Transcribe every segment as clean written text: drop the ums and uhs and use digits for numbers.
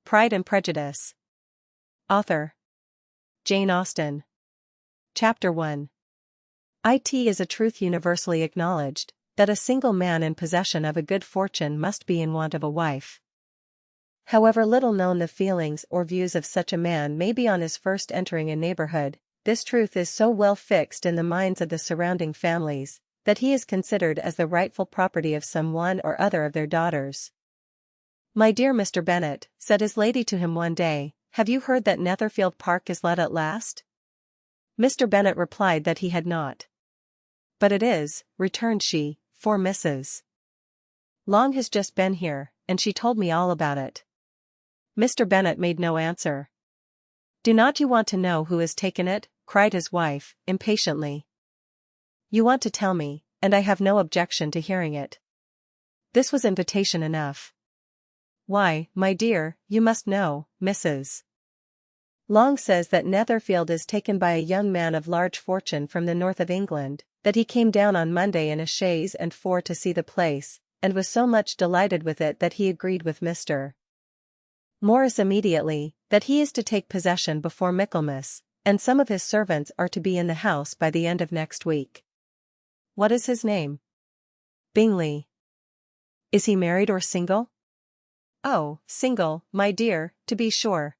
Pride and Prejudice. Author: Jane Austen. Chapter 1. It is a truth universally acknowledged, that a single man in possession of a good fortune must be in want of a wife. However little known the feelings or views of such a man may be on his first entering a neighborhood, this truth is so well fixed in the minds of the surrounding families, that he is considered as the rightful property of some one or other of their daughters. "My dear Mr. Bennet," said his lady to him one day, "have you heard that Netherfield Park is let at last?" Mr. Bennet replied that he had not. "But it is," returned she, "for Mrs. Long has just been here, and she told me all about it." Mr. Bennet made no answer. "Do not you want to know who has taken it?" cried his wife, impatiently. "You want to tell me, and I have no objection to hearing it." This was invitation enough. "Why, my dear, you must know, Mrs. Long says that Netherfield is taken by a young man of large fortune from the north of England, that he came down on Monday in a chaise and four to see the place, and was so much delighted with it that he agreed with Mr. Morris immediately, that he is to take possession before Michaelmas, and some of his servants are to be in the house by the end of next week." "What is his name?" "Bingley." "Is he married or single?" "Oh, single, my dear, to be sure."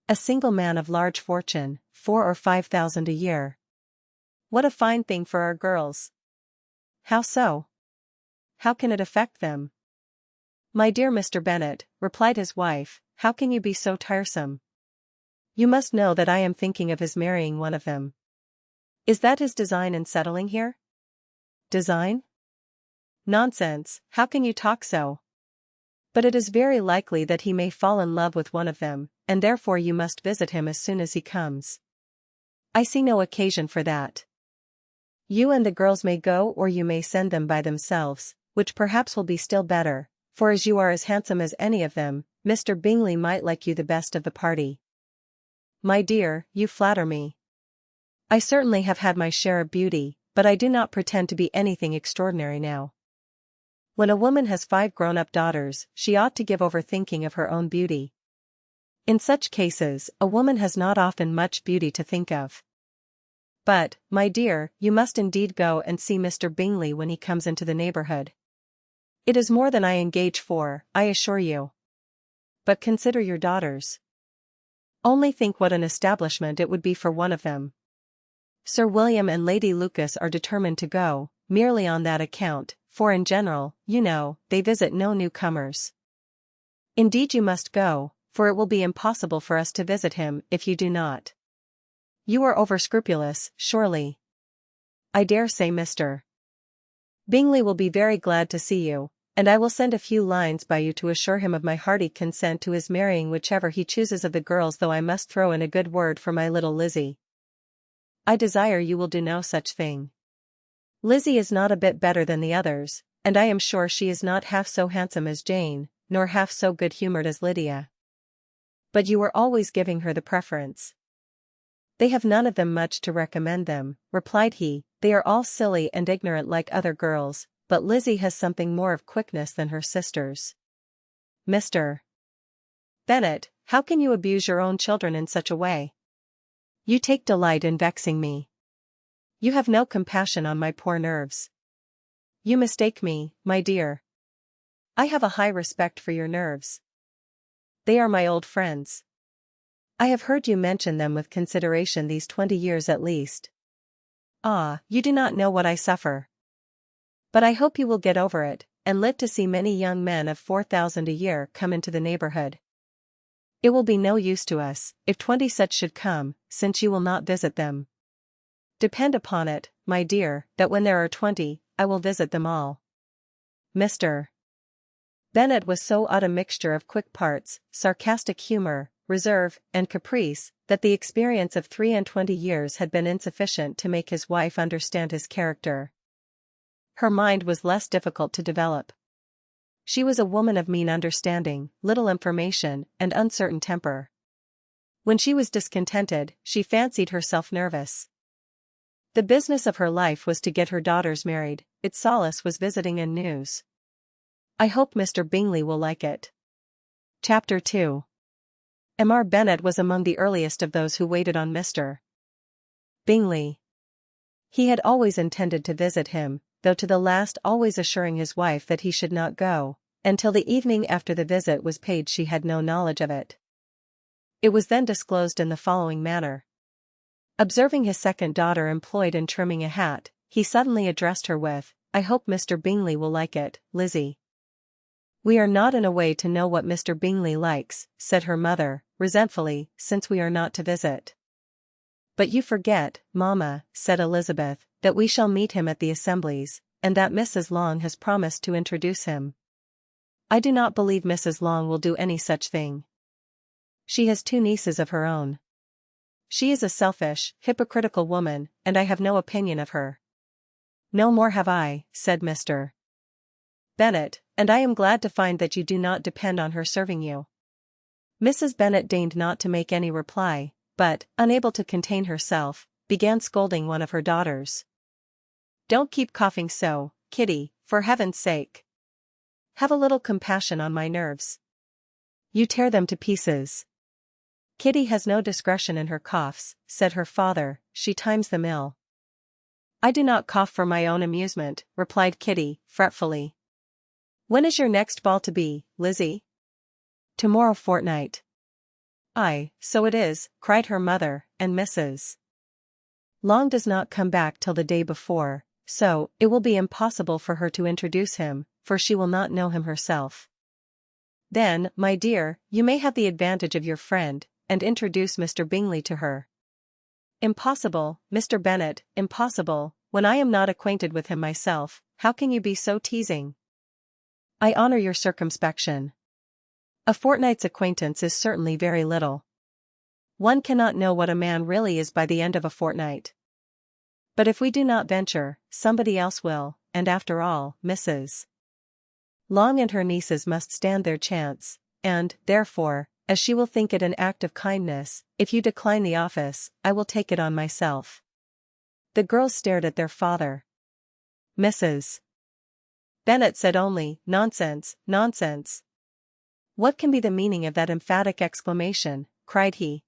"A single man of large fortune, 4,000 or 5,000 a year. What a fine thing for our girls!" "How so? How can it affect them?" "My dear Mr. Bennet," replied his wife, "how can you be so tiresome? You must know that I am thinking of his marrying one of them." "Is that his design in settling here?" "Design? Nonsense, how can you talk so? But it is very likely that he may fall in love with one of them, and therefore you must visit him as soon as he comes." "I see no occasion for that. You and the girls may go, or you may send them by themselves, which perhaps will be still better, for as you are as handsome as any of them, Mr. Bingley might like you the best of the party." "My dear, you flatter me. I certainly have had my share of beauty, but I do not pretend to be anything extraordinary now. When a woman has 5 grown-up daughters, she ought to give over thinking of her own beauty. In such cases, a woman has not often much beauty to think of. But, my dear, you must indeed go and see Mr. Bingley when he comes into the neighborhood. It is more than I engage for, I assure you. But consider your daughters. Only think what an establishment it would be for one of them. Sir William and Lady Lucas are determined to go, merely on that account, for in general, you know, they visit no newcomers. Indeed you must go, for it will be impossible for us to visit him if you do not. You are over-scrupulous, surely. I dare say Mr. Bingley will be very glad to see you, and I will send a few lines by you to assure him of my hearty consent to his marrying whichever he chooses of the girls, though I must throw in a good word for my little Lizzie. I desire you will do no such thing. Lizzie is not a bit better than the others, and I am sure she is not half so handsome as Jane, nor half so good-humored as Lydia. But you are always giving her the preference." "They have none of them much to recommend them," replied he. "They are all silly and ignorant like other girls, but Lizzie has something more of quickness than her sisters." "Mr. Bennet, how can you abuse your own children in such a way? You take delight in vexing me. You have no compassion on my poor nerves." "You mistake me, my dear. I have a high respect for your nerves. They are my old friends. I have heard you mention them with consideration these 20 years at least. Ah, you do not know what I suffer. But I hope you will get over it, and live to see many young men of 4,000 a year come into the neighborhood. It will be no use to us, if 20 such should come, since you will not visit them. Depend upon it, my dear, that when there are 20, I will visit them all." Mr. Bennet was so odd a mixture of quick parts, sarcastic humor, reserve, and caprice, that the experience of 23 years had been insufficient to make his wife understand his character. Her mind was less difficult to develop. She was a woman of mean understanding, little information, and uncertain temper. When she was discontented, she fancied herself nervous. The business of her life was to get her daughters married, its solace was visiting and news. I hope Mr. Bingley will like it. Chapter 2. Mr. Bennet was among the earliest of those who waited on Mr. Bingley. He had always intended to visit him, though to the last always assuring his wife that he should not go, and till the evening after the visit was paid she had no knowledge of it. It was then disclosed in the following manner. Observing his second daughter employed in trimming a hat, he suddenly addressed her with, "I hope Mr. Bingley will like it, Lizzie." "We are not in a way to know what Mr. Bingley likes," said her mother, resentfully, "since we are not to visit." "But you forget, mamma," said Elizabeth, "that we shall meet him at the assemblies, and that Mrs. Long has promised to introduce him." "I do not believe Mrs. Long will do any such thing. She has 2 nieces of her own. She is a selfish, hypocritical woman, and I have no opinion of her." "No more have I," said Mr. Bennet, "and I am glad to find that you do not depend on her serving you." Mrs. Bennet deigned not to make any reply, but, unable to contain herself, began scolding one of her daughters. "Don't keep coughing so, Kitty, for heaven's sake. Have a little compassion on my nerves. You tear them to pieces." "Kitty has no discretion in her coughs," said her father, "she times them ill." "I do not cough for my own amusement," replied Kitty, fretfully. "When is your next ball to be, Lizzie?" "Tomorrow fortnight." "Aye, so it is," cried her mother, "and Mrs. Long does not come back till the day before, so it will be impossible for her to introduce him, for she will not know him herself." "Then, my dear, you may have the advantage of your friend, and introduce Mr. Bingley to her." "Impossible, Mr. Bennet, impossible, when I am not acquainted with him myself. How can you be so teasing?" "I honor your circumspection. A fortnight's acquaintance is certainly very little. One cannot know what a man really is by the end of a fortnight. But if we do not venture, somebody else will, and after all, Mrs. Long and her nieces must stand their chance, and, therefore, as she will think it an act of kindness, if you decline the office, I will take it on myself." The girls stared at their father. Mrs. Bennet said only, "Nonsense, nonsense." "What can be the meaning of that emphatic exclamation?" cried he.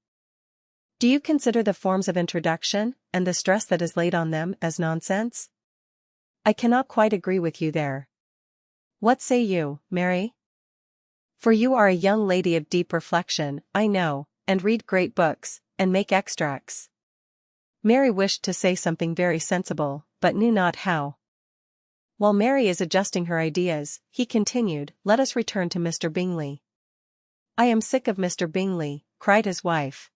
"Do you consider the forms of introduction, and the stress that is laid on them, as nonsense? I cannot quite agree with you there. What say you, Mary? For you are a young lady of deep reflection, I know, and read great books, and make extracts." Mary wished to say something very sensible, but knew not how. While Mary is adjusting her ideas, he continued, "Let us return to Mr. Bingley." "I am sick of Mr. Bingley," cried his wife.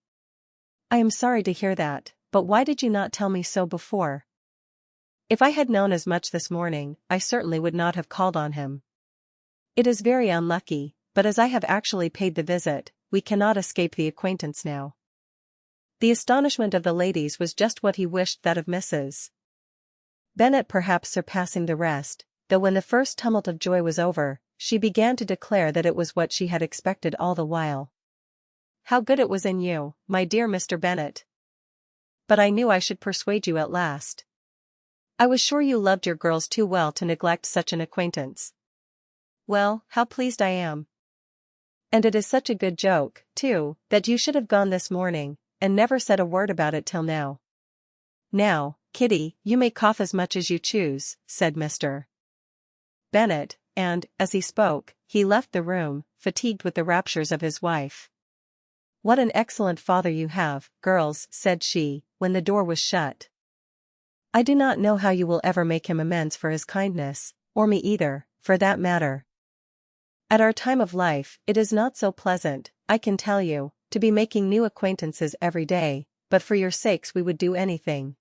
"I am sorry to hear that, but why did you not tell me so before? If I had known as much this morning, I certainly would not have called on him. It is very unlucky, but as I have actually paid the visit, we cannot escape the acquaintance now." The astonishment of the ladies was just what he wished that of Mrs. Bennet, perhaps surpassing the rest, though when the first tumult of joy was over, she began to declare that it was what she had expected all the while. "How good it was in you, my dear Mr. Bennet! But I knew I should persuade you at last. I was sure you loved your girls too well to neglect such an acquaintance. Well, how pleased I am! And it is such a good joke, too, that you should have gone this morning, and never said a word about it till now." "Now, Kitty, you may cough as much as you choose," said Mr. Bennet, and, as he spoke, he left the room, fatigued with the raptures of his wife. "What an excellent father you have, girls," said she, when the door was shut. "I do not know how you will ever make him amends for his kindness, or me either, for that matter. At our time of life, it is not so pleasant, I can tell you, to be making new acquaintances every day, but for your sakes we would do anything.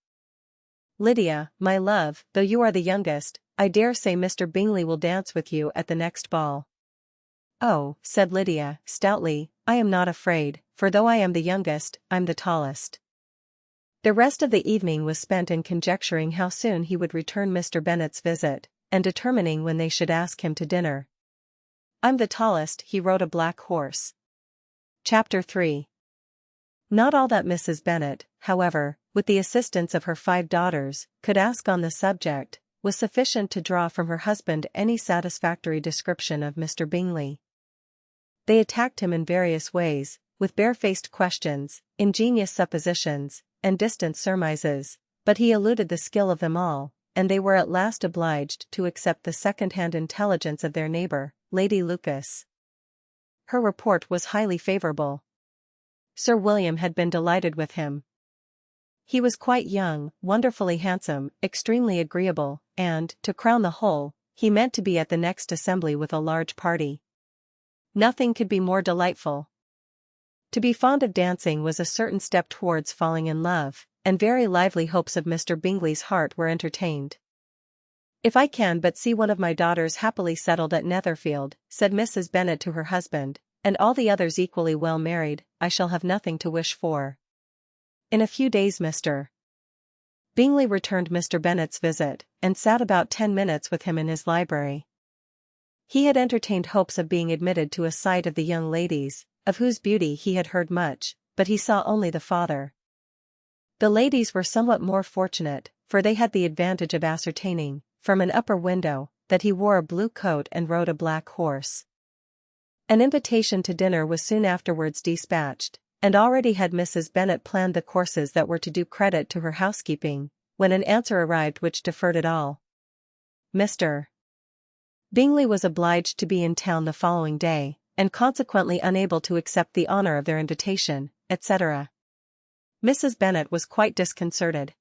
Lydia, my love, though you are the youngest, I dare say Mr. Bingley will dance with you at the next ball." "Oh," said Lydia, stoutly, "I am not afraid, for though I am the youngest, I'm the tallest." The rest of the evening was spent in conjecturing how soon he would return Mr. Bennet's visit, and determining when they should ask him to dinner. "I'm the tallest," he rode a black horse. Chapter 3. Not all that Mrs. Bennet, however, with the assistance of her 5 daughters, could ask on the subject, was sufficient to draw from her husband any satisfactory description of Mr. Bingley. They attacked him in various ways, with barefaced questions, ingenious suppositions, and distant surmises, but he eluded the skill of them all, and they were at last obliged to accept the second-hand intelligence of their neighbour, Lady Lucas. Her report was highly favourable. Sir William had been delighted with him. He was quite young, wonderfully handsome, extremely agreeable, and, to crown the whole, he meant to be at the next assembly with a large party. Nothing could be more delightful. To be fond of dancing was a certain step towards falling in love, and very lively hopes of Mr. Bingley's heart were entertained. "If I can but see one of my daughters happily settled at Netherfield," said Mrs. Bennet to her husband, "and all the others equally well married, I shall have nothing to wish for." In a few days Mr. Bingley returned Mr. Bennet's visit, and sat about 10 minutes with him in his library. He had entertained hopes of being admitted to a sight of the young ladies, of whose beauty he had heard much, but he saw only the father. The ladies were somewhat more fortunate, for they had the advantage of ascertaining, from an upper window, that he wore a blue coat and rode a black horse. An invitation to dinner was soon afterwards dispatched, and already had Mrs. Bennet planned the courses that were to do credit to her housekeeping, when an answer arrived which deferred it all. Mr. Bingley was obliged to be in town the following day, and consequently unable to accept the honour of their invitation, etc. Mrs. Bennet was quite disconcerted.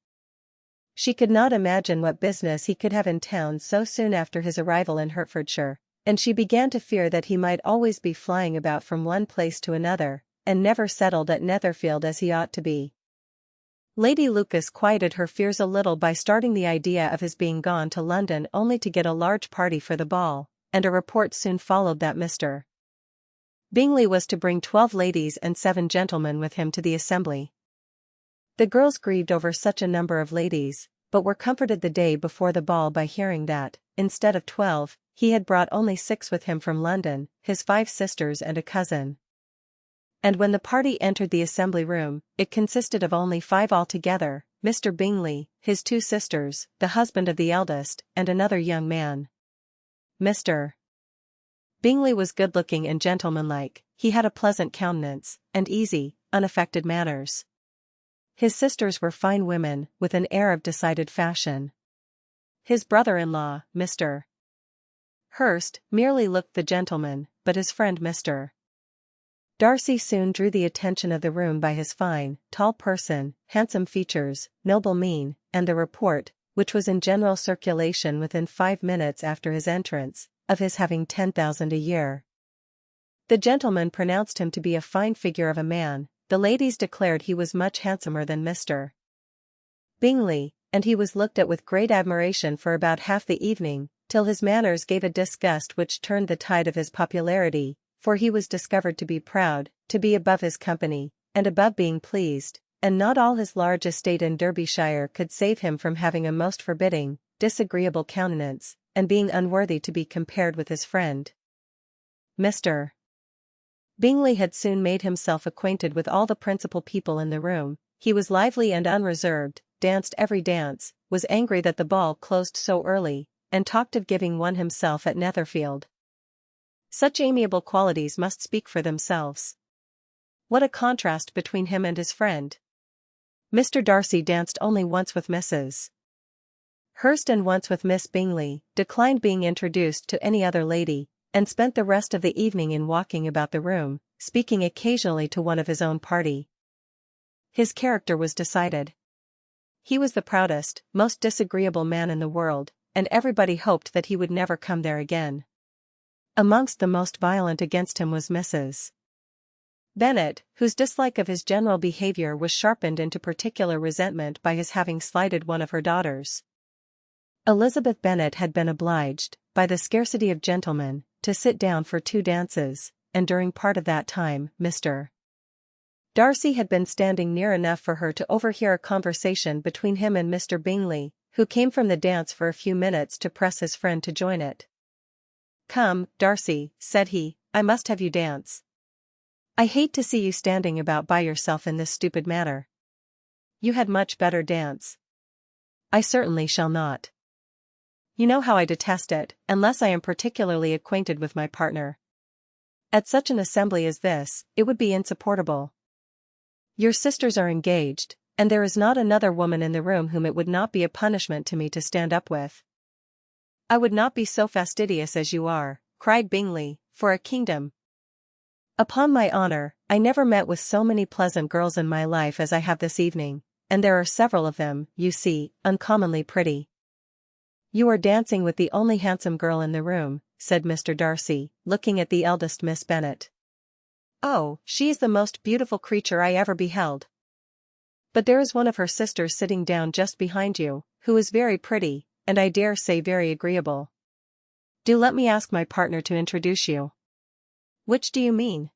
She could not imagine what business he could have in town so soon after his arrival in Hertfordshire, and she began to fear that he might always be flying about from one place to another, and never settled at Netherfield as he ought to be. Lady Lucas quieted her fears a little by starting the idea of his being gone to London only to get a large party for the ball, and a report soon followed that Mr. Bingley was to bring 12 ladies and 7 gentlemen with him to the assembly. The girls grieved over such a number of ladies, but were comforted the day before the ball by hearing that, instead of 12, he had brought only 6 with him from London, his 5 sisters and a cousin. And when the party entered the assembly room, it consisted of only 5 altogether: Mr. Bingley, his 2 sisters, the husband of the eldest, and another young man. Mr. Bingley was good-looking and gentlemanlike, he had a pleasant countenance, and easy, unaffected manners. His sisters were fine women, with an air of decided fashion. His brother-in-law, Mr. Hurst, merely looked the gentleman, but his friend Mr. Darcy soon drew the attention of the room by his fine, tall person, handsome features, noble mien, and the report, which was in general circulation within 5 minutes after his entrance, of his having 10,000 a year. The gentleman pronounced him to be a fine figure of a man, the ladies declared he was much handsomer than Mr. Bingley, and he was looked at with great admiration for about half the evening, till his manners gave a disgust which turned the tide of his popularity, for he was discovered to be proud, to be above his company, and above being pleased, and not all his large estate in Derbyshire could save him from having a most forbidding, disagreeable countenance, and being unworthy to be compared with his friend. Mr. Bingley had soon made himself acquainted with all the principal people in the room. He was lively and unreserved, danced every dance, was angry that the ball closed so early, and talked of giving one himself at Netherfield. Such amiable qualities must speak for themselves. What a contrast between him and his friend! Mr. Darcy danced only once with Mrs. Hurst and once with Miss Bingley, declined being introduced to any other lady, and spent the rest of the evening in walking about the room, speaking occasionally to one of his own party. His character was decided. He was the proudest, most disagreeable man in the world, and everybody hoped that he would never come there again. Amongst the most violent against him was Mrs. Bennet, whose dislike of his general behaviour was sharpened into particular resentment by his having slighted one of her daughters. Elizabeth Bennet had been obliged, by the scarcity of gentlemen, to sit down for 2 dances, and during part of that time, Mr. Darcy had been standing near enough for her to overhear a conversation between him and Mr. Bingley, who came from the dance for a few minutes to press his friend to join it. "Come, Darcy," said he, "I must have you dance. I hate to see you standing about by yourself in this stupid manner. You had much better dance." "I certainly shall not. You know how I detest it, unless I am particularly acquainted with my partner." At such an assembly as this, it would be insupportable. Your sisters are engaged, and there is not another woman in the room whom it would not be a punishment to me to stand up with. I would not be so fastidious as you are, cried Bingley, for a kingdom. Upon my honor, I never met with so many pleasant girls in my life as I have this evening, and there are several of them, you see, uncommonly pretty. You are dancing with the only handsome girl in the room, said Mr. Darcy, looking at the eldest Miss Bennet. Oh, she is the most beautiful creature I ever beheld. But there is one of her sisters sitting down just behind you, who is very pretty, and I dare say very agreeable. Do let me ask my partner to introduce you. Which do you mean?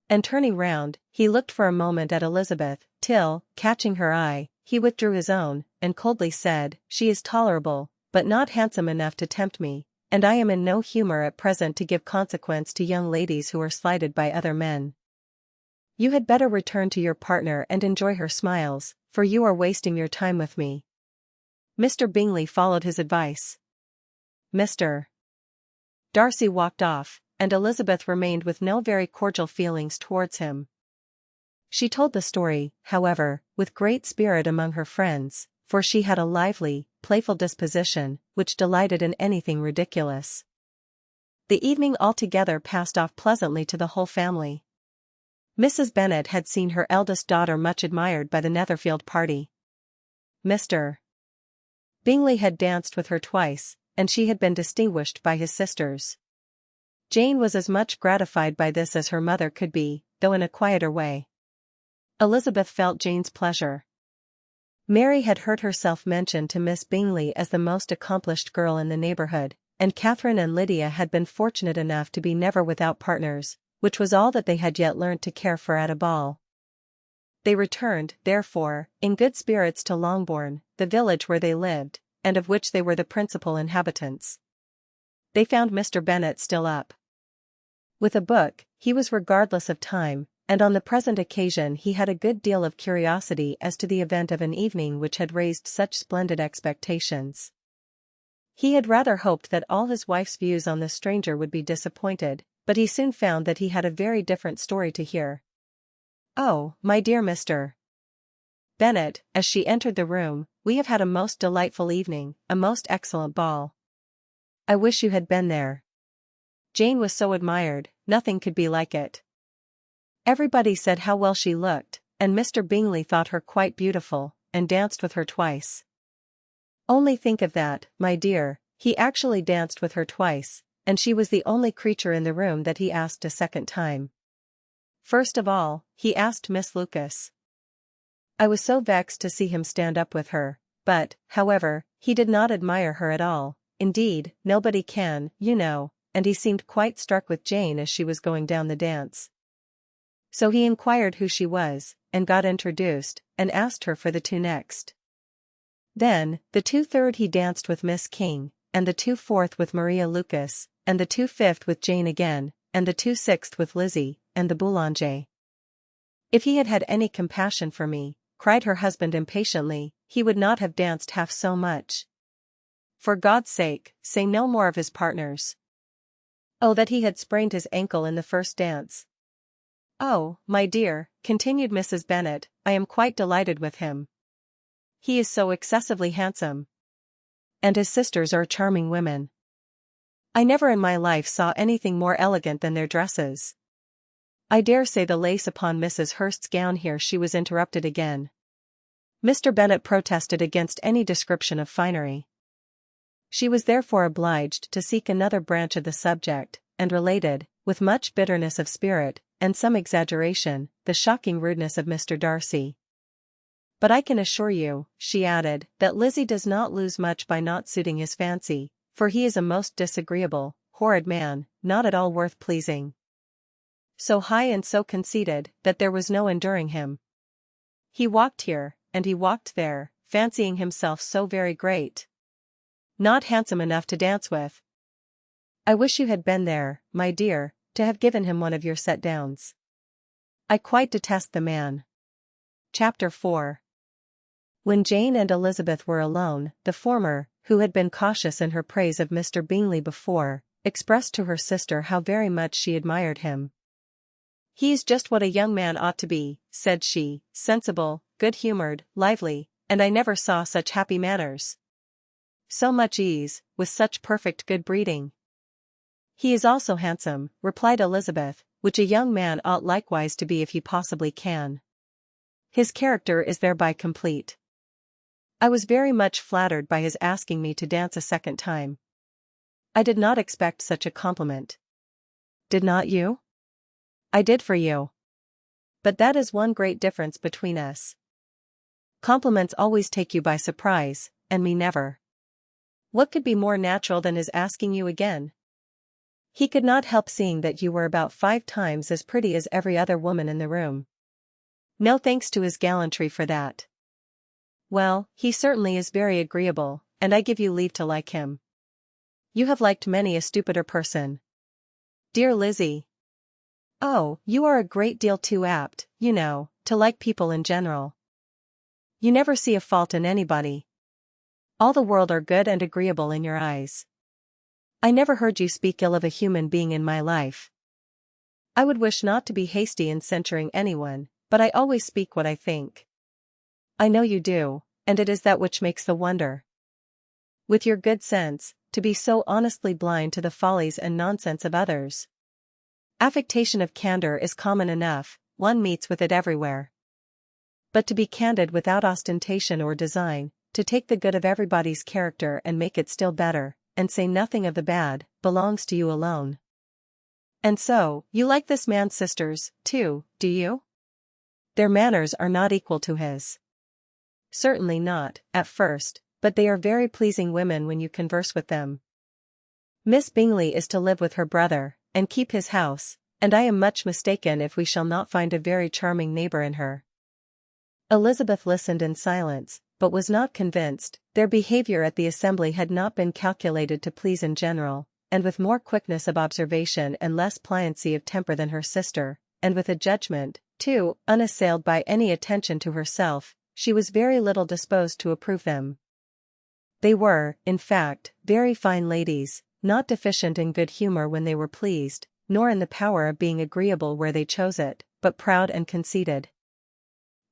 And turning round, he looked for a moment at Elizabeth, till, catching her eye, he withdrew his own, and coldly said, She is tolerable, but not handsome enough to tempt me, and I am in no humor at present to give consequence to young ladies who are slighted by other men. You had better return to your partner and enjoy her smiles, for you are wasting your time with me. Mr. Bingley followed his advice. Mr. Darcy walked off, and Elizabeth remained with no very cordial feelings towards him. She told the story, however, with great spirit among her friends, for she had a lively, playful disposition, which delighted in anything ridiculous. The evening altogether passed off pleasantly to the whole family. Mrs. Bennet had seen her eldest daughter much admired by the Netherfield party. Mr. Bingley had danced with her twice, and she had been distinguished by his sisters. Jane was as much gratified by this as her mother could be, though in a quieter way. Elizabeth felt Jane's pleasure. Mary had heard herself mentioned to Miss Bingley as the most accomplished girl in the neighbourhood, and Catherine and Lydia had been fortunate enough to be never without partners, which was all that they had yet learnt to care for at a ball. They returned, therefore, in good spirits to Longbourn, the village where they lived, and of which they were the principal inhabitants. They found Mr. Bennet still up. With a book, he was regardless of time, and on the present occasion he had a good deal of curiosity as to the event of an evening which had raised such splendid expectations. He had rather hoped that all his wife's views on the stranger would be disappointed, but he soon found that he had a very different story to hear. Oh, my dear Mr. Bennet, as she entered the room, we have had a most delightful evening, a most excellent ball. I wish you had been there. Jane was so admired, nothing could be like it. Everybody said how well she looked, and Mr. Bingley thought her quite beautiful, and danced with her twice. Only think of that, my dear, he actually danced with her twice, and she was the only creature in the room that he asked a second time. First of all, he asked Miss Lucas. I was so vexed to see him stand up with her, but, however, he did not admire her at all, indeed, nobody can, you know, and he seemed quite struck with Jane as she was going down the dance. So he inquired who she was, and got introduced, and asked her for the two next. Then, the 2/3 he danced with Miss King, and the 2/4 with Maria Lucas, and the 2/5 with Jane again, and the 2/6 with Lizzie, and the boulanger. If he had had any compassion for me, cried her husband impatiently, he would not have danced half so much. For God's sake, say no more of his partners. Oh, that he had sprained his ankle in the first dance. Oh, my dear, continued Mrs. Bennet, I am quite delighted with him. He is so excessively handsome. And his sisters are charming women. I never in my life saw anything more elegant than their dresses. I dare say the lace upon Mrs. Hurst's gown here. She was interrupted again. Mr. Bennet protested against any description of finery. She was therefore obliged to seek another branch of the subject, and related, with much bitterness of spirit, and some exaggeration, the shocking rudeness of Mr. Darcy. But I can assure you, she added, that Lizzie does not lose much by not suiting his fancy, for he is a most disagreeable, horrid man, not at all worth pleasing. So high and so conceited, that there was no enduring him. He walked here, and he walked there, fancying himself so very great. Not handsome enough to dance with. I wish you had been there, my dear, to have given him one of your set-downs. I quite detest the man. Chapter 4. When Jane and Elizabeth were alone, the former, who had been cautious in her praise of Mr. Bingley before, expressed to her sister how very much she admired him. "He's just what a young man ought to be," said she, "sensible, good-humored, lively, and I never saw such happy manners. So much ease, with such perfect good breeding." "He is also handsome," replied Elizabeth, "which a young man ought likewise to be if he possibly can. His character is thereby complete. I was very much flattered by his asking me to dance a second time. I did not expect such a compliment." "Did not you?" "I did for you. But that is one great difference between us. Compliments always take you by surprise, and me never. What could be more natural than his asking you again? He could not help seeing that you were about 5 times as pretty as every other woman in the room. No thanks to his gallantry for that. Well, he certainly is very agreeable, and I give you leave to like him. You have liked many a stupider person." "Dear Lizzie. Oh, you are a great deal too apt, you know, to like people in general. You never see a fault in anybody. All the world are good and agreeable in your eyes. I never heard you speak ill of a human being in my life. I would wish not to be hasty in censuring anyone, but I always speak what I think. I know you do, and it is that which makes the wonder. With your good sense, to be so honestly blind to the follies and nonsense of others. Affectation of candor is common enough, one meets with it everywhere. But to be candid without ostentation or design, to take the good of everybody's character and make it still better, and say nothing of the bad, belongs to you alone. And so, you like this man's sisters, too, do you? Their manners are not equal to his." "Certainly not, at first, but they are very pleasing women when you converse with them. Miss Bingley is to live with her brother, and keep his house, and I am much mistaken if we shall not find a very charming neighbor in her." Elizabeth listened in silence, but was not convinced. Their behavior at the assembly had not been calculated to please in general, and with more quickness of observation and less pliancy of temper than her sister, and with a judgment, too, unassailed by any attention to herself, she was very little disposed to approve them. They were, in fact, very fine ladies, not deficient in good humor when they were pleased, nor in the power of being agreeable where they chose it, but proud and conceited.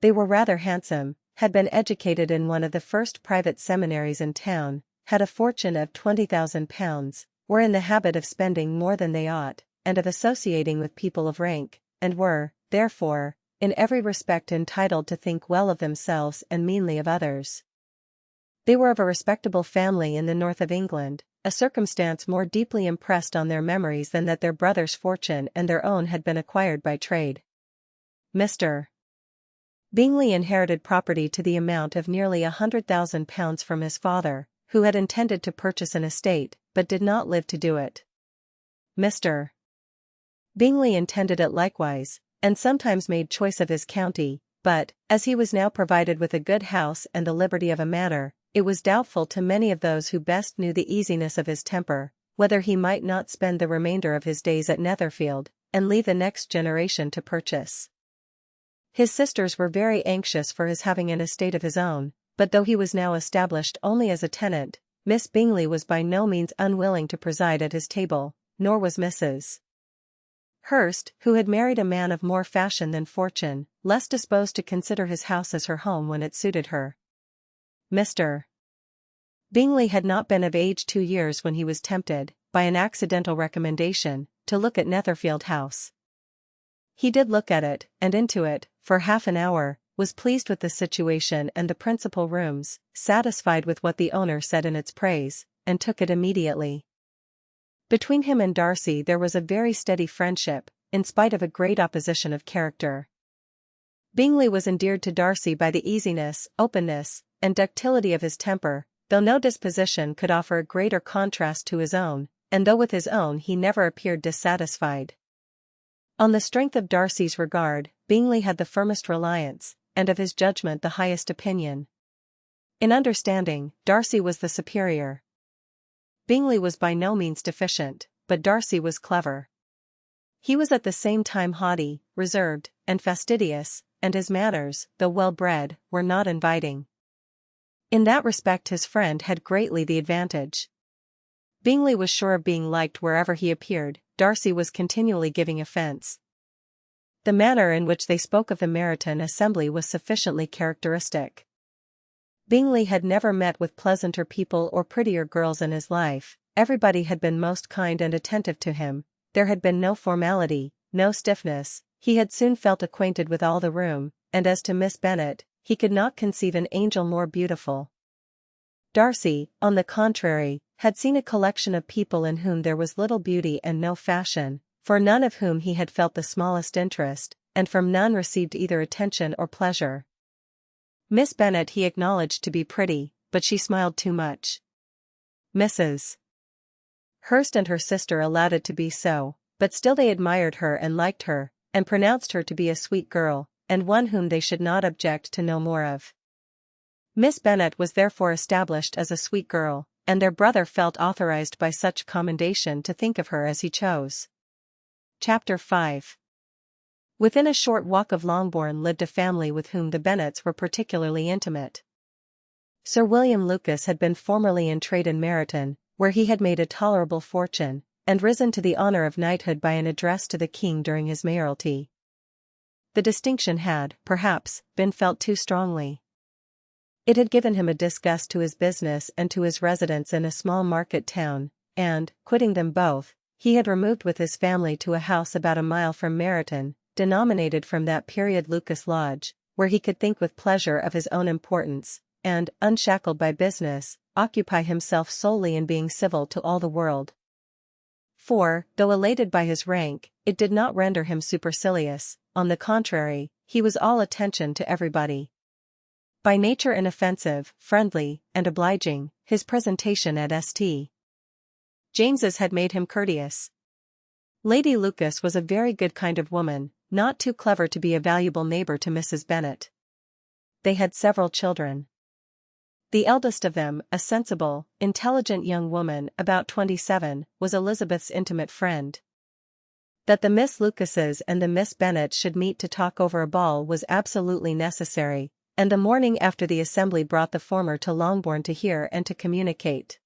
They were rather handsome, had been educated in one of the first private seminaries in town, had a fortune of £20,000, were in the habit of spending more than they ought, and of associating with people of rank, and were, therefore, in every respect entitled to think well of themselves and meanly of others. They were of a respectable family in the north of England, a circumstance more deeply impressed on their memories than that their brother's fortune and their own had been acquired by trade. Mr. Bingley inherited property to the amount of nearly £100,000 from his father, who had intended to purchase an estate, but did not live to do it. Mr. Bingley intended it likewise, and sometimes made choice of his county, but, as he was now provided with a good house and the liberty of a manor, it was doubtful to many of those who best knew the easiness of his temper, whether he might not spend the remainder of his days at Netherfield, and leave the next generation to purchase. His sisters were very anxious for his having an estate of his own, but though he was now established only as a tenant, Miss Bingley was by no means unwilling to preside at his table, nor was Mrs. Hurst, who had married a man of more fashion than fortune, less disposed to consider his house as her home when it suited her. Mr. Bingley had not been of age 2 years when he was tempted, by an accidental recommendation, to look at Netherfield House. He did look at it, and into it, for half an hour, was pleased with the situation and the principal rooms, satisfied with what the owner said in its praise, and took it immediately. Between him and Darcy there was a very steady friendship, in spite of a great opposition of character. Bingley was endeared to Darcy by the easiness, openness, and ductility of his temper, though no disposition could offer a greater contrast to his own, and though with his own he never appeared dissatisfied. On the strength of Darcy's regard, Bingley had the firmest reliance, and of his judgment the highest opinion. In understanding, Darcy was the superior. Bingley was by no means deficient, but Darcy was clever. He was at the same time haughty, reserved, and fastidious, and his manners, though well-bred, were not inviting. In that respect his friend had greatly the advantage. Bingley was sure of being liked wherever he appeared. Darcy was continually giving offence. The manner in which they spoke of the Meryton assembly was sufficiently characteristic. Bingley had never met with pleasanter people or prettier girls in his life. Everybody had been most kind and attentive to him. There had been no formality, no stiffness. He had soon felt acquainted with all the room, and as to Miss Bennet, he could not conceive an angel more beautiful. Darcy, on the contrary, had seen a collection of people in whom there was little beauty and no fashion, for none of whom he had felt the smallest interest, and from none received either attention or pleasure. Miss Bennet he acknowledged to be pretty, but she smiled too much. Mrs. Hurst and her sister allowed it to be so, but still they admired her and liked her, and pronounced her to be a sweet girl, and one whom they should not object to know more of. Miss Bennet was therefore established as a sweet girl, and their brother felt authorized by such commendation to think of her as he chose. Chapter 5. Within a short walk of Longbourn lived a family with whom the Bennets were particularly intimate. Sir William Lucas had been formerly in trade in Meryton, where he had made a tolerable fortune, and risen to the honour of knighthood by an address to the king during his mayoralty. The distinction had, perhaps, been felt too strongly. It had given him a disgust to his business and to his residence in a small market town, and, quitting them both, he had removed with his family to a house about a mile from Meryton, denominated from that period Lucas Lodge, where he could think with pleasure of his own importance, and, unshackled by business, occupy himself solely in being civil to all the world. For, though elated by his rank, it did not render him supercilious. On the contrary, he was all attention to everybody. By nature inoffensive, friendly, and obliging, his presentation at St. James's had made him courteous. Lady Lucas was a very good kind of woman, not too clever to be a valuable neighbour to Mrs. Bennet. They had several children. The eldest of them, a sensible, intelligent young woman about 27, was Elizabeth's intimate friend. That the Miss Lucases and the Miss Bennet should meet to talk over a ball was absolutely necessary, and the morning after the assembly brought the former to Longbourn to hear and to communicate.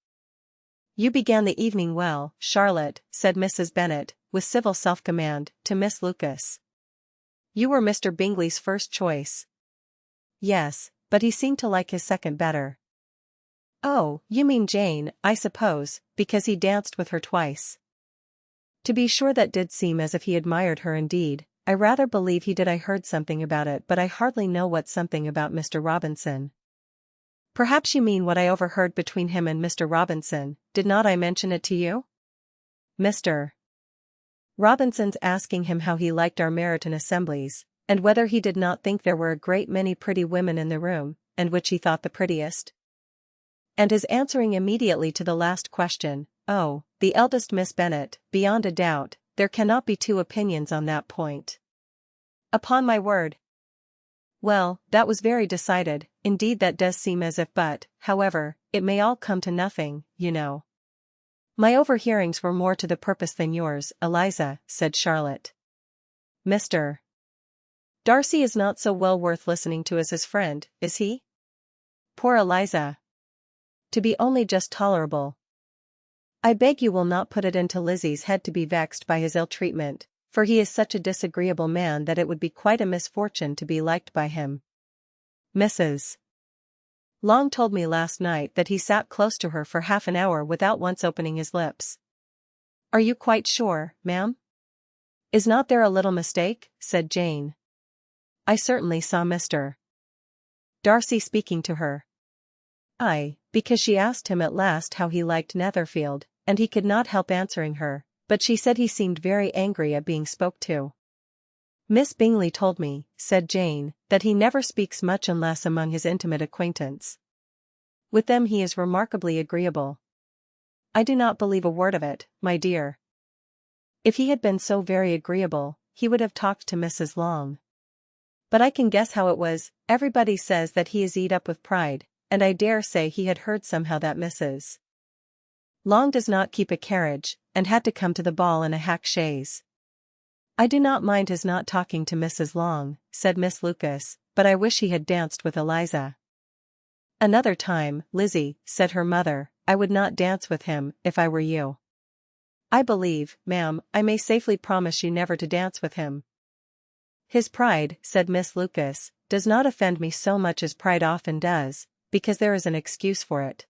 "You began the evening well, Charlotte," said Mrs. Bennet, with civil self-command, to Miss Lucas. "You were Mr. Bingley's first choice." "Yes, but he seemed to like his second better." "Oh, you mean Jane, I suppose, because he danced with her twice." "To be sure, that did seem as if he admired her indeed. I rather believe he did. I heard something about it, but I hardly know what something about Mr. Robinson." "Perhaps you mean what I overheard between him and Mr. Robinson. Did not I mention it to you? Mr. Robinson's asking him how he liked our Meryton assemblies, and whether he did not think there were a great many pretty women in the room, and which he thought the prettiest. And his answering immediately to the last question, 'Oh, the eldest Miss Bennet, beyond a doubt, there cannot be two opinions on that point.' Upon my word. Well, that was very decided. Indeed, that does seem as if, but, however, it may all come to nothing, you know." "My overhearings were more to the purpose than yours, Eliza," said Charlotte. "Mr. Darcy is not so well worth listening to as his friend, is he?" Poor Eliza. To be only just tolerable. "I beg you will not put it into Lizzie's head to be vexed by his ill-treatment, for he is such a disagreeable man that it would be quite a misfortune to be liked by him. Mrs. Long told me last night that he sat close to her for half an hour without once opening his lips." "Are you quite sure, ma'am?" "Is not there a little mistake?" said Jane. "I certainly saw Mr. Darcy speaking to her." "Aye, because she asked him at last how he liked Netherfield, and he could not help answering her, but she said he seemed very angry at being spoke to." "Miss Bingley told me," said Jane, "that he never speaks much unless among his intimate acquaintance. With them he is remarkably agreeable." "I do not believe a word of it, my dear. If he had been so very agreeable, he would have talked to Mrs. Long. But I can guess how it was. Everybody says that he is eat up with pride, and I dare say he had heard somehow that Mrs. Long does not keep a carriage, and had to come to the ball in a hack chaise." "I do not mind his not talking to Mrs. Long," said Miss Lucas, "but I wish he had danced with Eliza." "Another time, Lizzie," said her mother, I would not dance with him, if I were you. I believe, ma'am, I may safely promise you never to dance with him. His pride, said Miss Lucas, does not offend me so much as pride often does, because there is an excuse for it.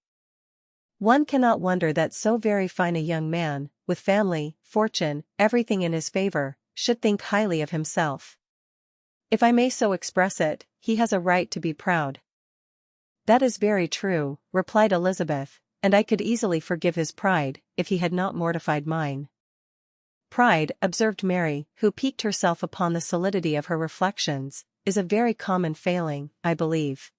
One cannot wonder that so very fine a young man, with family, fortune, everything in his favor, should think highly of himself. If I may so express it, he has a right to be proud. That is very true, replied Elizabeth, and I could easily forgive his pride, if he had not mortified mine. Pride, observed Mary, who piqued herself upon the solidity of her reflections, is a very common failing, I believe.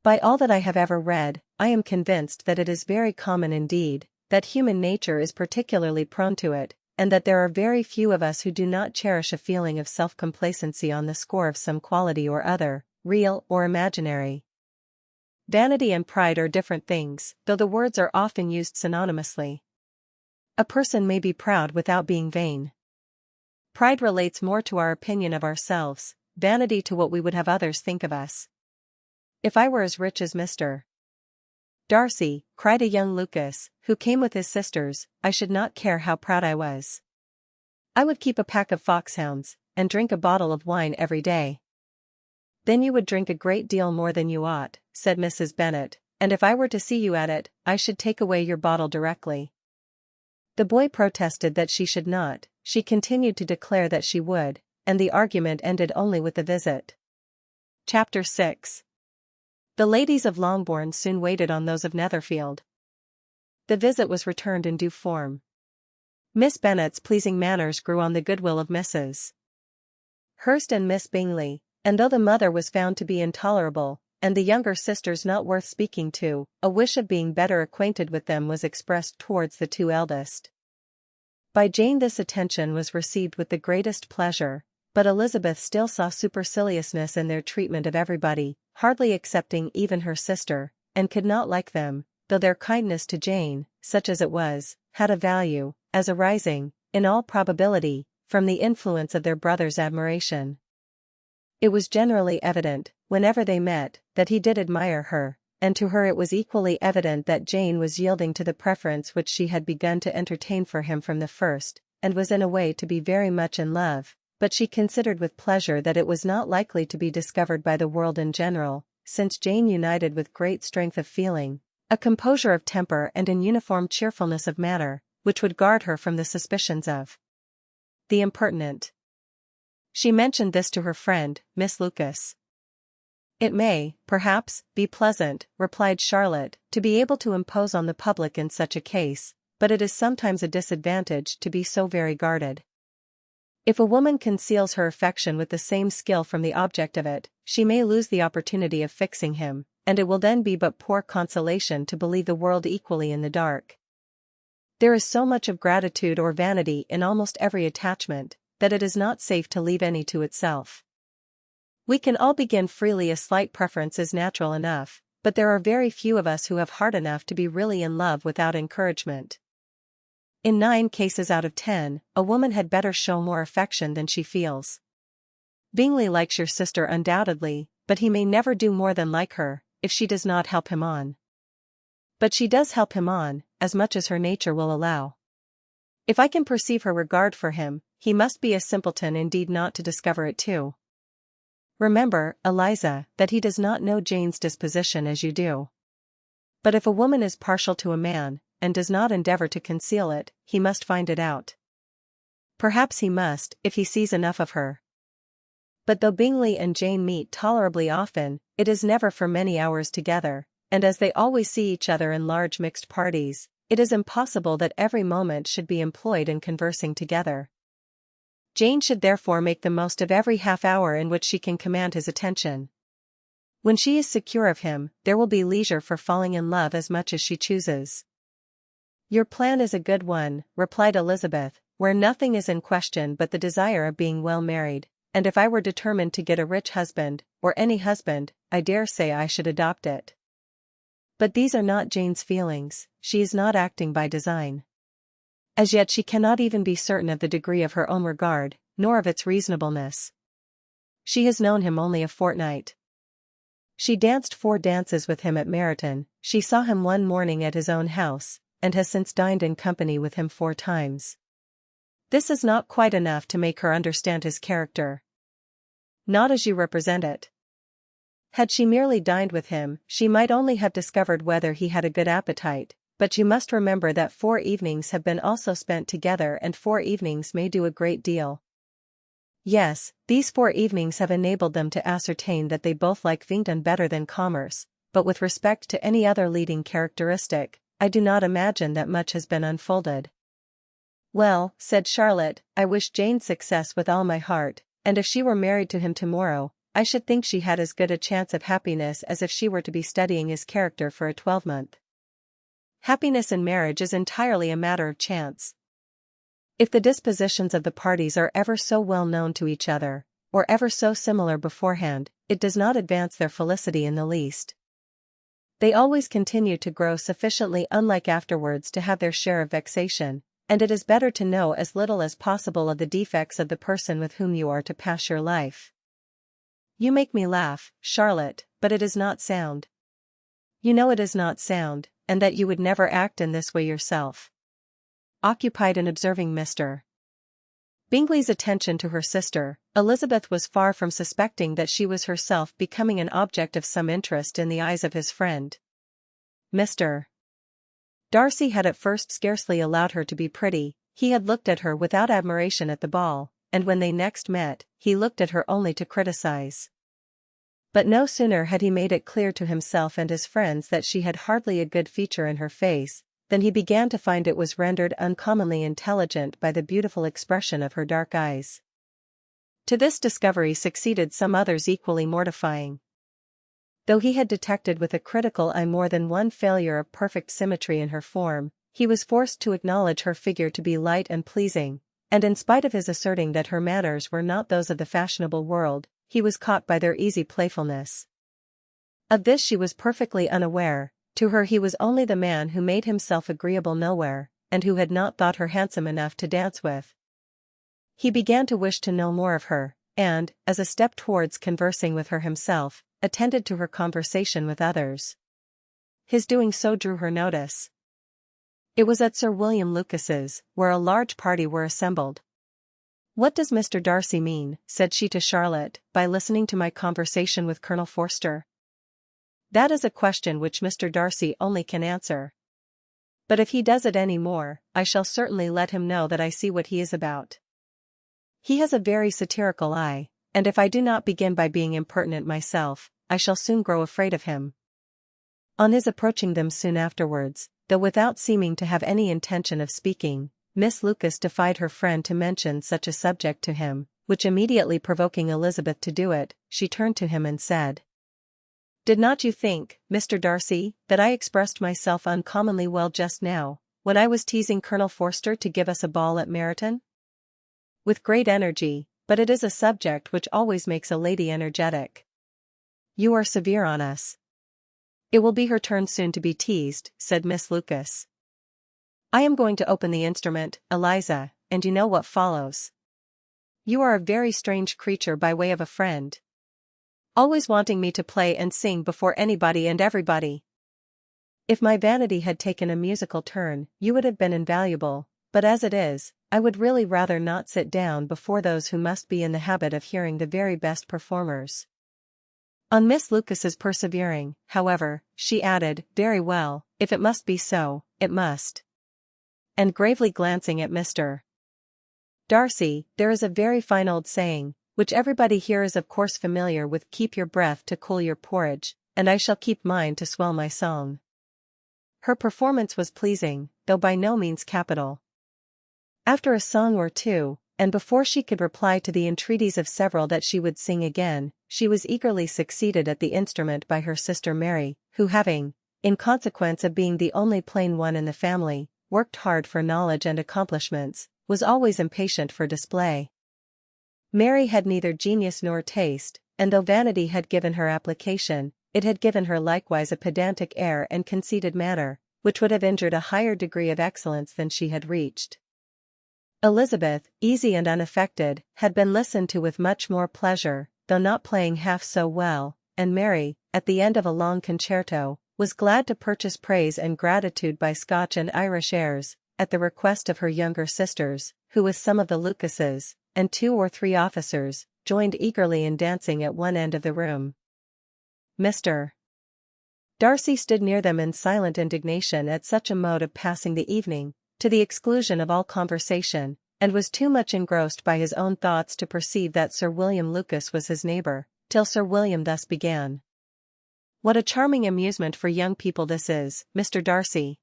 By all that I have ever read, I am convinced that it is very common indeed, that human nature is particularly prone to it, and that there are very few of us who do not cherish a feeling of self-complacency on the score of some quality or other, real or imaginary. Vanity and pride are different things, though the words are often used synonymously. A person may be proud without being vain. Pride relates more to our opinion of ourselves, vanity to what we would have others think of us. If I were as rich as Mr. Darcy, cried a young Lucas, who came with his sisters, I should not care how proud I was. I would keep a pack of foxhounds, and drink a bottle of wine every day. Then you would drink a great deal more than you ought, said Mrs. Bennet, and if I were to see you at it, I should take away your bottle directly. The boy protested that she should not, she continued to declare that she would, and the argument ended only with the visit. Chapter 6. The ladies of Longbourn soon waited on those of Netherfield. The visit was returned in due form. Miss Bennet's pleasing manners grew on the goodwill of Mrs. Hurst and Miss Bingley, and though the mother was found to be intolerable, and the younger sisters not worth speaking to, a wish of being better acquainted with them was expressed towards the two eldest. By Jane this attention was received with the greatest pleasure, but Elizabeth still saw superciliousness in their treatment of everybody, hardly excepting even her sister, and could not like them, though their kindness to Jane, such as it was, had a value, as arising, in all probability, from the influence of their brother's admiration. It was generally evident, whenever they met, that he did admire her, and to her it was equally evident that Jane was yielding to the preference which she had begun to entertain for him from the first, and was in a way to be very much in love, but she considered with pleasure that it was not likely to be discovered by the world in general, since Jane united with great strength of feeling, a composure of temper and an uniform cheerfulness of manner, which would guard her from the suspicions of the impertinent. She mentioned this to her friend, Miss Lucas. It may, perhaps, be pleasant, replied Charlotte, to be able to impose on the public in such a case, but it is sometimes a disadvantage to be so very guarded. If a woman conceals her affection with the same skill from the object of it, she may lose the opportunity of fixing him, and it will then be but poor consolation to believe the world equally in the dark. There is so much of gratitude or vanity in almost every attachment, that it is not safe to leave any to itself. We can all begin freely. A slight preference is natural enough, but there are very few of us who have heart enough to be really in love without encouragement. In 9 cases out of 10, a woman had better show more affection than she feels. Bingley likes your sister undoubtedly, but he may never do more than like her, if she does not help him on. But she does help him on, as much as her nature will allow. If I can perceive her regard for him, he must be a simpleton indeed not to discover it too. Remember, Eliza, that he does not know Jane's disposition as you do. But if a woman is partial to a man, and does not endeavor to conceal it, he must find it out. Perhaps he must, if he sees enough of her. But though Bingley and Jane meet tolerably often, it is never for many hours together, and as they always see each other in large mixed parties, it is impossible that every moment should be employed in conversing together. Jane should therefore make the most of every half-hour in which she can command his attention. When she is secure of him, there will be leisure for falling in love as much as she chooses. Your plan is a good one, replied Elizabeth, where nothing is in question but the desire of being well married, and if I were determined to get a rich husband, or any husband, I dare say I should adopt it. But these are not Jane's feelings, she is not acting by design. As yet she cannot even be certain of the degree of her own regard, nor of its reasonableness. She has known him only a fortnight. She danced 4 dances with him at Meryton, she saw him one morning at his own house, and has since dined in company with him 4 times. This is not quite enough to make her understand his character. Not as you represent it. Had she merely dined with him, she might only have discovered whether he had a good appetite, but you must remember that 4 evenings have been also spent together, and 4 evenings may do a great deal. Yes, these 4 evenings have enabled them to ascertain that they both like Vington better than commerce, but with respect to any other leading characteristic, I do not imagine that much has been unfolded. Well, said Charlotte, I wish Jane success with all my heart, and if she were married to him tomorrow, I should think she had as good a chance of happiness as if she were to be studying his character for a 12-month. Happiness in marriage is entirely a matter of chance. If the dispositions of the parties are ever so well known to each other, or ever so similar beforehand, it does not advance their felicity in the least. They always continue to grow sufficiently unlike afterwards to have their share of vexation, and it is better to know as little as possible of the defects of the person with whom you are to pass your life. You make me laugh, Charlotte, but it is not sound. You know it is not sound, and that you would never act in this way yourself. Occupied in observing Mr. Bingley's attention to her sister, Elizabeth was far from suspecting that she was herself becoming an object of some interest in the eyes of his friend. Mr. Darcy had at first scarcely allowed her to be pretty, he had looked at her without admiration at the ball, and when they next met, he looked at her only to criticize. But no sooner had he made it clear to himself and his friends that she had hardly a good feature in her face, than he began to find it was rendered uncommonly intelligent by the beautiful expression of her dark eyes. To this discovery succeeded some others equally mortifying. Though he had detected with a critical eye more than one failure of perfect symmetry in her form, he was forced to acknowledge her figure to be light and pleasing, and in spite of his asserting that her manners were not those of the fashionable world, he was caught by their easy playfulness. Of this she was perfectly unaware. To her he was only the man who made himself agreeable nowhere, and who had not thought her handsome enough to dance with. He began to wish to know more of her, and, as a step towards conversing with her himself, attended to her conversation with others. His doing so drew her notice. It was at Sir William Lucas's, where a large party were assembled. "What does Mr. Darcy mean," said she to Charlotte, "by listening to my conversation with Colonel Forster?" "That is a question which Mr. Darcy only can answer. But if he does it any more, I shall certainly let him know that I see what he is about. He has a very satirical eye, and if I do not begin by being impertinent myself, I shall soon grow afraid of him." On his approaching them soon afterwards, though without seeming to have any intention of speaking, Miss Lucas defied her friend to mention such a subject to him, which immediately provoking Elizabeth to do it, she turned to him and said, "Did not you think, Mr. Darcy, that I expressed myself uncommonly well just now, when I was teasing Colonel Forster to give us a ball at Meryton?" "With great energy, but it is a subject which always makes a lady energetic. You are severe on us." "It will be her turn soon to be teased," said Miss Lucas. "I am going to open the instrument, Eliza, and you know what follows. You are a very strange creature by way of a friend. Always wanting me to play and sing before anybody and everybody. If my vanity had taken a musical turn, you would have been invaluable, but as it is, I would really rather not sit down before those who must be in the habit of hearing the very best performers." On Miss Lucas's persevering, however, she added, "Very well, if it must be so, it must." And gravely glancing at Mr. Darcy, "There is a very fine old saying, which everybody here is of course familiar with, 'Keep your breath to cool your porridge,' and I shall keep mine to swell my song." Her performance was pleasing, though by no means capital. After a song or two, and before she could reply to the entreaties of several that she would sing again, she was eagerly succeeded at the instrument by her sister Mary, who having, in consequence of being the only plain one in the family, worked hard for knowledge and accomplishments, was always impatient for display. Mary had neither genius nor taste, and though vanity had given her application, it had given her likewise a pedantic air and conceited manner, which would have injured a higher degree of excellence than she had reached. Elizabeth, easy and unaffected, had been listened to with much more pleasure, though not playing half so well, and Mary, at the end of a long concerto, was glad to purchase praise and gratitude by Scotch and Irish airs, at the request of her younger sisters, who with some of the Lucases, and 2 or 3 officers, joined eagerly in dancing at one end of the room. Mr. Darcy stood near them in silent indignation at such a mode of passing the evening, to the exclusion of all conversation, and was too much engrossed by his own thoughts to perceive that Sir William Lucas was his neighbour, till Sir William thus began. "What a charming amusement for young people this is, Mr. Darcy.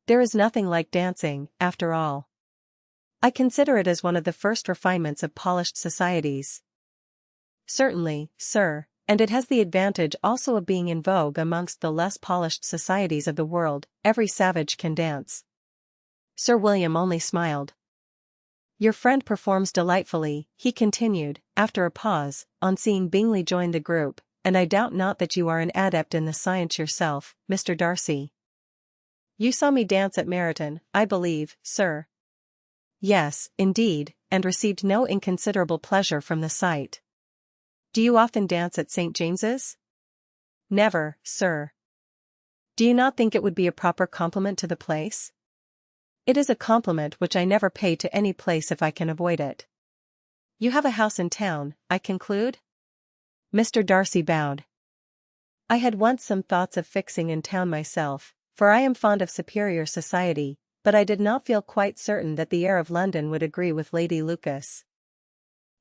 There is nothing like dancing, after all. I consider it as one of the first refinements of polished societies." "Certainly, sir, and it has the advantage also of being in vogue amongst the less polished societies of the world. Every savage can dance." Sir William only smiled. "Your friend performs delightfully," he continued, after a pause, on seeing Bingley join the group, "and I doubt not that you are an adept in the science yourself, Mr. Darcy. You saw me dance at Meryton, I believe, sir?" "Yes, indeed, and received no inconsiderable pleasure from the sight." "Do you often dance at St. James's?" "Never, sir." "Do you not think it would be a proper compliment to the place?" "It is a compliment which I never pay to any place if I can avoid it." "You have a house in town, I conclude?" Mr. Darcy bowed. "I had once some thoughts of fixing in town myself, for I am fond of superior society, but I did not feel quite certain that the air of London would agree with Lady Lucas."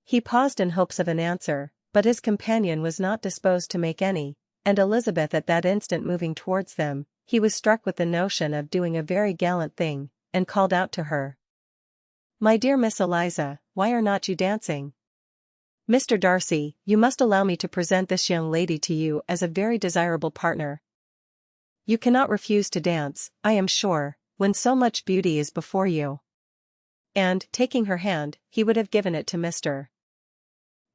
He paused in hopes of an answer, but his companion was not disposed to make any, and Elizabeth at that instant moving towards them, he was struck with the notion of doing a very gallant thing, and called out to her. "My dear Miss Eliza, why are not you dancing? Mr. Darcy, you must allow me to present this young lady to you as a very desirable partner. You cannot refuse to dance, I am sure, when so much beauty is before you." And, taking her hand, he would have given it to Mr.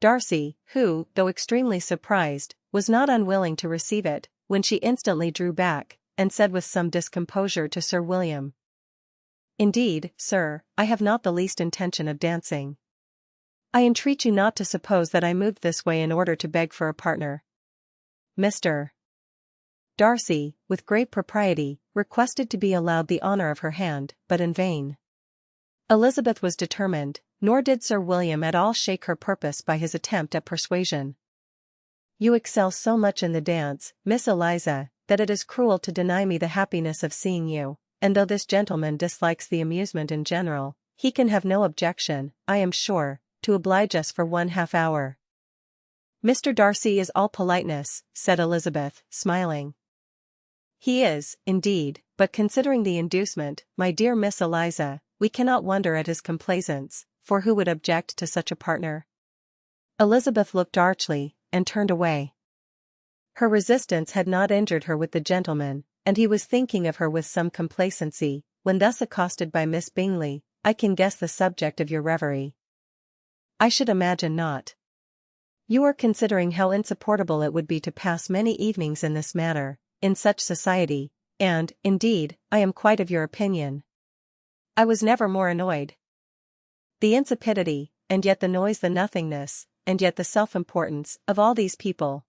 Darcy, who, though extremely surprised, was not unwilling to receive it, when she instantly drew back, and said with some discomposure to Sir William, "Indeed, sir, I have not the least intention of dancing. I entreat you not to suppose that I moved this way in order to beg for a partner." Mr. Darcy, with great propriety, requested to be allowed the honour of her hand, but in vain. Elizabeth was determined, nor did Sir William at all shake her purpose by his attempt at persuasion. "You excel so much in the dance, Miss Eliza, that it is cruel to deny me the happiness of seeing you, and though this gentleman dislikes the amusement in general, he can have no objection, I am sure, to oblige us for 1/2 hour." "Mr. Darcy is all politeness," said Elizabeth, smiling. "He is, indeed, but considering the inducement, my dear Miss Eliza, we cannot wonder at his complaisance, for who would object to such a partner?" Elizabeth looked archly, and turned away. Her resistance had not injured her with the gentleman, and he was thinking of her with some complacency, when thus accosted by Miss Bingley. "I can guess the subject of your reverie." "I should imagine not. You are considering how insupportable it would be to pass many evenings in this manner, in such society, and, indeed, I am quite of your opinion. I was never more annoyed. The insipidity, and yet the noise, the nothingness, and yet the self-importance, of all these people.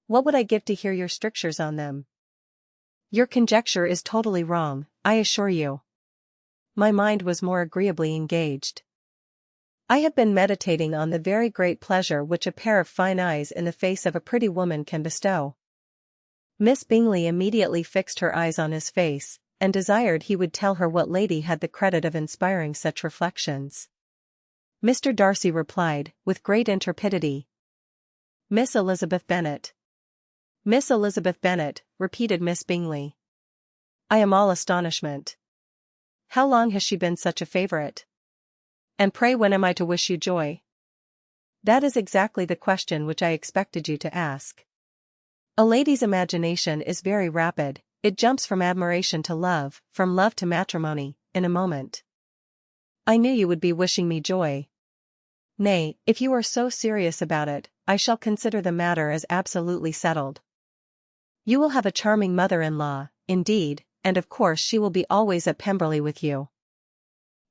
What would I give to hear your strictures on them? Your conjecture is totally wrong, I assure you. My mind was more agreeably engaged. I have been meditating on the very great pleasure which a pair of fine eyes in the face of a pretty woman can bestow." Miss Bingley immediately fixed her eyes on his face, and desired he would tell her what lady had the credit of inspiring such reflections. Mr. Darcy replied, with great intrepidity, "Miss Elizabeth Bennet." "Miss Elizabeth Bennet," repeated Miss Bingley. "I am all astonishment. How long has she been such a favourite? And pray when am I to wish you joy?" "That is exactly the question which I expected you to ask. A lady's imagination is very rapid, it jumps from admiration to love, from love to matrimony, in a moment. I knew you would be wishing me joy. Nay, if you are so serious about it, I shall consider the matter as absolutely settled. You will have a charming mother-in-law, indeed, and of course she will be always at Pemberley with you."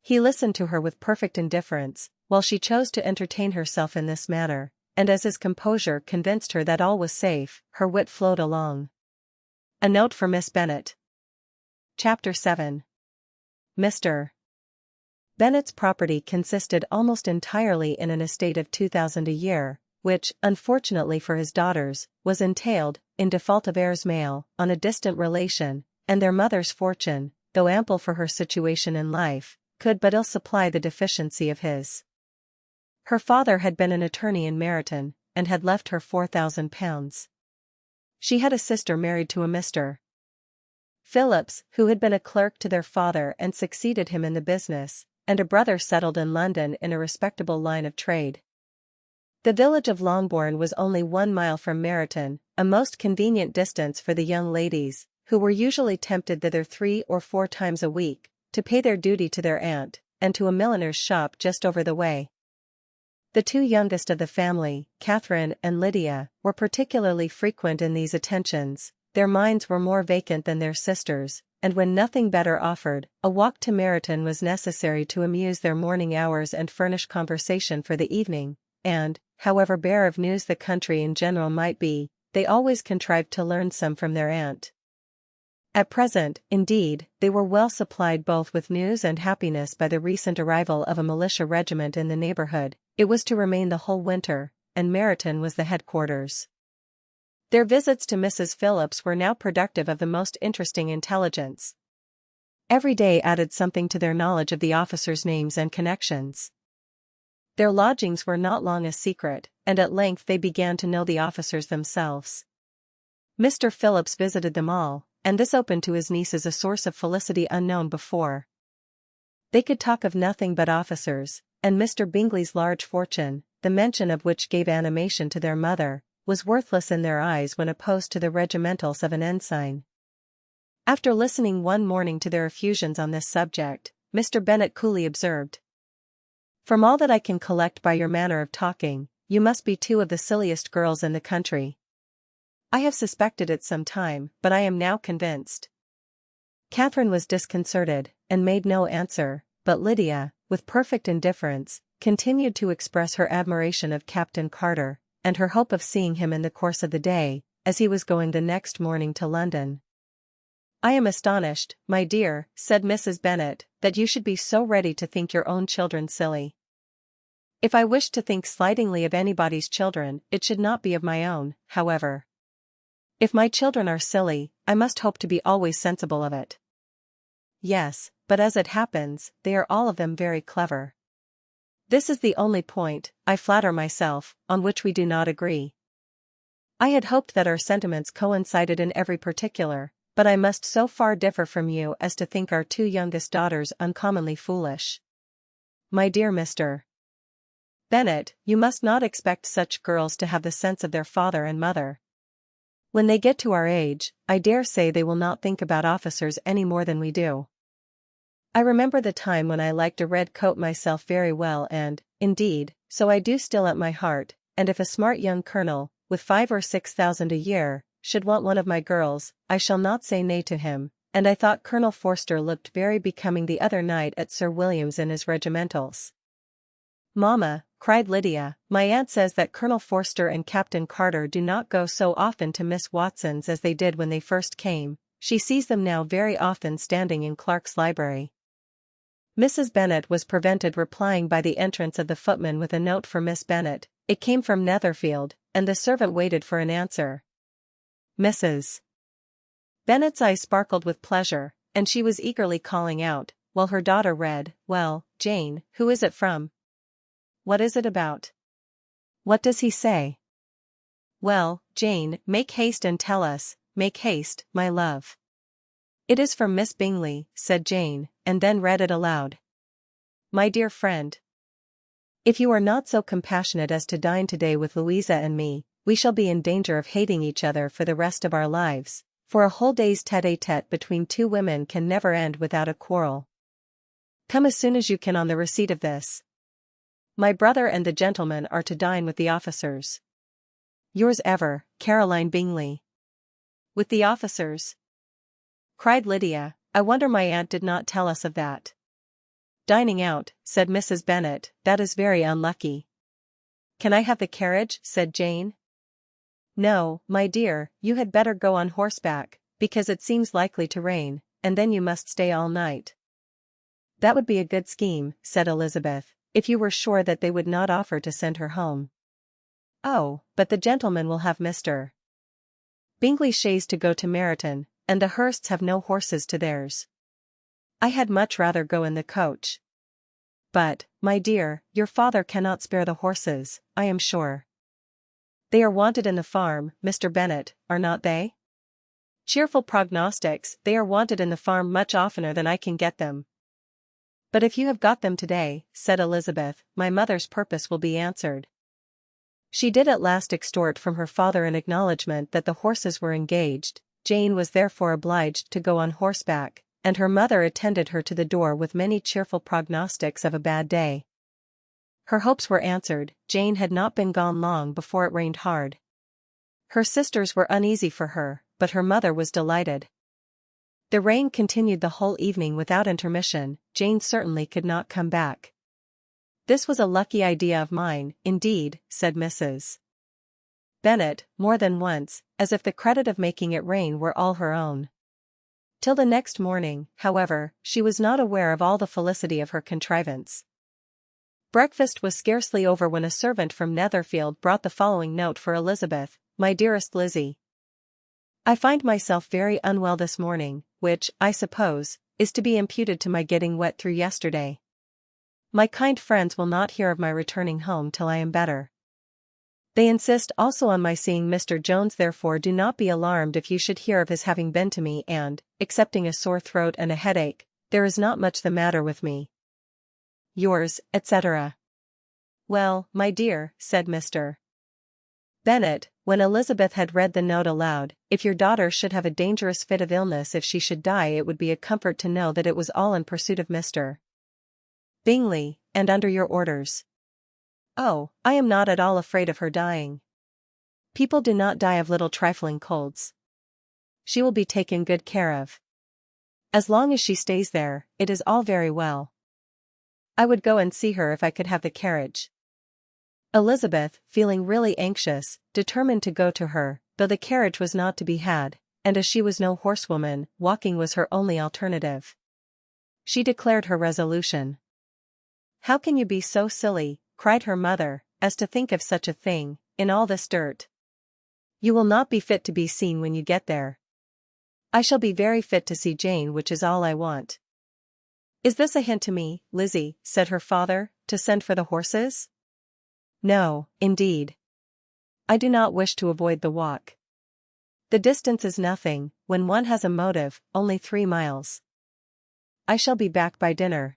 He listened to her with perfect indifference, while she chose to entertain herself in this manner, and as his composure convinced her that all was safe, her wit flowed along. A note for Miss Bennet. Chapter 7. Mr. Bennet's property consisted almost entirely in an estate of £2,000 a year, which, unfortunately for his daughters, was entailed, in default of heirs male, on a distant relation, and their mother's fortune, though ample for her situation in life, could but ill supply the deficiency of his. Her father had been an attorney in Meryton, and had left her £4,000. She had a sister married to a Mr. Phillips, who had been a clerk to their father and succeeded him in the business, and a brother settled in London in a respectable line of trade. The village of Longbourn was only 1 mile from Meryton, a most convenient distance for the young ladies, who were usually tempted thither 3 or 4 times a week, to pay their duty to their aunt, and to a milliner's shop just over the way. The 2 youngest of the family, Catherine and Lydia, were particularly frequent in these attentions. Their minds were more vacant than their sisters', and when nothing better offered, a walk to Meryton was necessary to amuse their morning hours and furnish conversation for the evening, and, however bare of news the country in general might be, they always contrived to learn some from their aunt. At present, indeed, they were well supplied both with news and happiness by the recent arrival of a militia regiment in the neighbourhood. It was to remain the whole winter, and Meryton was the headquarters. Their visits to Mrs. Phillips were now productive of the most interesting intelligence. Every day added something to their knowledge of the officers' names and connections. Their lodgings were not long a secret, and at length they began to know the officers themselves. Mr. Phillips visited them all, and this opened to his nieces a source of felicity unknown before. They could talk of nothing but officers, and Mr. Bingley's large fortune, the mention of which gave animation to their mother, was worthless in their eyes when opposed to the regimentals of an ensign. After listening one morning to their effusions on this subject, Mr. Bennet coolly observed, "From all that I can collect by your manner of talking, you must be 2 of the silliest girls in the country. I have suspected it some time, but I am now convinced." Catherine was disconcerted, and made no answer, but Lydia, with perfect indifference, continued to express her admiration of Captain Carter, and her hope of seeing him in the course of the day, as he was going the next morning to London. "I am astonished, my dear," said Mrs. Bennet, "that you should be so ready to think your own children silly. If I wished to think slightingly of anybody's children, it should not be of my own, however. If my children are silly, I must hope to be always sensible of it." "Yes, but as it happens, they are all of them very clever. This is the only point, I flatter myself, on which we do not agree. I had hoped that our sentiments coincided in every particular, but I must so far differ from you as to think our 2 youngest daughters uncommonly foolish. My dear Mr. Bennet, you must not expect such girls to have the sense of their father and mother. When they get to our age, I dare say they will not think about officers any more than we do. I remember the time when I liked a red coat myself very well and, indeed, so I do still at my heart, and if a smart young colonel, with 5 or 6,000 a year, should want one of my girls, I shall not say nay to him, and I thought Colonel Forster looked very becoming the other night at Sir William's in his regimentals." "Mamma," cried Lydia, "my aunt says that Colonel Forster and Captain Carter do not go so often to Miss Watson's as they did when they first came. She sees them now very often standing in Clark's library." Mrs. Bennet was prevented replying by the entrance of the footman with a note for Miss Bennet. It came from Netherfield, and the servant waited for an answer. Mrs. Bennet's eyes sparkled with pleasure, and she was eagerly calling out, while her daughter read, "Well, Jane, who is it from? What is it about? What does he say? Well, Jane, make haste and tell us, make haste, my love." "It is from Miss Bingley," said Jane, and then read it aloud. "My dear friend, if you are not so compassionate as to dine today with Louisa and me, we shall be in danger of hating each other for the rest of our lives, for a whole day's tete-a-tete between 2 women can never end without a quarrel. Come as soon as you can on the receipt of this. My brother and the gentlemen are to dine with the officers. Yours ever, Caroline Bingley." "With the officers?" cried Lydia. "I wonder my aunt did not tell us of that." "Dining out," said Mrs. Bennet, "that is very unlucky." "Can I have the carriage?" said Jane. "No, my dear, you had better go on horseback, because it seems likely to rain, and then you must stay all night." "That would be a good scheme," said Elizabeth, "if you were sure that they would not offer to send her home." "Oh, but the gentleman will have Mr. Bingley's chaise to go to Meryton, and the Hursts have no horses to theirs. I had much rather go in the coach." "But, my dear, your father cannot spare the horses, I am sure." "They are wanted in the farm, Mr. Bennet, are not they?" "Cheerful prognostics, they are wanted in the farm much oftener than I can get them." "But if you have got them today," said Elizabeth, "my mother's purpose will be answered." She did at last extort from her father an acknowledgment that the horses were engaged. Jane was therefore obliged to go on horseback, and her mother attended her to the door with many cheerful prognostics of a bad day. Her hopes were answered. Jane had not been gone long before it rained hard. Her sisters were uneasy for her, but her mother was delighted. The rain continued the whole evening without intermission. Jane certainly could not come back. "This was a lucky idea of mine, indeed," said Mrs. Bennet, more than once, as if the credit of making it rain were all her own. Till the next morning, however, she was not aware of all the felicity of her contrivance. Breakfast was scarcely over when a servant from Netherfield brought the following note for Elizabeth: "My dearest Lizzie, I find myself very unwell this morning, which, I suppose, is to be imputed to my getting wet through yesterday. My kind friends will not hear of my returning home till I am better. They insist also on my seeing Mr. Jones, therefore do not be alarmed if you should hear of his having been to me, and, excepting a sore throat and a headache, there is not much the matter with me. Yours, etc." "Well, my dear," said Mr. Bennet, when Elizabeth had read the note aloud, "if your daughter should have a dangerous fit of illness, if she should die, it would be a comfort to know that it was all in pursuit of Mr. Bingley, and under your orders. Oh, I am not at all afraid of her dying. People do not die of little trifling colds. She will be taken good care of. As long as she stays there, it is all very well. I would go and see her if I could have the carriage." Elizabeth, feeling really anxious, determined to go to her, though the carriage was not to be had, and as she was no horsewoman, walking was her only alternative. She declared her resolution. "How can you be so silly," cried her mother, "as to think of such a thing, in all this dirt? You will not be fit to be seen when you get there." "I shall be very fit to see Jane, which is all I want." "Is this a hint to me, Lizzie," said her father, "to send for the horses?" "No, indeed. I do not wish to avoid the walk. The distance is nothing, when one has a motive, only 3 miles. I shall be back by dinner."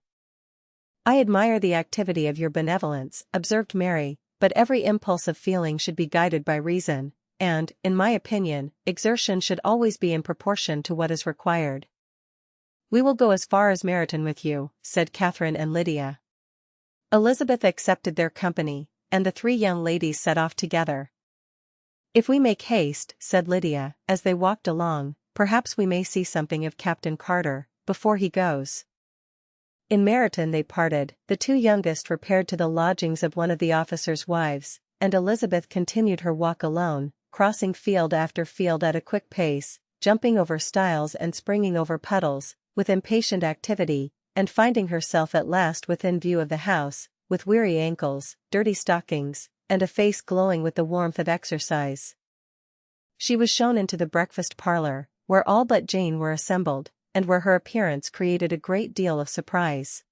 "I admire the activity of your benevolence," observed Mary, "but every impulse of feeling should be guided by reason, and, in my opinion, exertion should always be in proportion to what is required." "We will go as far as Meryton with you," said Catherine and Lydia. Elizabeth accepted their company, and the 3 young ladies set off together. "If we make haste," said Lydia, as they walked along, "perhaps we may see something of Captain Carter, before he goes." In Meryton they parted. The 2 youngest repaired to the lodgings of one of the officers' wives, and Elizabeth continued her walk alone, crossing field after field at a quick pace, jumping over stiles and springing over puddles, with impatient activity, and finding herself at last within view of the house, with weary ankles, dirty stockings, and a face glowing with the warmth of exercise. She was shown into the breakfast parlour, where all but Jane were assembled, and where her appearance created a great deal of surprise.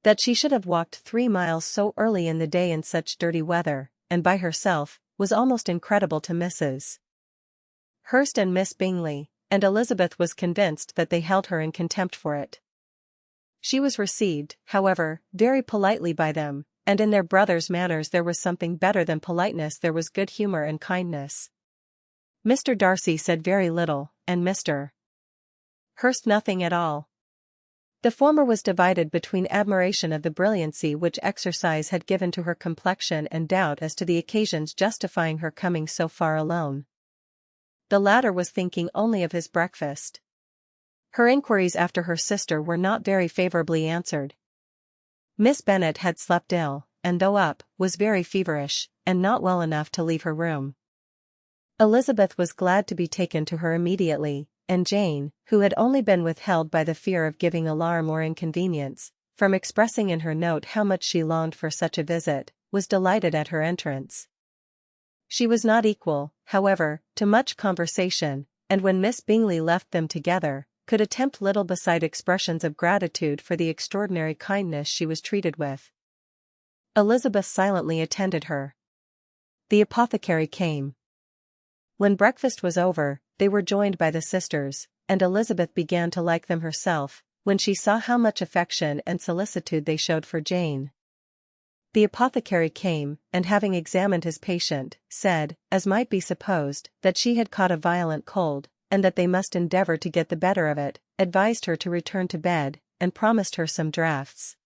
That she should have walked 3 miles so early in the day in such dirty weather, and by herself, was almost incredible to Mrs. Hurst and Miss Bingley, and Elizabeth was convinced that they held her in contempt for it. She was received, however, very politely by them, and in their brother's manners there was something better than politeness, there was good humour and kindness. Mr. Darcy said very little, and Mr. Hurst nothing at all. The former was divided between admiration of the brilliancy which exercise had given to her complexion and doubt as to the occasions justifying her coming so far alone. The latter was thinking only of his breakfast. Her inquiries after her sister were not very favourably answered. Miss Bennet had slept ill, and though up, was very feverish, and not well enough to leave her room. Elizabeth was glad to be taken to her immediately, and Jane, who had only been withheld by the fear of giving alarm or inconvenience, from expressing in her note how much she longed for such a visit, was delighted at her entrance. She was not equal, however, to much conversation, and when Miss Bingley left them together, could attempt little beside expressions of gratitude for the extraordinary kindness she was treated with. Elizabeth silently attended her. The apothecary came. When breakfast was over, they were joined by the sisters, and Elizabeth began to like them herself, when she saw how much affection and solicitude they showed for Jane. The apothecary came, and having examined his patient, said, as might be supposed, that she had caught a violent cold, and that they must endeavour to get the better of it, advised her to return to bed, and promised her some draughts.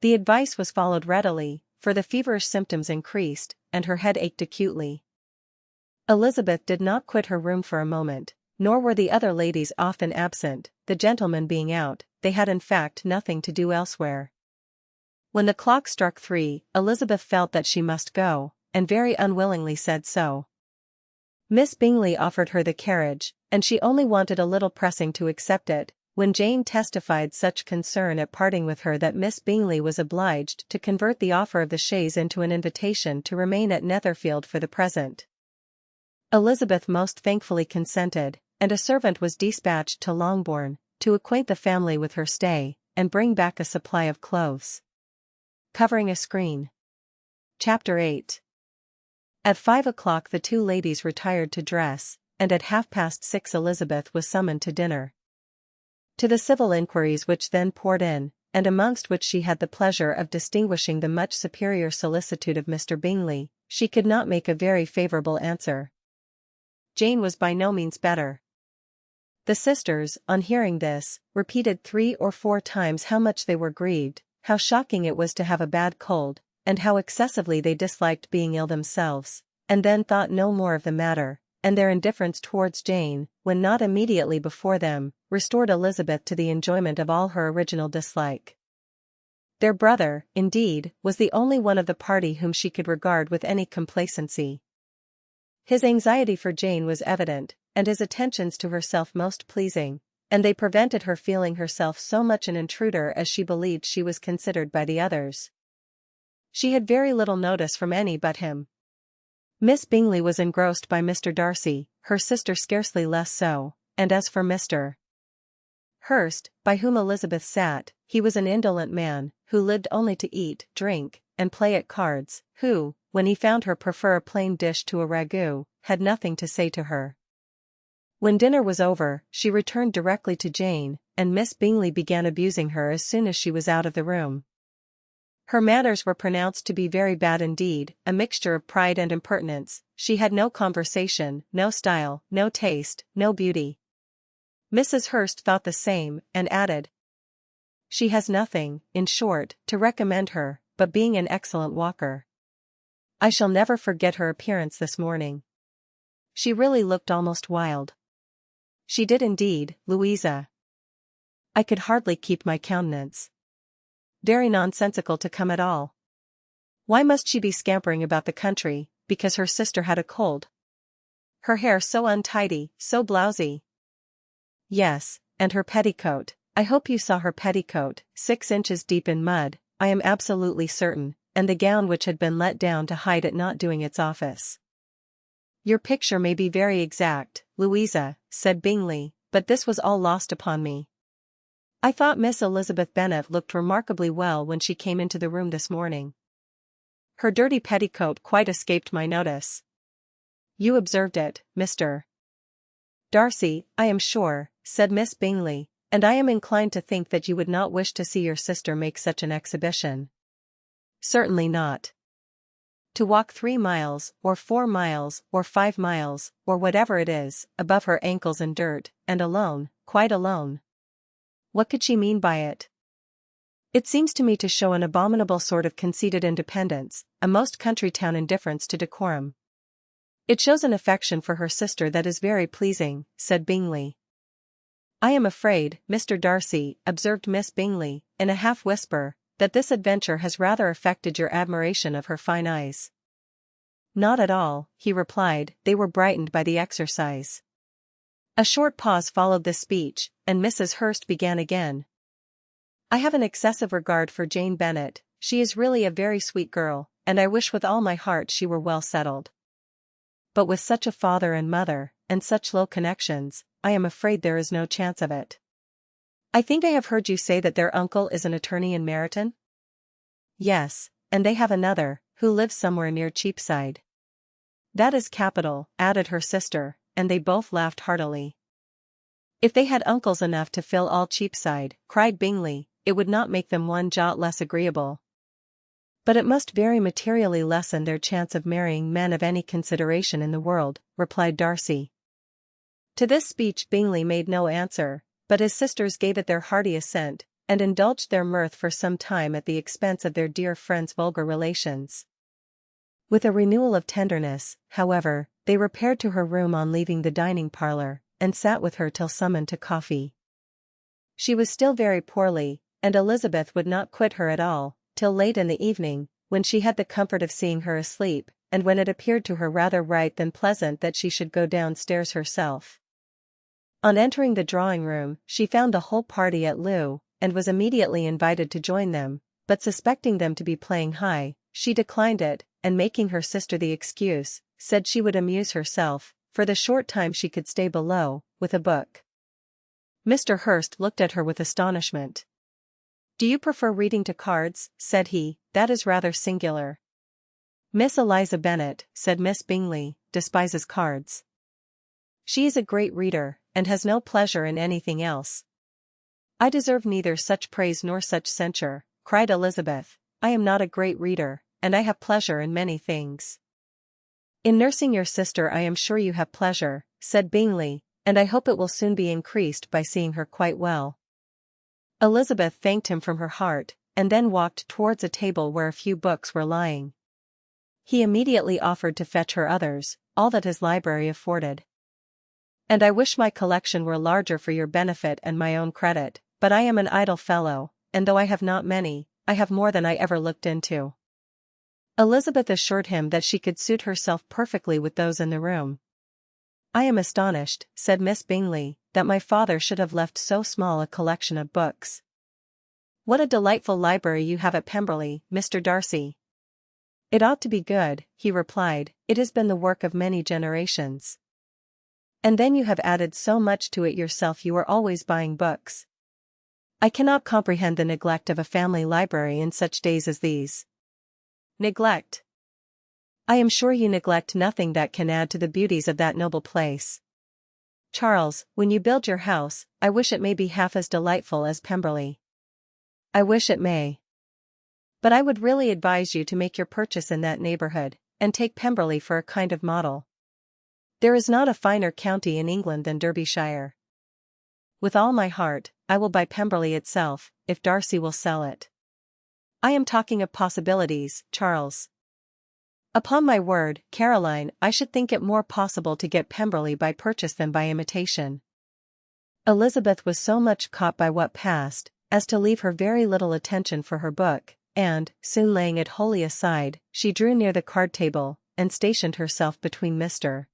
The advice was followed readily, for the feverish symptoms increased, and her head ached acutely. Elizabeth did not quit her room for a moment, nor were the other ladies often absent, the gentlemen being out. They had in fact nothing to do elsewhere. When the clock struck 3, Elizabeth felt that she must go, and very unwillingly said so. Miss Bingley offered her the carriage, and she only wanted a little pressing to accept it, when Jane testified such concern at parting with her that Miss Bingley was obliged to convert the offer of the chaise into an invitation to remain at Netherfield for the present. Elizabeth most thankfully consented, and a servant was dispatched to Longbourn, to acquaint the family with her stay, and bring back a supply of clothes. Covering a screen. Chapter 8. At 5 o'clock the two ladies retired to dress, and at 6:30 Elizabeth was summoned to dinner. To the civil inquiries which then poured in, and amongst which she had the pleasure of distinguishing the much superior solicitude of Mr. Bingley, she could not make a very favourable answer. Jane was by no means better. The sisters, on hearing this, repeated 3 or 4 times how much they were grieved, how shocking it was to have a bad cold, and how excessively they disliked being ill themselves, and then thought no more of the matter, and their indifference towards Jane, when not immediately before them, restored Elizabeth to the enjoyment of all her original dislike. Their brother, indeed, was the only one of the party whom she could regard with any complacency. His anxiety for Jane was evident, and his attentions to herself most pleasing, and they prevented her feeling herself so much an intruder as she believed she was considered by the others. She had very little notice from any but him. Miss Bingley was engrossed by Mr. Darcy, her sister scarcely less so, and as for Mr. Hurst, by whom Elizabeth sat, he was an indolent man, who lived only to eat, drink, and play at cards, who, when he found her prefer a plain dish to a ragout, had nothing to say to her. When dinner was over, she returned directly to Jane, and Miss Bingley began abusing her as soon as she was out of the room. Her manners were pronounced to be very bad indeed, a mixture of pride and impertinence. She had no conversation, no style, no taste, no beauty. Mrs. Hurst thought the same, and added, "She has nothing, in short, to recommend her, but being an excellent walker. I shall never forget her appearance this morning. She really looked almost wild." "She did indeed, Louisa. I could hardly keep my countenance. Very nonsensical to come at all. Why must she be scampering about the country, because her sister had a cold? Her hair so untidy, so blousy. Yes, and her petticoat. I hope you saw her petticoat, 6 inches deep in mud, I am absolutely certain, and the gown which had been let down to hide it not doing its office." "Your picture may be very exact, Louisa," said Bingley, "but this was all lost upon me. I thought Miss Elizabeth Bennet looked remarkably well when she came into the room this morning. Her dirty petticoat quite escaped my notice." "You observed it, Mr. Darcy, I am sure," said Miss Bingley, "and I am inclined to think that you would not wish to see your sister make such an exhibition." "Certainly not. To walk 3 miles, or 4 miles, or 5 miles, or whatever it is, above her ankles in dirt, and alone, quite alone. What could she mean by it? It seems to me to show an abominable sort of conceited independence, a most country town indifference to decorum." "It shows an affection for her sister that is very pleasing," said Bingley. "I am afraid, Mr. Darcy," observed Miss Bingley, in a half-whisper, that this adventure has rather affected your admiration of her fine eyes. Not at all, he replied, they were brightened by the exercise. A short pause followed this speech, and Mrs. Hurst began again. I have an excessive regard for Jane Bennet, she is really a very sweet girl, and I wish with all my heart she were well settled. But with such a father and mother, and such low connections, I am afraid there is no chance of it. I think I have heard you say that their uncle is an attorney in Meryton? Yes, and they have another, who lives somewhere near Cheapside. That is capital, added her sister, and they both laughed heartily. If they had uncles enough to fill all Cheapside, cried Bingley, it would not make them one jot less agreeable. But it must very materially lessen their chance of marrying men of any consideration in the world, replied Darcy. To this speech Bingley made no answer, but his sisters gave it their hearty assent, and indulged their mirth for some time at the expense of their dear friend's vulgar relations. With a renewal of tenderness, however, they repaired to her room on leaving the dining parlour, and sat with her till summoned to coffee. She was still very poorly, and Elizabeth would not quit her at all, till late in the evening, when she had the comfort of seeing her asleep, and when it appeared to her rather right than pleasant that she should go downstairs herself. On entering the drawing-room, she found the whole party at loo, and was immediately invited to join them, but suspecting them to be playing high, she declined it, and making her sister the excuse, said she would amuse herself, for the short time she could stay below, with a book. Mr. Hurst looked at her with astonishment. Do you prefer reading to cards? Said he, that is rather singular. Miss Eliza Bennet, said Miss Bingley, despises cards. She is a great reader, and has no pleasure in anything else. I deserve neither such praise nor such censure, cried Elizabeth. I am not a great reader, and I have pleasure in many things. In nursing your sister I am sure you have pleasure, said Bingley, and I hope it will soon be increased by seeing her quite well. Elizabeth thanked him from her heart, and then walked towards a table where a few books were lying. He immediately offered to fetch her others, all that his library afforded. And I wish my collection were larger for your benefit and my own credit, but I am an idle fellow, and though I have not many, I have more than I ever looked into. Elizabeth assured him that she could suit herself perfectly with those in the room. I am astonished, said Miss Bingley, that my father should have left so small a collection of books. What a delightful library you have at Pemberley, Mr. Darcy. It ought to be good, he replied, it has been the work of many generations. And then you have added so much to it yourself, you are always buying books. I cannot comprehend the neglect of a family library in such days as these. Neglect? I am sure you neglect nothing that can add to the beauties of that noble place. Charles, when you build your house, I wish it may be half as delightful as Pemberley. I wish it may. But I would really advise you to make your purchase in that neighbourhood, and take Pemberley for a kind of model. There is not a finer county in England than Derbyshire. With all my heart, I will buy Pemberley itself, if Darcy will sell it. I am talking of possibilities, Charles. Upon my word, Caroline, I should think it more possible to get Pemberley by purchase than by imitation. Elizabeth was so much caught by what passed, as to leave her very little attention for her book, and, soon laying it wholly aside, she drew near the card table, and stationed herself between Mr.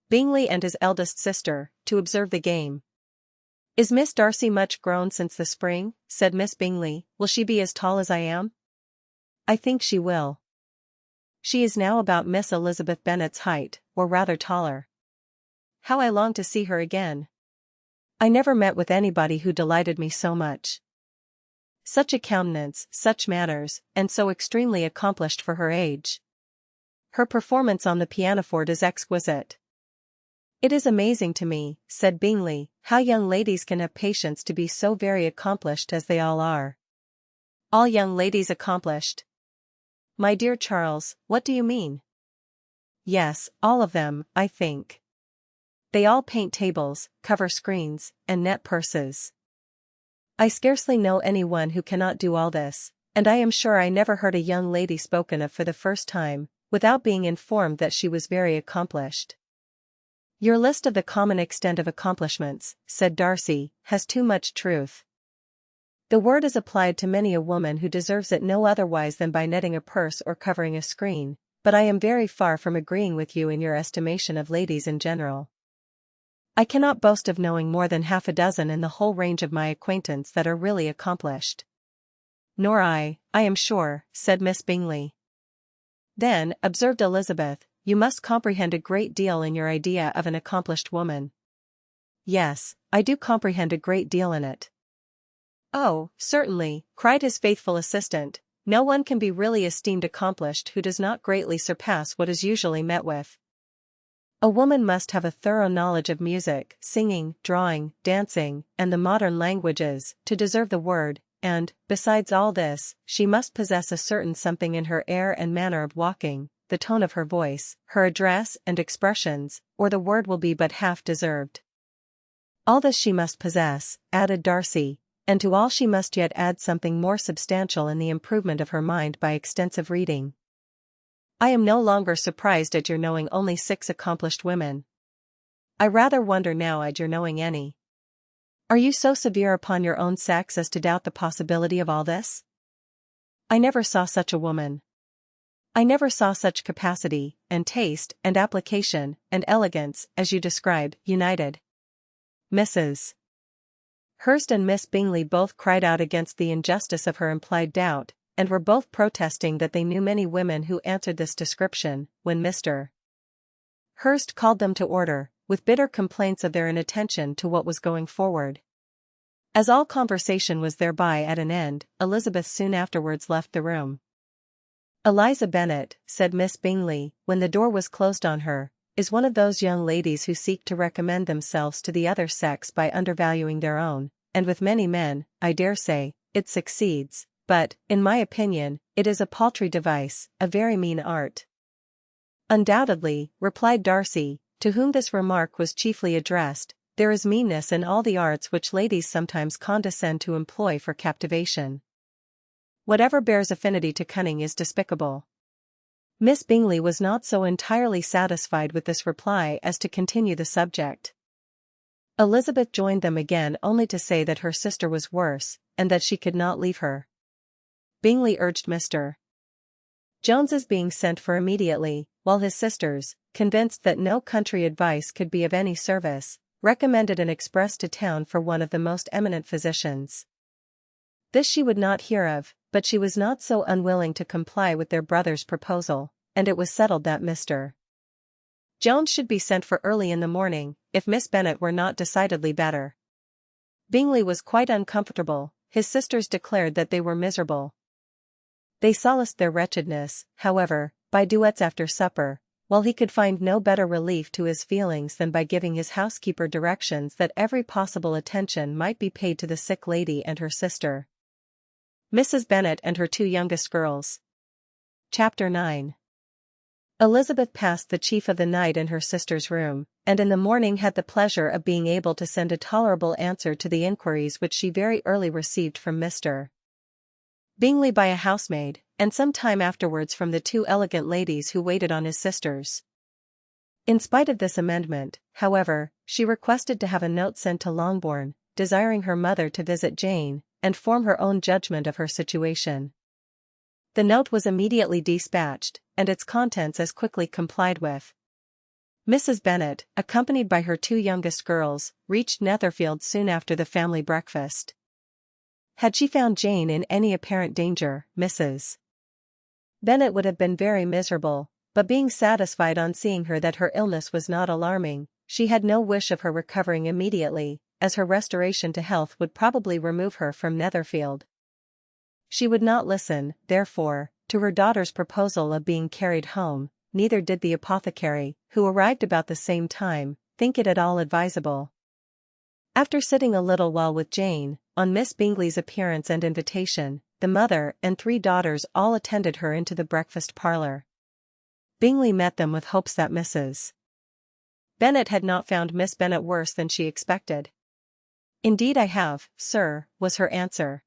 Bingley and his eldest sister, to observe the game. Is Miss Darcy much grown since the spring? Said Miss Bingley. Will she be as tall as I am? I think she will. She is now about Miss Elizabeth Bennet's height, or rather taller. How I long to see her again. I never met with anybody who delighted me so much. Such a countenance, such manners, and so extremely accomplished for her age. Her performance on the pianoforte is exquisite. It is amazing to me, said Bingley, how young ladies can have patience to be so very accomplished as they all are. All young ladies accomplished? My dear Charles, what do you mean? Yes, all of them, I think. They all paint tables, cover screens, and net purses. I scarcely know any one who cannot do all this, and I am sure I never heard a young lady spoken of for the first time, without being informed that she was very accomplished. Your list of the common extent of accomplishments, said Darcy, has too much truth. The word is applied to many a woman who deserves it no otherwise than by netting a purse or covering a screen, but I am very far from agreeing with you in your estimation of ladies in general. I cannot boast of knowing more than half a dozen in the whole range of my acquaintance that are really accomplished. Nor I am sure, said Miss Bingley. Then, observed Elizabeth, you must comprehend a great deal in your idea of an accomplished woman. Yes, I do comprehend a great deal in it. Oh, certainly, cried his faithful assistant, no one can be really esteemed accomplished who does not greatly surpass what is usually met with. A woman must have a thorough knowledge of music, singing, drawing, dancing, and the modern languages, to deserve the word, and, besides all this, she must possess a certain something in her air and manner of walking, the tone of her voice, her address and expressions, or the word will be but half deserved. All this she must possess, added Darcy, and to all she must yet add something more substantial in the improvement of her mind by extensive reading. I am no longer surprised at your knowing only 6 accomplished women. I rather wonder now at your knowing any. Are you so severe upon your own sex as to doubt the possibility of all this? I never saw such a woman. I never saw such capacity, and taste, and application, and elegance, as you describe, united. Mrs. Hurst and Miss Bingley both cried out against the injustice of her implied doubt, and were both protesting that they knew many women who answered this description, when Mr. Hurst called them to order, with bitter complaints of their inattention to what was going forward. As all conversation was thereby at an end, Elizabeth soon afterwards left the room. Eliza Bennet, said Miss Bingley, when the door was closed on her, is one of those young ladies who seek to recommend themselves to the other sex by undervaluing their own, and with many men, I dare say, it succeeds. But, in my opinion, it is a paltry device, a very mean art. Undoubtedly, replied Darcy, to whom this remark was chiefly addressed, there is meanness in all the arts which ladies sometimes condescend to employ for captivation. Whatever bears affinity to cunning is despicable. Miss Bingley was not so entirely satisfied with this reply as to continue the subject. Elizabeth joined them again only to say that her sister was worse, and that she could not leave her. Bingley urged Mr. Jones's being sent for immediately, while his sisters, convinced that no country advice could be of any service, recommended an express to town for one of the most eminent physicians. This she would not hear of, but she was not so unwilling to comply with their brother's proposal, and it was settled that Mr. Jones should be sent for early in the morning, if Miss Bennet were not decidedly better. Bingley was quite uncomfortable, his sisters declared that they were miserable. They solaced their wretchedness, however, by duets after supper, while he could find no better relief to his feelings than by giving his housekeeper directions that every possible attention might be paid to the sick lady and her sister, Mrs. Bennet, and her 2 youngest girls. Chapter 9. Elizabeth passed the chief of the night in her sister's room, and in the morning had the pleasure of being able to send a tolerable answer to the inquiries which she very early received from Mr. Bingley by a housemaid, and some time afterwards from the 2 elegant ladies who waited on his sisters. In spite of this amendment, however, she requested to have a note sent to Longbourn, desiring her mother to visit Jane, and form her own judgment of her situation. The note was immediately dispatched, and its contents as quickly complied with. Mrs. Bennet, accompanied by her 2 youngest girls, reached Netherfield soon after the family breakfast. Had she found Jane in any apparent danger, Mrs. Bennet would have been very miserable, but being satisfied on seeing her that her illness was not alarming, she had no wish of her recovering immediately, as her restoration to health would probably remove her from Netherfield. She would not listen, therefore, to her daughter's proposal of being carried home, neither did the apothecary, who arrived about the same time, think it at all advisable. After sitting a little while with Jane, on Miss Bingley's appearance and invitation, the mother and 3 daughters all attended her into the breakfast parlour. Bingley met them with hopes that Mrs. Bennet had not found Miss Bennet worse than she expected. "Indeed I have, sir," was her answer.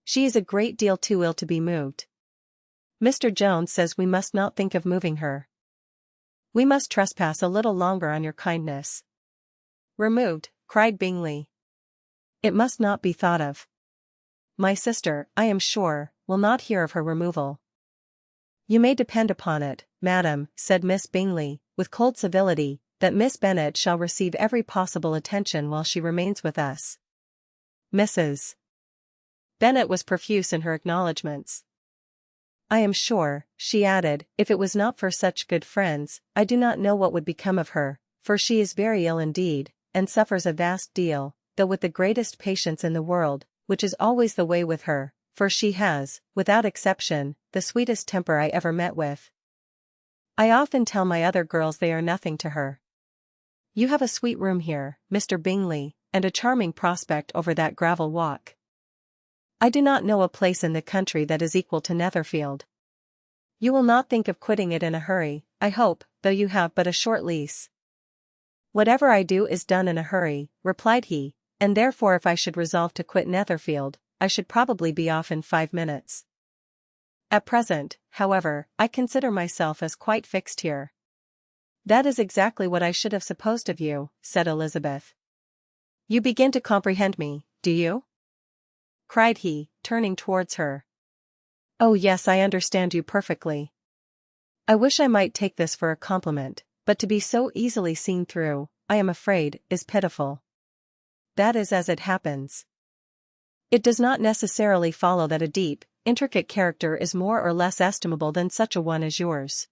"She is a great deal too ill to be moved. Mr. Jones says we must not think of moving her. We must trespass a little longer on your kindness." "Removed," cried Bingley. "It must not be thought of. my sister, I am sure, will not hear of her removal. You may depend upon it, madam, said Miss Bingley, with cold civility, that Miss Bennet shall receive every possible attention while she remains with us. Mrs. Bennet was profuse in her acknowledgments. I am sure, she added, if it was not for such good friends, I do not know what would become of her, for she is very ill indeed, and suffers a vast deal, though with the greatest patience in the world, which is always the way with her, for she has, without exception, the sweetest temper I ever met with. I often tell my other girls they are nothing to her. You have a sweet room here, Mr. Bingley, and a charming prospect over that gravel walk. I do not know a place in the country that is equal to Netherfield. You will not think of quitting it in a hurry, I hope, though you have but a short lease. Whatever I do is done in a hurry, replied he, and therefore if I should resolve to quit Netherfield, I should probably be off in 5 minutes. At present, however, I consider myself as quite fixed here. That is exactly what I should have supposed of you, said Elizabeth. You begin to comprehend me, do you? Cried he, turning towards her. Oh yes, I understand you perfectly. I wish I might take this for a compliment, but to be so easily seen through, I am afraid, is pitiful. That is as it happens. It does not necessarily follow that a deep, intricate character is more or less estimable than such a one as yours.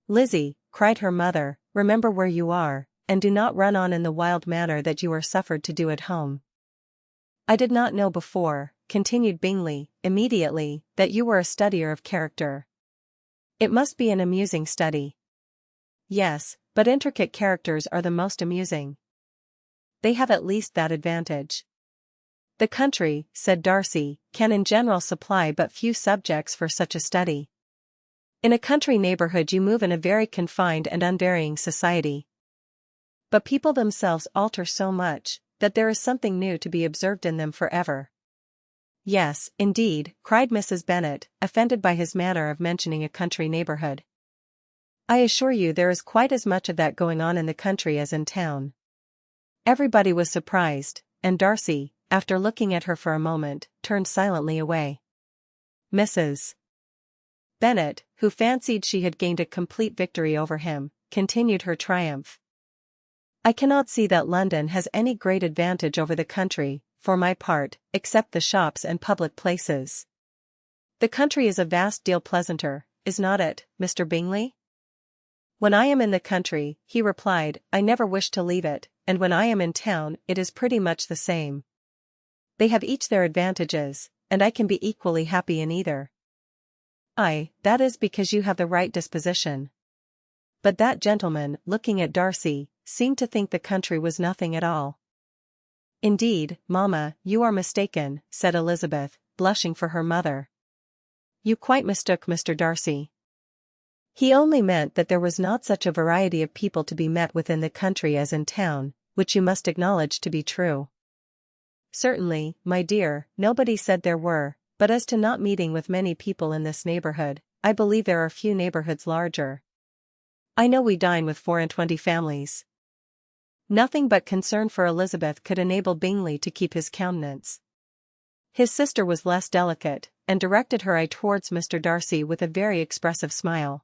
Lizzie, cried her mother, remember where you are, and do not run on in the wild manner that you are suffered to do at home. I did not know before, continued Bingley, immediately, that you were a studier of character. It must be an amusing study. Yes, but intricate characters are the most amusing. They have at least that advantage. The country, said Darcy, can in general supply but few subjects for such a study. In a country neighbourhood you move in a very confined and unvarying society. But people themselves alter so much, that there is something new to be observed in them forever. Yes, indeed, cried Mrs. Bennet, offended by his manner of mentioning a country neighbourhood. I assure you there is quite as much of that going on in the country as in town. Everybody was surprised, and Darcy, after looking at her for a moment, turned silently away. Mrs. Bennet, who fancied she had gained a complete victory over him, continued her triumph. I cannot see that London has any great advantage over the country, for my part, except the shops and public places. The country is a vast deal pleasanter, is not it, Mr. Bingley? When I am in the country, he replied, I never wish to leave it, and when I am in town, it is pretty much the same. They have each their advantages, and I can be equally happy in either. Aye, that is because you have the right disposition. But that gentleman, looking at Darcy, seemed to think the country was nothing at all. Indeed, mamma, you are mistaken, said Elizabeth, blushing for her mother. You quite mistook Mr. Darcy. He only meant that there was not such a variety of people to be met with in the country as in town, which you must acknowledge to be true. Certainly, my dear, nobody said there were, but as to not meeting with many people in this neighbourhood, I believe there are few neighbourhoods larger. I know we dine with 24 families. Nothing but concern for Elizabeth could enable Bingley to keep his countenance. His sister was less delicate, and directed her eye towards Mr. Darcy with a very expressive smile.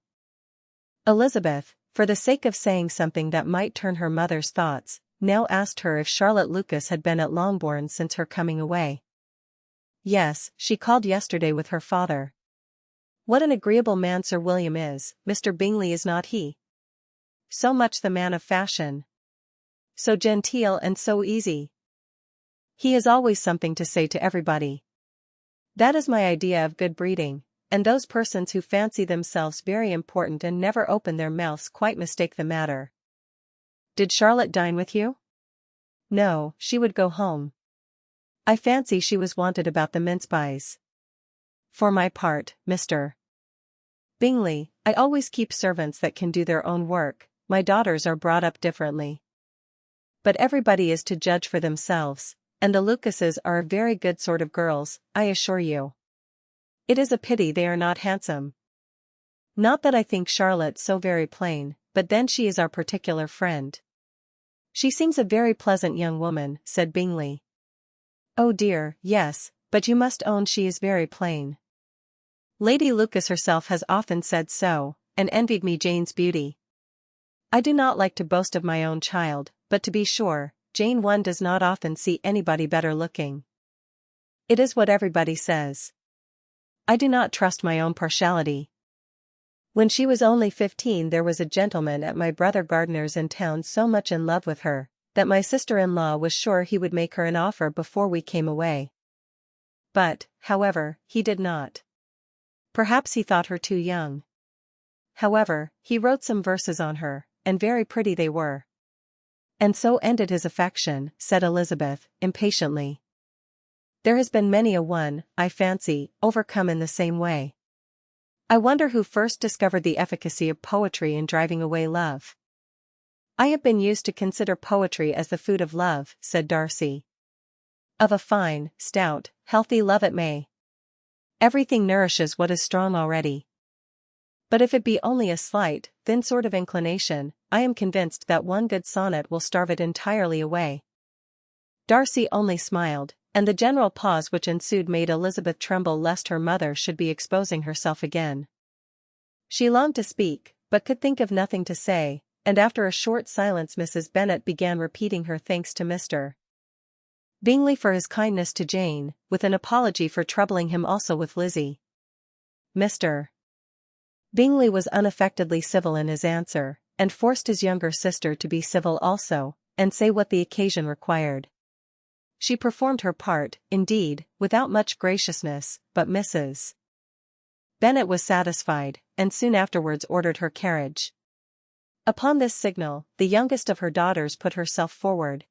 Elizabeth, for the sake of saying something that might turn her mother's thoughts, now asked her if Charlotte Lucas had been at Longbourn since her coming away. Yes, she called yesterday with her father. What an agreeable man Sir William is, Mr. Bingley, is not he? So much the man of fashion. So genteel and so easy. He has always something to say to everybody. That is my idea of good breeding, and those persons who fancy themselves very important and never open their mouths quite mistake the matter. Did Charlotte dine with you? No, she would go home. I fancy she was wanted about the mince-pies. For my part, Mr. Bingley, I always keep servants that can do their own work. My daughters are brought up differently. But everybody is to judge for themselves, and the Lucases are a very good sort of girls, I assure you. It is a pity they are not handsome. Not that I think Charlotte so very plain, but then she is our particular friend. She seems a very pleasant young woman, said Bingley. Oh dear, yes, But you must own she is very plain. Lady Lucas herself has often said so, and envied me Jane's beauty. I do not like to boast of my own child, but to be sure, Jane one does not often see anybody better looking. It is what everybody says. I do not trust my own partiality. When she was only 15 there was a gentleman at my brother Gardiner's in town so much in love with her, that my sister-in-law was sure he would make her an offer before we came away. But, however, he did not. Perhaps he thought her too young. However, he wrote some verses on her, and very pretty they were. And so ended his affection, said Elizabeth, impatiently. There has been many a one, I fancy, overcome in the same way. I wonder who first discovered the efficacy of poetry in driving away love. I have been used to consider poetry as the food of love, said Darcy. Of a fine, stout, healthy love it may. Everything nourishes what is strong already. But if it be only a slight, thin sort of inclination, I am convinced that one good sonnet will starve it entirely away. Darcy only smiled, and the general pause which ensued made Elizabeth tremble lest her mother should be exposing herself again. She longed to speak, but could think of nothing to say, and after a short silence Mrs. Bennet began repeating her thanks to Mr. Bingley for his kindness to Jane, with an apology for troubling him also with Lizzie. Mr. Bingley was unaffectedly civil in his answer, and forced his younger sister to be civil also, and say what the occasion required. She performed her part, indeed, without much graciousness, but Mrs. Bennet was satisfied, and soon afterwards ordered her carriage. Upon this signal, the youngest of her daughters put herself forward.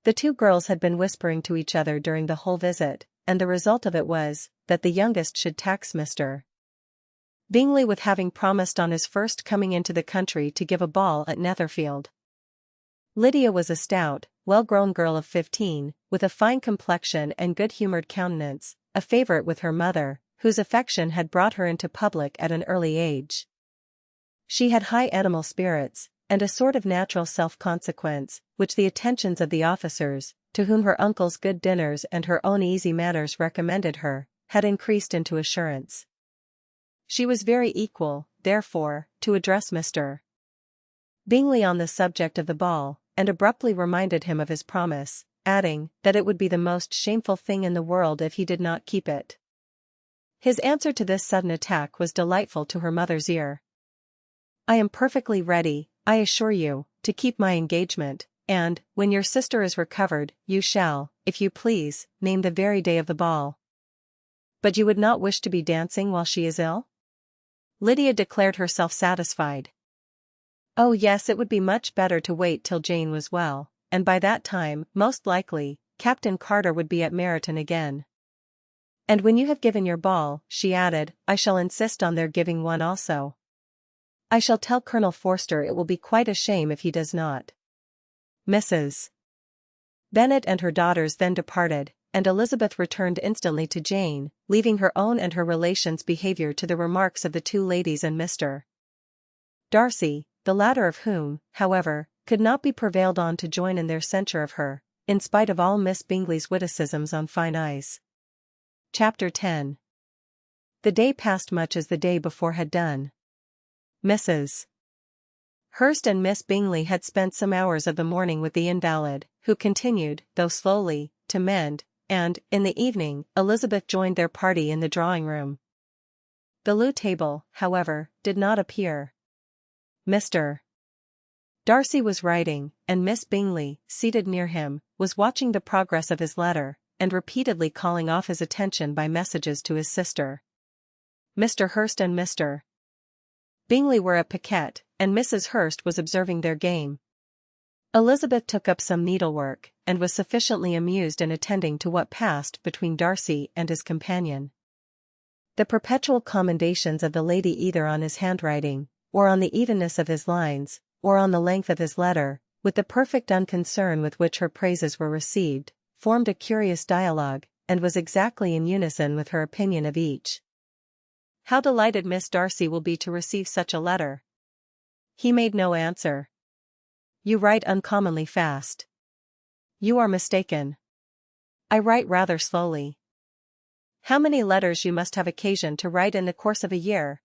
The two girls had been whispering to each other during the whole visit, and the result of it was, that the youngest should tax Mr. Bingley with having promised on his first coming into the country to give a ball at Netherfield. Lydia was a stout, well-grown girl of 15, with a fine complexion and good-humoured countenance, a favourite with her mother, whose affection had brought her into public at an early age. She had high animal spirits, and a sort of natural self-consequence, which the attentions of the officers, to whom her uncle's good dinners and her own easy manners recommended her, had increased into assurance. She was very equal, therefore, to address Mr. Bingley on the subject of the ball, and abruptly reminded him of his promise, adding that it would be the most shameful thing in the world if he did not keep it. His answer to this sudden attack was delightful to her mother's ear. I am perfectly ready, I assure you, to keep my engagement, and, when your sister is recovered, you shall, if you please, name the very day of the ball. But you would not wish to be dancing while she is ill? Lydia declared herself satisfied. Oh yes, it would be much better to wait till Jane was well, and by that time, most likely, Captain Carter would be at Meryton again. And when you have given your ball, she added, I shall insist on their giving one also. I shall tell Colonel Forster it will be quite a shame if he does not. Mrs. Bennet and her daughters then departed, and Elizabeth returned instantly to Jane, leaving her own and her relations' behaviour to the remarks of the two ladies and Mr. Darcy, the latter of whom, however, could not be prevailed on to join in their censure of her, in spite of all Miss Bingley's witticisms on fine eyes. Chapter 10. The day passed much as the day before had done. Mrs. Hurst and Miss Bingley had spent some hours of the morning with the invalid, who continued, though slowly, to mend, and, in the evening, Elizabeth joined their party in the drawing-room. The loo table, however, did not appear. Mr. Darcy was writing, and Miss Bingley, seated near him, was watching the progress of his letter, and repeatedly calling off his attention by messages to his sister. Mr. Hurst and Mr. Bingley were at piquet, and Mrs. Hurst was observing their game. Elizabeth took up some needlework, and was sufficiently amused in attending to what passed between Darcy and his companion. The perpetual commendations of the lady either on his handwriting, or on the evenness of his lines, or on the length of his letter, with the perfect unconcern with which her praises were received, formed a curious dialogue, and was exactly in unison with her opinion of each. How delighted Miss Darcy will be to receive such a letter. He made no answer. You write uncommonly fast. You are mistaken. I write rather slowly. How many letters you must have occasion to write in the course of a year.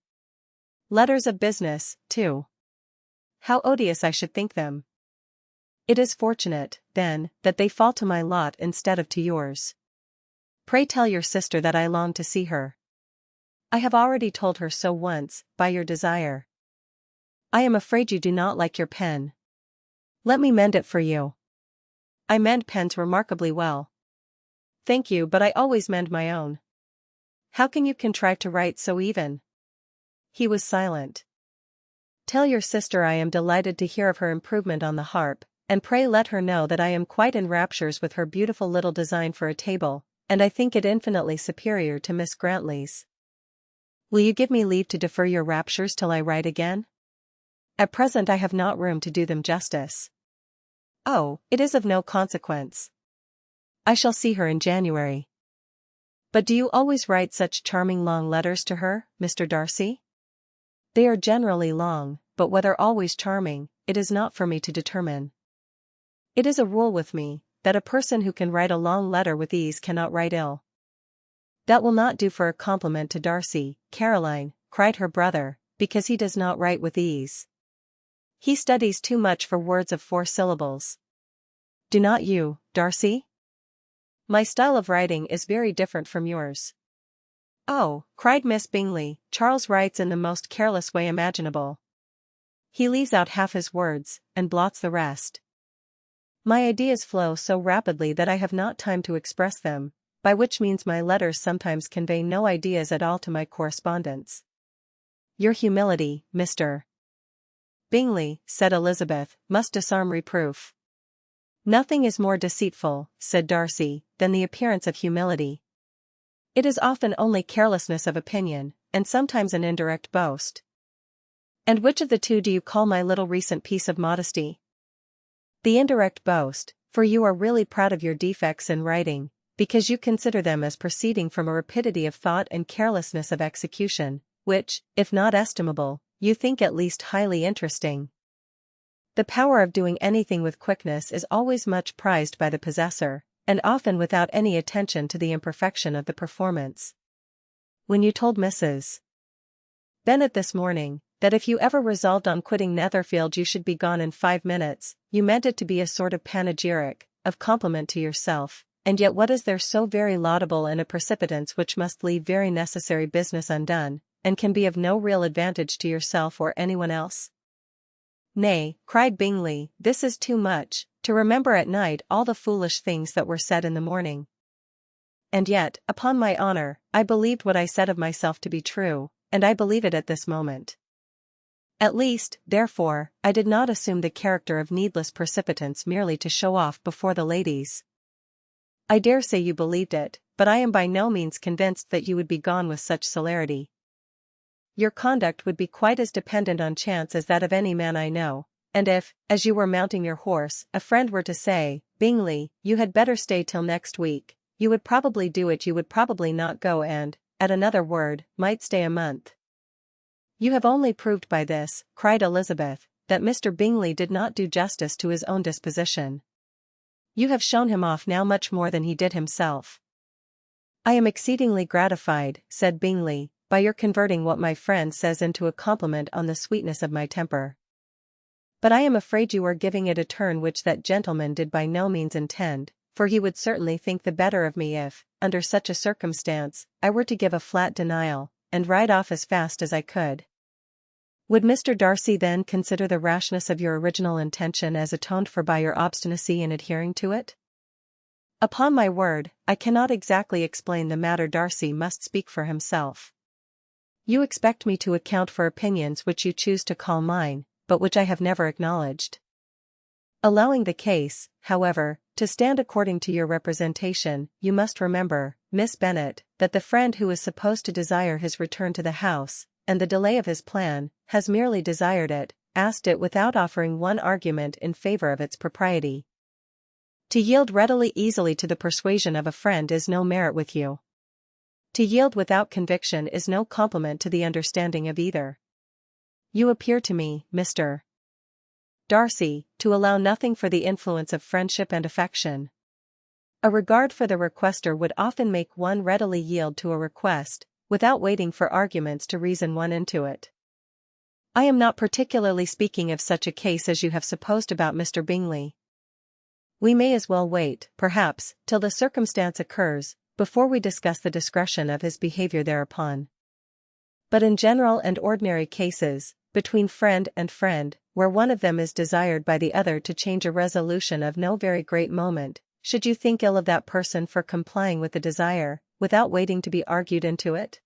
Letters of business, too. How odious I should think them. It is fortunate, then, that they fall to my lot instead of to yours. Pray tell your sister that I long to see her. I have already told her so once, by your desire. I am afraid you do not like your pen. Let me mend it for you. I mend pens remarkably well. Thank you, but I always mend my own. How can you contrive to write so even? He was silent. Tell your sister I am delighted to hear of her improvement on the harp, and pray let her know that I am quite in raptures with her beautiful little design for a table, and I think it infinitely superior to Miss Grantley's. Will you give me leave to defer your raptures till I write again? At present I have not room to do them justice. Oh, it is of no consequence. I shall see her in January. But do you always write such charming long letters to her, Mr. Darcy? They are generally long, but whether always charming, it is not for me to determine. It is a rule with me, that a person who can write a long letter with ease cannot write ill. That will not do for a compliment to Darcy, Caroline, cried her brother, because he does not write with ease. He studies too much for words of 4 syllables. Do not you, Darcy? My style of writing is very different from yours. Oh, cried Miss Bingley, Charles writes in the most careless way imaginable. He leaves out half his words, and blots the rest. My ideas flow so rapidly that I have not time to express them, by which means my letters sometimes convey no ideas at all to my correspondents. Your humility, Mr. Bingley, said Elizabeth, must disarm reproof. Nothing is more deceitful, said Darcy, than the appearance of humility. It is often only carelessness of opinion, and sometimes an indirect boast. And which of the two do you call my little recent piece of modesty? The indirect boast, for you are really proud of your defects in writing, because you consider them as proceeding from a rapidity of thought and carelessness of execution, which, if not estimable, you think at least highly interesting. The power of doing anything with quickness is always much prized by the possessor, and often without any attention to the imperfection of the performance. When you told Mrs. Bennet this morning, that if you ever resolved on quitting Netherfield you should be gone in 5 minutes, you meant it to be a sort of panegyric, of compliment to yourself, and yet what is there so very laudable in a precipitance which must leave very necessary business undone, and can be of no real advantage to yourself or anyone else? Nay, cried Bingley, this is too much, to remember at night all the foolish things that were said in the morning. And yet, upon my honor, I believed what I said of myself to be true, and I believe it at this moment. At least, therefore, I did not assume the character of needless precipitance merely to show off before the ladies. I dare say you believed it, but I am by no means convinced that you would be gone with such celerity. Your conduct would be quite as dependent on chance as that of any man I know, and if, as you were mounting your horse, a friend were to say, Bingley, you had better stay till next week, you would probably do it, you would probably not go and, at another word, might stay a month. You have only proved by this, cried Elizabeth, that Mr. Bingley did not do justice to his own disposition. You have shown him off now much more than he did himself. I am exceedingly gratified, said Bingley, by your converting what my friend says into a compliment on the sweetness of my temper. But I am afraid you are giving it a turn which that gentleman did by no means intend, for he would certainly think the better of me if, under such a circumstance, I were to give a flat denial, and ride off as fast as I could. Would Mr. Darcy then consider the rashness of your original intention as atoned for by your obstinacy in adhering to it? Upon my word, I cannot exactly explain the matter. Darcy must speak for himself. You expect me to account for opinions which you choose to call mine, but which I have never acknowledged. Allowing the case, however, to stand according to your representation, you must remember, Miss Bennet, that the friend who is supposed to desire his return to the house, and the delay of his plan, has merely desired it, asked it without offering one argument in favor of its propriety. To yield readily easily to the persuasion of a friend is no merit with you. To yield without conviction is no compliment to the understanding of either. You appear to me, Mr. Darcy, to allow nothing for the influence of friendship and affection. A regard for the requester would often make one readily yield to a request, without waiting for arguments to reason one into it. I am not particularly speaking of such a case as you have supposed about Mr. Bingley. We may as well wait, perhaps, till the circumstance occurs, before we discuss the discretion of his behavior thereupon. But in general and ordinary cases, between friend and friend, where one of them is desired by the other to change a resolution of no very great moment, should you think ill of that person for complying with the desire, without waiting to be argued into it?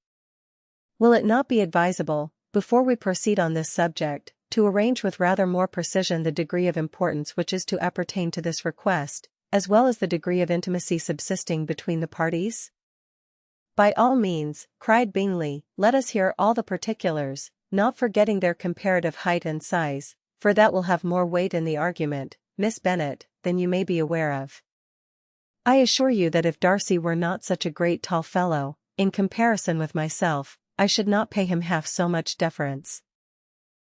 Will it not be advisable, before we proceed on this subject, to arrange with rather more precision the degree of importance which is to appertain to this request, as well as the degree of intimacy subsisting between the parties? By all means, cried Bingley, let us hear all the particulars, not forgetting their comparative height and size, for that will have more weight in the argument, Miss Bennet, than you may be aware of. I assure you that if Darcy were not such a great tall fellow, in comparison with myself, I should not pay him half so much deference.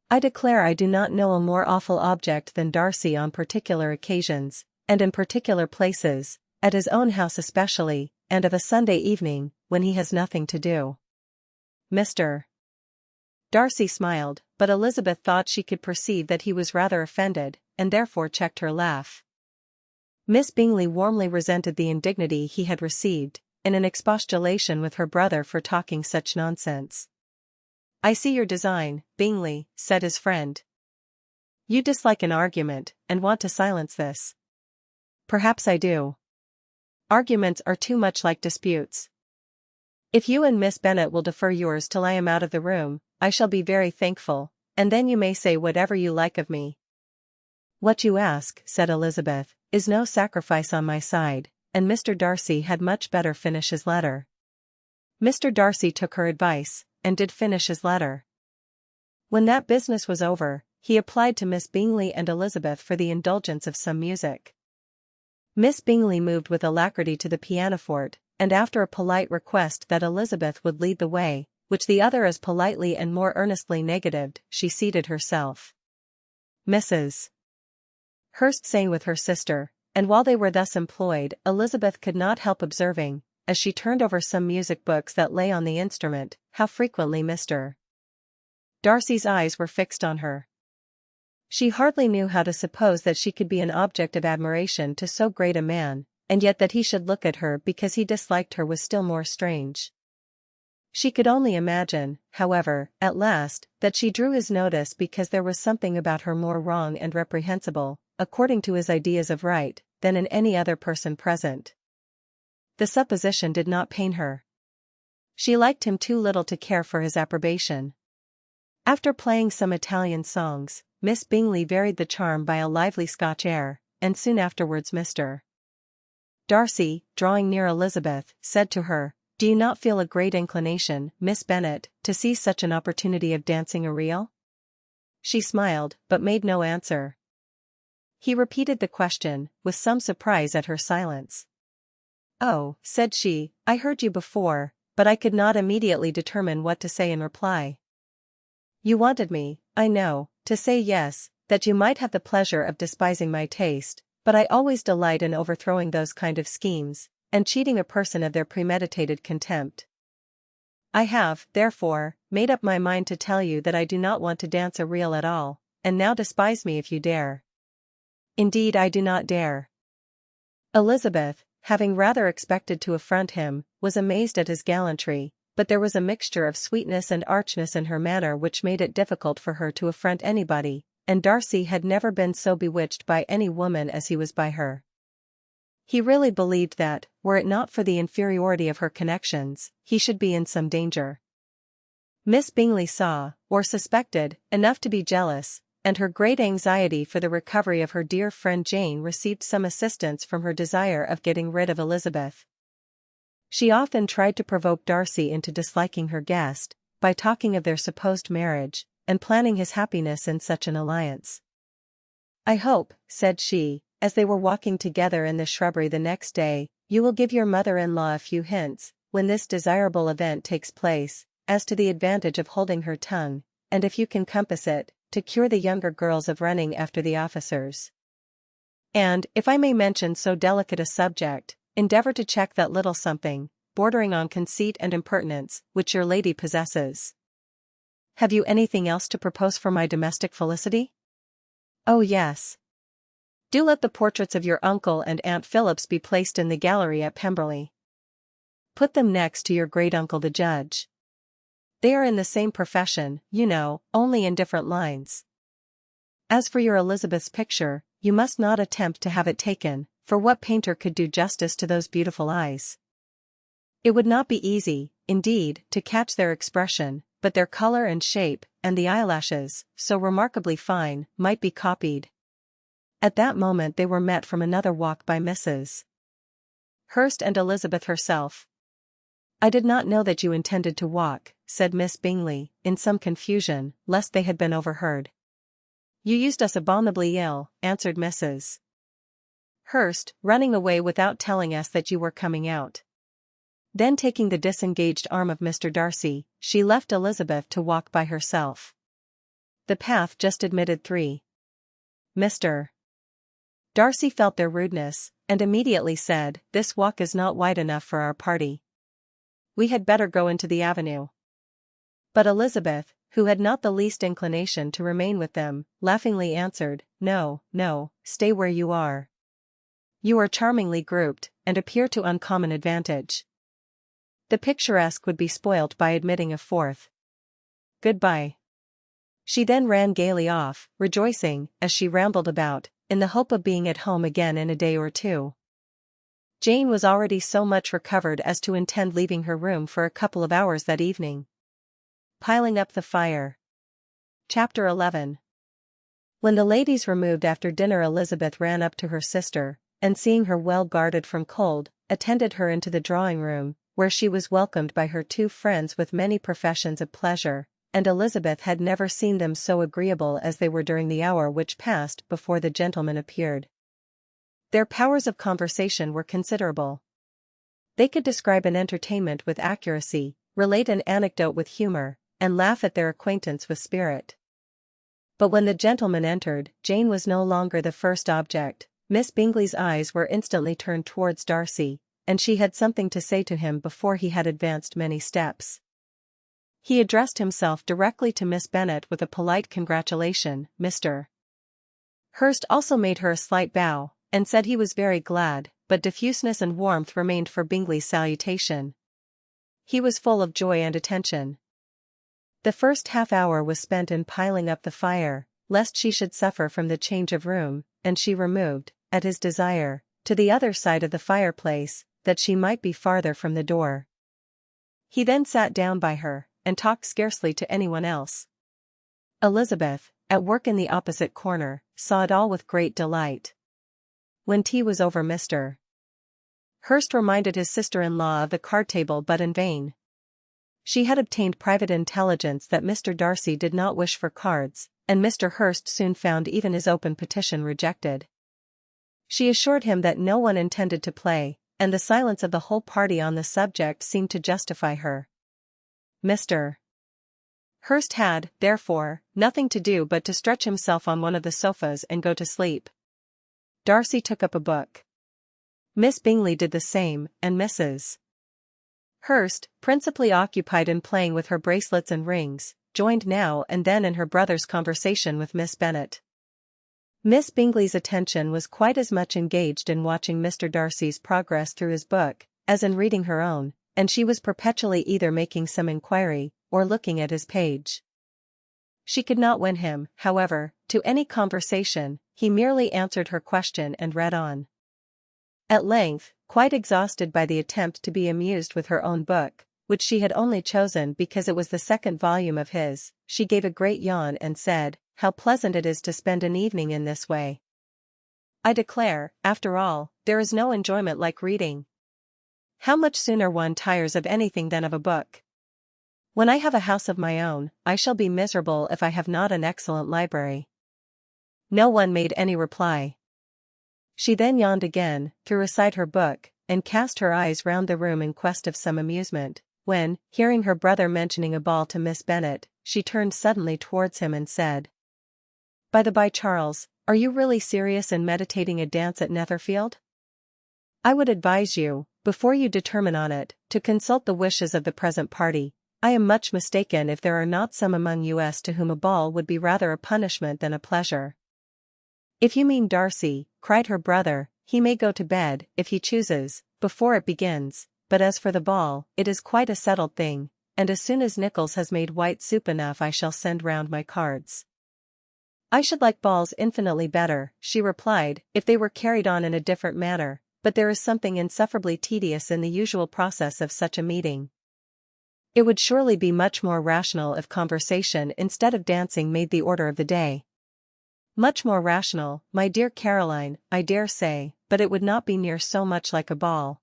I declare I do not know a more awful object than Darcy on particular occasions, and in particular places, at his own house especially, and of a Sunday evening, when he has nothing to do. Mr. Darcy smiled, but Elizabeth thought she could perceive that he was rather offended, and therefore checked her laugh. Miss Bingley warmly resented the indignity he had received, in an expostulation with her brother for talking such nonsense. I see your design, Bingley, said his friend. You dislike an argument, and want to silence this. Perhaps I do. Arguments are too much like disputes. If you and Miss Bennet will defer yours till I am out of the room, I shall be very thankful, and then you may say whatever you like of me. What you ask, said Elizabeth, is no sacrifice on my side, and Mr. Darcy had much better finish his letter. Mr. Darcy took her advice, and did finish his letter. When that business was over, he applied to Miss Bingley and Elizabeth for the indulgence of some music. Miss Bingley moved with alacrity to the pianoforte, and after a polite request that Elizabeth would lead the way, which the other as politely and more earnestly negatived, she seated herself. Mrs. Hurst sang with her sister, and while they were thus employed, Elizabeth could not help observing, as she turned over some music books that lay on the instrument, how frequently Mr. Darcy's eyes were fixed on her. She hardly knew how to suppose that she could be an object of admiration to so great a man, and yet that he should look at her because he disliked her was still more strange. She could only imagine, however, at last, that she drew his notice because there was something about her more wrong and reprehensible, according to his ideas of right, than in any other person present. The supposition did not pain her. She liked him too little to care for his approbation. After playing some Italian songs, Miss Bingley varied the charm by a lively Scotch air, and soon afterwards Mr. Darcy, drawing near Elizabeth, said to her, "Do you not feel a great inclination, Miss Bennet, to seize such an opportunity of dancing a reel?" She smiled, but made no answer. He repeated the question, with some surprise at her silence. "Oh," said she, "I heard you before, but I could not immediately determine what to say in reply. You wanted me, I know, to say yes, that you might have the pleasure of despising my taste, but I always delight in overthrowing those kind of schemes, and cheating a person of their premeditated contempt. I have, therefore, made up my mind to tell you that I do not want to dance a reel at all, and now despise me if you dare." "Indeed I do not dare." Elizabeth, having rather expected to affront him, was amazed at his gallantry, but there was a mixture of sweetness and archness in her manner which made it difficult for her to affront anybody, and Darcy had never been so bewitched by any woman as he was by her. He really believed that, were it not for the inferiority of her connections, he should be in some danger. Miss Bingley saw, or suspected, enough to be jealous, and her great anxiety for the recovery of her dear friend Jane received some assistance from her desire of getting rid of Elizabeth. She often tried to provoke Darcy into disliking her guest, by talking of their supposed marriage, and planning his happiness in such an alliance. "I hope," said she, as they were walking together in the shrubbery the next day, "you will give your mother-in-law a few hints, when this desirable event takes place, as to the advantage of holding her tongue, and if you can compass it, to cure the younger girls of running after the officers. And, if I may mention so delicate a subject, endeavor to check that little something, bordering on conceit and impertinence, which your lady possesses. Have you anything else to propose for my domestic felicity? Oh yes. Do let the portraits of your uncle and Aunt Phillips be placed in the gallery at Pemberley. Put them next to your great-uncle the judge. They are in the same profession, you know, only in different lines. As for your Elizabeth's picture, you must not attempt to have it taken, for what painter could do justice to those beautiful eyes? It would not be easy, indeed, to catch their expression, but their color and shape, and the eyelashes, so remarkably fine, might be copied. At that moment they were met from another walk by Mrs. Hurst and Elizabeth herself. I did not know that you intended to walk, said Miss Bingley, in some confusion, lest they had been overheard. You used us abominably ill, answered Mrs. Hurst, running away without telling us that you were coming out. Then taking the disengaged arm of Mr. Darcy, she left Elizabeth to walk by herself. The path just admitted 3. Mr. Darcy felt their rudeness, and immediately said, "This walk is not wide enough for our party. We had better go into the avenue." But Elizabeth, who had not the least inclination to remain with them, laughingly answered, "No, no, stay where you are. You are charmingly grouped, and appear to uncommon advantage. The picturesque would be spoilt by admitting a fourth. Goodbye." She then ran gaily off, rejoicing, as she rambled about, in the hope of being at home again in a day or 2. Jane was already so much recovered as to intend leaving her room for a couple of hours that evening. Piling up the fire. Chapter 11. When the ladies removed after dinner, Elizabeth ran up to her sister, and seeing her well guarded from cold, attended her into the drawing-room, where she was welcomed by her 2 friends with many professions of pleasure, and Elizabeth had never seen them so agreeable as they were during the hour which passed before the gentlemen appeared. Their powers of conversation were considerable. They could describe an entertainment with accuracy, relate an anecdote with humor, and laugh at their acquaintance with spirit. But when the gentlemen entered, Jane was no longer the first object. Miss Bingley's eyes were instantly turned towards Darcy, and she had something to say to him before he had advanced many steps. He addressed himself directly to Miss Bennet with a polite congratulation. Mr. Hurst also made her a slight bow, and said he was very glad, but diffuseness and warmth remained for Bingley's salutation. He was full of joy and attention. The first half-hour was spent in piling up the fire, lest she should suffer from the change of room, and she removed, at his desire, to the other side of the fireplace, that she might be farther from the door. He then sat down by her, and talked scarcely to anyone else. Elizabeth, at work in the opposite corner, saw it all with great delight. When tea was over, Mr. Hurst reminded his sister-in-law of the card-table, but in vain. She had obtained private intelligence that Mr. Darcy did not wish for cards, and Mr. Hurst soon found even his open petition rejected. She assured him that no one intended to play, and the silence of the whole party on the subject seemed to justify her. Mr. Hurst had, therefore, nothing to do but to stretch himself on one of the sofas and go to sleep. Darcy took up a book. Miss Bingley did the same, and Mrs. Hurst, principally occupied in playing with her bracelets and rings, joined now and then in her brother's conversation with Miss Bennet. Miss Bingley's attention was quite as much engaged in watching Mr. Darcy's progress through his book, as in reading her own, and she was perpetually either making some inquiry, or looking at his page. She could not win him, however, to any conversation. He merely answered her question and read on. At length, quite exhausted by the attempt to be amused with her own book, which she had only chosen because it was the 2nd volume of his, she gave a great yawn and said, "How pleasant it is to spend an evening in this way. I declare, after all, there is no enjoyment like reading. How much sooner one tires of anything than of a book. When I have a house of my own, I shall be miserable if I have not an excellent library." No one made any reply. She then yawned again, threw aside her book, and cast her eyes round the room in quest of some amusement, when, hearing her brother mentioning a ball to Miss Bennet, she turned suddenly towards him and said, "By the by, Charles, are you really serious in meditating a dance at Netherfield?" I would advise you, before you determine on it, to consult the wishes of the present party. I am much mistaken if there are not some among us to whom a ball would be rather a punishment than a pleasure. If you mean Darcy, cried her brother, he may go to bed, if he chooses, before it begins, but as for the ball, it is quite a settled thing, and as soon as Nichols has made white soup enough I shall send round my cards. I should like balls infinitely better, she replied, if they were carried on in a different manner, but there is something insufferably tedious in the usual process of such a meeting. It would surely be much more rational if conversation instead of dancing made the order of the day. Much more rational, my dear Caroline, I dare say, but it would not be near so much like a ball.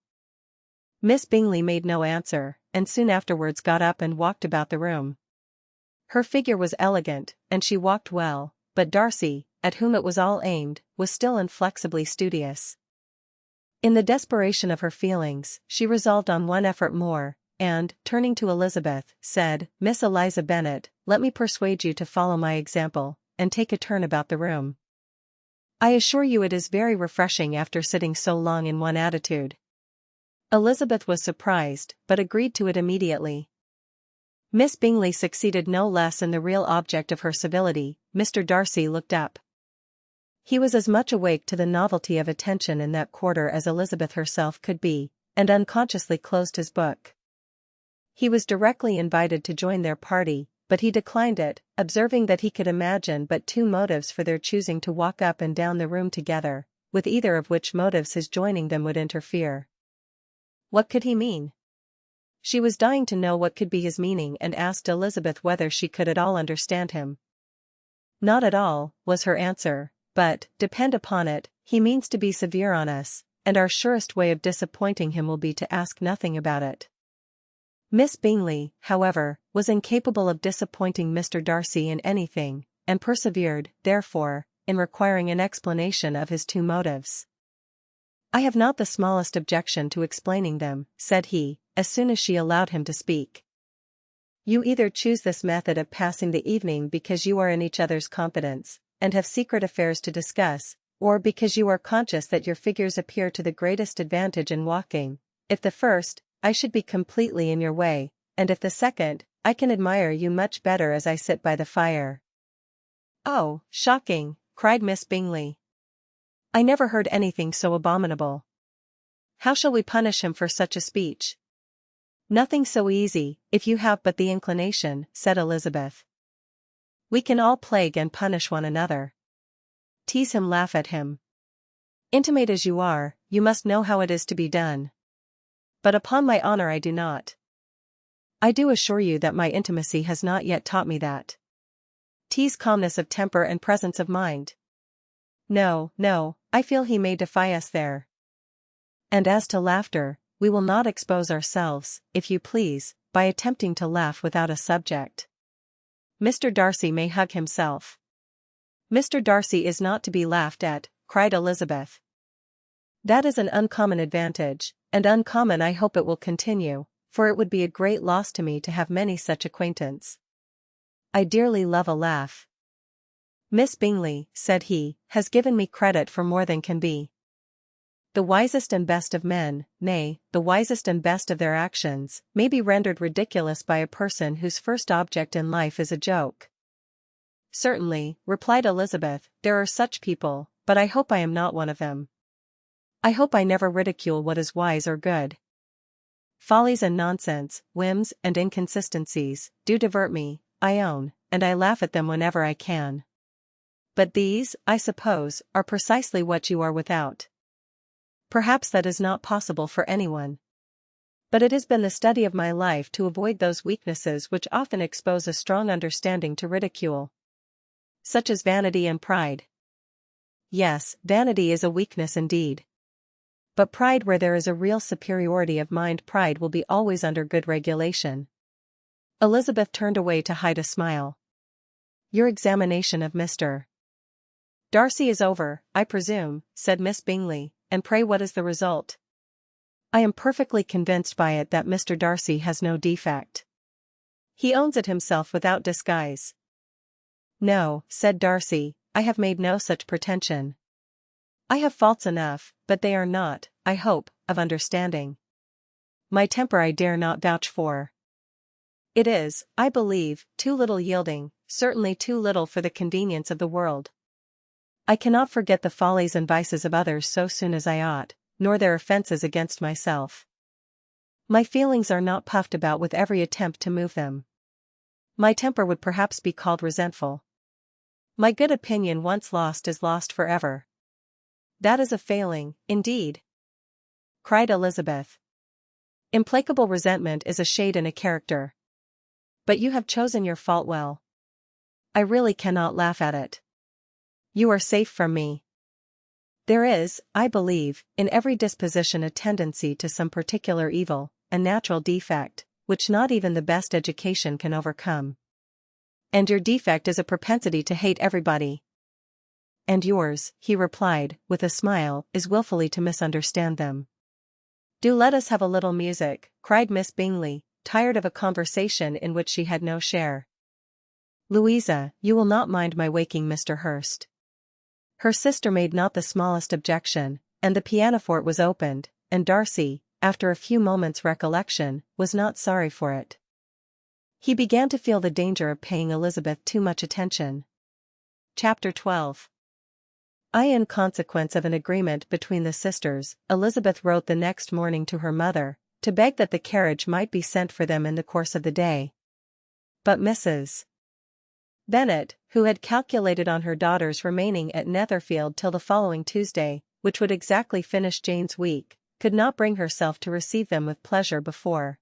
Miss Bingley made no answer, and soon afterwards got up and walked about the room. Her figure was elegant, and she walked well, but Darcy, at whom it was all aimed, was still inflexibly studious. In the desperation of her feelings, she resolved on one effort more, and, turning to Elizabeth, said, Miss Eliza Bennet, let me persuade you to follow my example, and take a turn about the room. I assure you it is very refreshing after sitting so long in one attitude. Elizabeth was surprised, but agreed to it immediately. Miss Bingley succeeded no less in the real object of her civility. Mr. Darcy looked up. He was as much awake to the novelty of attention in that quarter as Elizabeth herself could be, and unconsciously closed his book. He was directly invited to join their party, but he declined it, observing that he could imagine but two motives for their choosing to walk up and down the room together, with either of which motives his joining them would interfere. What could he mean? She was dying to know what could be his meaning and asked Elizabeth whether she could at all understand him. Not at all, was her answer, but, depend upon it, he means to be severe on us, and our surest way of disappointing him will be to ask nothing about it. Miss Bingley, however, was incapable of disappointing Mr. Darcy in anything, and persevered, therefore, in requiring an explanation of his two motives. I have not the smallest objection to explaining them, said he, as soon as she allowed him to speak. You either choose this method of passing the evening because you are in each other's confidence, and have secret affairs to discuss, or because you are conscious that your figures appear to the greatest advantage in walking. If the first, I should be completely in your way, and if the second, I can admire you much better as I sit by the fire. Oh, shocking, cried Miss Bingley. I never heard anything so abominable. How shall we punish him for such a speech? Nothing so easy, if you have but the inclination, said Elizabeth. We can all plague and punish one another. Tease him, laugh at him. Intimate as you are, you must know how it is to be done. But upon my honor I do not. I do assure you that my intimacy has not yet taught me that. Tease calmness of temper and presence of mind. No, no, I feel he may defy us there. And as to laughter, we will not expose ourselves, if you please, by attempting to laugh without a subject. Mr. Darcy may hug himself. Mr. Darcy is not to be laughed at, cried Elizabeth. That is an uncommon advantage, and uncommon I hope it will continue, for it would be a great loss to me to have many such acquaintance. I dearly love a laugh. Miss Bingley, said he, has given me credit for more than can be. The wisest and best of men, nay, the wisest and best of their actions, may be rendered ridiculous by a person whose first object in life is a joke. Certainly, replied Elizabeth, there are such people, but I hope I am not one of them. I hope I never ridicule what is wise or good. Follies and nonsense, whims and inconsistencies, do divert me, I own, and I laugh at them whenever I can. But these, I suppose, are precisely what you are without. Perhaps that is not possible for anyone. But it has been the study of my life to avoid those weaknesses which often expose a strong understanding to ridicule. Such as vanity and pride. Yes, vanity is a weakness indeed. But pride, where there is a real superiority of mind, pride will be always under good regulation. Elizabeth turned away to hide a smile. Your examination of Mr. Darcy is over, I presume, said Miss Bingley, and pray what is the result? I am perfectly convinced by it that Mr. Darcy has no defect. He owns it himself without disguise. No, said Darcy, I have made no such pretension. I have faults enough, but they are not, I hope, of understanding. My temper I dare not vouch for. It is, I believe, too little yielding, certainly too little for the convenience of the world. I cannot forget the follies and vices of others so soon as I ought, nor their offences against myself. My feelings are not puffed about with every attempt to move them. My temper would perhaps be called resentful. My good opinion once lost is lost forever. That is a failing, indeed," cried Elizabeth. "Implacable resentment is a shade and a character. But you have chosen your fault well. I really cannot laugh at it. You are safe from me. There is, I believe, in every disposition a tendency to some particular evil, a natural defect, which not even the best education can overcome. And your defect is a propensity to hate everybody." "And yours," he replied, with a smile, "is wilfully to misunderstand them." "Do let us have a little music," cried Miss Bingley, tired of a conversation in which she had no share. "Louisa, you will not mind my waking Mr. Hurst." Her sister made not the smallest objection, and the pianoforte was opened, and Darcy, after a few moments' recollection, was not sorry for it. He began to feel the danger of paying Elizabeth too much attention. Chapter 12. In consequence of an agreement between the sisters, Elizabeth wrote the next morning to her mother, to beg that the carriage might be sent for them in the course of the day. But Mrs. Bennet, who had calculated on her daughters remaining at Netherfield till the following Tuesday, which would exactly finish Jane's week, could not bring herself to receive them with pleasure before.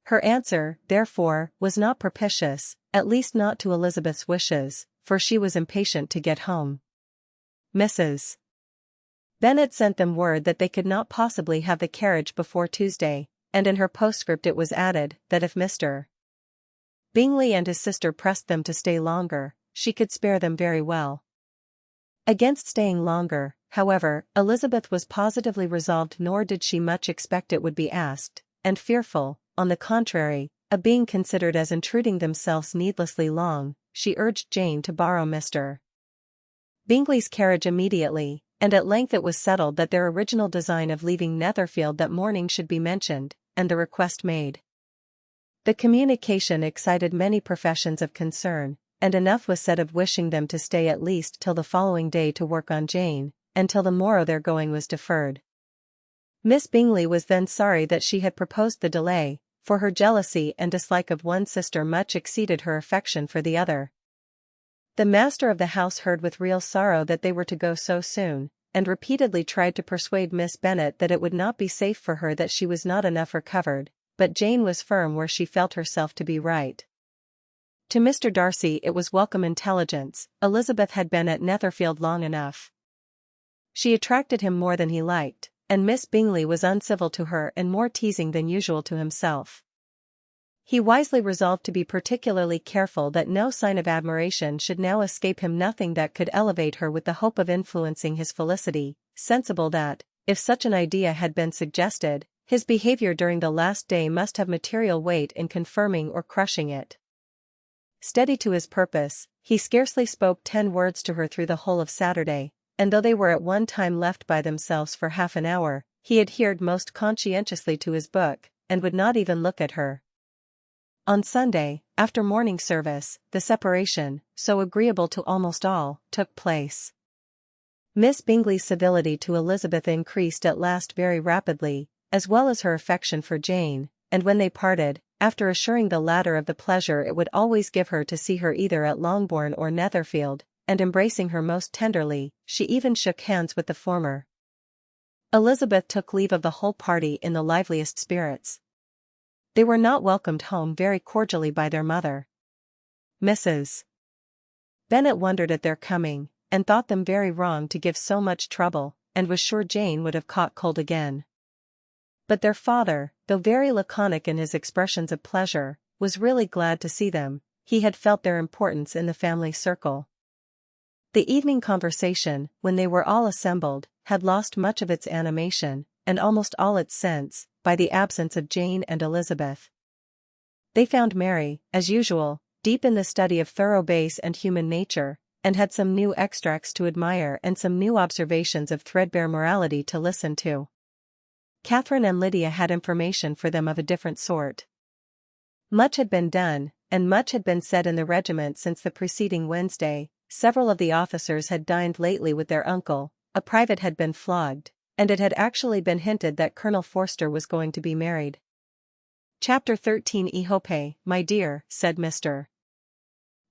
Her answer, therefore, was not propitious, at least not to Elizabeth's wishes, for she was impatient to get home. Mrs. Bennet sent them word that they could not possibly have the carriage before Tuesday, and in her postscript it was added, that if Mr. Bingley and his sister pressed them to stay longer, she could spare them very well. Against staying longer, however, Elizabeth was positively resolved, nor did she much expect it would be asked, and fearful, on the contrary, of being considered as intruding themselves needlessly long, she urged Jane to borrow Mr. Bingley's carriage immediately, and at length it was settled that their original design of leaving Netherfield that morning should be mentioned, and the request made. The communication excited many professions of concern, and enough was said of wishing them to stay at least till the following day to work on Jane, and till the morrow their going was deferred. Miss Bingley was then sorry that she had proposed the delay, for her jealousy and dislike of one sister much exceeded her affection for the other. The master of the house heard with real sorrow that they were to go so soon, and repeatedly tried to persuade Miss Bennet that it would not be safe for her, that she was not enough recovered, but Jane was firm where she felt herself to be right. To Mr. Darcy it was welcome intelligence. Elizabeth had been at Netherfield long enough. She attracted him more than he liked, and Miss Bingley was uncivil to her and more teasing than usual to himself. He wisely resolved to be particularly careful that no sign of admiration should now escape him, nothing that could elevate her, with the hope of influencing his felicity, sensible that, if such an idea had been suggested, his behavior during the last day must have material weight in confirming or crushing it. Steady to his purpose, he scarcely spoke 10 words to her through the whole of Saturday, and though they were at one time left by themselves for half an hour, he adhered most conscientiously to his book, and would not even look at her. On Sunday, after morning service, the separation, so agreeable to almost all, took place. Miss Bingley's civility to Elizabeth increased at last very rapidly, as well as her affection for Jane, and when they parted, after assuring the latter of the pleasure it would always give her to see her either at Longbourn or Netherfield, and embracing her most tenderly, she even shook hands with the former. Elizabeth took leave of the whole party in the liveliest spirits. They were not welcomed home very cordially by their mother. Mrs. Bennet wondered at their coming, and thought them very wrong to give so much trouble, and was sure Jane would have caught cold again. But their father, though very laconic in his expressions of pleasure, was really glad to see them. He had felt their importance in the family circle. The evening conversation, when they were all assembled, had lost much of its animation, and almost all its sense, by the absence of Jane and Elizabeth. They found Mary, as usual, deep in the study of thorough base and human nature, and had some new extracts to admire and some new observations of threadbare morality to listen to. Catherine and Lydia had information for them of a different sort. Much had been done, and much had been said in the regiment since the preceding Wednesday. Several of the officers had dined lately with their uncle, a private had been flogged, and it had actually been hinted that Colonel Forster was going to be married. Chapter 13. I hope, my dear, said Mr.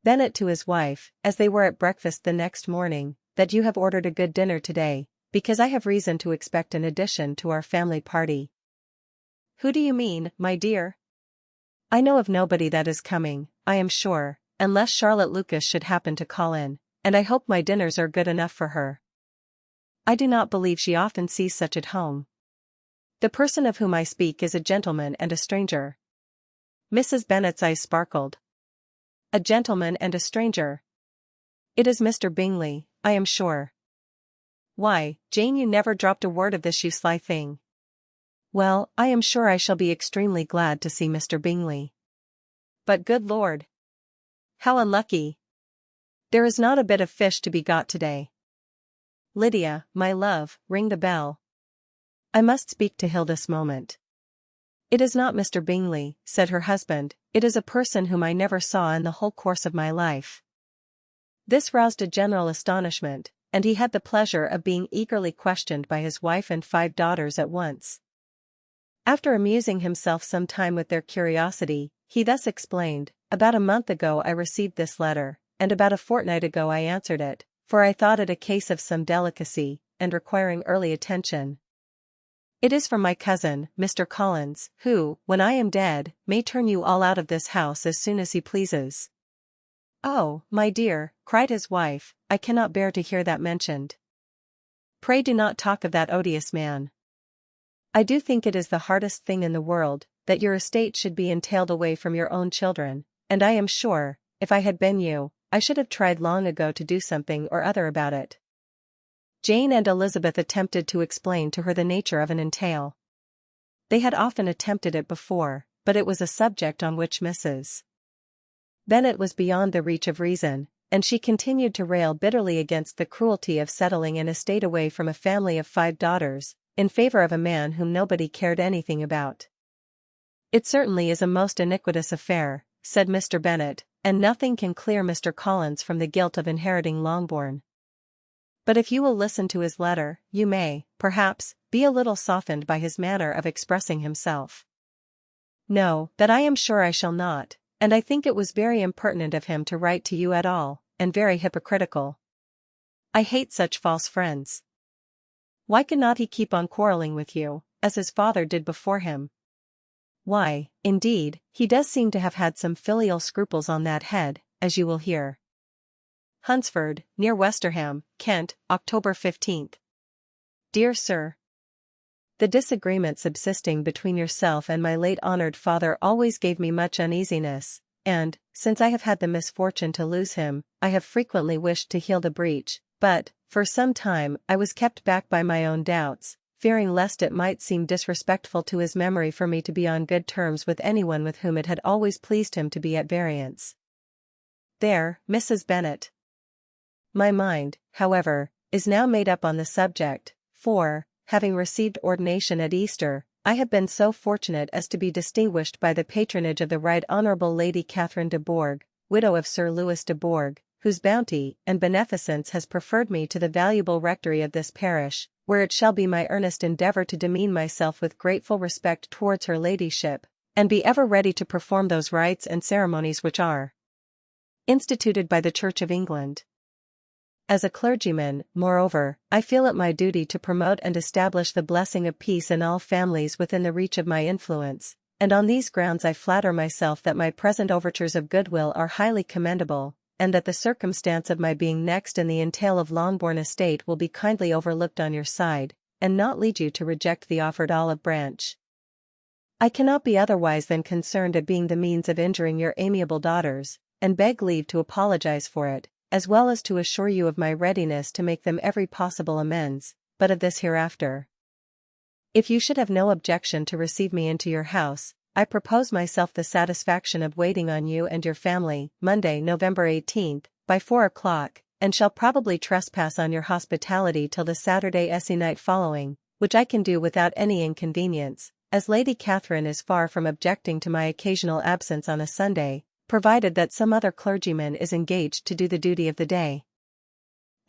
Bennet to his wife, as they were at breakfast the next morning, that you have ordered a good dinner today, because I have reason to expect an addition to our family party. Who do you mean, my dear? I know of nobody that is coming, I am sure, unless Charlotte Lucas should happen to call in, and I hope my dinners are good enough for her. I do not believe she often sees such at home. The person of whom I speak is a gentleman and a stranger. Mrs. Bennet's eyes sparkled. A gentleman and a stranger. It is Mr. Bingley, I am sure. Why, Jane, you never dropped a word of this, you sly thing. Well, I am sure I shall be extremely glad to see Mr. Bingley. But good Lord! How unlucky! There is not a bit of fish to be got today. Lydia, my love, ring the bell. I must speak to Hilda this moment. It is not Mr. Bingley, said her husband, it is a person whom I never saw in the whole course of my life. This roused a general astonishment, and he had the pleasure of being eagerly questioned by his wife and 5 daughters at once. After amusing himself some time with their curiosity, he thus explained, about a month ago I received this letter, and about a fortnight ago I answered it, for I thought it a case of some delicacy, and requiring early attention. It is from my cousin, Mr. Collins, who, when I am dead, may turn you all out of this house as soon as he pleases. Oh, my dear, cried his wife, I cannot bear to hear that mentioned. Pray do not talk of that odious man. I do think it is the hardest thing in the world, that your estate should be entailed away from your own children, and I am sure, if I had been you, I should have tried long ago to do something or other about it. Jane and Elizabeth attempted to explain to her the nature of an entail. They had often attempted it before, but it was a subject on which Mrs. Bennet was beyond the reach of reason, and she continued to rail bitterly against the cruelty of settling an estate away from a family of 5 daughters, in favor of a man whom nobody cared anything about. It certainly is a most iniquitous affair, said Mr. Bennet, and nothing can clear Mr. Collins from the guilt of inheriting Longbourn. But if you will listen to his letter, you may, perhaps, be a little softened by his manner of expressing himself. No, that I am sure I shall not, and I think it was very impertinent of him to write to you at all, and very hypocritical. I hate such false friends. Why cannot he keep on quarrelling with you, as his father did before him? Why, indeed, he does seem to have had some filial scruples on that head, as you will hear. Hunsford, near Westerham, Kent, October 15th. Dear Sir, the disagreement subsisting between yourself and my late honoured father always gave me much uneasiness, and, since I have had the misfortune to lose him, I have frequently wished to heal the breach, but, for some time, I was kept back by my own doubts, fearing lest it might seem disrespectful to his memory for me to be on good terms with anyone with whom it had always pleased him to be at variance. There, Mrs. Bennet. My mind, however, is now made up on the subject, for, having received ordination at Easter, I have been so fortunate as to be distinguished by the patronage of the Right Honourable Lady Catherine de Bourgh, widow of Sir Louis de Bourgh, whose bounty and beneficence has preferred me to the valuable rectory of this parish, where it shall be my earnest endeavour to demean myself with grateful respect towards her ladyship, and be ever ready to perform those rites and ceremonies which are instituted by the Church of England. As a clergyman, moreover, I feel it my duty to promote and establish the blessing of peace in all families within the reach of my influence, and on these grounds I flatter myself that my present overtures of goodwill are highly commendable, and that the circumstance of my being next in the entail of Longbourn estate will be kindly overlooked on your side, and not lead you to reject the offered olive branch. I cannot be otherwise than concerned at being the means of injuring your amiable daughters, and beg leave to apologize for it, as well as to assure you of my readiness to make them every possible amends, but of this hereafter. If you should have no objection to receive me into your house, I propose myself the satisfaction of waiting on you and your family, Monday, November 18th, by 4 o'clock, and shall probably trespass on your hospitality till the Saturday night following, which I can do without any inconvenience, as Lady Catherine is far from objecting to my occasional absence on a Sunday, provided that some other clergyman is engaged to do the duty of the day.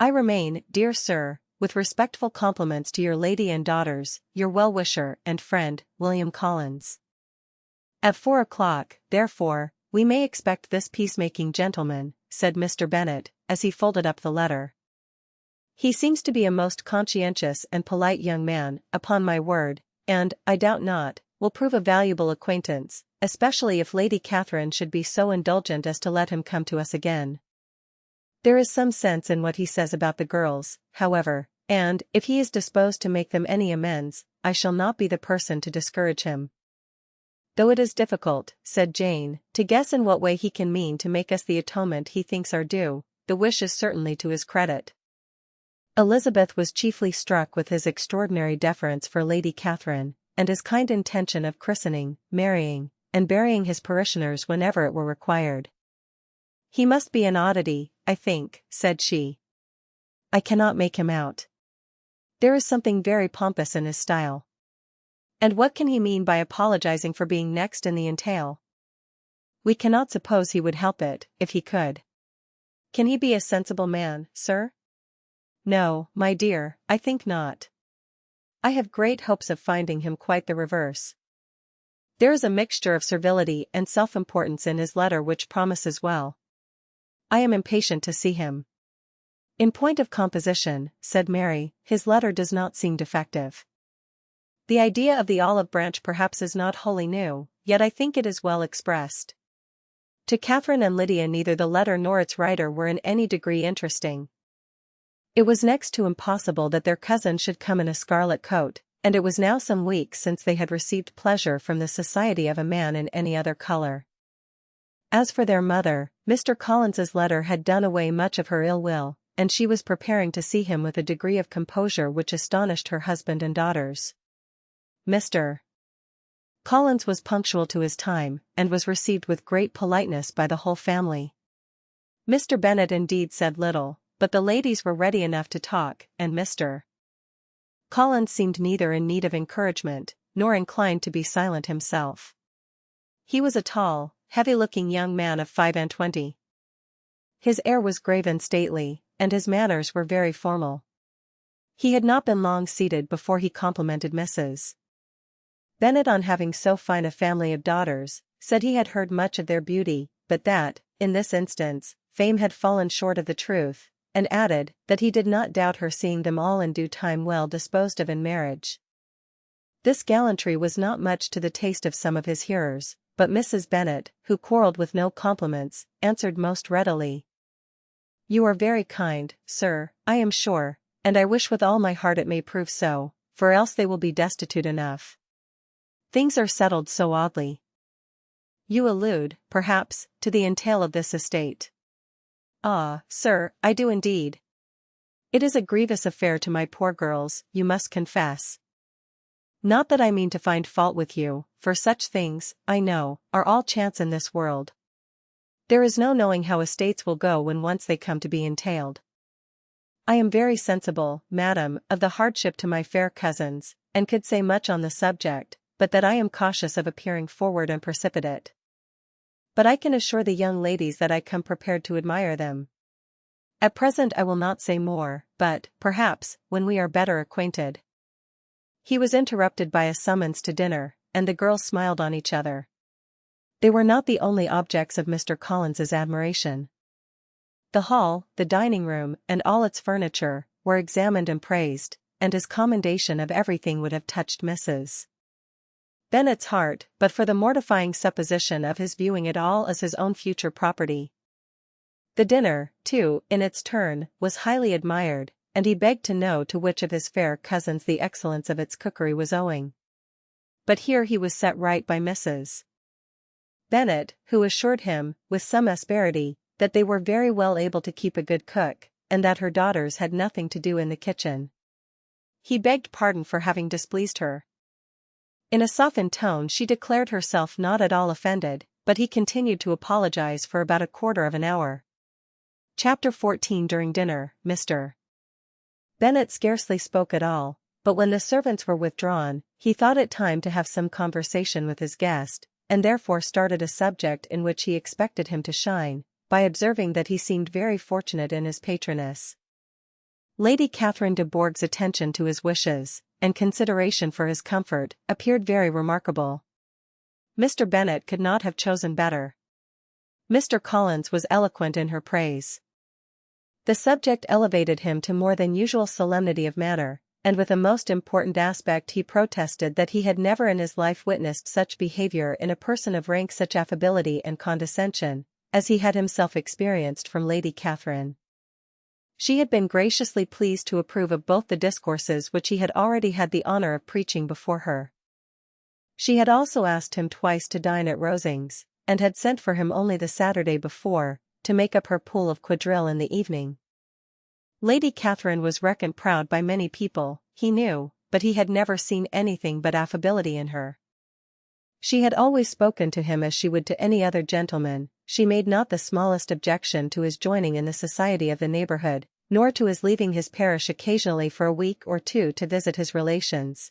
I remain, dear sir, with respectful compliments to your lady and daughters, your well-wisher and friend, William Collins. At 4 o'clock, therefore, we may expect this peacemaking gentleman, said Mr. Bennet, as he folded up the letter. He seems to be a most conscientious and polite young man, upon my word, and, I doubt not, will prove a valuable acquaintance, especially if Lady Catherine should be so indulgent as to let him come to us again. There is some sense in what he says about the girls, however, and, if he is disposed to make them any amends, I shall not be the person to discourage him. Though it is difficult, said Jane, to guess in what way he can mean to make us the atonement he thinks our due, the wish is certainly to his credit. Elizabeth was chiefly struck with his extraordinary deference for Lady Catherine, and his kind intention of christening, marrying, and burying his parishioners whenever it were required. He must be an oddity, I think, said she. I cannot make him out. There is something very pompous in his style. And what can he mean by apologizing for being next in the entail? We cannot suppose he would help it, if he could. Can he be a sensible man, sir? No, my dear, I think not. I have great hopes of finding him quite the reverse. There is a mixture of servility and self-importance in his letter which promises well. I am impatient to see him. In point of composition, said Mary, his letter does not seem defective. The idea of the olive branch perhaps is not wholly new, yet I think it is well expressed. To Catherine and Lydia neither the letter nor its writer were in any degree interesting. It was next to impossible that their cousin should come in a scarlet coat, and it was now some weeks since they had received pleasure from the society of a man in any other color. As for their mother, Mr. Collins's letter had done away much of her ill will, and she was preparing to see him with a degree of composure which astonished her husband and daughters. Mr. Collins was punctual to his time, and was received with great politeness by the whole family. Mr. Bennet indeed said little, but the ladies were ready enough to talk, and Mr. Collins seemed neither in need of encouragement, nor inclined to be silent himself. He was a tall, heavy-looking young man of 25. His air was grave and stately, and his manners were very formal. He had not been long seated before he complimented Mrs. Bennet on having so fine a family of daughters, said he had heard much of their beauty, but that, in this instance, fame had fallen short of the truth, and added, that he did not doubt her seeing them all in due time well disposed of in marriage. This gallantry was not much to the taste of some of his hearers, but Mrs. Bennet, who quarrelled with no compliments, answered most readily. You are very kind, sir, I am sure, and I wish with all my heart it may prove so, for else they will be destitute enough. Things are settled so oddly. You allude, perhaps, to the entail of this estate. Ah, sir, I do indeed. It is a grievous affair to my poor girls, you must confess. Not that I mean to find fault with you, for such things, I know, are all chance in this world. There is no knowing how estates will go when once they come to be entailed. I am very sensible, madam, of the hardship to my fair cousins, and could say much on the subject, but that I am cautious of appearing forward and precipitate. But I can assure the young ladies that I come prepared to admire them. At present I will not say more, but, perhaps, when we are better acquainted. He was interrupted by a summons to dinner, and the girls smiled on each other. They were not the only objects of Mr. Collins's admiration. The hall, the dining room, and all its furniture, were examined and praised, and his commendation of everything would have touched Mrs. Bennet's heart, but for the mortifying supposition of his viewing it all as his own future property. The dinner, too, in its turn, was highly admired, and he begged to know to which of his fair cousins the excellence of its cookery was owing. But here he was set right by Mrs. Bennet, who assured him, with some asperity, that they were very well able to keep a good cook, and that her daughters had nothing to do in the kitchen. He begged pardon for having displeased her. In a softened tone she declared herself not at all offended, but he continued to apologize for about a quarter of an hour. Chapter 14. During dinner, Mr. Bennet scarcely spoke at all, but when the servants were withdrawn, he thought it time to have some conversation with his guest, and therefore started a subject in which he expected him to shine, by observing that he seemed very fortunate in his patroness. Lady Catherine de Bourgh's attention to his wishes, and consideration for his comfort, appeared very remarkable. Mr. Bennet could not have chosen better. Mr. Collins was eloquent in her praise. The subject elevated him to more than usual solemnity of manner, and with a most important aspect he protested that he had never in his life witnessed such behavior in a person of rank, such affability and condescension, as he had himself experienced from Lady Catherine. She had been graciously pleased to approve of both the discourses which he had already had the honour of preaching before her. She had also asked him twice to dine at Rosings, and had sent for him only the Saturday before, to make up her pool of quadrille in the evening. Lady Catherine was reckoned proud by many people, he knew, but he had never seen anything but affability in her. She had always spoken to him as she would to any other gentleman. She made not the smallest objection to his joining in the society of the neighbourhood, nor to his leaving his parish occasionally for a week or two to visit his relations.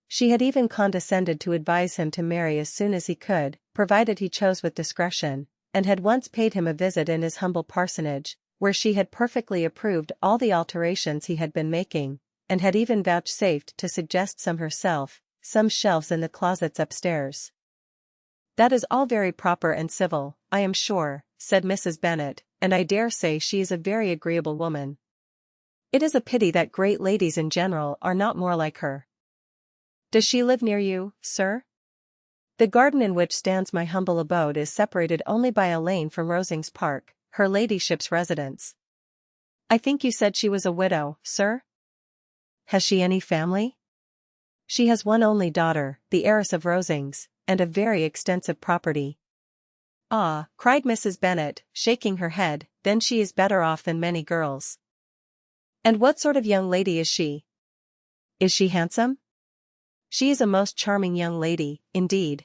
She had even condescended to advise him to marry as soon as he could, provided he chose with discretion, and had once paid him a visit in his humble parsonage, where she had perfectly approved all the alterations he had been making, and had even vouchsafed to suggest some herself, some shelves in the closets upstairs. "That is all very proper and civil, I am sure," said Mrs. Bennet, "and I dare say she is a very agreeable woman. It is a pity that great ladies in general are not more like her. Does she live near you, sir? The garden in which stands my humble abode is separated only by a lane from Rosings Park, her ladyship's residence." "I think you said she was a widow, sir? Has she any family?" "She has one only daughter, the heiress of Rosings, and a very extensive property." "Ah," cried Mrs. Bennet, shaking her head, "then she is better off than many girls. And what sort of young lady is she? Is she handsome?" "She is a most charming young lady, indeed.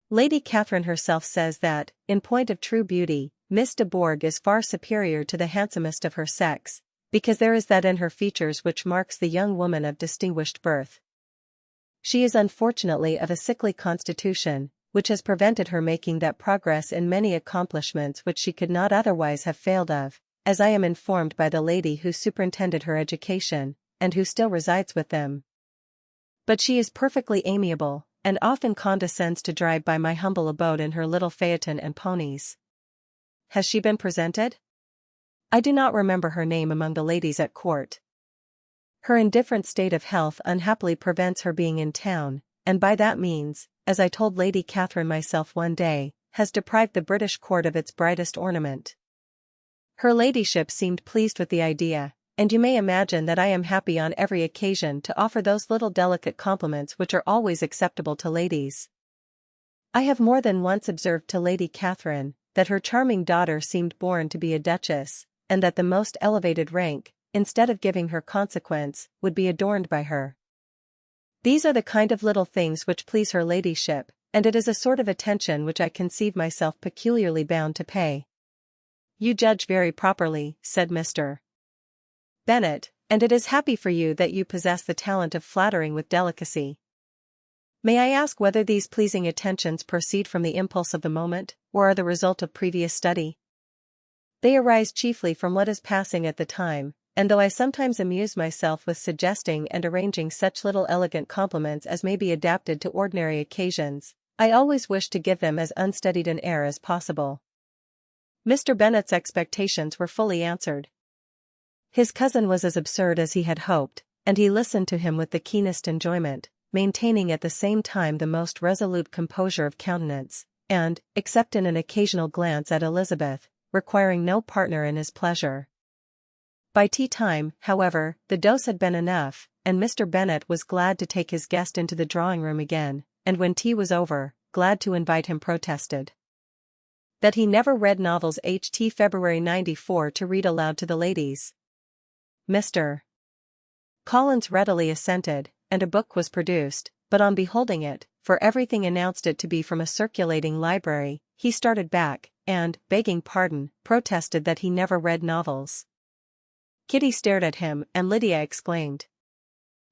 Lady Catherine herself says that, in point of true beauty, Miss de Bourgh is far superior to the handsomest of her sex, because there is that in her features which marks the young woman of distinguished birth. She is unfortunately of a sickly constitution, which has prevented her making that progress in many accomplishments which she could not otherwise have failed of, as I am informed by the lady who superintended her education, and who still resides with them. But she is perfectly amiable, and often condescends to drive by my humble abode in her little phaeton and ponies." "Has she been presented?" "I do not remember her name among the ladies at court. Her indifferent state of health unhappily prevents her being in town, and by that means, as I told Lady Catherine myself one day, has deprived the British court of its brightest ornament." Her ladyship seemed pleased with the idea, and you may imagine that I am happy on every occasion to offer those little delicate compliments which are always acceptable to ladies. I have more than once observed to Lady Catherine, that her charming daughter seemed born to be a duchess, and that the most elevated rank, instead of giving her consequence, would be adorned by her. These are the kind of little things which please her ladyship, and it is a sort of attention which I conceive myself peculiarly bound to pay. "You judge very properly," said Mr. Bennet, "and it is happy for you that you possess the talent of flattering with delicacy. May I ask whether these pleasing attentions proceed from the impulse of the moment, or are the result of previous study?" "They arise chiefly from what is passing at the time, and though I sometimes amuse myself with suggesting and arranging such little elegant compliments as may be adapted to ordinary occasions, I always wish to give them as unstudied an air as possible." Mr. Bennet's expectations were fully answered. His cousin was as absurd as he had hoped, and he listened to him with the keenest enjoyment, maintaining at the same time the most resolute composure of countenance, and, except in an occasional glance at Elizabeth, requiring no partner in his pleasure. By tea time, however, the dose had been enough, and Mr. Bennet was glad to take his guest into the drawing-room again, and when tea was over, glad to invite him, protested that he never read novels. Ht. February 94 to read aloud to the ladies. Mr. Collins readily assented, and a book was produced, but on beholding it, for everything announced it to be from a circulating library, he started back, and, begging pardon, protested that he never read novels. Kitty stared at him, and Lydia exclaimed,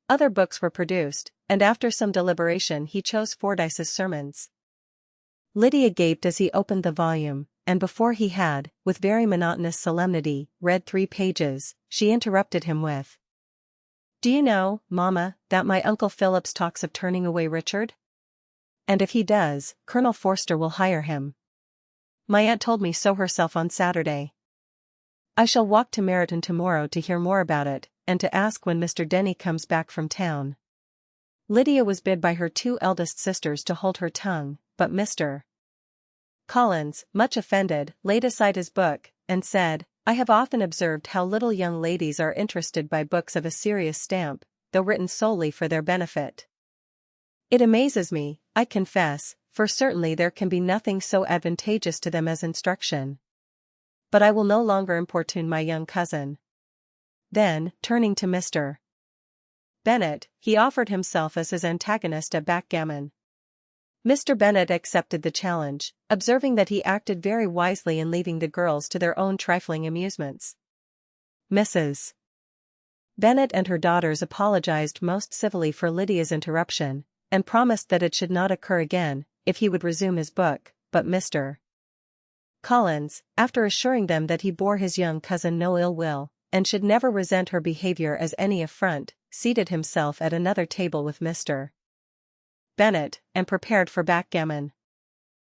Other books were produced, and after some deliberation he chose Fordyce's Sermons. Lydia gaped as he opened the volume, and before he had, with very monotonous solemnity, read 3 pages, she interrupted him with, "Do you know, Mamma, that my Uncle Phillips talks of turning away Richard? And if he does, Colonel Forster will hire him. My aunt told me so herself on Saturday. I shall walk to Meryton tomorrow to hear more about it, and to ask when Mr. Denny comes back from town." Lydia was bid by her 2 eldest sisters to hold her tongue, but Mr. Collins, much offended, laid aside his book, and said, "I have often observed how little young ladies are interested by books of a serious stamp, though written solely for their benefit. It amazes me, I confess, for certainly there can be nothing so advantageous to them as instruction. But I will no longer importune my young cousin." Then, turning to Mr. Bennet, he offered himself as his antagonist at backgammon. Mr. Bennet accepted the challenge, observing that he acted very wisely in leaving the girls to their own trifling amusements. Mrs. Bennet and her daughters apologized most civilly for Lydia's interruption, and promised that it should not occur again, if he would resume his book, but Mr. Collins, after assuring them that he bore his young cousin no ill will, and should never resent her behavior as any affront, seated himself at another table with Mr. Bennet, and prepared for backgammon.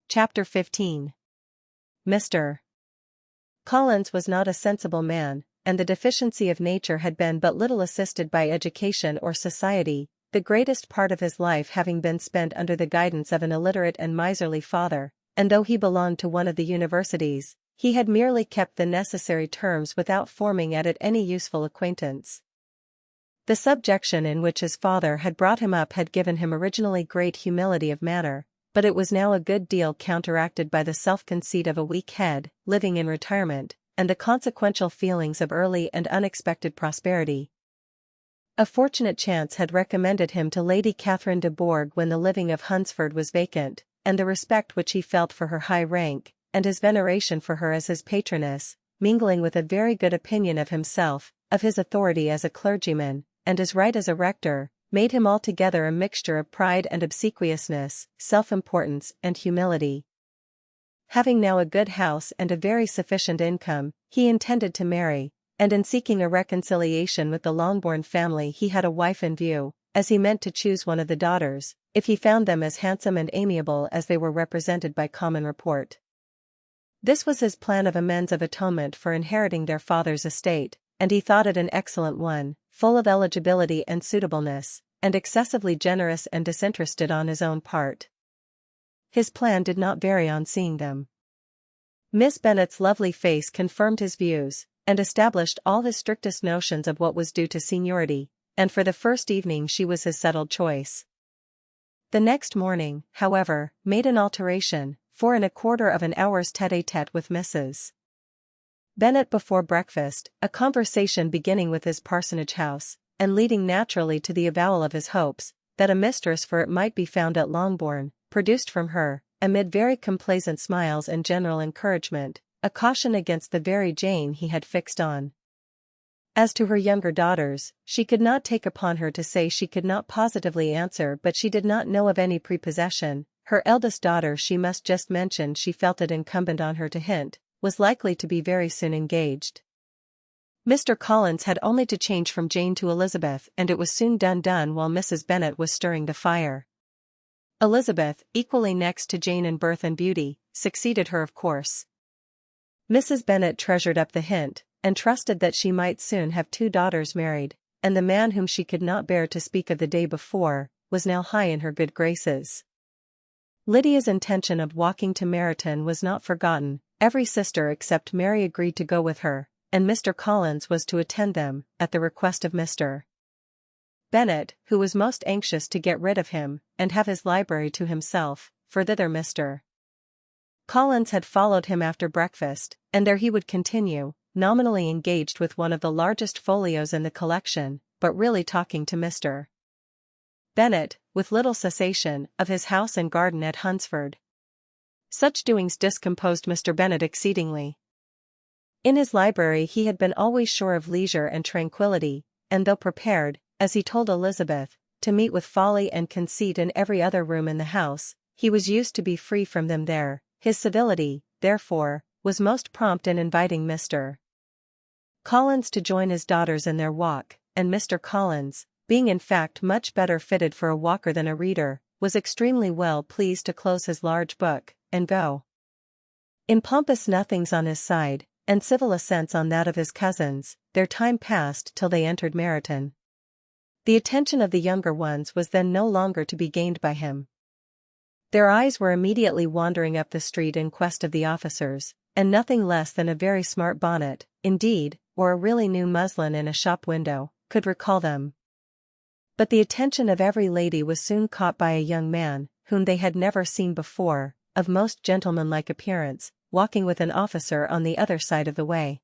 Chapter 15. Mr. Collins was not a sensible man, and the deficiency of nature had been but little assisted by education or society, the greatest part of his life having been spent under the guidance of an illiterate and miserly father, and though he belonged to one of the universities, he had merely kept the necessary terms without forming at it any useful acquaintance. The subjection in which his father had brought him up had given him originally great humility of manner, but it was now a good deal counteracted by the self-conceit of a weak head, living in retirement, and the consequential feelings of early and unexpected prosperity. A fortunate chance had recommended him to Lady Catherine de Bourgh when the living of Hunsford was vacant, and the respect which he felt for her high rank, and his veneration for her as his patroness, mingling with a very good opinion of himself, of his authority as a clergyman, and his right as a rector, made him altogether a mixture of pride and obsequiousness, self-importance and humility. Having now a good house and a very sufficient income, he intended to marry, and in seeking a reconciliation with the Longbourn family he had a wife in view, as he meant to choose one of the daughters, if he found them as handsome and amiable as they were represented by common report. This was his plan of amends of atonement for inheriting their father's estate, and he thought it an excellent one, full of eligibility and suitableness, and excessively generous and disinterested on his own part. His plan did not vary on seeing them. Miss Bennet's lovely face confirmed his views, and established all his strictest notions of what was due to seniority, and for the first evening she was his settled choice. The next morning, however, made an alteration, for in a quarter of an hour's tete-a-tete with Mrs. Bennet before breakfast, a conversation beginning with his parsonage house, and leading naturally to the avowal of his hopes, that a mistress for it might be found at Longbourn, produced from her, amid very complaisant smiles and general encouragement, a caution against the very Jane he had fixed on. As to her younger daughters, she could not take upon her to say she could not positively answer, but she did not know of any prepossession. Her eldest daughter, she must just mention, she felt it incumbent on her to hint, was likely to be very soon engaged. Mr. Collins had only to change from Jane to Elizabeth, and it was soon done while Mrs. Bennet was stirring the fire. Elizabeth, equally next to Jane in birth and beauty, succeeded her of course. Mrs. Bennet treasured up the hint, and trusted that she might soon have 2 daughters married, and the man whom she could not bear to speak of the day before, was now high in her good graces. Lydia's intention of walking to Meryton was not forgotten. Every sister except Mary agreed to go with her, and Mr. Collins was to attend them, at the request of Mr. Bennet, who was most anxious to get rid of him, and have his library to himself, for thither Mr. Collins had followed him after breakfast, and there he would continue, nominally engaged with one of the largest folios in the collection, but really talking to Mr. Bennet, with little cessation, of his house and garden at Hunsford. Such doings discomposed Mr. Bennet exceedingly. In his library he had been always sure of leisure and tranquillity, and though prepared, as he told Elizabeth, to meet with folly and conceit in every other room in the house, he was used to be free from them there. His civility, therefore, was most prompt in inviting Mr. Collins to join his daughters in their walk, and Mr. Collins, being in fact much better fitted for a walker than a reader, was extremely well pleased to close his large book, and go. In pompous nothings on his side, and civil assents on that of his cousins, their time passed till they entered Meryton. The attention of the younger ones was then no longer to be gained by him. Their eyes were immediately wandering up the street in quest of the officers, and nothing less than a very smart bonnet, indeed, or a really new muslin in a shop window, could recall them. But the attention of every lady was soon caught by a young man, whom they had never seen before, of most gentlemanlike appearance, walking with an officer on the other side of the way.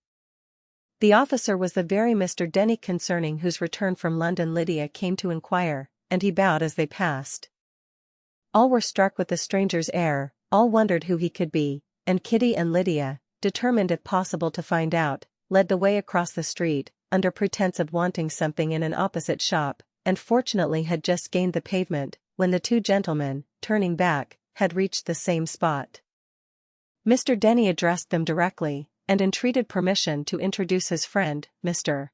The officer was the very Mr. Denny concerning whose return from London Lydia came to inquire, and he bowed as they passed. All were struck with the stranger's air, all wondered who he could be, and Kitty and Lydia, determined if possible to find out, led the way across the street, under pretence of wanting something in an opposite shop, and fortunately had just gained the pavement, when the two gentlemen, turning back, had reached the same spot. Mr. Denny addressed them directly, and entreated permission to introduce his friend, Mr.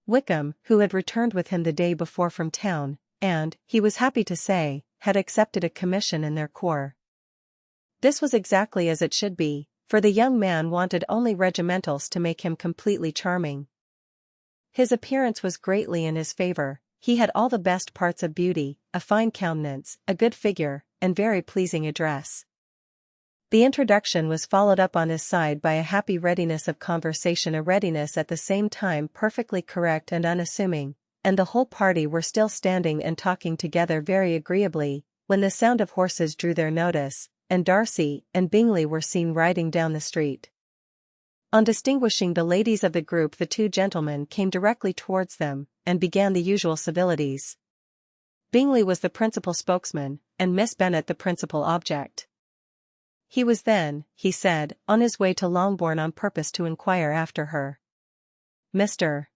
Wickham, who had returned with him the day before from town, and, he was happy to say, had accepted a commission in their corps. This was exactly as it should be, for the young man wanted only regimentals to make him completely charming. His appearance was greatly in his favor. He had all the best parts of beauty, a fine countenance, a good figure, and very pleasing address. The introduction was followed up on his side by a happy readiness of conversation, a readiness at the same time perfectly correct and unassuming, and the whole party were still standing and talking together very agreeably, when the sound of horses drew their notice, and Darcy and Bingley were seen riding down the street. On distinguishing the ladies of the group, the two gentlemen came directly towards them, and began the usual civilities. Bingley was the principal spokesman, and Miss Bennet the principal object. He was then, he said, on his way to Longbourn on purpose to inquire after her. Mr.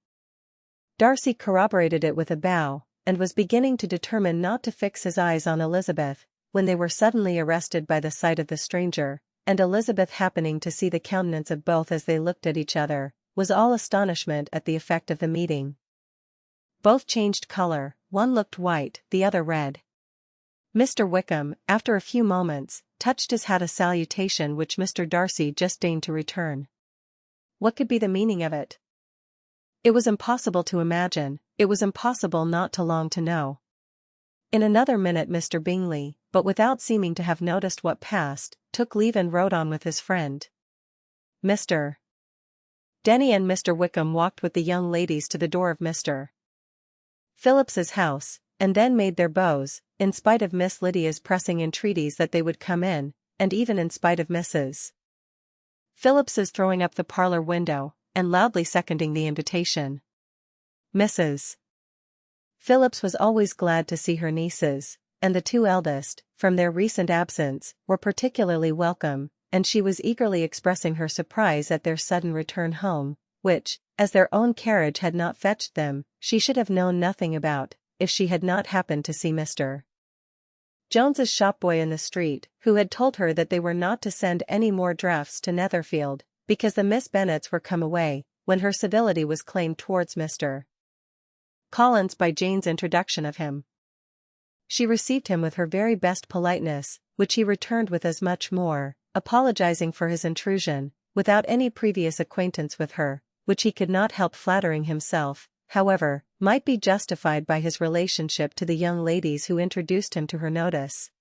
Darcy corroborated it with a bow, and was beginning to determine not to fix his eyes on Elizabeth, when they were suddenly arrested by the sight of the stranger, and Elizabeth, happening to see the countenance of both as they looked at each other, was all astonishment at the effect of the meeting. Both changed color, one looked white, the other red. Mr. Wickham, after a few moments, touched his hat, a salutation which Mr. Darcy just deigned to return. What could be the meaning of it? It was impossible to imagine, it was impossible not to long to know. In another minute Mr. Bingley, but without seeming to have noticed what passed, took leave and rode on with his friend. Mr. Denny and Mr. Wickham walked with the young ladies to the door of Mr. Phillips's house, and then made their bows, in spite of Miss Lydia's pressing entreaties that they would come in, and even in spite of Mrs. Phillips's throwing up the parlor window, and loudly seconding the invitation. Mrs. Phillips was always glad to see her nieces, and the two eldest, from their recent absence, were particularly welcome, and she was eagerly expressing her surprise at their sudden return home, which, as their own carriage had not fetched them, she should have known nothing about, if she had not happened to see Mr. Jones's shopboy in the street, who had told her that they were not to send any more drafts to Netherfield, because the Miss Bennets were come away, when her civility was claimed towards Mr. Collins by Jane's introduction of him. She received him with her very best politeness, which he returned with as much more, apologizing for his intrusion, without any previous acquaintance with her, which he could not help flattering himself, however, might be justified by his relationship to the young ladies who introduced him to her notice.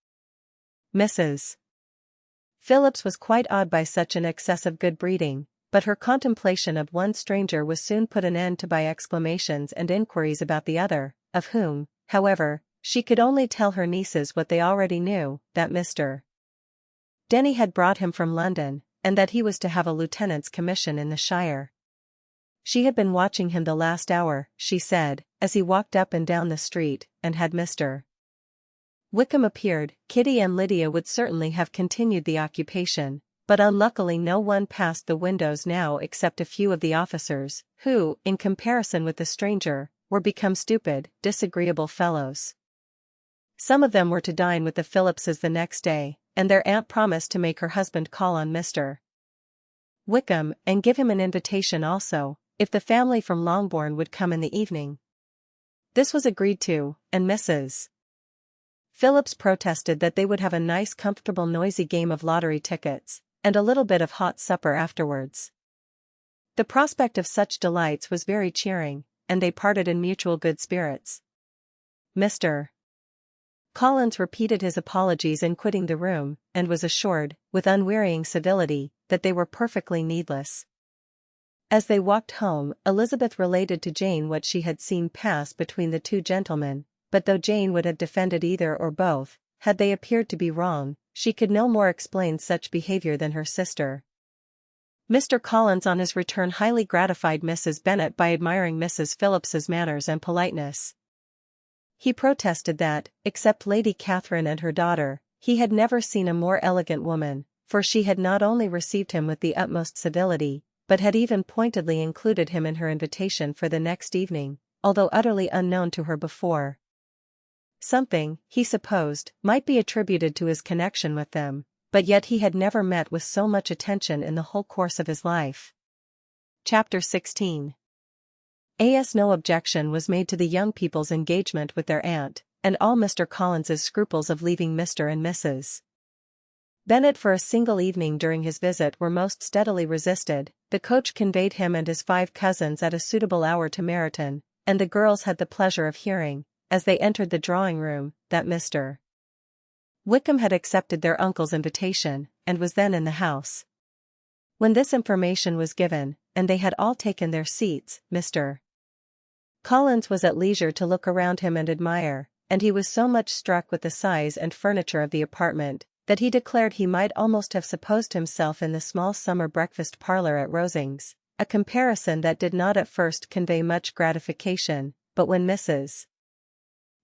Mrs. Phillips was quite awed by such an excess of good breeding, but her contemplation of one stranger was soon put an end to by exclamations and inquiries about the other, of whom, however, she could only tell her nieces what they already knew, that Mr. Denny had brought him from London, and that he was to have a lieutenant's commission in the shire. She had been watching him the last hour, she said, as he walked up and down the street, and had Mr. Wickham appeared, Kitty and Lydia would certainly have continued the occupation, but unluckily no one passed the windows now except a few of the officers, who, in comparison with the stranger, were become stupid, disagreeable fellows. Some of them were to dine with the Phillipses the next day, and their aunt promised to make her husband call on Mr. Wickham and give him an invitation also, if the family from Longbourn would come in the evening. This was agreed to, and Mrs. Phillips protested that they would have a nice comfortable noisy game of lottery tickets, and a little bit of hot supper afterwards. The prospect of such delights was very cheering, and they parted in mutual good spirits. Mr. Collins repeated his apologies in quitting the room, and was assured, with unwearying civility, that they were perfectly needless. As they walked home, Elizabeth related to Jane what she had seen pass between the two gentlemen, but though Jane would have defended either or both, had they appeared to be wrong, she could no more explain such behavior than her sister. Mr. Collins on his return highly gratified Mrs. Bennet by admiring Mrs. Phillips's manners and politeness. He protested that, except Lady Catherine and her daughter, he had never seen a more elegant woman, for she had not only received him with the utmost civility, but had even pointedly included him in her invitation for the next evening, although utterly unknown to her before. Something, he supposed, might be attributed to his connection with them, but yet he had never met with so much attention in the whole course of his life. Chapter 16. As no objection was made to the young people's engagement with their aunt, and all Mr. Collins's scruples of leaving Mr. and Mrs. Bennet for a single evening during his visit were most steadily resisted. The coach conveyed him and his 5 cousins at a suitable hour to Meryton, and the girls had the pleasure of hearing, as they entered the drawing-room, that Mr. Wickham had accepted their uncle's invitation, and was then in the house. When this information was given, and they had all taken their seats, Mr. Collins was at leisure to look around him and admire, and he was so much struck with the size and furniture of the apartment, that he declared he might almost have supposed himself in the small summer breakfast parlour at Rosings, a comparison that did not at first convey much gratification, but when Mrs.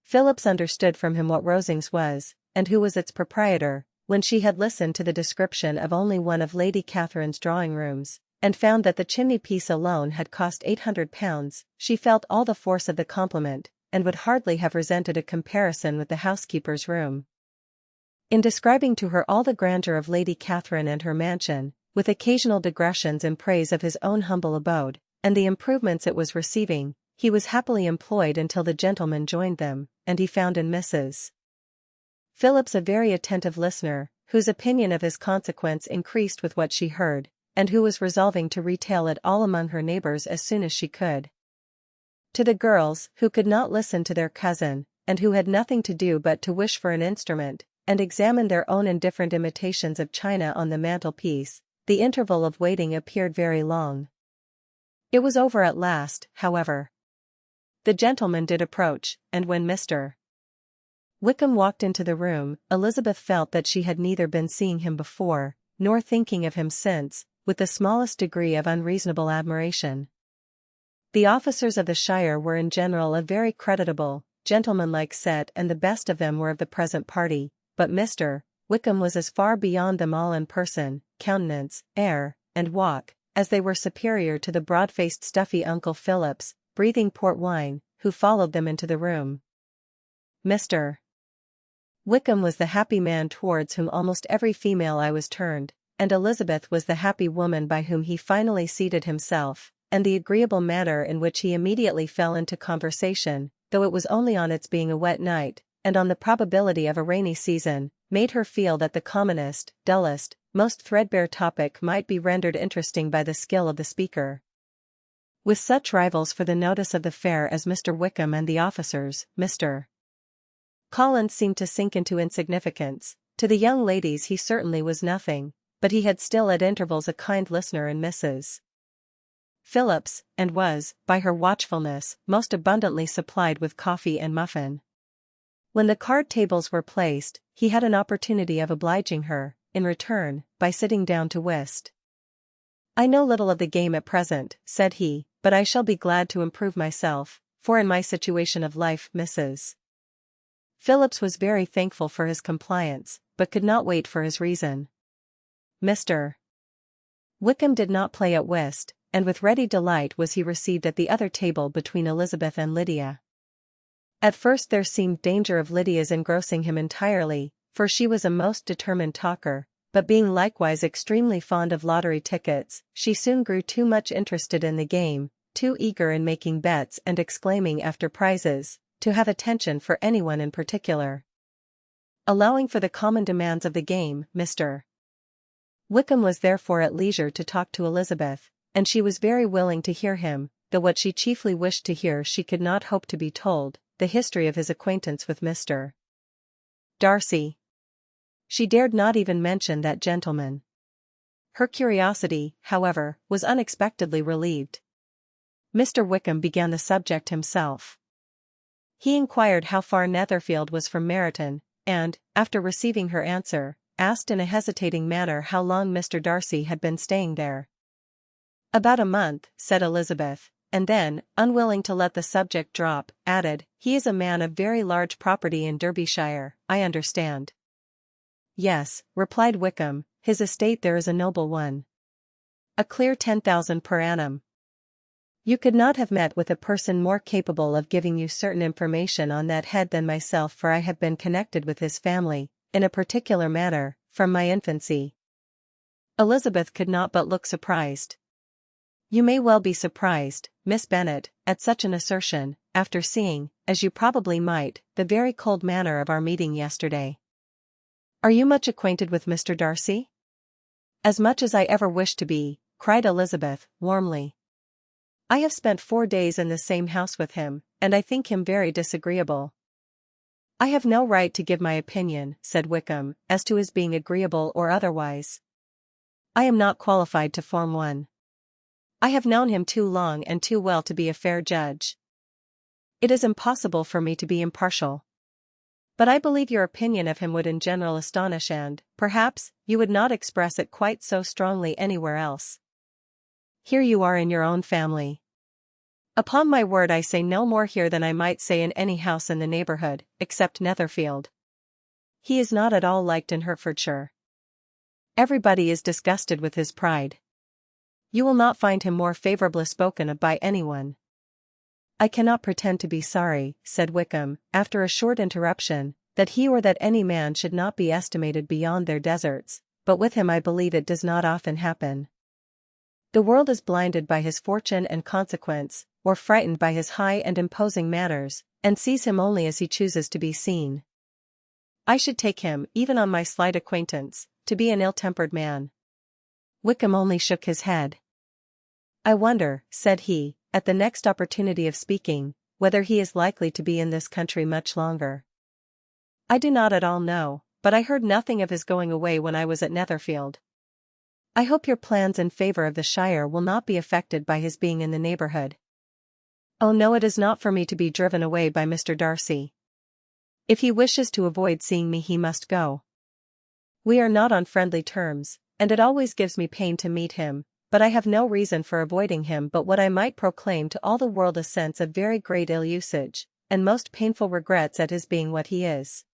Phillips understood from him what Rosings was, and who was its proprietor, when she had listened to the description of only one of Lady Catherine's drawing-rooms, and found that the chimney-piece alone had cost £800, she felt all the force of the compliment, and would hardly have resented a comparison with the housekeeper's room. In describing to her all the grandeur of Lady Catherine and her mansion, with occasional digressions in praise of his own humble abode, and the improvements it was receiving, he was happily employed until the gentlemen joined them, and he found in Mrs. Phillips a very attentive listener, whose opinion of his consequence increased with what she heard, and who was resolving to retail it all among her neighbours as soon as she could. To the girls, who could not listen to their cousin, and who had nothing to do but to wish for an instrument, and examine their own indifferent imitations of china on the mantelpiece, the interval of waiting appeared very long. It was over at last, however. The gentleman did approach, and when Mr. Wickham walked into the room, Elizabeth felt that she had neither been seeing him before, nor thinking of him since, with the smallest degree of unreasonable admiration. The officers of the shire were in general a very creditable, gentlemanlike set, and the best of them were of the present party, but Mr. Wickham was as far beyond them all in person, countenance, air, and walk, as they were superior to the broad-faced stuffy Uncle Phillips, breathing port wine, who followed them into the room. Mr. Wickham was the happy man towards whom almost every female eye was turned, and Elizabeth was the happy woman by whom he finally seated himself, and the agreeable manner in which he immediately fell into conversation, though it was only on its being a wet night, and on the probability of a rainy season, made her feel that the commonest, dullest, most threadbare topic might be rendered interesting by the skill of the speaker. With such rivals for the notice of the fair as Mr. Wickham and the officers, Mr. Collins seemed to sink into insignificance. To the young ladies he certainly was nothing, but he had still at intervals a kind listener in Mrs. Phillips, and was, by her watchfulness, most abundantly supplied with coffee and muffin. When the card tables were placed, he had an opportunity of obliging her, in return, by sitting down to whist. "I know little of the game at present," said he, "but I shall be glad to improve myself, for in my situation of life, Mrs. Phillips was very thankful for his compliance, but could not wait for his reason. Mr. Wickham did not play at whist, and with ready delight was he received at the other table between Elizabeth and Lydia. At first there seemed danger of Lydia's engrossing him entirely, for she was a most determined talker, but being likewise extremely fond of lottery tickets, she soon grew too much interested in the game, too eager in making bets and exclaiming after prizes, to have attention for anyone in particular. Allowing for the common demands of the game, Mr. Wickham was therefore at leisure to talk to Elizabeth, and she was very willing to hear him, though what she chiefly wished to hear she could not hope to be told, the history of his acquaintance with Mr. Darcy. She dared not even mention that gentleman. Her curiosity, however, was unexpectedly relieved. Mr. Wickham began the subject himself. He inquired how far Netherfield was from Meryton, and, after receiving her answer, asked in a hesitating manner how long Mr. Darcy had been staying there. "About a month," said Elizabeth, and then, unwilling to let the subject drop, added, "He is a man of very large property in Derbyshire, I understand." "Yes," replied Wickham, "his estate there is a noble one. A clear 10,000 per annum. You could not have met with a person more capable of giving you certain information on that head than myself, for I have been connected with his family, in a particular manner, from my infancy." Elizabeth could not but look surprised. "You may well be surprised, Miss Bennet, at such an assertion, after seeing, as you probably might, the very cold manner of our meeting yesterday." "Are you much acquainted with Mr. Darcy?" "As much as I ever wished to be," cried Elizabeth, warmly. "I have spent 4 days in the same house with him, and I think him very disagreeable." "I have no right to give my opinion," said Wickham, "as to his being agreeable or otherwise. I am not qualified to form one. I have known him too long and too well to be a fair judge. It is impossible for me to be impartial. But I believe your opinion of him would in general astonish and, perhaps, you would not express it quite so strongly anywhere else. Here you are in your own family. Upon my word I say no more here than I might say in any house in the neighbourhood, except Netherfield. He is not at all liked in Hertfordshire. Everybody is disgusted with his pride. You will not find him more favourably spoken of by anyone." "I cannot pretend to be sorry," said Wickham, after a short interruption, "that he or that any man should not be estimated beyond their deserts, but with him I believe it does not often happen. The world is blinded by his fortune and consequence, or frightened by his high and imposing manners, and sees him only as he chooses to be seen. I should take him, even on my slight acquaintance, to be an ill-tempered man." Wickham only shook his head. "I wonder," said he, at the next opportunity of speaking, "whether he is likely to be in this country much longer. I do not at all know, but I heard nothing of his going away when I was at Netherfield. I hope your plans in favour of the Shire will not be affected by his being in the neighbourhood." "Oh no, it is not for me to be driven away by Mr. Darcy. If he wishes to avoid seeing me he must go. We are not on friendly terms, and it always gives me pain to meet him, but I have no reason for avoiding him but what I might proclaim to all the world, a sense of very great ill-usage, and most painful regrets at his being what he is.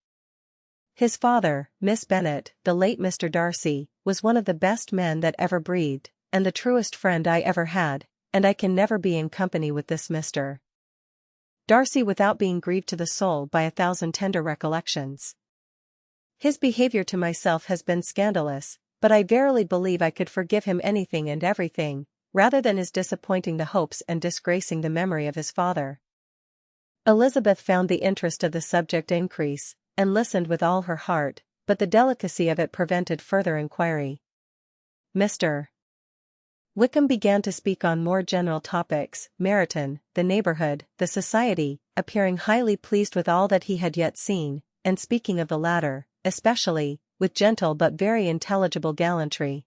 His father, Miss Bennet, the late Mr. Darcy, was one of the best men that ever breathed, and the truest friend I ever had, and I can never be in company with this Mr. Darcy without being grieved to the soul by 1,000 tender recollections. His behaviour to myself has been scandalous, but I verily believe I could forgive him anything and everything, rather than his disappointing the hopes and disgracing the memory of his father." Elizabeth found the interest of the subject increase, and listened with all her heart, but the delicacy of it prevented further inquiry. Mr. Wickham began to speak on more general topics, Meryton, the neighbourhood, the society, appearing highly pleased with all that he had yet seen, and speaking of the latter, especially, with gentle but very intelligible gallantry.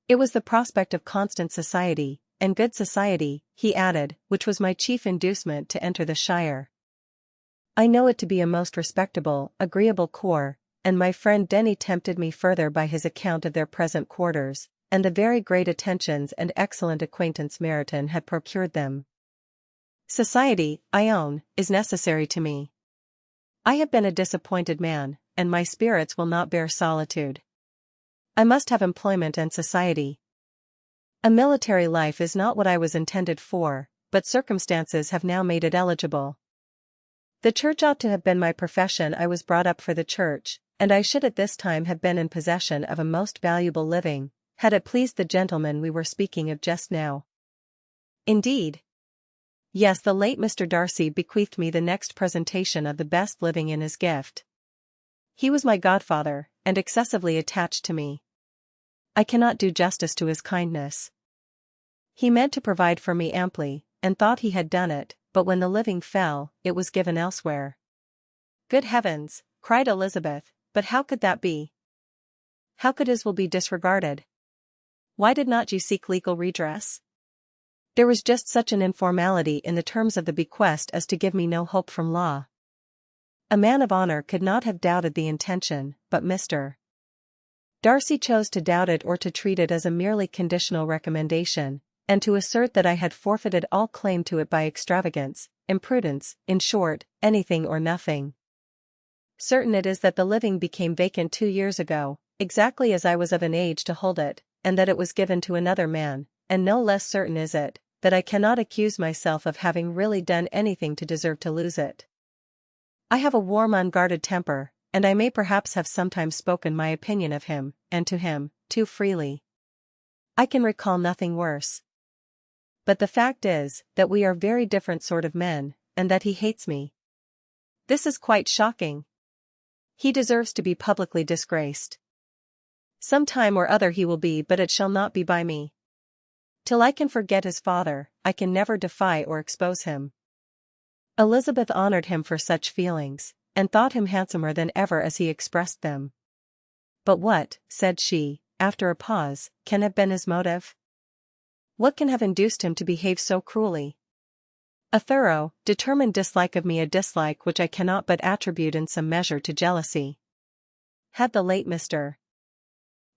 "It was the prospect of constant society, and good society," he added, "which was my chief inducement to enter the Shire. I know it to be a most respectable, agreeable corps, and my friend Denny tempted me further by his account of their present quarters, and the very great attentions and excellent acquaintance Meryton had procured them. Society, I own, is necessary to me. I have been a disappointed man, and my spirits will not bear solitude. I must have employment and society. A military life is not what I was intended for, but circumstances have now made it eligible. The church ought to have been my profession. I was brought up for the church, and I should at this time have been in possession of a most valuable living, had it pleased the gentleman we were speaking of just now. Indeed. Yes, the late Mr. Darcy bequeathed me the next presentation of the best living in his gift. He was my godfather, and excessively attached to me. I cannot do justice to his kindness. He meant to provide for me amply, and thought he had done it, but when the living fell, it was given elsewhere. Good heavens, cried Elizabeth, but how could that be? How could his will be disregarded? Why did not you seek legal redress? There was just such an informality in the terms of the bequest as to give me no hope from law. A man of honor could not have doubted the intention, but Mr. Darcy chose to doubt it or to treat it as a merely conditional recommendation, and to assert that I had forfeited all claim to it by extravagance, imprudence, in short, anything or nothing. Certain it is that the living became vacant 2 years ago, exactly as I was of an age to hold it, and that it was given to another man, and no less certain is it, that I cannot accuse myself of having really done anything to deserve to lose it. I have a warm, unguarded temper, and I may perhaps have sometimes spoken my opinion of him, and to him, too freely. I can recall nothing worse. But the fact is, that we are very different sort of men, and that he hates me. This is quite shocking. He deserves to be publicly disgraced. Some time or other he will be, but it shall not be by me. Till I can forget his father, I can never defy or expose him. Elizabeth honored him for such feelings, and thought him handsomer than ever as he expressed them. But what, said she, after a pause, can have been his motive? What can have induced him to behave so cruelly? A thorough, determined dislike of me, a dislike which I cannot but attribute in some measure to jealousy. Had the late Mr.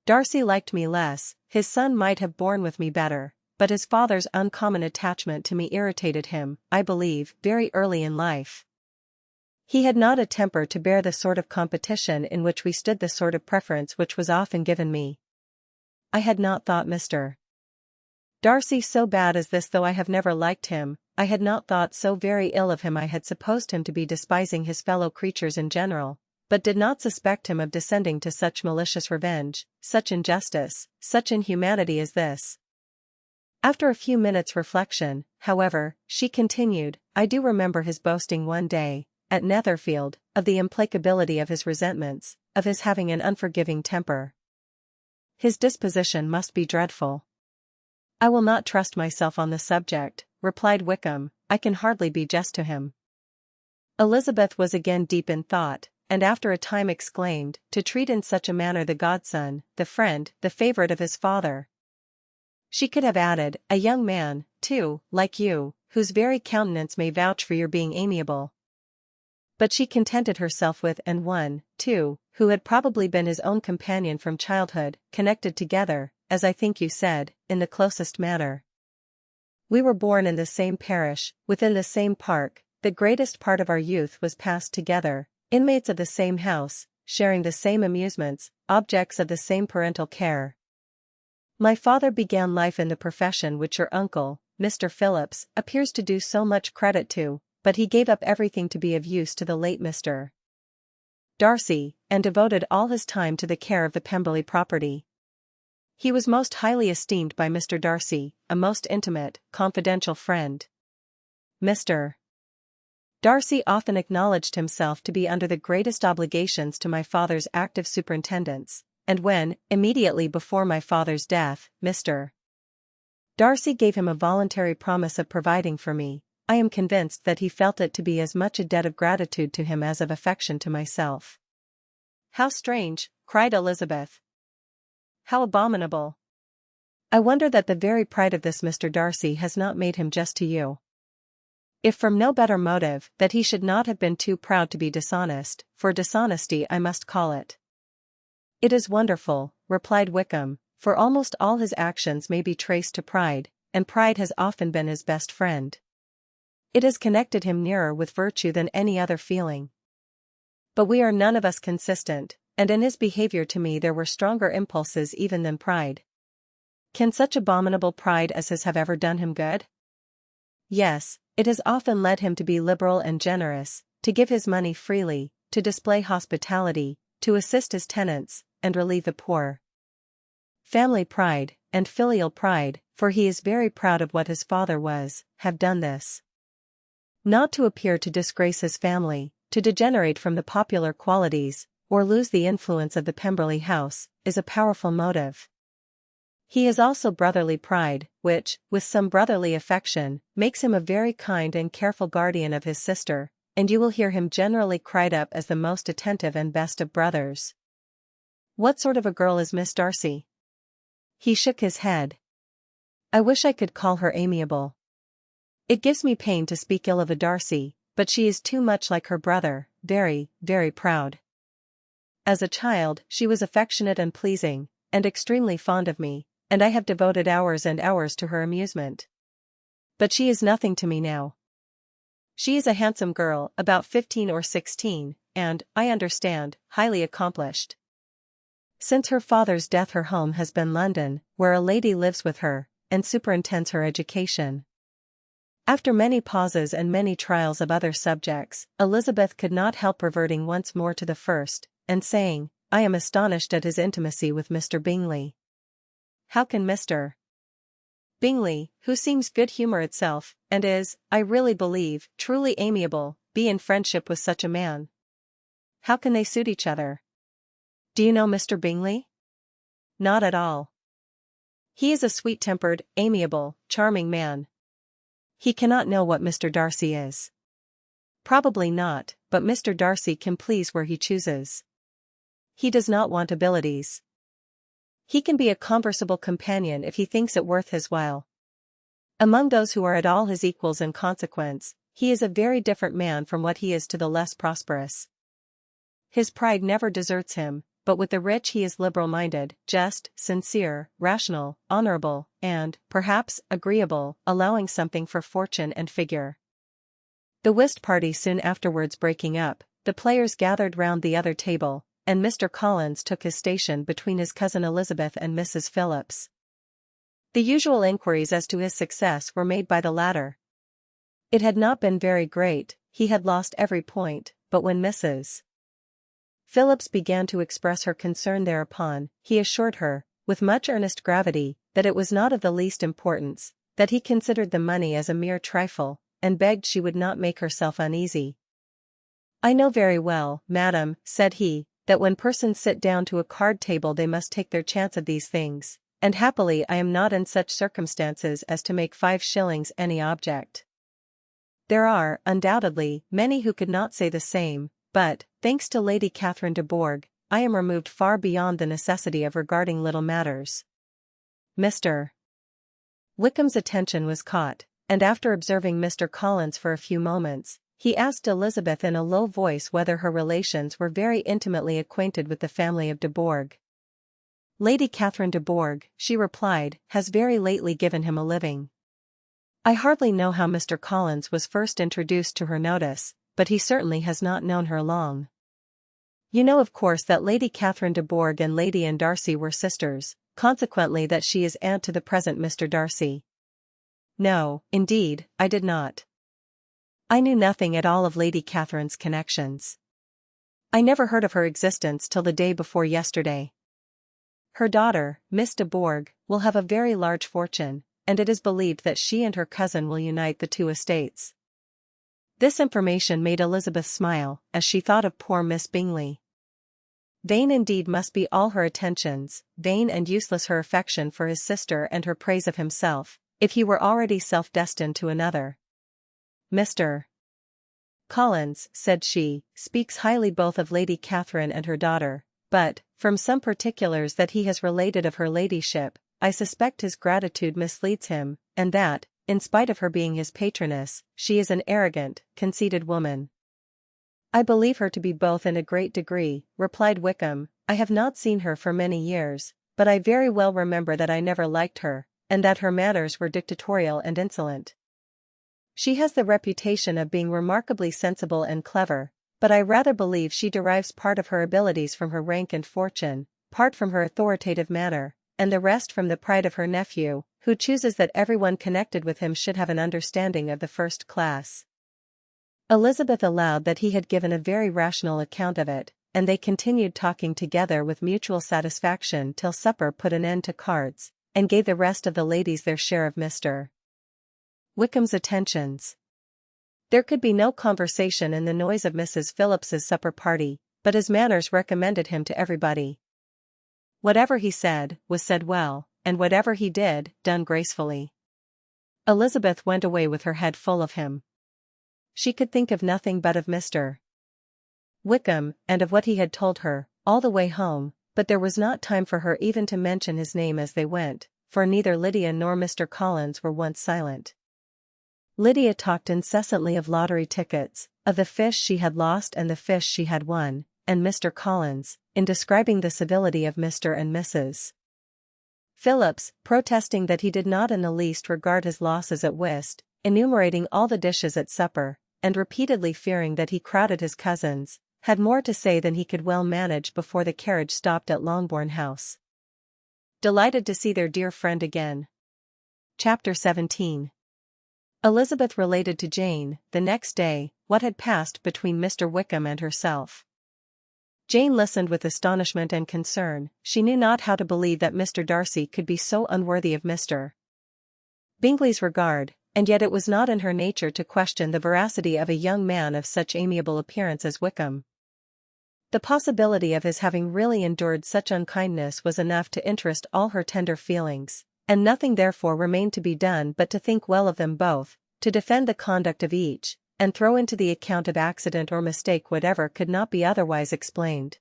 Darcy liked me less, his son might have borne with me better, but his father's uncommon attachment to me irritated him, I believe, very early in life. He had not a temper to bear the sort of competition in which we stood, the sort of preference which was often given me. I had not thought Mr. Darcy so bad as this, though I have never liked him. I had not thought so very ill of him. I had supposed him to be despising his fellow creatures in general, but did not suspect him of descending to such malicious revenge, such injustice, such inhumanity as this. After a few minutes' reflection, however, she continued, I do remember his boasting one day, at Netherfield, of the implacability of his resentments, of his having an unforgiving temper. His disposition must be dreadful. I will not trust myself on the subject, replied Wickham, I can hardly be just to him. Elizabeth was again deep in thought, and after a time exclaimed, to treat in such a manner the godson, the friend, the favorite of his father. She could have added, a young man, too, like you, whose very countenance may vouch for your being amiable. But she contented herself with and one, too, who had probably been his own companion from childhood, connected together, as I think you said, in the closest manner. We were born in the same parish, within the same park, the greatest part of our youth was passed together, inmates of the same house, sharing the same amusements, objects of the same parental care. My father began life in the profession which your uncle, Mr. Phillips, appears to do so much credit to, but he gave up everything to be of use to the late Mr. Darcy, and devoted all his time to the care of the Pemberley property. He was most highly esteemed by Mr. Darcy, a most intimate, confidential friend. Mr. Darcy often acknowledged himself to be under the greatest obligations to my father's active superintendence, and when, immediately before my father's death, Mr. Darcy gave him a voluntary promise of providing for me, I am convinced that he felt it to be as much a debt of gratitude to him as of affection to myself. How strange, cried Elizabeth. How abominable. I wonder that the very pride of this Mr. Darcy has not made him just to you. If from no better motive, that he should not have been too proud to be dishonest, for dishonesty I must call it. It is wonderful, replied Wickham, for almost all his actions may be traced to pride, and pride has often been his best friend. It has connected him nearer with virtue than any other feeling. But we are none of us consistent, and in his behavior to me there were stronger impulses even than pride. Can such abominable pride as his have ever done him good? Yes, it has often led him to be liberal and generous, to give his money freely, to display hospitality, to assist his tenants, and relieve the poor. Family pride, and filial pride, for he is very proud of what his father was, have done this. Not to appear to disgrace his family, to degenerate from the popular qualities, or lose the influence of the Pemberley house, is a powerful motive. He has also brotherly pride, which, with some brotherly affection, makes him a very kind and careful guardian of his sister, and you will hear him generally cried up as the most attentive and best of brothers. What sort of a girl is Miss Darcy? He shook his head. I wish I could call her amiable. It gives me pain to speak ill of a Darcy, but she is too much like her brother, very, very proud. As a child, she was affectionate and pleasing, and extremely fond of me, and I have devoted hours and hours to her amusement. But she is nothing to me now. She is a handsome girl, about 15 or 16, and, I understand, highly accomplished. Since her father's death her home has been London, where a lady lives with her, and superintends her education. After many pauses and many trials of other subjects, Elizabeth could not help reverting once more to the first, and saying, I am astonished at his intimacy with Mr. Bingley. How can Mr. Bingley, who seems good humour itself, and is, I really believe, truly amiable, be in friendship with such a man? How can they suit each other? Do you know Mr. Bingley? Not at all. He is a sweet-tempered, amiable, charming man. He cannot know what Mr. Darcy is. Probably not, but Mr. Darcy can please where he chooses. He does not want abilities. He can be a conversable companion if he thinks it worth his while. Among those who are at all his equals in consequence, he is a very different man from what he is to the less prosperous. His pride never deserts him, but with the rich he is liberal-minded, just, sincere, rational, honorable, and, perhaps, agreeable, allowing something for fortune and figure. The whist party soon afterwards breaking up, the players gathered round the other table, and Mr. Collins took his station between his cousin Elizabeth and Mrs. Phillips. The usual inquiries as to his success were made by the latter. It had not been very great, he had lost every point, but when Mrs. Phillips began to express her concern thereupon, he assured her, with much earnest gravity, that it was not of the least importance, that he considered the money as a mere trifle, and begged she would not make herself uneasy. I know very well, madam, said he, that when persons sit down to a card table they must take their chance of these things, and happily I am not in such circumstances as to make 5 shillings any object. There are, undoubtedly, many who could not say the same, but, thanks to Lady Catherine de Bourgh, I am removed far beyond the necessity of regarding little matters. Mr. Wickham's attention was caught, and after observing Mr. Collins for a few moments, he asked Elizabeth in a low voice whether her relations were very intimately acquainted with the family of de Bourgh. Lady Catherine de Bourgh, she replied, has very lately given him a living. I hardly know how Mr. Collins was first introduced to her notice, but he certainly has not known her long. You know of course that Lady Catherine de Bourgh and Lady Anne Darcy were sisters, consequently that she is aunt to the present Mr. Darcy. No, indeed, I did not. I knew nothing at all of Lady Catherine's connections. I never heard of her existence till the day before yesterday. Her daughter, Miss de Bourgh, will have a very large fortune, and it is believed that she and her cousin will unite the 2 estates. This information made Elizabeth smile, as she thought of poor Miss Bingley. Vain indeed must be all her attentions, vain and useless her affection for his sister and her praise of himself, if he were already self-destined to another. Mr. Collins, said she, speaks highly both of Lady Catherine and her daughter, but, from some particulars that he has related of her ladyship, I suspect his gratitude misleads him, and that, in spite of her being his patroness, she is an arrogant, conceited woman. I believe her to be both in a great degree, replied Wickham. I have not seen her for many years, but I very well remember that I never liked her, and that her manners were dictatorial and insolent. She has the reputation of being remarkably sensible and clever, but I rather believe she derives part of her abilities from her rank and fortune, part from her authoritative manner, and the rest from the pride of her nephew, who chooses that everyone connected with him should have an understanding of the first class. Elizabeth allowed that he had given a very rational account of it, and they continued talking together with mutual satisfaction till supper put an end to cards, and gave the rest of the ladies their share of Mr. Wickham's attentions. There could be no conversation in the noise of Mrs. Phillips's supper party, but his manners recommended him to everybody. Whatever he said, was said well, and whatever he did, done gracefully. Elizabeth went away with her head full of him. She could think of nothing but of Mr. Wickham, and of what he had told her, all the way home, but there was not time for her even to mention his name as they went, for neither Lydia nor Mr. Collins were once silent. Lydia talked incessantly of lottery tickets, of the fish she had lost and the fish she had won, and Mr. Collins, in describing the civility of Mr. and Mrs. Phillips, protesting that he did not in the least regard his losses at whist, enumerating all the dishes at supper, and repeatedly fearing that he crowded his cousins, had more to say than he could well manage before the carriage stopped at Longbourn House. Delighted to see their dear friend again. Chapter 17. Elizabeth related to Jane, the next day, what had passed between Mr. Wickham and herself. Jane listened with astonishment and concern. She knew not how to believe that Mr. Darcy could be so unworthy of Mr. Bingley's regard, and yet it was not in her nature to question the veracity of a young man of such amiable appearance as Wickham. The possibility of his having really endured such unkindness was enough to interest all her tender feelings, and nothing therefore remained to be done but to think well of them both, to defend the conduct of each, and throw into the account of accident or mistake whatever could not be otherwise explained.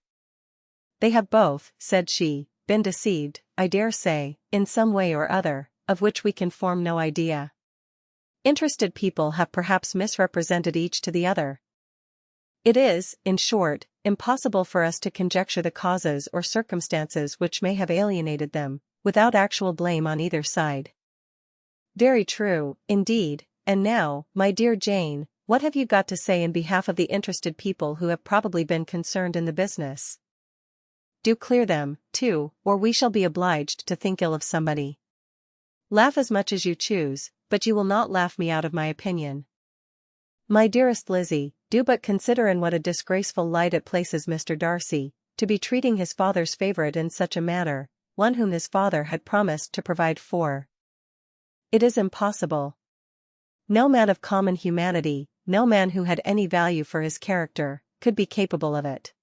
They have both, said she, been deceived, I dare say, in some way or other, of which we can form no idea. Interested people have perhaps misrepresented each to the other. It is, in short, impossible for us to conjecture the causes or circumstances which may have alienated them, without actual blame on either side. Very true, indeed, and now, my dear Jane, what have you got to say in behalf of the interested people who have probably been concerned in the business? Do clear them, too, or we shall be obliged to think ill of somebody. Laugh as much as you choose, but you will not laugh me out of my opinion. My dearest Lizzie, do but consider in what a disgraceful light it places Mr. Darcy, to be treating his father's favourite in such a manner, one whom his father had promised to provide for. It is impossible. No man of common humanity, no man who had any value for his character, could be capable of it.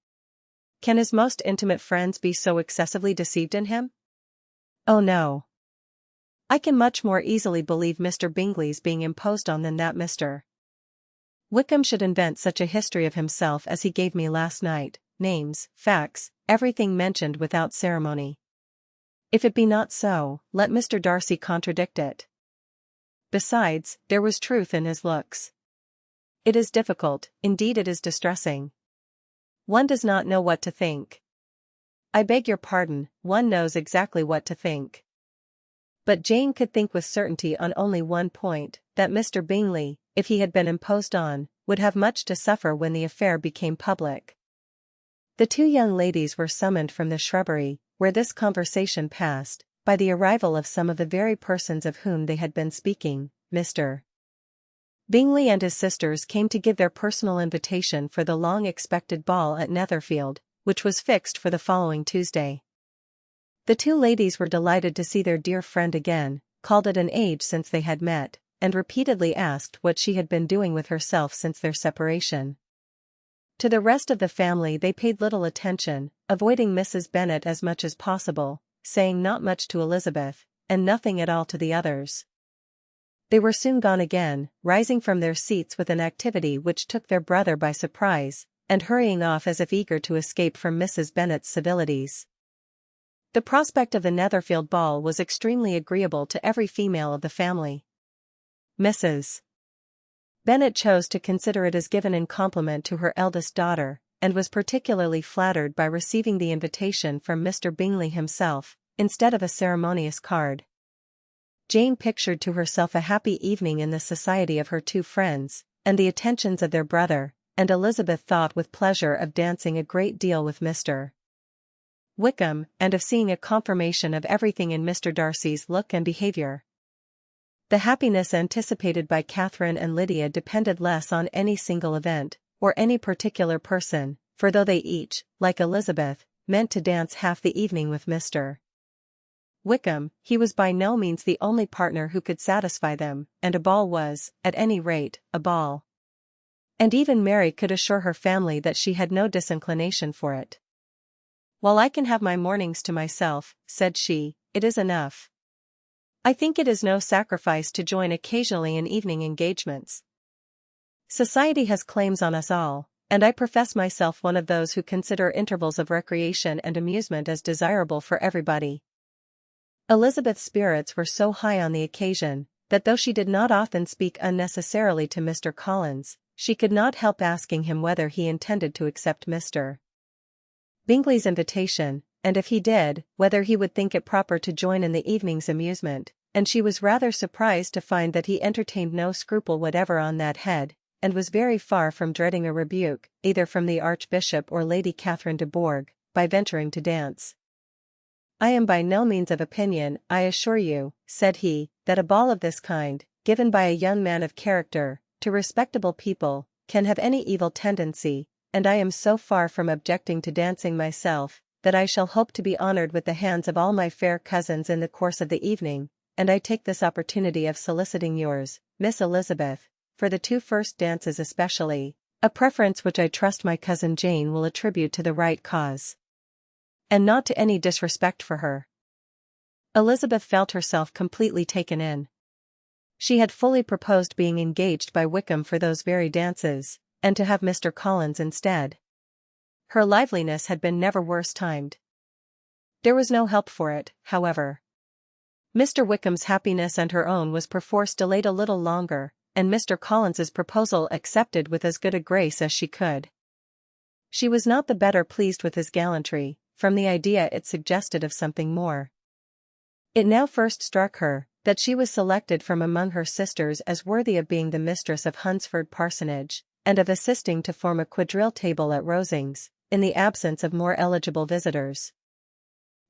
Can his most intimate friends be so excessively deceived in him? Oh no. I can much more easily believe Mr. Bingley's being imposed on than that Mr. Wickham should invent such a history of himself as he gave me last night, names, facts, everything mentioned without ceremony. If it be not so, let Mr. Darcy contradict it. Besides, there was truth in his looks. It is difficult, indeed it is distressing. One does not know what to think. I beg your pardon, one knows exactly what to think. But Jane could think with certainty on only one point, that Mr. Bingley, if he had been imposed on, would have much to suffer when the affair became public. The two young ladies were summoned from the shrubbery, where this conversation passed, by the arrival of some of the very persons of whom they had been speaking. Mr. Bingley and his sisters came to give their personal invitation for the long-expected ball at Netherfield, which was fixed for the following Tuesday. The two ladies were delighted to see their dear friend again, called it an age since they had met, and repeatedly asked what she had been doing with herself since their separation. To the rest of the family they paid little attention, avoiding Mrs. Bennet as much as possible, saying not much to Elizabeth, and nothing at all to the others. They were soon gone again, rising from their seats with an activity which took their brother by surprise, and hurrying off as if eager to escape from Mrs. Bennet's civilities. The prospect of the Netherfield ball was extremely agreeable to every female of the family. Mrs. Bennet chose to consider it as given in compliment to her eldest daughter, and was particularly flattered by receiving the invitation from Mr. Bingley himself, instead of a ceremonious card. Jane pictured to herself a happy evening in the society of her two friends, and the attentions of their brother, and Elizabeth thought with pleasure of dancing a great deal with Mr. Wickham, and of seeing a confirmation of everything in Mr. Darcy's look and behaviour. The happiness anticipated by Catherine and Lydia depended less on any single event, or any particular person, for though they each, like Elizabeth, meant to dance half the evening with Mr. Wickham, he was by no means the only partner who could satisfy them, and a ball was, at any rate, a ball. And even Mary could assure her family that she had no disinclination for it. "While I can have my mornings to myself," said she, "it is enough. I think it is no sacrifice to join occasionally in evening engagements. Society has claims on us all, and I profess myself one of those who consider intervals of recreation and amusement as desirable for everybody." Elizabeth's spirits were so high on the occasion, that though she did not often speak unnecessarily to Mr. Collins, she could not help asking him whether he intended to accept Mr. Bingley's invitation, and if he did, whether he would think it proper to join in the evening's amusement, and she was rather surprised to find that he entertained no scruple whatever on that head, and was very far from dreading a rebuke, either from the Archbishop or Lady Catherine de Bourgh, by venturing to dance. "I am by no means of opinion, I assure you," said he, "that a ball of this kind, given by a young man of character, to respectable people, can have any evil tendency, and I am so far from objecting to dancing myself, that I shall hope to be honoured with the hands of all my fair cousins in the course of the evening, and I take this opportunity of soliciting yours, Miss Elizabeth, for the 2 first dances especially, a preference which I trust my cousin Jane will attribute to the right cause, and not to any disrespect for her." Elizabeth felt herself completely taken in. She had fully proposed being engaged by Wickham for those very dances, and to have Mr. Collins instead. Her liveliness had been never worse timed. There was no help for it, however. Mr. Wickham's happiness and her own was perforce delayed a little longer, and Mr. Collins's proposal accepted with as good a grace as she could. She was not the better pleased with his gallantry, from the idea it suggested of something more. It now first struck her, that she was selected from among her sisters as worthy of being the mistress of Hunsford Parsonage, and of assisting to form a quadrille table at Rosings, in the absence of more eligible visitors.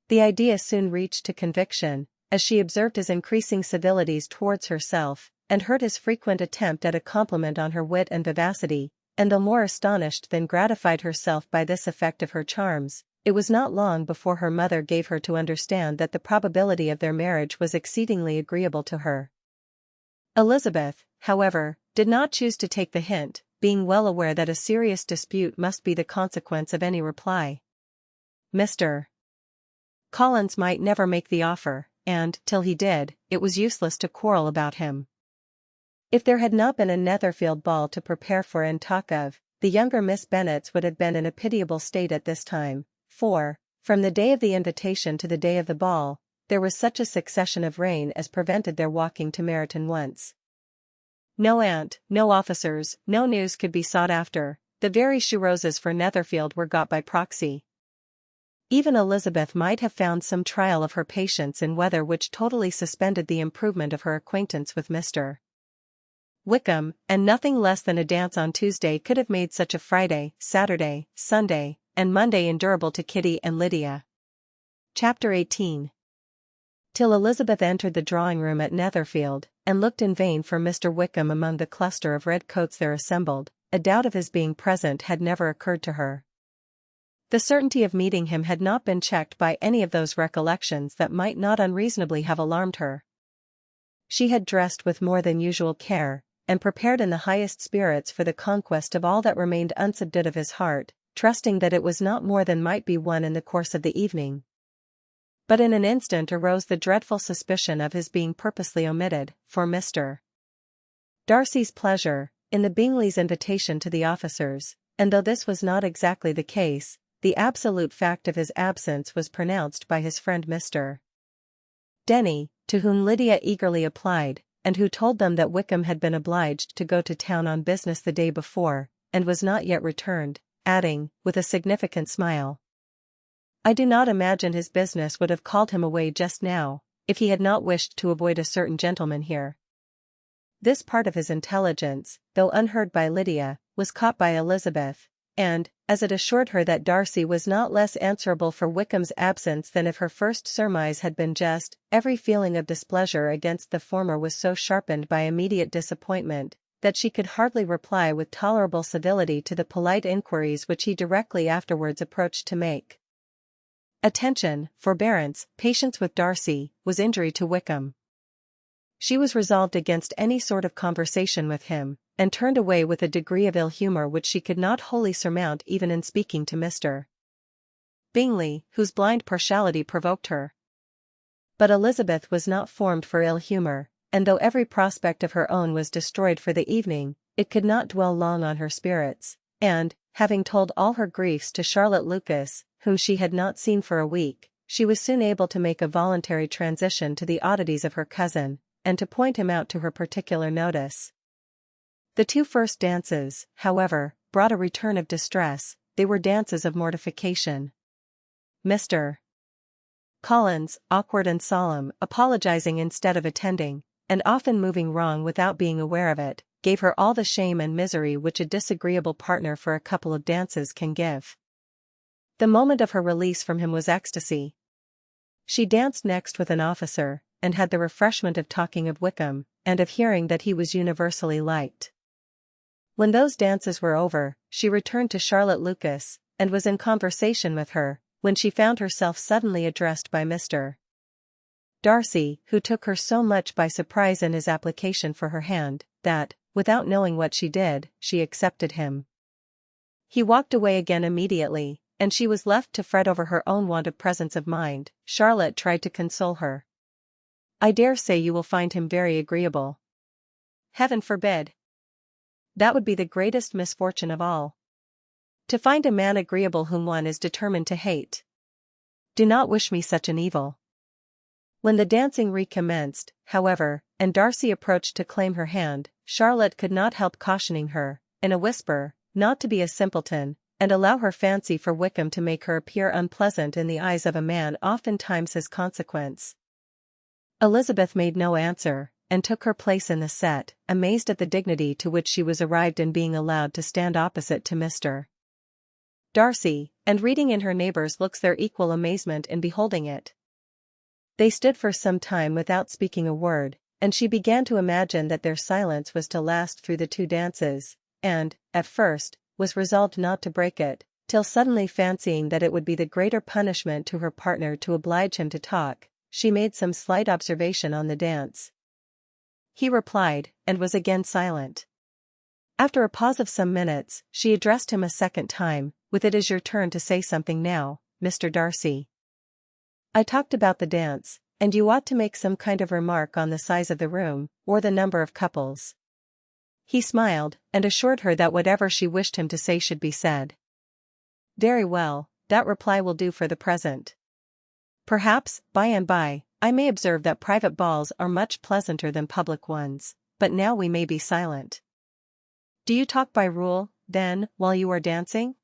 The idea soon reached to conviction, as she observed his increasing civilities towards herself, and heard his frequent attempt at a compliment on her wit and vivacity, and though more astonished than gratified herself by this effect of her charms, it was not long before her mother gave her to understand that the probability of their marriage was exceedingly agreeable to her. Elizabeth, however, did not choose to take the hint, being well aware that a serious dispute must be the consequence of any reply. Mr. Collins might never make the offer, and, till he did, it was useless to quarrel about him. If there had not been a Netherfield ball to prepare for and talk of, the younger Miss Bennets would have been in a pitiable state at this time, for, from the day of the invitation to the day of the ball, there was such a succession of rain as prevented their walking to Meryton once. No aunt, no officers, no news could be sought after, the very shoe roses for Netherfield were got by proxy. Even Elizabeth might have found some trial of her patience in weather which totally suspended the improvement of her acquaintance with Mr. Wickham, and nothing less than a dance on Tuesday could have made such a Friday, Saturday, Sunday, and Monday endurable to Kitty and Lydia. Chapter 18. Till Elizabeth entered the drawing-room at Netherfield, and looked in vain for Mr. Wickham among the cluster of red coats there assembled, a doubt of his being present had never occurred to her. The certainty of meeting him had not been checked by any of those recollections that might not unreasonably have alarmed her. She had dressed with more than usual care, and prepared in the highest spirits for the conquest of all that remained unsubdued of his heart, trusting that it was not more than might be won in the course of the evening. But in an instant arose the dreadful suspicion of his being purposely omitted, for Mr. Darcy's pleasure, in the Bingley's invitation to the officers, and though this was not exactly the case, the absolute fact of his absence was pronounced by his friend Mr. Denny, to whom Lydia eagerly applied, and who told them that Wickham had been obliged to go to town on business the day before, and was not yet returned, adding, with a significant smile, "I do not imagine his business would have called him away just now, if he had not wished to avoid a certain gentleman here." This part of his intelligence, though unheard by Lydia, was caught by Elizabeth, and, as it assured her that Darcy was not less answerable for Wickham's absence than if her first surmise had been just, every feeling of displeasure against the former was so sharpened by immediate disappointment, that she could hardly reply with tolerable civility to the polite inquiries which he directly afterwards approached to make. Attention, forbearance, patience with Darcy, was injury to Wickham. She was resolved against any sort of conversation with him, and turned away with a degree of ill-humour which she could not wholly surmount even in speaking to Mr. Bingley, whose blind partiality provoked her. But Elizabeth was not formed for ill-humour, and though every prospect of her own was destroyed for the evening, it could not dwell long on her spirits, and, having told all her griefs to Charlotte Lucas, whom she had not seen for a week, she was soon able to make a voluntary transition to the oddities of her cousin, and to point him out to her particular notice. The 2 first dances, however, brought a return of distress. They were dances of mortification. Mr. Collins, awkward and solemn, apologizing instead of attending, and often moving wrong without being aware of it, gave her all the shame and misery which a disagreeable partner for a couple of dances can give. The moment of her release from him was ecstasy. She danced next with an officer, and had the refreshment of talking of Wickham, and of hearing that he was universally liked. When those dances were over, she returned to Charlotte Lucas, and was in conversation with her, when she found herself suddenly addressed by Mr. Darcy, who took her so much by surprise in his application for her hand, that, without knowing what she did, she accepted him. He walked away again immediately, and she was left to fret over her own want of presence of mind. Charlotte tried to console her. "I dare say you will find him very agreeable." "Heaven forbid! That would be the greatest misfortune of all. To find a man agreeable whom one is determined to hate. Do not wish me such an evil." When the dancing recommenced, however, and Darcy approached to claim her hand, Charlotte could not help cautioning her, in a whisper, not to be a simpleton, and allow her fancy for Wickham to make her appear unpleasant in the eyes of a man oftentimes his consequence. Elizabeth made no answer, and took her place in the set, amazed at the dignity to which she was arrived in being allowed to stand opposite to Mr. Darcy, and reading in her neighbours' looks their equal amazement in beholding it. They stood for some time without speaking a word, and she began to imagine that their silence was to last through the 2 dances, and, at first, was resolved not to break it, till suddenly fancying that it would be the greater punishment to her partner to oblige him to talk, she made some slight observation on the dance. He replied, and was again silent. After a pause of some minutes, she addressed him a second time, with "It is your turn to say something now, Mr. Darcy. I talked about the dance, and you ought to make some kind of remark on the size of the room, or the number of couples." He smiled, and assured her that whatever she wished him to say should be said. "Very well, that reply will do for the present. Perhaps, by and by, I may observe that private balls are much pleasanter than public ones, but now we may be silent." "Do you talk by rule, then, while you are dancing?"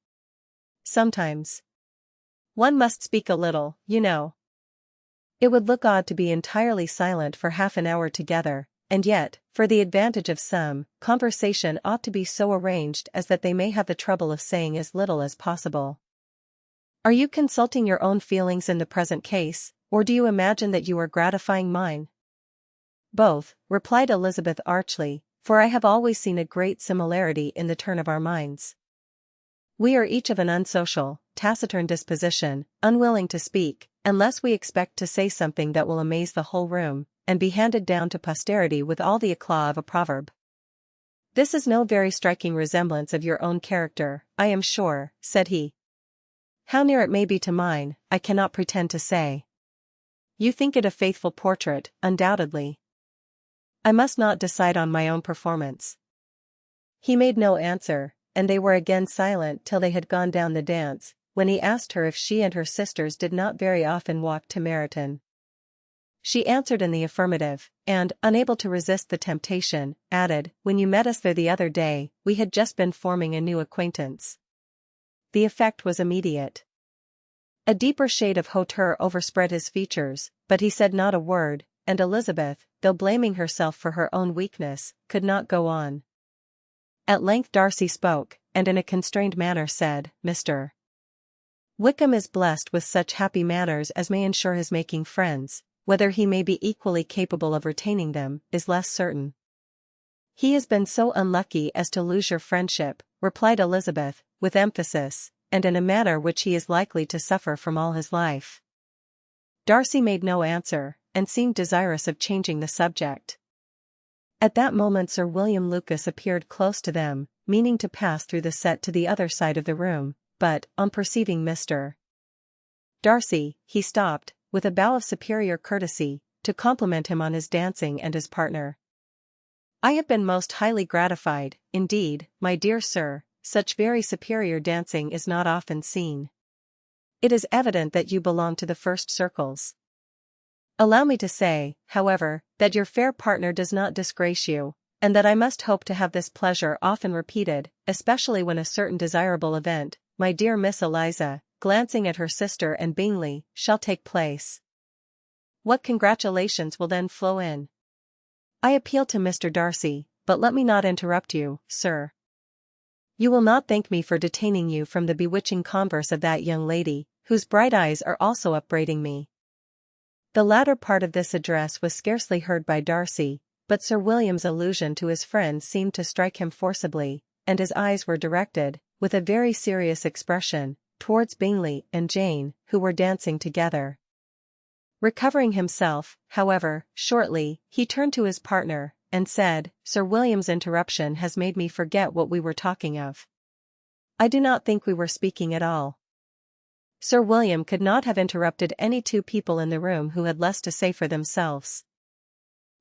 "Sometimes. One must speak a little, you know. It would look odd to be entirely silent for half an hour together, and yet, for the advantage of some, conversation ought to be so arranged as that they may have the trouble of saying as little as possible." "Are you consulting your own feelings in the present case, or do you imagine that you are gratifying mine?" "Both," replied Elizabeth archly, "for I have always seen a great similarity in the turn of our minds. We are each of an unsocial, taciturn disposition, unwilling to speak, unless we expect to say something that will amaze the whole room, and be handed down to posterity with all the eclat of a proverb." "This is no very striking resemblance of your own character, I am sure," said he. "How near it may be to mine, I cannot pretend to say. You think it a faithful portrait, undoubtedly. I must not decide on my own performance." He made no answer, and they were again silent till they had gone down the dance, when he asked her if she and her sisters did not very often walk to Meryton. She answered in the affirmative, and, unable to resist the temptation, added, "When you met us there the other day, we had just been forming a new acquaintance." The effect was immediate. A deeper shade of hauteur overspread his features, but he said not a word, and Elizabeth, though blaming herself for her own weakness, could not go on. At length Darcy spoke, and in a constrained manner said, Mr. Wickham is blessed with such happy manners as may ensure his making friends. Whether he may be equally capable of retaining them, is less certain. He has been so unlucky as to lose your friendship, replied Elizabeth, with emphasis, and in a manner which he is likely to suffer from all his life. Darcy made no answer, and seemed desirous of changing the subject. At that moment Sir William Lucas appeared close to them, meaning to pass through the set to the other side of the room, but, on perceiving Mr. Darcy, he stopped, with a bow of superior courtesy, to compliment him on his dancing and his partner. I have been most highly gratified, indeed, my dear sir, such very superior dancing is not often seen. It is evident that you belong to the first circles. Allow me to say, however, that your fair partner does not disgrace you, and that I must hope to have this pleasure often repeated, especially when a certain desirable event, my dear Miss Eliza, glancing at her sister and Bingley, shall take place. What congratulations will then flow in! I appeal to Mr. Darcy, but let me not interrupt you, sir. You will not thank me for detaining you from the bewitching converse of that young lady, whose bright eyes are also upbraiding me. The latter part of this address was scarcely heard by Darcy, but Sir William's allusion to his friend seemed to strike him forcibly, and his eyes were directed, with a very serious expression, towards Bingley and Jane, who were dancing together. Recovering himself, however, shortly, he turned to his partner, and said, Sir William's interruption has made me forget what we were talking of. I do not think we were speaking at all. Sir William could not have interrupted any two people in the room who had less to say for themselves.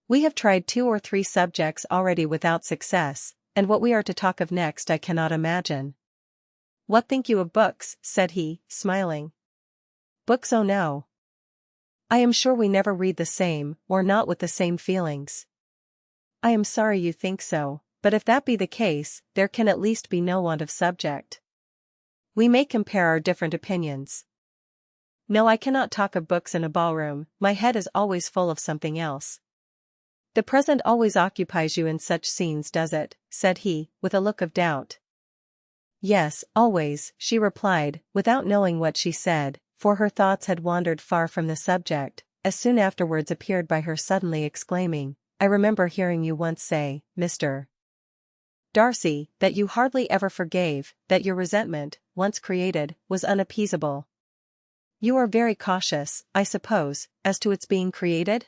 We have tried 2 or 3 subjects already without success, and what we are to talk of next I cannot imagine. What think you of books? Said he, smiling. Books, oh no. I am sure we never read the same, or not with the same feelings. I am sorry you think so, but if that be the case, there can at least be no want of subject. We may compare our different opinions. No, I cannot talk of books in a ballroom, my head is always full of something else. The present always occupies you in such scenes, does it? Said he, with a look of doubt. Yes, always, she replied, without knowing what she said, for her thoughts had wandered far from the subject, as soon afterwards appeared by her suddenly exclaiming, I remember hearing you once say, Mr. Darcy, that you hardly ever forgave, that your resentment, once created, was unappeasable. You are very cautious, I suppose, as to its being created?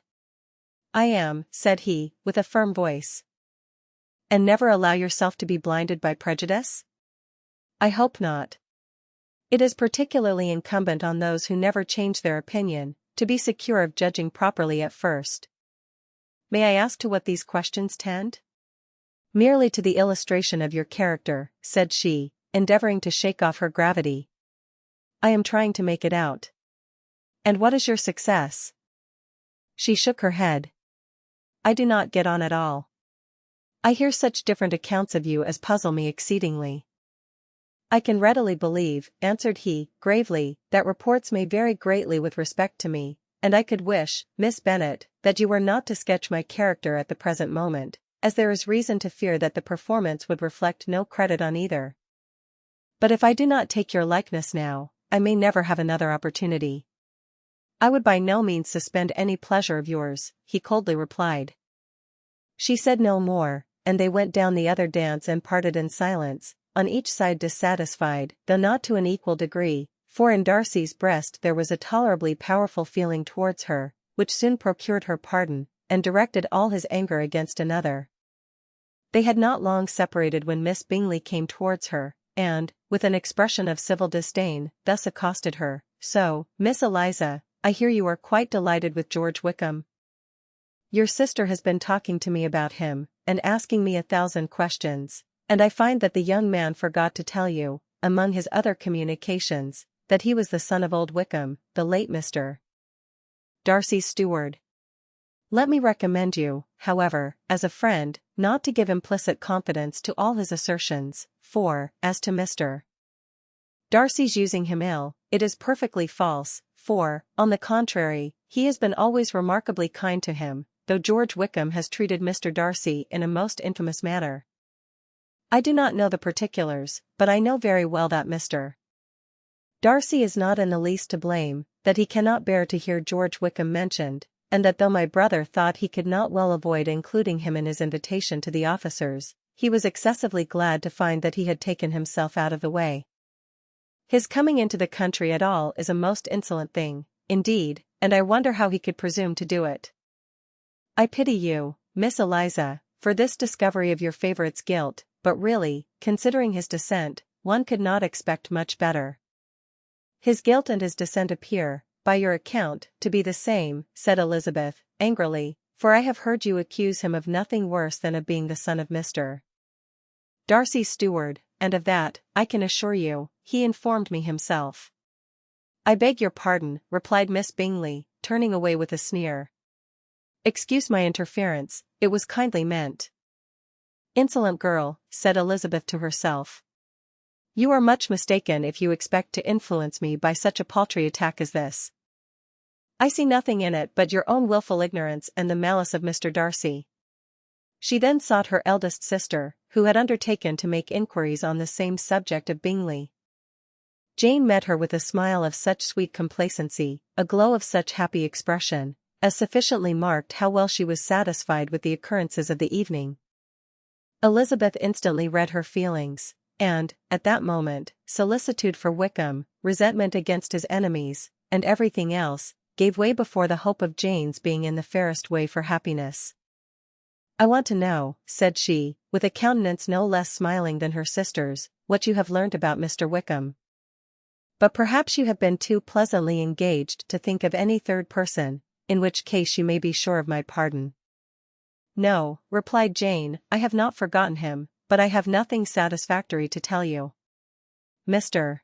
I am, said he, with a firm voice. And never allow yourself to be blinded by prejudice? I hope not. It is particularly incumbent on those who never change their opinion, to be secure of judging properly at first. May I ask to what these questions tend? Merely to the illustration of your character, said she, endeavoring to shake off her gravity. I am trying to make it out. And what is your success? She shook her head. I do not get on at all. I hear such different accounts of you as puzzle me exceedingly. I can readily believe, answered he, gravely, that reports may vary greatly with respect to me, and I could wish, Miss Bennet, that you were not to sketch my character at the present moment, as there is reason to fear that the performance would reflect no credit on either. But if I do not take your likeness now, I may never have another opportunity. I would by no means suspend any pleasure of yours, he coldly replied. She said no more, and they went down the other dance and parted in silence, on each side dissatisfied, though not to an equal degree, for in Darcy's breast there was a tolerably powerful feeling towards her, which soon procured her pardon, and directed all his anger against another. They had not long separated when Miss Bingley came towards her, and, with an expression of civil disdain, thus accosted her, So, Miss Eliza, I hear you are quite delighted with George Wickham. Your sister has been talking to me about him, and asking me 1,000 questions. And I find that the young man forgot to tell you, among his other communications, that he was the son of old Wickham, the late Mr. Darcy's steward. Let me recommend you, however, as a friend, not to give implicit confidence to all his assertions, for, as to Mr. Darcy's using him ill, it is perfectly false, for, on the contrary, he has been always remarkably kind to him, though George Wickham has treated Mr. Darcy in a most infamous manner. I do not know the particulars, but I know very well that Mr. Darcy is not in the least to blame, that he cannot bear to hear George Wickham mentioned, and that though my brother thought he could not well avoid including him in his invitation to the officers, he was excessively glad to find that he had taken himself out of the way. His coming into the country at all is a most insolent thing, indeed, and I wonder how he could presume to do it. I pity you, Miss Eliza, for this discovery of your favourite's guilt, but really, considering his descent, one could not expect much better. His guilt and his descent appear, by your account, to be the same, said Elizabeth, angrily, for I have heard you accuse him of nothing worse than of being the son of Mr. Darcy's steward, and of that, I can assure you, he informed me himself. I beg your pardon, replied Miss Bingley, turning away with a sneer. Excuse my interference, it was kindly meant. Insolent girl, said Elizabeth to herself. You are much mistaken if you expect to influence me by such a paltry attack as this. I see nothing in it but your own wilful ignorance and the malice of Mr. Darcy. She then sought her eldest sister, who had undertaken to make inquiries on the same subject of Bingley. Jane met her with a smile of such sweet complacency, a glow of such happy expression, as sufficiently marked how well she was satisfied with the occurrences of the evening. Elizabeth instantly read her feelings, and, at that moment, solicitude for Wickham, resentment against his enemies, and everything else, gave way before the hope of Jane's being in the fairest way for happiness. I want to know, said she, with a countenance no less smiling than her sister's, what you have learnt about Mr. Wickham. But perhaps you have been too pleasantly engaged to think of any third person, in which case you may be sure of my pardon. No, replied Jane, I have not forgotten him, but I have nothing satisfactory to tell you. Mr.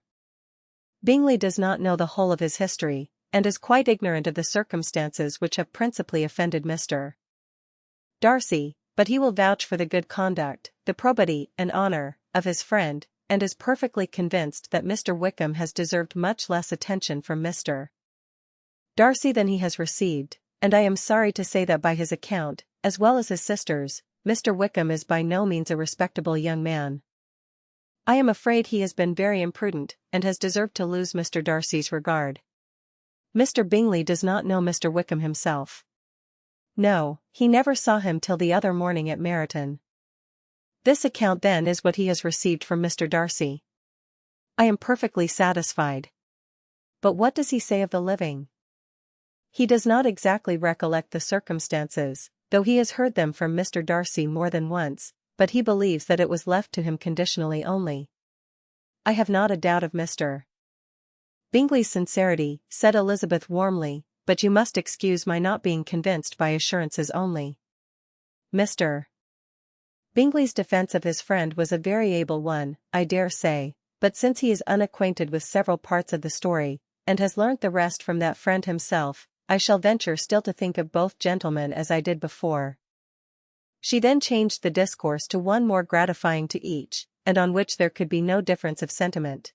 Bingley does not know the whole of his history, and is quite ignorant of the circumstances which have principally offended Mr. Darcy, but he will vouch for the good conduct, the probity and honour, of his friend, and is perfectly convinced that Mr. Wickham has deserved much less attention from Mr. Darcy than he has received, and I am sorry to say that by his account, as well as his sister's, Mr. Wickham is by no means a respectable young man. I am afraid he has been very imprudent, and has deserved to lose Mr. Darcy's regard. Mr. Bingley does not know Mr. Wickham himself. No, he never saw him till the other morning at Meryton. This account then is what he has received from Mr. Darcy. I am perfectly satisfied. But what does he say of the living? He does not exactly recollect the circumstances, though he has heard them from Mr. Darcy more than once, but he believes that it was left to him conditionally only. I have not a doubt of Mr. Bingley's sincerity, said Elizabeth warmly, but you must excuse my not being convinced by assurances only. Mr. Bingley's defence of his friend was a very able one, I dare say, but since he is unacquainted with several parts of the story, and has learnt the rest from that friend himself, I shall venture still to think of both gentlemen as I did before. She then changed the discourse to one more gratifying to each, and on which there could be no difference of sentiment.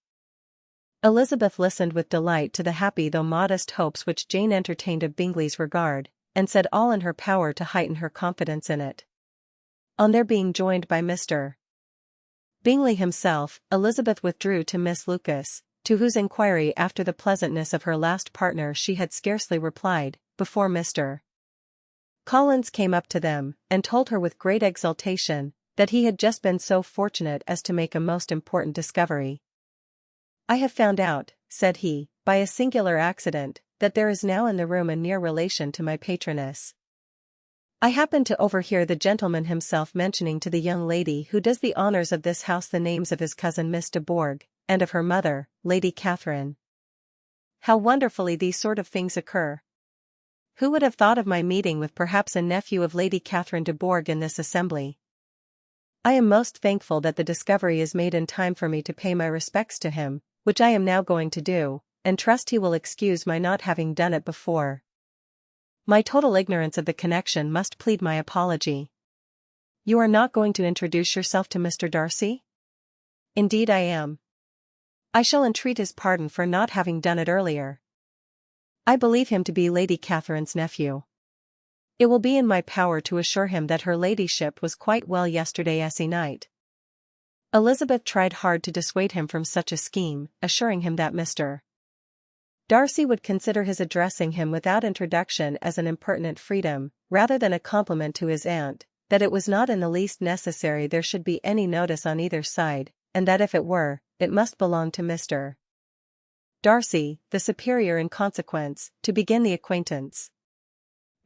Elizabeth listened with delight to the happy though modest hopes which Jane entertained of Bingley's regard, and said all in her power to heighten her confidence in it. On their being joined by Mr. Bingley himself, Elizabeth withdrew to Miss Lucas, to whose inquiry after the pleasantness of her last partner she had scarcely replied, before Mr. Collins came up to them, and told her with great exultation, that he had just been so fortunate as to make a most important discovery. I have found out, said he, by a singular accident, that there is now in the room a near relation to my patroness. I happened to overhear the gentleman himself mentioning to the young lady who does the honours of this house the names of his cousin Miss de Bourgh, and of her mother, Lady Catherine. How wonderfully these sort of things occur! Who would have thought of my meeting with perhaps a nephew of Lady Catherine de Bourgh in this assembly? I am most thankful that the discovery is made in time for me to pay my respects to him, which I am now going to do, and trust he will excuse my not having done it before. My total ignorance of the connection must plead my apology. You are not going to introduce yourself to Mr. Darcy? Indeed I am. I shall entreat his pardon for not having done it earlier. I believe him to be Lady Catherine's nephew. It will be in my power to assure him that her ladyship was quite well yesterday night. Elizabeth tried hard to dissuade him from such a scheme, assuring him that Mr. Darcy would consider his addressing him without introduction as an impertinent freedom, rather than a compliment to his aunt, that it was not in the least necessary there should be any notice on either side, and that if it were, it must belong to Mr. Darcy, the superior in consequence, to begin the acquaintance.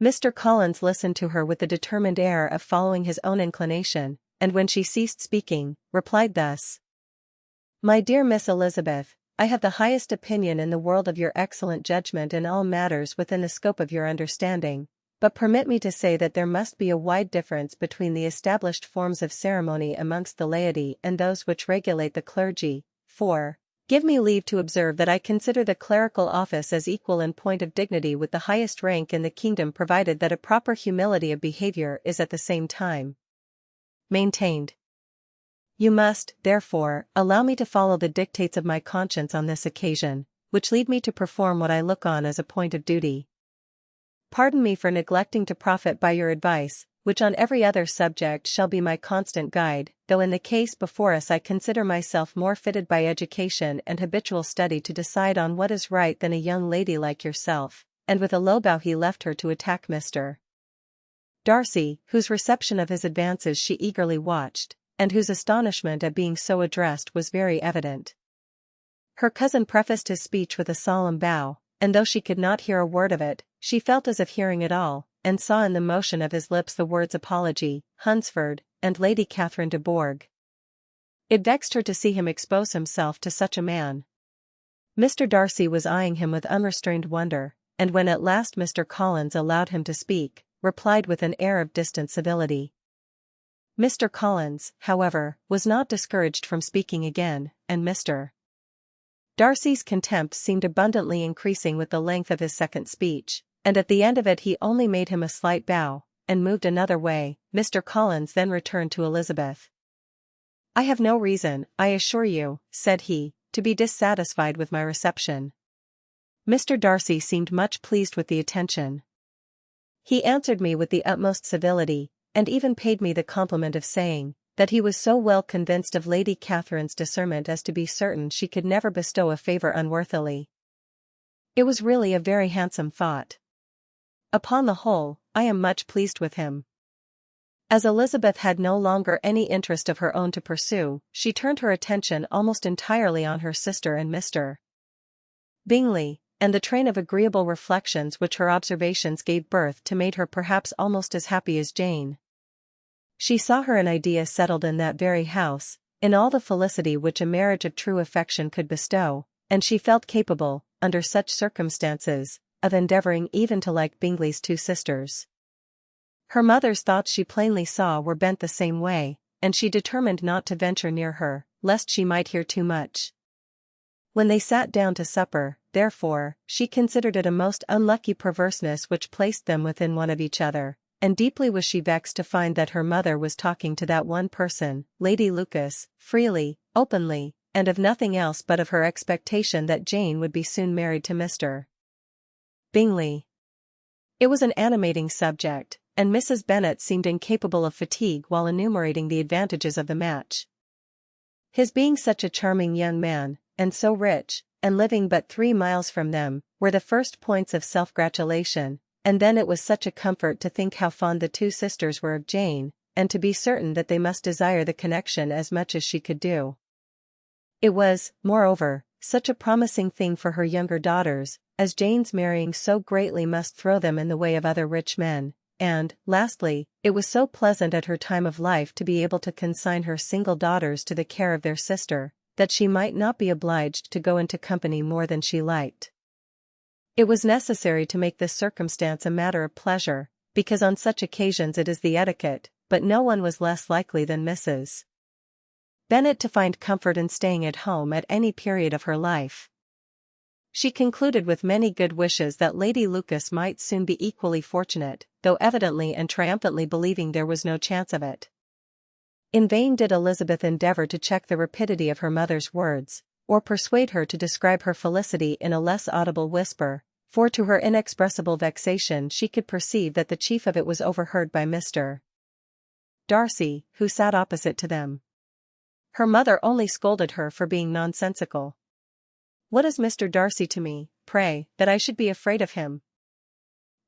Mr. Collins listened to her with the determined air of following his own inclination, and when she ceased speaking, replied thus. My dear Miss Elizabeth, I have the highest opinion in the world of your excellent judgment in all matters within the scope of your understanding, but permit me to say that there must be a wide difference between the established forms of ceremony amongst the laity and those which regulate the clergy, for, give me leave to observe that I consider the clerical office as equal in point of dignity with the highest rank in the kingdom provided that a proper humility of behavior is at the same time maintained. You must, therefore, allow me to follow the dictates of my conscience on this occasion, which lead me to perform what I look on as a point of duty. Pardon me for neglecting to profit by your advice, which on every other subject shall be my constant guide, though in the case before us I consider myself more fitted by education and habitual study to decide on what is right than a young lady like yourself, and with a low bow he left her to attack Mr. Darcy, whose reception of his advances she eagerly watched, and whose astonishment at being so addressed was very evident. Her cousin prefaced his speech with a solemn bow, and though she could not hear a word of it, she felt as if hearing it all, and saw in the motion of his lips the words apology, Hunsford, and Lady Catherine de Bourgh. It vexed her to see him expose himself to such a man. Mr. Darcy was eyeing him with unrestrained wonder, and when at last Mr. Collins allowed him to speak, replied with an air of distant civility. Mr. Collins, however, was not discouraged from speaking again, and Mr. Darcy's contempt seemed abundantly increasing with the length of his second speech, and at the end of it he only made him a slight bow, and moved another way. Mr. Collins then returned to Elizabeth. I have no reason, I assure you, said he, to be dissatisfied with my reception. Mr. Darcy seemed much pleased with the attention. He answered me with the utmost civility, and even paid me the compliment of saying, that he was so well convinced of Lady Catherine's discernment as to be certain she could never bestow a favour unworthily. It was really a very handsome thought. Upon the whole, I am much pleased with him. As Elizabeth had no longer any interest of her own to pursue, she turned her attention almost entirely on her sister and Mr. Bingley, and the train of agreeable reflections which her observations gave birth to made her perhaps almost as happy as Jane. She saw her an idea settled in that very house, in all the felicity which a marriage of true affection could bestow, and she felt capable, under such circumstances, of endeavouring even to like Bingley's two sisters. Her mother's thoughts she plainly saw were bent the same way, and she determined not to venture near her, lest she might hear too much. When they sat down to supper, therefore, she considered it a most unlucky perverseness which placed them within one of each other, and deeply was she vexed to find that her mother was talking to that one person, Lady Lucas, freely, openly, and of nothing else but of her expectation that Jane would be soon married to Mr. Bingley. It was an animating subject, and Mrs. Bennet seemed incapable of fatigue while enumerating the advantages of the match. His being such a charming young man, and so rich, and living but 3 miles from them, were the first points of self-gratulation, and then it was such a comfort to think how fond the two sisters were of Jane, and to be certain that they must desire the connection as much as she could do. It was, moreover, such a promising thing for her younger daughters, as Jane's marrying so greatly must throw them in the way of other rich men, and, lastly, it was so pleasant at her time of life to be able to consign her single daughters to the care of their sister, that she might not be obliged to go into company more than she liked. It was necessary to make this circumstance a matter of pleasure, because on such occasions it is the etiquette, but no one was less likely than Mrs. Bennet to find comfort in staying at home at any period of her life. She concluded with many good wishes that Lady Lucas might soon be equally fortunate, though evidently and triumphantly believing there was no chance of it. In vain did Elizabeth endeavour to check the rapidity of her mother's words, or persuade her to describe her felicity in a less audible whisper, for to her inexpressible vexation she could perceive that the chief of it was overheard by Mr. Darcy, who sat opposite to them. Her mother only scolded her for being nonsensical. "What is Mr. Darcy to me, pray, that I should be afraid of him?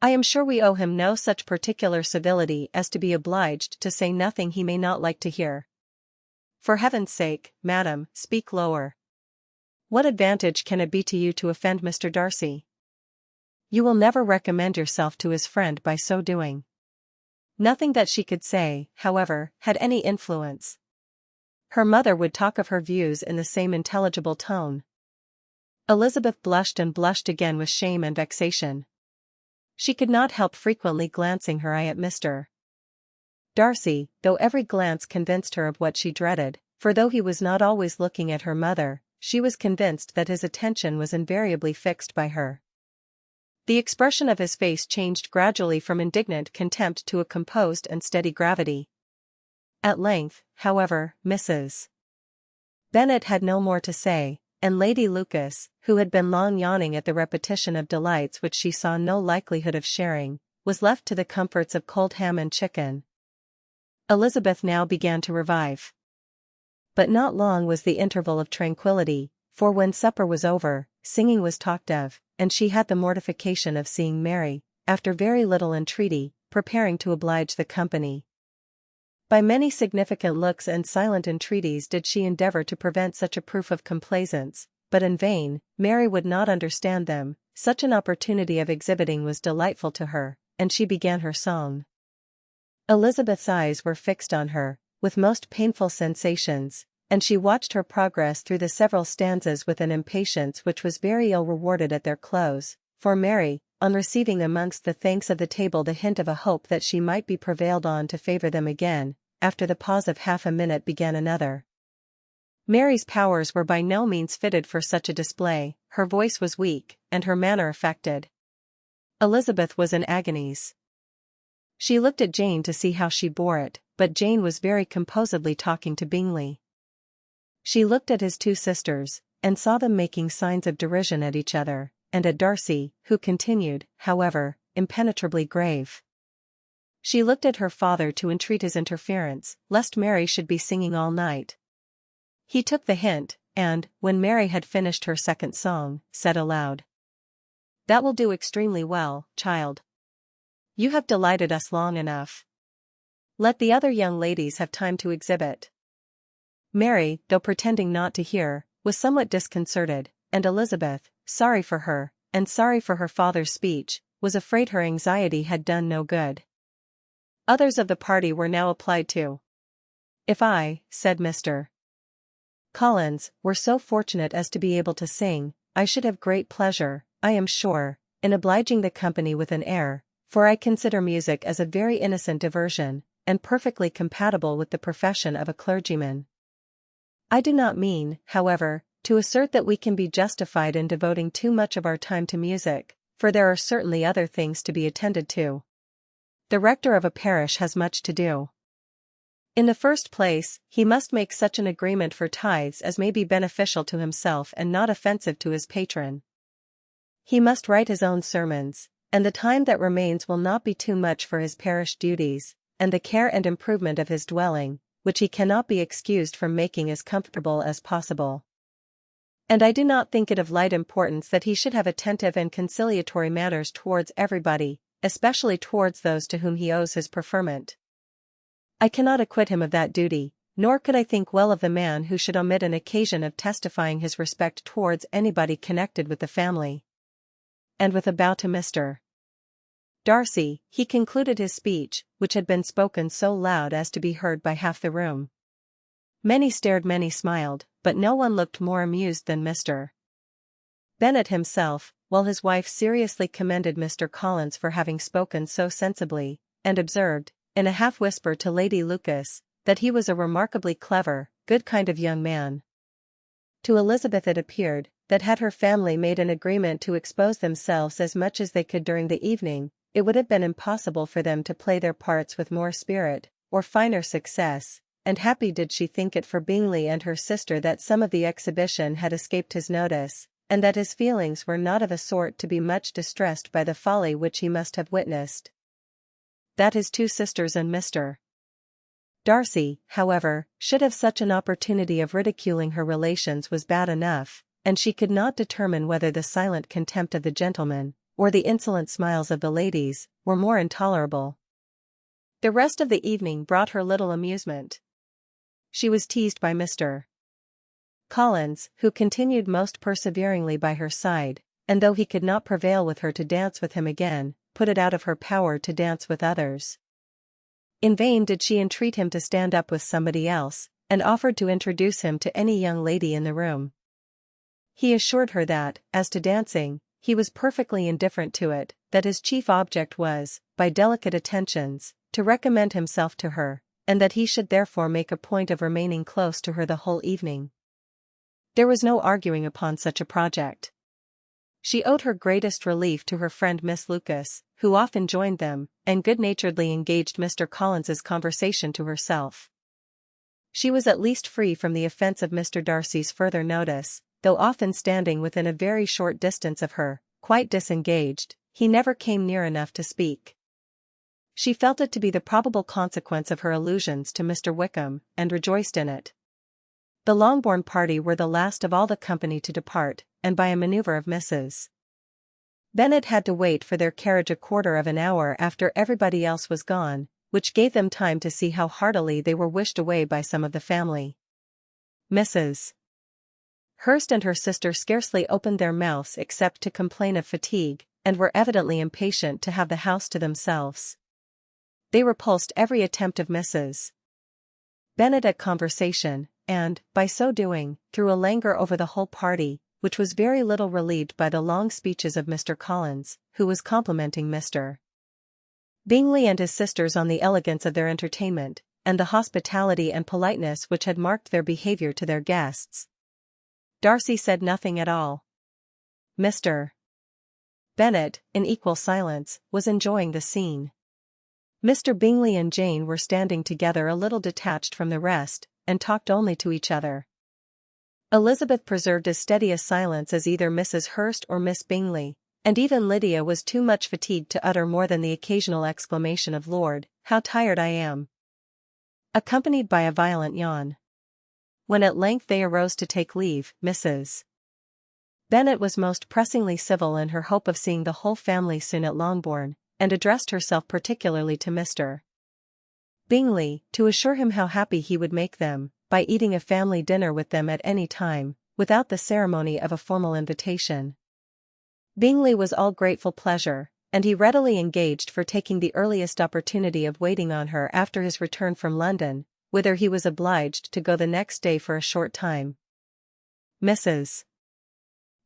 I am sure we owe him no such particular civility as to be obliged to say nothing he may not like to hear. For heaven's sake, madam, speak lower. What advantage can it be to you to offend Mr. Darcy? You will never recommend yourself to his friend by so doing." Nothing that she could say, however, had any influence. Her mother would talk of her views in the same intelligible tone. Elizabeth blushed and blushed again with shame and vexation. She could not help frequently glancing her eye at Mr. Darcy, though every glance convinced her of what she dreaded, for though he was not always looking at her mother, she was convinced that his attention was invariably fixed by her. The expression of his face changed gradually from indignant contempt to a composed and steady gravity. At length, however, Mrs. Bennet had no more to say, and Lady Lucas, who had been long yawning at the repetition of delights which she saw no likelihood of sharing, was left to the comforts of cold ham and chicken. Elizabeth now began to revive. But not long was the interval of tranquillity, for when supper was over, singing was talked of, and she had the mortification of seeing Mary, after very little entreaty, preparing to oblige the company. By many significant looks and silent entreaties did she endeavor to prevent such a proof of complaisance, but in vain. Mary would not understand them. Such an opportunity of exhibiting was delightful to her, and she began her song. Elizabeth's eyes were fixed on her, with most painful sensations, and she watched her progress through the several stanzas with an impatience which was very ill rewarded at their close, for Mary, on receiving amongst the thanks of the table the hint of a hope that she might be prevailed on to favour them again, after the pause of half a minute began another. Mary's powers were by no means fitted for such a display. Her voice was weak, and her manner affected. Elizabeth was in agonies. She looked at Jane to see how she bore it, but Jane was very composedly talking to Bingley. She looked at his two sisters, and saw them making signs of derision at each other, and at Darcy, who continued, however, impenetrably grave. She looked at her father to entreat his interference, lest Mary should be singing all night. He took the hint, and, when Mary had finished her second song, said aloud, "That will do extremely well, child. You have delighted us long enough. Let the other young ladies have time to exhibit." Mary, though pretending not to hear, was somewhat disconcerted, and Elizabeth, sorry for her, and sorry for her father's speech, was afraid her anxiety had done no good. Others of the party were now applied to. "If I," said Mr. Collins, "were so fortunate as to be able to sing, I should have great pleasure, I am sure, in obliging the company with an air, for I consider music as a very innocent diversion, and perfectly compatible with the profession of a clergyman. I do not mean, however, to assert that we can be justified in devoting too much of our time to music, for there are certainly other things to be attended to. The rector of a parish has much to do. In the first place, he must make such an agreement for tithes as may be beneficial to himself and not offensive to his patron. He must write his own sermons, and the time that remains will not be too much for his parish duties, and the care and improvement of his dwelling, which he cannot be excused from making as comfortable as possible. And I do not think it of light importance that he should have attentive and conciliatory manners towards everybody, especially towards those to whom he owes his preferment. I cannot acquit him of that duty, nor could I think well of the man who should omit an occasion of testifying his respect towards anybody connected with the family." And with a bow to Mr. Darcy, he concluded his speech, which had been spoken so loud as to be heard by half the room. Many stared, many smiled, but no one looked more amused than Mr. Bennet himself, while his wife seriously commended Mr. Collins for having spoken so sensibly, and observed, in a half-whisper to Lady Lucas, that he was a remarkably clever, good kind of young man. To Elizabeth it appeared, that had her family made an agreement to expose themselves as much as they could during the evening, it would have been impossible for them to play their parts with more spirit, or finer success, and happy did she think it for Bingley and her sister that some of the exhibition had escaped his notice, and that his feelings were not of a sort to be much distressed by the folly which he must have witnessed. That his two sisters and Mr. Darcy, however, should have such an opportunity of ridiculing her relations was bad enough, and she could not determine whether the silent contempt of the gentlemen, or the insolent smiles of the ladies, were more intolerable. The rest of the evening brought her little amusement. She was teased by Mr. Collins, who continued most perseveringly by her side, and though he could not prevail with her to dance with him again, put it out of her power to dance with others. In vain did she entreat him to stand up with somebody else, and offered to introduce him to any young lady in the room. He assured her that, as to dancing, he was perfectly indifferent to it, that his chief object was, by delicate attentions, to recommend himself to her, and that he should therefore make a point of remaining close to her the whole evening. There was no arguing upon such a project. She owed her greatest relief to her friend Miss Lucas, who often joined them, and good-naturedly engaged Mr. Collins's conversation to herself. She was at least free from the offence of Mr. Darcy's further notice, though often standing within a very short distance of her, quite disengaged, he never came near enough to speak. She felt it to be the probable consequence of her allusions to Mr. Wickham, and rejoiced in it. The Longbourn party were the last of all the company to depart, and by a manoeuvre of Mrs. Bennet had to wait for their carriage a quarter of an hour after everybody else was gone, which gave them time to see how heartily they were wished away by some of the family. Mrs. Hurst and her sister scarcely opened their mouths except to complain of fatigue, and were evidently impatient to have the house to themselves. They repulsed every attempt of Mrs. Bennet at conversation, and, by so doing, threw a languor over the whole party, which was very little relieved by the long speeches of Mr. Collins, who was complimenting Mr. Bingley and his sisters on the elegance of their entertainment, and the hospitality and politeness which had marked their behaviour to their guests. Darcy said nothing at all. Mr. Bennet, in equal silence, was enjoying the scene. Mr. Bingley and Jane were standing together a little detached from the rest, and talked only to each other. Elizabeth preserved as steady a silence as either Mrs. Hurst or Miss Bingley, and even Lydia was too much fatigued to utter more than the occasional exclamation of "Lord, how tired I am!" accompanied by a violent yawn. When at length they arose to take leave, Mrs. Bennet was most pressingly civil in her hope of seeing the whole family soon at Longbourn, and addressed herself particularly to Mr. Bingley, to assure him how happy he would make them, by eating a family dinner with them at any time, without the ceremony of a formal invitation. Bingley was all grateful pleasure, and he readily engaged for taking the earliest opportunity of waiting on her after his return from London, whither he was obliged to go the next day for a short time. Mrs.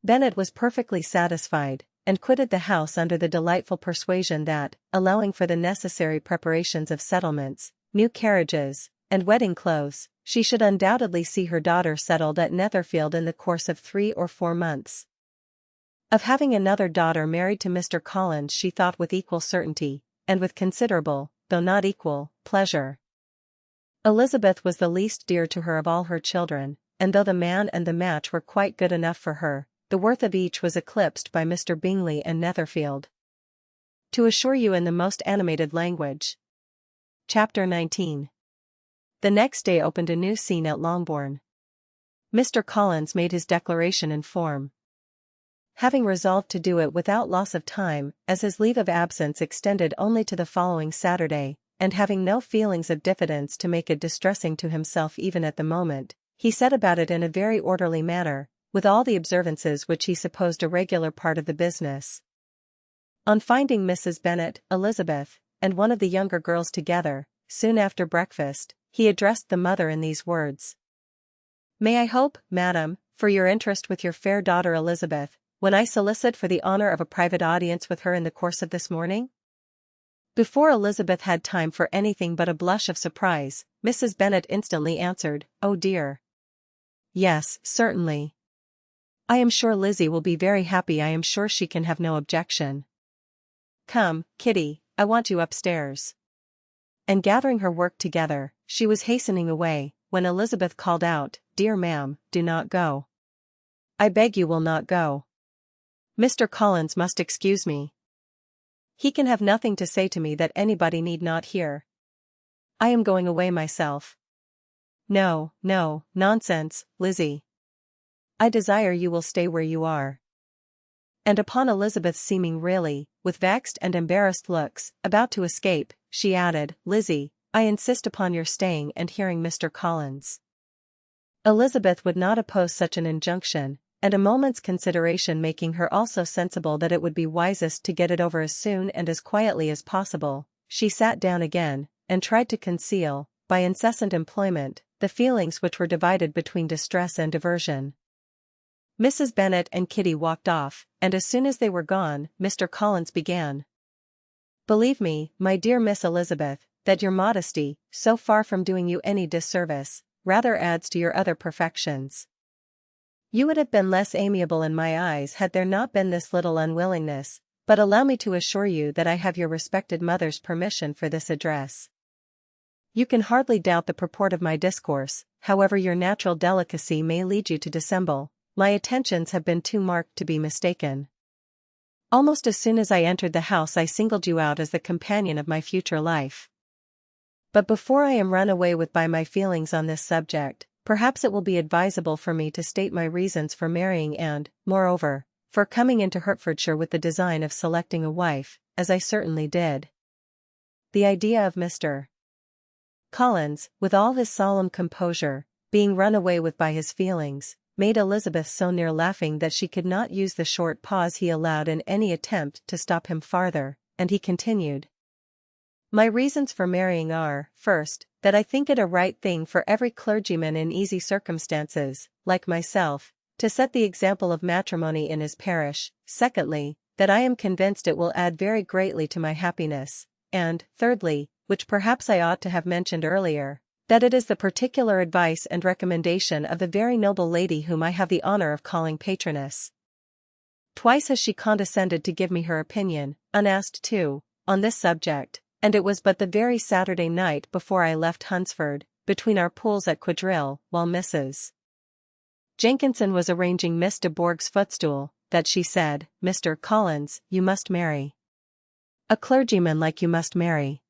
Bennet was perfectly satisfied, and quitted the house under the delightful persuasion that, allowing for the necessary preparations of settlements, new carriages, and wedding clothes, she should undoubtedly see her daughter settled at Netherfield in the course of 3 or 4 months. Of having another daughter married to Mr. Collins she thought with equal certainty, and with considerable, though not equal, pleasure. Elizabeth was the least dear to her of all her children, and though the man and the match were quite good enough for her, the worth of each was eclipsed by Mr. Bingley and Netherfield. To assure you in the most animated language. Chapter 19. The next day opened a new scene at Longbourn. Mr. Collins made his declaration in form. Having resolved to do it without loss of time, as his leave of absence extended only to the following Saturday, and having no feelings of diffidence to make it distressing to himself even at the moment, he set about it in a very orderly manner, with all the observances which he supposed a regular part of the business. On finding Mrs. Bennet, Elizabeth, and one of the younger girls together, soon after breakfast, he addressed the mother in these words. "May I hope, madam, for your interest with your fair daughter Elizabeth, when I solicit for the honor of a private audience with her in the course of this morning?" Before Elizabeth had time for anything but a blush of surprise, Mrs. Bennet instantly answered, "Oh dear. Yes, certainly. I am sure Lizzie will be very happy. I am sure she can have no objection. Come, Kitty, I want you upstairs." And gathering her work together, she was hastening away, when Elizabeth called out, "Dear ma'am, do not go. I beg you will not go. Mr. Collins must excuse me. He can have nothing to say to me that anybody need not hear. I am going away myself. No, no, nonsense, Lizzie. I desire you will stay where you are. And upon Elizabeth seeming really, with vexed and embarrassed looks, about to escape, she added, Lizzie, I insist upon your staying and hearing Mr. Collins. Elizabeth would not oppose such an injunction, and a moment's consideration making her also sensible that it would be wisest to get it over as soon and as quietly as possible, she sat down again, and tried to conceal, by incessant employment, the feelings which were divided between distress and diversion. Mrs. Bennet and Kitty walked off, and as soon as they were gone, Mr. Collins began. Believe me, my dear Miss Elizabeth, that your modesty, so far from doing you any disservice, rather adds to your other perfections. You would have been less amiable in my eyes had there not been this little unwillingness, but allow me to assure you that I have your respected mother's permission for this address. You can hardly doubt the purport of my discourse, however your natural delicacy may lead you to dissemble. My attentions have been too marked to be mistaken. Almost as soon as I entered the house I singled you out as the companion of my future life. But before I am run away with by my feelings on this subject, perhaps it will be advisable for me to state my reasons for marrying and, moreover, for coming into Hertfordshire with the design of selecting a wife, as I certainly did. The idea of Mr. Collins, with all his solemn composure, being run away with by his feelings, made Elizabeth so near laughing that she could not use the short pause he allowed in any attempt to stop him farther, and he continued. My reasons for marrying are, first, that I think it a right thing for every clergyman in easy circumstances, like myself, to set the example of matrimony in his parish, secondly, that I am convinced it will add very greatly to my happiness, and, thirdly, which perhaps I ought to have mentioned earlier, that it is the particular advice and recommendation of the very noble lady whom I have the honor of calling patroness. Twice has she condescended to give me her opinion, unasked too, on this subject, and it was but the very Saturday night before I left Hunsford, between our pools at quadrille, while Mrs. Jenkinson was arranging Miss de Bourgh's footstool, that she said, Mr. Collins, you must marry a clergyman like you must marry.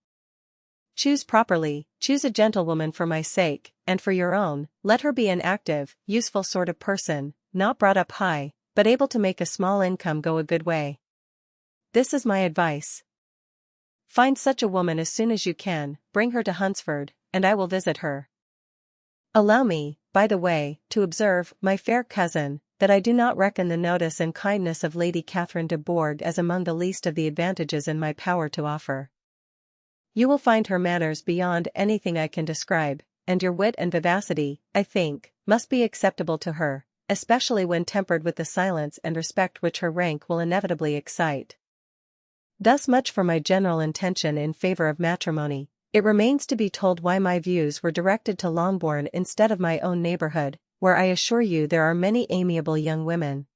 Choose properly, choose a gentlewoman for my sake, and for your own, let her be an active, useful sort of person, not brought up high, but able to make a small income go a good way. This is my advice. Find such a woman as soon as you can, bring her to Hunsford, and I will visit her. Allow me, by the way, to observe, my fair cousin, that I do not reckon the notice and kindness of Lady Catherine de Bourgh as among the least of the advantages in my power to offer. You will find her manners beyond anything I can describe, and your wit and vivacity, I think, must be acceptable to her, especially when tempered with the silence and respect which her rank will inevitably excite. Thus much for my general intention in favor of matrimony. It remains to be told why my views were directed to Longbourn instead of my own neighborhood, where I assure you there are many amiable young women.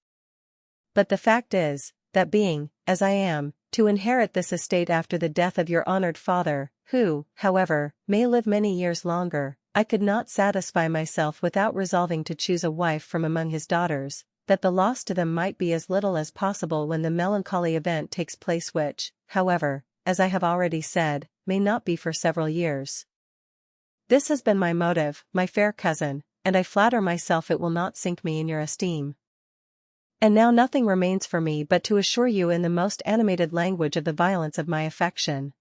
But the fact is, that being, as I am, to inherit this estate after the death of your honored father, who, however, may live many years longer, I could not satisfy myself without resolving to choose a wife from among his daughters, that the loss to them might be as little as possible when the melancholy event takes place which, however, as I have already said, may not be for several years. This has been my motive, my fair cousin, and I flatter myself it will not sink me in your esteem. And now nothing remains for me but to assure you in the most animated language of the violence of my affection.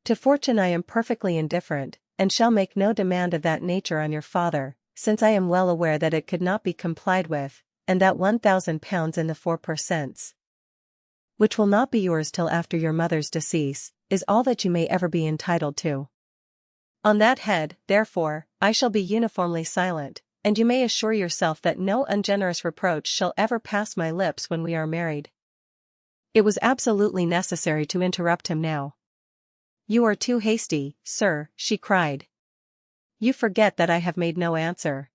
To fortune I am perfectly indifferent, and shall make no demand of that nature on your father, since I am well aware that it could not be complied with, and that £1,000 in the 4 per cents, which will not be yours till after your mother's decease, is all that you may ever be entitled to. On that head, therefore, I shall be uniformly silent, and you may assure yourself that no ungenerous reproach shall ever pass my lips when we are married. It was absolutely necessary to interrupt him now. You are too hasty, sir, she cried. You forget that I have made no answer.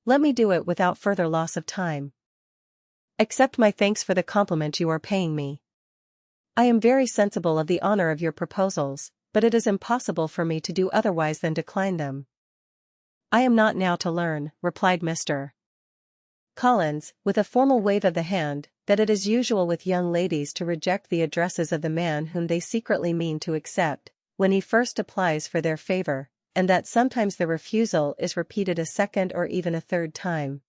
Let me do it without further loss of time. Accept my thanks for the compliment you are paying me. I am very sensible of the honor of your proposals, but it is impossible for me to do otherwise than decline them. I am not now to learn, replied Mr. Collins, with a formal wave of the hand, that it is usual with young ladies to reject the addresses of the man whom they secretly mean to accept, when he first applies for their favor, and that sometimes the refusal is repeated a second or even a third time.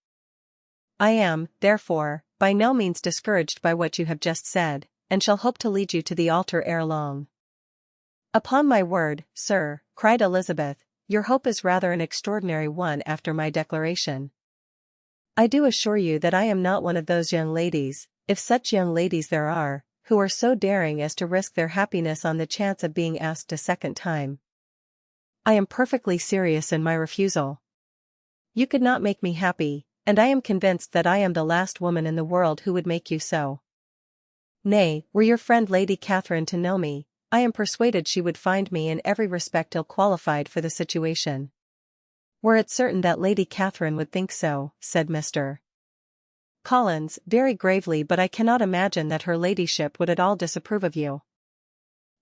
I am, therefore, by no means discouraged by what you have just said, and shall hope to lead you to the altar ere long." "Upon my word, sir," cried Elizabeth, "your hope is rather an extraordinary one after my declaration. I do assure you that I am not one of those young ladies, if such young ladies there are, who are so daring as to risk their happiness on the chance of being asked a second time. I am perfectly serious in my refusal. You could not make me happy, and I am convinced that I am the last woman in the world who would make you so. Nay, were your friend Lady Catherine to know me, I am persuaded she would find me in every respect ill-qualified for the situation." "Were it certain that Lady Catherine would think so," said Mr. Collins, very gravely, "but I cannot imagine that her ladyship would at all disapprove of you.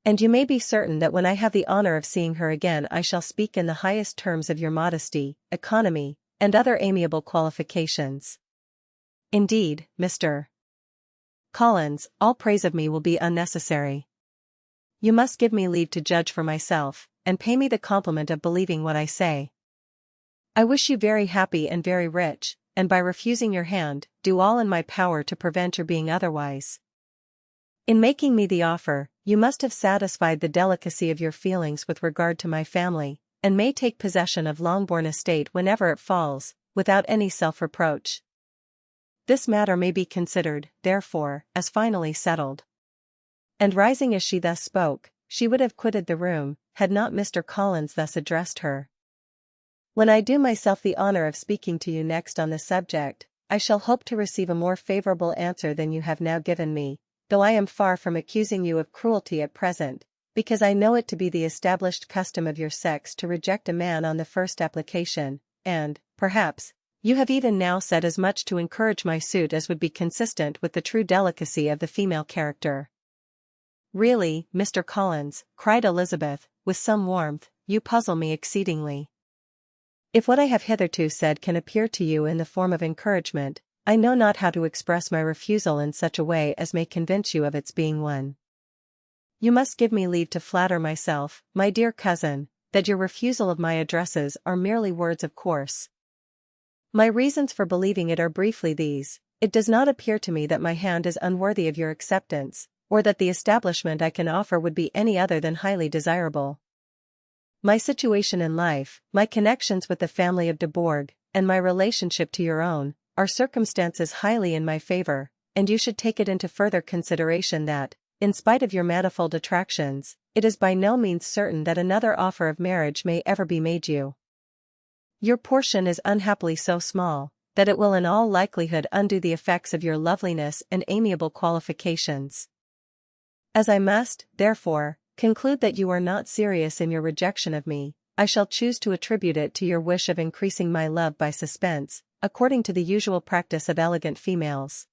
And you may be certain that when I have the honor of seeing her again I shall speak in the highest terms of your modesty, economy, and other amiable qualifications. Indeed, Mr. Collins, all praise of me will be unnecessary. You must give me leave to judge for myself, and pay me the compliment of believing what I say. I wish you very happy and very rich, and by refusing your hand, do all in my power to prevent your being otherwise. In making me the offer, you must have satisfied the delicacy of your feelings with regard to my family, and may take possession of Longbourn estate whenever it falls, without any self-reproach. This matter may be considered, therefore, as finally settled." And rising as she thus spoke, she would have quitted the room, had not Mr. Collins thus addressed her. "When I do myself the honor of speaking to you next on the subject, I shall hope to receive a more favorable answer than you have now given me, though I am far from accusing you of cruelty at present, because I know it to be the established custom of your sex to reject a man on the first application, and, perhaps, you have even now said as much to encourage my suit as would be consistent with the true delicacy of the female character." "Really, Mr. Collins," cried Elizabeth, with some warmth, "you puzzle me exceedingly. If what I have hitherto said can appear to you in the form of encouragement, I know not how to express my refusal in such a way as may convince you of its being one. You must give me leave to flatter myself, my dear cousin, that your refusal of my addresses are merely words of course. My reasons for believing it are briefly these: it does not appear to me that my hand is unworthy of your acceptance, or that the establishment I can offer would be any other than highly desirable. My situation in life, my connections with the family of de Bourgh, and my relationship to your own, are circumstances highly in my favor, and you should take it into further consideration that, in spite of your manifold attractions, it is by no means certain that another offer of marriage may ever be made you. Your portion is unhappily so small, that it will in all likelihood undo the effects of your loveliness and amiable qualifications. As I must, therefore, conclude that you are not serious in your rejection of me, I shall choose to attribute it to your wish of increasing my love by suspense, according to the usual practice of elegant females.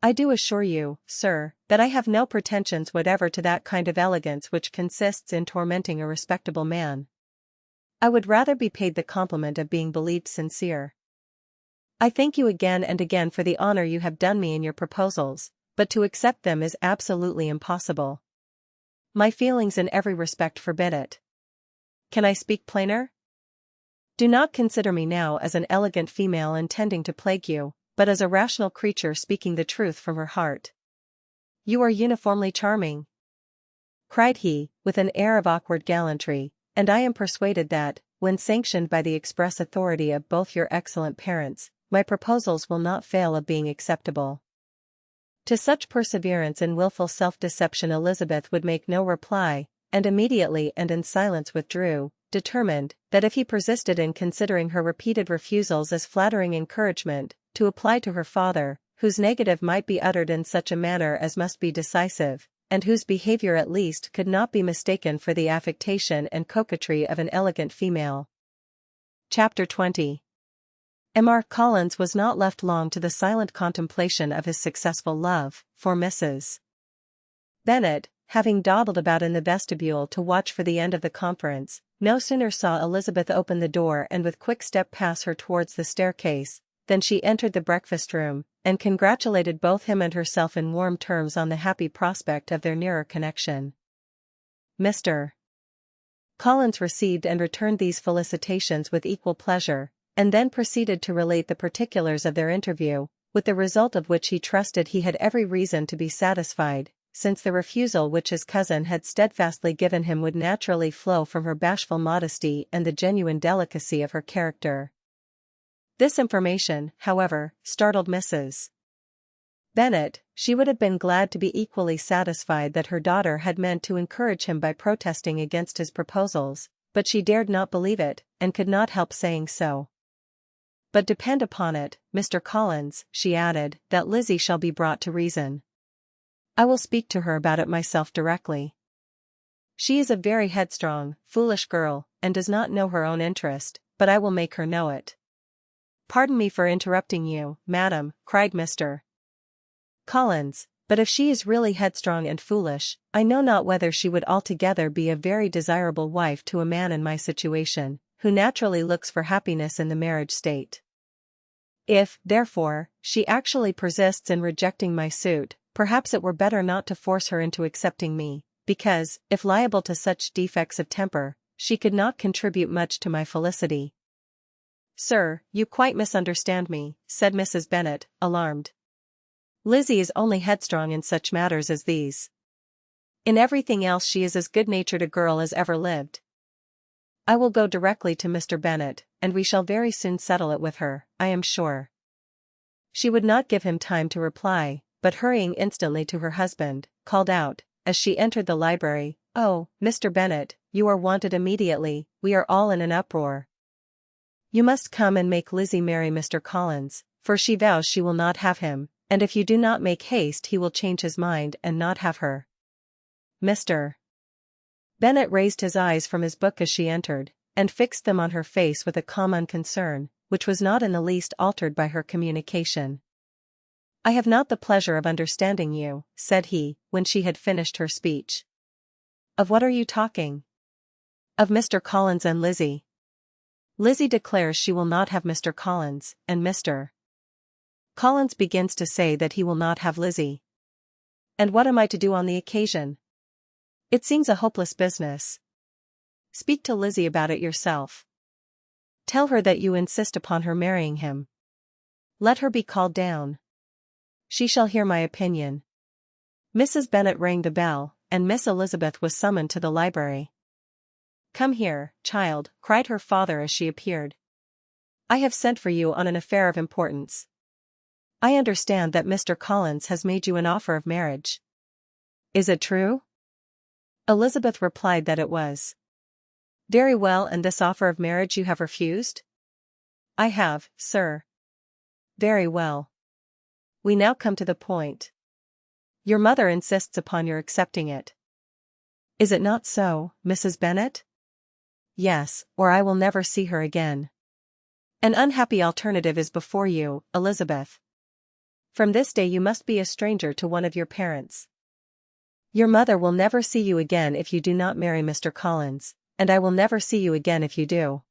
I do assure you, sir, that I have no pretensions whatever to that kind of elegance which consists in tormenting a respectable man. I would rather be paid the compliment of being believed sincere. I thank you again and again for the honor you have done me in your proposals, but to accept them is absolutely impossible. My feelings in every respect forbid it. Can I speak plainer? Do not consider me now as an elegant female intending to plague you, but as a rational creature speaking the truth from her heart. You are uniformly charming," cried he, with an air of awkward gallantry, "and I am persuaded that, when sanctioned by the express authority of both your excellent parents, my proposals will not fail of being acceptable." To such perseverance in wilful self-deception Elizabeth would make no reply, and immediately and in silence withdrew, determined, that if he persisted in considering her repeated refusals as flattering encouragement, to apply to her father, whose negative might be uttered in such a manner as must be decisive, and whose behavior at least could not be mistaken for the affectation and coquetry of an elegant female. Chapter 20. Mr. Collins was not left long to the silent contemplation of his successful love, for Mrs. Bennet, having dawdled about in the vestibule to watch for the end of the conference, no sooner saw Elizabeth open the door and with quick step pass her towards the staircase, than she entered the breakfast-room, and congratulated both him and herself in warm terms on the happy prospect of their nearer connection. Mr. Collins received and returned these felicitations with equal pleasure, and then proceeded to relate the particulars of their interview, with the result of which he trusted he had every reason to be satisfied, since the refusal which his cousin had steadfastly given him would naturally flow from her bashful modesty and the genuine delicacy of her character. This information, however, startled Mrs. Bennet. She would have been glad to be equally satisfied that her daughter had meant to encourage him by protesting against his proposals, but she dared not believe it, and could not help saying so. "But depend upon it, Mr. Collins," she added, "that Lizzie shall be brought to reason. I will speak to her about it myself directly. She is a very headstrong, foolish girl, and does not know her own interest, but I will make her know it." "Pardon me for interrupting you, madam," cried Mr. Collins, "but if she is really headstrong and foolish, I know not whether she would altogether be a very desirable wife to a man in my situation, who naturally looks for happiness in the marriage state. If, therefore, she actually persists in rejecting my suit, perhaps it were better not to force her into accepting me, because, if liable to such defects of temper, she could not contribute much to my felicity." "Sir, you quite misunderstand me," said Mrs. Bennet, alarmed. "Lizzie is only headstrong in such matters as these. In everything else she is as good-natured a girl as ever lived. I will go directly to Mr. Bennet, and we shall very soon settle it with her, I am sure." She would not give him time to reply, but hurrying instantly to her husband, called out, as she entered the library, "Oh, Mr. Bennet, you are wanted immediately, we are all in an uproar. You must come and make Lizzie marry Mr. Collins, for she vows she will not have him, and if you do not make haste he will change his mind and not have her." Mr. Bennet raised his eyes from his book as she entered, and fixed them on her face with a calm unconcern, which was not in the least altered by her communication. "I have not the pleasure of understanding you," said he, when she had finished her speech. "Of what are you talking?" "Of Mr. Collins and Lizzie. Lizzie declares she will not have Mr. Collins, and Mr. Collins begins to say that he will not have Lizzie. And what am I to do on the occasion? It seems a hopeless business. Speak to Lizzie about it yourself. Tell her that you insist upon her marrying him. Let her be called down. She shall hear my opinion." Mrs. Bennet rang the bell, and Miss Elizabeth was summoned to the library. "Come here, child," cried her father as she appeared. "I have sent for you on an affair of importance. I understand that Mr. Collins has made you an offer of marriage. Is it true?" Elizabeth replied that it was. "Very well, and this offer of marriage you have refused?" "I have, sir." "Very well. We now come to the point. Your mother insists upon your accepting it. Is it not so, Mrs. Bennet?" "Yes, or I will never see her again." "An unhappy alternative is before you, Elizabeth. From this day you must be a stranger to one of your parents. Your mother will never see you again if you do not marry Mr. Collins, and I will never see you again if you do."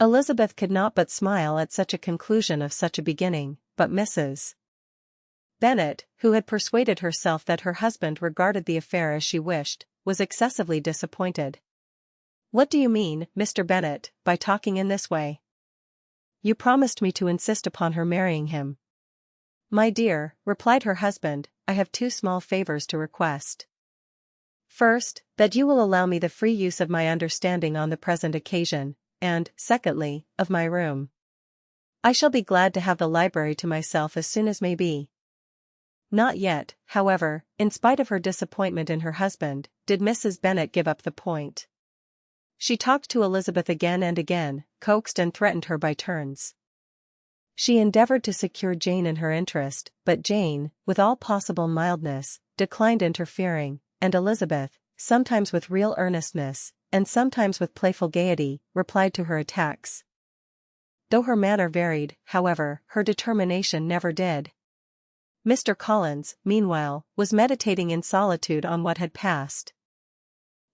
Elizabeth could not but smile at such a conclusion of such a beginning, but Mrs. Bennet, who had persuaded herself that her husband regarded the affair as she wished, was excessively disappointed. "What do you mean, Mr. Bennet, by talking in this way? You promised me to insist upon her marrying him." "My dear," replied her husband, "I have two small favors to request. First, that you will allow me the free use of my understanding on the present occasion, and, secondly, of my room. I shall be glad to have the library to myself as soon as may be." Not yet, however, in spite of her disappointment in her husband, did Mrs. Bennet give up the point. She talked to Elizabeth again and again, coaxed and threatened her by turns. She endeavored to secure Jane in her interest, but Jane, with all possible mildness, declined interfering, and Elizabeth, sometimes with real earnestness, and sometimes with playful gaiety, replied to her attacks. Though her manner varied, however, her determination never did. Mr. Collins, meanwhile, was meditating in solitude on what had passed.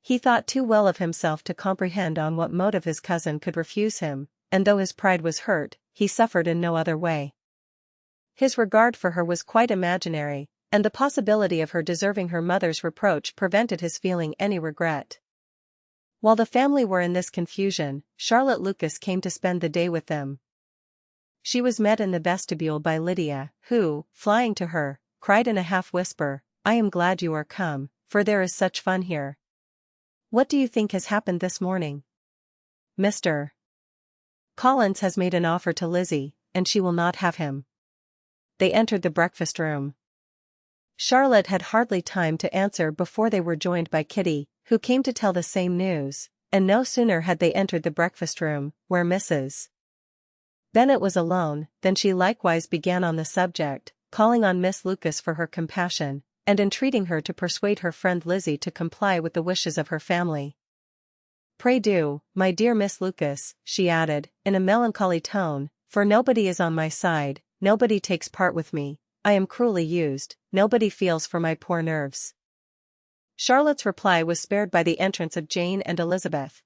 He thought too well of himself to comprehend on what motive his cousin could refuse him, and though his pride was hurt, he suffered in no other way. His regard for her was quite imaginary, and the possibility of her deserving her mother's reproach prevented his feeling any regret. While the family were in this confusion, Charlotte Lucas came to spend the day with them. She was met in the vestibule by Lydia, who, flying to her, cried in a half-whisper, "I am glad you are come, for there is such fun here. What do you think has happened this morning? Mr. Collins has made an offer to Lizzie, and she will not have him." They entered the breakfast room. Charlotte had hardly time to answer before they were joined by Kitty, who came to tell the same news, and no sooner had they entered the breakfast room, where Mrs. Bennet was alone, than she likewise began on the subject, calling on Miss Lucas for her compassion, and entreating her to persuade her friend Lizzie to comply with the wishes of her family. "Pray do, my dear Miss Lucas," she added, in a melancholy tone, "for nobody is on my side, nobody takes part with me, I am cruelly used, nobody feels for my poor nerves." Charlotte's reply was spared by the entrance of Jane and Elizabeth.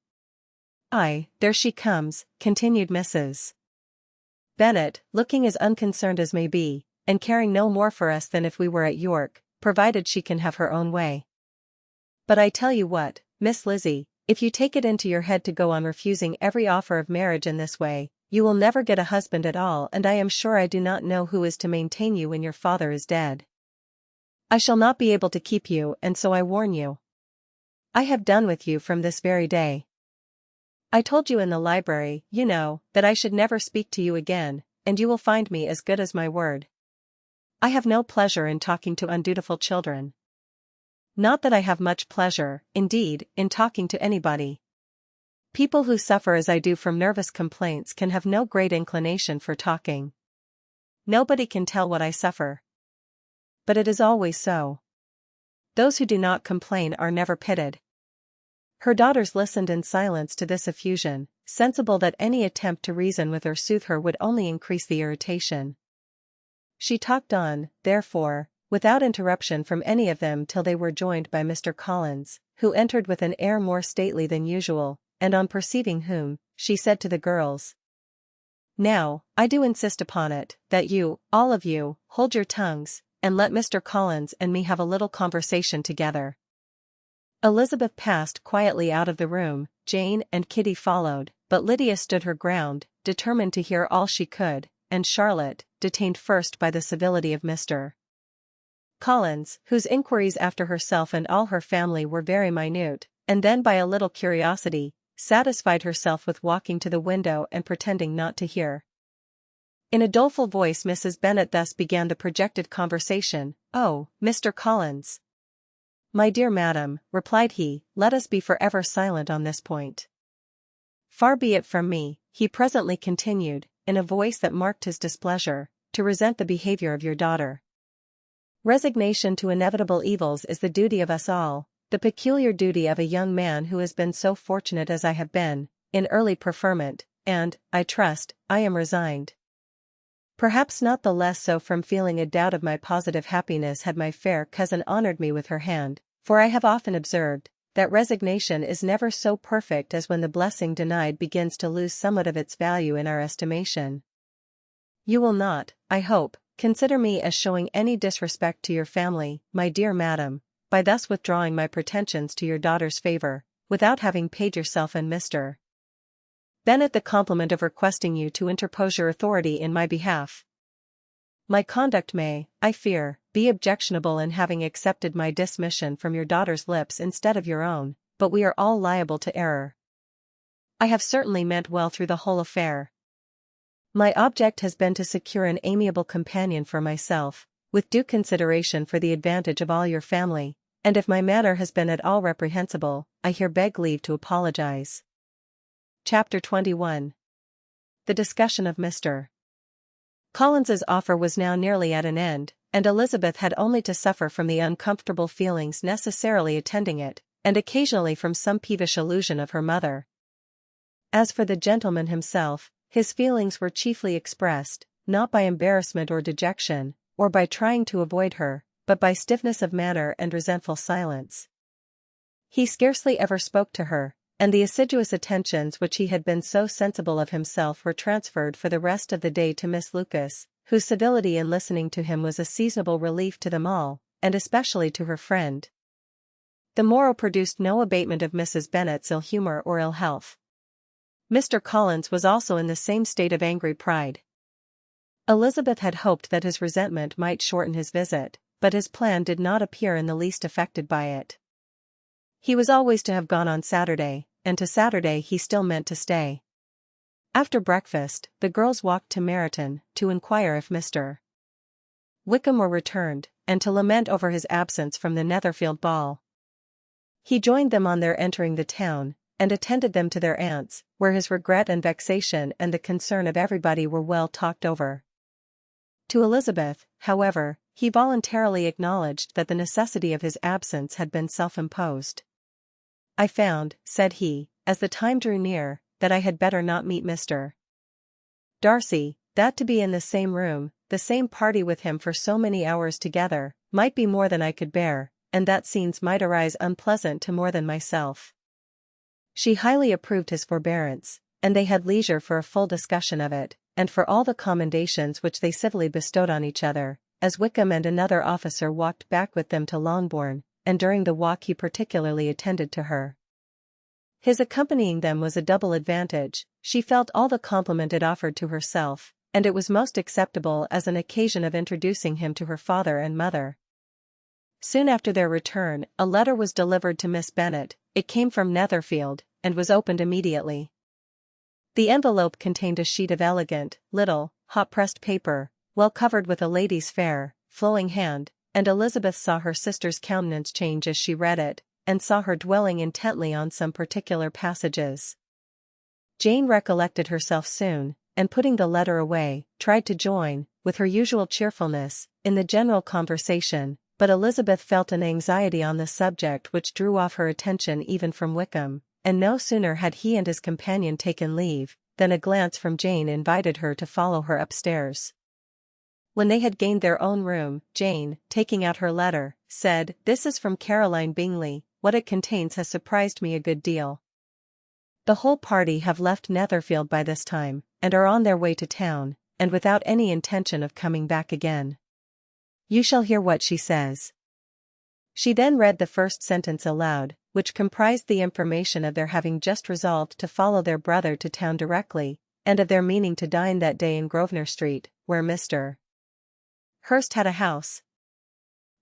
"Aye, there she comes," continued Mrs. Bennet, looking as unconcerned as may be, and caring no more for us than if we were at York, provided she can have her own way. "But I tell you what, Miss Lizzie, if you take it into your head to go on refusing every offer of marriage in this way, you will never get a husband at all, and I am sure I do not know who is to maintain you when your father is dead. I shall not be able to keep you, and so I warn you. I have done with you from this very day. I told you in the library, you know, that I should never speak to you again, and you will find me as good as my word. I have no pleasure in talking to undutiful children. Not that I have much pleasure, indeed, in talking to anybody. People who suffer as I do from nervous complaints can have no great inclination for talking. Nobody can tell what I suffer. But it is always so. Those who do not complain are never pitied." Her daughters listened in silence to this effusion, sensible that any attempt to reason with or soothe her would only increase the irritation. She talked on, therefore, without interruption from any of them till they were joined by Mr. Collins, who entered with an air more stately than usual, and on perceiving whom, she said to the girls, "Now, I do insist upon it, that you, all of you, hold your tongues, and let Mr. Collins and me have a little conversation together." Elizabeth passed quietly out of the room, Jane and Kitty followed, but Lydia stood her ground, determined to hear all she could, and Charlotte, detained first by the civility of Mr. Collins, whose inquiries after herself and all her family were very minute, and then by a little curiosity, satisfied herself with walking to the window and pretending not to hear. In a doleful voice Mrs. Bennet thus began the projected conversation, "Oh, Mr. Collins." "My dear madam," replied he, "let us be forever silent on this point." "Far be it from me," he presently continued, in a voice that marked his displeasure, "to resent the behavior of your daughter. Resignation to inevitable evils is the duty of us all, the peculiar duty of a young man who has been so fortunate as I have been, in early preferment, and, I trust, I am resigned. Perhaps not the less so from feeling a doubt of my positive happiness had my fair cousin honored me with her hand, for I have often observed, that resignation is never so perfect as when the blessing denied begins to lose somewhat of its value in our estimation. You will not, I hope, consider me as showing any disrespect to your family, my dear madam, by thus withdrawing my pretensions to your daughter's favor, without having paid yourself and Mr. Bennet the compliment of requesting you to interpose your authority in my behalf. My conduct may, I fear, be objectionable in having accepted my dismission from your daughter's lips instead of your own, but we are all liable to error. I have certainly meant well through the whole affair. My object has been to secure an amiable companion for myself, with due consideration for the advantage of all your family, and if my manner has been at all reprehensible, I here beg leave to apologize. Chapter 21. The discussion of Mr. Collins's offer was now nearly at an end, and Elizabeth had only to suffer from the uncomfortable feelings necessarily attending it, and occasionally from some peevish allusion of her mother. As for the gentleman himself, his feelings were chiefly expressed, not by embarrassment or dejection, or by trying to avoid her, but by stiffness of manner and resentful silence. He scarcely ever spoke to her, and the assiduous attentions which he had been so sensible of himself were transferred for the rest of the day to Miss Lucas, whose civility in listening to him was a seasonable relief to them all, and especially to her friend. The morrow produced no abatement of Mrs. Bennet's ill humor or ill health. Mr. Collins was also in the same state of angry pride. Elizabeth had hoped that his resentment might shorten his visit, but his plan did not appear in the least affected by it. He was always to have gone on Saturday, and to Saturday he still meant to stay. After breakfast, the girls walked to Meryton, to inquire if Mr. Wickham were returned, and to lament over his absence from the Netherfield ball. He joined them on their entering the town, and attended them to their aunt's, where his regret and vexation and the concern of everybody were well talked over. To Elizabeth, however, he voluntarily acknowledged that the necessity of his absence had been self-imposed. "I found," said he, as the time drew near, "that I had better not meet Mr. Darcy, that to be in the same room, the same party with him for so many hours together, might be more than I could bear, and that scenes might arise unpleasant to more than myself." She highly approved his forbearance, and they had leisure for a full discussion of it, and for all the commendations which they civilly bestowed on each other, as Wickham and another officer walked back with them to Longbourn, and during the walk he particularly attended to her. His accompanying them was a double advantage. She felt all the compliment it offered to herself, and it was most acceptable as an occasion of introducing him to her father and mother. Soon after their return, a letter was delivered to Miss Bennet. It came from Netherfield, and was opened immediately. The envelope contained a sheet of elegant, little, hot-pressed paper, well covered with a lady's fair, flowing hand, and Elizabeth saw her sister's countenance change as she read it, and saw her dwelling intently on some particular passages. Jane recollected herself soon, and putting the letter away, tried to join, with her usual cheerfulness, in the general conversation, but Elizabeth felt an anxiety on the subject which drew off her attention even from Wickham, and no sooner had he and his companion taken leave, than a glance from Jane invited her to follow her upstairs. When they had gained their own room, Jane, taking out her letter, said, "This is from Caroline Bingley. What it contains has surprised me a good deal. The whole party have left Netherfield by this time, and are on their way to town, and without any intention of coming back again. You shall hear what she says." She then read the first sentence aloud, which comprised the information of their having just resolved to follow their brother to town directly, and of their meaning to dine that day in Grosvenor Street, where Mr. Hurst had a house.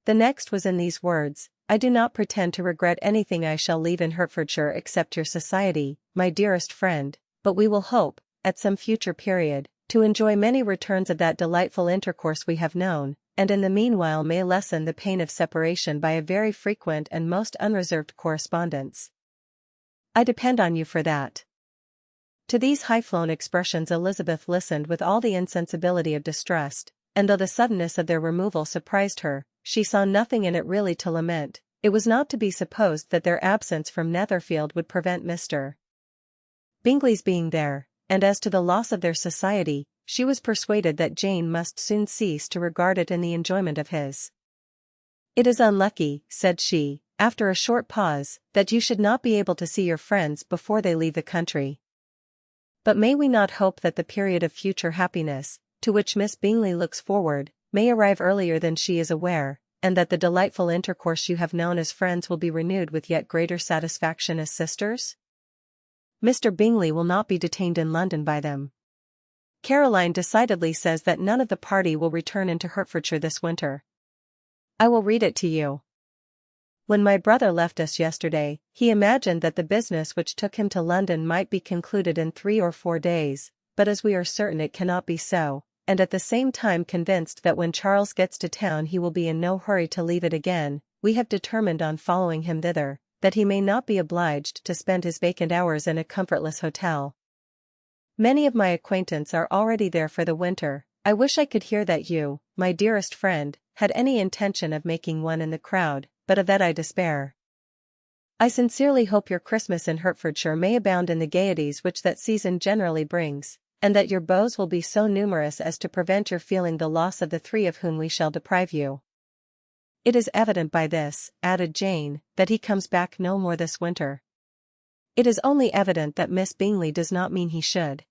The next was in these words: "I do not pretend to regret anything I shall leave in Hertfordshire except your society, my dearest friend, but we will hope, at some future period, to enjoy many returns of that delightful intercourse we have known, and in the meanwhile may lessen the pain of separation by a very frequent and most unreserved correspondence. I depend on you for that." To these high-flown expressions Elizabeth listened with all the insensibility of distrust, and though the suddenness of their removal surprised her, she saw nothing in it really to lament. It was not to be supposed that their absence from Netherfield would prevent Mr. Bingley's being there, and as to the loss of their society, she was persuaded that Jane must soon cease to regard it in the enjoyment of his. "It is unlucky," said she, after a short pause, "that you should not be able to see your friends before they leave the country. But may we not hope that the period of future happiness, to which Miss Bingley looks forward, may arrive earlier than she is aware, and that the delightful intercourse you have known as friends will be renewed with yet greater satisfaction as sisters? Mr. Bingley will not be detained in London by them. Caroline decidedly says that none of the party will return into Hertfordshire this winter. I will read it to you. When my brother left us yesterday, he imagined that the business which took him to London might be concluded in 3 or 4 days, but as we are certain it cannot be so, and at the same time convinced that when Charles gets to town he will be in no hurry to leave it again, we have determined on following him thither, that he may not be obliged to spend his vacant hours in a comfortless hotel. Many of my acquaintance are already there for the winter. I wish I could hear that you, my dearest friend, had any intention of making one in the crowd, but of that I despair. I sincerely hope your Christmas in Hertfordshire may abound in the gaieties which that season generally brings, and that your beaux will be so numerous as to prevent your feeling the loss of the 3 of whom we shall deprive you. It is evident by this," added Jane, "that he comes back no more this winter. It is only evident that Miss Bingley does not mean he should."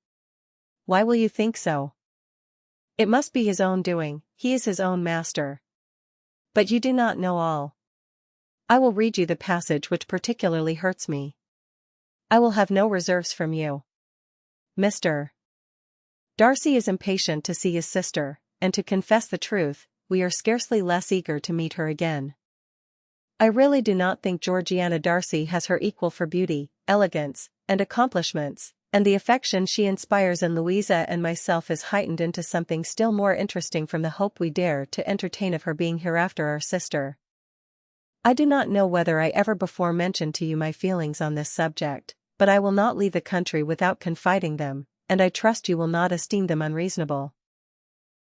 "Why will you think so?" "It must be his own doing, he is his own master." "But you do not know all." I will read you the passage which particularly hurts me. I will have no reserves from you. Mr. Darcy is impatient to see his sister, and to confess the truth, we are scarcely less eager to meet her again. I really do not think Georgiana Darcy has her equal for beauty, elegance, and accomplishments, and the affection she inspires in Louisa and myself is heightened into something still more interesting from the hope we dare to entertain of her being hereafter our sister. I do not know whether I ever before mentioned to you my feelings on this subject, but I will not leave the country without confiding them, and I trust you will not esteem them unreasonable.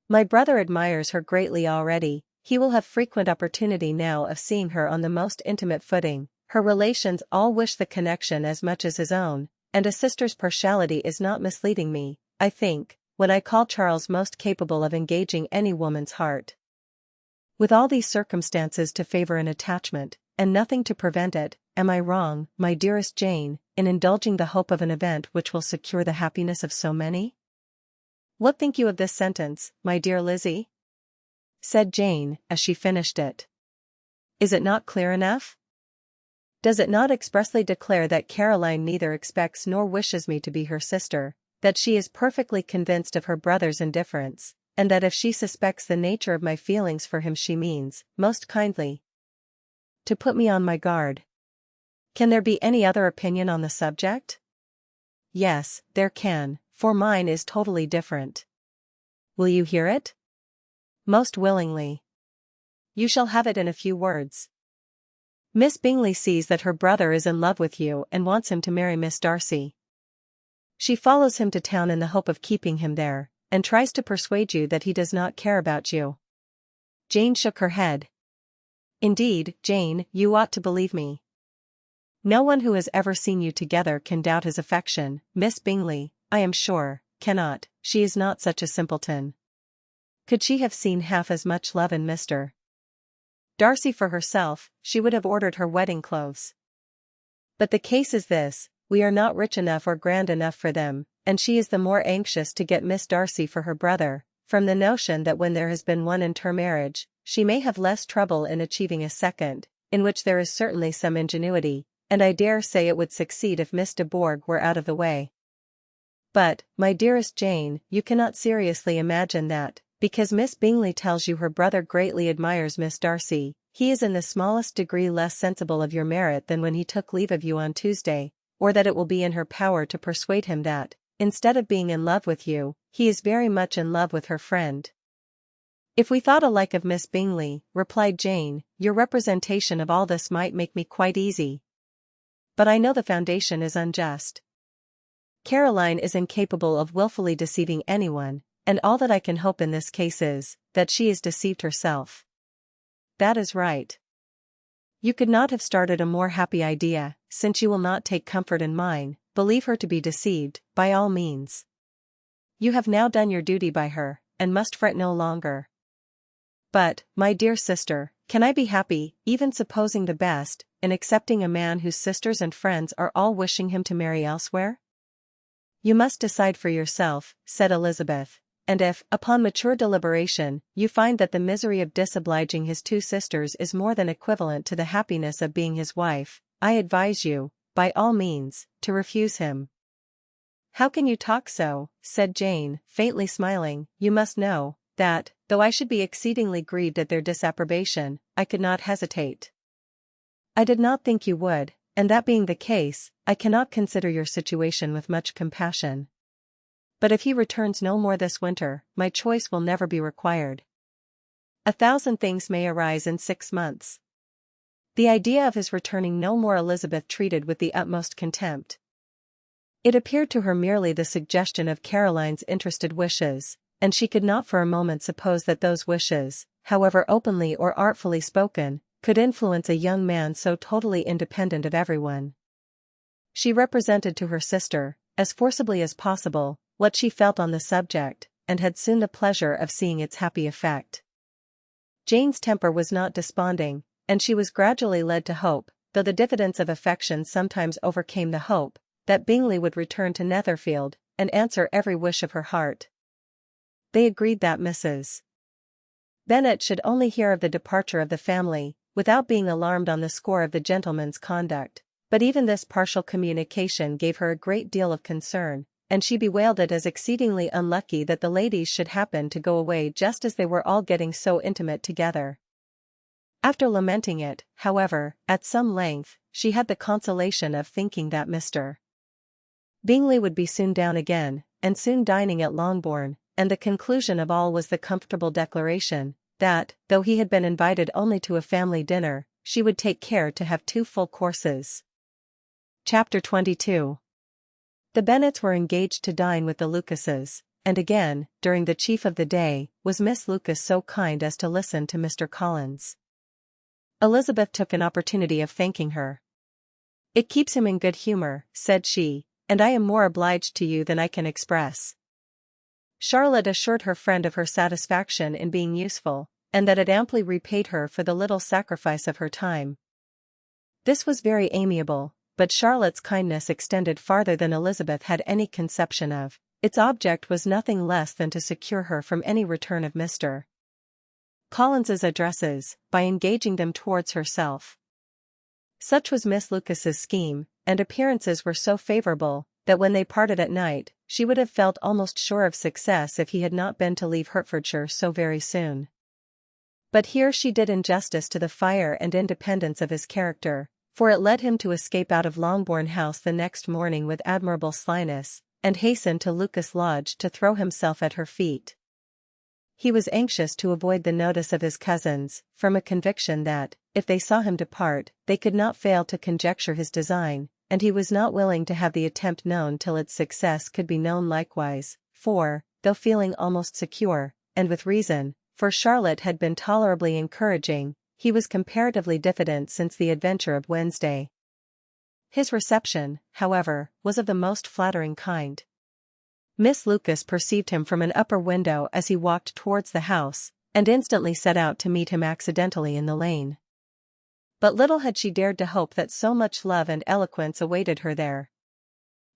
My brother admires her greatly already. He will have frequent opportunity now of seeing her on the most intimate footing. Her relations all wish the connection as much as his own, and a sister's partiality is not misleading me, I think, when I call Charles most capable of engaging any woman's heart. With all these circumstances to favor an attachment, and nothing to prevent it, am I wrong, my dearest Jane, in indulging the hope of an event which will secure the happiness of so many? What think you of this sentence, my dear Lizzie? Said Jane, as she finished it. Is it not clear enough? Does it not expressly declare that Caroline neither expects nor wishes me to be her sister, that she is perfectly convinced of her brother's indifference, and that if she suspects the nature of my feelings for him she means, most kindly, to put me on my guard? Can there be any other opinion on the subject? Yes, there can, for mine is totally different. Will you hear it? Most willingly. You shall have it in a few words. Miss Bingley sees that her brother is in love with you and wants him to marry Miss Darcy. She follows him to town in the hope of keeping him there, and tries to persuade you that he does not care about you. Jane shook her head. Indeed, Jane, you ought to believe me. No one who has ever seen you together can doubt his affection. Miss Bingley, I am sure, cannot. She is not such a simpleton. Could she have seen half as much love in Mr. Darcy for herself, she would have ordered her wedding clothes. But the case is this, we are not rich enough or grand enough for them, and she is the more anxious to get Miss Darcy for her brother, from the notion that when there has been one intermarriage, she may have less trouble in achieving a second, in which there is certainly some ingenuity, and I dare say it would succeed if Miss de Bourgh were out of the way. But, my dearest Jane, you cannot seriously imagine that, because Miss Bingley tells you her brother greatly admires Miss Darcy, he is in the smallest degree less sensible of your merit than when he took leave of you on Tuesday, or that it will be in her power to persuade him that, instead of being in love with you, he is very much in love with her friend. If we thought alike of Miss Bingley, replied Jane, your representation of all this might make me quite easy. But I know the foundation is unjust. Caroline is incapable of wilfully deceiving anyone, and all that I can hope in this case is, that she is deceived herself. That is right. You could not have started a more happy idea, since you will not take comfort in mine. Believe her to be deceived, by all means. You have now done your duty by her, and must fret no longer. But, my dear sister, can I be happy, even supposing the best, in accepting a man whose sisters and friends are all wishing him to marry elsewhere? You must decide for yourself, said Elizabeth, and if, upon mature deliberation, you find that the misery of disobliging his two sisters is more than equivalent to the happiness of being his wife, I advise you, by all means, to refuse him. How can you talk so? Said Jane, faintly smiling. You must know, that, though I should be exceedingly grieved at their disapprobation, I could not hesitate. I did not think you would, and that being the case, I cannot consider your situation with much compassion. But if he returns no more this winter, my choice will never be required. 1,000 things may arise in 6 months. The idea of his returning no more Elizabeth treated with the utmost contempt. It appeared to her merely the suggestion of Caroline's interested wishes, and she could not for a moment suppose that those wishes, however openly or artfully spoken, could influence a young man so totally independent of everyone. She represented to her sister, as forcibly as possible, what she felt on the subject, and had soon the pleasure of seeing its happy effect. Jane's temper was not desponding, and she was gradually led to hope, though the diffidence of affection sometimes overcame the hope, that Bingley would return to Netherfield, and answer every wish of her heart. They agreed that Mrs. Bennet should only hear of the departure of the family, without being alarmed on the score of the gentleman's conduct, but even this partial communication gave her a great deal of concern, and she bewailed it as exceedingly unlucky that the ladies should happen to go away just as they were all getting so intimate together. After lamenting it, however, at some length, she had the consolation of thinking that Mr. Bingley would be soon down again, and soon dining at Longbourn, and the conclusion of all was the comfortable declaration that, though he had been invited only to a family dinner, she would take care to have 2 full courses. Chapter 22. The Bennets were engaged to dine with the Lucases, and again, during the chief of the day, was Miss Lucas so kind as to listen to Mr. Collins. Elizabeth took an opportunity of thanking her. "It keeps him in good humor," said she, "and I am more obliged to you than I can express." Charlotte assured her friend of her satisfaction in being useful, and that it amply repaid her for the little sacrifice of her time. This was very amiable, but Charlotte's kindness extended farther than Elizabeth had any conception of. Its object was nothing less than to secure her from any return of Mr. Collins's addresses, by engaging them towards herself. Such was Miss Lucas's scheme, and appearances were so favorable, that when they parted at night, she would have felt almost sure of success if he had not been to leave Hertfordshire so very soon. But here she did injustice to the fire and independence of his character, for it led him to escape out of Longbourn House the next morning with admirable slyness, and hasten to Lucas Lodge to throw himself at her feet. He was anxious to avoid the notice of his cousins, from a conviction that, if they saw him depart, they could not fail to conjecture his design, and he was not willing to have the attempt known till its success could be known likewise, for, though feeling almost secure, and with reason, for Charlotte had been tolerably encouraging, he was comparatively diffident since the adventure of Wednesday. His reception, however, was of the most flattering kind. Miss Lucas perceived him from an upper window as he walked towards the house, and instantly set out to meet him accidentally in the lane. But little had she dared to hope that so much love and eloquence awaited her there.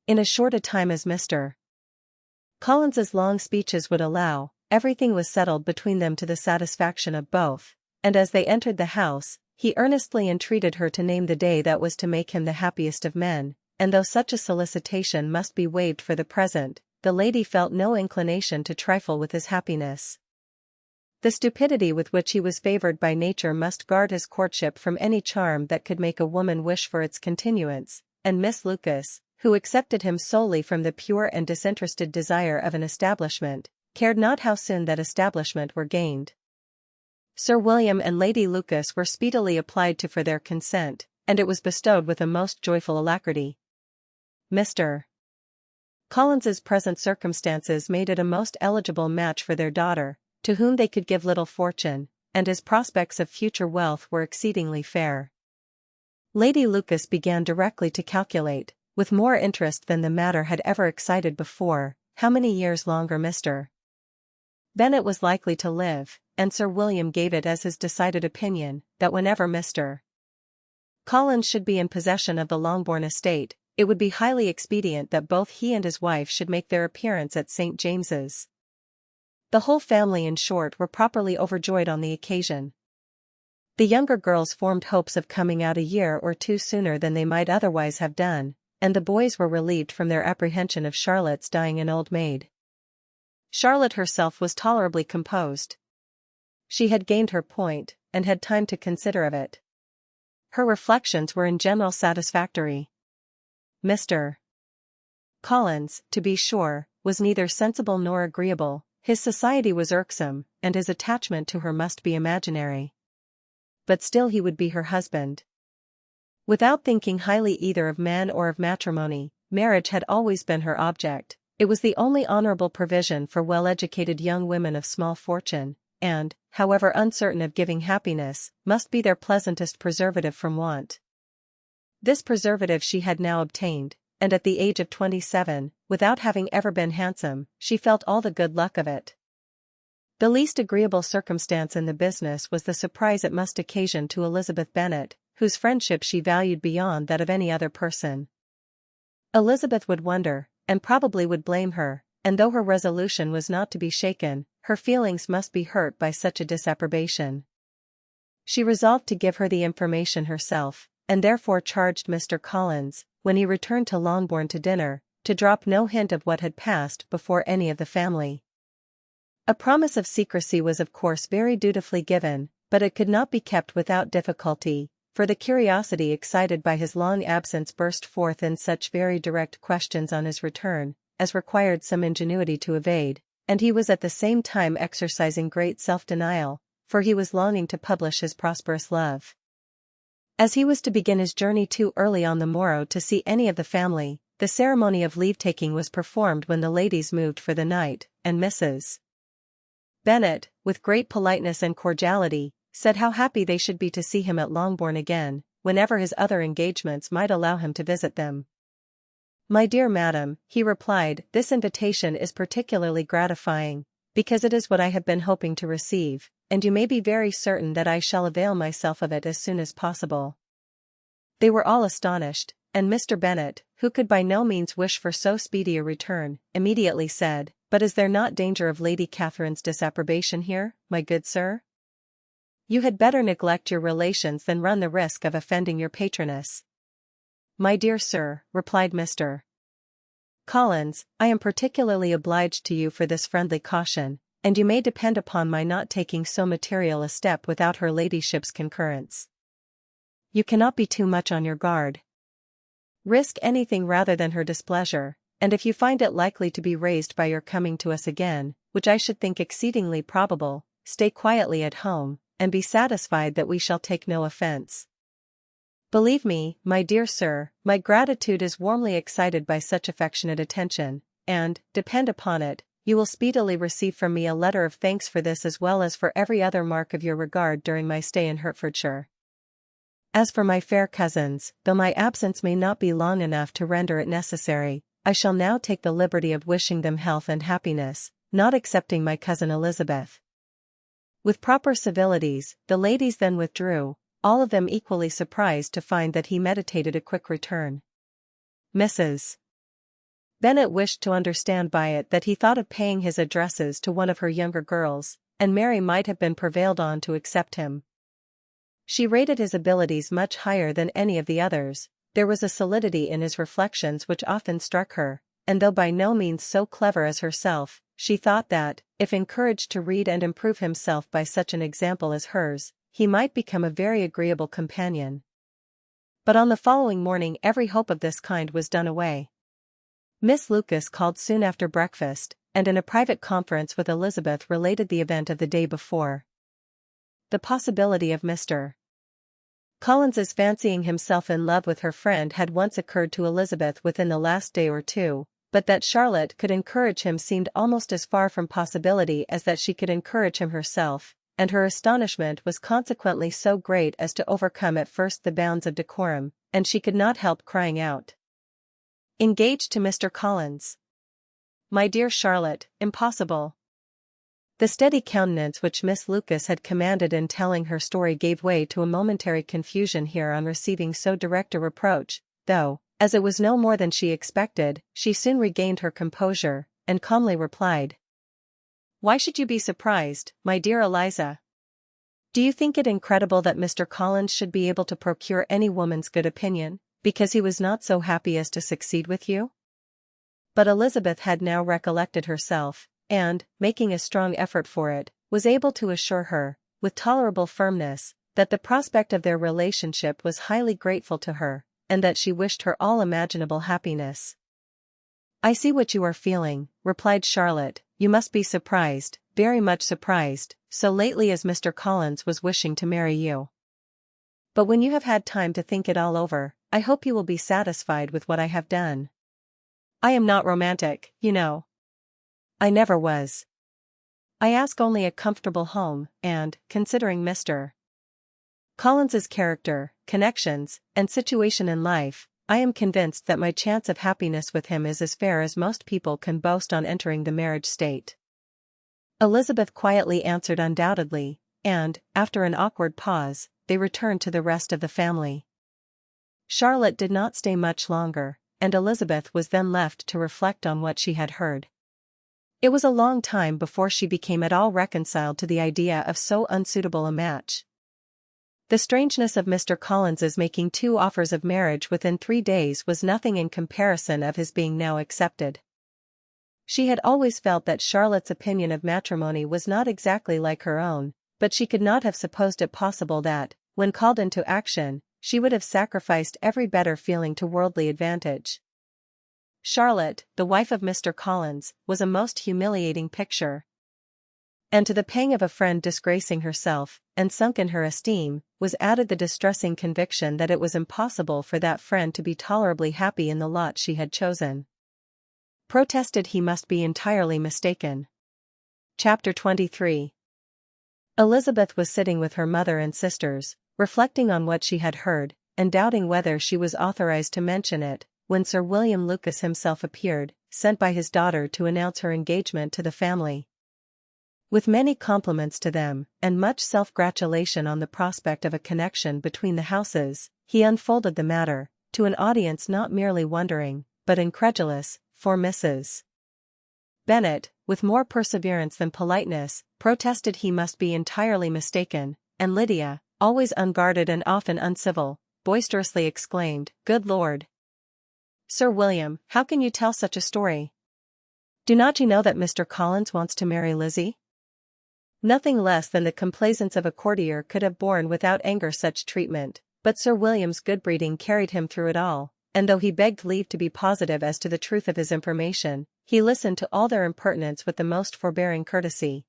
In as short a time as Mr. Collins's long speeches would allow, everything was settled between them to the satisfaction of both, and as they entered the house, he earnestly entreated her to name the day that was to make him the happiest of men, and though such a solicitation must be waived for the present, the lady felt no inclination to trifle with his happiness. The stupidity with which he was favored by nature must guard his courtship from any charm that could make a woman wish for its continuance, and Miss Lucas, who accepted him solely from the pure and disinterested desire of an establishment, cared not how soon that establishment were gained. Sir William and Lady Lucas were speedily applied to for their consent, and it was bestowed with a most joyful alacrity. Mr. Collins's present circumstances made it a most eligible match for their daughter, to whom they could give little fortune, and his prospects of future wealth were exceedingly fair. Lady Lucas began directly to calculate, with more interest than the matter had ever excited before, how many years longer Mr. Bennet was likely to live, and Sir William gave it as his decided opinion, that whenever Mr. Collins should be in possession of the Longbourn estate, it would be highly expedient that both he and his wife should make their appearance at St. James's. The whole family, in short, were properly overjoyed on the occasion. The younger girls formed hopes of coming out a year or 2 sooner than they might otherwise have done, and the boys were relieved from their apprehension of Charlotte's dying an old maid. Charlotte herself was tolerably composed. She had gained her point, and had time to consider of it. Her reflections were in general satisfactory. Mr. Collins, to be sure, was neither sensible nor agreeable, his society was irksome, and his attachment to her must be imaginary. But still he would be her husband. Without thinking highly either of man or of matrimony, marriage had always been her object. It was the only honorable provision for well-educated young women of small fortune, and, however uncertain of giving happiness, must be their pleasantest preservative from want. This preservative she had now obtained, and at the age of 27, without having ever been handsome, she felt all the good luck of it. The least agreeable circumstance in the business was the surprise it must occasion to Elizabeth Bennet, whose friendship she valued beyond that of any other person. Elizabeth would wonder, and probably would blame her, and though her resolution was not to be shaken, her feelings must be hurt by such a disapprobation. she resolved to give her the information herself, and therefore charged Mr. Collins, when he returned to Longbourn to dinner, to drop no hint of what had passed before any of the family. A promise of secrecy was of course very dutifully given, but it could not be kept without difficulty, for the curiosity excited by his long absence burst forth in such very direct questions on his return, as required some ingenuity to evade, and he was at the same time exercising great self-denial, for he was longing to publish his prosperous love. As he was to begin his journey too early on the morrow to see any of the family, the ceremony of leave-taking was performed when the ladies moved for the night, and Mrs. Bennet, with great politeness and cordiality, said how happy they should be to see him at Longbourn again, whenever his other engagements might allow him to visit them. "My dear madam," he replied, "this invitation is particularly gratifying, because it is what I have been hoping to receive, and you may be very certain that I shall avail myself of it as soon as possible." They were all astonished, and Mr. Bennet, who could by no means wish for so speedy a return, immediately said, "But is there not danger of Lady Catherine's disapprobation here, my good sir? You had better neglect your relations than run the risk of offending your patroness." "My dear sir," replied Mr. Collins, "I am particularly obliged to you for this friendly caution, and you may depend upon my not taking so material a step without her ladyship's concurrence. You cannot be too much on your guard. Risk anything rather than her displeasure, and if you find it likely to be raised by your coming to us again, which I should think exceedingly probable, stay quietly at home, and be satisfied that we shall take no offense. Believe me, my dear sir, my gratitude is warmly excited by such affectionate attention, and, depend upon it, you will speedily receive from me a letter of thanks for this as well as for every other mark of your regard during my stay in Hertfordshire. As for my fair cousins, though my absence may not be long enough to render it necessary, I shall now take the liberty of wishing them health and happiness, not excepting my cousin Elizabeth." With proper civilities, the ladies then withdrew, all of them equally surprised to find that he meditated a quick return. Mrs. Bennet wished to understand by it that he thought of paying his addresses to one of her younger girls, and Mary might have been prevailed on to accept him. She rated his abilities much higher than any of the others. There was a solidity in his reflections which often struck her, and though by no means so clever as herself, she thought that, if encouraged to read and improve himself by such an example as hers, he might become a very agreeable companion. But on the following morning every hope of this kind was done away. Miss Lucas called soon after breakfast, and in a private conference with Elizabeth related the event of the day before. The possibility of Mr. Collins's fancying himself in love with her friend had once occurred to Elizabeth within the last day or two, but that Charlotte could encourage him seemed almost as far from possibility as that she could encourage him herself, and her astonishment was consequently so great as to overcome at first the bounds of decorum, and she could not help crying out, "Engaged to Mr. Collins! My dear Charlotte, impossible!" The steady countenance which Miss Lucas had commanded in telling her story gave way to a momentary confusion here on receiving so direct a reproach, though, as it was no more than she expected, she soon regained her composure, and calmly replied, "Why should you be surprised, my dear Eliza? Do you think it incredible that Mr. Collins should be able to procure any woman's good opinion, because he was not so happy as to succeed with you?" But Elizabeth had now recollected herself, and, making a strong effort for it, was able to assure her, with tolerable firmness, that the prospect of their relationship was highly grateful to her, and that she wished her all imaginable happiness. "I see what you are feeling," replied Charlotte, "you must be surprised, very much surprised, so lately as Mr. Collins was wishing to marry you. But when you have had time to think it all over, I hope you will be satisfied with what I have done. I am not romantic, you know. I never was. I ask only a comfortable home, and, considering Mr. Collins's character, connections, and situation in life, I am convinced that my chance of happiness with him is as fair as most people can boast on entering the marriage state." Elizabeth quietly answered undoubtedly, and, after an awkward pause, they returned to the rest of the family. Charlotte did not stay much longer, and Elizabeth was then left to reflect on what she had heard. It was a long time before she became at all reconciled to the idea of so unsuitable a match. The strangeness of Mr. Collins's making 2 offers of marriage within 3 days was nothing in comparison of his being now accepted. She had always felt that Charlotte's opinion of matrimony was not exactly like her own, but she could not have supposed it possible that, when called into action, she would have sacrificed every better feeling to worldly advantage. Charlotte, the wife of Mr. Collins, was a most humiliating picture. And to the pang of a friend disgracing herself, and sunk in her esteem, was added the distressing conviction that it was impossible for that friend to be tolerably happy in the lot she had chosen. Protested he must be entirely mistaken. Chapter 23. Elizabeth was sitting with her mother and sisters, reflecting on what she had heard, and doubting whether she was authorized to mention it, when Sir William Lucas himself appeared, sent by his daughter to announce her engagement to the family. With many compliments to them, and much self-gratulation on the prospect of a connection between the houses, he unfolded the matter, to an audience not merely wondering, but incredulous, for Mrs. Bennet, with more perseverance than politeness, protested he must be entirely mistaken, and Lydia, always unguarded and often uncivil, boisterously exclaimed, "Good Lord! Sir William, how can you tell such a story? Do not you know that Mr. Collins wants to marry Lizzie?" Nothing less than the complaisance of a courtier could have borne without anger such treatment, but Sir William's good breeding carried him through it all, and though he begged leave to be positive as to the truth of his information, he listened to all their impertinence with the most forbearing courtesy.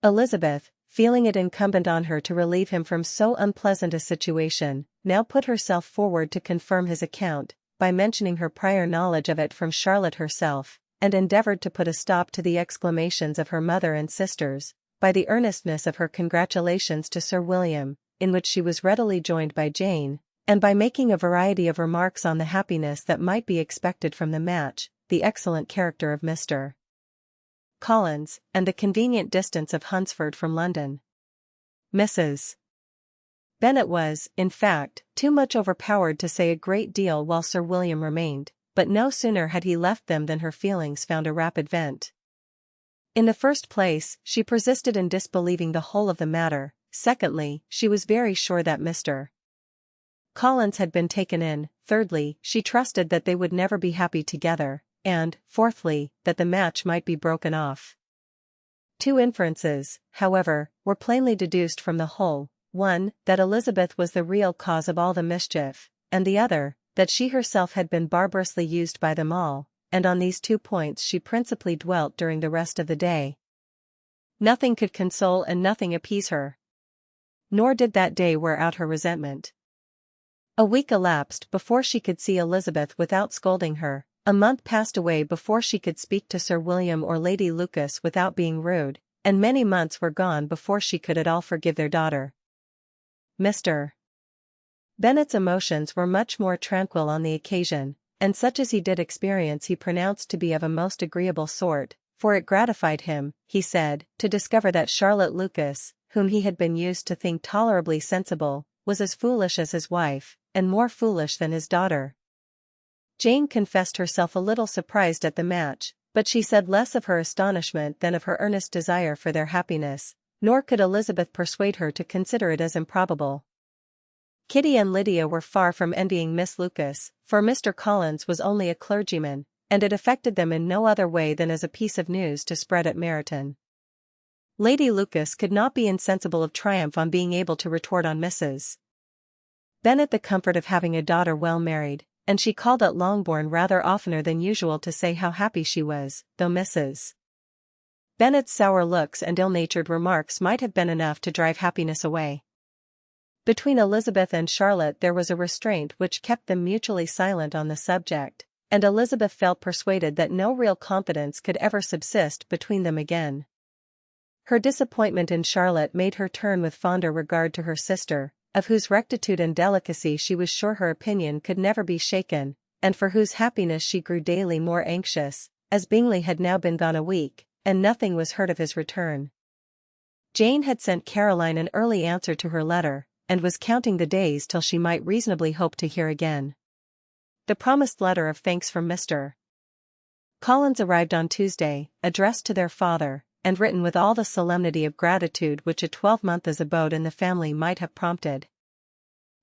Elizabeth, feeling it incumbent on her to relieve him from so unpleasant a situation, now put herself forward to confirm his account, by mentioning her prior knowledge of it from Charlotte herself, and endeavored to put a stop to the exclamations of her mother and sisters, by the earnestness of her congratulations to Sir William, in which she was readily joined by Jane, and by making a variety of remarks on the happiness that might be expected from the match, the excellent character of Mr. Collins, and the convenient distance of Hunsford from London. Mrs. Bennet was, in fact, too much overpowered to say a great deal while Sir William remained, but no sooner had he left them than her feelings found a rapid vent. In the first place, she persisted in disbelieving the whole of the matter. Secondly, she was very sure that Mr. Collins had been taken in. Thirdly, she trusted that they would never be happy together, and, fourthly, that the match might be broken off. 2 inferences, however, were plainly deduced from the whole: one, that Elizabeth was the real cause of all the mischief, and the other, that she herself had been barbarously used by them all, and on these 2 points she principally dwelt during the rest of the day. Nothing could console and nothing appease her. Nor did that day wear out her resentment. A week elapsed before she could see Elizabeth without scolding her, a month passed away before she could speak to Sir William or Lady Lucas without being rude, and many months were gone before she could at all forgive their daughter. Mr. Bennet's emotions were much more tranquil on the occasion, and such as he did experience he pronounced to be of a most agreeable sort, for it gratified him, he said, to discover that Charlotte Lucas, whom he had been used to think tolerably sensible, was as foolish as his wife, and more foolish than his daughter. Jane confessed herself a little surprised at the match, but she said less of her astonishment than of her earnest desire for their happiness, nor could Elizabeth persuade her to consider it as improbable. Kitty and Lydia were far from envying Miss Lucas, for Mr. Collins was only a clergyman, and it affected them in no other way than as a piece of news to spread at Meryton. Lady Lucas could not be insensible of triumph on being able to retort on Mrs. Bennet the comfort of having a daughter well married, and she called at Longbourn rather oftener than usual to say how happy she was, though Mrs. Bennet's sour looks and ill-natured remarks might have been enough to drive happiness away. Between Elizabeth and Charlotte there was a restraint which kept them mutually silent on the subject, and Elizabeth felt persuaded that no real confidence could ever subsist between them again. Her disappointment in Charlotte made her turn with fonder regard to her sister, of whose rectitude and delicacy she was sure her opinion could never be shaken, and for whose happiness she grew daily more anxious, as Bingley had now been gone a week, and nothing was heard of his return. Jane had sent Caroline an early answer to her letter, and was counting the days till she might reasonably hope to hear again. The promised letter of thanks from Mr. Collins arrived on Tuesday, addressed to their father, and written with all the solemnity of gratitude which a 12-month's abode in the family might have prompted.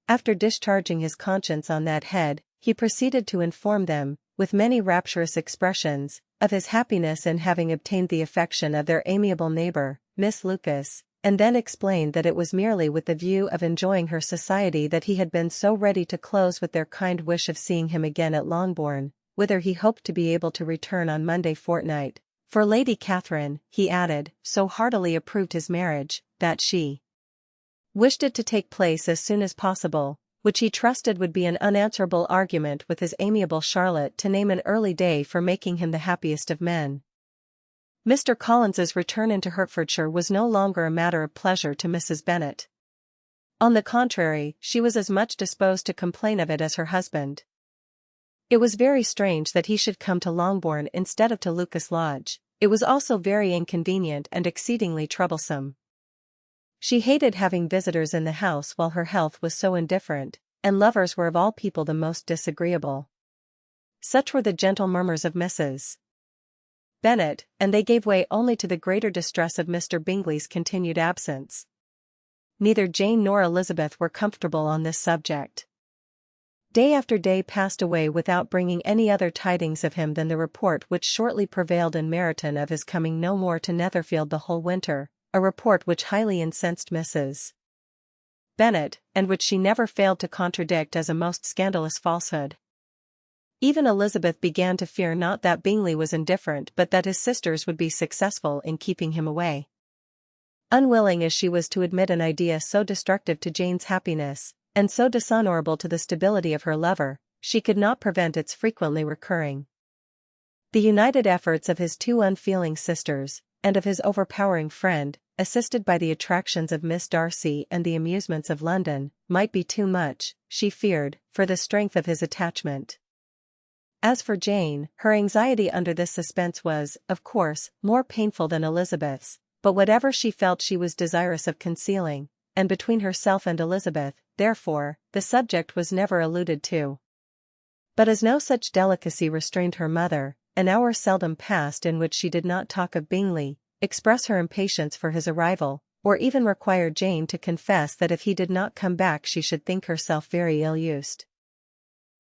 After discharging his conscience on that head, he proceeded to inform them, with many rapturous expressions, of his happiness in having obtained the affection of their amiable neighbour, Miss Lucas, and then explained that it was merely with the view of enjoying her society that he had been so ready to close with their kind wish of seeing him again at Longbourn, whither he hoped to be able to return on Monday fortnight. For Lady Catherine, he added, so heartily approved his marriage, that she wished it to take place as soon as possible, which he trusted would be an unanswerable argument with his amiable Charlotte to name an early day for making him the happiest of men. Mr. Collins's return into Hertfordshire was no longer a matter of pleasure to Mrs. Bennet. On the contrary, she was as much disposed to complain of it as her husband. It was very strange that he should come to Longbourn instead of to Lucas Lodge. It was also very inconvenient and exceedingly troublesome. She hated having visitors in the house while her health was so indifferent, and lovers were of all people the most disagreeable. Such were the gentle murmurs of Mrs. Bennet, and they gave way only to the greater distress of Mr. Bingley's continued absence. Neither Jane nor Elizabeth were comfortable on this subject. Day after day passed away without bringing any other tidings of him than the report which shortly prevailed in Meryton of his coming no more to Netherfield the whole winter, a report which highly incensed Mrs. Bennet, and which she never failed to contradict as a most scandalous falsehood. Even Elizabeth began to fear not that Bingley was indifferent but that his sisters would be successful in keeping him away. Unwilling as she was to admit an idea so destructive to Jane's happiness, and so dishonourable to the stability of her lover, she could not prevent its frequently recurring. The united efforts of his two unfeeling sisters, and of his overpowering friend, assisted by the attractions of Miss Darcy and the amusements of London, might be too much, she feared, for the strength of his attachment. As for Jane, her anxiety under this suspense was, of course, more painful than Elizabeth's, but whatever she felt she was desirous of concealing, and between herself and Elizabeth, therefore, the subject was never alluded to. But as no such delicacy restrained her mother, an hour seldom passed in which she did not talk of Bingley, express her impatience for his arrival, or even require Jane to confess that if he did not come back she should think herself very ill-used.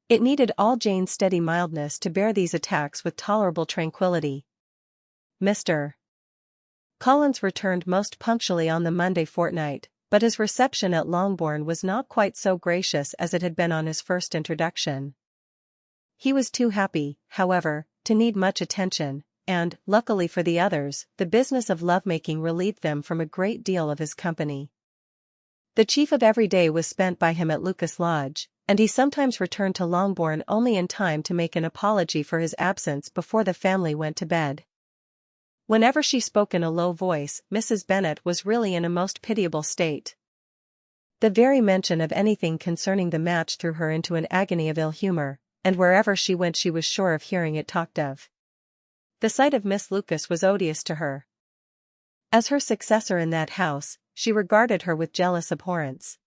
It needed all Jane's steady mildness to bear these attacks with tolerable tranquillity. Mr. Collins returned most punctually on the Monday fortnight, but his reception at Longbourn was not quite so gracious as it had been on his first introduction. He was too happy, however, to need much attention, and, luckily for the others, the business of love-making relieved them from a great deal of his company. The chief of every day was spent by him at Lucas Lodge, and he sometimes returned to Longbourn only in time to make an apology for his absence before the family went to bed. Whenever she spoke in a low voice, Mrs. Bennet was really in a most pitiable state. The very mention of anything concerning the match threw her into an agony of ill-humour, and wherever she went she was sure of hearing it talked of. The sight of Miss Lucas was odious to her. As her successor in that house, she regarded her with jealous abhorrence.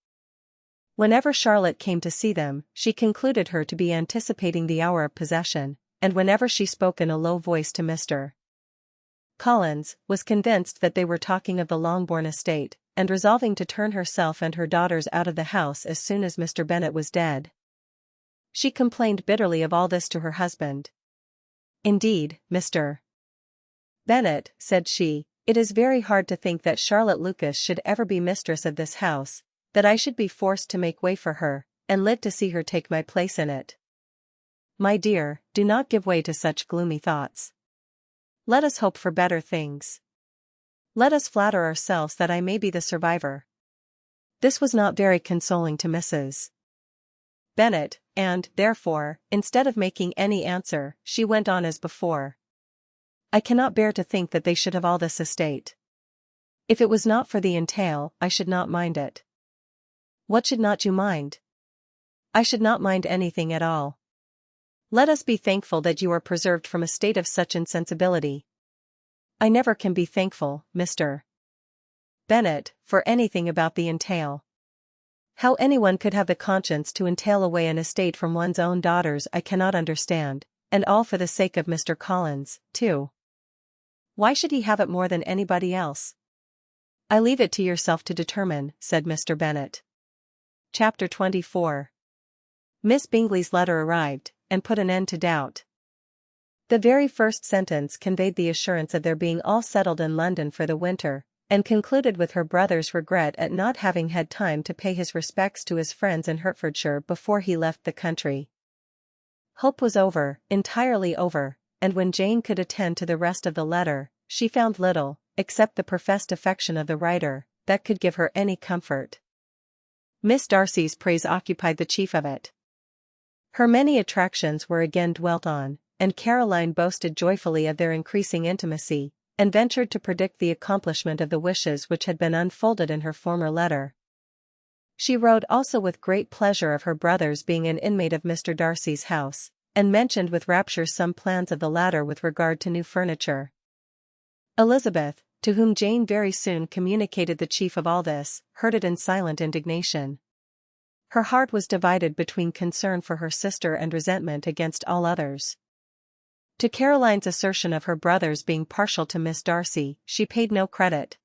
Whenever Charlotte came to see them, she concluded her to be anticipating the hour of possession, and whenever she spoke in a low voice to Mr. Collins, was convinced that they were talking of the Longbourn estate, and resolving to turn herself and her daughters out of the house as soon as Mr. Bennet was dead. She complained bitterly of all this to her husband. Indeed, Mr. Bennet, said she, it is very hard to think that Charlotte Lucas should ever be mistress of this house, that I should be forced to make way for her, and live to see her take my place in it. My dear, do not give way to such gloomy thoughts. Let us hope for better things. Let us flatter ourselves that I may be the survivor. This was not very consoling to Mrs. Bennet, and, therefore, instead of making any answer, she went on as before. I cannot bear to think that they should have all this estate. If it was not for the entail, I should not mind it. What should not you mind? I should not mind anything at all. Let us be thankful that you are preserved from a state of such insensibility. I never can be thankful, Mr. Bennet, for anything about the entail. How anyone could have the conscience to entail away an estate from one's own daughters I cannot understand, and all for the sake of Mr. Collins, too. Why should he have it more than anybody else? I leave it to yourself to determine, said Mr. Bennet. Chapter 24. Miss Bingley's letter arrived, and put an end to doubt. The very first sentence conveyed the assurance of their being all settled in London for the winter, and concluded with her brother's regret at not having had time to pay his respects to his friends in Hertfordshire before he left the country. Hope was over, entirely over, and when Jane could attend to the rest of the letter, she found little, except the professed affection of the writer, that could give her any comfort. Miss Darcy's praise occupied the chief of it. Her many attractions were again dwelt on, and Caroline boasted joyfully of their increasing intimacy, and ventured to predict the accomplishment of the wishes which had been unfolded in her former letter. She wrote also with great pleasure of her brother's being an inmate of Mr. Darcy's house, and mentioned with rapture some plans of the latter with regard to new furniture. Elizabeth, to whom Jane very soon communicated the chief of all this, heard it in silent indignation. Her heart was divided between concern for her sister and resentment against all others. To Caroline's assertion of her brother's being partial to Miss Darcy, she paid no credit.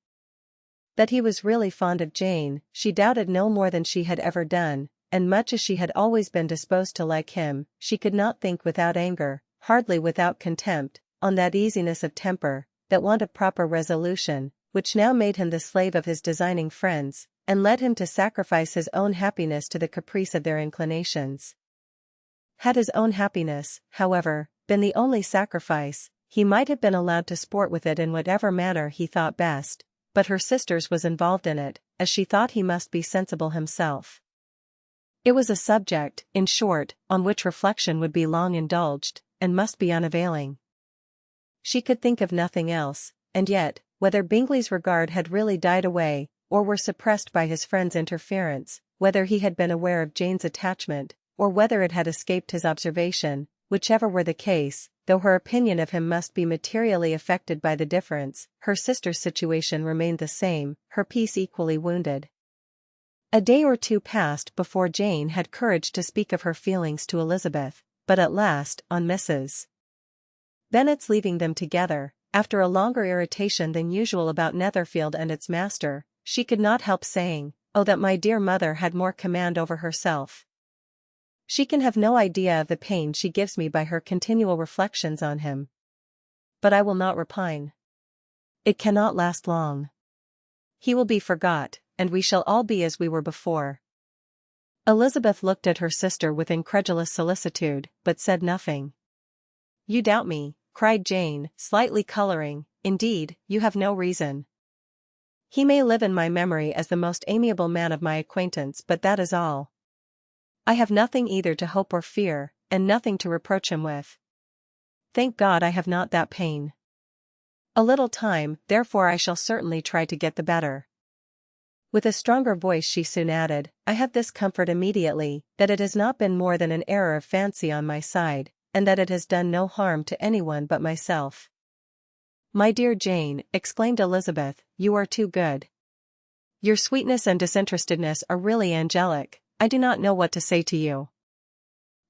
That he was really fond of Jane, she doubted no more than she had ever done, and much as she had always been disposed to like him, she could not think without anger, hardly without contempt, on that easiness of temper, that want of proper resolution, which now made him the slave of his designing friends, and led him to sacrifice his own happiness to the caprice of their inclinations. Had his own happiness, however, been the only sacrifice, he might have been allowed to sport with it in whatever manner he thought best, but her sister's was involved in it, as she thought he must be sensible himself. It was a subject, in short, on which reflection would be long indulged, and must be unavailing. She could think of nothing else, and yet, whether Bingley's regard had really died away, or were suppressed by his friend's interference, whether he had been aware of Jane's attachment, or whether it had escaped his observation, whichever were the case, though her opinion of him must be materially affected by the difference, her sister's situation remained the same, her peace equally wounded. A day or two passed before Jane had courage to speak of her feelings to Elizabeth, but at last, on Mrs. Bennet's leaving them together, after a longer irritation than usual about Netherfield and its master, she could not help saying, "Oh, that my dear mother had more command over herself. She can have no idea of the pain she gives me by her continual reflections on him. But I will not repine. It cannot last long. He will be forgot, and we shall all be as we were before." Elizabeth looked at her sister with incredulous solicitude, but said nothing. "You doubt me," cried Jane, slightly coloring. "Indeed, you have no reason. He may live in my memory as the most amiable man of my acquaintance, but that is all. I have nothing either to hope or fear, and nothing to reproach him with. Thank God I have not that pain. A little time, therefore I shall certainly try to get the better." With a stronger voice she soon added, "I have this comfort immediately, that it has not been more than an error of fancy on my side, and that it has done no harm to anyone but myself." "My dear Jane," exclaimed Elizabeth, "you are too good. Your sweetness and disinterestedness are really angelic. I do not know what to say to you.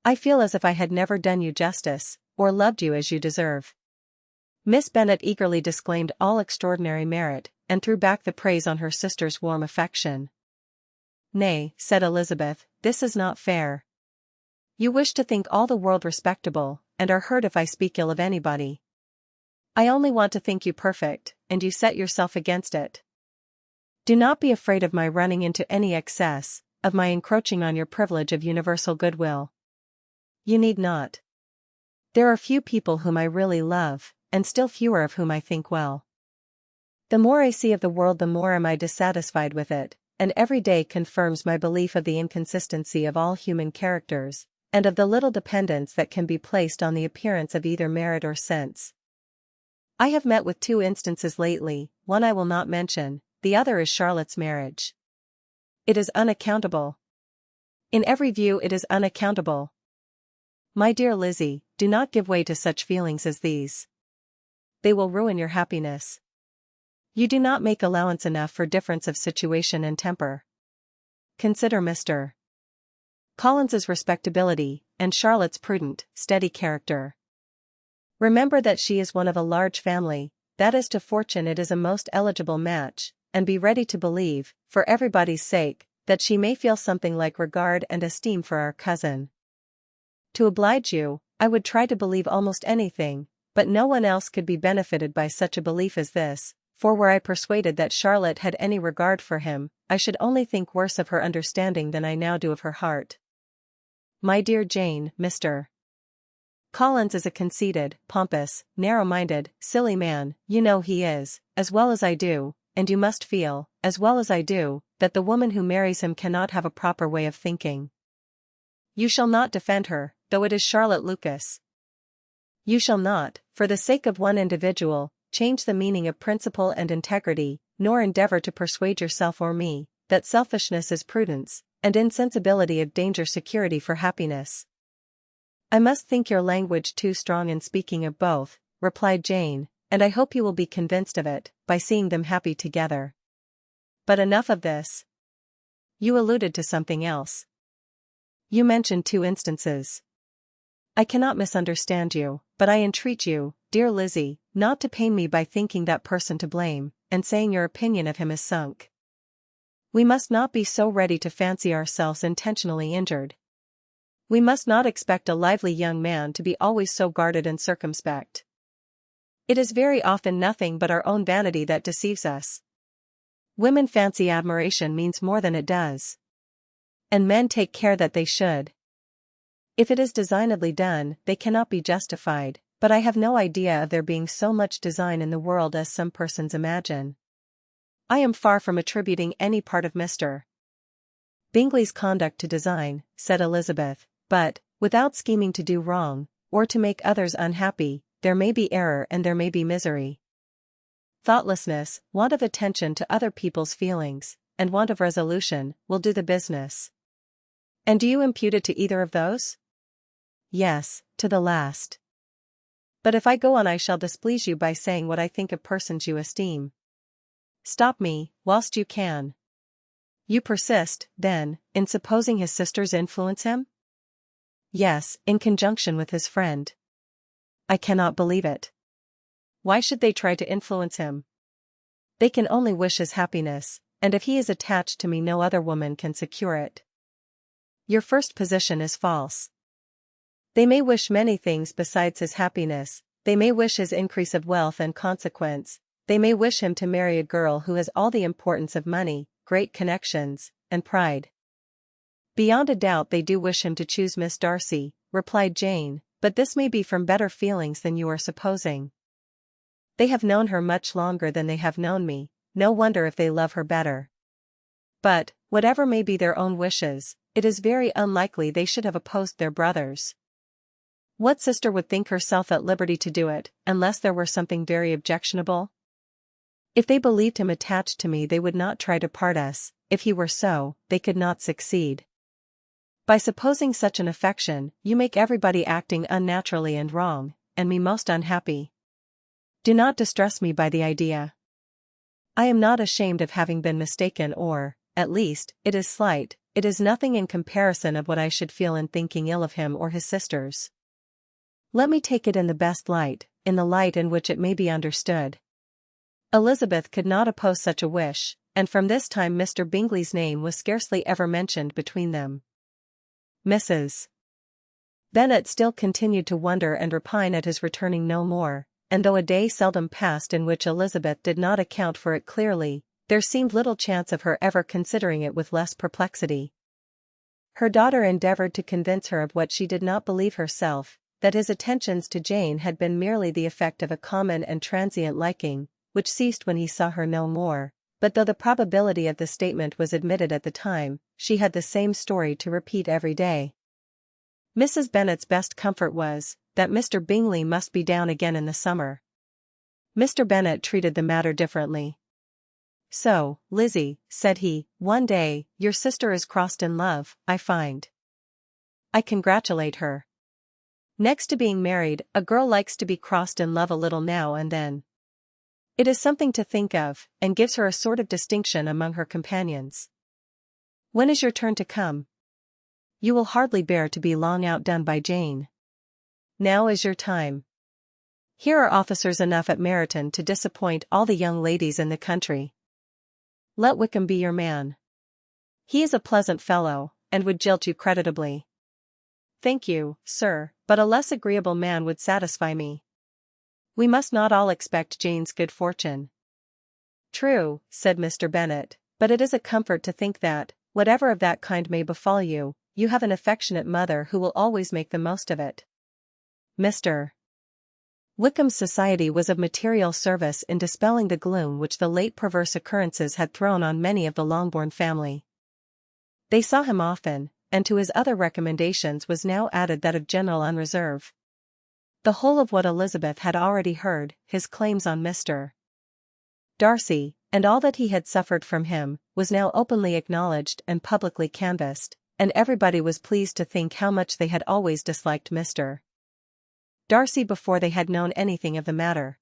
I feel as if I had never done you justice, or loved you as you deserve." Miss Bennet eagerly disclaimed all extraordinary merit, and threw back the praise on her sister's warm affection. "Nay," said Elizabeth, "this is not fair. You wish to think all the world respectable, and are hurt if I speak ill of anybody. I only want to think you perfect, and you set yourself against it. Do not be afraid of my running into any excess, of my encroaching on your privilege of universal goodwill. You need not. There are few people whom I really love, and still fewer of whom I think well. The more I see of the world the more am I dissatisfied with it, and every day confirms my belief of the inconsistency of all human characters, and of the little dependence that can be placed on the appearance of either merit or sense. I have met with two instances lately, one I will not mention, the other is Charlotte's marriage. It is unaccountable. In every view it is unaccountable. My dear Lizzie, do not give way to such feelings as these. They will ruin your happiness. You do not make allowance enough for difference of situation and temper. Consider Mr. Collins's respectability, and Charlotte's prudent, steady character. Remember that she is one of a large family, that as to fortune it is a most eligible match, and be ready to believe, for everybody's sake, that she may feel something like regard and esteem for our cousin. To oblige you, I would try to believe almost anything, but no one else could be benefited by such a belief as this, for were I persuaded that Charlotte had any regard for him, I should only think worse of her understanding than I now do of her heart. My dear Jane, Mr. Collins is a conceited, pompous, narrow-minded, silly man, you know he is, as well as I do, and you must feel, as well as I do, that the woman who marries him cannot have a proper way of thinking. You shall not defend her, though it is Charlotte Lucas. You shall not, for the sake of one individual, change the meaning of principle and integrity, nor endeavor to persuade yourself or me, that selfishness is prudence, and insensibility of danger security for happiness. I must think your language too strong in speaking of both, replied Jane, and I hope you will be convinced of it, by seeing them happy together. But enough of this. You alluded to something else. You mentioned 2 instances. I cannot misunderstand you, but I entreat you, dear Lizzie, not to pain me by thinking that person to blame, and saying your opinion of him is sunk. We must not be so ready to fancy ourselves intentionally injured. We must not expect a lively young man to be always so guarded and circumspect. It is very often nothing but our own vanity that deceives us. Women fancy admiration means more than it does. And men take care that they should. If it is designedly done, they cannot be justified, but I have no idea of there being so much design in the world as some persons imagine. I am far from attributing any part of Mr. Bingley's conduct to design, said Elizabeth, but, without scheming to do wrong, or to make others unhappy, there may be error and there may be misery. Thoughtlessness, want of attention to other people's feelings, and want of resolution, will do the business. And do you impute it to either of those? Yes, to the last. But if I go on I shall displease you by saying what I think of persons you esteem. Stop me, whilst you can. You persist, then, in supposing his sisters influence him? Yes, in conjunction with his friend. I cannot believe it. Why should they try to influence him? They can only wish his happiness, and if he is attached to me no other woman can secure it. Your first position is false. They may wish many things besides his happiness, they may wish his increase of wealth and consequence, they may wish him to marry a girl who has all the importance of money, great connections, and pride. Beyond a doubt they do wish him to choose Miss Darcy, replied Jane, but this may be from better feelings than you are supposing. They have known her much longer than they have known me, no wonder if they love her better. But, whatever may be their own wishes, it is very unlikely they should have opposed their brothers. What sister would think herself at liberty to do it, unless there were something very objectionable? If they believed him attached to me they would not try to part us, if he were so, they could not succeed. By supposing such an affection, you make everybody acting unnaturally and wrong, and me most unhappy. Do not distress me by the idea. I am not ashamed of having been mistaken or, at least, it is slight, it is nothing in comparison of what I should feel in thinking ill of him or his sisters. Let me take it in the best light, in the light in which it may be understood. Elizabeth could not oppose such a wish, and from this time Mr. Bingley's name was scarcely ever mentioned between them. Mrs. Bennet still continued to wonder and repine at his returning no more, and though a day seldom passed in which Elizabeth did not account for it clearly, there seemed little chance of her ever considering it with less perplexity. Her daughter endeavored to convince her of what she did not believe herself, that his attentions to Jane had been merely the effect of a common and transient liking, which ceased when he saw her no more, but though the probability of the statement was admitted at the time, she had the same story to repeat every day. Mrs. Bennet's best comfort was, that Mr. Bingley must be down again in the summer. Mr. Bennet treated the matter differently. So, Lizzie, said he, one day, your sister is crossed in love, I find. I congratulate her. Next to being married, a girl likes to be crossed in love a little now and then. It is something to think of, and gives her a sort of distinction among her companions. When is your turn to come? You will hardly bear to be long outdone by Jane. Now is your time. Here are officers enough at Meryton to disappoint all the young ladies in the country. Let Wickham be your man. He is a pleasant fellow, and would jilt you creditably. Thank you, sir, but a less agreeable man would satisfy me. We must not all expect Jane's good fortune. True, said Mr. Bennet, but it is a comfort to think that, whatever of that kind may befall you, you have an affectionate mother who will always make the most of it. Mr. Wickham's society was of material service in dispelling the gloom which the late perverse occurrences had thrown on many of the Longbourn family. They saw him often, and to his other recommendations was now added that of general unreserve. The whole of what Elizabeth had already heard, his claims on Mr. Darcy, and all that he had suffered from him, was now openly acknowledged and publicly canvassed, and everybody was pleased to think how much they had always disliked Mr. Darcy before they had known anything of the matter.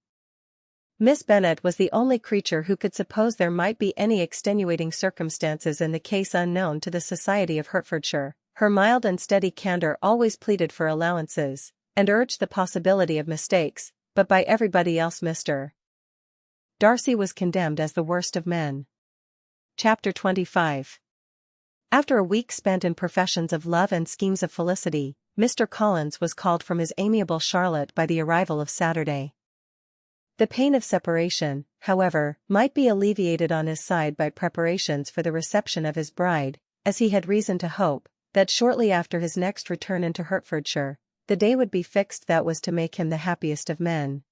Miss Bennet was the only creature who could suppose there might be any extenuating circumstances in the case unknown to the society of Hertfordshire. Her mild and steady candour always pleaded for allowances, and urged the possibility of mistakes, but by everybody else Mr. Darcy was condemned as the worst of men. Chapter 25. After a week spent in professions of love and schemes of felicity, Mr. Collins was called from his amiable Charlotte by the arrival of Saturday. The pain of separation, however, might be alleviated on his side by preparations for the reception of his bride, as he had reason to hope, that shortly after his next return into Hertfordshire, the day would be fixed that was to make him the happiest of men.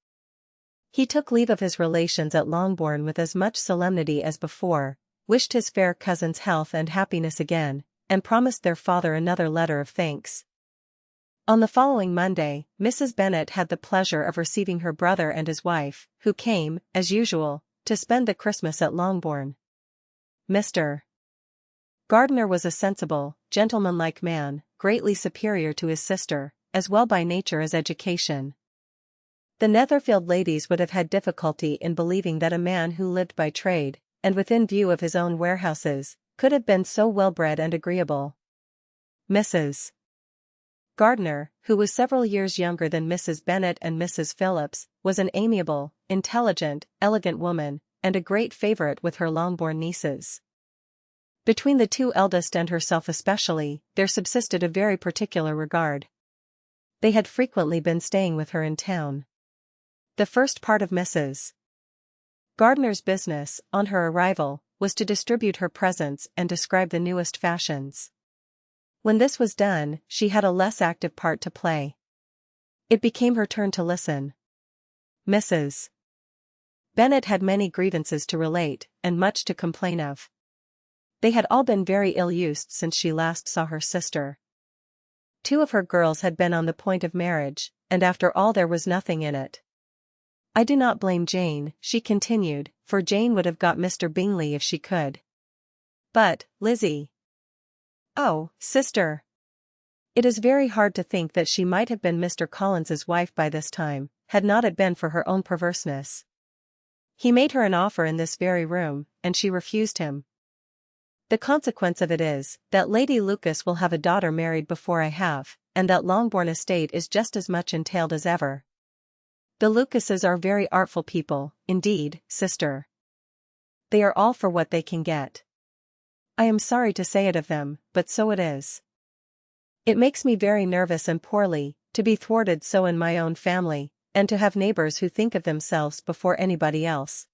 He took leave of his relations at Longbourn with as much solemnity as before, wished his fair cousin's health and happiness again, and promised their father another letter of thanks. On the following Monday, Mrs. Bennet had the pleasure of receiving her brother and his wife, who came, as usual, to spend the Christmas at Longbourn. Mr. Gardiner was a sensible, gentlemanlike man, greatly superior to his sister, as well by nature as education. The Netherfield ladies would have had difficulty in believing that a man who lived by trade, and within view of his own warehouses, could have been so well-bred and agreeable. Mrs. Gardiner, who was several years younger than Mrs. Bennet and Mrs. Phillips, was an amiable, intelligent, elegant woman, and a great favourite with her Longbourn nieces. Between the two eldest and herself especially, there subsisted a very particular regard. They had frequently been staying with her in town. The first part of Mrs. Gardiner's business, on her arrival, was to distribute her presents and describe the newest fashions. When this was done, she had a less active part to play. It became her turn to listen. Mrs. Bennet had many grievances to relate, and much to complain of. They had all been very ill-used since she last saw her sister. 2 of her girls had been on the point of marriage, and after all there was nothing in it. I do not blame Jane, she continued, for Jane would have got Mr. Bingley if she could. But, Lizzie. Oh, sister. It is very hard to think that she might have been Mr. Collins's wife by this time, had not it been for her own perverseness. He made her an offer in this very room, and she refused him. The consequence of it is, that Lady Lucas will have a daughter married before I have, and that Longbourn estate is just as much entailed as ever. The Lucases are very artful people, indeed, sister. They are all for what they can get. I am sorry to say it of them, but so it is. It makes me very nervous and poorly, to be thwarted so in my own family, and to have neighbors who think of themselves before anybody else.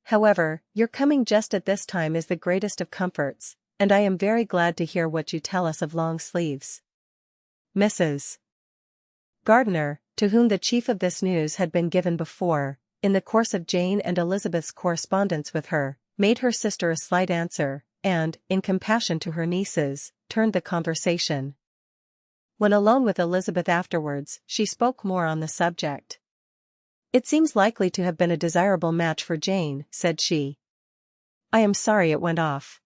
However, your coming just at this time is the greatest of comforts, and I am very glad to hear what you tell us of long sleeves. Mrs. Gardiner, to whom the chief of this news had been given before, in the course of Jane and Elizabeth's correspondence with her, made her sister a slight answer, and, in compassion to her nieces, turned the conversation. When alone with Elizabeth afterwards, she spoke more on the subject. It seems likely to have been a desirable match for Jane, said she. I am sorry it went off.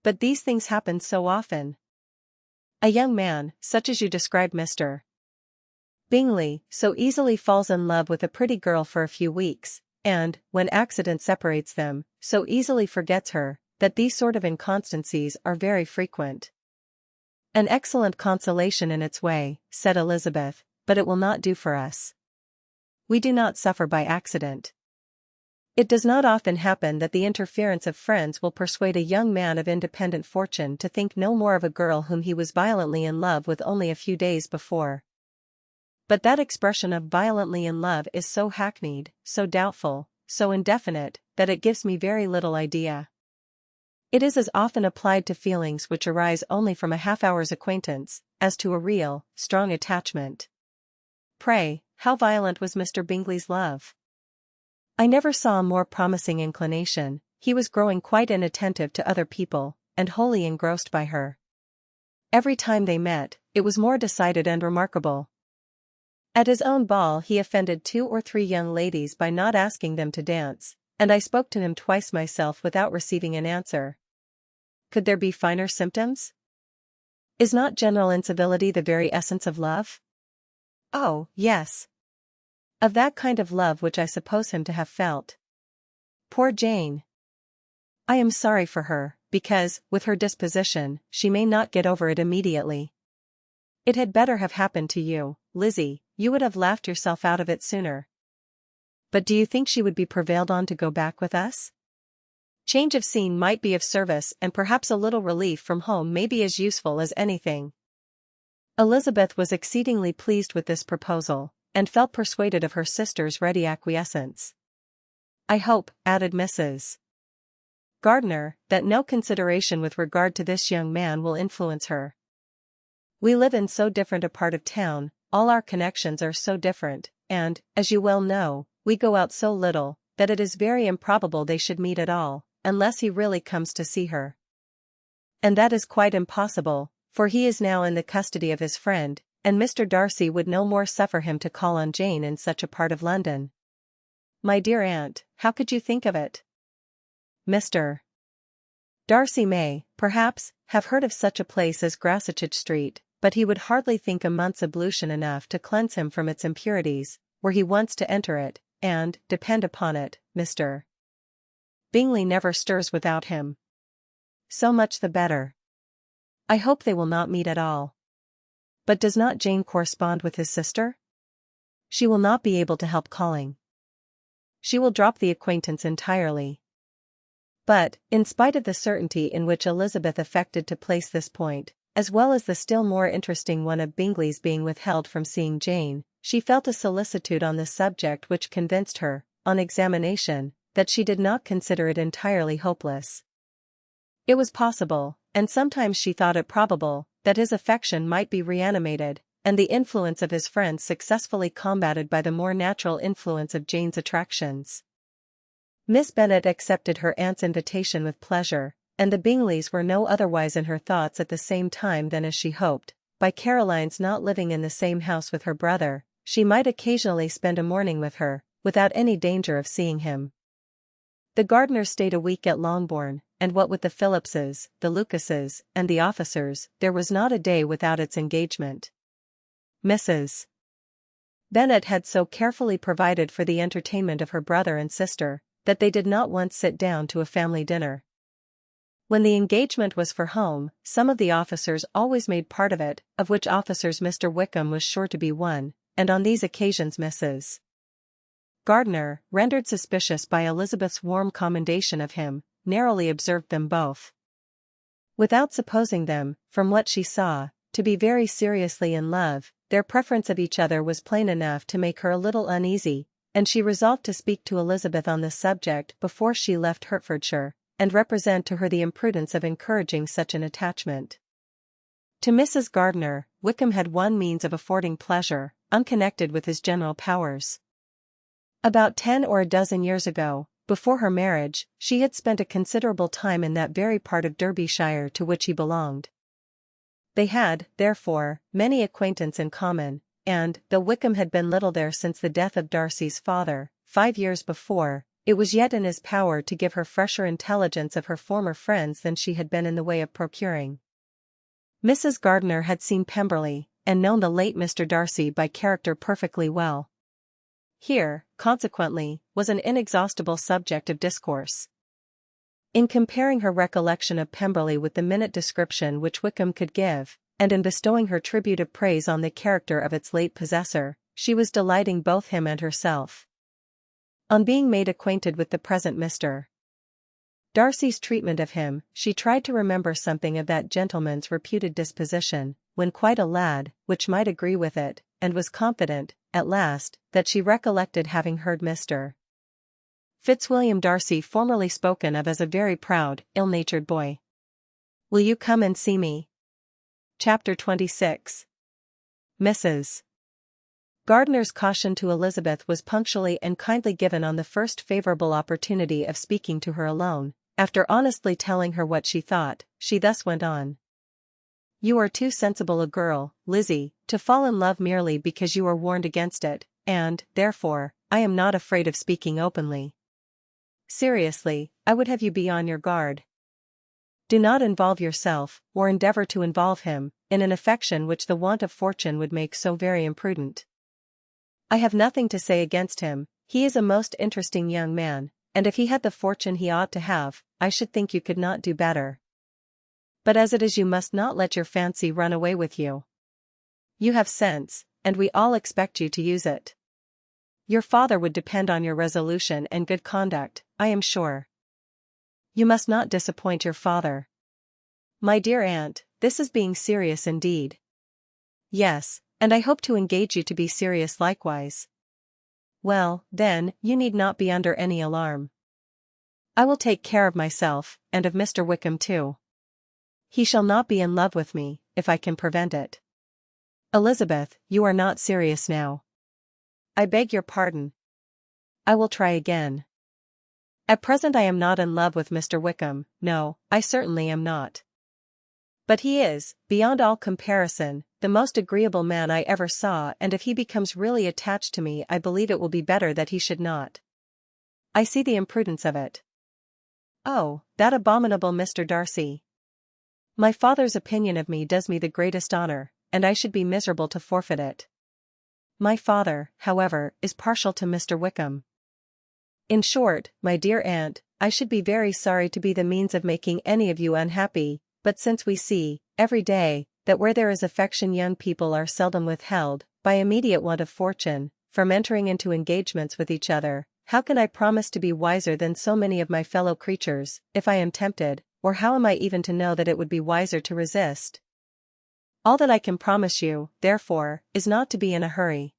But these things happen so often. A young man, such as you describe Mr. Bingley, so easily falls in love with a pretty girl for a few weeks, and, when accident separates them, so easily forgets her, that these sort of inconstancies are very frequent. An excellent consolation in its way, said Elizabeth, but it will not do for us. we do not suffer by accident. It does not often happen that the interference of friends will persuade a young man of independent fortune to think no more of a girl whom he was violently in love with only a few days before. But that expression of violently in love is so hackneyed, so doubtful, so indefinite, that it gives me very little idea. It is as often applied to feelings which arise only from a half-hour's acquaintance, as to a real, strong attachment. Pray, how violent was Mr. Bingley's love? I never saw a more promising inclination. He was growing quite inattentive to other people, and wholly engrossed by her. Every time they met, it was more decided and remarkable. At his own ball he offended 2 or 3 young ladies by not asking them to dance, and I spoke to him twice myself without receiving an answer. Could there be finer symptoms? Is not general incivility the very essence of love? Oh, yes. Of that kind of love which I suppose him to have felt. Poor Jane! I am sorry for her, because, with her disposition, she may not get over it immediately. It had better have happened to you, Lizzie. You would have laughed yourself out of it sooner. But do you think she would be prevailed on to go back with us? Change of scene might be of service, and perhaps a little relief from home may be as useful as anything. Elizabeth was exceedingly pleased with this proposal, and felt persuaded of her sister's ready acquiescence. I hope, added Mrs. Gardiner, that no consideration with regard to this young man will influence her. We live in so different a part of town, all our connections are so different, and, as you well know, we go out so little, that it is very improbable they should meet at all, unless he really comes to see her. And that is quite impossible, for he is now in the custody of his friend, and Mr. Darcy would no more suffer him to call on Jane in such a part of London. My dear aunt, how could you think of it? Mr. Darcy may, perhaps, have heard of such a place as Grassetchage Street, but he would hardly think a month's ablution enough to cleanse him from its impurities, were he once to enter it, and, depend upon it, Mr. Bingley never stirs without him. So much the better. I hope they will not meet at all. But does not Jane correspond with his sister? She will not be able to help calling. She will drop the acquaintance entirely. But, in spite of the certainty in which Elizabeth affected to place this point, as well as the still more interesting one of Bingley's being withheld from seeing Jane, she felt a solicitude on the subject which convinced her, on examination, that she did not consider it entirely hopeless. It was possible, and sometimes she thought it probable, that his affection might be reanimated, and the influence of his friends successfully combated by the more natural influence of Jane's attractions. Miss Bennet accepted her aunt's invitation with pleasure, and the Bingleys were no otherwise in her thoughts at the same time than as she hoped, by Caroline's not living in the same house with her brother, she might occasionally spend a morning with her, without any danger of seeing him. The Gardiners stayed a week at Longbourn, and what with the Phillipses, the Lucases, and the officers, there was not a day without its engagement. Mrs. Bennet had so carefully provided for the entertainment of her brother and sister, that they did not once sit down to a family dinner. When the engagement was for home, some of the officers always made part of it, of which officers Mr. Wickham was sure to be one, and on these occasions Mrs. Gardiner, rendered suspicious by Elizabeth's warm commendation of him, narrowly observed them both. Without supposing them, from what she saw, to be very seriously in love, their preference of each other was plain enough to make her a little uneasy, and she resolved to speak to Elizabeth on the subject before she left Hertfordshire, and represent to her the imprudence of encouraging such an attachment. To Mrs. Gardiner, Wickham had one means of affording pleasure, unconnected with his general powers. About 10 or a dozen years ago, before her marriage, she had spent a considerable time in that very part of Derbyshire to which he belonged. They had, therefore, many acquaintance in common, and, though Wickham had been little there since the death of Darcy's father, 5 years before, it was yet in his power to give her fresher intelligence of her former friends than she had been in the way of procuring. Mrs. Gardiner had seen Pemberley, and known the late Mr. Darcy by character perfectly well. Here, consequently, was an inexhaustible subject of discourse. In comparing her recollection of Pemberley with the minute description which Wickham could give, and in bestowing her tribute of praise on the character of its late possessor, she was delighting both him and herself. On being made acquainted with the present Mr. Darcy's treatment of him, she tried to remember something of that gentleman's reputed disposition, when quite a lad, which might agree with it, and was confident, at last, that she recollected having heard Mr. Fitzwilliam Darcy formerly spoken of as a very proud, ill-natured boy. "Will you come and see me?" Chapter 26. Mrs. Gardiner's caution to Elizabeth was punctually and kindly given on the first favourable opportunity of speaking to her alone. After honestly telling her what she thought, she thus went on. "You are too sensible a girl, Lizzie, to fall in love merely because you are warned against it, and, therefore, I am not afraid of speaking openly. Seriously, I would have you be on your guard. Do not involve yourself, or endeavour to involve him, in an affection which the want of fortune would make so very imprudent. I have nothing to say against him, he is a most interesting young man, and if he had the fortune he ought to have, I should think you could not do better. But as it is, you must not let your fancy run away with you. You have sense, and we all expect you to use it. Your father would depend on your resolution and good conduct, I am sure. You must not disappoint your father." "My dear aunt, this is being serious indeed." "Yes, and I hope to engage you to be serious likewise." "Well, then, you need not be under any alarm. I will take care of myself, and of Mr. Wickham too. He shall not be in love with me, if I can prevent it." "Elizabeth, you are not serious now." "I beg your pardon. I will try again. At present I am not in love with Mr. Wickham, no, I certainly am not. But he is, beyond all comparison, the most agreeable man I ever saw, and if he becomes really attached to me I believe it will be better that he should not. I see the imprudence of it. Oh, that abominable Mr. Darcy! My father's opinion of me does me the greatest honour, and I should be miserable to forfeit it. My father, however, is partial to Mr. Wickham. In short, my dear aunt, I should be very sorry to be the means of making any of you unhappy, but since we see, every day, that where there is affection young people are seldom withheld, by immediate want of fortune, from entering into engagements with each other, how can I promise to be wiser than so many of my fellow creatures, if I am tempted, or how am I even to know that it would be wiser to resist? All that I can promise you, therefore, is not to be in a hurry.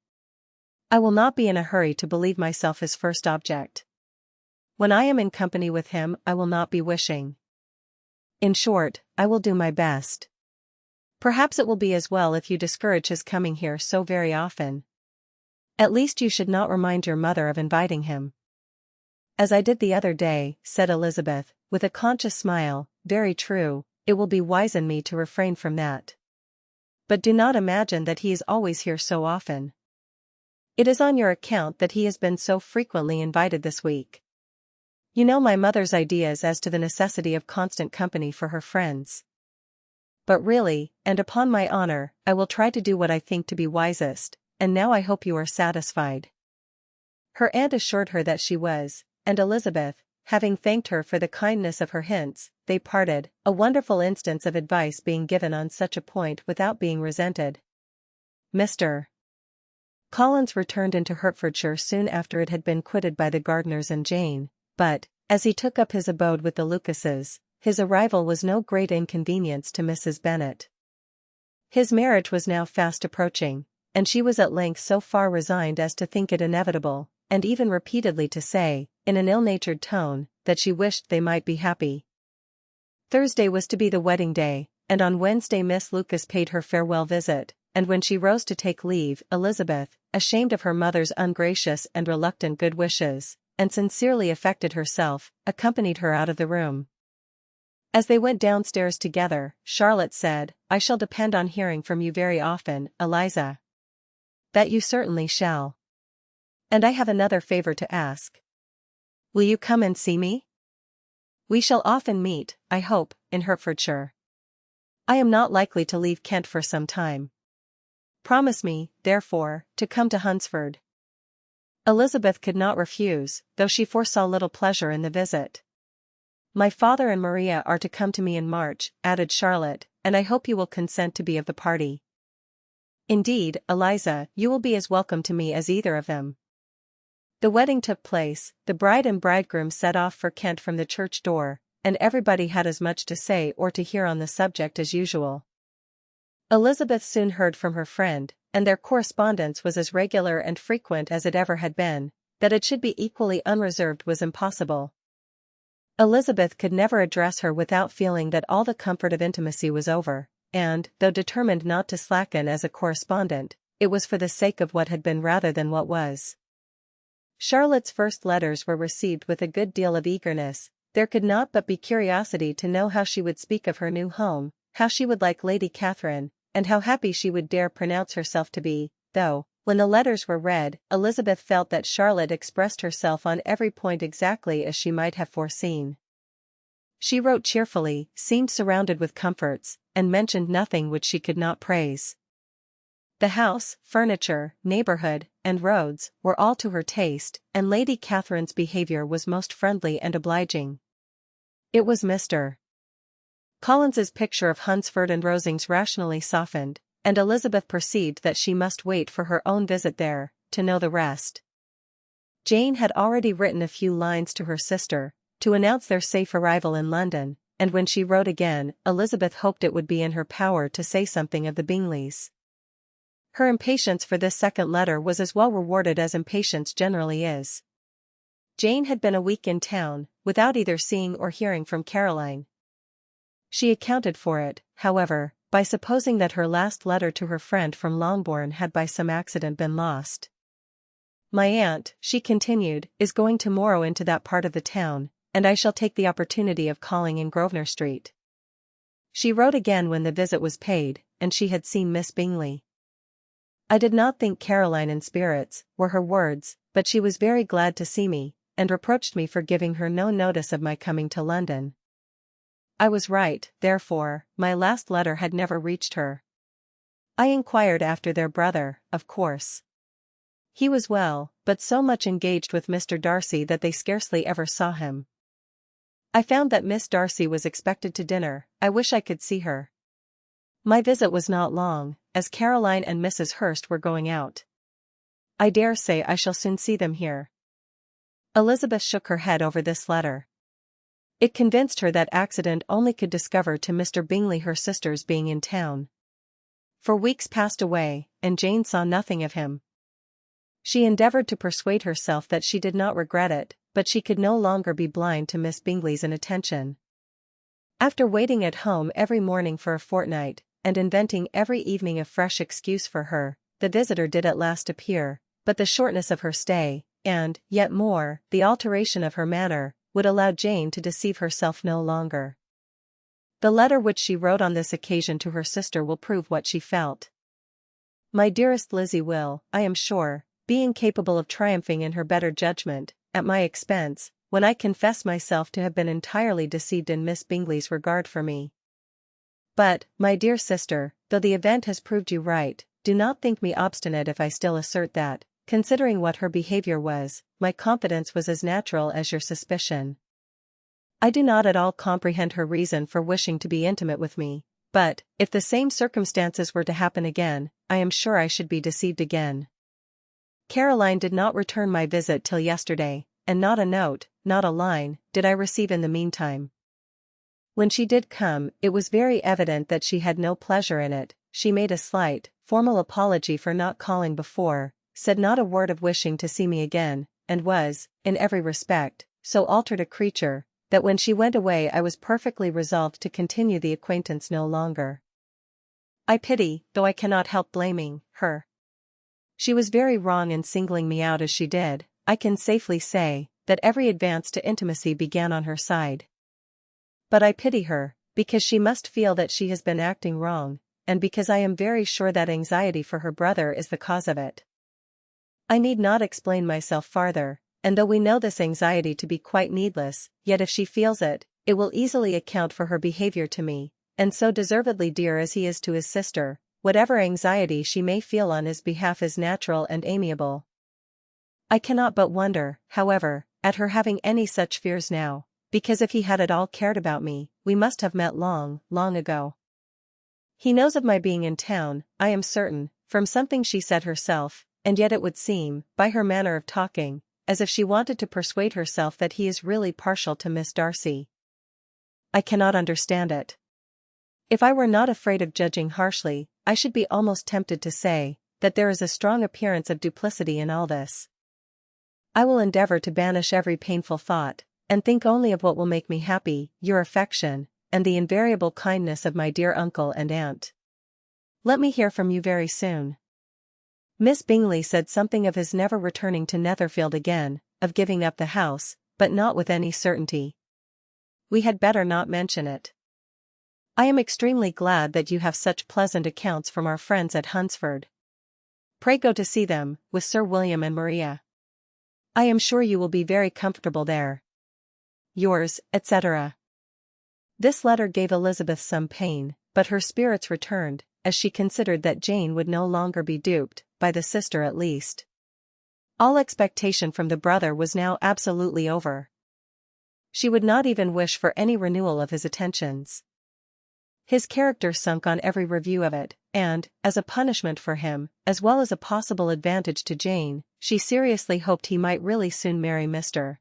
I will not be in a hurry to believe myself his first object. When I am in company with him I will not be wishing. In short, I will do my best. Perhaps it will be as well if you discourage his coming here so very often. At least you should not remind your mother of inviting him." "As I did the other day," said Elizabeth, with a conscious smile. "Very true, it will be wise in me to refrain from that. But do not imagine that he is always here so often. It is on your account that he has been so frequently invited this week. You know my mother's ideas as to the necessity of constant company for her friends. But really, and upon my honour, I will try to do what I think to be wisest, and now I hope you are satisfied." Her aunt assured her that she was, and Elizabeth, having thanked her for the kindness of her hints, they parted, a wonderful instance of advice being given on such a point without being resented. Mr. Collins returned into Hertfordshire soon after it had been quitted by the Gardiners and Jane, but, as he took up his abode with the Lucases, his arrival was no great inconvenience to Mrs. Bennet. His marriage was now fast approaching, and she was at length so far resigned as to think it inevitable, and even repeatedly to say, in an ill-natured tone, that she wished they might be happy. Thursday was to be the wedding day, and on Wednesday Miss Lucas paid her farewell visit, and when she rose to take leave, Elizabeth, ashamed of her mother's ungracious and reluctant good wishes, and sincerely affected herself, accompanied her out of the room. As they went downstairs together, Charlotte said, "I shall depend on hearing from you very often, Eliza." "That you certainly shall. And I have another favour to ask. Will you come and see me? We shall often meet, I hope, in Hertfordshire. I am not likely to leave Kent for some time. Promise me, therefore, to come to Hunsford." Elizabeth could not refuse, though she foresaw little pleasure in the visit. "My father and Maria are to come to me in March," added Charlotte, "and I hope you will consent to be of the party." Indeed, Eliza, you will be as welcome to me as either of them. The wedding took place, the bride and bridegroom set off for Kent from the church door, and everybody had as much to say or to hear on the subject as usual. Elizabeth soon heard from her friend, and their correspondence was as regular and frequent as it ever had been. That it should be equally unreserved was impossible. Elizabeth could never address her without feeling that all the comfort of intimacy was over, and, though determined not to slacken as a correspondent, it was for the sake of what had been rather than what was. Charlotte's first letters were received with a good deal of eagerness. There could not but be curiosity to know how she would speak of her new home, how she would like Lady Catherine, and how happy she would dare pronounce herself to be, though, when the letters were read, Elizabeth felt that Charlotte expressed herself on every point exactly as she might have foreseen. She wrote cheerfully, seemed surrounded with comforts, and mentioned nothing which she could not praise. The house, furniture, neighborhood, and roads were all to her taste, and Lady Catherine's behavior was most friendly and obliging. It was Mr. Collins's picture of Hunsford and Rosings rationally softened, and Elizabeth perceived that she must wait for her own visit there, to know the rest. Jane had already written a few lines to her sister, to announce their safe arrival in London, and when she wrote again, Elizabeth hoped it would be in her power to say something of the Bingleys. Her impatience for this second letter was as well rewarded as impatience generally is. Jane had been a week in town, without either seeing or hearing from Caroline. She accounted for it, however, by supposing that her last letter to her friend from Longbourn had by some accident been lost. "My aunt," she continued, "is going tomorrow into that part of the town, and I shall take the opportunity of calling in Grosvenor Street." She wrote again when the visit was paid, and she had seen Miss Bingley. "I did not think Caroline in spirits," were her words, "but she was very glad to see me, and reproached me for giving her no notice of my coming to London. I was right, therefore, my last letter had never reached her. I inquired after their brother, of course. He was well, but so much engaged with Mr. Darcy that they scarcely ever saw him. I found that Miss Darcy was expected to dinner. I wish I could see her. My visit was not long, as Caroline and Mrs. Hurst were going out. I dare say I shall soon see them here." Elizabeth shook her head over this letter. It convinced her that accident only could discover to Mr. Bingley her sister's being in town. For weeks passed away, and Jane saw nothing of him. She endeavored to persuade herself that she did not regret it, but she could no longer be blind to Miss Bingley's inattention. After waiting at home every morning for a fortnight, and inventing every evening a fresh excuse for her, the visitor did at last appear, but the shortness of her stay, and, yet more, the alteration of her manner, would allow Jane to deceive herself no longer. The letter which she wrote on this occasion to her sister will prove what she felt. "My dearest Lizzie will, I am sure, be incapable of triumphing in her better judgment, at my expense, when I confess myself to have been entirely deceived in Miss Bingley's regard for me. But, my dear sister, though the event has proved you right, do not think me obstinate if I still assert that, considering what her behavior was, my confidence was as natural as your suspicion. I do not at all comprehend her reason for wishing to be intimate with me, but, if the same circumstances were to happen again, I am sure I should be deceived again. Caroline did not return my visit till yesterday, and not a note, not a line, did I receive in the meantime. When she did come, it was very evident that she had no pleasure in it. She made a slight, formal apology for not calling before, said not a word of wishing to see me again, and was, in every respect, so altered a creature, that when she went away I was perfectly resolved to continue the acquaintance no longer. I pity, though I cannot help blaming, her. She was very wrong in singling me out as she did. I can safely say, that every advance to intimacy began on her side. But I pity her, because she must feel that she has been acting wrong, and because I am very sure that anxiety for her brother is the cause of it. I need not explain myself farther, and though we know this anxiety to be quite needless, yet if she feels it, it will easily account for her behavior to me, and so deservedly dear as he is to his sister, whatever anxiety she may feel on his behalf is natural and amiable. I cannot but wonder, however, at her having any such fears now, because if he had at all cared about me, we must have met long, long ago. He knows of my being in town, I am certain, from something she said herself, and yet it would seem, by her manner of talking, as if she wanted to persuade herself that he is really partial to Miss Darcy. I cannot understand it. If I were not afraid of judging harshly, I should be almost tempted to say that there is a strong appearance of duplicity in all this. I will endeavor to banish every painful thought, and think only of what will make me happy, your affection, and the invariable kindness of my dear uncle and aunt. Let me hear from you very soon. Miss Bingley said something of his never returning to Netherfield again, of giving up the house, but not with any certainty. We had better not mention it. I am extremely glad that you have such pleasant accounts from our friends at Hunsford. Pray go to see them, with Sir William and Maria. I am sure you will be very comfortable there. Yours, etc. This letter gave Elizabeth some pain, but her spirits returned, as she considered that Jane would no longer be duped, by the sister at least. All expectation from the brother was now absolutely over. She would not even wish for any renewal of his attentions. His character sunk on every review of it, and, as a punishment for him, as well as a possible advantage to Jane, she seriously hoped he might really soon marry Mr.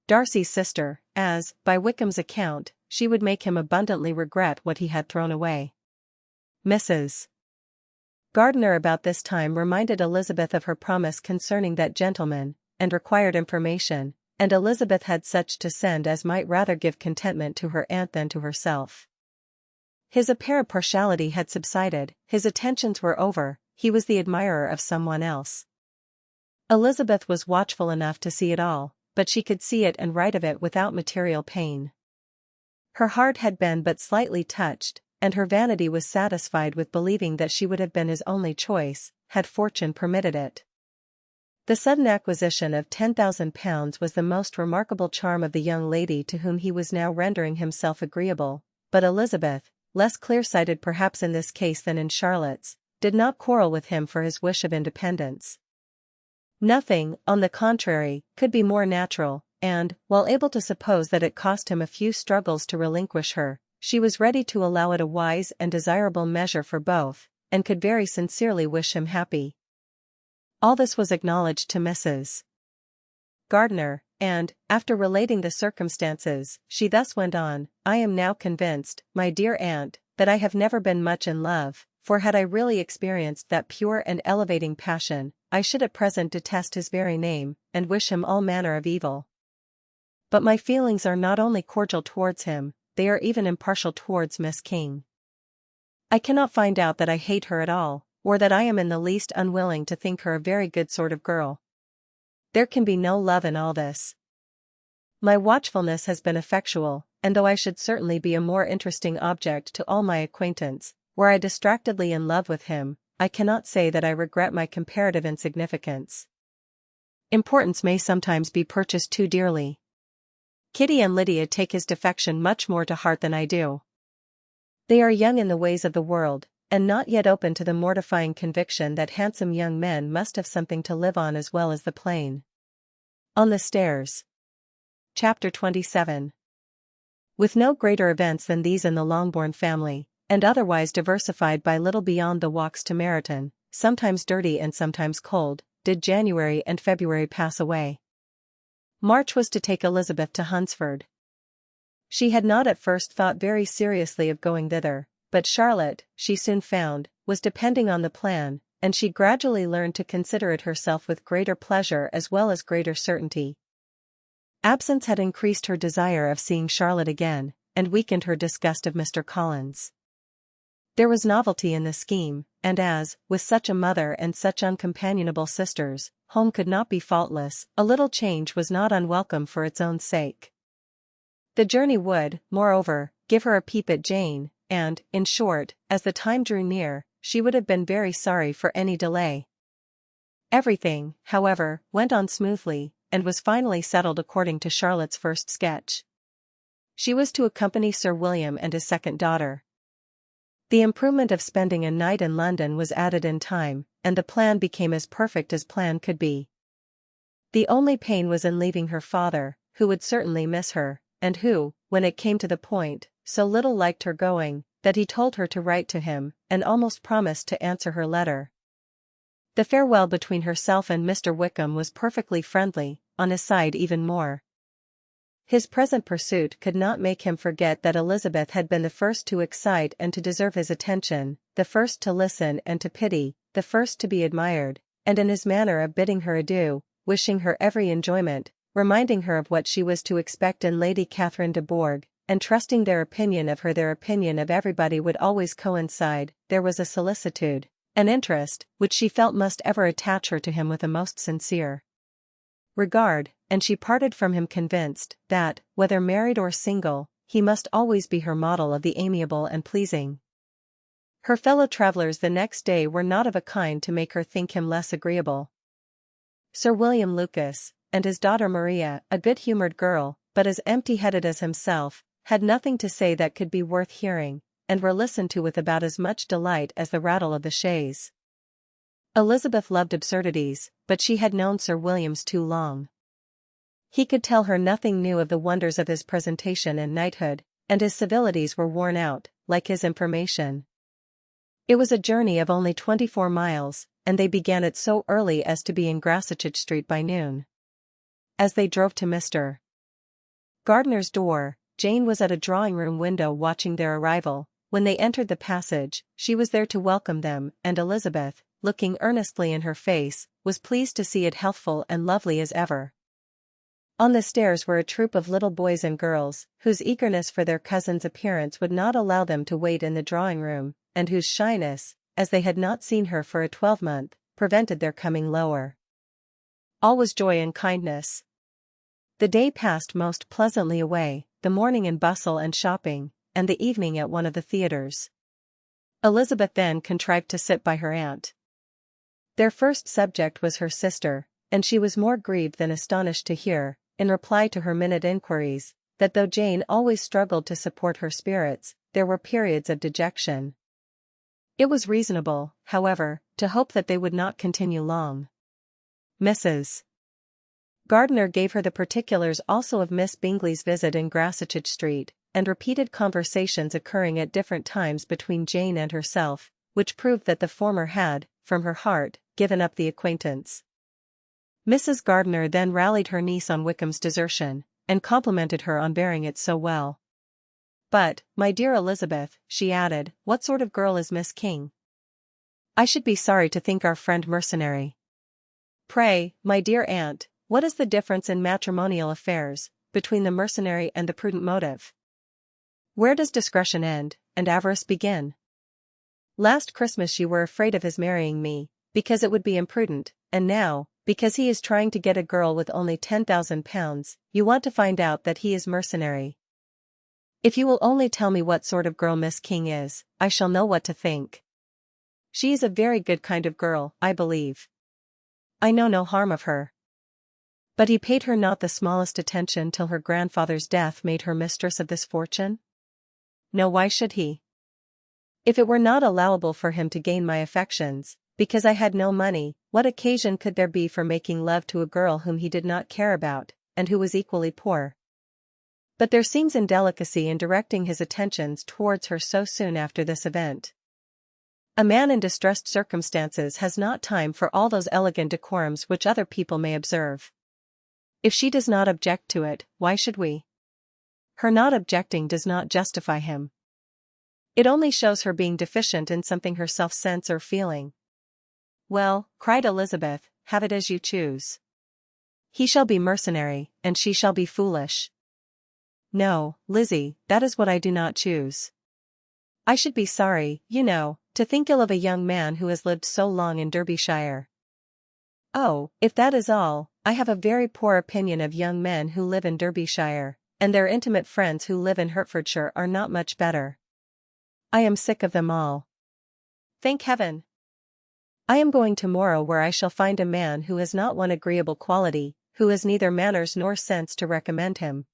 Darcy's sister, as, by Wickham's account, she would make him abundantly regret what he had thrown away. Mrs. Gardiner about this time reminded Elizabeth of her promise concerning that gentleman, and required information, and Elizabeth had such to send as might rather give contentment to her aunt than to herself. His apparent partiality had subsided, his attentions were over, he was the admirer of someone else. Elizabeth was watchful enough to see it all, but she could see it and write of it without material pain. Her heart had been but slightly touched, and her vanity was satisfied with believing that she would have been his only choice, had fortune permitted it. The sudden acquisition of £10,000 was the most remarkable charm of the young lady to whom he was now rendering himself agreeable, but Elizabeth, less clear-sighted perhaps in this case than in Charlotte's, did not quarrel with him for his wish of independence. Nothing, on the contrary, could be more natural, and, while able to suppose that it cost him a few struggles to relinquish her, she was ready to allow it a wise and desirable measure for both, and could very sincerely wish him happy. All this was acknowledged to Mrs. Gardiner, and, after relating the circumstances, she thus went on, I am now convinced, my dear aunt, that I have never been much in love, for had I really experienced that pure and elevating passion, I should at present detest his very name, and wish him all manner of evil. But my feelings are not only cordial towards him, they are even impartial towards Miss King. I cannot find out that I hate her at all, or that I am in the least unwilling to think her a very good sort of girl. There can be no love in all this. My watchfulness has been effectual, and though I should certainly be a more interesting object to all my acquaintance, were I distractedly in love with him, I cannot say that I regret my comparative insignificance. Importance may sometimes be purchased too dearly. Kitty and Lydia take his defection much more to heart than I do. They are young in the ways of the world, and not yet open to the mortifying conviction that handsome young men must have something to live on as well as the plain. On the stairs. Chapter 27. With no greater events than these in the Longbourn family, and otherwise diversified by little beyond the walks to Meryton, sometimes dirty and sometimes cold, did January and February pass away. March was to take Elizabeth to Hunsford. She had not at first thought very seriously of going thither, but Charlotte, she soon found, was depending on the plan, and she gradually learned to consider it herself with greater pleasure as well as greater certainty. Absence had increased her desire of seeing Charlotte again, and weakened her disgust of Mr. Collins. There was novelty in the scheme, and as, with such a mother and such uncompanionable sisters, home could not be faultless, a little change was not unwelcome for its own sake. The journey would, moreover, give her a peep at Jane, and, in short, as the time drew near, she would have been very sorry for any delay. Everything, however, went on smoothly, and was finally settled according to Charlotte's first sketch. She was to accompany Sir William and his second daughter. The improvement of spending a night in London was added in time, and the plan became as perfect as plan could be. The only pain was in leaving her father, who would certainly miss her, and who, when it came to the point, so little liked her going, that he told her to write to him, and almost promised to answer her letter. The farewell between herself and Mr. Wickham was perfectly friendly, on his side even more. His present pursuit could not make him forget that Elizabeth had been the first to excite and to deserve his attention, the first to listen and to pity, the first to be admired, and in his manner of bidding her adieu, wishing her every enjoyment, reminding her of what she was to expect in Lady Catherine de Bourgh, and trusting their opinion of everybody would always coincide, there was a solicitude, an interest, which she felt must ever attach her to him with a most sincere regard, and she parted from him convinced that, whether married or single, he must always be her model of the amiable and pleasing. Her fellow travellers the next day were not of a kind to make her think him less agreeable. Sir William Lucas, and his daughter Maria, a good-humoured girl, but as empty-headed as himself, had nothing to say that could be worth hearing, and were listened to with about as much delight as the rattle of the chaise. Elizabeth loved absurdities, but she had known Sir William's too long. He could tell her nothing new of the wonders of his presentation and knighthood, and his civilities were worn out, like his information. It was a journey of only 24 miles, and they began it so early as to be in Gracechurch Street by noon. As they drove to Mr. Gardiner's door, Jane was at a drawing-room window watching their arrival. When they entered the passage, she was there to welcome them, and Elizabeth, looking earnestly in her face, was pleased to see it healthful and lovely as ever. On the stairs were a troop of little boys and girls, whose eagerness for their cousin's appearance would not allow them to wait in the drawing-room, and whose shyness, as they had not seen her for a 12-month, prevented their coming lower. All was joy and kindness. The day passed most pleasantly away, the morning in bustle and shopping, and the evening at one of the theatres. Elizabeth then contrived to sit by her aunt. Their first subject was her sister, and she was more grieved than astonished to hear, in reply to her minute inquiries, that though Jane always struggled to support her spirits, there were periods of dejection. It was reasonable, however, to hope that they would not continue long. Mrs. Gardiner gave her the particulars also of Miss Bingley's visit in Gracechurch Street, and repeated conversations occurring at different times between Jane and herself, which proved that the former had, from her heart, given up the acquaintance. Mrs. Gardiner then rallied her niece on Wickham's desertion, and complimented her on bearing it so well. "But, my dear Elizabeth," she added, "what sort of girl is Miss King? I should be sorry to think our friend mercenary. Pray, my dear aunt, what is the difference in matrimonial affairs, between the mercenary and the prudent motive? Where does discretion end, and avarice begin? Last Christmas you were afraid of his marrying me, because it would be imprudent, and now, because he is trying to get a girl with only £10,000, you want to find out that he is mercenary. If you will only tell me what sort of girl Miss King is, I shall know what to think. She is a very good kind of girl, I believe. I know no harm of her." But he paid her not the smallest attention till her grandfather's death made her mistress of this fortune? No, why should he? If it were not allowable for him to gain my affections, because I had no money, what occasion could there be for making love to a girl whom he did not care about, and who was equally poor? But there seems indelicacy in directing his attentions towards her so soon after this event. A man in distressed circumstances has not time for all those elegant decorums which other people may observe. If she does not object to it, why should we? Her not objecting does not justify him. It only shows her being deficient in something herself sense or feeling. "Well," cried Elizabeth, "have it as you choose. He shall be mercenary, and she shall be foolish." "No, Lizzie, that is what I do not choose. I should be sorry, you know, to think ill of a young man who has lived so long in Derbyshire." "Oh, if that is all, I have a very poor opinion of young men who live in Derbyshire, and their intimate friends who live in Hertfordshire are not much better. I am sick of them all. Thank heaven! I am going tomorrow where I shall find a man who has not one agreeable quality, who has neither manners nor sense to recommend him.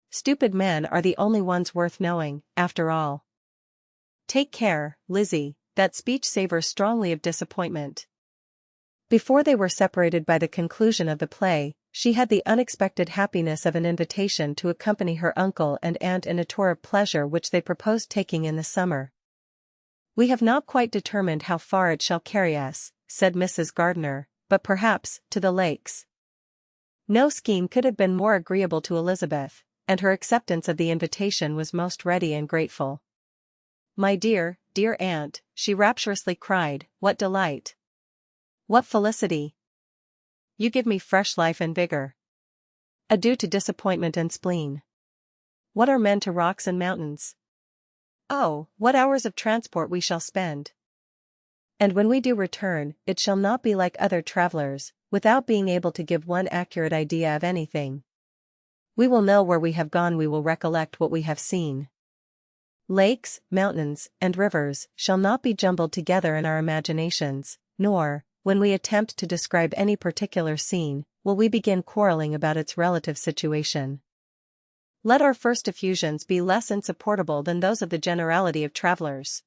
Stupid men are the only ones worth knowing, after all." "Take care, Lizzie, that speech savours strongly of disappointment." Before they were separated by the conclusion of the play, she had the unexpected happiness of an invitation to accompany her uncle and aunt in a tour of pleasure which they proposed taking in the summer. "We have not quite determined how far it shall carry us," said Mrs. Gardiner, "but perhaps to the lakes." No scheme could have been more agreeable to Elizabeth, and her acceptance of the invitation was most ready and grateful. "My dear, dear aunt," she rapturously cried, "what delight! What felicity! You give me fresh life and vigor. Adieu to disappointment and spleen. What are men to rocks and mountains? Oh, what hours of transport we shall spend! And when we do return, it shall not be like other travelers, without being able to give one accurate idea of anything. We will know where we have gone, we will recollect what we have seen. Lakes, mountains, and rivers shall not be jumbled together in our imaginations, nor, when we attempt to describe any particular scene, will we begin quarreling about its relative situation. Let our first effusions be less insupportable than those of the generality of travelers."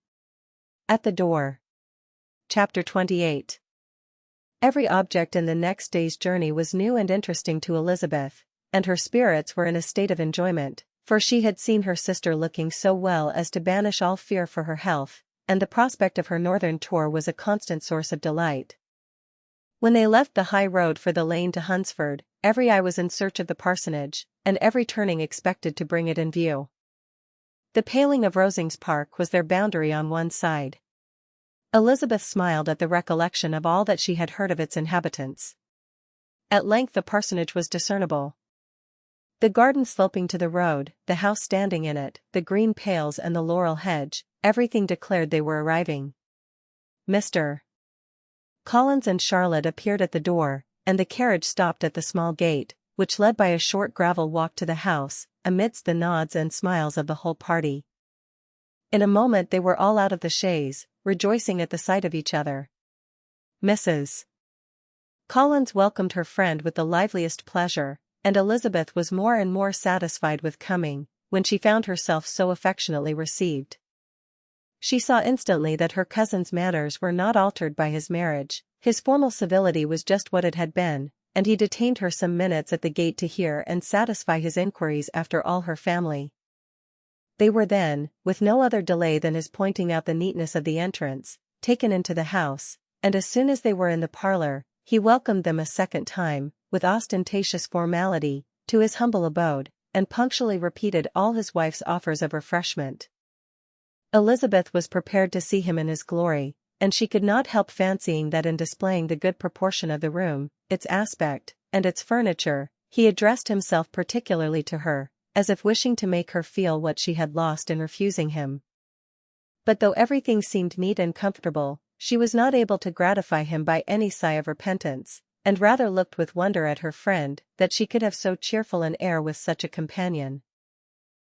At the door. Chapter 28. Every object in the next day's journey was new and interesting to Elizabeth, and her spirits were in a state of enjoyment, for she had seen her sister looking so well as to banish all fear for her health, and the prospect of her northern tour was a constant source of delight. When they left the high road for the lane to Hunsford, every eye was in search of the parsonage, and every turning expected to bring it in view. The paling of Regency Park was their boundary on one side. Elizabeth smiled at the recollection of all that she had heard of its inhabitants. At length the parsonage was discernible. The garden sloping to the road, the house standing in it, the green pales and the laurel hedge, everything declared they were arriving. Mr. Collins and Charlotte appeared at the door, and the carriage stopped at the small gate, which led by a short gravel walk to the house, amidst the nods and smiles of the whole party. In a moment they were all out of the chaise, rejoicing at the sight of each other. Mrs. Collins welcomed her friend with the liveliest pleasure, and Elizabeth was more and more satisfied with coming, when she found herself so affectionately received. She saw instantly that her cousin's manners were not altered by his marriage, his formal civility was just what it had been, and he detained her some minutes at the gate to hear and satisfy his inquiries after all her family. They were then, with no other delay than his pointing out the neatness of the entrance, taken into the house, and as soon as they were in the parlour, he welcomed them a second time, with ostentatious formality, to his humble abode, and punctually repeated all his wife's offers of refreshment. Elizabeth was prepared to see him in his glory, and she could not help fancying that in displaying the good proportion of the room, its aspect, and its furniture, he addressed himself particularly to her, as if wishing to make her feel what she had lost in refusing him. But though everything seemed neat and comfortable, she was not able to gratify him by any sigh of repentance, and rather looked with wonder at her friend that she could have so cheerful an air with such a companion.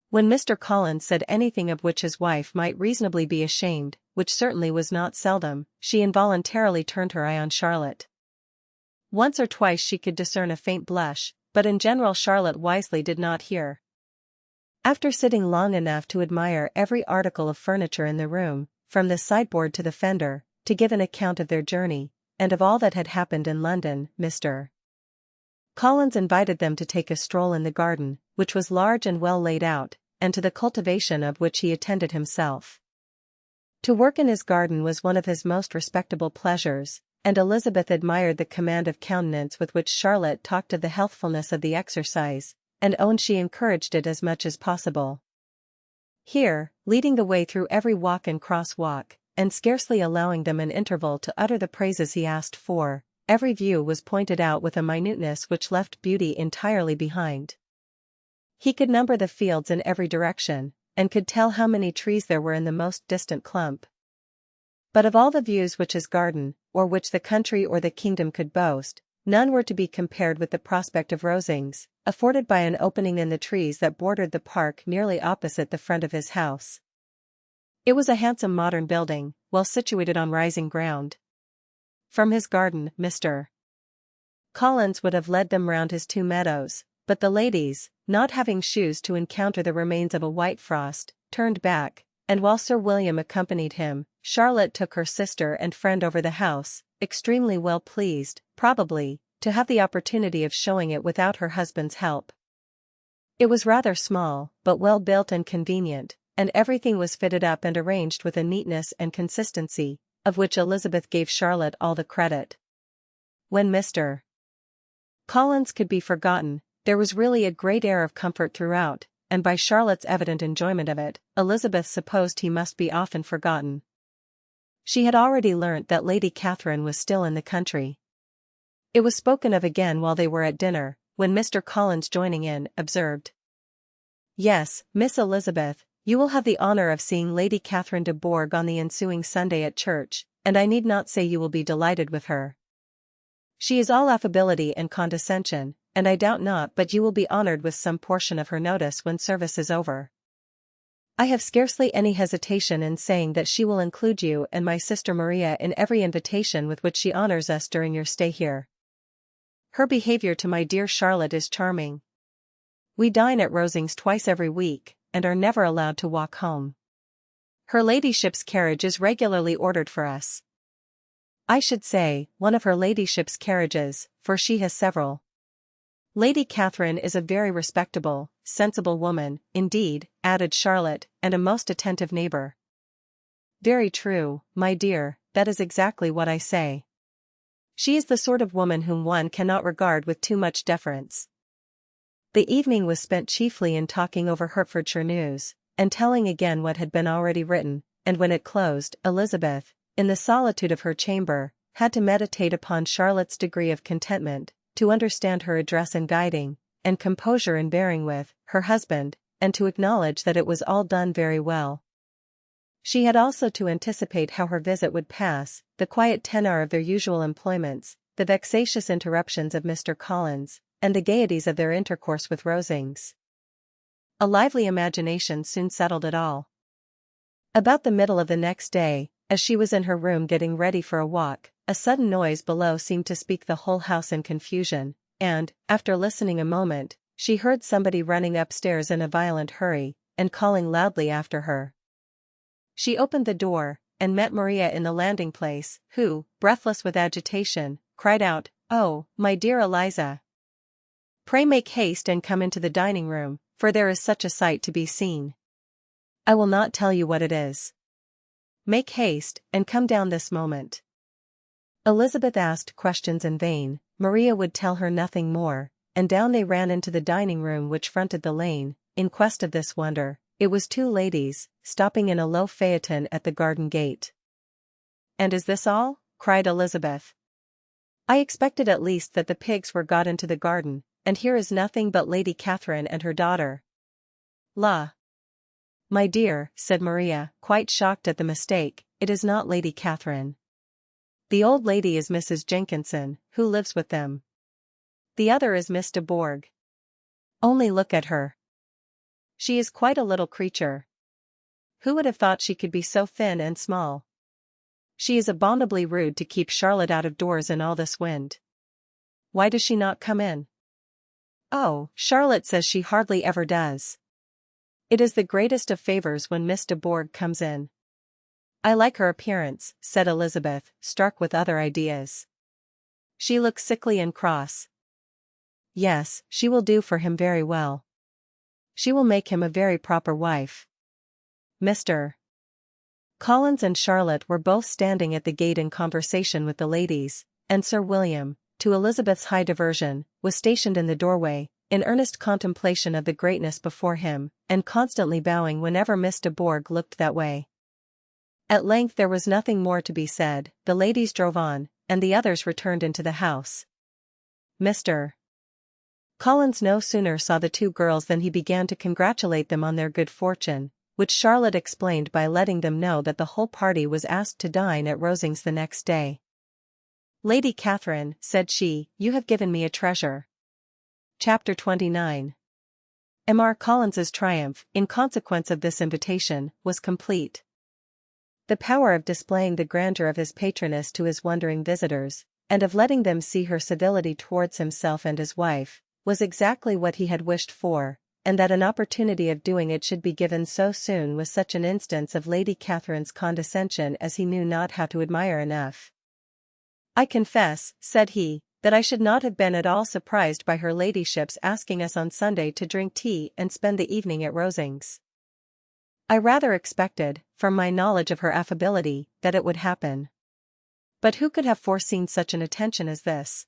When Mr. Collins said anything of which his wife might reasonably be ashamed, which certainly was not seldom, she involuntarily turned her eye on Charlotte. Once or twice she could discern a faint blush, but in general Charlotte wisely did not hear. After sitting long enough to admire every article of furniture in the room, from the sideboard to the fender, to give an account of their journey, and of all that had happened in London, Mr. Collins invited them to take a stroll in the garden, which was large and well laid out, and to the cultivation of which he attended himself. To work in his garden was one of his most respectable pleasures, and Elizabeth admired the command of countenance with which Charlotte talked of the healthfulness of the exercise, and owned she encouraged it as much as possible. Here, leading the way through every walk and cross-walk, and scarcely allowing them an interval to utter the praises he asked for, every view was pointed out with a minuteness which left beauty entirely behind. He could number the fields in every direction, and could tell how many trees there were in the most distant clump. But of all the views which his garden, or which the country or the kingdom could boast, none were to be compared with the prospect of Rosings, afforded by an opening in the trees that bordered the park nearly opposite the front of his house. It was a handsome modern building, well situated on rising ground. From his garden, Mr. Collins would have led them round his 2 meadows, but the ladies, not having shoes to encounter the remains of a white frost, turned back, and while Sir William accompanied him, Charlotte took her sister and friend over the house, extremely well pleased, probably, to have the opportunity of showing it without her husband's help. It was rather small, but well built and convenient, and everything was fitted up and arranged with a neatness and consistency, of which Elizabeth gave Charlotte all the credit. When Mr. Collins could be forgotten, there was really a great air of comfort throughout, and by Charlotte's evident enjoyment of it, Elizabeth supposed he must be often forgotten. She had already learnt that Lady Catherine was still in the country. It was spoken of again while they were at dinner, when Mr. Collins, joining in, observed, "Yes, Miss Elizabeth, you will have the honour of seeing Lady Catherine de Bourgh on the ensuing Sunday at church, and I need not say you will be delighted with her. She is all affability and condescension, and I doubt not but you will be honoured with some portion of her notice when service is over. I have scarcely any hesitation in saying that she will include you and my sister Maria in every invitation with which she honours us during your stay here. Her behaviour to my dear Charlotte is charming. We dine at Rosings twice every week, and are never allowed to walk home. Her ladyship's carriage is regularly ordered for us. I should say, one of her ladyship's carriages, for she has several. Lady Catherine is a very respectable, sensible woman, indeed," added Charlotte, "and a most attentive neighbour." "Very true, my dear, that is exactly what I say. She is the sort of woman whom one cannot regard with too much deference." The evening was spent chiefly in talking over Hertfordshire news, and telling again what had been already written, and when it closed, Elizabeth, in the solitude of her chamber, had to meditate upon Charlotte's degree of contentment, to understand her address in guiding, and composure in bearing with, her husband, and to acknowledge that it was all done very well. She had also to anticipate how her visit would pass, the quiet tenor of their usual employments, the vexatious interruptions of Mr. Collins, and the gaieties of their intercourse with Rosings. A lively imagination soon settled it all. About the middle of the next day, as she was in her room getting ready for a walk, a sudden noise below seemed to speak the whole house in confusion, and, after listening a moment, she heard somebody running upstairs in a violent hurry, and calling loudly after her. She opened the door, and met Maria in the landing-place, who, breathless with agitation, cried out, "Oh, my dear Eliza! Pray make haste and come into the dining-room, for there is such a sight to be seen. I will not tell you what it is. Make haste, and come down this moment." Elizabeth asked questions in vain, Maria would tell her nothing more, and down they ran into the dining-room which fronted the lane, in quest of this wonder. It was two ladies, stopping in a low phaeton at the garden gate. "And is this all?" cried Elizabeth. "I expected at least that the pigs were got into the garden, and here is nothing but Lady Catherine and her daughter." "La! My dear," said Maria, quite shocked at the mistake, "it is not Lady Catherine. The old lady is Mrs. Jenkinson, who lives with them. The other is Miss de Bourgh. Only look at her. She is quite a little creature. Who would have thought she could be so thin and small? She is abominably rude to keep Charlotte out of doors in all this wind. Why does she not come in?" "Oh, Charlotte says she hardly ever does. It is the greatest of favours when Miss de Bourgh comes in." "I like her appearance," said Elizabeth, struck with other ideas. "She looks sickly and cross." "Yes, she will do for him very well. She will make him a very proper wife." Mr. Collins and Charlotte were both standing at the gate in conversation with the ladies, and Sir William, to Elizabeth's high diversion, was stationed in the doorway, in earnest contemplation of the greatness before him, and constantly bowing whenever Miss de Bourgh looked that way. At length there was nothing more to be said, the ladies drove on, and the others returned into the house. Mr. Collins no sooner saw the two girls than he began to congratulate them on their good fortune, which Charlotte explained by letting them know that the whole party was asked to dine at Rosings the next day. "Lady Catherine," said she, "you have given me a treasure." Chapter 29. M.R. Collins's triumph, in consequence of this invitation, was complete. The power of displaying the grandeur of his patroness to his wondering visitors, and of letting them see her civility towards himself and his wife, was exactly what he had wished for, and that an opportunity of doing it should be given so soon was such an instance of Lady Catherine's condescension as he knew not how to admire enough. "I confess," said he, "that I should not have been at all surprised by her ladyship's asking us on Sunday to drink tea and spend the evening at Rosings. I rather expected, from my knowledge of her affability, that it would happen. But who could have foreseen such an attention as this?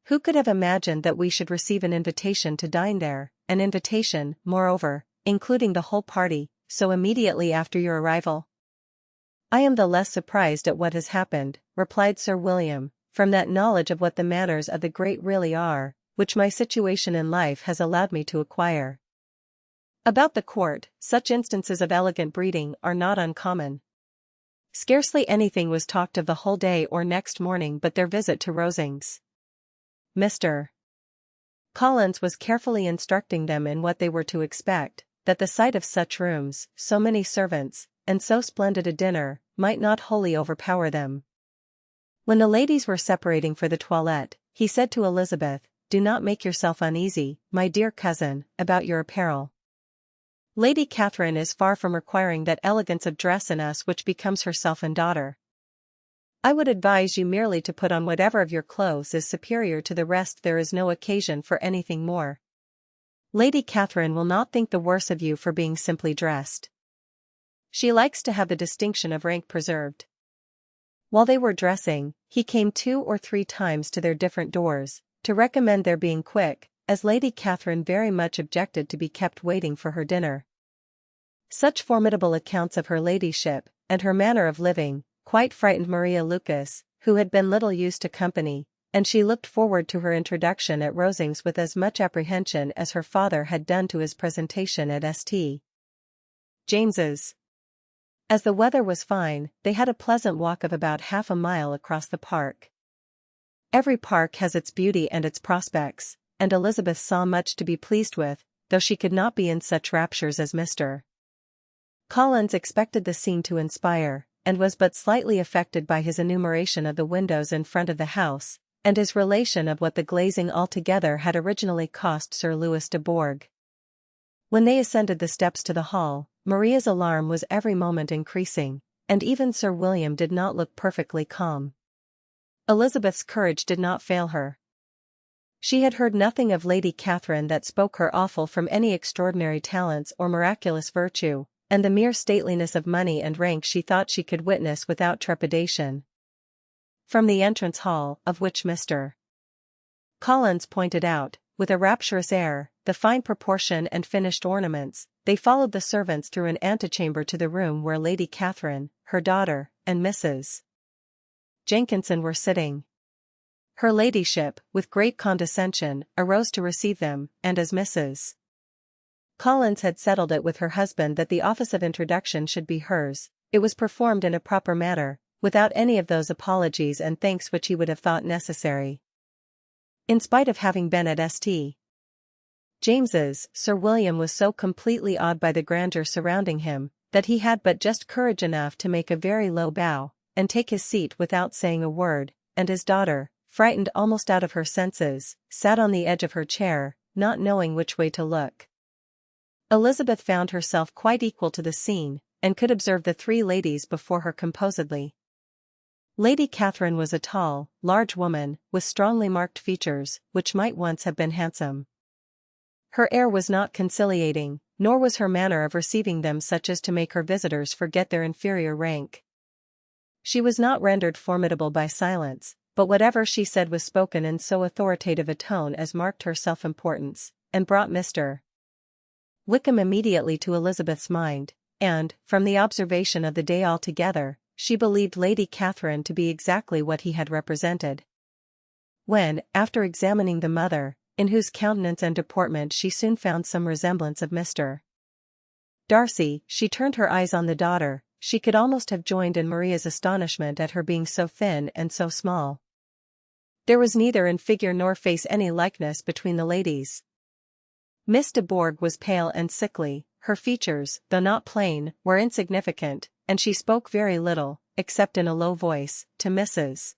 Who could have imagined that we should receive an invitation to dine there, an invitation, moreover, including the whole party, so immediately after your arrival?" "I am the less surprised at what has happened," replied Sir William, "from that knowledge of what the manners of the great really are, which my situation in life has allowed me to acquire. About the court, such instances of elegant breeding are not uncommon. Scarcely anything was talked of the whole day or next morning but their visit to Rosings. Mr. Collins was carefully instructing them in what they were to expect, that the sight of such rooms, so many servants, and so splendid a dinner, might not wholly overpower them. When the ladies were separating for the toilette, he said to Elizabeth, "Do not make yourself uneasy, my dear cousin, about your apparel. Lady Catherine is far from requiring that elegance of dress in us which becomes herself and daughter. I would advise you merely to put on whatever of your clothes is superior to the rest. There is no occasion for anything more. Lady Catherine will not think the worse of you for being simply dressed. She likes to have the distinction of rank preserved." While they were dressing, he came 2 or 3 times to their different doors, to recommend their being quick, as Lady Catherine very much objected to be kept waiting for her dinner. Such formidable accounts of her ladyship, and her manner of living, quite frightened Maria Lucas, who had been little used to company, and she looked forward to her introduction at Rosings with as much apprehension as her father had done to his presentation at St. James's. As the weather was fine, they had a pleasant walk of about half a mile across the park. Every park has its beauty and its prospects, and Elizabeth saw much to be pleased with, though she could not be in such raptures as Mr. Collins expected the scene to inspire, and was but slightly affected by his enumeration of the windows in front of the house, and his relation of what the glazing altogether had originally cost Sir Louis de Bourgh. When they ascended the steps to the hall, Maria's alarm was every moment increasing, and even Sir William did not look perfectly calm. Elizabeth's courage did not fail her. She had heard nothing of Lady Catherine that spoke her awful from any extraordinary talents or miraculous virtue, and the mere stateliness of money and rank she thought she could witness without trepidation. From the entrance hall, of which Mr. Collins pointed out, with a rapturous air, the fine proportion and finished ornaments, they followed the servants through an antechamber to the room where Lady Catherine, her daughter, and Mrs. Jenkinson were sitting. Her ladyship, with great condescension, arose to receive them, and as Mrs. Collins had settled it with her husband that the office of introduction should be hers, it was performed in a proper manner, without any of those apologies and thanks which he would have thought necessary. In spite of having been at St. James's, Sir William was so completely awed by the grandeur surrounding him, that he had but just courage enough to make a very low bow, and take his seat without saying a word, and his daughter, frightened almost out of her senses, sat on the edge of her chair, not knowing which way to look. Elizabeth found herself quite equal to the scene, and could observe the 3 ladies before her composedly. Lady Catherine was a tall, large woman, with strongly marked features, which might once have been handsome. Her air was not conciliating, nor was her manner of receiving them such as to make her visitors forget their inferior rank. She was not rendered formidable by silence, but whatever she said was spoken in so authoritative a tone as marked her self-importance, and brought Mr. Wickham immediately to Elizabeth's mind, and, from the observation of the day altogether, she believed Lady Catherine to be exactly what he had represented. When, after examining the mother, in whose countenance and deportment she soon found some resemblance of Mr. Darcy, she turned her eyes on the daughter, she could almost have joined in Maria's astonishment at her being so thin and so small. There was neither in figure nor face any likeness between the ladies. Miss de Bourgh was pale and sickly, her features, though not plain, were insignificant, and she spoke very little, except in a low voice, to Mrs.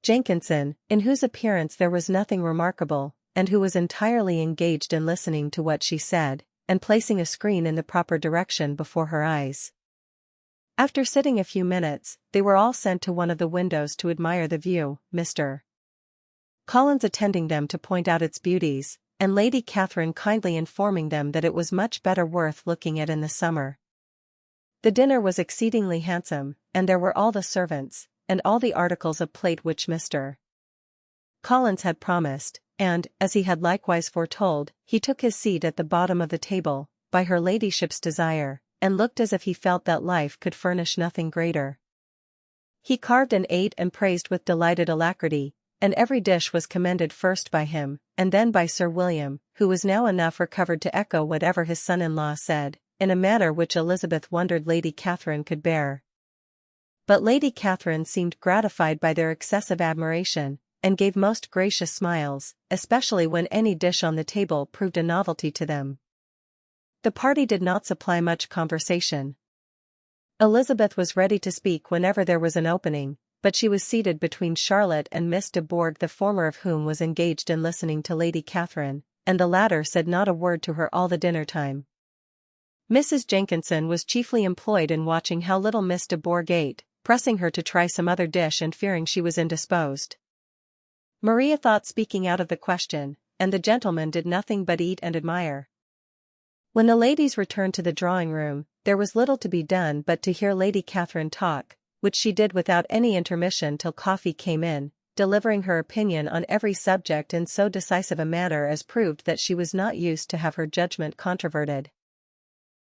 Jenkinson, in whose appearance there was nothing remarkable, and who was entirely engaged in listening to what she said, and placing a screen in the proper direction before her eyes. After sitting a few minutes, they were all sent to one of the windows to admire the view, Mr. Collins attending them to point out its beauties, and Lady Catherine kindly informing them that it was much better worth looking at in the summer. The dinner was exceedingly handsome, and there were all the servants, and all the articles of plate which Mr. Collins had promised, and, as he had likewise foretold, he took his seat at the bottom of the table, by her ladyship's desire, and looked as if he felt that life could furnish nothing greater. He carved and ate and praised with delighted alacrity, and every dish was commended first by him, and then by Sir William, who was now enough recovered to echo whatever his son-in-law said, in a manner which Elizabeth wondered Lady Catherine could bear. But Lady Catherine seemed gratified by their excessive admiration, and gave most gracious smiles, especially when any dish on the table proved a novelty to them. The party did not supply much conversation. Elizabeth was ready to speak whenever there was an opening, but she was seated between Charlotte and Miss de Bourgh, the former of whom was engaged in listening to Lady Catherine, and the latter said not a word to her all the dinner time. Mrs. Jenkinson was chiefly employed in watching how little Miss de Bourgh ate, pressing her to try some other dish and fearing she was indisposed. Maria thought speaking out of the question, and the gentlemen did nothing but eat and admire. When the ladies returned to the drawing-room, there was little to be done but to hear Lady Catherine talk, which she did without any intermission till coffee came in, delivering her opinion on every subject in so decisive a manner as proved that she was not used to have her judgment controverted.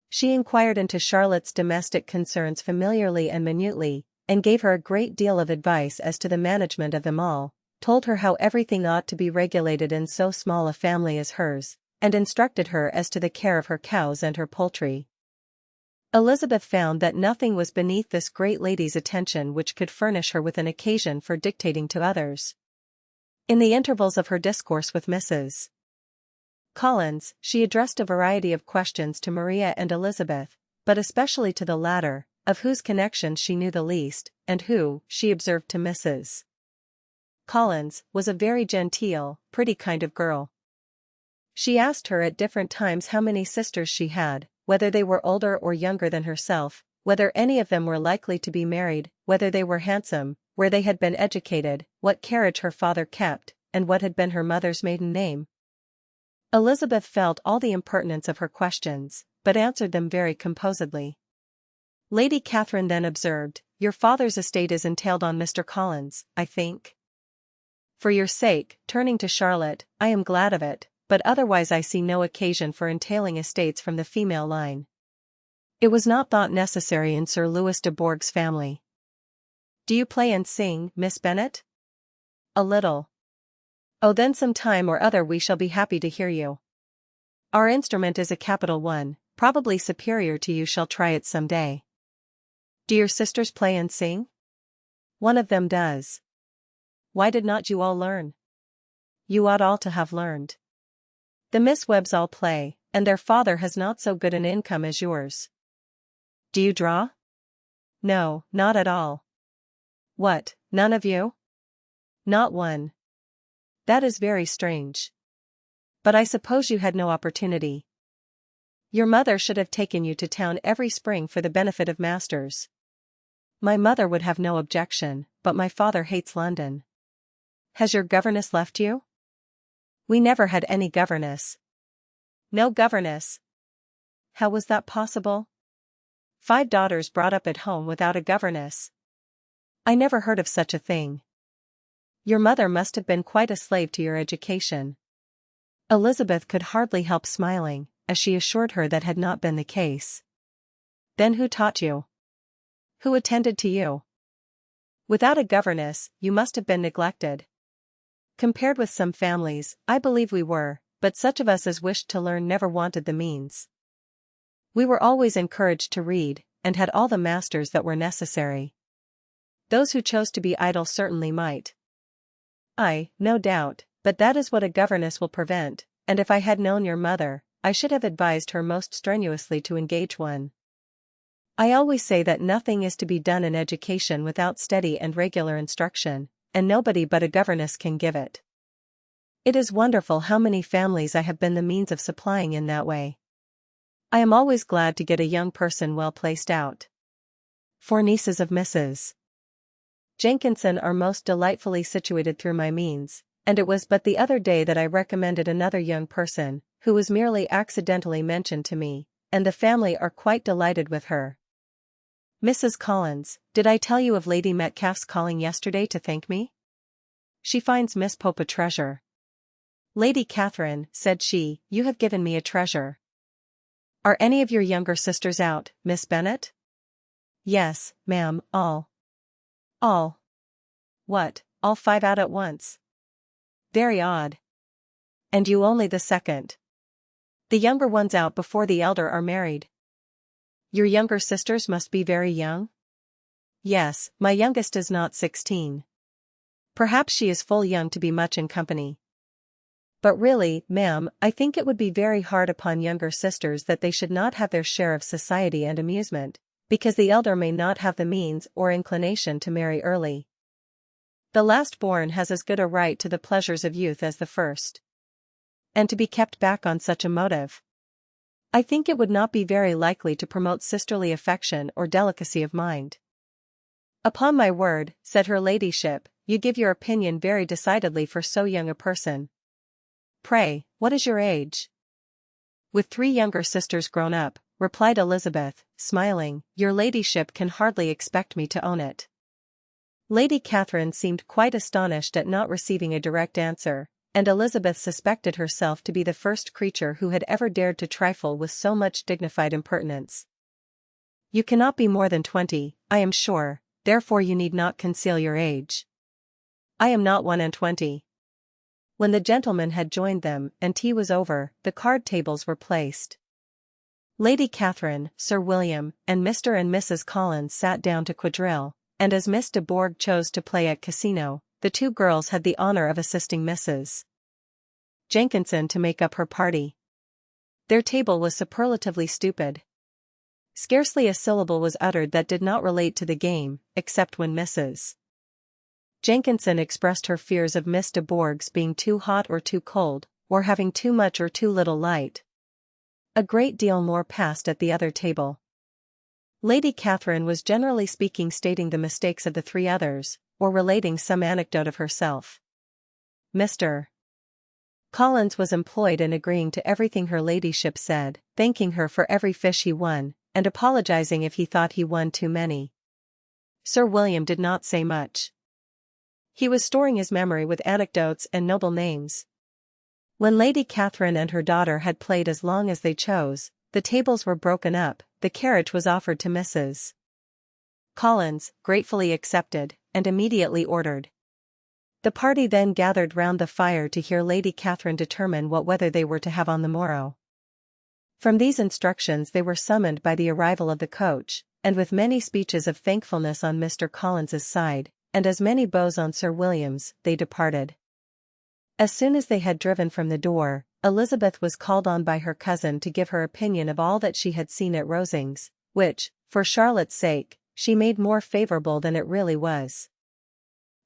She inquired into Charlotte's domestic concerns familiarly and minutely, and gave her a great deal of advice as to the management of them all, told her how everything ought to be regulated in so small a family as hers, and instructed her as to the care of her cows and her poultry. Elizabeth found that nothing was beneath this great lady's attention which could furnish her with an occasion for dictating to others. In the intervals of her discourse with Mrs. Collins, she addressed a variety of questions to Maria and Elizabeth, but especially to the latter, of whose connections she knew the least, and who, she observed to Mrs. Collins, was a very genteel, pretty kind of girl. She asked her at different times how many sisters she had, whether they were older or younger than herself, whether any of them were likely to be married, whether they were handsome, where they had been educated, what carriage her father kept, and what had been her mother's maiden name. Elizabeth felt all the impertinence of her questions, but answered them very composedly. Lady Catherine then observed, "Your father's estate is entailed on Mr. Collins, I think? For your sake," turning to Charlotte, "I am glad of it, but otherwise I see no occasion for entailing estates from the female line. It was not thought necessary in Sir Louis de Bourgh's family." "Do you play and sing, Miss Bennet?" "A little." "Oh, then some time or other we shall be happy to hear you. Our instrument is a capital one, probably superior to you shall try it some day." "Do your sisters play and sing?" "One of them does." "Why did not you all learn?" "You ought all to have learned. The Miss Webbs all play, and their father has not so good an income as yours." "Do you draw?" "No, not at all." "What, none of you?" "Not one." "That is very strange. But I suppose you had no opportunity. Your mother should have taken you to town every spring for the benefit of masters." "My mother would have no objection, but my father hates London." "Has your governess left you?" "We never had any governess." "No governess? How was that possible? 5 daughters brought up at home without a governess? I never heard of such a thing. Your mother must have been quite a slave to your education." Elizabeth could hardly help smiling, as she assured her that had not been the case. "Then who taught you? Who attended to you? Without a governess, you must have been neglected." "Compared with some families, I believe we were, but such of us as wished to learn never wanted the means. We were always encouraged to read, and had all the masters that were necessary. Those who chose to be idle certainly might." "Aye, no doubt, but that is what a governess will prevent, and if I had known your mother, I should have advised her most strenuously to engage one. I always say that nothing is to be done in education without steady and regular instruction, and nobody but a governess can give it. It is wonderful how many families I have been the means of supplying in that way. I am always glad to get a young person well placed out." Four nieces of Mrs. Jenkinson are most delightfully situated through my means, and it was but the other day that I recommended another young person, who was merely accidentally mentioned to me, and the family are quite delighted with her. Mrs. Collins, did I tell you of Lady Metcalfe's calling yesterday to thank me? She finds Miss Pope a treasure. Lady Catherine, said she, you have given me a treasure. Are any of your younger sisters out, Miss Bennet? Yes, ma'am, all. All. What, all 5 out at once? Very odd. And you only the second. The younger ones out before the elder are married. Your younger sisters must be very young? Yes, my youngest is not 16. Perhaps she is full young to be much in company. But really, ma'am, I think it would be very hard upon younger sisters that they should not have their share of society and amusement, because the elder may not have the means or inclination to marry early. The last born has as good a right to the pleasures of youth as the first. And to be kept back on such a motive, I think it would not be very likely to promote sisterly affection or delicacy of mind. Upon my word, said her ladyship, you give your opinion very decidedly for so young a person. Pray, what is your age? With 3 younger sisters grown up, replied Elizabeth, smiling, your ladyship can hardly expect me to own it. Lady Catherine seemed quite astonished at not receiving a direct answer, and Elizabeth suspected herself to be the first creature who had ever dared to trifle with so much dignified impertinence. You cannot be more than 20, I am sure, therefore you need not conceal your age. I am not 21. When the gentlemen had joined them and tea was over, the card tables were placed. Lady Catherine, Sir William, and Mr. and Mrs. Collins sat down to quadrille, and as Miss de Bourgh chose to play at casino, the 2 girls had the honor of assisting Mrs. Jenkinson to make up her party. Their table was superlatively stupid. Scarcely a syllable was uttered that did not relate to the game, except when Mrs. Jenkinson expressed her fears of Miss de Bourgh's being too hot or too cold, or having too much or too little light. A great deal more passed at the other table. Lady Catherine was generally speaking stating the mistakes of the 3 others, or relating some anecdote of herself. Mr. Collins was employed in agreeing to everything her ladyship said, thanking her for every fish he won, and apologizing if he thought he won too many. Sir William did not say much. He was storing his memory with anecdotes and noble names. When Lady Catherine and her daughter had played as long as they chose, the tables were broken up, the carriage was offered to Mrs. Collins, gratefully accepted, and immediately ordered. The party then gathered round the fire to hear Lady Catherine determine what weather they were to have on the morrow. From these instructions they were summoned by the arrival of the coach, and with many speeches of thankfulness on Mr. Collins's side, and as many bows on Sir William's, they departed. As soon as they had driven from the door, Elizabeth was called on by her cousin to give her opinion of all that she had seen at Rosings, which, for Charlotte's sake, she made more favourable than it really was.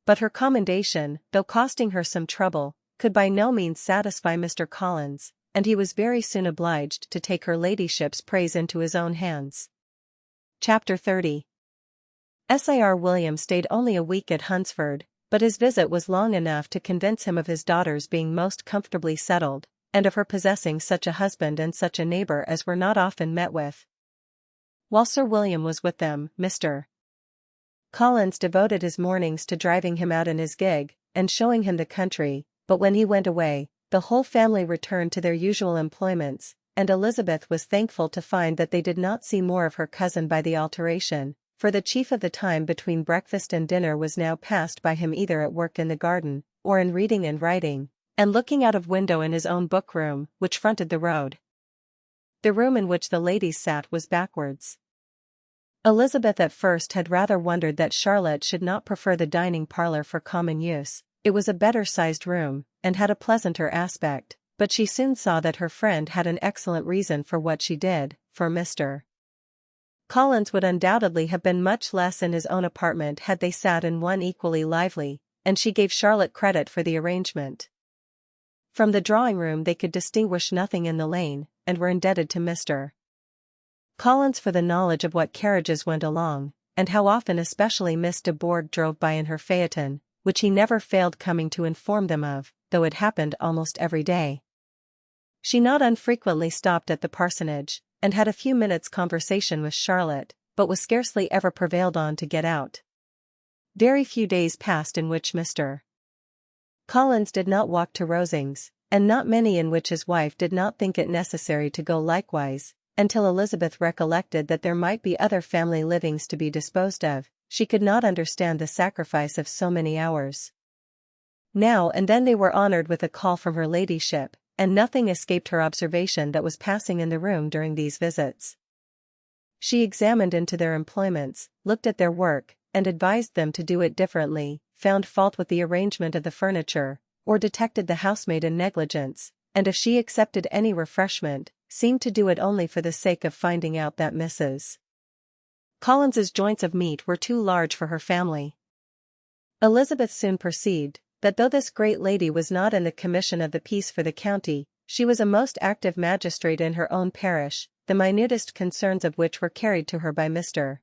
But her commendation, though costing her some trouble, could by no means satisfy Mr. Collins, and he was very soon obliged to take her ladyship's praise into his own hands. Chapter 30. Sir William stayed only a week at Hunsford, but his visit was long enough to convince him of his daughter's being most comfortably settled, and of her possessing such a husband and such a neighbour as were not often met with. While Sir William was with them, Mr. Collins devoted his mornings to driving him out in his gig, and showing him the country, but when he went away, the whole family returned to their usual employments, and Elizabeth was thankful to find that they did not see more of her cousin by the alteration, for the chief of the time between breakfast and dinner was now passed by him either at work in the garden, or in reading and writing, and looking out of window in his own book-room, which fronted the road. The room in which the ladies sat was backwards. Elizabeth at first had rather wondered that Charlotte should not prefer the dining parlour for common use. It was a better-sized room, and had a pleasanter aspect, but she soon saw that her friend had an excellent reason for what she did, for Mr. Collins would undoubtedly have been much less in his own apartment had they sat in one equally lively, and she gave Charlotte credit for the arrangement. From the drawing-room they could distinguish nothing in the lane, and were indebted to Mr. Collins for the knowledge of what carriages went along, and how often especially Miss de Bourgh drove by in her phaeton, which he never failed coming to inform them of, though it happened almost every day. She not unfrequently stopped at the parsonage, and had a few minutes' conversation with Charlotte, but was scarcely ever prevailed on to get out. Very few days passed in which Mr. Collins did not walk to Rosings, and not many in which his wife did not think it necessary to go likewise, until Elizabeth recollected that there might be other family livings to be disposed of. She could not understand the sacrifice of so many hours. Now and then they were honoured with a call from her ladyship, and nothing escaped her observation that was passing in the room during these visits. She examined into their employments, looked at their work, and advised them to do it differently, found fault with the arrangement of the furniture, or detected the housemaid in negligence, and if she accepted any refreshment, seemed to do it only for the sake of finding out that Mrs. Collins's joints of meat were too large for her family. Elizabeth soon perceived that though this great lady was not in the commission of the peace for the county, she was a most active magistrate in her own parish, the minutest concerns of which were carried to her by Mr.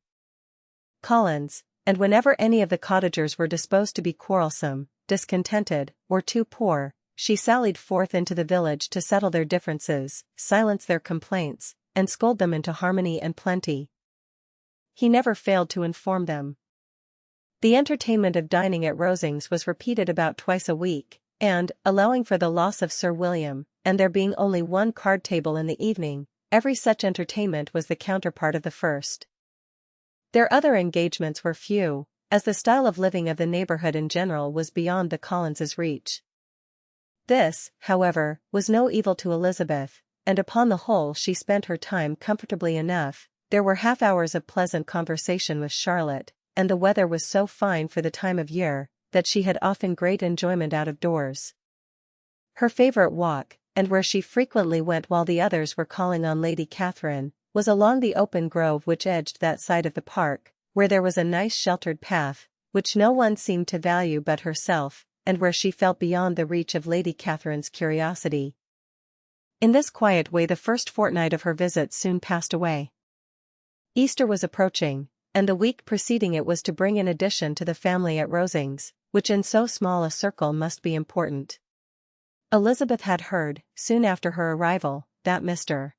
Collins, and whenever any of the cottagers were disposed to be quarrelsome, discontented, or too poor, she sallied forth into the village to settle their differences, silence their complaints, and scold them into harmony and plenty. He never failed to inform them. The entertainment of dining at Rosings was repeated about twice a week, and, allowing for the loss of Sir William, and there being only one card table in the evening, every such entertainment was the counterpart of the first. Their other engagements were few, as the style of living of the neighbourhood in general was beyond the Collinses' reach. This, however, was no evil to Elizabeth, and upon the whole she spent her time comfortably enough. There were half hours of pleasant conversation with Charlotte, and the weather was so fine for the time of year, that she had often great enjoyment out of doors. Her favourite walk, and where she frequently went while the others were calling on Lady Catherine, was along the open grove which edged that side of the park, where there was a nice sheltered path, which no one seemed to value but herself, and where she felt beyond the reach of Lady Catherine's curiosity. In this quiet way the first fortnight of her visit soon passed away. Easter was approaching, and the week preceding it was to bring an addition to the family at Rosings, which in so small a circle must be important. Elizabeth had heard, soon after her arrival, that Mr.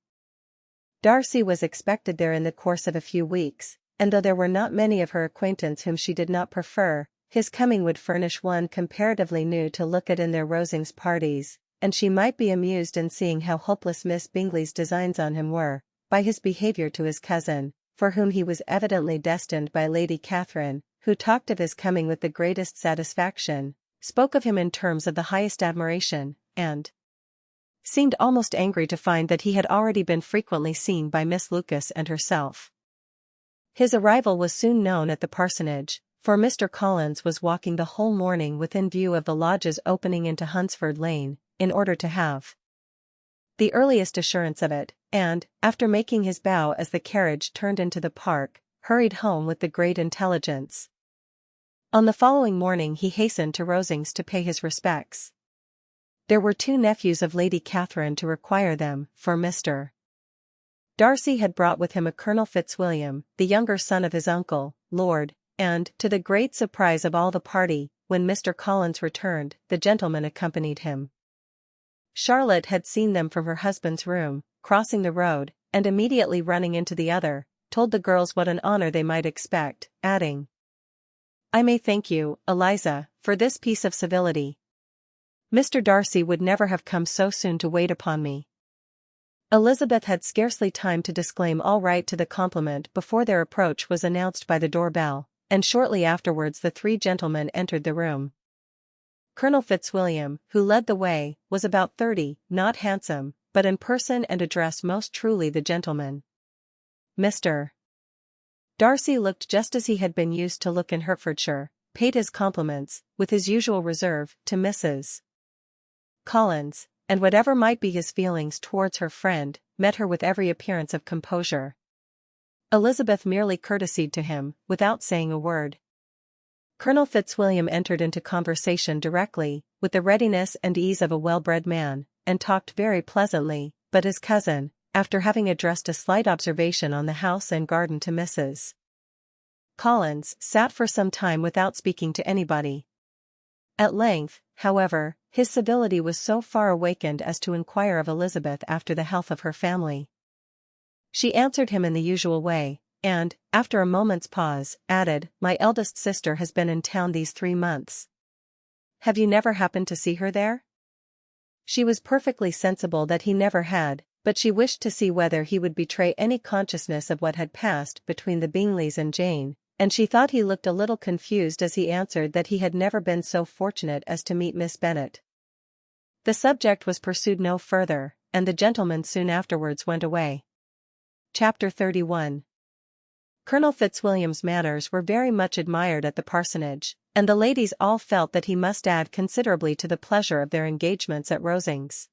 Darcy was expected there in the course of a few weeks, and though there were not many of her acquaintance whom she did not prefer, his coming would furnish one comparatively new to look at in their Rosings parties, and she might be amused in seeing how hopeless Miss Bingley's designs on him were, by his behaviour to his cousin, for whom he was evidently destined by Lady Catherine, who talked of his coming with the greatest satisfaction, spoke of him in terms of the highest admiration, and seemed almost angry to find that he had already been frequently seen by Miss Lucas and herself. His arrival was soon known at the parsonage, for Mr. Collins was walking the whole morning within view of the lodges opening into Hunsford Lane, in order to have the earliest assurance of it, and, after making his bow as the carriage turned into the park, hurried home with the great intelligence. On the following morning he hastened to Rosings to pay his respects. There were two nephews of Lady Catherine to require them, for Mr. Darcy had brought with him a Colonel Fitzwilliam, the younger son of his uncle, Lord, and, to the great surprise of all the party, when Mr. Collins returned, the gentleman accompanied him. Charlotte had seen them from her husband's room, crossing the road, and immediately running into the other, told the girls what an honour they might expect, adding, "I may thank you, Eliza, for this piece of civility. Mr. Darcy would never have come so soon to wait upon me." Elizabeth had scarcely time to disclaim all right to the compliment before their approach was announced by the door-bell, and shortly afterwards the three gentlemen entered the room. Colonel Fitzwilliam, who led the way, was about 30, not handsome, but in person and address most truly the gentleman. Mr. Darcy looked just as he had been used to look in Hertfordshire, paid his compliments, with his usual reserve, to Mrs. Collins, and whatever might be his feelings towards her friend, met her with every appearance of composure. Elizabeth merely courtesied to him, without saying a word. Colonel Fitzwilliam entered into conversation directly, with the readiness and ease of a well-bred man, and talked very pleasantly, but his cousin, after having addressed a slight observation on the house and garden to Mrs. Collins sat for some time without speaking to anybody. At length, however, his civility was so far awakened as to inquire of Elizabeth after the health of her family. She answered him in the usual way, and, after a moment's pause, added, "My eldest sister has been in town these 3 months. Have you never happened to see her there?" She was perfectly sensible that he never had, but she wished to see whether he would betray any consciousness of what had passed between the Bingleys and Jane, and she thought he looked a little confused as he answered that he had never been so fortunate as to meet Miss Bennet. The subject was pursued no further, and the gentleman soon afterwards went away. Chapter 31. Colonel Fitzwilliam's manners were very much admired at the parsonage, and the ladies all felt that he must add considerably to the pleasure of their engagements at Rosings.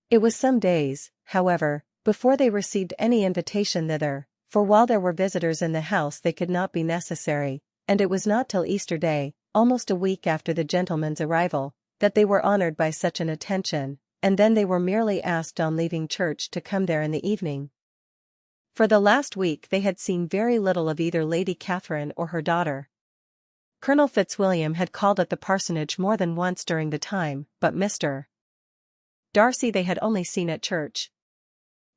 It was some days, however, before they received any invitation thither, for while there were visitors in the house they could not be necessary, and it was not till Easter Day, almost a week after the gentleman's arrival, that they were honoured by such an attention, and then they were merely asked on leaving church to come there in the evening. For the last week they had seen very little of either Lady Catherine or her daughter. Colonel Fitzwilliam had called at the parsonage more than once during the time, but Mr. Darcy they had only seen at church.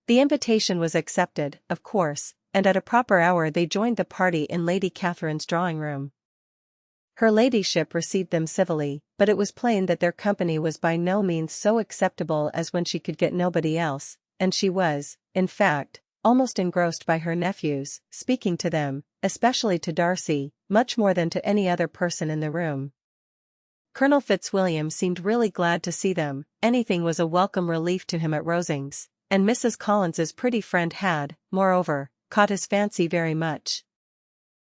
The invitation was accepted, of course, and at a proper hour they joined the party in Lady Catherine's drawing-room. Her ladyship received them civilly, but it was plain that their company was by no means so acceptable as when she could get nobody else, and she was, in fact, almost engrossed by her nephews, speaking to them, especially to Darcy, much more than to any other person in the room. Colonel Fitzwilliam seemed really glad to see them, anything was a welcome relief to him at Rosings, and Mrs. Collins's pretty friend had, moreover, caught his fancy very much.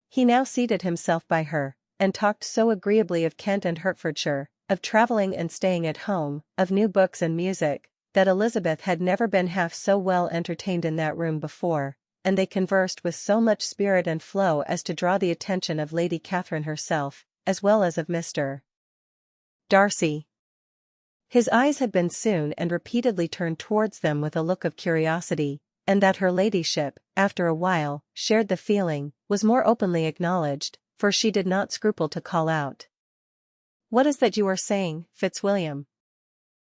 He now seated himself by her, and talked so agreeably of Kent and Hertfordshire, of travelling and staying at home, of new books and music, that Elizabeth had never been half so well entertained in that room before, and they conversed with so much spirit and flow as to draw the attention of Lady Catherine herself, as well as of Mr. Darcy. His eyes had been soon and repeatedly turned towards them with a look of curiosity, and that her ladyship, after a while, shared the feeling, was more openly acknowledged, for she did not scruple to call out. "What is that you are saying, Fitzwilliam?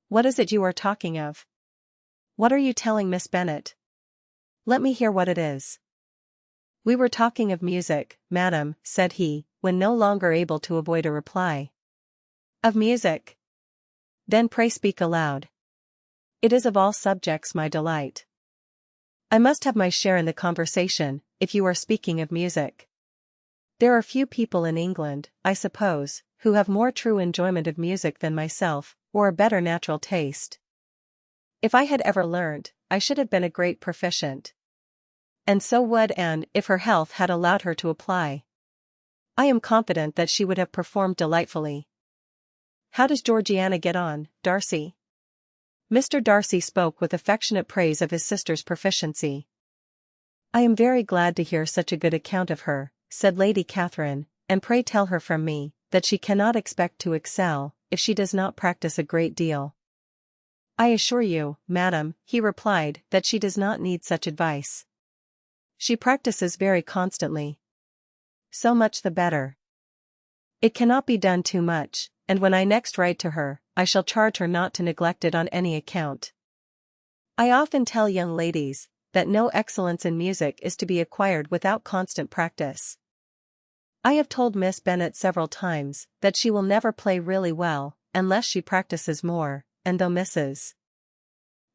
What is it you are talking of? What are you telling Miss Bennet? Let me hear what it is." "We were talking of music, madam," said he, when no longer able to avoid a reply. "Of music? Then pray speak aloud. It is of all subjects my delight. I must have my share in the conversation, if you are speaking of music. There are few people in England, I suppose, who have more true enjoyment of music than myself, or a better natural taste. If I had ever learnt, I should have been a great proficient. And so would Anne if her health had allowed her to apply. I am confident that she would have performed delightfully. How does Georgiana get on, Darcy?" Mr. Darcy spoke with affectionate praise of his sister's proficiency. "I am very glad to hear such a good account of her," said Lady Catherine, "and pray tell her from me, that she cannot expect to excel, if she does not practice a great deal." "I assure you, madam," he replied, "that she does not need such advice. She practices very constantly. So much the better. It cannot be done too much, and when I next write to her, I shall charge her not to neglect it on any account. I often tell young ladies, that no excellence in music is to be acquired without constant practice. I have told Miss Bennet several times, that she will never play really well, unless she practices more, and though Mrs.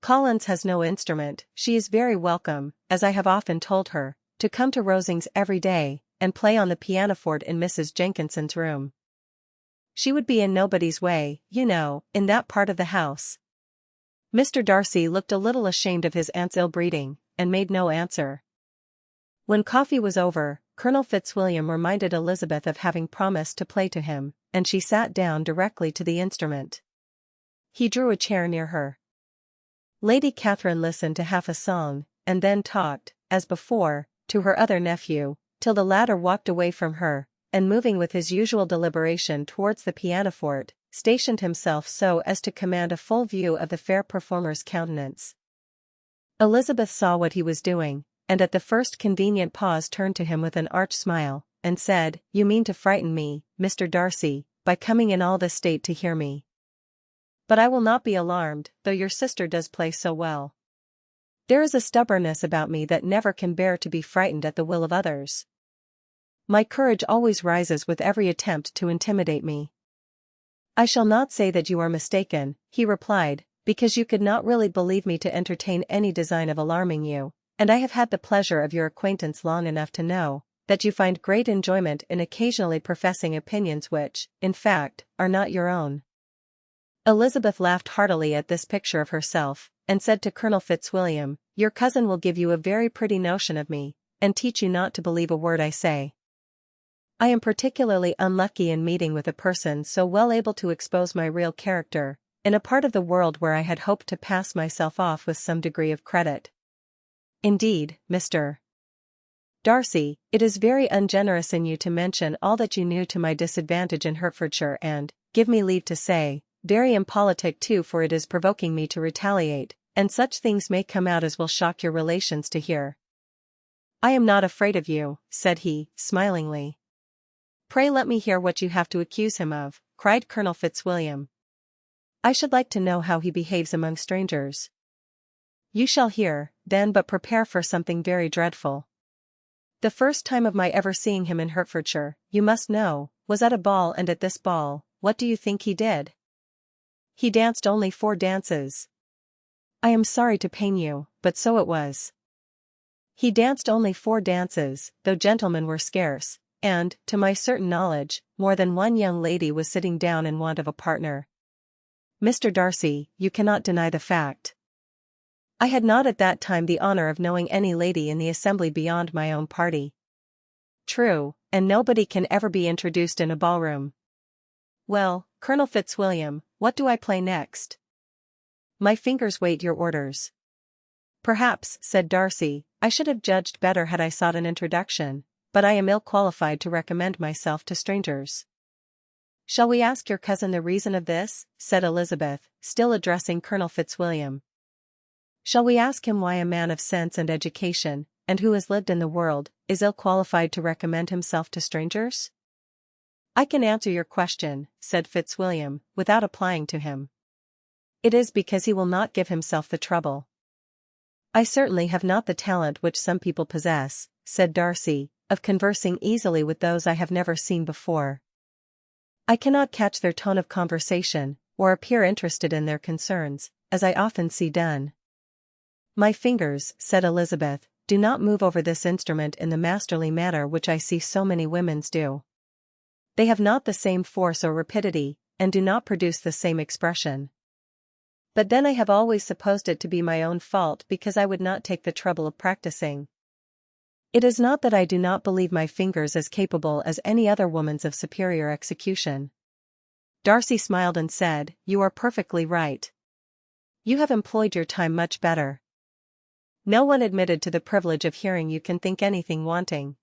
Collins has no instrument, she is very welcome, as I have often told her, to come to Rosings every day, and play on the pianoforte in Mrs. Jenkinson's room. She would be in nobody's way, you know, in that part of the house." Mr. Darcy looked a little ashamed of his aunt's ill-breeding, and made no answer. When coffee was over, Colonel Fitzwilliam reminded Elizabeth of having promised to play to him, and she sat down directly to the instrument. He drew a chair near her. Lady Catherine listened to half a song, and then talked, as before, to her other nephew, till the latter walked away from her, and moving with his usual deliberation towards the pianoforte, stationed himself so as to command a full view of the fair performer's countenance. Elizabeth saw what he was doing, and at the first convenient pause turned to him with an arch smile, and said, "You mean to frighten me, Mr. Darcy, by coming in all this state to hear me. But I will not be alarmed, though your sister does play so well. There is a stubbornness about me that never can bear to be frightened at the will of others. My courage always rises with every attempt to intimidate me." "I shall not say that you are mistaken," he replied, "because you could not really believe me to entertain any design of alarming you, and I have had the pleasure of your acquaintance long enough to know that you find great enjoyment in occasionally professing opinions which, in fact, are not your own." Elizabeth laughed heartily at this picture of herself, and said to Colonel Fitzwilliam, "Your cousin will give you a very pretty notion of me, and teach you not to believe a word I say. I am particularly unlucky in meeting with a person so well able to expose my real character, in a part of the world where I had hoped to pass myself off with some degree of credit. Indeed, Mr. Darcy, it is very ungenerous in you to mention all that you knew to my disadvantage in Hertfordshire and, give me leave to say, very impolitic too, for it is provoking me to retaliate, and such things may come out as will shock your relations to hear." "I am not afraid of you," said he, smilingly. "Pray let me hear what you have to accuse him of," cried Colonel Fitzwilliam. "I should like to know how he behaves among strangers." "You shall hear, then, but prepare for something very dreadful. The first time of my ever seeing him in Hertfordshire, you must know, was at a ball, and at this ball, what do you think he did? He danced only 4 dances. I am sorry to pain you, but so it was. He danced only 4 dances, though gentlemen were scarce, and, to my certain knowledge, more than one young lady was sitting down in want of a partner. Mr. Darcy, you cannot deny the fact. I had not at that time the honor of knowing any lady in the assembly beyond my own party." "True, and nobody can ever be introduced in a ballroom. Well, Colonel Fitzwilliam, what do I play next?" "My fingers wait your orders." "Perhaps," said Darcy, "I should have judged better had I sought an introduction, but I am ill qualified to recommend myself to strangers." "Shall we ask your cousin the reason of this?" said Elizabeth, still addressing Colonel Fitzwilliam. "Shall we ask him why a man of sense and education, and who has lived in the world, is ill qualified to recommend himself to strangers?" "I can answer your question," said Fitzwilliam, without applying to him. "It is because he will not give himself the trouble." "I certainly have not the talent which some people possess," said Darcy, "of conversing easily with those I have never seen before. I cannot catch their tone of conversation, or appear interested in their concerns, as I often see done." "My fingers," said Elizabeth, "do not move over this instrument in the masterly manner which I see so many women's do. They have not the same force or rapidity, and do not produce the same expression. But then I have always supposed it to be my own fault because I would not take the trouble of practicing. It is not that I do not believe my fingers as capable as any other woman's of superior execution." Darcy smiled and said, "You are perfectly right. You have employed your time much better. No one admitted to the privilege of hearing you can think anything wanting.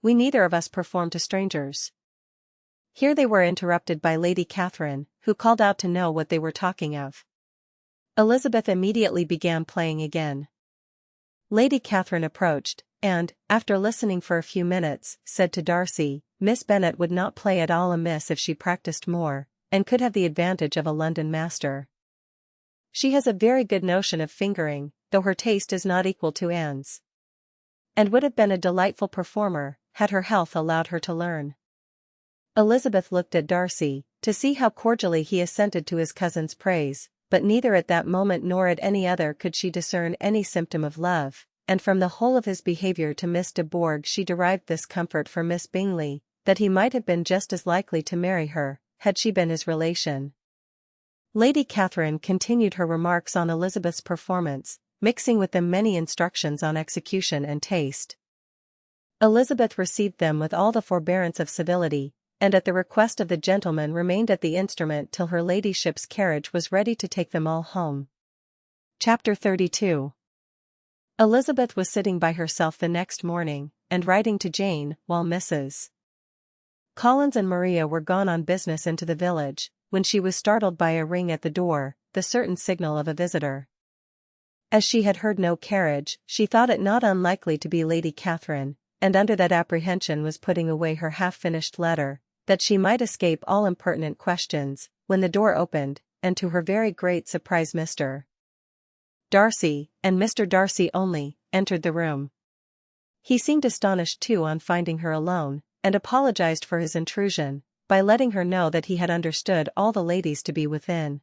We neither of us perform to strangers." Here they were interrupted by Lady Catherine, who called out to know what they were talking of. Elizabeth immediately began playing again. Lady Catherine approached, and, after listening for a few minutes, said to Darcy, "Miss Bennet would not play at all amiss if she practiced more, and could have the advantage of a London master. She has a very good notion of fingering, though her taste is not equal to Anne's. And would have been a delightful performer, had her health allowed her to learn." Elizabeth looked at Darcy, to see how cordially he assented to his cousin's praise, but neither at that moment nor at any other could she discern any symptom of love, and from the whole of his behaviour to Miss de Bourgh she derived this comfort for Miss Bingley, that he might have been just as likely to marry her, had she been his relation. Lady Catherine continued her remarks on Elizabeth's performance, mixing with them many instructions on execution and taste. Elizabeth received them with all the forbearance of civility, and at the request of the gentleman remained at the instrument till her ladyship's carriage was ready to take them all home. Chapter 32. Elizabeth was sitting by herself the next morning, and writing to Jane, while Mrs. Collins and Maria were gone on business into the village, when she was startled by a ring at the door, the certain signal of a visitor. As she had heard no carriage, she thought it not unlikely to be Lady Catherine, and under that apprehension was putting away her half-finished letter, that she might escape all impertinent questions, when the door opened, and to her very great surprise Mr. Darcy, and Mr. Darcy only, entered the room. He seemed astonished too on finding her alone, and apologized for his intrusion, by letting her know that he had understood all the ladies to be within.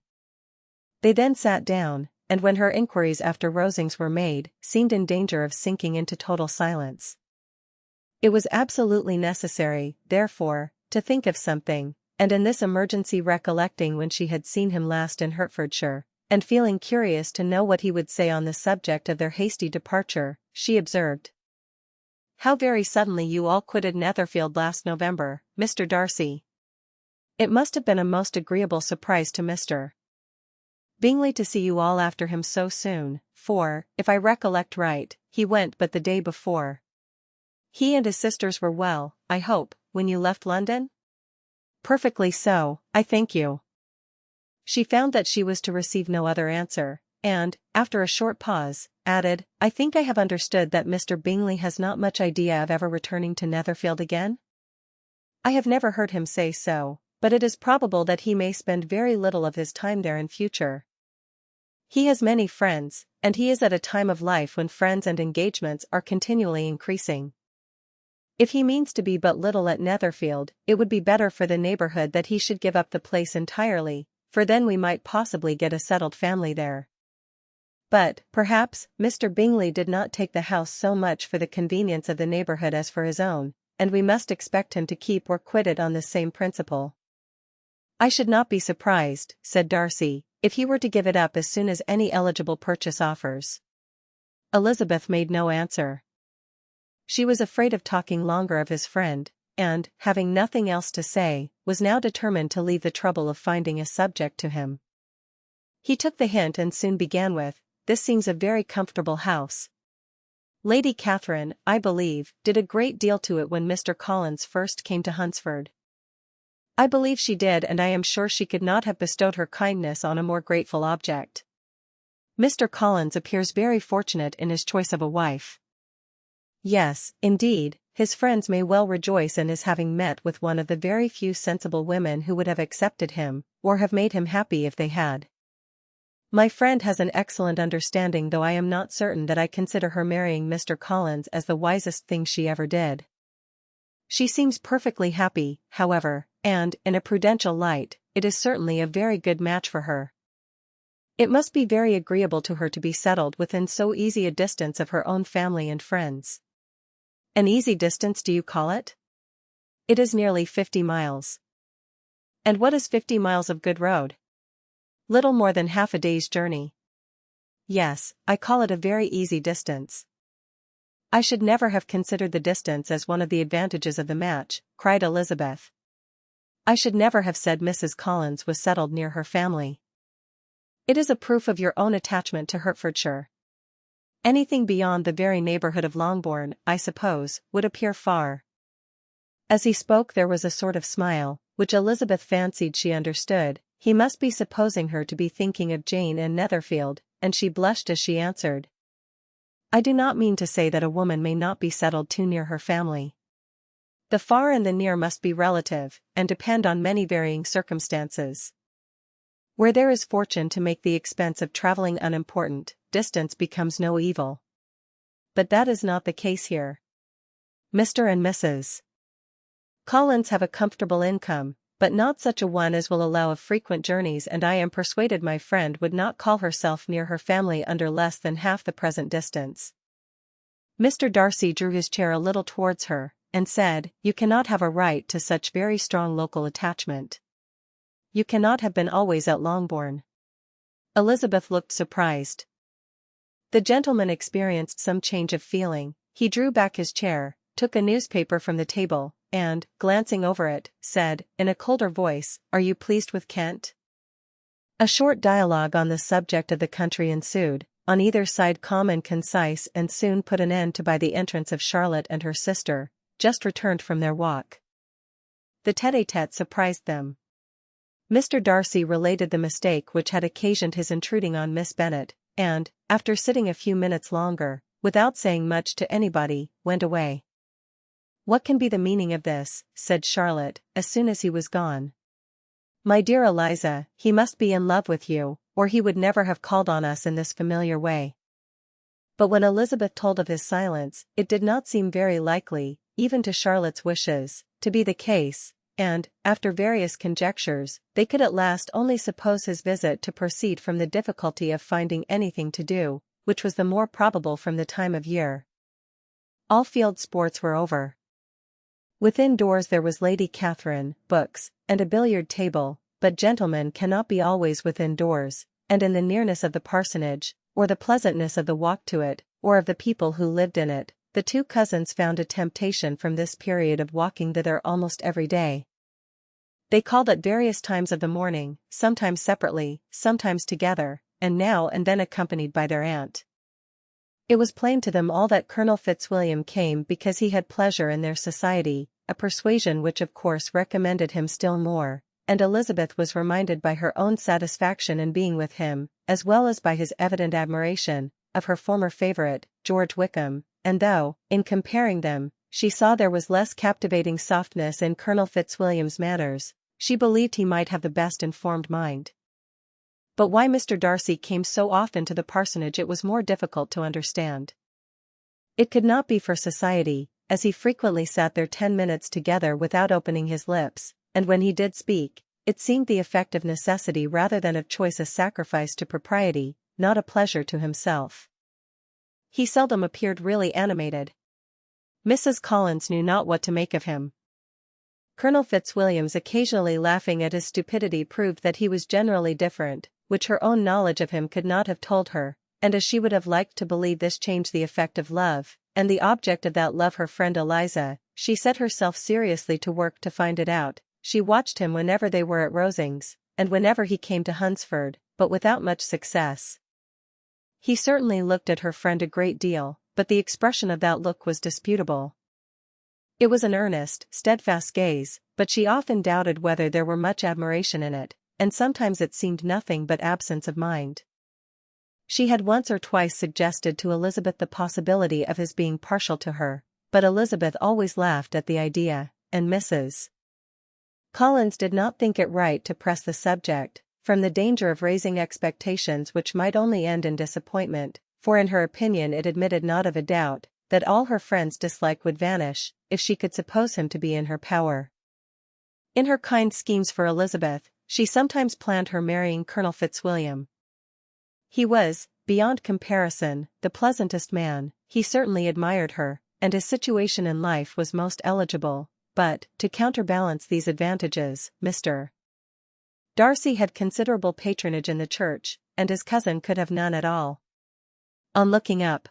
They then sat down, and when her inquiries after Rosings were made, seemed in danger of sinking into total silence. It was absolutely necessary, therefore, to think of something, and in this emergency recollecting when she had seen him last in Hertfordshire, and feeling curious to know what he would say on the subject of their hasty departure, she observed, "How very suddenly you all quitted Netherfield last November, Mr. Darcy. It must have been a most agreeable surprise to Mr. Bingley to see you all after him so soon, for, if I recollect right, he went but the day before. He and his sisters were well, I hope, when you left London?" "Perfectly so, I thank you." She found that she was to receive no other answer, and, after a short pause, added, "I think I have understood that Mr. Bingley has not much idea of ever returning to Netherfield again?" "I have never heard him say so, but it is probable that he may spend very little of his time there in future. He has many friends, and he is at a time of life when friends and engagements are continually increasing. If he means to be but little at Netherfield, it would be better for the neighbourhood that he should give up the place entirely, for then we might possibly get a settled family there. But, perhaps, Mr. Bingley did not take the house so much for the convenience of the neighbourhood as for his own, and we must expect him to keep or quit it on the same principle." "I should not be surprised," said Darcy, "if he were to give it up as soon as any eligible purchase offers." Elizabeth made no answer. She was afraid of talking longer of his friend, and, having nothing else to say, was now determined to leave the trouble of finding a subject to him. He took the hint and soon began with, "This seems a very comfortable house. Lady Catherine, I believe, did a great deal to it when Mr. Collins first came to Hunsford." "I believe she did, and I am sure she could not have bestowed her kindness on a more grateful object. Mr. Collins appears very fortunate in his choice of a wife." "Yes, indeed, his friends may well rejoice in his having met with one of the very few sensible women who would have accepted him, or have made him happy if they had. My friend has an excellent understanding, though I am not certain that I consider her marrying Mr. Collins as the wisest thing she ever did. She seems perfectly happy, however, and, in a prudential light, it is certainly a very good match for her. It must be very agreeable to her to be settled within so easy a distance of her own family and friends." "An easy distance, do you call it?" "It is nearly 50 miles. "And what is 50 miles of good road?" "Little more than half a day's journey." "Yes, I call it a very easy distance." "I should never have considered the distance as one of the advantages of the match," cried Elizabeth. "I should never have said Mrs. Collins was settled near her family." "It is a proof of your own attachment to Hertfordshire. Anything beyond the very neighbourhood of Longbourn, I suppose, would appear far." As he spoke there was a sort of smile, which Elizabeth fancied she understood. He must be supposing her to be thinking of Jane and Netherfield, and she blushed as she answered, "I do not mean to say that a woman may not be settled too near her family. The far and the near must be relative, and depend on many varying circumstances. Where there is fortune to make the expense of travelling unimportant, distance becomes no evil. But that is not the case here. Mr. and Mrs. Collins have a comfortable income, but not such a one as will allow of frequent journeys, and I am persuaded my friend would not call herself near her family under less than half the present distance." Mr. Darcy drew his chair a little towards her, and said, "You cannot have a right to such very strong local attachment. You cannot have been always at Longbourn." Elizabeth looked surprised. The gentleman experienced some change of feeling. He drew back his chair, took a newspaper from the table, and, glancing over it, said, in a colder voice, "Are you pleased with Kent?" A short dialogue on the subject of the country ensued, on either side calm and concise, and soon put an end to by the entrance of Charlotte and her sister, just returned from their walk. The tête-à-tête surprised them. Mr. Darcy related the mistake which had occasioned his intruding on Miss Bennet, and, after sitting a few minutes longer, without saying much to anybody, went away. "What can be the meaning of this?" said Charlotte, as soon as he was gone. "My dear Eliza, he must be in love with you, or he would never have called on us in this familiar way." But when Elizabeth told of his silence, it did not seem very likely, even to Charlotte's wishes, to be the case, and, after various conjectures, they could at last only suppose his visit to proceed from the difficulty of finding anything to do, which was the more probable from the time of year. All field sports were over. Within doors there was Lady Catherine, books, and a billiard table, but gentlemen cannot be always within doors, and in the nearness of the parsonage, or the pleasantness of the walk to it, or of the people who lived in it, the two cousins found a temptation from this period of walking thither almost every day. They called at various times of the morning, sometimes separately, sometimes together, and now and then accompanied by their aunt. It was plain to them all that Colonel Fitzwilliam came because he had pleasure in their society, a persuasion which of course recommended him still more, and Elizabeth was reminded by her own satisfaction in being with him, as well as by his evident admiration, of her former favourite, George Wickham, and though, in comparing them, she saw there was less captivating softness in Colonel Fitzwilliam's manners, she believed he might have the best informed mind. But why Mr. Darcy came so often to the parsonage it was more difficult to understand. It could not be for society, as he frequently sat there 10 minutes together without opening his lips, and when he did speak, it seemed the effect of necessity rather than of choice, a sacrifice to propriety, not a pleasure to himself. He seldom appeared really animated. Mrs. Collins knew not what to make of him. Colonel Fitzwilliam's occasionally laughing at his stupidity proved that he was generally different, which her own knowledge of him could not have told her, and as she would have liked to believe this changed the effect of love, and the object of that love her friend Eliza, she set herself seriously to work to find it out. She watched him whenever they were at Rosings, and whenever he came to Hunsford, but without much success. He certainly looked at her friend a great deal, but the expression of that look was disputable. It was an earnest, steadfast gaze, but she often doubted whether there were much admiration in it, and sometimes it seemed nothing but absence of mind. She had once or twice suggested to Elizabeth the possibility of his being partial to her, but Elizabeth always laughed at the idea, and Mrs. Collins did not think it right to press the subject, from the danger of raising expectations which might only end in disappointment, for in her opinion it admitted not of a doubt that all her friend's dislike would vanish, if she could suppose him to be in her power. In her kind schemes for Elizabeth, she sometimes planned her marrying Colonel Fitzwilliam. He was, beyond comparison, the pleasantest man, he certainly admired her, and his situation in life was most eligible, but, to counterbalance these advantages, Mr. Darcy had considerable patronage in the church, and his cousin could have none at all. On looking up.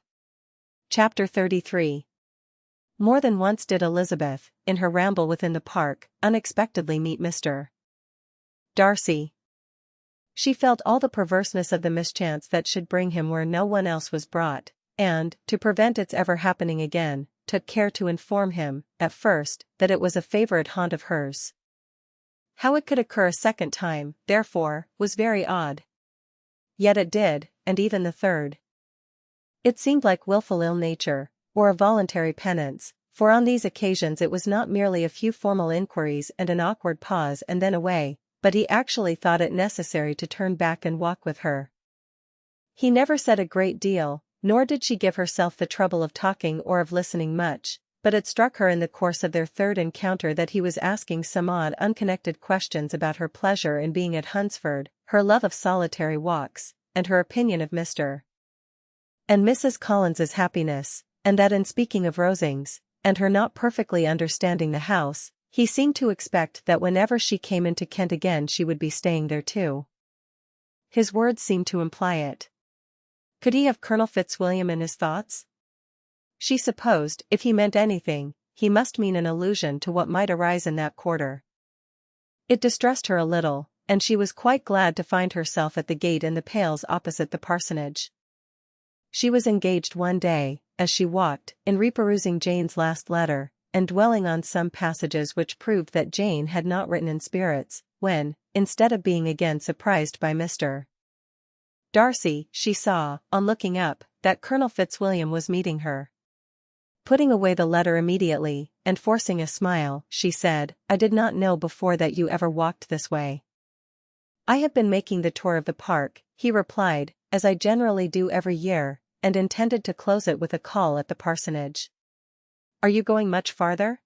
Chapter 33. More than once did Elizabeth, in her ramble within the park, unexpectedly meet Mr. Darcy. She felt all the perverseness of the mischance that should bring him where no one else was brought, and, to prevent its ever happening again, took care to inform him, at first, that it was a favourite haunt of hers. How it could occur a second time, therefore, was very odd. Yet it did, and even the third. It seemed like wilful ill-nature, or a voluntary penance, for on these occasions it was not merely a few formal inquiries and an awkward pause and then away, but he actually thought it necessary to turn back and walk with her. He never said a great deal, nor did she give herself the trouble of talking or of listening much, but it struck her in the course of their third encounter that he was asking some odd unconnected questions about her pleasure in being at Hunsford, her love of solitary walks, and her opinion of Mr. and Mrs. Collins's happiness, and that in speaking of Rosings, and her not perfectly understanding the house, he seemed to expect that whenever she came into Kent again she would be staying there too. His words seemed to imply it. Could he have Colonel Fitzwilliam in his thoughts? She supposed, if he meant anything, he must mean an allusion to what might arise in that quarter. It distressed her a little, and she was quite glad to find herself at the gate in the pales opposite the parsonage. She was engaged one day, as she walked, in reperusing Jane's last letter, and dwelling on some passages which proved that Jane had not written in spirits, when, instead of being again surprised by Mr. Darcy, she saw, on looking up, that Colonel Fitzwilliam was meeting her. Putting away the letter immediately, and forcing a smile, she said, "I did not know before that you ever walked this way." "I have been making the tour of the park," he replied, "as I generally do every year, and intended to close it with a call at the parsonage." "Are you going much farther?"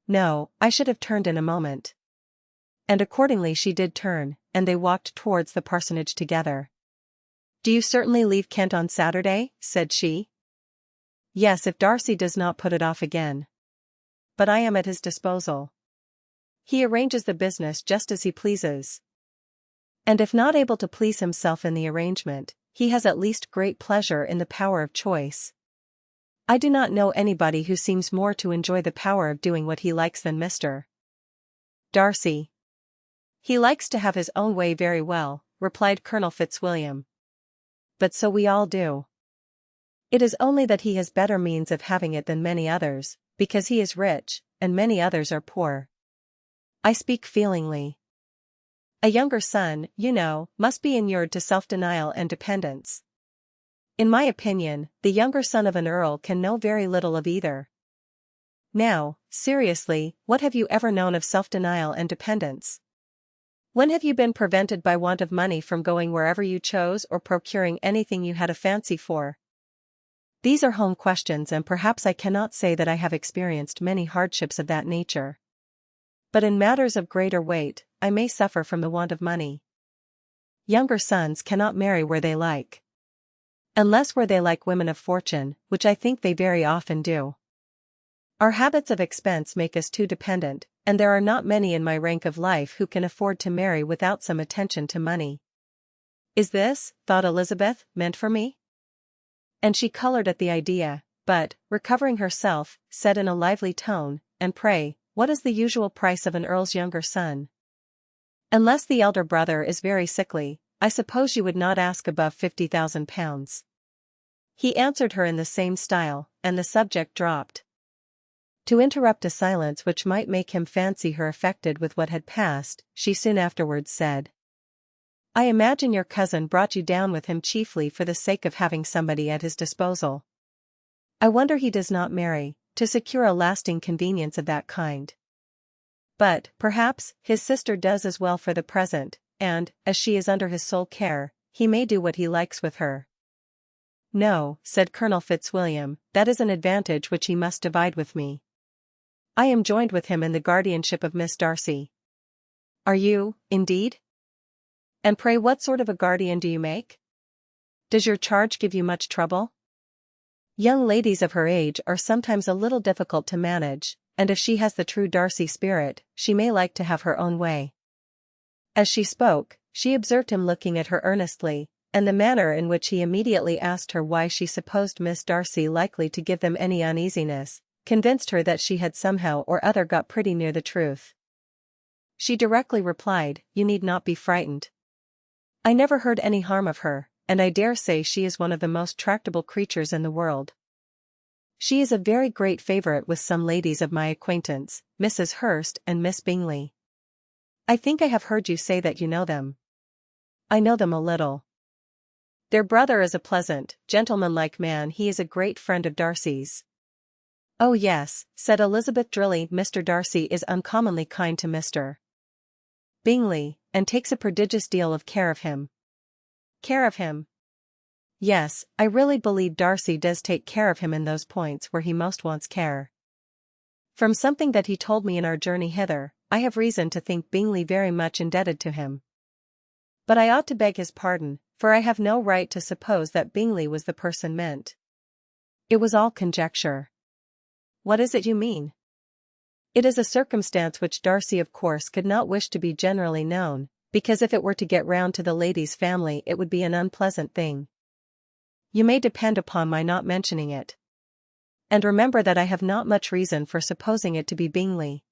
"No, I should have turned in a moment." And accordingly she did turn, and they walked towards the parsonage together. "Do you certainly leave Kent on Saturday?" said she. "Yes, if Darcy does not put it off again. But I am at his disposal. He arranges the business just as he pleases. And if not able to please himself in the arrangement, he has at least great pleasure in the power of choice. I do not know anybody who seems more to enjoy the power of doing what he likes than Mr. Darcy." "He likes to have his own way very well," replied Colonel Fitzwilliam. "But so we all do. It is only that he has better means of having it than many others, because he is rich, and many others are poor. I speak feelingly. A younger son, you know, must be inured to self-denial and dependence. In my opinion, the younger son of an earl can know very little of either. Now, seriously, what have you ever known of self-denial and dependence? When have you been prevented by want of money from going wherever you chose or procuring anything you had a fancy for? These are home questions, and perhaps I cannot say that I have experienced many hardships of that nature. But in matters of greater weight, I may suffer from the want of money. Younger sons cannot marry where they like. Unless where they like women of fortune, which I think they very often do. Our habits of expense make us too dependent, and there are not many in my rank of life who can afford to marry without some attention to money. Is this, thought Elizabeth, meant for me? And she colored at the idea, but, recovering herself, said in a lively tone, "And pray, what is the usual price of an earl's younger son?" "Unless the elder brother is very sickly, I suppose you would not ask above £50,000. He answered her in the same style, and the subject dropped. To interrupt a silence which might make him fancy her affected with what had passed, she soon afterwards said, "I imagine your cousin brought you down with him chiefly for the sake of having somebody at his disposal. I wonder he does not marry, to secure a lasting convenience of that kind. But, perhaps, his sister does as well for the present, and, as she is under his sole care, he may do what he likes with her." "No," said Colonel Fitzwilliam, "that is an advantage which he must divide with me. I am joined with him in the guardianship of Miss Darcy." "Are you, indeed? And pray what sort of a guardian do you make? Does your charge give you much trouble?" "Young ladies of her age are sometimes a little difficult to manage, and if she has the true Darcy spirit, she may like to have her own way." As she spoke, she observed him looking at her earnestly, and the manner in which he immediately asked her why she supposed Miss Darcy likely to give them any uneasiness, convinced her that she had somehow or other got pretty near the truth. She directly replied, "You need not be frightened. I never heard any harm of her, and I dare say she is one of the most tractable creatures in the world. She is a very great favourite with some ladies of my acquaintance, Mrs. Hurst and Miss Bingley. I think I have heard you say that you know them." "I know them a little. Their brother is a pleasant, gentlemanlike man. He is a great friend of Darcy's." "Oh yes," said Elizabeth drily, "Mr. Darcy is uncommonly kind to Mr. Bingley, and takes a prodigious deal of care of him." "Care of him?" "Yes, I really believe Darcy does take care of him in those points where he most wants care. From something that he told me in our journey hither, I have reason to think Bingley very much indebted to him. But I ought to beg his pardon, for I have no right to suppose that Bingley was the person meant. It was all conjecture." "What is it you mean?" "It is a circumstance which Darcy of course could not wish to be generally known, because if it were to get round to the lady's family it would be an unpleasant thing. You may depend upon my not mentioning it. And remember that I have not much reason for supposing it to be Bingley.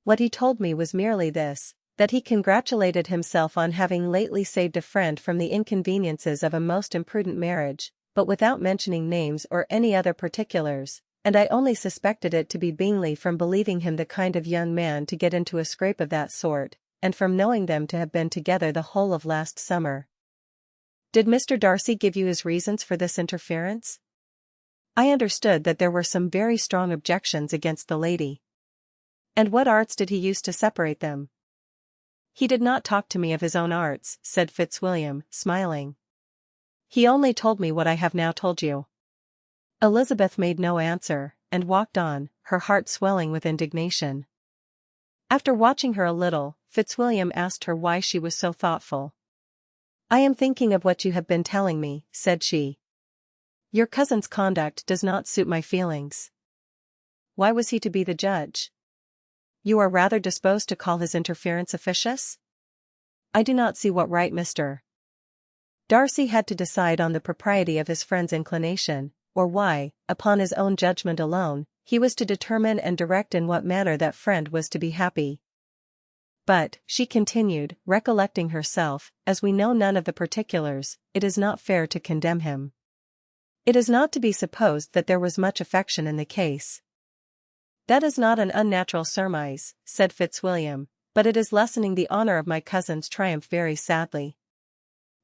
What he told me was merely this, that he congratulated himself on having lately saved a friend from the inconveniences of a most imprudent marriage, but without mentioning names or any other particulars, and I only suspected it to be Bingley from believing him the kind of young man to get into a scrape of that sort, and from knowing them to have been together the whole of last summer." Did Mr. Darcy give you his reasons for this interference? I understood that there were some very strong objections against the lady. And what arts did he use to separate them? He did not talk to me of his own arts, said Fitzwilliam, smiling. He only told me what I have now told you. Elizabeth made no answer, and walked on, her heart swelling with indignation. After watching her a little, Fitzwilliam asked her why she was so thoughtful. I am thinking of what you have been telling me, said she. Your cousin's conduct does not suit my feelings. Why was he to be the judge? You are rather disposed to call his interference officious? I do not see what right Mr. Darcy had to decide on the propriety of his friend's inclination, or why, upon his own judgment alone, he was to determine and direct in what manner that friend was to be happy. But, she continued, recollecting herself, as we know none of the particulars, it is not fair to condemn him. It is not to be supposed that there was much affection in the case. That is not an unnatural surmise, said Fitzwilliam, but it is lessening the honor of my cousin's triumph very sadly.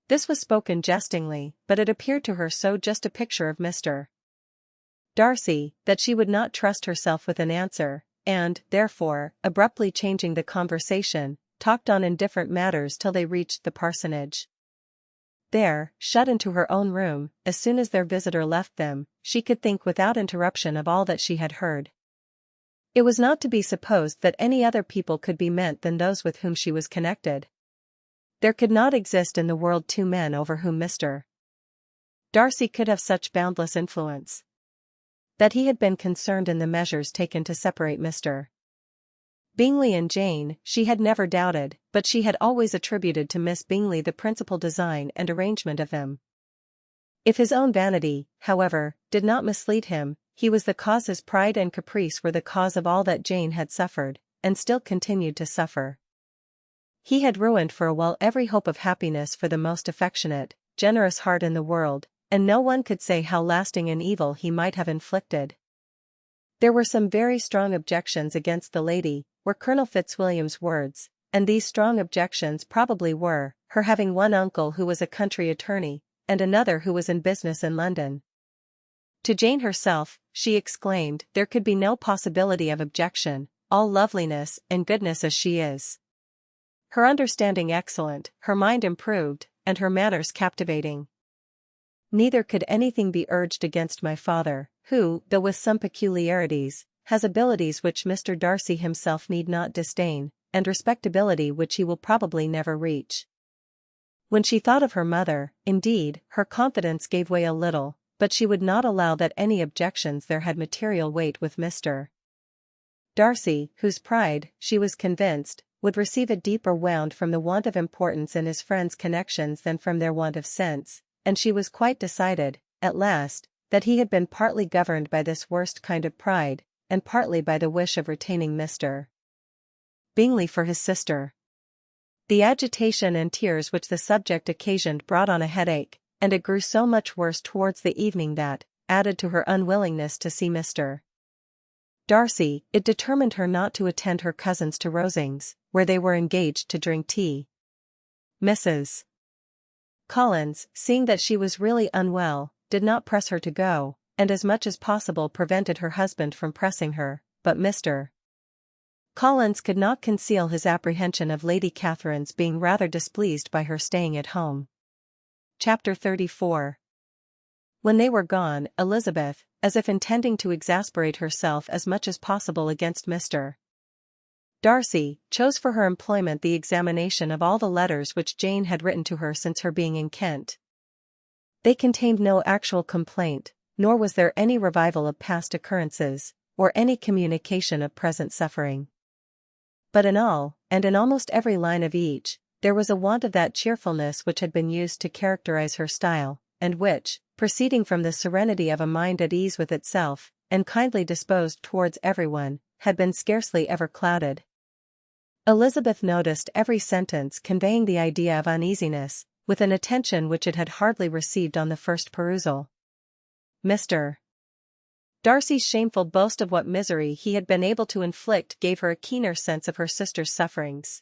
This was spoken jestingly, but it appeared to her so just a picture of Mr. Darcy, that she would not trust herself with an answer, and, therefore, abruptly changing the conversation, talked on indifferent matters till they reached the parsonage. There, shut into her own room, as soon as their visitor left them, she could think without interruption of all that she had heard. It was not to be supposed that any other people could be meant than those with whom she was connected. There could not exist in the world two men over whom Mr. Darcy could have such boundless influence. That he had been concerned in the measures taken to separate Mr. Bingley and Jane, she had never doubted, but she had always attributed to Miss Bingley the principal design and arrangement of them. If his own vanity, however, did not mislead him, he was the cause his pride and caprice were the cause of all that Jane had suffered, and still continued to suffer. He had ruined for a while every hope of happiness for the most affectionate, generous heart in the world, and no one could say how lasting an evil he might have inflicted. There were some very strong objections against the lady, were Colonel Fitzwilliam's words, and these strong objections probably were, her having one uncle who was a country attorney, and another who was in business in London. To Jane herself, she exclaimed, there could be no possibility of objection, all loveliness and goodness as she is. Her understanding excellent, her mind improved, and her manners captivating. Neither could anything be urged against my father, who, though with some peculiarities, has abilities which Mr. Darcy himself need not disdain, and respectability which he will probably never reach. When she thought of her mother, indeed, her confidence gave way a little, but she would not allow that any objections there had material weight with Mr. Darcy, whose pride, she was convinced, would receive a deeper wound from the want of importance in his friends' connections than from their want of sense, and she was quite decided, at last, that he had been partly governed by this worst kind of pride, and partly by the wish of retaining Mr. Bingley for his sister. The agitation and tears which the subject occasioned brought on a headache, and it grew so much worse towards the evening that, added to her unwillingness to see Mr. Darcy, it determined her not to attend her cousins to Rosings, where they were engaged to drink tea. Mrs. Collins, seeing that she was really unwell, did not press her to go, and as much as possible prevented her husband from pressing her, but Mr. Collins could not conceal his apprehension of Lady Catherine's being rather displeased by her staying at home. Chapter 34. When they were gone, Elizabeth, as if intending to exasperate herself as much as possible against Mr. Darcy, chose for her employment the examination of all the letters which Jane had written to her since her being in Kent. They contained no actual complaint, nor was there any revival of past occurrences, or any communication of present suffering. But in all, and in almost every line of each, there was a want of that cheerfulness which had been used to characterize her style, and which, proceeding from the serenity of a mind at ease with itself, and kindly disposed towards everyone, had been scarcely ever clouded. Elizabeth noticed every sentence conveying the idea of uneasiness, with an attention which it had hardly received on the first perusal. Mr. Darcy's shameful boast of what misery he had been able to inflict gave her a keener sense of her sister's sufferings.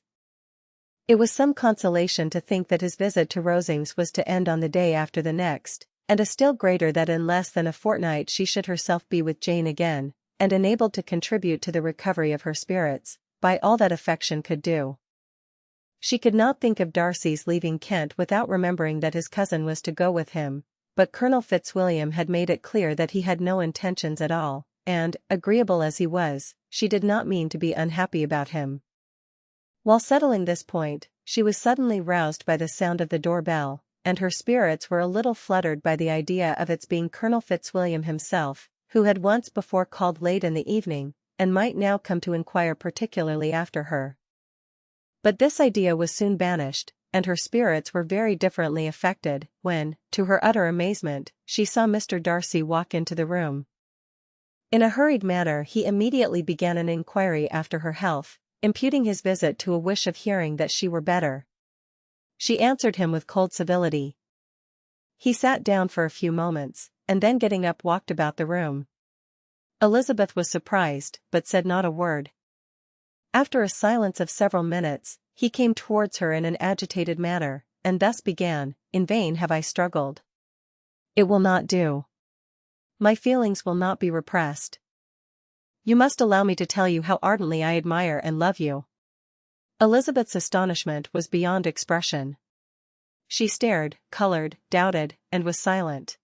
It was some consolation to think that his visit to Rosings was to end on the day after the next, and a still greater that in less than a fortnight she should herself be with Jane again, and enabled to contribute to the recovery of her spirits, by all that affection could do. She could not think of Darcy's leaving Kent without remembering that his cousin was to go with him, but Colonel Fitzwilliam had made it clear that he had no intentions at all, and, agreeable as he was, she did not mean to be unhappy about him. While settling this point, she was suddenly roused by the sound of the door-bell, and her spirits were a little fluttered by the idea of its being Colonel Fitzwilliam himself, who had once before called late in the evening, and might now come to inquire particularly after her. But this idea was soon banished, and her spirits were very differently affected, when, to her utter amazement, she saw Mr. Darcy walk into the room. In a hurried manner he immediately began an inquiry after her health, imputing his visit to a wish of hearing that she were better. She answered him with cold civility. He sat down for a few moments, and then getting up walked about the room. Elizabeth was surprised, but said not a word. After a silence of several minutes, he came towards her in an agitated manner, and thus began, "In vain have I struggled. It will not do. My feelings will not be repressed. You must allow me to tell you how ardently I admire and love you." Elizabeth's astonishment was beyond expression. She stared, colored, doubted, and was silent.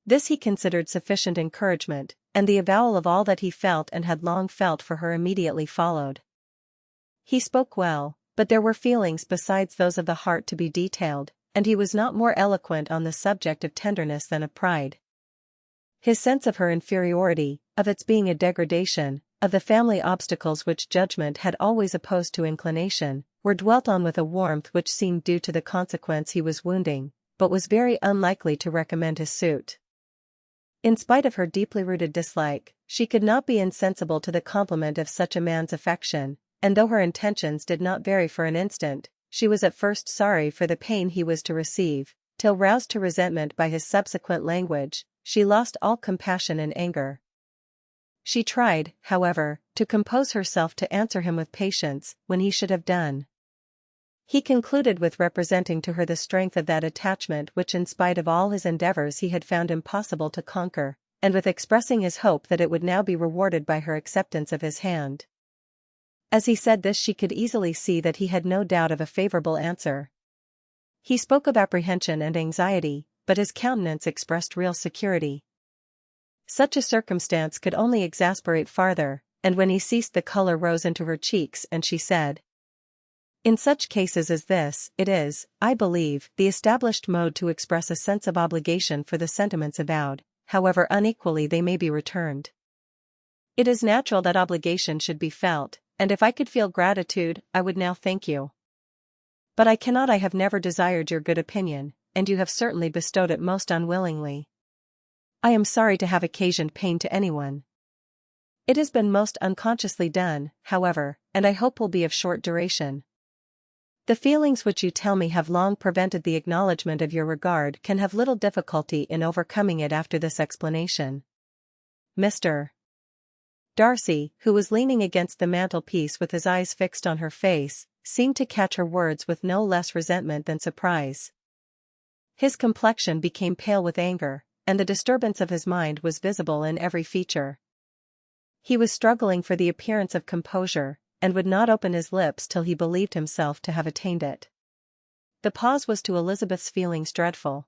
This he considered sufficient encouragement, and the avowal of all that he felt and had long felt for her immediately followed. He spoke well, but there were feelings besides those of the heart to be detailed, and he was not more eloquent on the subject of tenderness than of pride. His sense of her inferiority, of its being a degradation, of the family obstacles which judgment had always opposed to inclination, were dwelt on with a warmth which seemed due to the consequence he was wounding, but was very unlikely to recommend his suit. In spite of her deeply rooted dislike, she could not be insensible to the compliment of such a man's affection, and though her intentions did not vary for an instant, she was at first sorry for the pain he was to receive, till roused to resentment by his subsequent language, she lost all compassion in anger. She tried, however, to compose herself to answer him with patience, when he should have done. He concluded with representing to her the strength of that attachment which in spite of all his endeavors he had found impossible to conquer, and with expressing his hope that it would now be rewarded by her acceptance of his hand. As he said this she could easily see that he had no doubt of a favorable answer. He spoke of apprehension and anxiety, but his countenance expressed real security. Such a circumstance could only exasperate farther, and when he ceased the color rose into her cheeks and she said, "In such cases as this, it is, I believe, the established mode to express a sense of obligation for the sentiments avowed, however unequally they may be returned. It is natural that obligation should be felt, and if I could feel gratitude, I would now thank you. But I cannot. I have never desired your good opinion, and you have certainly bestowed it most unwillingly. I am sorry to have occasioned pain to anyone. It has been most unconsciously done, however, and I hope will be of short duration. The feelings which you tell me have long prevented the acknowledgement of your regard can have little difficulty in overcoming it after this explanation." Mr. Darcy, who was leaning against the mantelpiece with his eyes fixed on her face, seemed to catch her words with no less resentment than surprise. His complexion became pale with anger, and the disturbance of his mind was visible in every feature. He was struggling for the appearance of composure, and would not open his lips till he believed himself to have attained it. The pause was to Elizabeth's feelings dreadful.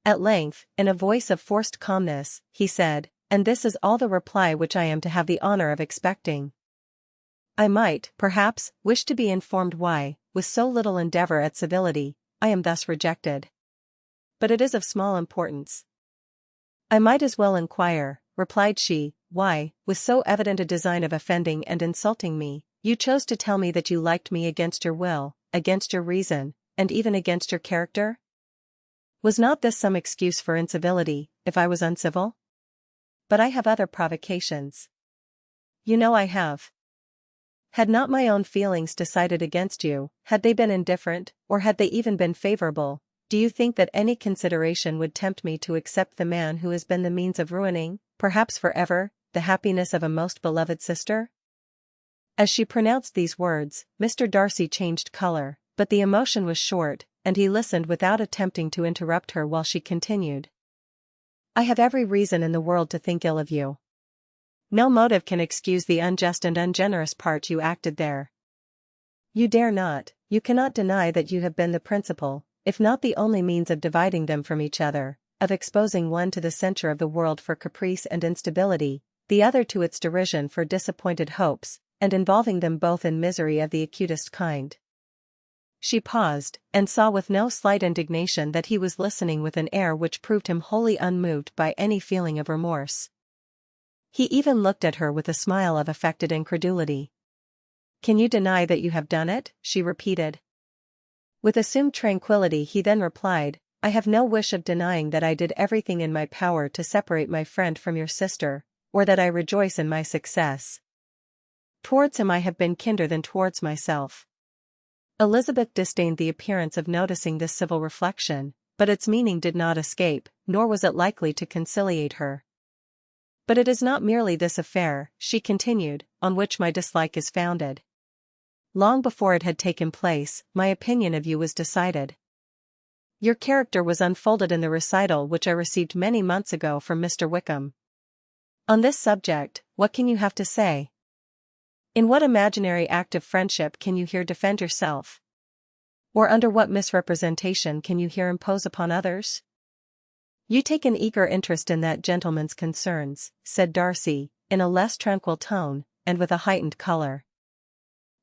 At length, in a voice of forced calmness, he said, "And this is all the reply which I am to have the honor of expecting. I might, perhaps, wish to be informed why, with so little endeavor at civility, I am thus rejected. But it is of small importance." "I might as well inquire," replied she, "why, with so evident a design of offending and insulting me, you chose to tell me that you liked me against your will, against your reason, and even against your character? Was not this some excuse for incivility, if I was uncivil? But I have other provocations. You know I have. Had not my own feelings decided against you, had they been indifferent, or had they even been favorable, do you think that any consideration would tempt me to accept the man who has been the means of ruining, perhaps forever, the happiness of a most beloved sister? As she pronounced these words, Mr. Darcy changed color, but the emotion was short, and he listened without attempting to interrupt her while she continued. I have every reason in the world to think ill of you. No motive can excuse the unjust and ungenerous part you acted there. You cannot deny that you have been the principal, if not the only means of dividing them from each other, of exposing one to the censure of the world for caprice and instability, the other to its derision for disappointed hopes, and involving them both in misery of the acutest kind. She paused, and saw with no slight indignation that he was listening with an air which proved him wholly unmoved by any feeling of remorse. He even looked at her with a smile of affected incredulity. Can you deny that you have done it? She repeated. With assumed tranquility he then replied, I have no wish of denying that I did everything in my power to separate my friend from your sister, or that I rejoice in my success. Towards him I have been kinder than towards myself. Elizabeth disdained the appearance of noticing this civil reflection, but its meaning did not escape, nor was it likely to conciliate her. But it is not merely this affair, she continued, on which my dislike is founded. Long before it had taken place, my opinion of you was decided. Your character was unfolded in the recital which I received many months ago from Mr. Wickham. On this subject, what can you have to say? In what imaginary act of friendship can you here defend yourself? Or under what misrepresentation can you here impose upon others? You take an eager interest in that gentleman's concerns, said Darcy, in a less tranquil tone, and with a heightened color.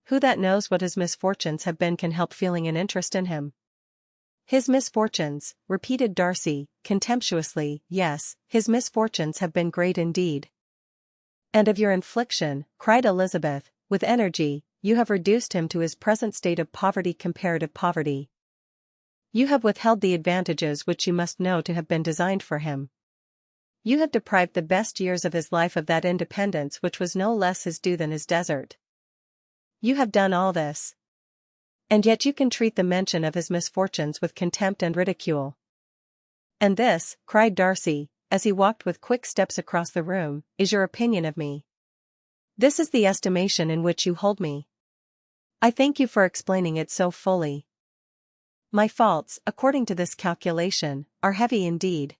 Who that knows what his misfortunes have been can help feeling an interest in him? His misfortunes, repeated Darcy, contemptuously. Yes, his misfortunes have been great indeed. And of your infliction, cried Elizabeth, with energy, you have reduced him to his present state of poverty, comparative poverty. You have withheld the advantages which you must know to have been designed for him. You have deprived the best years of his life of that independence which was no less his due than his desert. You have done all this. And yet you can treat the mention of his misfortunes with contempt and ridicule. And this, cried Darcy, as he walked with quick steps across the room, is your opinion of me. This is the estimation in which you hold me. I thank you for explaining it so fully. My faults, according to this calculation, are heavy indeed.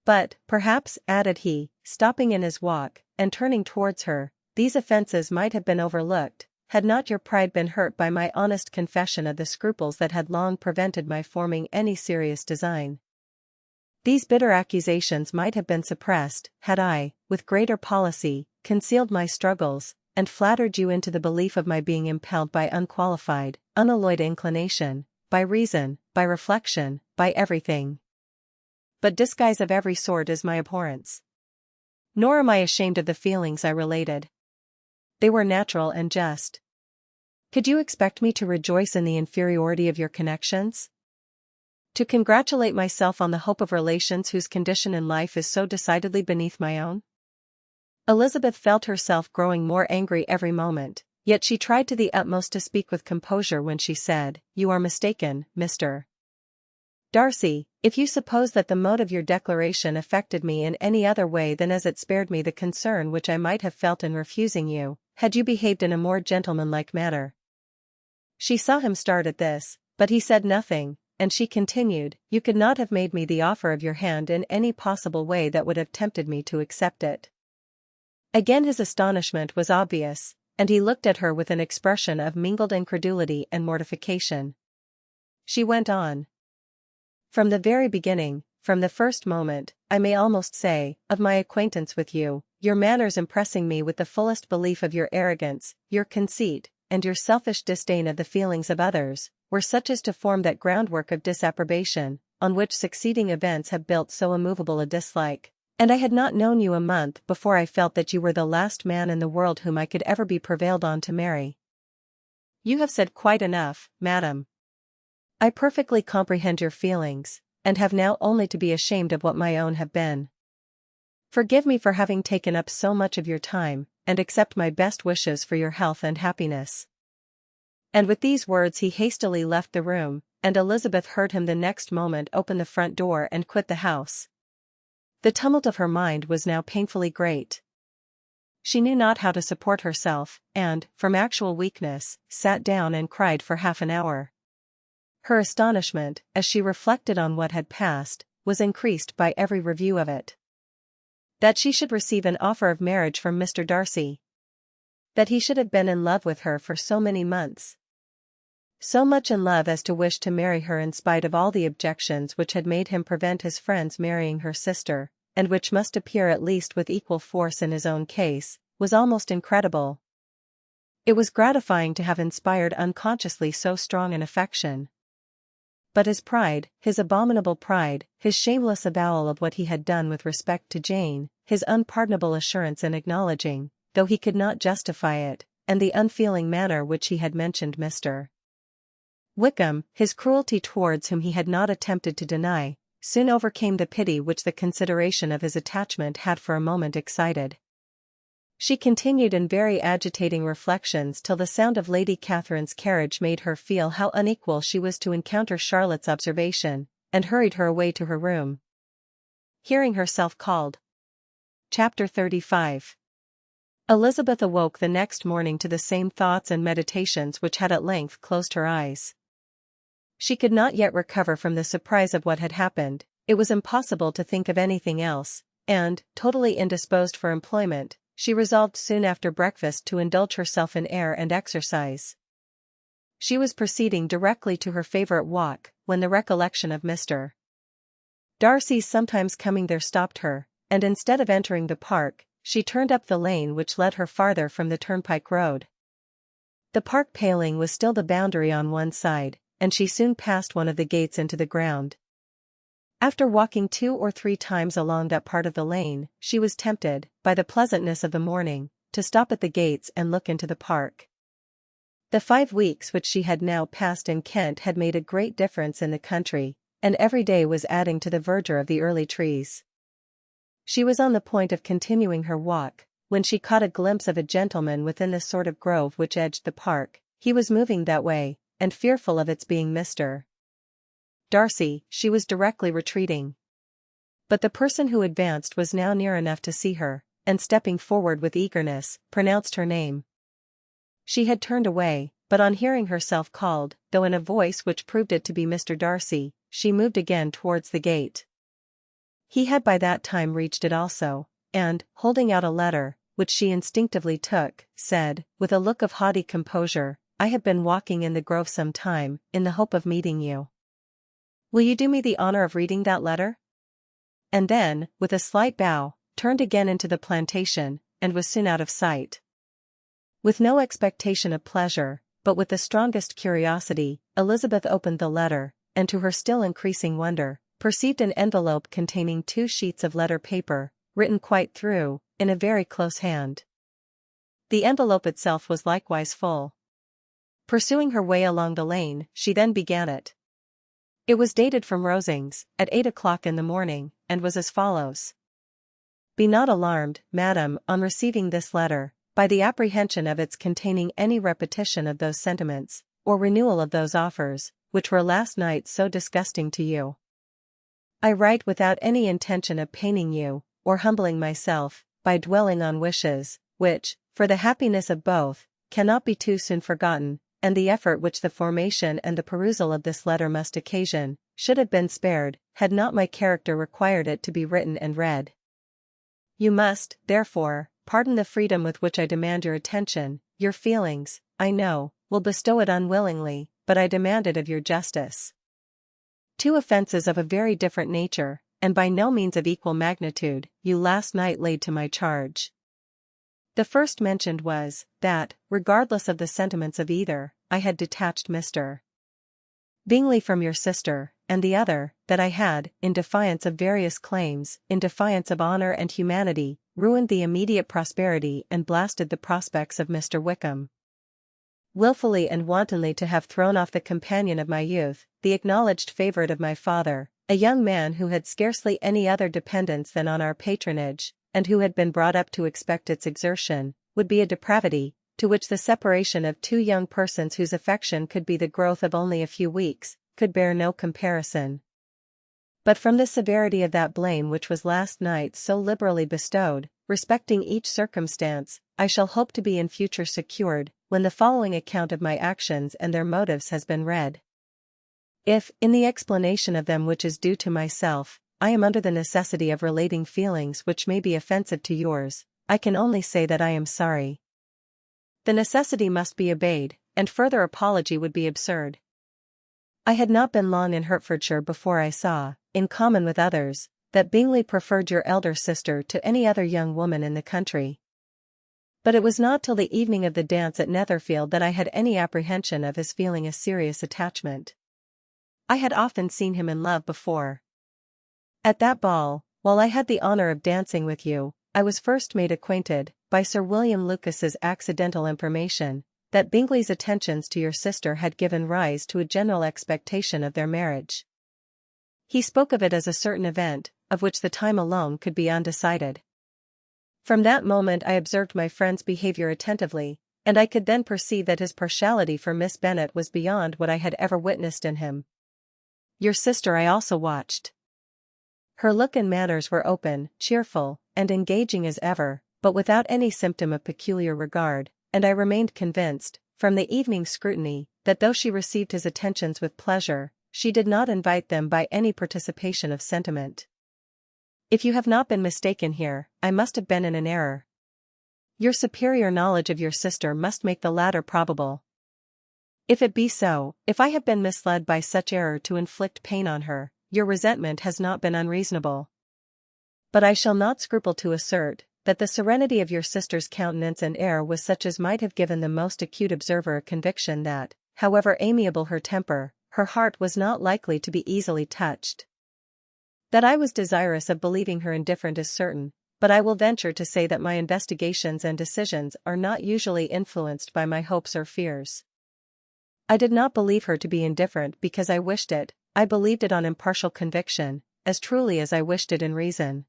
But, perhaps, added he, stopping in his walk, and turning towards her, these offences might have been overlooked, had not your pride been hurt by my honest confession of the scruples that had long prevented my forming any serious design. These bitter accusations might have been suppressed, had I, with greater policy, concealed my struggles, and flattered you into the belief of my being impelled by unqualified, unalloyed inclination, by reason, by reflection, by everything. But disguise of every sort is my abhorrence. Nor am I ashamed of the feelings I related. They were natural and just. Could you expect me to rejoice in the inferiority of your connections? To congratulate myself on the hope of relations whose condition in life is so decidedly beneath my own? Elizabeth felt herself growing more angry every moment, yet she tried to the utmost to speak with composure when she said, You are mistaken, Mr. Darcy, if you suppose that the mode of your declaration affected me in any other way than as it spared me the concern which I might have felt in refusing you, had you behaved in a more gentlemanlike manner. She saw him start at this, but he said nothing, and she continued, You could not have made me the offer of your hand in any possible way that would have tempted me to accept it. Again his astonishment was obvious, and he looked at her with an expression of mingled incredulity and mortification. She went on. From the very beginning, from the first moment, I may almost say, of my acquaintance with you, your manners impressing me with the fullest belief of your arrogance, your conceit, and your selfish disdain of the feelings of others, were such as to form that groundwork of disapprobation, on which succeeding events have built so immovable a dislike, and I had not known you a month before I felt that you were the last man in the world whom I could ever be prevailed on to marry. You have said quite enough, madam. I perfectly comprehend your feelings, and have now only to be ashamed of what my own have been. Forgive me for having taken up so much of your time, and accept my best wishes for your health and happiness. And with these words he hastily left the room, and Elizabeth heard him the next moment open the front door and quit the house. The tumult of her mind was now painfully great. She knew not how to support herself, and, from actual weakness, sat down and cried for half an hour. Her astonishment, as she reflected on what had passed, was increased by every review of it. That she should receive an offer of marriage from Mr. Darcy. That he should have been in love with her for so many months. So much in love as to wish to marry her in spite of all the objections which had made him prevent his friends marrying her sister, and which must appear at least with equal force in his own case, was almost incredible. It was gratifying to have inspired unconsciously so strong an affection. But his pride, his abominable pride, his shameless avowal of what he had done with respect to Jane, his unpardonable assurance in acknowledging, though he could not justify it, and the unfeeling manner which he had mentioned Mr. Wickham, his cruelty towards whom he had not attempted to deny, soon overcame the pity which the consideration of his attachment had for a moment excited. She continued in very agitating reflections till the sound of Lady Catherine's carriage made her feel how unequal she was to encounter Charlotte's observation, and hurried her away to her room. Hearing herself called. Chapter 35. Elizabeth awoke the next morning to the same thoughts and meditations which had at length closed her eyes. She could not yet recover from the surprise of what had happened. It was impossible to think of anything else, and, totally indisposed for employment, she resolved soon after breakfast to indulge herself in air and exercise. She was proceeding directly to her favourite walk, when the recollection of Mr. Darcy's sometimes coming there stopped her, and instead of entering the park, she turned up the lane which led her farther from the turnpike road. The park paling was still the boundary on one side, and she soon passed one of the gates into the ground. After walking 2 or 3 times along that part of the lane, she was tempted, by the pleasantness of the morning, to stop at the gates and look into the park. The 5 weeks which she had now passed in Kent had made a great difference in the country, and every day was adding to the verdure of the early trees. She was on the point of continuing her walk, when she caught a glimpse of a gentleman within the sort of grove which edged the park. He was moving that way, and fearful of its being Mr. Darcy, she was directly retreating. But the person who advanced was now near enough to see her, and stepping forward with eagerness, pronounced her name. She had turned away, but on hearing herself called, though in a voice which proved it to be Mr. Darcy, she moved again towards the gate. He had by that time reached it also, and, holding out a letter, which she instinctively took, said, with a look of haughty composure, "I have been walking in the grove some time, in the hope of meeting you. Will you do me the honor of reading that letter?" And then, with a slight bow, turned again into the plantation, and was soon out of sight. With no expectation of pleasure, but with the strongest curiosity, Elizabeth opened the letter, and to her still increasing wonder, perceived an envelope containing 2 sheets of letter paper, written quite through, in a very close hand. The envelope itself was likewise full. Pursuing her way along the lane, she then began it. It was dated from Rosings, at 8 o'clock in the morning, and was as follows. "Be not alarmed, madam, on receiving this letter, by the apprehension of its containing any repetition of those sentiments, or renewal of those offers, which were last night so disgusting to you. I write without any intention of paining you, or humbling myself, by dwelling on wishes, which, for the happiness of both, cannot be too soon forgotten, and the effort which the formation and the perusal of this letter must occasion, should have been spared, had not my character required it to be written and read. You must, therefore, pardon the freedom with which I demand your attention. Your feelings, I know, will bestow it unwillingly, but I demand it of your justice. 2 offences of a very different nature, and by no means of equal magnitude, you last night laid to my charge. The first mentioned was, that, regardless of the sentiments of either, I had detached Mr. Bingley from your sister, and the other, that I had, in defiance of various claims, in defiance of honour and humanity, ruined the immediate prosperity and blasted the prospects of Mr. Wickham. Wilfully and wantonly to have thrown off the companion of my youth, the acknowledged favourite of my father, a young man who had scarcely any other dependence than on our patronage, and who had been brought up to expect its exertion, would be a depravity, to which the separation of 2 young persons whose affection could be the growth of only a few weeks, could bear no comparison. But from the severity of that blame which was last night so liberally bestowed, respecting each circumstance, I shall hope to be in future secured, when the following account of my actions and their motives has been read. If, in the explanation of them which is due to myself, I am under the necessity of relating feelings which may be offensive to yours, I can only say that I am sorry. The necessity must be obeyed, and further apology would be absurd. I had not been long in Hertfordshire before I saw, in common with others, that Bingley preferred your elder sister to any other young woman in the country. But it was not till the evening of the dance at Netherfield that I had any apprehension of his feeling a serious attachment. I had often seen him in love before. At that ball, while I had the honour of dancing with you, I was first made acquainted, by Sir William Lucas's accidental information, that Bingley's attentions to your sister had given rise to a general expectation of their marriage. He spoke of it as a certain event, of which the time alone could be undecided. From that moment I observed my friend's behaviour attentively, and I could then perceive that his partiality for Miss Bennet was beyond what I had ever witnessed in him. Your sister I also watched. Her look and manners were open, cheerful, and engaging as ever, but without any symptom of peculiar regard, and I remained convinced, from the evening's scrutiny, that though she received his attentions with pleasure, she did not invite them by any participation of sentiment. If you have not been mistaken here, I must have been in an error. Your superior knowledge of your sister must make the latter probable. If it be so, if I have been misled by such error to inflict pain on her, your resentment has not been unreasonable. But I shall not scruple to assert, that the serenity of your sister's countenance and air was such as might have given the most acute observer a conviction that, however amiable her temper, her heart was not likely to be easily touched. That I was desirous of believing her indifferent is certain, but I will venture to say that my investigations and decisions are not usually influenced by my hopes or fears. I did not believe her to be indifferent because I wished it, I believed it on impartial conviction, as truly as I wished it in reason.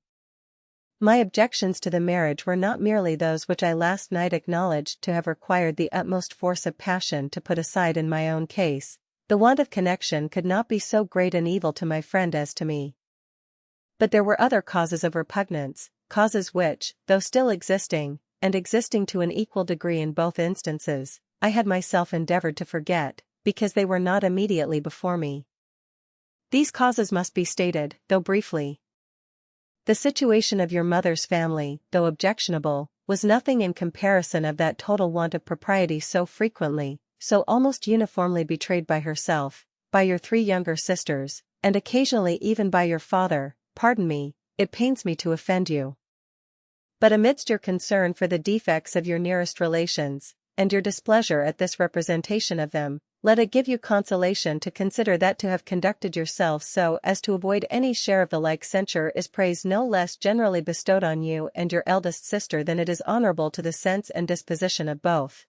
My objections to the marriage were not merely those which I last night acknowledged to have required the utmost force of passion to put aside in my own case. The want of connection could not be so great an evil to my friend as to me. But there were other causes of repugnance, causes which, though still existing, and existing to an equal degree in both instances, I had myself endeavoured to forget, because they were not immediately before me. These causes must be stated, though briefly. The situation of your mother's family, though objectionable, was nothing in comparison of that total want of propriety so frequently, so almost uniformly betrayed by herself, by your 3 younger sisters, and occasionally even by your father. Pardon me, it pains me to offend you. But amidst your concern for the defects of your nearest relations, and your displeasure at this representation of them, let it give you consolation to consider that to have conducted yourselves so as to avoid any share of the like censure is praise no less generally bestowed on you and your eldest sister than it is honourable to the sense and disposition of both.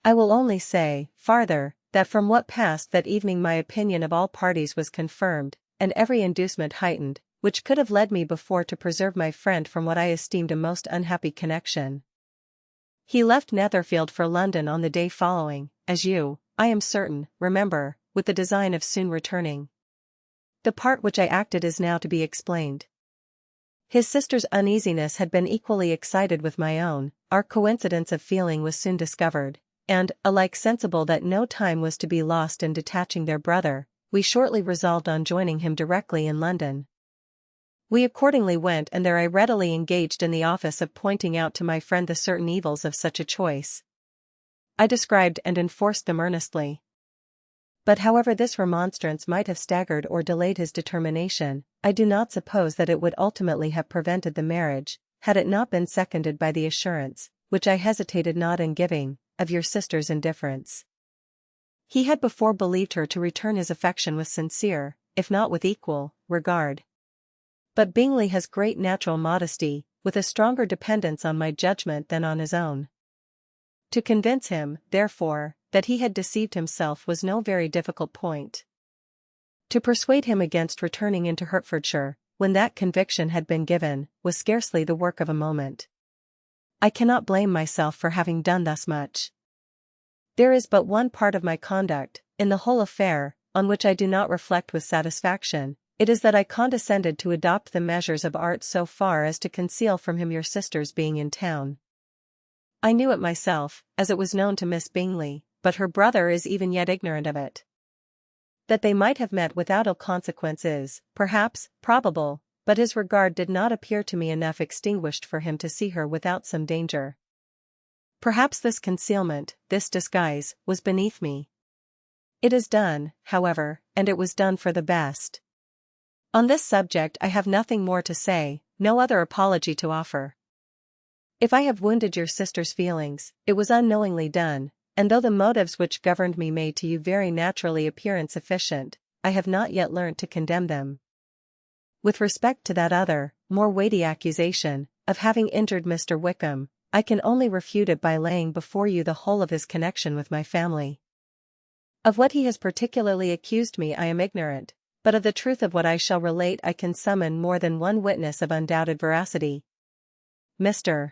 I will only say, farther, that from what passed that evening my opinion of all parties was confirmed, and every inducement heightened, which could have led me before to preserve my friend from what I esteemed a most unhappy connection. He left Netherfield for London on the day following, as you, I am certain, remember, with the design of soon returning. The part which I acted is now to be explained. His sister's uneasiness had been equally excited with my own, our coincidence of feeling was soon discovered, and, alike sensible that no time was to be lost in detaching their brother, we shortly resolved on joining him directly in London. We accordingly went, and there I readily engaged in the office of pointing out to my friend the certain evils of such a choice. I described and enforced them earnestly. But however this remonstrance might have staggered or delayed his determination, I do not suppose that it would ultimately have prevented the marriage, had it not been seconded by the assurance, which I hesitated not in giving, of your sister's indifference. He had before believed her to return his affection with sincere, if not with equal, regard. But Bingley has great natural modesty, with a stronger dependence on my judgment than on his own. To convince him, therefore, that he had deceived himself was no very difficult point. To persuade him against returning into Hertfordshire, when that conviction had been given, was scarcely the work of a moment. I cannot blame myself for having done thus much. There is but one part of my conduct, in the whole affair, on which I do not reflect with satisfaction, It is that I condescended to adopt the measures of art so far as to conceal from him your sister's being in town. I knew it myself, as it was known to Miss Bingley, but her brother is even yet ignorant of it. That they might have met without ill consequence is, perhaps, probable, but his regard did not appear to me enough extinguished for him to see her without some danger. Perhaps this concealment, this disguise, was beneath me. It is done, however, and it was done for the best. On this subject I have nothing more to say, no other apology to offer. If I have wounded your sister's feelings, it was unknowingly done, and though the motives which governed me may to you very naturally appear insufficient, I have not yet learnt to condemn them. With respect to that other, more weighty accusation, of having injured Mr. Wickham, I can only refute it by laying before you the whole of his connection with my family. Of what he has particularly accused me I am ignorant, but of the truth of what I shall relate I can summon more than one witness of undoubted veracity. Mr.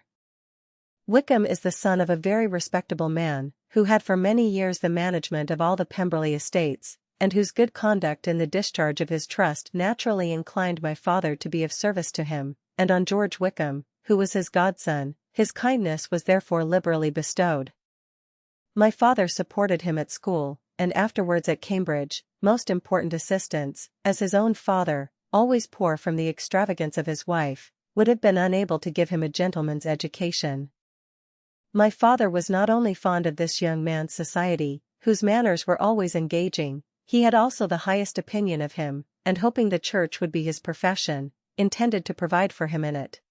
Wickham is the son of a very respectable man, who had for many years the management of all the Pemberley estates, and whose good conduct in the discharge of his trust naturally inclined my father to be of service to him, and on George Wickham, who was his godson, his kindness was therefore liberally bestowed. My father supported him at school, and afterwards at Cambridge, most important assistance, as his own father, always poor from the extravagance of his wife, would have been unable to give him a gentleman's education. My father was not only fond of this young man's society, whose manners were always engaging, he had also the highest opinion of him, and hoping the church would be his profession, intended to provide for him in it.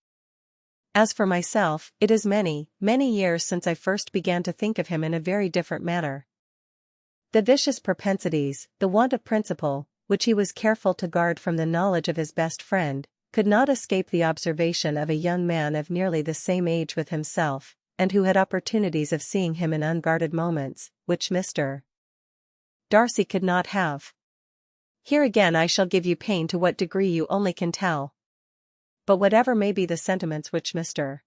As for myself, it is many, many years since I first began to think of him in a very different manner. The vicious propensities, the want of principle, which he was careful to guard from the knowledge of his best friend, could not escape the observation of a young man of nearly the same age with himself, and who had opportunities of seeing him in unguarded moments, which Mr. Darcy could not have. Here again I shall give you pain to what degree you only can tell. But whatever may be the sentiments which Mr.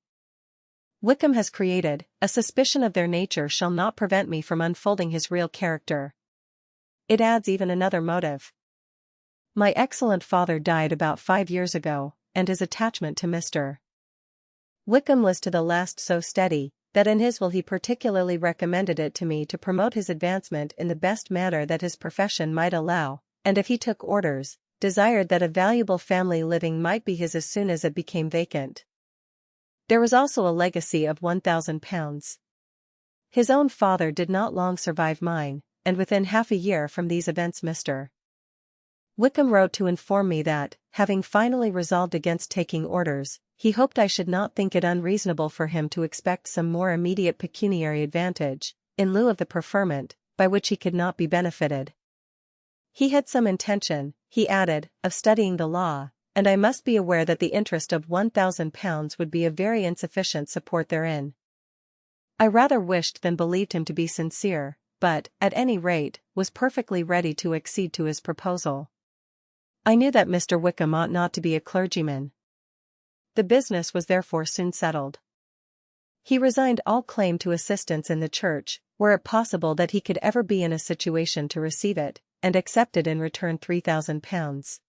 Wickham has created, a suspicion of their nature shall not prevent me from unfolding his real character. It adds even another motive. My excellent father died about 5 years ago, and his attachment to Mr. Wickham was to the last so steady, that in his will he particularly recommended it to me to promote his advancement in the best manner that his profession might allow, and if he took orders, desired that a valuable family living might be his as soon as it became vacant. There was also a legacy of £1,000. His own father did not long survive mine, and within half a year from these events Mr. Wickham wrote to inform me that, having finally resolved against taking orders, he hoped I should not think it unreasonable for him to expect some more immediate pecuniary advantage, in lieu of the preferment, by which he could not be benefited. He had some intention, he added, of studying the law, and I must be aware that the interest of £1,000 would be a very insufficient support therein. I rather wished than believed him to be sincere, but, at any rate, was perfectly ready to accede to his proposal. I knew that Mr. Wickham ought not to be a clergyman. The business was therefore soon settled. He resigned all claim to assistance in the church, were it possible that he could ever be in a situation to receive it, and accepted in return £3,000.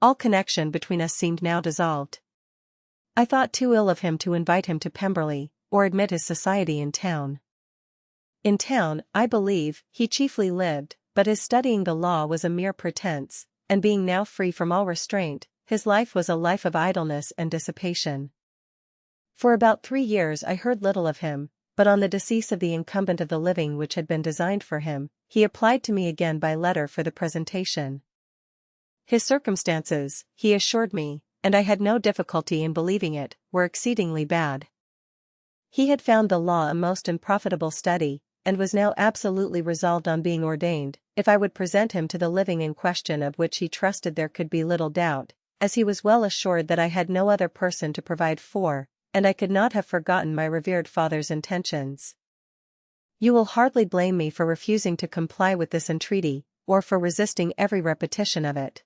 All connection between us seemed now dissolved. I thought too ill of him to invite him to Pemberley, or admit his society in town. In town, I believe, he chiefly lived, but his studying the law was a mere pretence, and being now free from all restraint, his life was a life of idleness and dissipation. For about 3 years I heard little of him, but on the decease of the incumbent of the living which had been designed for him, he applied to me again by letter for the presentation. His circumstances, he assured me, and I had no difficulty in believing it, were exceedingly bad. He had found the law a most unprofitable study, and was now absolutely resolved on being ordained, if I would present him to the living in question, of which he trusted there could be little doubt, as he was well assured that I had no other person to provide for, and I could not have forgotten my revered father's intentions. You will hardly blame me for refusing to comply with this entreaty, or for resisting every repetition of it.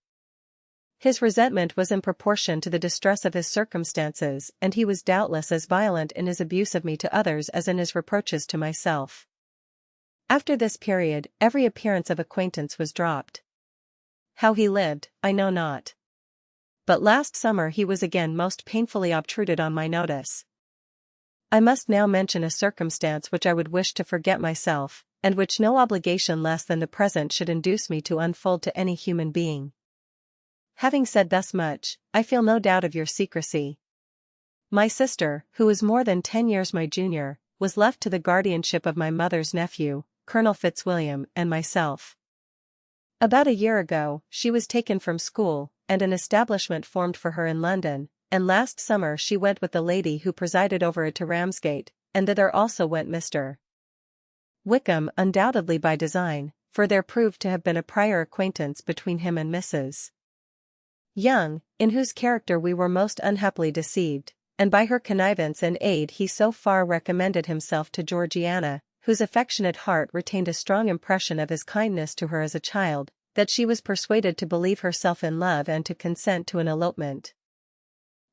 His resentment was in proportion to the distress of his circumstances, and he was doubtless as violent in his abuse of me to others as in his reproaches to myself. After this period, every appearance of acquaintance was dropped. How he lived, I know not. But last summer he was again most painfully obtruded on my notice. I must now mention a circumstance which I would wish to forget myself, and which no obligation less than the present should induce me to unfold to any human being. Having said thus much, I feel no doubt of your secrecy. My sister, who is more than 10 years my junior, was left to the guardianship of my mother's nephew, Colonel Fitzwilliam, and myself. About a year ago, she was taken from school, and an establishment formed for her in London, and last summer she went with the lady who presided over it to Ramsgate, and thither also went Mr. Wickham, undoubtedly by design, for there proved to have been a prior acquaintance between him and Mrs. Young, in whose character we were most unhappily deceived, and by her connivance and aid he so far recommended himself to Georgiana, whose affectionate heart retained a strong impression of his kindness to her as a child, that she was persuaded to believe herself in love and to consent to an elopement.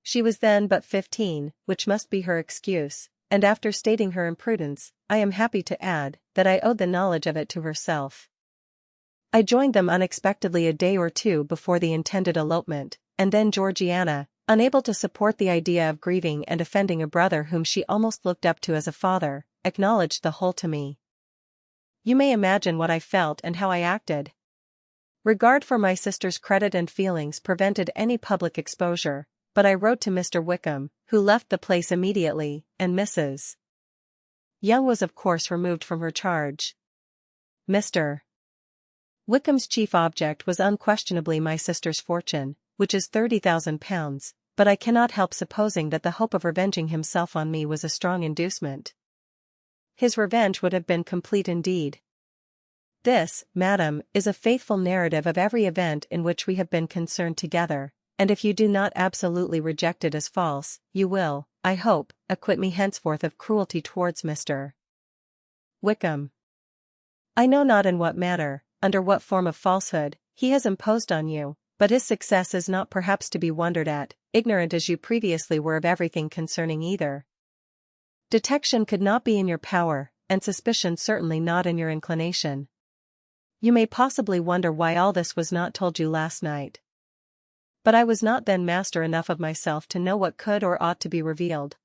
She was then but 15, which must be her excuse, and after stating her imprudence, I am happy to add, that I owed the knowledge of it to herself. I joined them unexpectedly a day or two before the intended elopement, and then Georgiana, unable to support the idea of grieving and offending a brother whom she almost looked up to as a father, acknowledged the whole to me. You may imagine what I felt and how I acted. Regard for my sister's credit and feelings prevented any public exposure, but I wrote to Mr. Wickham, who left the place immediately, and Mrs. Young was of course removed from her charge. Mr. Wickham's chief object was unquestionably my sister's fortune, which is £30,000, but I cannot help supposing that the hope of revenging himself on me was a strong inducement. His revenge would have been complete indeed. This, madam, is a faithful narrative of every event in which we have been concerned together, and if you do not absolutely reject it as false, you will, I hope, acquit me henceforth of cruelty towards Mr. Wickham. I know not in what manner, under what form of falsehood, he has imposed on you, but his success is not perhaps to be wondered at, ignorant as you previously were of everything concerning either. Detection could not be in your power, and suspicion certainly not in your inclination. You may possibly wonder why all this was not told you last night. But I was not then master enough of myself to know what could or ought to be revealed.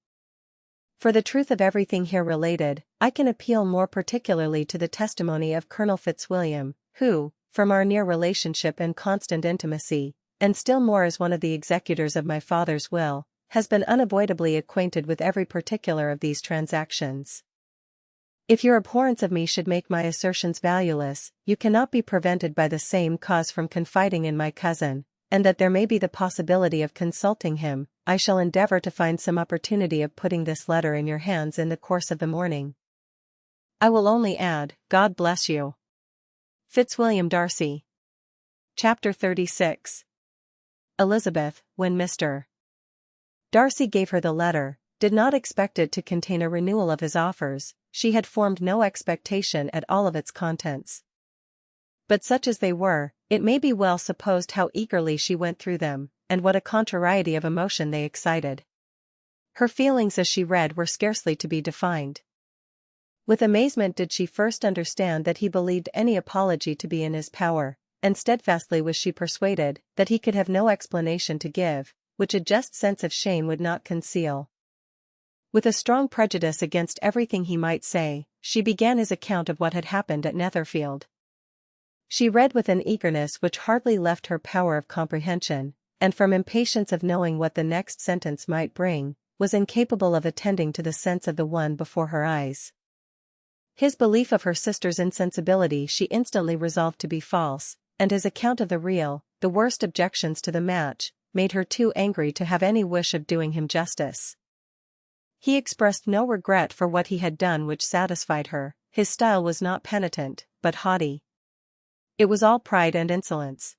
For the truth of everything here related, I can appeal more particularly to the testimony of Colonel Fitzwilliam, who, from our near relationship and constant intimacy, and still more as one of the executors of my father's will, has been unavoidably acquainted with every particular of these transactions. If your abhorrence of me should make my assertions valueless, you cannot be prevented by the same cause from confiding in my cousin, and that there may be the possibility of consulting him, I shall endeavor to find some opportunity of putting this letter in your hands in the course of the morning. I will only add, God bless you. Fitzwilliam Darcy. Chapter 36. Elizabeth, when Mr. Darcy gave her the letter, did not expect it to contain a renewal of his offers. She had formed no expectation at all of its contents. But such as they were, it may be well supposed how eagerly she went through them, and what a contrariety of emotion they excited. Her feelings as she read were scarcely to be defined. With amazement did she first understand that he believed any apology to be in his power, and steadfastly was she persuaded that he could have no explanation to give, which a just sense of shame would not conceal. With a strong prejudice against everything he might say, she began his account of what had happened at Netherfield. She read with an eagerness which hardly left her power of comprehension, and from impatience of knowing what the next sentence might bring, was incapable of attending to the sense of the one before her eyes. His belief of her sister's insensibility she instantly resolved to be false, and his account of the real, the worst objections to the match, made her too angry to have any wish of doing him justice. He expressed no regret for what he had done which satisfied her. His style was not penitent, but haughty. It was all pride and insolence.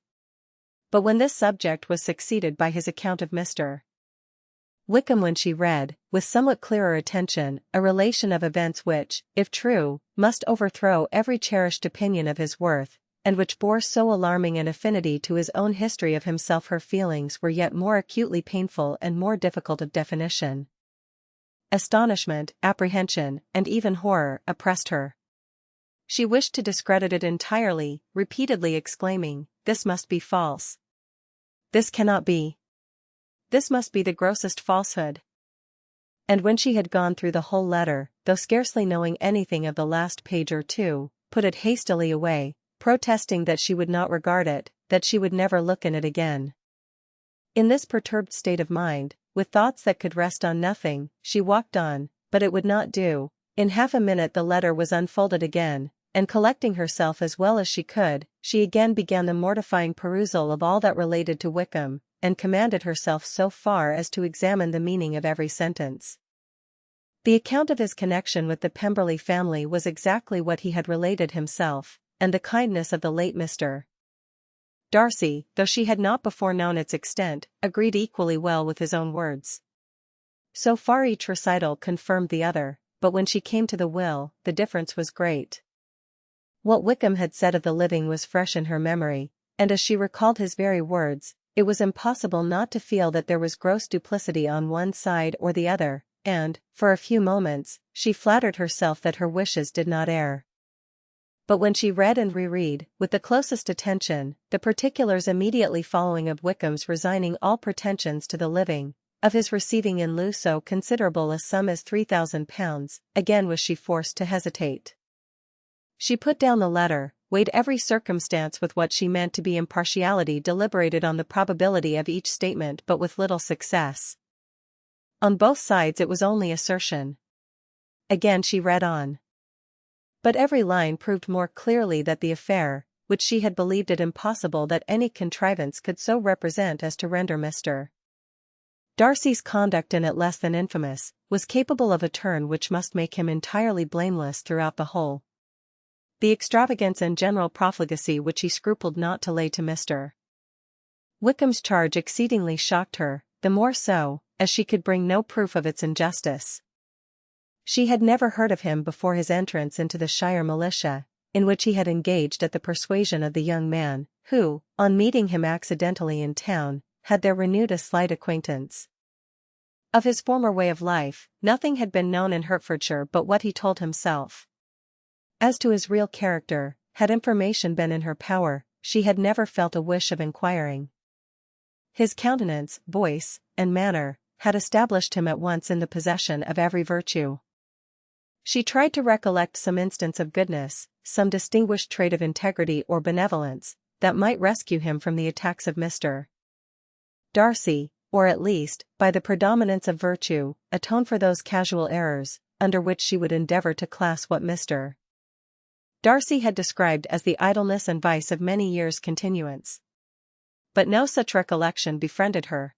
But when this subject was succeeded by his account of Mr. Wickham, when she read, with somewhat clearer attention, a relation of events which, if true, must overthrow every cherished opinion of his worth, and which bore so alarming an affinity to his own history of himself, her feelings were yet more acutely painful and more difficult of definition. Astonishment, apprehension, and even horror oppressed her. She wished to discredit it entirely, repeatedly exclaiming, this must be false. This cannot be. This must be the grossest falsehood. And when she had gone through the whole letter, though scarcely knowing anything of the last page or two, put it hastily away, protesting that she would not regard it, that she would never look in it again. In this perturbed state of mind, with thoughts that could rest on nothing, she walked on, but it would not do. In half a minute the letter was unfolded again, and collecting herself as well as she could, she again began the mortifying perusal of all that related to Wickham, and commanded herself so far as to examine the meaning of every sentence. The account of his connection with the Pemberley family was exactly what he had related himself, and the kindness of the late Mr. Darcy, though she had not before known its extent, agreed equally well with his own words. So far each recital confirmed the other, but when she came to the will, the difference was great. What Wickham had said of the living was fresh in her memory, and as she recalled his very words, it was impossible not to feel that there was gross duplicity on one side or the other, and, for a few moments, she flattered herself that her wishes did not err. But when she read and reread, with the closest attention, the particulars immediately following of Wickham's resigning all pretensions to the living, of his receiving in lieu so considerable a sum as £3,000, again was she forced to hesitate. She put down the letter, weighed every circumstance with what she meant to be impartiality, deliberated on the probability of each statement, but with little success. On both sides it was only assertion. Again she read on. But every line proved more clearly that the affair, which she had believed it impossible that any contrivance could so represent as to render Mr. Darcy's conduct in it less than infamous, was capable of a turn which must make him entirely blameless throughout the whole. The extravagance and general profligacy which he scrupled not to lay to Mr. Wickham's charge exceedingly shocked her, the more so, as she could bring no proof of its injustice. She had never heard of him before his entrance into the Shire militia, in which he had engaged at the persuasion of the young man, who, on meeting him accidentally in town, had there renewed a slight acquaintance. Of his former way of life, nothing had been known in Hertfordshire but what he told himself. As to his real character, had information been in her power, she had never felt a wish of inquiring. His countenance, voice, and manner, had established him at once in the possession of every virtue. She tried to recollect some instance of goodness, some distinguished trait of integrity or benevolence, that might rescue him from the attacks of Mr. Darcy, or at least, by the predominance of virtue, atone for those casual errors, under which she would endeavour to class what Mr. Darcy had described as the idleness and vice of many years' continuance. But no such recollection befriended her.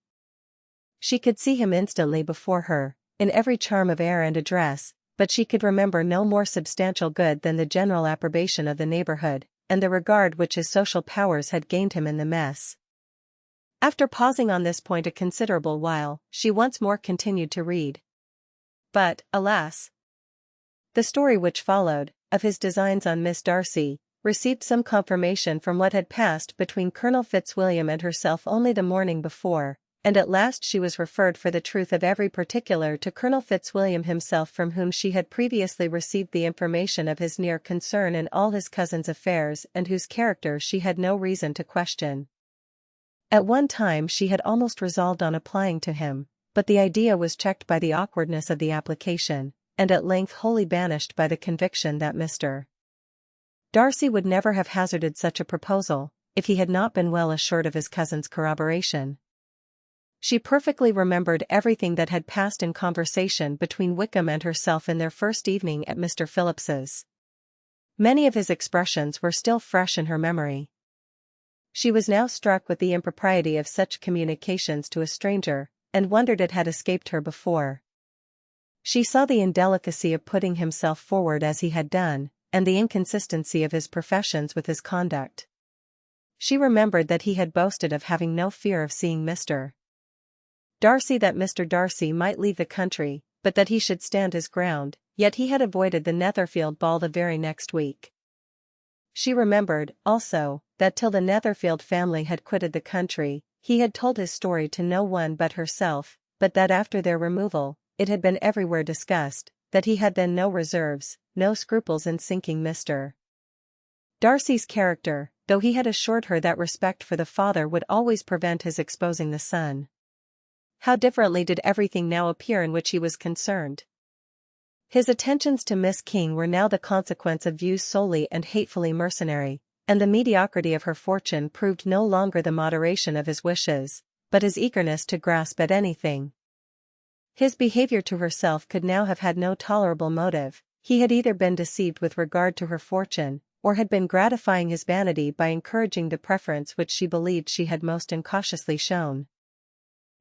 She could see him instantly before her, in every charm of air and address, but she could remember no more substantial good than the general approbation of the neighbourhood, and the regard which his social powers had gained him in the mess. After pausing on this point a considerable while, she once more continued to read. But, alas! The story which followed, of his designs on Miss Darcy, received some confirmation from what had passed between Colonel Fitzwilliam and herself only the morning before, and at last she was referred for the truth of every particular to Colonel Fitzwilliam himself, from whom she had previously received the information of his near concern in all his cousin's affairs, and whose character she had no reason to question. At one time she had almost resolved on applying to him, but the idea was checked by the awkwardness of the application, and at length wholly banished by the conviction that Mr. Darcy would never have hazarded such a proposal, if he had not been well assured of his cousin's corroboration. She perfectly remembered everything that had passed in conversation between Wickham and herself in their first evening at Mr. Phillips's. Many of his expressions were still fresh in her memory. She was now struck with the impropriety of such communications to a stranger, and wondered it had escaped her before. She saw the indelicacy of putting himself forward as he had done, and the inconsistency of his professions with his conduct. She remembered that he had boasted of having no fear of seeing Mr. Darcy, that Mr. Darcy might leave the country, but that he should stand his ground, yet he had avoided the Netherfield ball the very next week. She remembered, also, that till the Netherfield family had quitted the country, he had told his story to no one but herself, but that after their removal, it had been everywhere discussed, that he had then no reserves, no scruples in sinking Mr. Darcy's character, though he had assured her that respect for the father would always prevent his exposing the son. How differently did everything now appear in which he was concerned. His attentions to Miss King were now the consequence of views solely and hatefully mercenary, and the mediocrity of her fortune proved no longer the moderation of his wishes, but his eagerness to grasp at anything. His behavior to herself could now have had no tolerable motive. He had either been deceived with regard to her fortune, or had been gratifying his vanity by encouraging the preference which she believed she had most incautiously shown.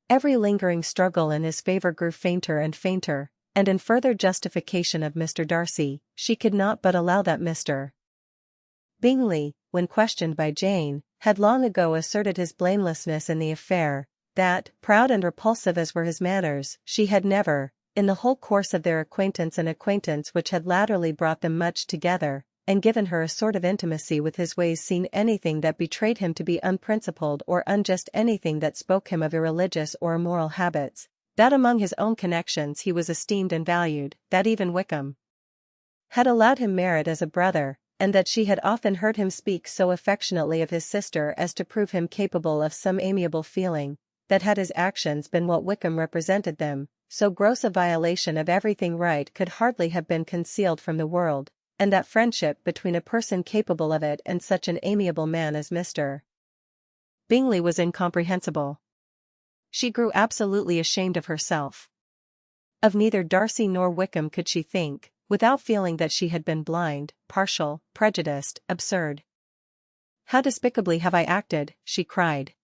Every lingering struggle in his favor grew fainter and fainter, and in further justification of Mr. Darcy, she could not but allow that Mr. Bingley, when questioned by Jane, had long ago asserted his blamelessness in the affair, that, proud and repulsive as were his manners, she had never, in the whole course of their acquaintance, an acquaintance which had latterly brought them much together, and given her a sort of intimacy with his ways, seen anything that betrayed him to be unprincipled or unjust, anything that spoke him of irreligious or immoral habits, that among his own connections he was esteemed and valued, that even Wickham had allowed him merit as a brother, and that she had often heard him speak so affectionately of his sister as to prove him capable of some amiable feeling, that had his actions been what Wickham represented them, so gross a violation of everything right could hardly have been concealed from the world, and that friendship between a person capable of it and such an amiable man as Mr. Bingley was incomprehensible. She grew absolutely ashamed of herself. Of neither Darcy nor Wickham could she think, without feeling that she had been blind, partial, prejudiced, absurd. "How despicably have I acted," she cried.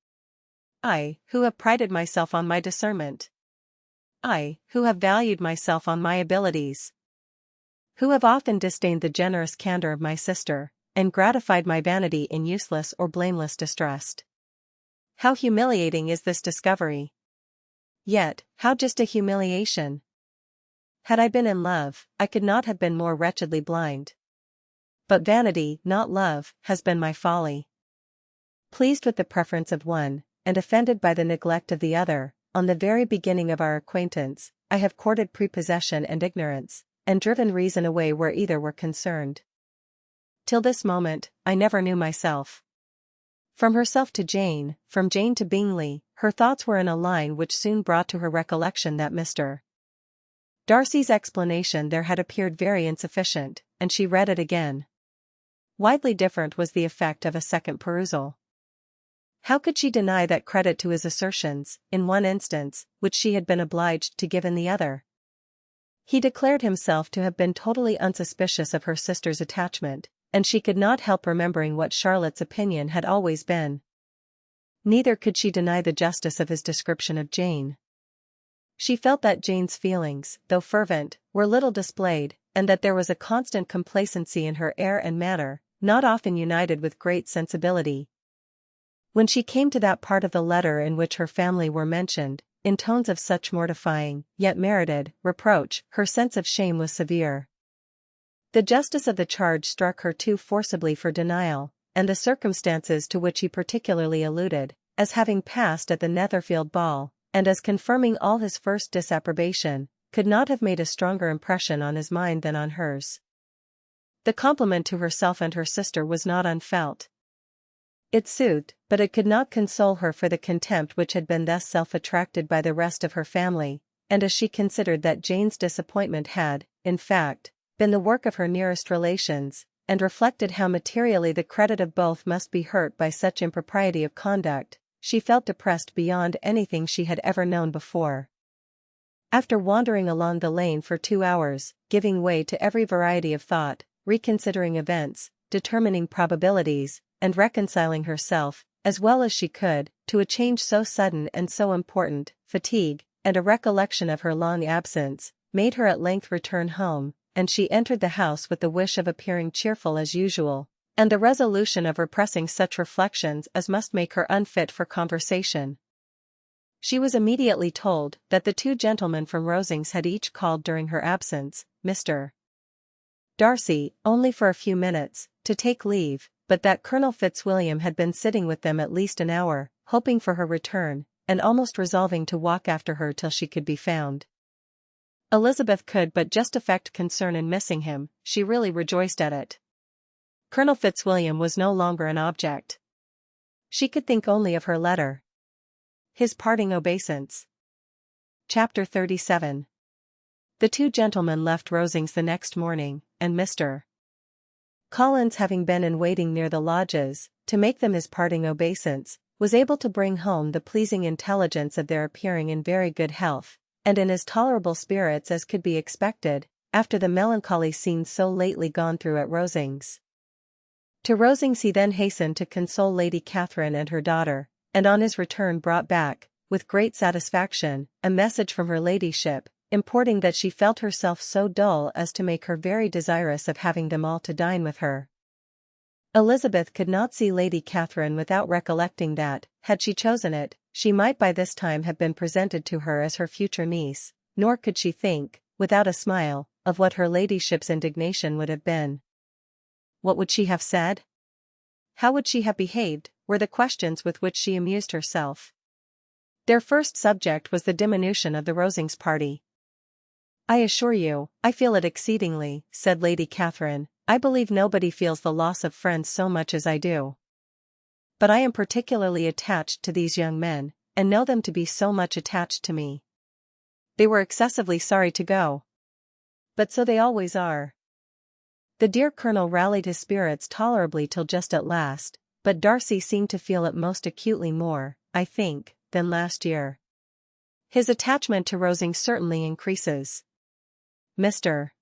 "I, who have prided myself on my discernment. I, who have valued myself on my abilities. Who have often disdained the generous candor of my sister, and gratified my vanity in useless or blameless distress. How humiliating is this discovery! Yet, how just a humiliation! Had I been in love, I could not have been more wretchedly blind. But vanity, not love, has been my folly. Pleased with the preference of one, and offended by the neglect of the other, on the very beginning of our acquaintance, I have courted prepossession and ignorance, and driven reason away where either were concerned. Till this moment, I never knew myself." From herself to Jane, from Jane to Bingley, her thoughts were in a line which soon brought to her recollection that Mr. Darcy's explanation there had appeared very insufficient, and she read it again. Widely different was the effect of a second perusal. How could she deny that credit to his assertions, in one instance, which she had been obliged to give in the other? He declared himself to have been totally unsuspicious of her sister's attachment, and she could not help remembering what Charlotte's opinion had always been. Neither could she deny the justice of his description of Jane. She felt that Jane's feelings, though fervent, were little displayed, and that there was a constant complacency in her air and manner, not often united with great sensibility. When she came to that part of the letter in which her family were mentioned, in tones of such mortifying, yet merited, reproach, her sense of shame was severe. The justice of the charge struck her too forcibly for denial, and the circumstances to which he particularly alluded, as having passed at the Netherfield ball, and as confirming all his first disapprobation, could not have made a stronger impression on his mind than on hers. The compliment to herself and her sister was not unfelt. It soothed, but it could not console her for the contempt which had been thus self-attracted by the rest of her family, and as she considered that Jane's disappointment had, in fact, been the work of her nearest relations, and reflected how materially the credit of both must be hurt by such impropriety of conduct, she felt depressed beyond anything she had ever known before. After wandering along the lane for 2 hours, giving way to every variety of thought, reconsidering events, determining probabilities, and reconciling herself, as well as she could, to a change so sudden and so important, fatigue, and a recollection of her long absence, made her at length return home, and she entered the house with the wish of appearing cheerful as usual, and the resolution of repressing such reflections as must make her unfit for conversation. She was immediately told that the 2 gentlemen from Rosings had each called during her absence, Mr. Darcy, only for a few minutes, to take leave, but that Colonel Fitzwilliam had been sitting with them at least an hour, hoping for her return, and almost resolving to walk after her till she could be found. Elizabeth could but just affect concern in missing him, she really rejoiced at it. Colonel Fitzwilliam was no longer an object. She could think only of her letter. His parting obeisance. Chapter 37. The two gentlemen left Rosings the next morning, and Mr. Collins, having been in waiting near the lodges, to make them his parting obeisance, was able to bring home the pleasing intelligence of their appearing in very good health, and in as tolerable spirits as could be expected, after the melancholy scenes so lately gone through at Rosings. To Rosings he then hastened to console Lady Catherine and her daughter, and on his return brought back, with great satisfaction, a message from her ladyship, importing that she felt herself so dull as to make her very desirous of having them all to dine with her. Elizabeth could not see Lady Catherine without recollecting that, had she chosen it, she might by this time have been presented to her as her future niece, nor could she think, without a smile, of what her ladyship's indignation would have been. What would she have said? How would she have behaved, were the questions with which she amused herself. Their first subject was the diminution of the Rosings party. "I assure you, I feel it exceedingly," said Lady Catherine. "I believe nobody feels the loss of friends so much as I do. But I am particularly attached to these young men, and know them to be so much attached to me. They were excessively sorry to go. But so they always are." The dear Colonel rallied his spirits tolerably till just at last, but Darcy seemed to feel it most acutely more, I think, than last year. His attachment to Rosings certainly increases. Mr.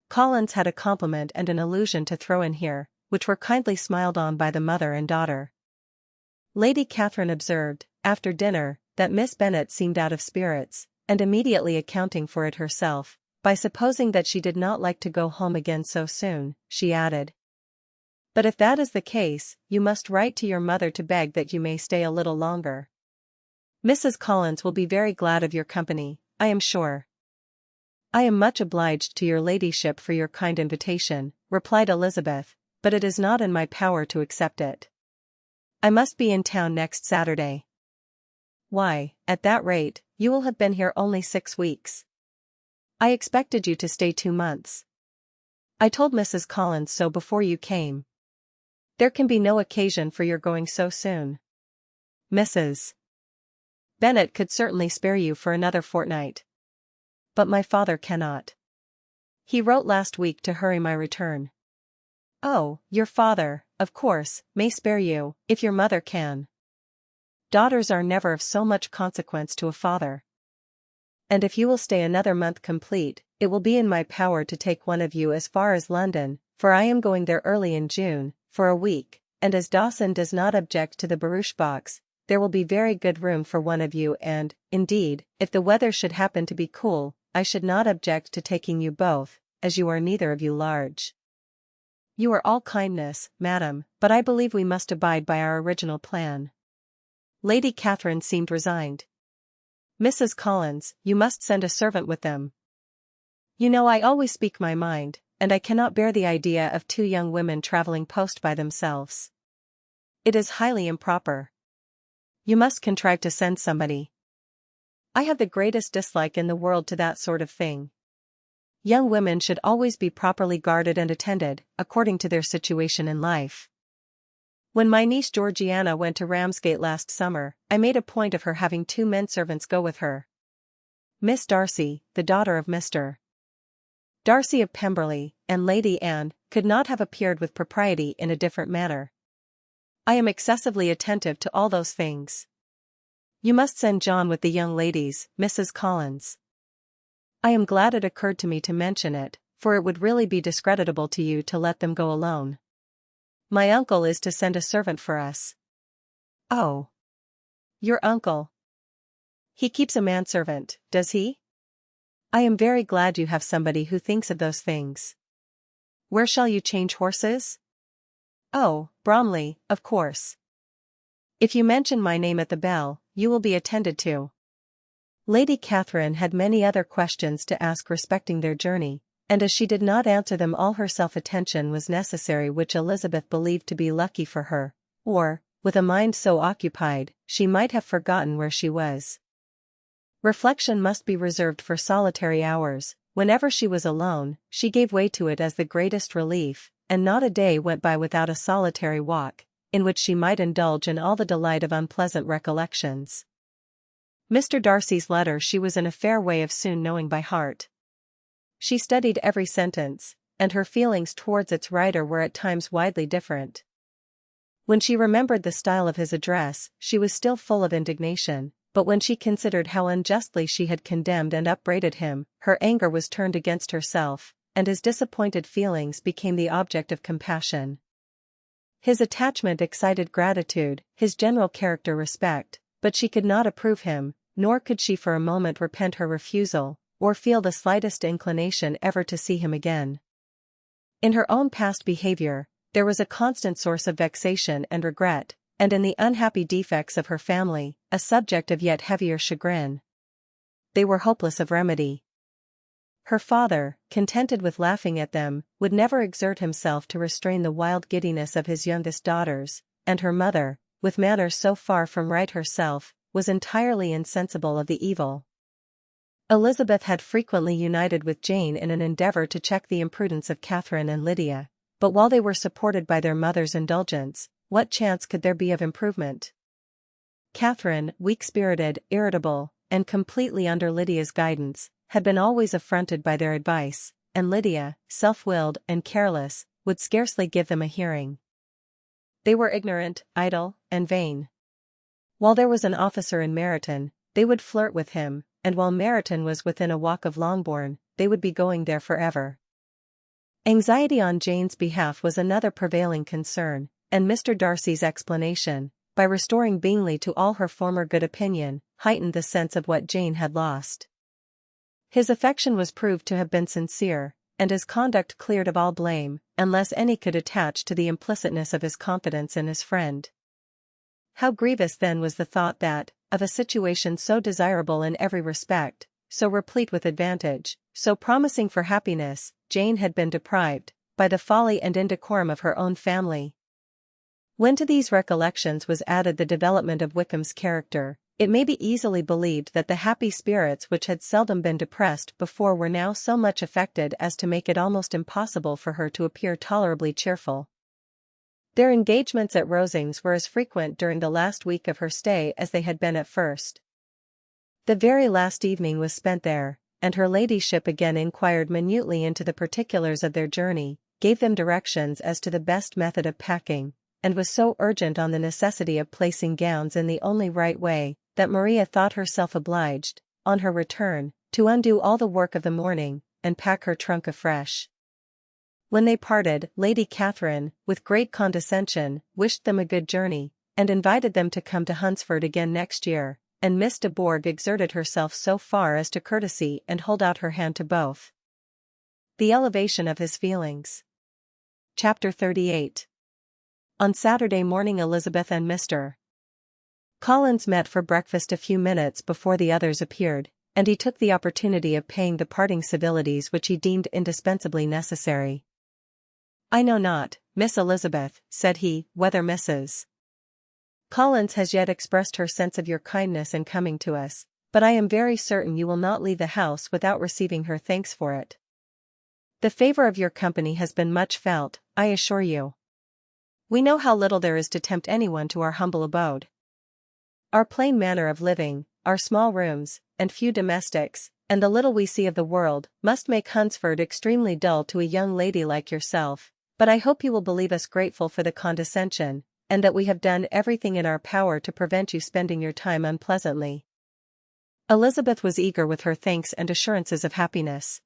Collins had a compliment and an allusion to throw in here, which were kindly smiled on by the mother and daughter. Lady Catherine observed, after dinner, that Miss Bennet seemed out of spirits, and immediately accounting for it herself, by supposing that she did not like to go home again so soon, she added, "But if that is the case, you must write to your mother to beg that you may stay a little longer. Mrs. Collins will be very glad of your company, I am sure." "I am much obliged to your ladyship for your kind invitation," replied Elizabeth, "but it is not in my power to accept it. I must be in town next Saturday." "Why, at that rate, you will have been here only 6 weeks. I expected you to stay 2 months. I told Mrs. Collins so before you came. There can be no occasion for your going so soon. Mrs. Bennet could certainly spare you for another fortnight. But my father cannot. He wrote last week to hurry my return." "Oh, your father, of course, may spare you, if your mother can. Daughters are never of so much consequence to a father. And if you will stay another month complete, it will be in my power to take one of you as far as London, for I am going there early in June, for a week, and as Dawson does not object to the barouche box, there will be very good room for one of you, and, indeed, if the weather should happen to be cool, I should not object to taking you both, as you are neither of you large." "You are all kindness, madam, but I believe we must abide by our original plan." Lady Catherine seemed resigned. "Mrs. Collins, you must send a servant with them. You know I always speak my mind, and I cannot bear the idea of 2 young women traveling post by themselves. It is highly improper. You must contrive to send somebody. I have the greatest dislike in the world to that sort of thing. Young women should always be properly guarded and attended, according to their situation in life. When my niece Georgiana went to Ramsgate last summer, I made a point of her having 2 men-servants go with her. Miss Darcy, the daughter of Mr. Darcy of Pemberley, and Lady Anne, could not have appeared with propriety in a different manner. I am excessively attentive to all those things. You must send John with the young ladies, Mrs. Collins. I am glad it occurred to me to mention it, for it would really be discreditable to you to let them go alone. My uncle is to send a servant for us." "Oh. Your uncle. He keeps a manservant, does he? I am very glad you have somebody who thinks of those things. Where shall you change horses?" "Oh, Bromley, of course. If you mention my name at the bell, you will be attended to." Lady Catherine had many other questions to ask respecting their journey, and as she did not answer them all her self-attention was necessary, which Elizabeth believed to be lucky for her, or, with a mind so occupied, she might have forgotten where she was. Reflection must be reserved for solitary hours. Whenever she was alone, she gave way to it as the greatest relief, and not a day went by without a solitary walk, in which she might indulge in all the delight of unpleasant recollections. Mr. Darcy's letter she was in a fair way of soon knowing by heart. She studied every sentence, and her feelings towards its writer were at times widely different. When she remembered the style of his address, she was still full of indignation, but when she considered how unjustly she had condemned and upbraided him, her anger was turned against herself, and his disappointed feelings became the object of compassion. His attachment excited gratitude, his general character respect, but she could not approve him, nor could she for a moment repent her refusal, or feel the slightest inclination ever to see him again. In her own past behavior, there was a constant source of vexation and regret, and in the unhappy defects of her family, a subject of yet heavier chagrin. They were hopeless of remedy. Her father, contented with laughing at them, would never exert himself to restrain the wild giddiness of his youngest daughters, and her mother, with manners so far from right herself, was entirely insensible of the evil. Elizabeth had frequently united with Jane in an endeavour to check the imprudence of Catherine and Lydia, but while they were supported by their mother's indulgence, what chance could there be of improvement? Catherine, weak-spirited, irritable, and completely under Lydia's guidance, had been always affronted by their advice, and Lydia, self-willed and careless, would scarcely give them a hearing. They were ignorant, idle, and vain. While there was an officer in Meryton, they would flirt with him, and while Meryton was within a walk of Longbourn, they would be going there forever. Anxiety on Jane's behalf was another prevailing concern, and Mr. Darcy's explanation, by restoring Bingley to all her former good opinion, heightened the sense of what Jane had lost. His affection was proved to have been sincere, and his conduct cleared of all blame, unless any could attach to the implicitness of his confidence in his friend. How grievous then was the thought that, of a situation so desirable in every respect, so replete with advantage, so promising for happiness, Jane had been deprived, by the folly and indecorum of her own family. When to these recollections was added the development of Wickham's character, it may be easily believed that the happy spirits which had seldom been depressed before were now so much affected as to make it almost impossible for her to appear tolerably cheerful. Their engagements at Rosings were as frequent during the last week of her stay as they had been at first. The very last evening was spent there, and her ladyship again inquired minutely into the particulars of their journey, gave them directions as to the best method of packing, and was so urgent on the necessity of placing gowns in the only right way, that Maria thought herself obliged, on her return, to undo all the work of the morning, and pack her trunk afresh. When they parted, Lady Catherine, with great condescension, wished them a good journey, and invited them to come to Hunsford again next year, and Miss de Bourgh exerted herself so far as to courtesy and hold out her hand to both. The elevation of his feelings. Chapter 38. On Saturday morning Elizabeth and Mr. Collins met for breakfast a few minutes before the others appeared, and he took the opportunity of paying the parting civilities which he deemed indispensably necessary. "I know not, Miss Elizabeth," said he, "whether Mrs. Collins has yet expressed her sense of your kindness in coming to us, but I am very certain you will not leave the house without receiving her thanks for it. The favor of your company has been much felt, I assure you. We know how little there is to tempt anyone to our humble abode. Our plain manner of living, our small rooms, and few domestics, and the little we see of the world, must make Hunsford extremely dull to a young lady like yourself, but I hope you will believe us grateful for the condescension, and that we have done everything in our power to prevent you spending your time unpleasantly." Elizabeth was eager with her thanks and assurances of happiness.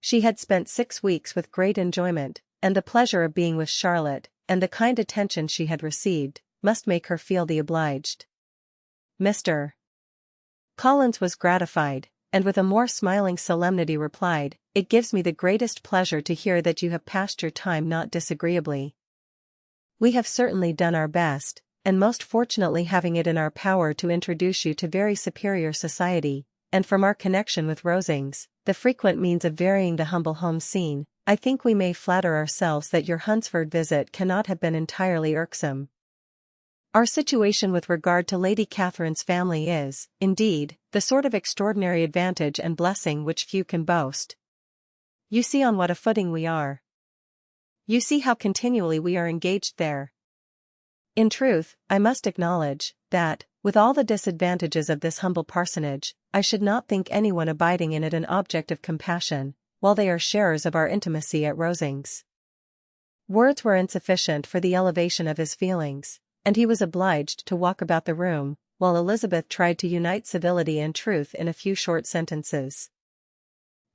She had spent 6 weeks with great enjoyment, and the pleasure of being with Charlotte, and the kind attention she had received, must make her feel the obliged. Mr. Collins was gratified, and with a more smiling solemnity replied, "It gives me the greatest pleasure to hear that you have passed your time not disagreeably. We have certainly done our best, and most fortunately having it in our power to introduce you to very superior society, and from our connection with Rosings, the frequent means of varying the humble home scene, I think we may flatter ourselves that your Hunsford visit cannot have been entirely irksome. Our situation with regard to Lady Catherine's family is, indeed, the sort of extraordinary advantage and blessing which few can boast. You see on what a footing we are. You see how continually we are engaged there. In truth, I must acknowledge that, with all the disadvantages of this humble parsonage, I should not think anyone abiding in it an object of compassion, while they are sharers of our intimacy at Rosings. Words were insufficient for the elevation of his feelings, and he was obliged to walk about the room, while Elizabeth tried to unite civility and truth in a few short sentences.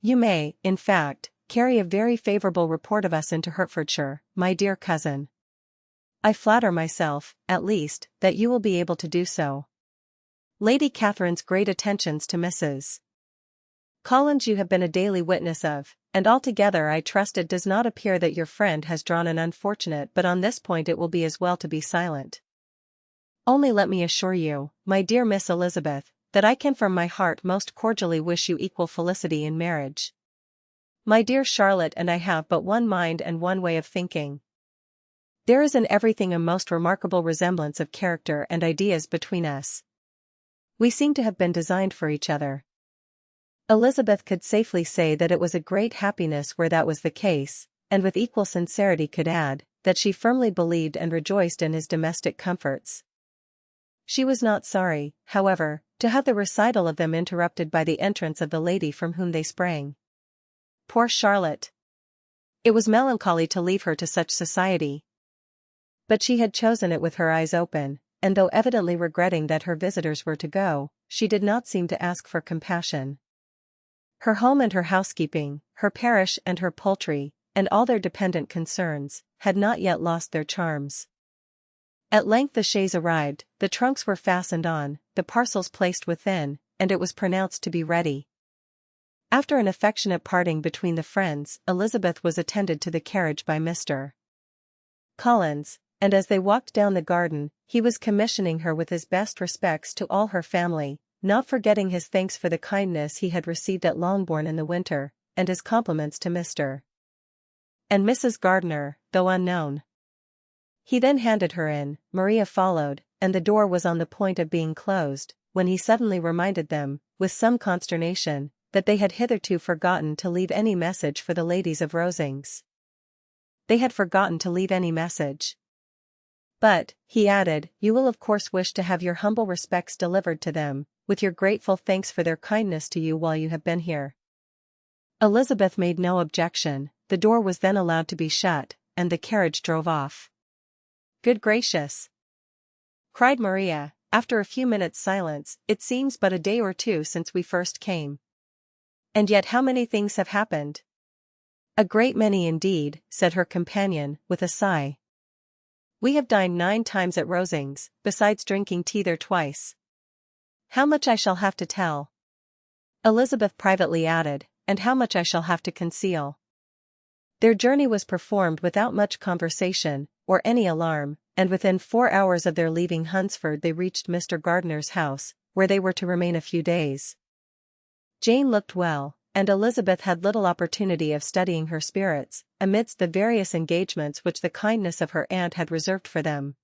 You may, in fact, carry a very favourable report of us into Hertfordshire, my dear cousin. I flatter myself, at least, that you will be able to do so. Lady Catherine's great attentions to Mrs. Collins you have been a daily witness of, and altogether I trust it does not appear that your friend has drawn an unfortunate, but on this point it will be as well to be silent. Only let me assure you, my dear Miss Elizabeth, that I can from my heart most cordially wish you equal felicity in marriage. My dear Charlotte and I have but one mind and one way of thinking. There is in everything a most remarkable resemblance of character and ideas between us. We seem to have been designed for each other. Elizabeth could safely say that it was a great happiness where that was the case, and with equal sincerity could add, that she firmly believed and rejoiced in his domestic comforts. She was not sorry, however, to have the recital of them interrupted by the entrance of the lady from whom they sprang. Poor Charlotte! It was melancholy to leave her to such society. But she had chosen it with her eyes open, and though evidently regretting that her visitors were to go, she did not seem to ask for compassion. Her home and her housekeeping, her parish and her poultry, and all their dependent concerns, had not yet lost their charms. At length the chaise arrived, the trunks were fastened on, the parcels placed within, and it was pronounced to be ready. After an affectionate parting between the friends, Elizabeth was attended to the carriage by Mr. Collins, and as they walked down the garden, he was commissioning her with his best respects to all her family, not forgetting his thanks for the kindness he had received at Longbourn in the winter, and his compliments to Mr. and Mrs. Gardiner, though unknown. He then handed her in, Maria followed, and the door was on the point of being closed, when he suddenly reminded them, with some consternation, that they had hitherto forgotten to leave any message for the ladies of Rosings. They had forgotten to leave any message. But, he added, you will of course wish to have your humble respects delivered to them, with your grateful thanks for their kindness to you while you have been here. Elizabeth made no objection, the door was then allowed to be shut, and the carriage drove off. Good gracious! Cried Maria, after a few minutes' silence, it seems but a day or two since we first came. And yet how many things have happened? A great many indeed, said her companion, with a sigh. We have dined 9 times at Rosings, besides drinking tea there twice. How much I shall have to tell. Elizabeth privately added, and how much I shall have to conceal. Their journey was performed without much conversation, or any alarm, and within 4 hours of their leaving Hunsford they reached Mr. Gardiner's house, where they were to remain a few days. Jane looked well, and Elizabeth had little opportunity of studying her spirits, amidst the various engagements which the kindness of her aunt had reserved for them.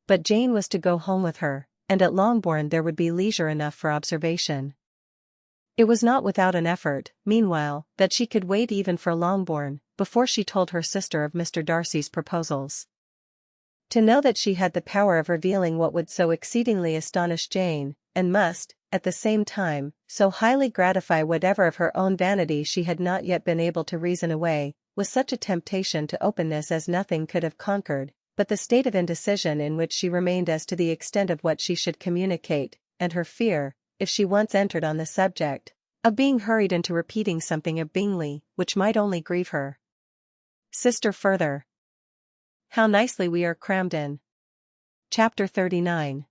But Jane was to go home with her, and at Longbourn there would be leisure enough for observation. It was not without an effort, meanwhile, that she could wait even for Longbourn, before she told her sister of Mr. Darcy's proposals. To know that she had the power of revealing what would so exceedingly astonish Jane, and must, at the same time, so highly gratify whatever of her own vanity she had not yet been able to reason away, was such a temptation to openness as nothing could have conquered, but the state of indecision in which she remained as to the extent of what she should communicate, and her fear, if she once entered on the subject, of being hurried into repeating something of Bingley, which might only grieve her sister further. How nicely we are crammed in. Chapter 39.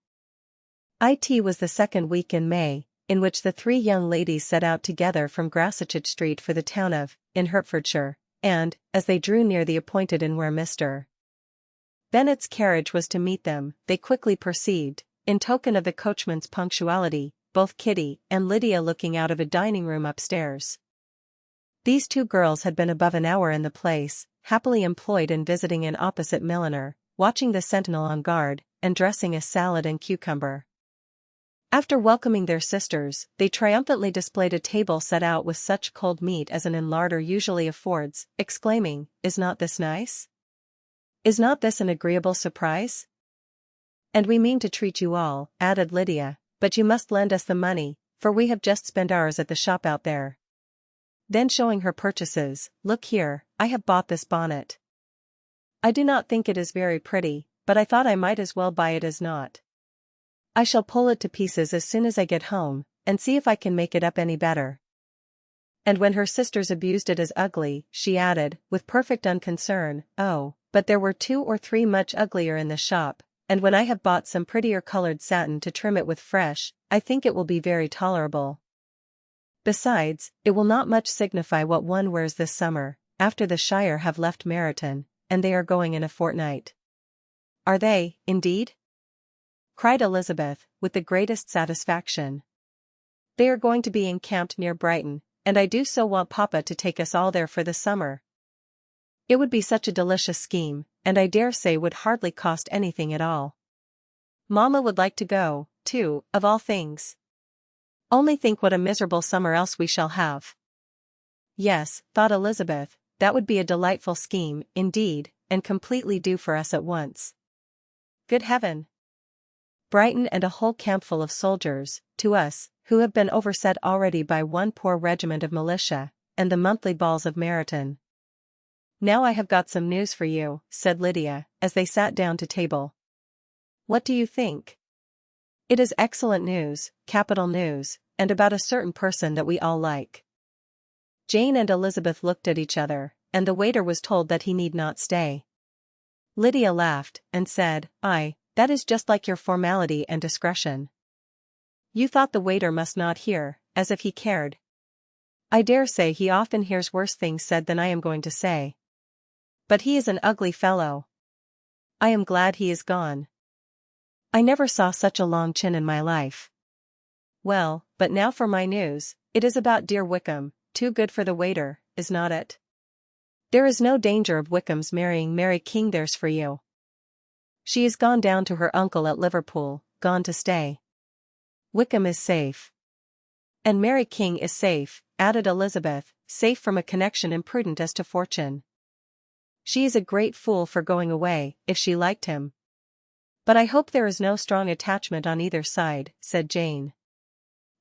It was the second week in May, in which the 3 young ladies set out together from Grasachich Street for the town of, in Hertfordshire, and, as they drew near the appointed inn where Mr. Bennet's carriage was to meet them, they quickly perceived, in token of the coachman's punctuality, both Kitty and Lydia looking out of a dining-room upstairs. These 2 girls had been above an hour in the place, happily employed in visiting an opposite milliner, watching the sentinel on guard, and dressing a salad and cucumber. After welcoming their sisters, they triumphantly displayed a table set out with such cold meat as an inn larder usually affords, exclaiming, "Is not this nice? Is not this an agreeable surprise? And we mean to treat you all," added Lydia, "but you must lend us the money, for we have just spent ours at the shop out there." Then showing her purchases, "Look here, I have bought this bonnet. I do not think it is very pretty, but I thought I might as well buy it as not. I shall pull it to pieces as soon as I get home, and see if I can make it up any better." And when her sisters abused it as ugly, she added, with perfect unconcern, "Oh, but there were 2 or 3 much uglier in the shop, and when I have bought some prettier colored satin to trim it with fresh, I think it will be very tolerable. Besides, it will not much signify what one wears this summer, after the Shire have left Meryton, and they are going in a fortnight." "Are they, indeed?" cried Elizabeth, with the greatest satisfaction. "They are going to be encamped near Brighton, and I do so want Papa to take us all there for the summer. It would be such a delicious scheme, and I dare say would hardly cost anything at all. Mamma would like to go, too, of all things. Only think what a miserable summer else we shall have." Yes, thought Elizabeth, that would be a delightful scheme, indeed, and completely do for us at once. Good heaven! Brighton and a whole campful of soldiers, to us, who have been overset already by one poor regiment of militia, and the monthly balls of Meryton. "Now I have got some news for you," said Lydia, as they sat down to table. "What do you think?" "It is excellent news, capital news, and about a certain person that we all like." Jane and Elizabeth looked at each other, and the waiter was told that he need not stay. Lydia laughed, and said, "Aye, that is just like your formality and discretion. You thought the waiter must not hear, as if he cared. I dare say he often hears worse things said than I am going to say. But he is an ugly fellow. I am glad he is gone. I never saw such a long chin in my life. Well, but now for my news. It is about dear Wickham, too good for the waiter, is not it? There is no danger of Wickham's marrying Mary King, there's for you. She is gone down to her uncle at Liverpool, gone to stay. Wickham is safe. And Mary King is safe," added Elizabeth, "safe from a connection imprudent as to fortune. She is a great fool for going away, if she liked him." "But I hope there is no strong attachment on either side," said Jane.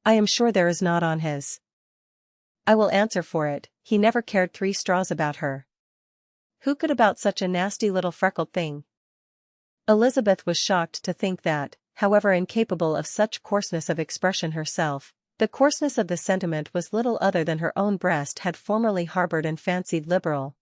"I am sure there is not on his. I will answer for it, he never cared 3 straws about her. Who could about such a nasty little freckled thing?" Elizabeth was shocked to think that, however incapable of such coarseness of expression herself, the coarseness of the sentiment was little other than her own breast had formerly harbored and fancied liberal.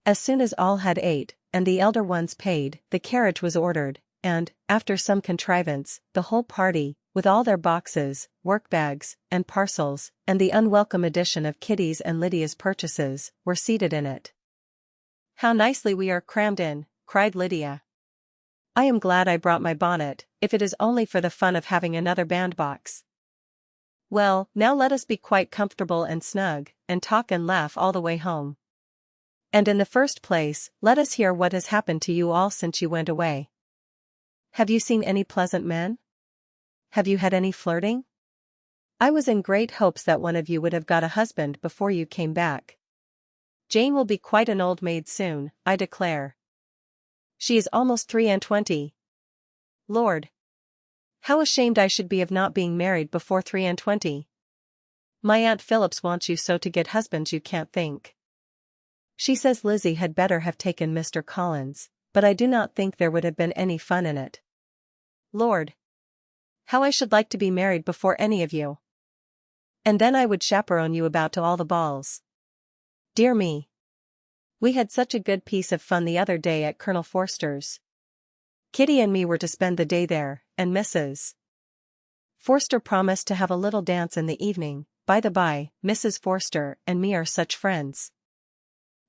As soon as all had ate, and the elder ones paid, the carriage was ordered, and, after some contrivance, the whole party, with all their boxes, work-bags, and parcels, and the unwelcome addition of Kitty's and Lydia's purchases, were seated in it. "How nicely we are crammed in," cried Lydia. "I am glad I brought my bonnet, if it is only for the fun of having another bandbox. Well, now let us be quite comfortable and snug, and talk and laugh all the way home. And in the first place, let us hear what has happened to you all since you went away. Have you seen any pleasant men? Have you had any flirting? I was in great hopes that one of you would have got a husband before you came back. Jane will be quite an old maid soon, I declare. She is almost 23. Lord! How ashamed I should be of not being married before 23. My Aunt Phillips wants you so to get husbands you can't think. She says Lizzie had better have taken Mr. Collins, but I do not think there would have been any fun in it. Lord! How I should like to be married before any of you. And then I would chaperone you about to all the balls. Dear me! We had such a good piece of fun the other day at Colonel Forster's. Kitty and me were to spend the day there, and Mrs. Forster promised to have a little dance in the evening. By the by, Mrs. Forster and me are such friends.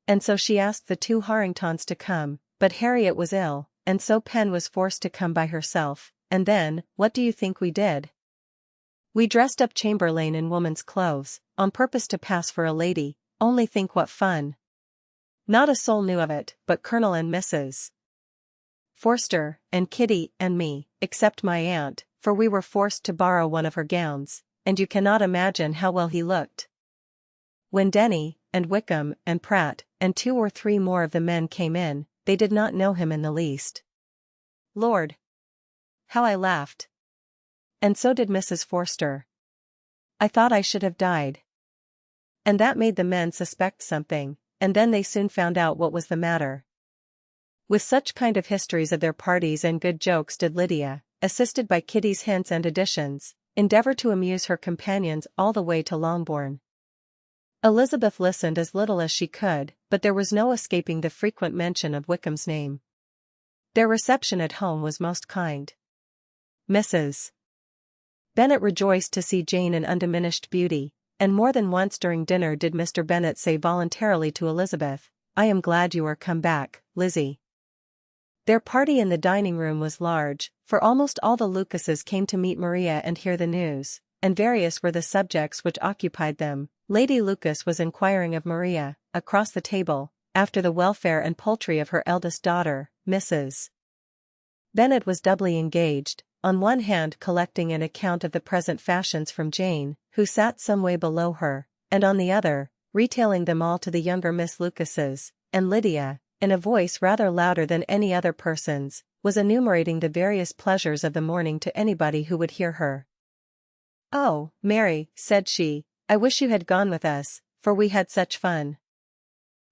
And so she asked the 2 Harringtons to come, but Harriet was ill, and so Pen was forced to come by herself, and then, what do you think we did? We dressed up Chamberlain in woman's clothes, on purpose to pass for a lady. Only think what fun. Not a soul knew of it, but Colonel and Mrs. Forster, and Kitty, and me, except my aunt, for we were forced to borrow one of her gowns, and you cannot imagine how well he looked. When Denny, and Wickham, and Pratt, and 2 or 3 more of the men came in, they did not know him in the least. Lord! How I laughed! And so did Mrs. Forster. I thought I should have died. And that made the men suspect something, and then they soon found out what was the matter. With such kind of histories of their parties and good jokes did Lydia, assisted by Kitty's hints and additions, endeavour to amuse her companions all the way to Longbourn. Elizabeth listened as little as she could, but there was no escaping the frequent mention of Wickham's name. Their reception at home was most kind. Mrs. Bennet rejoiced to see Jane in undiminished beauty, and more than once during dinner did Mr. Bennet say voluntarily to Elizabeth, "I am glad you are come back, Lizzie." Their party in the dining-room was large, for almost all the Lucases came to meet Maria and hear the news, and various were the subjects which occupied them. Lady Lucas was inquiring of Maria, across the table, after the welfare and poultry of her eldest daughter, Mrs. Bennet was doubly engaged, on one hand collecting an account of the present fashions from Jane, who sat some way below her, and on the other, retailing them all to the younger Miss Lucases, and Lydia, in a voice rather louder than any other person's, was enumerating the various pleasures of the morning to anybody who would hear her. "Oh, Mary," said she, "I wish you had gone with us, for we had such fun.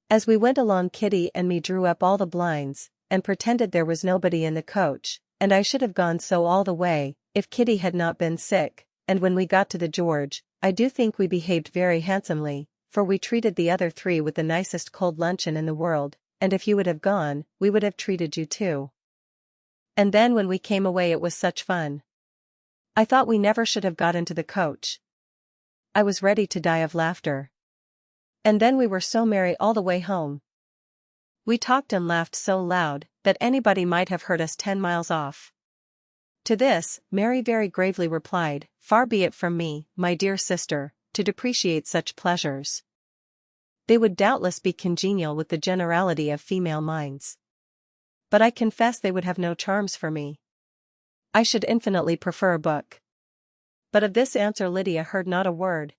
As we went along Kitty and me drew up all the blinds, and pretended there was nobody in the coach, and I should have gone so all the way, if Kitty had not been sick, and when we got to the George, I do think we behaved very handsomely, for we treated the other 3 with the nicest cold luncheon in the world, and if you would have gone, we would have treated you too. And then when we came away it was such fun. I thought we never should have got into the coach. I was ready to die of laughter. And then we were so merry all the way home. We talked and laughed so loud, that anybody might have heard us 10 miles off." To this, Mary very gravely replied, "Far be it from me, my dear sister, to depreciate such pleasures. They would doubtless be congenial with the generality of female minds. But I confess they would have no charms for me. I should infinitely prefer a book." But of this answer Lydia heard not a word.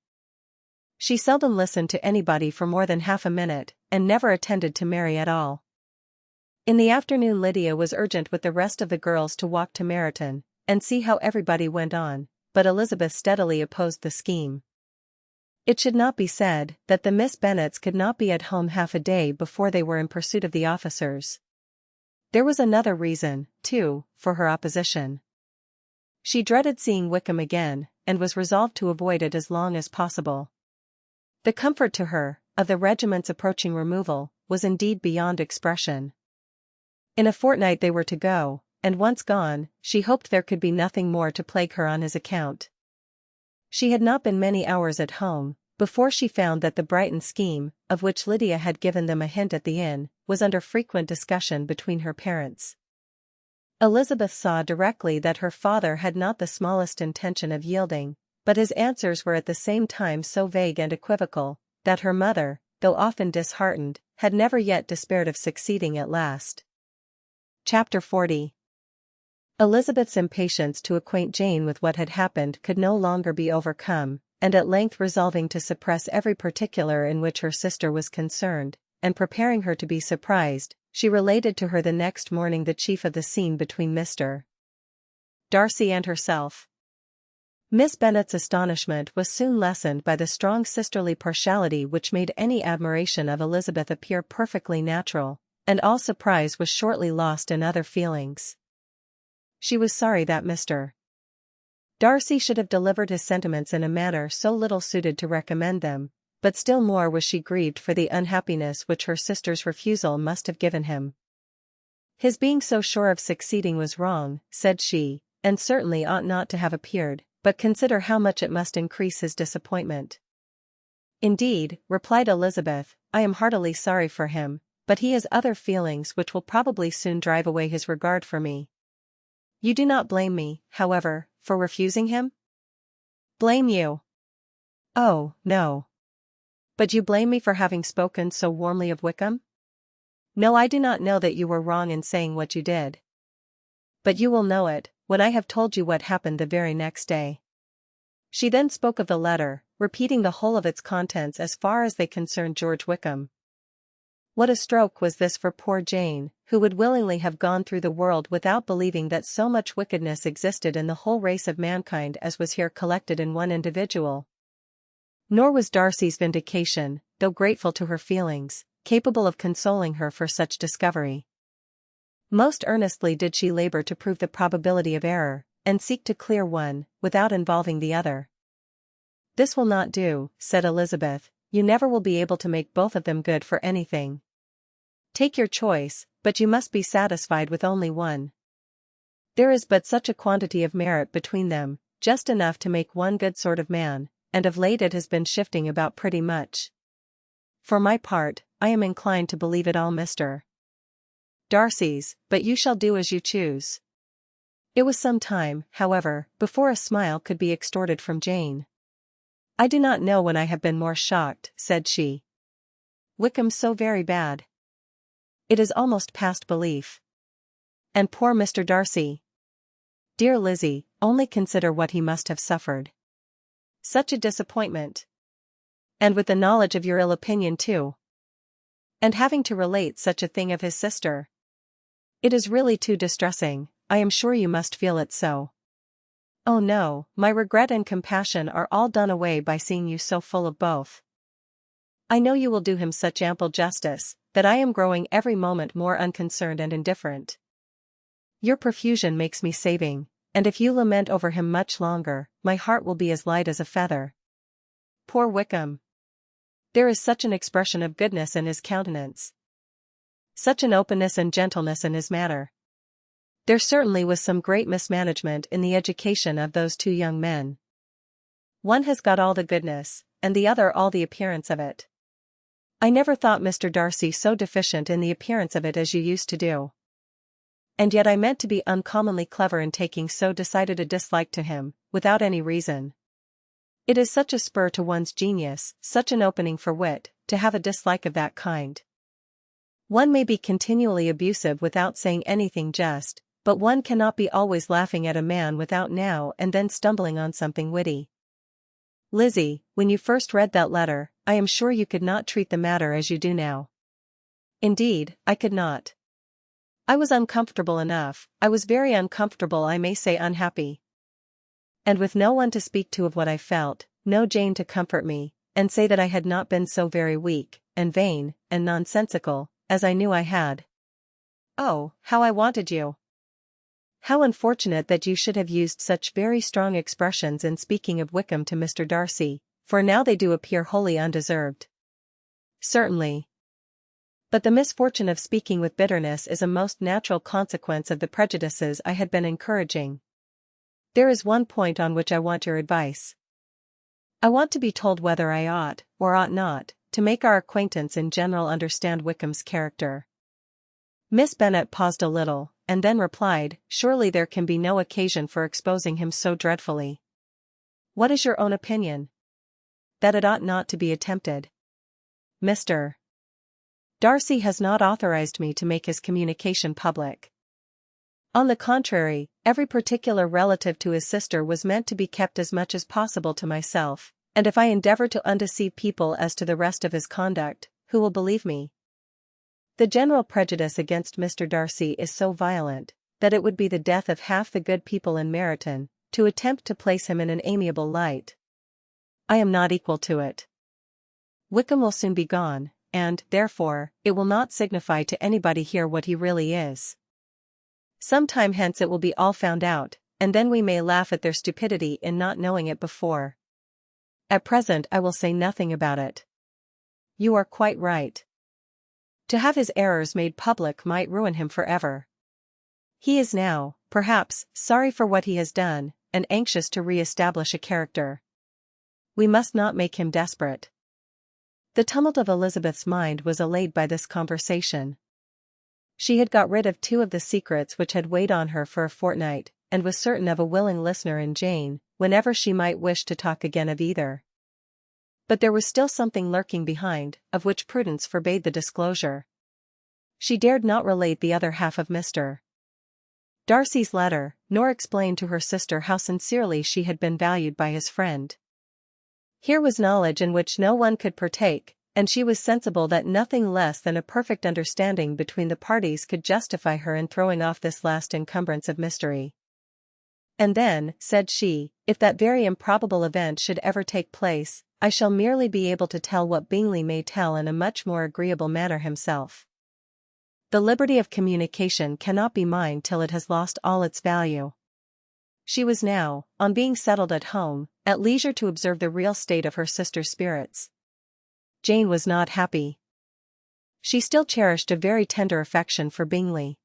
She seldom listened to anybody for more than half a minute, and never attended to Mary at all. In the afternoon Lydia was urgent with the rest of the girls to walk to Meryton, and see how everybody went on, but Elizabeth steadily opposed the scheme. It should not be said that the Miss Bennets could not be at home half a day before they were in pursuit of the officers. There was another reason, too, for her opposition. She dreaded seeing Wickham again, and was resolved to avoid it as long as possible. The comfort to her, of the regiment's approaching removal, was indeed beyond expression. In a fortnight they were to go, and once gone, she hoped there could be nothing more to plague her on his account. She had not been many hours at home, before she found that the Brighton scheme, of which Lydia had given them a hint at the inn, was under frequent discussion between her parents. Elizabeth saw directly that her father had not the smallest intention of yielding, but his answers were at the same time so vague and equivocal, that her mother, though often disheartened, had never yet despaired of succeeding at last. Chapter 40. Elizabeth's impatience to acquaint Jane with what had happened could no longer be overcome, and at length resolving to suppress every particular in which her sister was concerned, and preparing her to be surprised, she related to her the next morning the chief of the scene between Mr. Darcy and herself. Miss Bennet's astonishment was soon lessened by the strong sisterly partiality which made any admiration of Elizabeth appear perfectly natural, and all surprise was shortly lost in other feelings. She was sorry that Mr. Darcy should have delivered his sentiments in a manner so little suited to recommend them, but still more was she grieved for the unhappiness which her sister's refusal must have given him. "His being so sure of succeeding was wrong," said she, "and certainly ought not to have appeared, but consider how much it must increase his disappointment." "Indeed," replied Elizabeth, "I am heartily sorry for him, but he has other feelings which will probably soon drive away his regard for me. You do not blame me, however, for refusing him?" "Blame you? Oh, no. But you blame me for having spoken so warmly of Wickham?" "No, I do not know that you were wrong in saying what you did. But you will know it, when I have told you what happened the very next day." She then spoke of the letter, repeating the whole of its contents as far as they concerned George Wickham. What a stroke was this for poor Jane, who would willingly have gone through the world without believing that so much wickedness existed in the whole race of mankind as was here collected in one individual. Nor was Darcy's vindication, though grateful to her feelings, capable of consoling her for such discovery. Most earnestly did she labor to prove the probability of error, and seek to clear one, without involving the other. "This will not do," said Elizabeth, "you never will be able to make both of them good for anything. Take your choice, but you must be satisfied with only one. There is but such a quantity of merit between them, just enough to make one good sort of man, and of late it has been shifting about pretty much. For my part, I am inclined to believe it all Mr. Darcy's, but you shall do as you choose." It was some time, however, before a smile could be extorted from Jane. "I do not know when I have been more shocked," said she. "Wickham's so very bad. It is almost past belief. And poor Mr. Darcy. Dear Lizzie, only consider what he must have suffered. Such a disappointment. And with the knowledge of your ill opinion too. And having to relate such a thing of his sister. It is really too distressing. I am sure you must feel it so. Oh no, my regret and compassion are all done away by seeing you so full of both. I know you will do him such ample justice, that I am growing every moment more unconcerned and indifferent. Your profusion makes me saving, and if you lament over him much longer, my heart will be as light as a feather. Poor Wickham! There is such an expression of goodness in his countenance. Such an openness and gentleness in his manner. There certainly was some great mismanagement in the education of those two young men. One has got all the goodness, and the other all the appearance of it. I never thought Mr. Darcy so deficient in the appearance of it as you used to do. And yet I meant to be uncommonly clever in taking so decided a dislike to him, without any reason. It is such a spur to one's genius, such an opening for wit, to have a dislike of that kind. One may be continually abusive without saying anything just, but one cannot be always laughing at a man without now and then stumbling on something witty. Lizzie, when you first read that letter, I am sure you could not treat the matter as you do now. Indeed, I could not. I was uncomfortable enough, I was very uncomfortable, I may say unhappy. And with no one to speak to of what I felt, no Jane to comfort me, and say that I had not been so very weak, and vain, and nonsensical, as I knew I had. Oh, how I wanted you! How unfortunate that you should have used such very strong expressions in speaking of Wickham to Mr. Darcy, for now they do appear wholly undeserved. Certainly. But the misfortune of speaking with bitterness is a most natural consequence of the prejudices I had been encouraging. There is one point on which I want your advice. I want to be told whether I ought, or ought not, to make our acquaintance in general understand Wickham's character. Miss Bennet paused a little, and then replied, "Surely there can be no occasion for exposing him so dreadfully." "What is your own opinion?" "That it ought not to be attempted. Mr. Darcy has not authorized me to make his communication public. On the contrary, every particular relative to his sister was meant to be kept as much as possible to myself, and if I endeavor to undeceive people as to the rest of his conduct, who will believe me? The general prejudice against Mr. Darcy is so violent, that it would be the death of half the good people in Meryton, to attempt to place him in an amiable light. I am not equal to it. Wickham will soon be gone, and, therefore, it will not signify to anybody here what he really is. Some time hence it will be all found out, and then we may laugh at their stupidity in not knowing it before. At present I will say nothing about it. You are quite right. To have his errors made public might ruin him forever. He is now, perhaps, sorry for what he has done, and anxious to re-establish a character. We must not make him desperate. The tumult of Elizabeth's mind was allayed by this conversation. She had got rid of two of the secrets which had weighed on her for a fortnight, and was certain of a willing listener in Jane, whenever she might wish to talk again of either. But there was still something lurking behind, of which prudence forbade the disclosure. She dared not relate the other half of Mr. Darcy's letter, nor explained to her sister how sincerely she had been valued by his friend. Here was knowledge in which no one could partake, and she was sensible that nothing less than a perfect understanding between the parties could justify her in throwing off this last encumbrance of mystery. And then, said she, if that very improbable event should ever take place, I shall merely be able to tell what Bingley may tell in a much more agreeable manner himself. The liberty of communication cannot be mine till it has lost all its value. She was now, on being settled at home, at leisure to observe the real state of her sister's spirits. Jane was not happy. She still cherished a very tender affection for Bingley.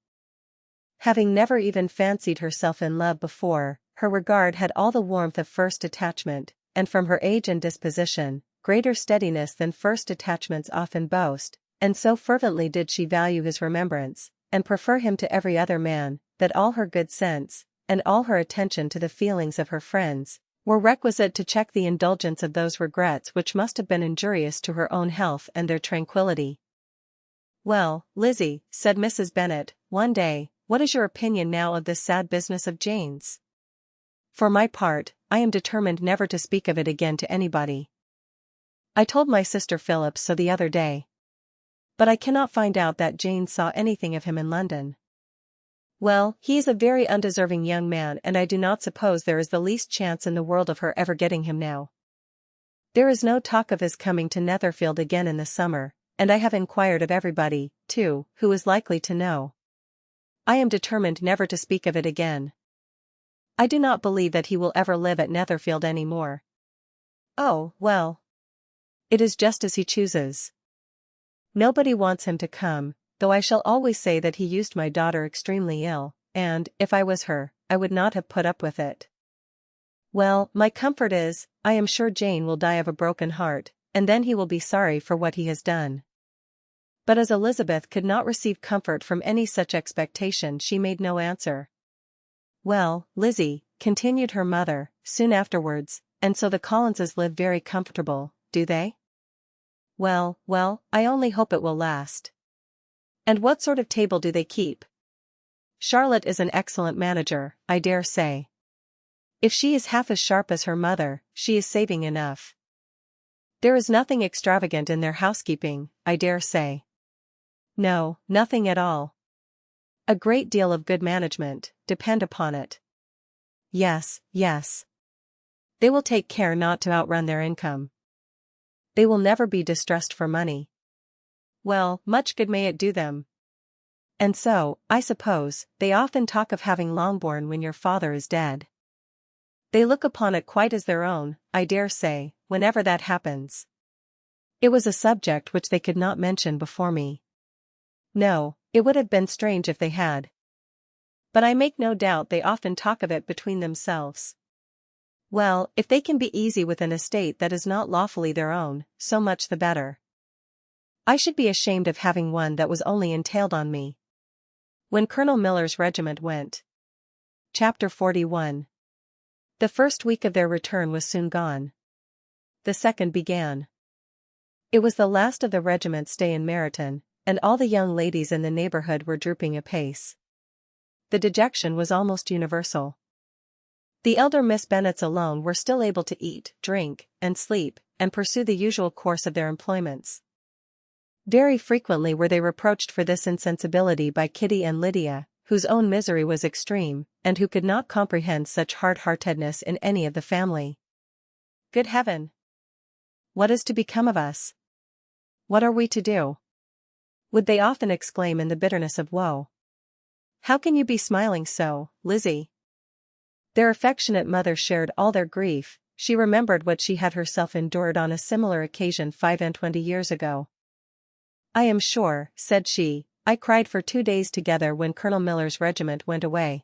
Having never even fancied herself in love before, her regard had all the warmth of first attachment, and from her age and disposition, greater steadiness than first attachments often boast, and so fervently did she value his remembrance, and prefer him to every other man, that all her good sense, and all her attention to the feelings of her friends, were requisite to check the indulgence of those regrets which must have been injurious to her own health and their tranquillity. "Well, Lizzie," said Mrs. Bennet, one day, "what is your opinion now of this sad business of Jane's? For my part, I am determined never to speak of it again to anybody. I told my sister Phillips so the other day. But I cannot find out that Jane saw anything of him in London. Well, he is a very undeserving young man, and I do not suppose there is the least chance in the world of her ever getting him now. There is no talk of his coming to Netherfield again in the summer, and I have inquired of everybody, too, who is likely to know. I am determined never to speak of it again. I do not believe that he will ever live at Netherfield any more. Oh, well. It is just as he chooses. Nobody wants him to come, though I shall always say that he used my daughter extremely ill, and, if I was her, I would not have put up with it. Well, my comfort is, I am sure Jane will die of a broken heart, and then he will be sorry for what he has done." But as Elizabeth could not receive comfort from any such expectation, she made no answer. "Well, Lizzie," continued her mother, soon afterwards, "and so the Collinses live very comfortable, do they?" Well, I only hope it will last." "And what sort of table do they keep?" "Charlotte is an excellent manager, I dare say. If she is half as sharp as her mother, she is saving enough. There is nothing extravagant in their housekeeping, I dare say." "No, nothing at all. A great deal of good management, depend upon it." Yes. They will take care not to outrun their income. They will never be distressed for money." "Well, much good may it do them. And so, I suppose, they often talk of having Longbourn when your father is dead. They look upon it quite as their own, I dare say, whenever that happens." It was a subject which they could not mention before me. "No, it would have been strange if they had. But I make no doubt they often talk of it between themselves. Well, if they can be easy with an estate that is not lawfully their own, so much the better. I should be ashamed of having one that was only entailed on me." When Colonel Miller's regiment went. Chapter 41. The first week of their return was soon gone. The second began. It was the last of the regiment's stay in Meryton, and all the young ladies in the neighbourhood were drooping apace. The dejection was almost universal. The elder Miss Bennets alone were still able to eat, drink, and sleep, and pursue the usual course of their employments. Very frequently were they reproached for this insensibility by Kitty and Lydia, whose own misery was extreme, and who could not comprehend such hard-heartedness in any of the family. "Good heaven! What is to become of us? What are we to do?" would they often exclaim in the bitterness of woe. "How can you be smiling so, Lizzie?" Their affectionate mother shared all their grief. She remembered what she had herself endured on a similar occasion 25 years ago. "I am sure," said she, "I cried for 2 days together when Colonel Miller's regiment went away.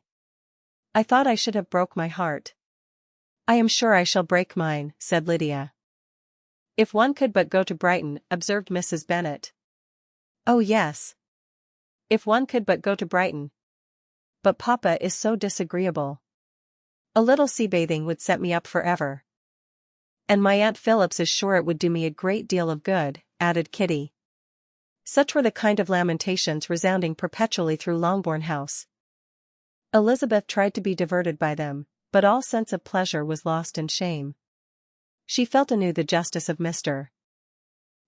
I thought I should have broke my heart." "I am sure I shall break mine," said Lydia. "If one could but go to Brighton," observed Mrs. Bennet. "Oh yes. If one could but go to Brighton. But Papa is so disagreeable. A little sea bathing would set me up forever. And my Aunt Phillips is sure it would do me a great deal of good," added Kitty. Such were the kind of lamentations resounding perpetually through Longbourn House. Elizabeth tried to be diverted by them, but all sense of pleasure was lost in shame. She felt anew the justice of Mr.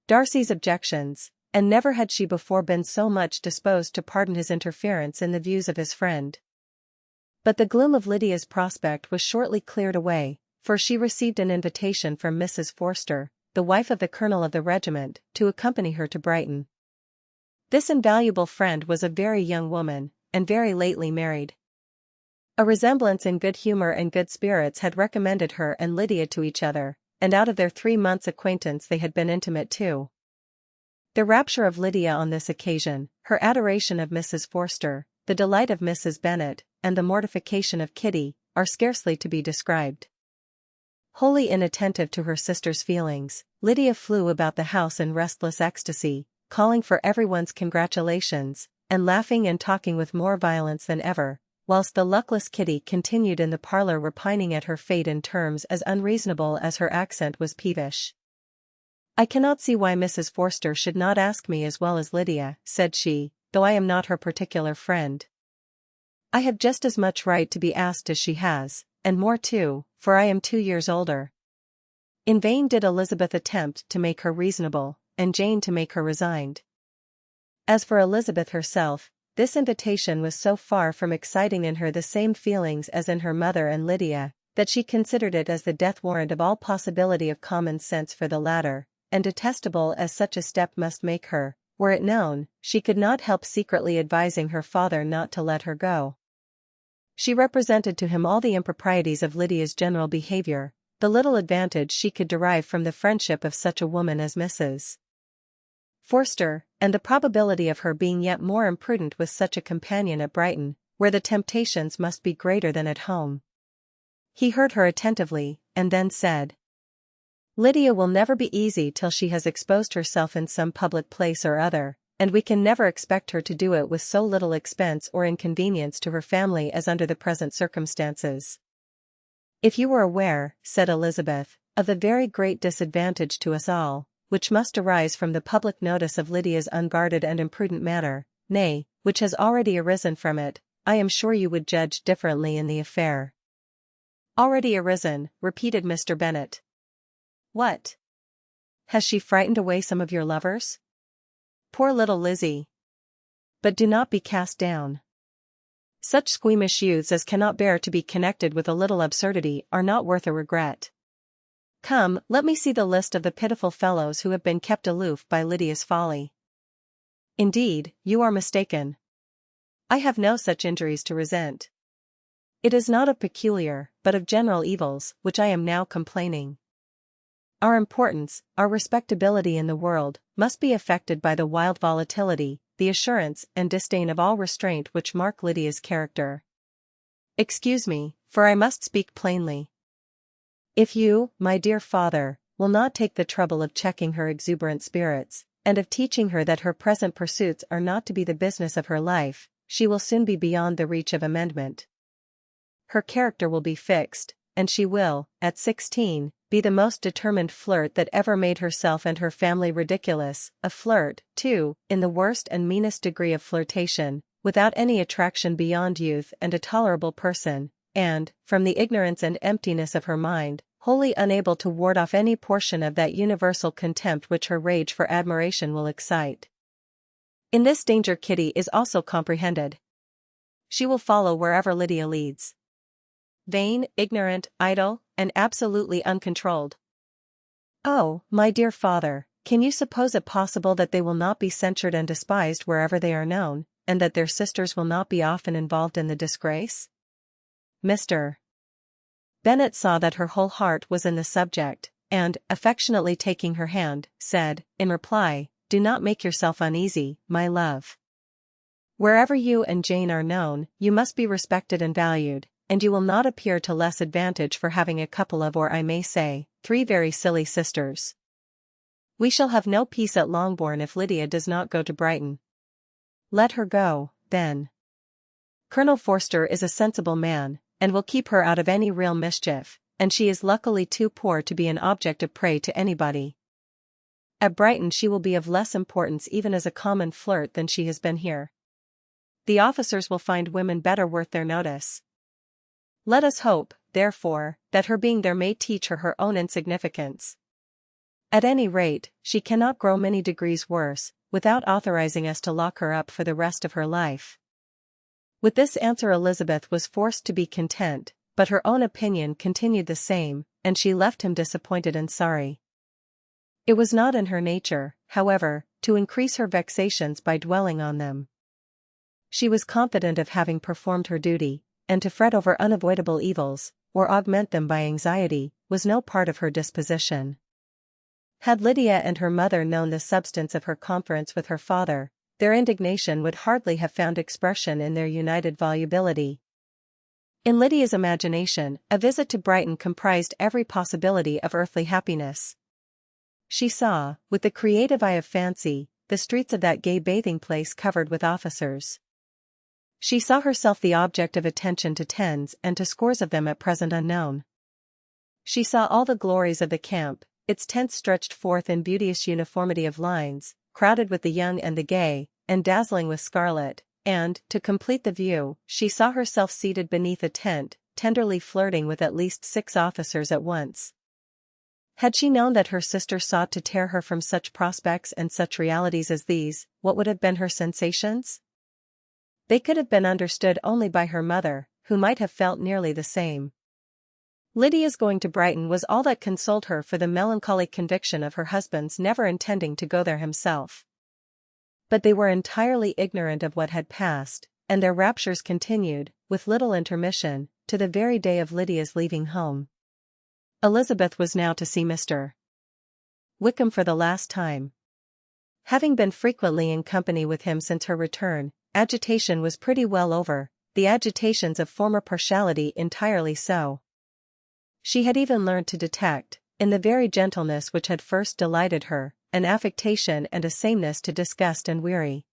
Darcy's objections, and never had she before been so much disposed to pardon his interference in the views of his friend. But the gloom of Lydia's prospect was shortly cleared away, for she received an invitation from Mrs. Forster, the wife of the colonel of the regiment, to accompany her to Brighton. This invaluable friend was a very young woman, and very lately married. A resemblance in good humor and good spirits had recommended her and Lydia to each other, and out of their 3 months' acquaintance they had been intimate too. The rapture of Lydia on this occasion, her adoration of Mrs. Forster, the delight of Mrs. Bennet, and the mortification of Kitty, are scarcely to be described. Wholly inattentive to her sister's feelings, Lydia flew about the house in restless ecstasy, calling for everyone's congratulations, and laughing and talking with more violence than ever, whilst the luckless Kitty continued in the parlour repining at her fate in terms as unreasonable as her accent was peevish. "I cannot see why Mrs. Forster should not ask me as well as Lydia," said she, "though I am not her particular friend. I have just as much right to be asked as she has, and more too, for I am 2 years older." In vain did Elizabeth attempt to make her reasonable, and Jane to make her resigned. As for Elizabeth herself, this invitation was so far from exciting in her the same feelings as in her mother and Lydia, that she considered it as the death warrant of all possibility of common sense for the latter, and detestable as such a step must make her, were it known, she could not help secretly advising her father not to let her go. She represented to him all the improprieties of Lydia's general behavior, the little advantage she could derive from the friendship of such a woman as Mrs. Forster, and the probability of her being yet more imprudent with such a companion at Brighton, where the temptations must be greater than at home. He heard her attentively, and then said, "Lydia will never be easy till she has exposed herself in some public place or other, and we can never expect her to do it with so little expense or inconvenience to her family as under the present circumstances." "If you were aware," said Elizabeth, "of the very great disadvantage to us all, which must arise from the public notice of Lydia's unguarded and imprudent manner, nay, which has already arisen from it, I am sure you would judge differently in the affair." "Already arisen," repeated Mr. Bennet. "What? Has she frightened away some of your lovers? Poor little Lizzie! But do not be cast down. Such squeamish youths as cannot bear to be connected with a little absurdity are not worth a regret. Come, let me see the list of the pitiful fellows who have been kept aloof by Lydia's folly." "Indeed, you are mistaken. I have no such injuries to resent. It is not of peculiar, but of general evils, which I am now complaining. Our importance, our respectability in the world, must be affected by the wild volatility, the assurance and disdain of all restraint which mark Lydia's character. Excuse me, for I must speak plainly. If you, my dear father, will not take the trouble of checking her exuberant spirits, and of teaching her that her present pursuits are not to be the business of her life, she will soon be beyond the reach of amendment. Her character will be fixed, and she will, at 16, be the most determined flirt that ever made herself and her family ridiculous, a flirt, too, in the worst and meanest degree of flirtation, without any attraction beyond youth and a tolerable person, and, from the ignorance and emptiness of her mind, wholly unable to ward off any portion of that universal contempt which her rage for admiration will excite. In this danger Kitty is also comprehended. She will follow wherever Lydia leads. Vain, ignorant, idle, and absolutely uncontrolled. Oh, my dear father, can you suppose it possible that they will not be censured and despised wherever they are known, and that their sisters will not be often involved in the disgrace?" Mr. Bennet saw that her whole heart was in the subject, and, affectionately taking her hand, said, in reply, "Do not make yourself uneasy, my love. Wherever you and Jane are known, you must be respected and valued, and you will not appear to less advantage for having a couple of, or I may say, 3 very silly sisters. We shall have no peace at Longbourn if Lydia does not go to Brighton. Let her go, then. Colonel Forster is a sensible man, and will keep her out of any real mischief, and she is luckily too poor to be an object of prey to anybody. At Brighton she will be of less importance even as a common flirt than she has been here. the officers will find women better worth their notice. Let us hope, therefore, that her being there may teach her her own insignificance. At any rate, she cannot grow many degrees worse, without authorizing us to lock her up for the rest of her life." With this answer Elizabeth was forced to be content, but her own opinion continued the same, and she left him disappointed and sorry. It was not in her nature, however, to increase her vexations by dwelling on them. She was confident of having performed her duty, and to fret over unavoidable evils, or augment them by anxiety, was no part of her disposition. Had Lydia and her mother known the substance of her conference with her father, their indignation would hardly have found expression in their united volubility. In Lydia's imagination, a visit to Brighton comprised every possibility of earthly happiness. She saw, with the creative eye of fancy, the streets of that gay bathing place covered with officers. She saw herself the object of attention to tens and to scores of them at present unknown. She saw all the glories of the camp, its tents stretched forth in beauteous uniformity of lines, crowded with the young and the gay, and dazzling with scarlet, and, to complete the view, she saw herself seated beneath a tent, tenderly flirting with at least 6 officers at once. Had she known that her sister sought to tear her from such prospects and such realities as these, what would have been her sensations? They could have been understood only by her mother, who might have felt nearly the same. Lydia's going to Brighton was all that consoled her for the melancholy conviction of her husband's never intending to go there himself. But they were entirely ignorant of what had passed, and their raptures continued, with little intermission, to the very day of Lydia's leaving home. Elizabeth was now to see Mr. Wickham for the last time. Having been frequently in company with him since her return, agitation was pretty well over, the agitations of former partiality entirely so. She had even learnt to detect, in the very gentleness which had first delighted her, an affectation and a sameness to disgust and weary.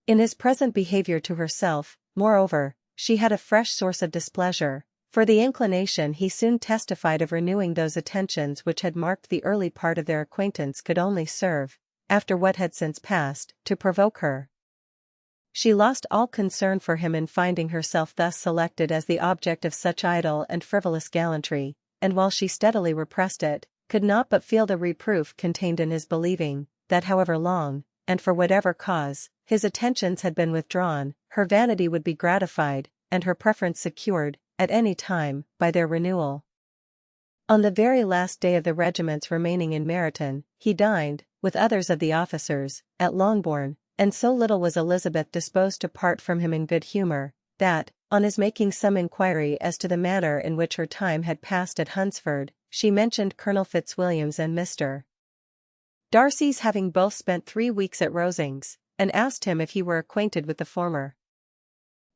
In his present behaviour to herself, moreover, she had a fresh source of displeasure, for the inclination he soon testified of renewing those attentions which had marked the early part of their acquaintance could only serve, after what had since passed, to provoke her. She lost all concern for him in finding herself thus selected as the object of such idle and frivolous gallantry, and while she steadily repressed it, could not but feel the reproof contained in his believing, that however long, and for whatever cause, his attentions had been withdrawn, her vanity would be gratified, and her preference secured, at any time, by their renewal. On the very last day of the regiment's remaining in Meryton, he dined, with others of the officers, at Longbourn, and so little was Elizabeth disposed to part from him in good humour, that, on his making some inquiry as to the manner in which her time had passed at Hunsford, she mentioned Colonel Fitzwilliam's and Mr. Darcy's having both spent 3 weeks at Rosings, and asked him if he were acquainted with the former.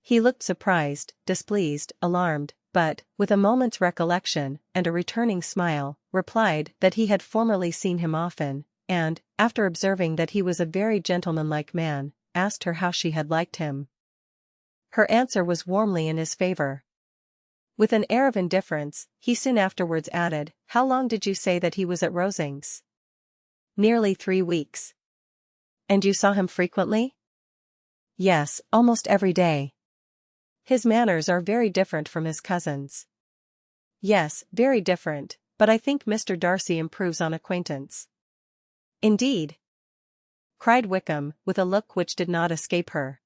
He looked surprised, displeased, alarmed, but, with a moment's recollection, and a returning smile, replied that he had formerly seen him often, and, after observing that he was a very gentlemanlike man, asked her how she had liked him. Her answer was warmly in his favour. With an air of indifference, he soon afterwards added, "How long did you say that he was at Rosings?" "Nearly 3 weeks." "And you saw him frequently?" "Yes, almost every day." "His manners are very different from his cousin's." "Yes, very different, but I think Mr. Darcy improves on acquaintance." "Indeed?" cried Wickham, with a look which did not escape her.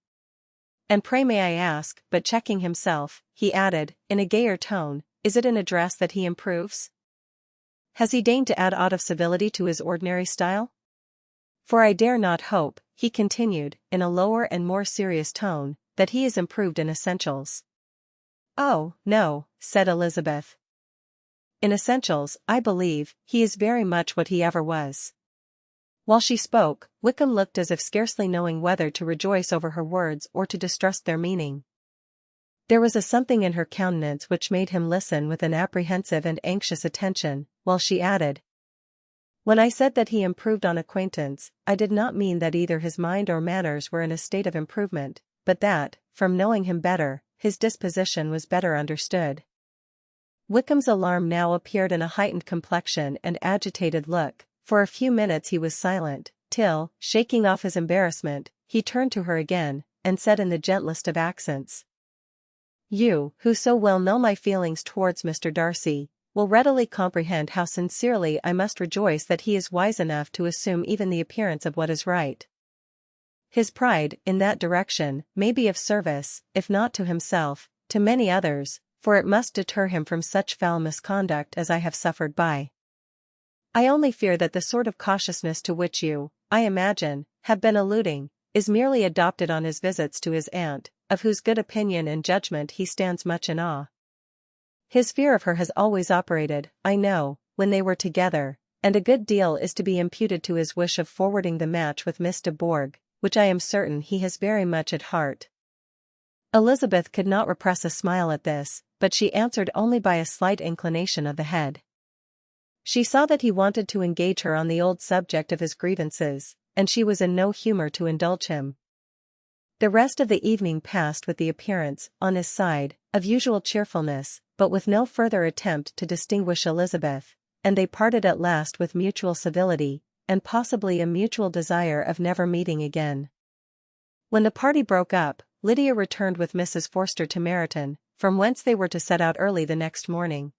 "And pray may I ask," but checking himself, he added, in a gayer tone, "is it in address that he improves? Has he deigned to add aught of civility to his ordinary style? For I dare not hope," he continued, in a lower and more serious tone, "that he is improved in essentials." "Oh, no," said Elizabeth. "In essentials, I believe, he is very much what he ever was." While she spoke, Wickham looked as if scarcely knowing whether to rejoice over her words or to distrust their meaning. There was a something in her countenance which made him listen with an apprehensive and anxious attention, while she added, "When I said that he improved on acquaintance, I did not mean that either his mind or manners were in a state of improvement, but that, from knowing him better, his disposition was better understood." Wickham's alarm now appeared in a heightened complexion and agitated look. For a few minutes he was silent, till, shaking off his embarrassment, he turned to her again, and said in the gentlest of accents. "You, who so well know my feelings towards Mr. Darcy, will readily comprehend how sincerely I must rejoice that he is wise enough to assume even the appearance of what is right. His pride, in that direction, may be of service, if not to himself, to many others, for it must deter him from such foul misconduct as I have suffered by. I only fear that the sort of cautiousness to which you, I imagine, have been alluding, is merely adopted on his visits to his aunt, of whose good opinion and judgment he stands much in awe. His fear of her has always operated, I know, when they were together, and a good deal is to be imputed to his wish of forwarding the match with Miss de Bourgh, which I am certain he has very much at heart." Elizabeth could not repress a smile at this, but she answered only by a slight inclination of the head. She saw that he wanted to engage her on the old subject of his grievances, and she was in no humor to indulge him. The rest of the evening passed with the appearance, on his side, of usual cheerfulness, but with no further attempt to distinguish Elizabeth, and they parted at last with mutual civility, and possibly a mutual desire of never meeting again. When the party broke up, Lydia returned with Mrs. Forster to Meryton, from whence they were to set out early the next morning.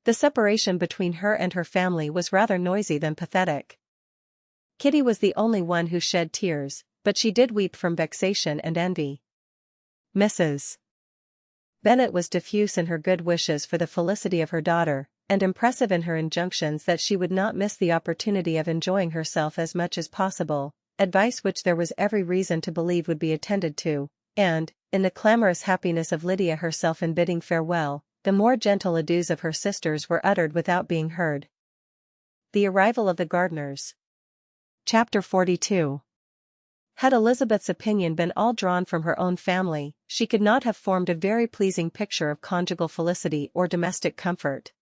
The separation between her and her family was rather noisy than pathetic. Kitty was the only one who shed tears, but she did weep from vexation and envy. Mrs. Bennet was diffuse in her good wishes for the felicity of her daughter, and impressive in her injunctions that she would not miss the opportunity of enjoying herself as much as possible, advice which there was every reason to believe would be attended to, and, in the clamorous happiness of Lydia herself in bidding farewell, the more gentle adieus of her sisters were uttered without being heard. The arrival of the Gardiners. Chapter 42. Had Elizabeth's opinion been all drawn from her own family, she could not have formed a very pleasing picture of conjugal felicity or domestic comfort.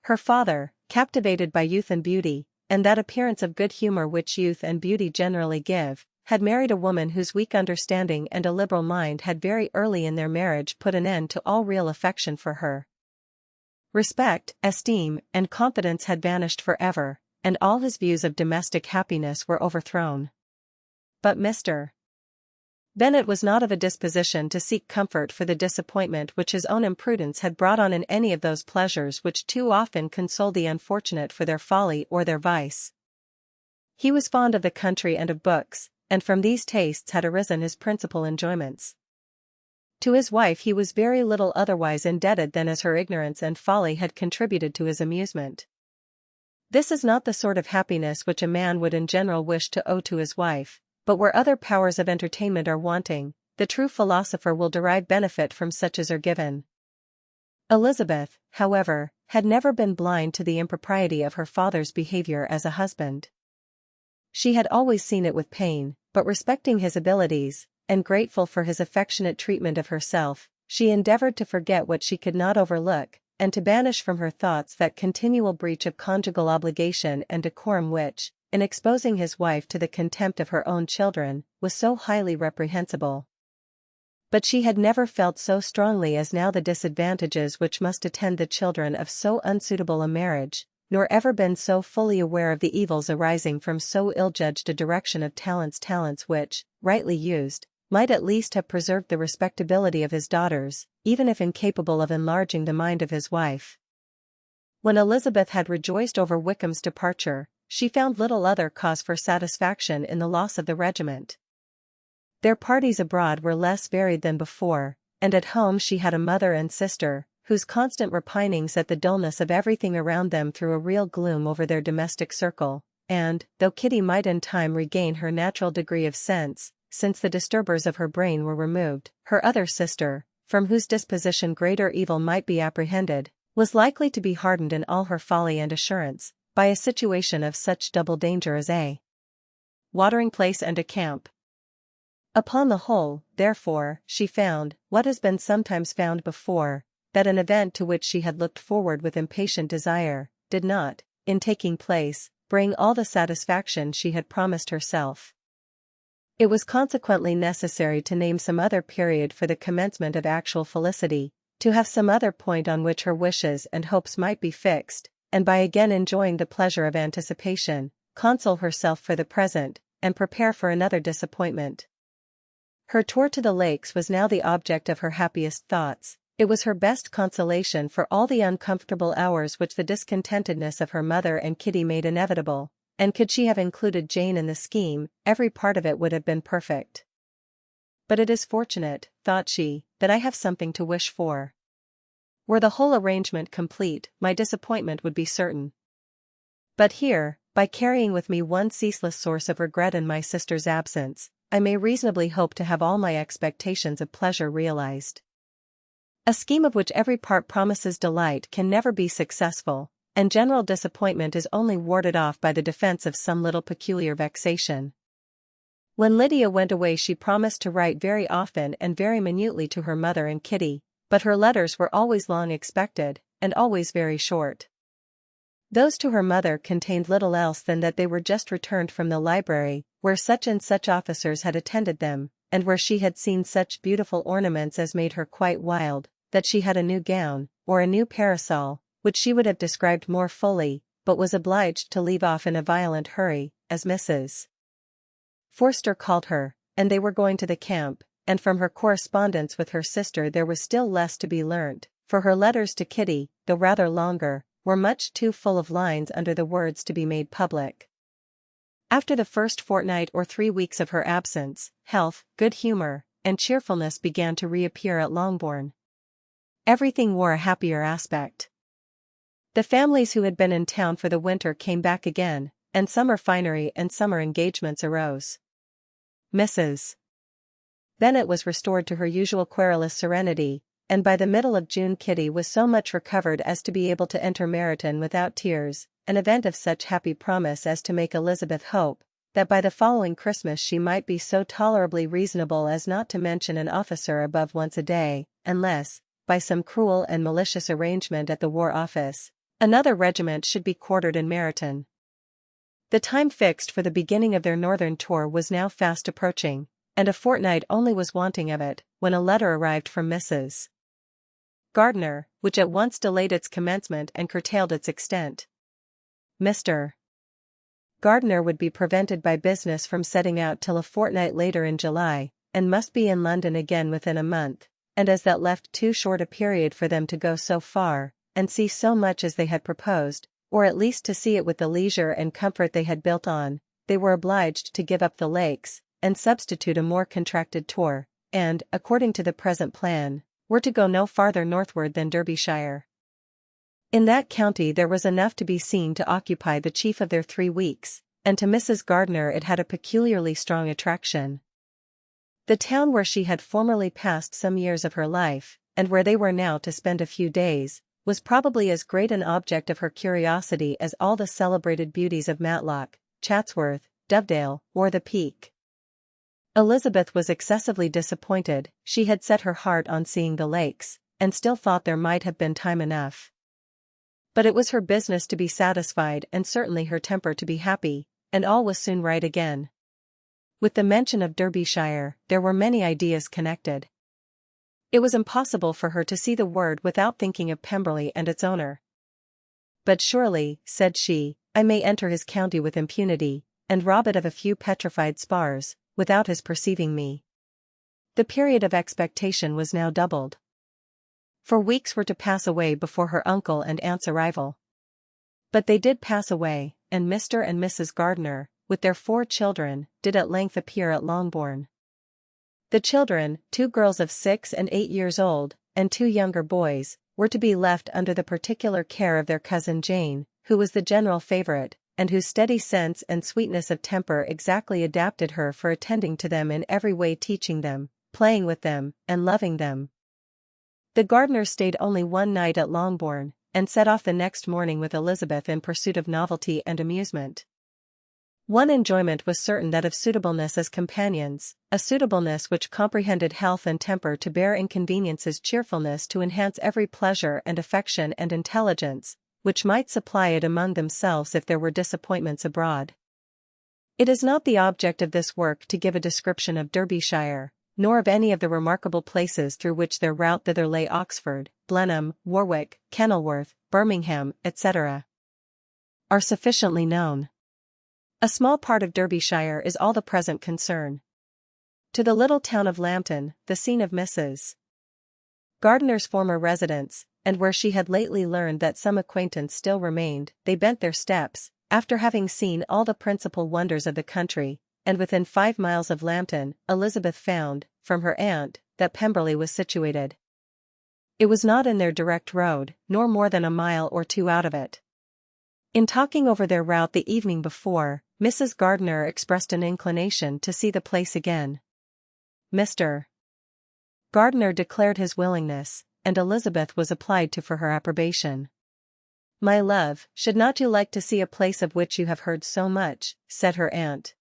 Her father, captivated by youth and beauty, and that appearance of good humor which youth and beauty generally give, had married a woman whose weak understanding and a liberal mind had very early in their marriage put an end to all real affection for her. Respect, esteem, and confidence had vanished forever, and all his views of domestic happiness were overthrown. But Mr. Bennet was not of a disposition to seek comfort for the disappointment which his own imprudence had brought on in any of those pleasures which too often console the unfortunate for their folly or their vice. He was fond of the country and of books, and from these tastes had arisen his principal enjoyments. To his wife he was very little otherwise indebted than as her ignorance and folly had contributed to his amusement. This is not the sort of happiness which a man would in general wish to owe to his wife, but where other powers of entertainment are wanting, the true philosopher will derive benefit from such as are given. Elizabeth, however, had never been blind to the impropriety of her father's behavior as a husband. She had always seen it with pain, but respecting his abilities, and grateful for his affectionate treatment of herself, she endeavored to forget what she could not overlook, and to banish from her thoughts that continual breach of conjugal obligation and decorum which, in exposing his wife to the contempt of her own children, was so highly reprehensible. But she had never felt so strongly as now the disadvantages which must attend the children of so unsuitable a marriage, nor ever been so fully aware of the evils arising from so ill-judged a direction of talents which, rightly used, might at least have preserved the respectability of his daughters, even if incapable of enlarging the mind of his wife. When Elizabeth had rejoiced over Wickham's departure, she found little other cause for satisfaction in the loss of the regiment. Their parties abroad were less varied than before, and at home she had a mother and sister, whose constant repinings at the dullness of everything around them threw a real gloom over their domestic circle, and, though Kitty might in time regain her natural degree of sense, since the disturbers of her brain were removed, her other sister, from whose disposition greater evil might be apprehended, was likely to be hardened in all her folly and assurance, by a situation of such double danger as a watering place and a camp. Upon the whole, therefore, she found, what has been sometimes found before, that an event to which she had looked forward with impatient desire, did not, in taking place, bring all the satisfaction she had promised herself. It was consequently necessary to name some other period for the commencement of actual felicity, to have some other point on which her wishes and hopes might be fixed, and by again enjoying the pleasure of anticipation, console herself for the present, and prepare for another disappointment. Her tour to the lakes was now the object of her happiest thoughts. It was her best consolation for all the uncomfortable hours which the discontentedness of her mother and Kitty made inevitable, and could she have included Jane in the scheme, every part of it would have been perfect. But it is fortunate, thought she, that I have something to wish for. Were the whole arrangement complete, my disappointment would be certain. But here, by carrying with me one ceaseless source of regret in my sister's absence, I may reasonably hope to have all my expectations of pleasure realized. A scheme of which every part promises delight can never be successful, and general disappointment is only warded off by the defense of some little peculiar vexation. When Lydia went away she promised to write very often and very minutely to her mother and Kitty, but her letters were always long expected, and always very short. Those to her mother contained little else than that they were just returned from the library, where such and such officers had attended them, and where she had seen such beautiful ornaments as made her quite wild, that she had a new gown, or a new parasol, which she would have described more fully, but was obliged to leave off in a violent hurry, as Mrs. Forster called her, and they were going to the camp, and from her correspondence with her sister there was still less to be learnt, for her letters to Kitty, though rather longer, were much too full of lines under the words to be made public. After the first fortnight or 3 weeks of her absence, health, good humour, and cheerfulness began to reappear at Longbourn. Everything wore a happier aspect. The families who had been in town for the winter came back again, and summer finery and summer engagements arose. Mrs. Bennet was restored to her usual querulous serenity, and by the middle of June Kitty was so much recovered as to be able to enter Meryton without tears, an event of such happy promise as to make Elizabeth hope that by the following Christmas she might be so tolerably reasonable as not to mention an officer above once a day, unless, by some cruel and malicious arrangement at the War Office, another regiment should be quartered in Meryton. The time fixed for the beginning of their northern tour was now fast approaching, and a fortnight only was wanting of it, when a letter arrived from Mrs. Gardiner, which at once delayed its commencement and curtailed its extent. Mr. Gardiner would be prevented by business from setting out till a fortnight later in July, and must be in London again within a month, and as that left too short a period for them to go so far, and see so much as they had proposed, or at least to see it with the leisure and comfort they had built on, they were obliged to give up the lakes, and substitute a more contracted tour, and, according to the present plan, were to go no farther northward than Derbyshire. In that county there was enough to be seen to occupy the chief of their 3 weeks, and to Mrs. Gardiner it had a peculiarly strong attraction. The town where she had formerly passed some years of her life, and where they were now to spend a few days, was probably as great an object of her curiosity as all the celebrated beauties of Matlock, Chatsworth, Dovedale, or the Peak. Elizabeth was excessively disappointed. She had set her heart on seeing the lakes, and still thought there might have been time enough. But it was her business to be satisfied and certainly her temper to be happy, and all was soon right again. With the mention of Derbyshire, there were many ideas connected. It was impossible for her to see the word without thinking of Pemberley and its owner. But surely, said she, I may enter his county with impunity, and rob it of a few petrified spars, without his perceiving me. The period of expectation was now doubled. For weeks were to pass away before her uncle and aunt's arrival. But they did pass away, and Mr. and Mrs. Gardiner, with their 4 children, did at length appear at Longbourn. The children, 2 girls of 6 and 8 years old, and 2 younger boys, were to be left under the particular care of their cousin Jane, who was the general favourite, and whose steady sense and sweetness of temper exactly adapted her for attending to them in every way, teaching them, playing with them, and loving them. The Gardiners stayed only one night at Longbourn, and set off the next morning with Elizabeth in pursuit of novelty and amusement. One enjoyment was certain, that of suitableness as companions, a suitableness which comprehended health and temper to bear inconveniences, cheerfulness to enhance every pleasure, and affection and intelligence, which might supply it among themselves if there were disappointments abroad. It is not the object of this work to give a description of Derbyshire, nor of any of the remarkable places through which their route thither lay. Oxford, Blenheim, Warwick, Kenilworth, Birmingham, etc. are sufficiently known. A small part of Derbyshire is all the present concern. To the little town of Lambton, the scene of Mrs. Gardiner's former residence, and where she had lately learned that some acquaintance still remained, they bent their steps, after having seen all the principal wonders of the country, and within 5 miles of Lambton, Elizabeth found, from her aunt, that Pemberley was situated. It was not in their direct road, nor more than a mile or 2 out of it. In talking over their route the evening before, Mrs. Gardiner expressed an inclination to see the place again. Mr. Gardiner declared his willingness, and Elizabeth was applied to for her approbation. "My love, should not you like to see a place of which you have heard so much?" said her aunt.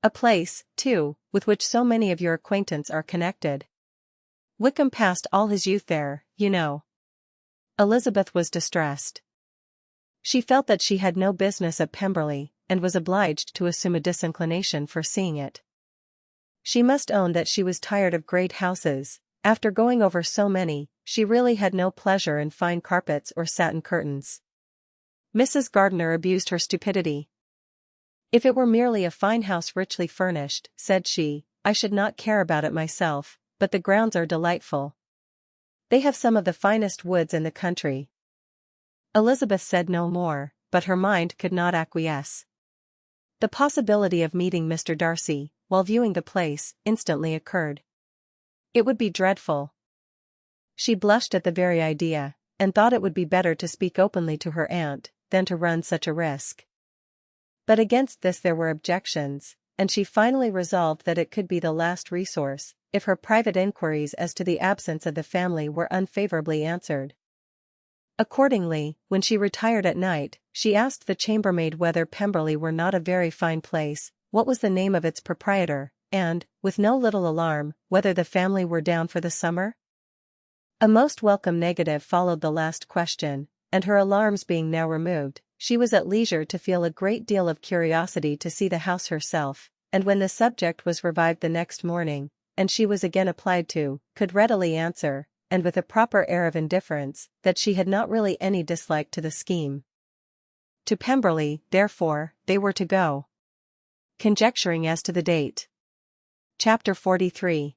"A place, too, with which so many of your acquaintance are connected. Wickham passed all his youth there, you know." Elizabeth was distressed. She felt that she had no business at Pemberley, and was obliged to assume a disinclination for seeing it. She must own that she was tired of great houses. After going over so many, she really had no pleasure in fine carpets or satin curtains. Mrs. Gardiner abused her stupidity. "If it were merely a fine house richly furnished," said she, "I should not care about it myself, but the grounds are delightful. They have some of the finest woods in the country." Elizabeth said no more, but her mind could not acquiesce. The possibility of meeting Mr. Darcy, while viewing the place, instantly occurred. It would be dreadful. She blushed at the very idea, and thought it would be better to speak openly to her aunt, than to run such a risk. But against this there were objections, and she finally resolved that it could be the last resource, if her private inquiries as to the absence of the family were unfavorably answered. Accordingly, when she retired at night, she asked the chambermaid whether Pemberley were not a very fine place, what was the name of its proprietor, and, with no little alarm, whether the family were down for the summer? A most welcome negative followed the last question, and her alarms being now removed, she was at leisure to feel a great deal of curiosity to see the house herself, and when the subject was revived the next morning, and she was again applied to, could readily answer, and with a proper air of indifference, that she had not really any dislike to the scheme. To Pemberley, therefore, they were to go. Conjecturing as to the date. Chapter 43.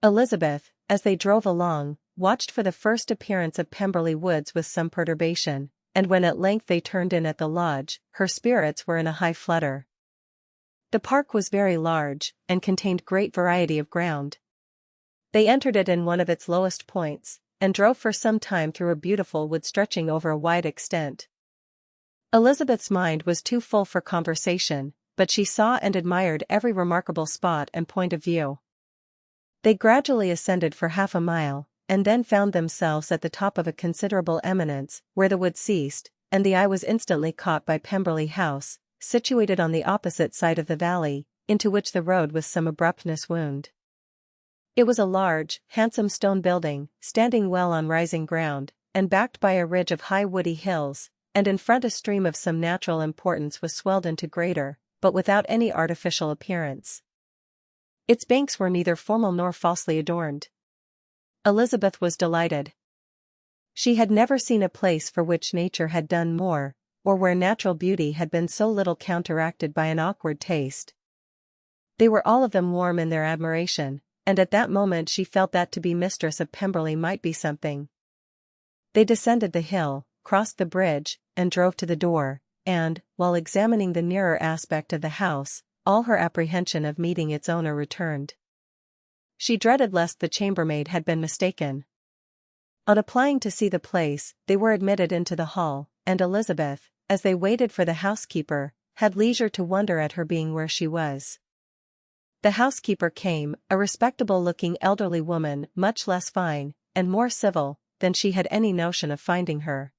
Elizabeth, as they drove along, watched for the first appearance of Pemberley Woods with some perturbation, and when at length they turned in at the lodge, her spirits were in a high flutter. The park was very large, and contained great variety of ground. They entered it in one of its lowest points, and drove for some time through a beautiful wood stretching over a wide extent. Elizabeth's mind was too full for conversation, but she saw and admired every remarkable spot and point of view. They gradually ascended for half a mile, and then found themselves at the top of a considerable eminence, where the wood ceased, and the eye was instantly caught by Pemberley House, situated on the opposite side of the valley, into which the road with some abruptness wound. It was a large, handsome stone building, standing well on rising ground, and backed by a ridge of high woody hills, and in front a stream of some natural importance was swelled into greater, but without any artificial appearance. Its banks were neither formal nor falsely adorned. Elizabeth was delighted. She had never seen a place for which nature had done more, or where natural beauty had been so little counteracted by an awkward taste. They were all of them warm in their admiration, and at that moment she felt that to be mistress of Pemberley might be something. They descended the hill, crossed the bridge, and drove to the door, and, while examining the nearer aspect of the house, all her apprehension of meeting its owner returned. She dreaded lest the chambermaid had been mistaken. On applying to see the place, they were admitted into the hall, and Elizabeth, as they waited for the housekeeper, had leisure to wonder at her being where she was. The housekeeper came, a respectable-looking elderly woman, much less fine, and more civil, than she had any notion of finding her.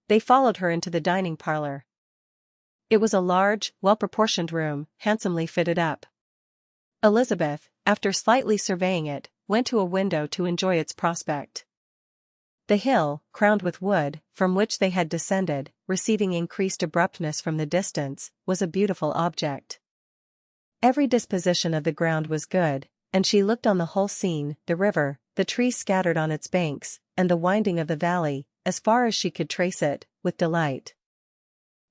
They followed her into the dining parlor. It was a large, well-proportioned room, handsomely fitted up. Elizabeth, after slightly surveying it, went to a window to enjoy its prospect. The hill, crowned with wood, from which they had descended, receiving increased abruptness from the distance, was a beautiful object. Every disposition of the ground was good, and she looked on the whole scene, the river, the trees scattered on its banks, and the winding of the valley, as far as she could trace it, with delight.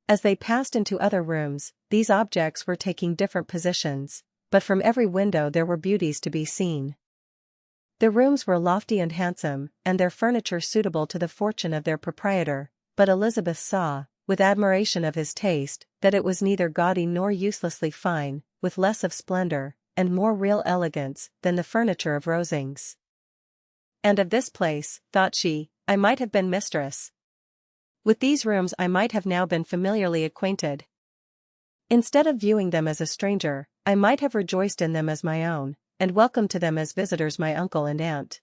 As they passed into other rooms, these objects were taking different positions, but from every window there were beauties to be seen. The rooms were lofty and handsome, and their furniture suitable to the fortune of their proprietor, but Elizabeth saw, with admiration of his taste, that it was neither gaudy nor uselessly fine, with less of splendor, and more real elegance, than the furniture of Rosings. And of this place, thought she, I might have been mistress. With these rooms I might have now been familiarly acquainted. Instead of viewing them as a stranger, I might have rejoiced in them as my own, and welcomed to them as visitors my uncle and aunt.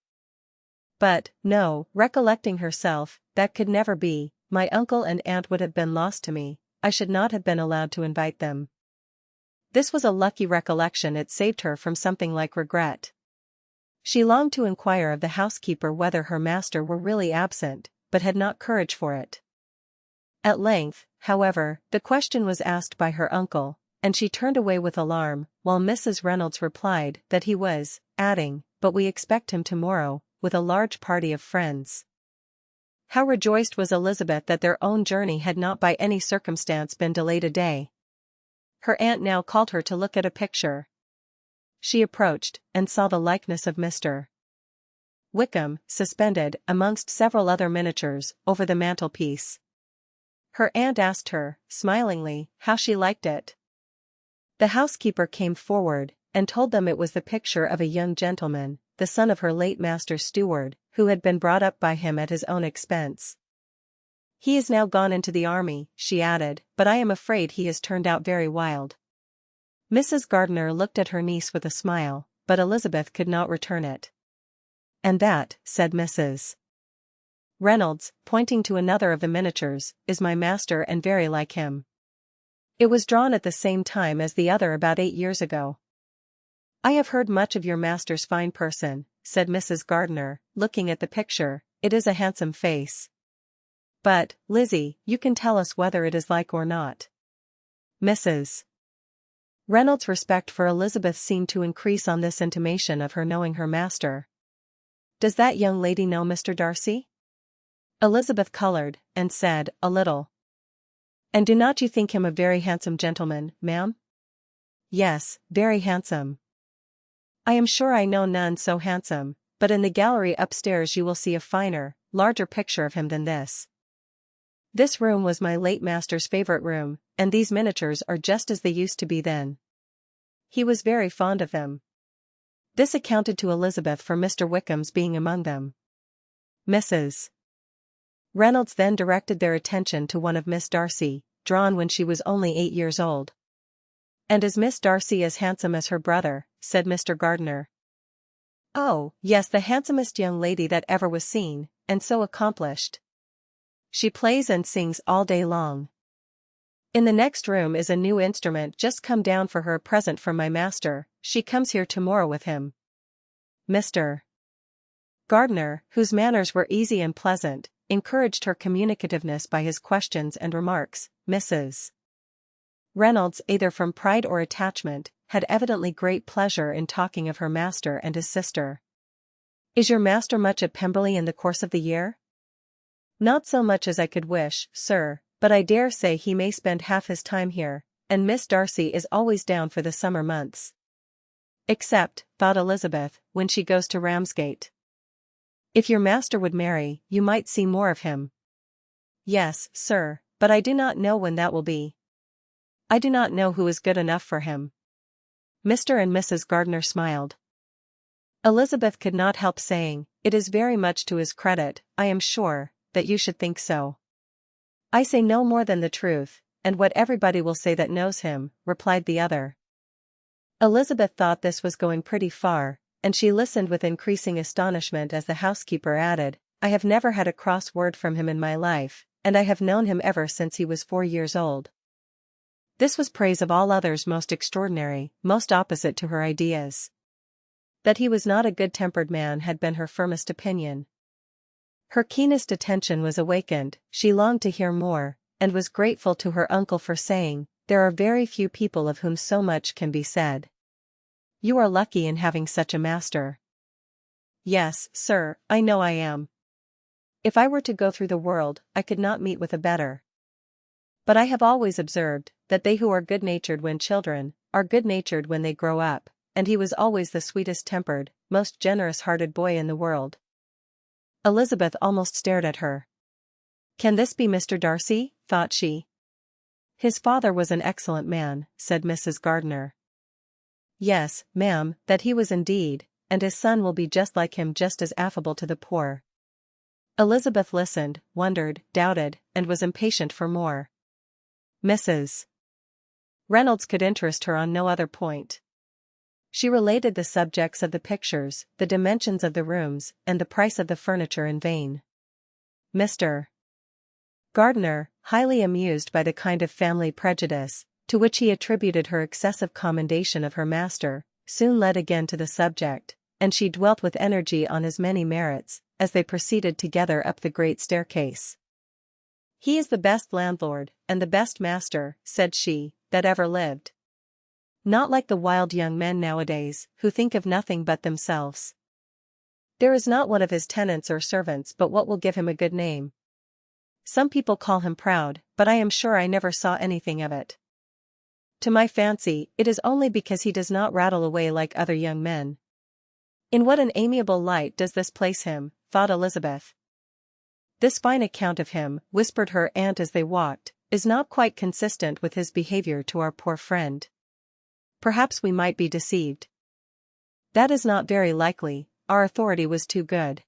But, no, recollecting herself, that could never be, my uncle and aunt would have been lost to me, I should not have been allowed to invite them. This was a lucky recollection, it saved her from something like regret. She longed to inquire of the housekeeper whether her master were really absent, but had not courage for it. At length, however, the question was asked by her uncle, and she turned away with alarm, while Mrs. Reynolds replied that he was, adding, but we expect him tomorrow, with a large party of friends. How rejoiced was Elizabeth that their own journey had not by any circumstance been delayed a day. Her aunt now called her to look at a picture. She approached, and saw the likeness of Mr. Wickham, suspended, amongst several other miniatures, over the mantelpiece. Her aunt asked her, smilingly, how she liked it. The housekeeper came forward, and told them it was the picture of a young gentleman, the son of her late master's steward, who had been brought up by him at his own expense. He is now gone into the army, she added, but I am afraid he has turned out very wild. Mrs. Gardiner looked at her niece with a smile, but Elizabeth could not return it. And that, said Mrs. Reynolds, pointing to another of the miniatures, is my master and very like him. It was drawn at the same time as the other about 8 years ago. I have heard much of your master's fine person, said Mrs. Gardiner, looking at the picture. It is a handsome face. But, Lizzie, you can tell us whether it is like or not. Mrs. Reynolds' respect for Elizabeth seemed to increase on this intimation of her knowing her master. Does that young lady know Mr. Darcy? Elizabeth colored, and said, a little. And do not you think him a very handsome gentleman, ma'am? Yes, very handsome. I am sure I know none so handsome, but in the gallery upstairs you will see a finer, larger picture of him than this. This room was my late master's favorite room, and these miniatures are just as they used to be then. He was very fond of them. This accounted to Elizabeth for Mr. Wickham's being among them. Mrs. Reynolds then directed their attention to one of Miss Darcy, drawn when she was only 8 years old. And is Miss Darcy as handsome as her brother? Said Mr. Gardiner. Oh, yes, the handsomest young lady that ever was seen, and so accomplished. She plays and sings all day long. In the next room is a new instrument just come down for her present from my master, she comes here tomorrow with him. Mr. Gardiner, whose manners were easy and pleasant, encouraged her communicativeness by his questions and remarks. Mrs. Reynolds, either from pride or attachment, had evidently great pleasure in talking of her master and his sister. Is your master much at Pemberley in the course of the year? Not so much as I could wish, sir, but I dare say he may spend half his time here, and Miss Darcy is always down for the summer months. Except, thought Elizabeth, when she goes to Ramsgate. If your master would marry, you might see more of him. Yes, sir, but I do not know when that will be. I do not know who is good enough for him. Mr. and Mrs. Gardiner smiled. Elizabeth could not help saying, it is very much to his credit, I am sure, that you should think so. I say no more than the truth, and what everybody will say that knows him, replied the other. Elizabeth thought this was going pretty far, and she listened with increasing astonishment as the housekeeper added, I have never had a cross word from him in my life, and I have known him ever since he was 4 years old. This was praise of all others most extraordinary, most opposite to her ideas. That he was not a good-tempered man had been her firmest opinion. Her keenest attention was awakened, she longed to hear more, and was grateful to her uncle for saying, there are very few people of whom so much can be said. You are lucky in having such a master. Yes, sir, I know I am. If I were to go through the world, I could not meet with a better. But I have always observed, that they who are good-natured when children, are good-natured when they grow up, and he was always the sweetest-tempered, most generous-hearted boy in the world. Elizabeth almost stared at her. "Can this be Mr. Darcy?" thought she. "His father was an excellent man," said Mrs. Gardiner. "Yes, ma'am, that he was indeed, and his son will be just like him, just as affable to the poor." Elizabeth listened, wondered, doubted, and was impatient for more. Mrs. Reynolds could interest her on no other point. She related the subjects of the pictures, the dimensions of the rooms, and the price of the furniture in vain. Mr. Gardiner, highly amused by the kind of family prejudice, to which he attributed her excessive commendation of her master, soon led again to the subject, and she dwelt with energy on his many merits, as they proceeded together up the great staircase. "He is the best landlord, and the best master," said she, "that ever lived. Not like the wild young men nowadays, who think of nothing but themselves. There is not one of his tenants or servants but what will give him a good name. Some people call him proud, but I am sure I never saw anything of it. To my fancy, it is only because he does not rattle away like other young men." "In what an amiable light does this place him," thought Elizabeth. "This fine account of him," whispered her aunt as they walked, "is not quite consistent with his behavior to our poor friend. Perhaps we might be deceived." "That is not very likely, our authority was too good."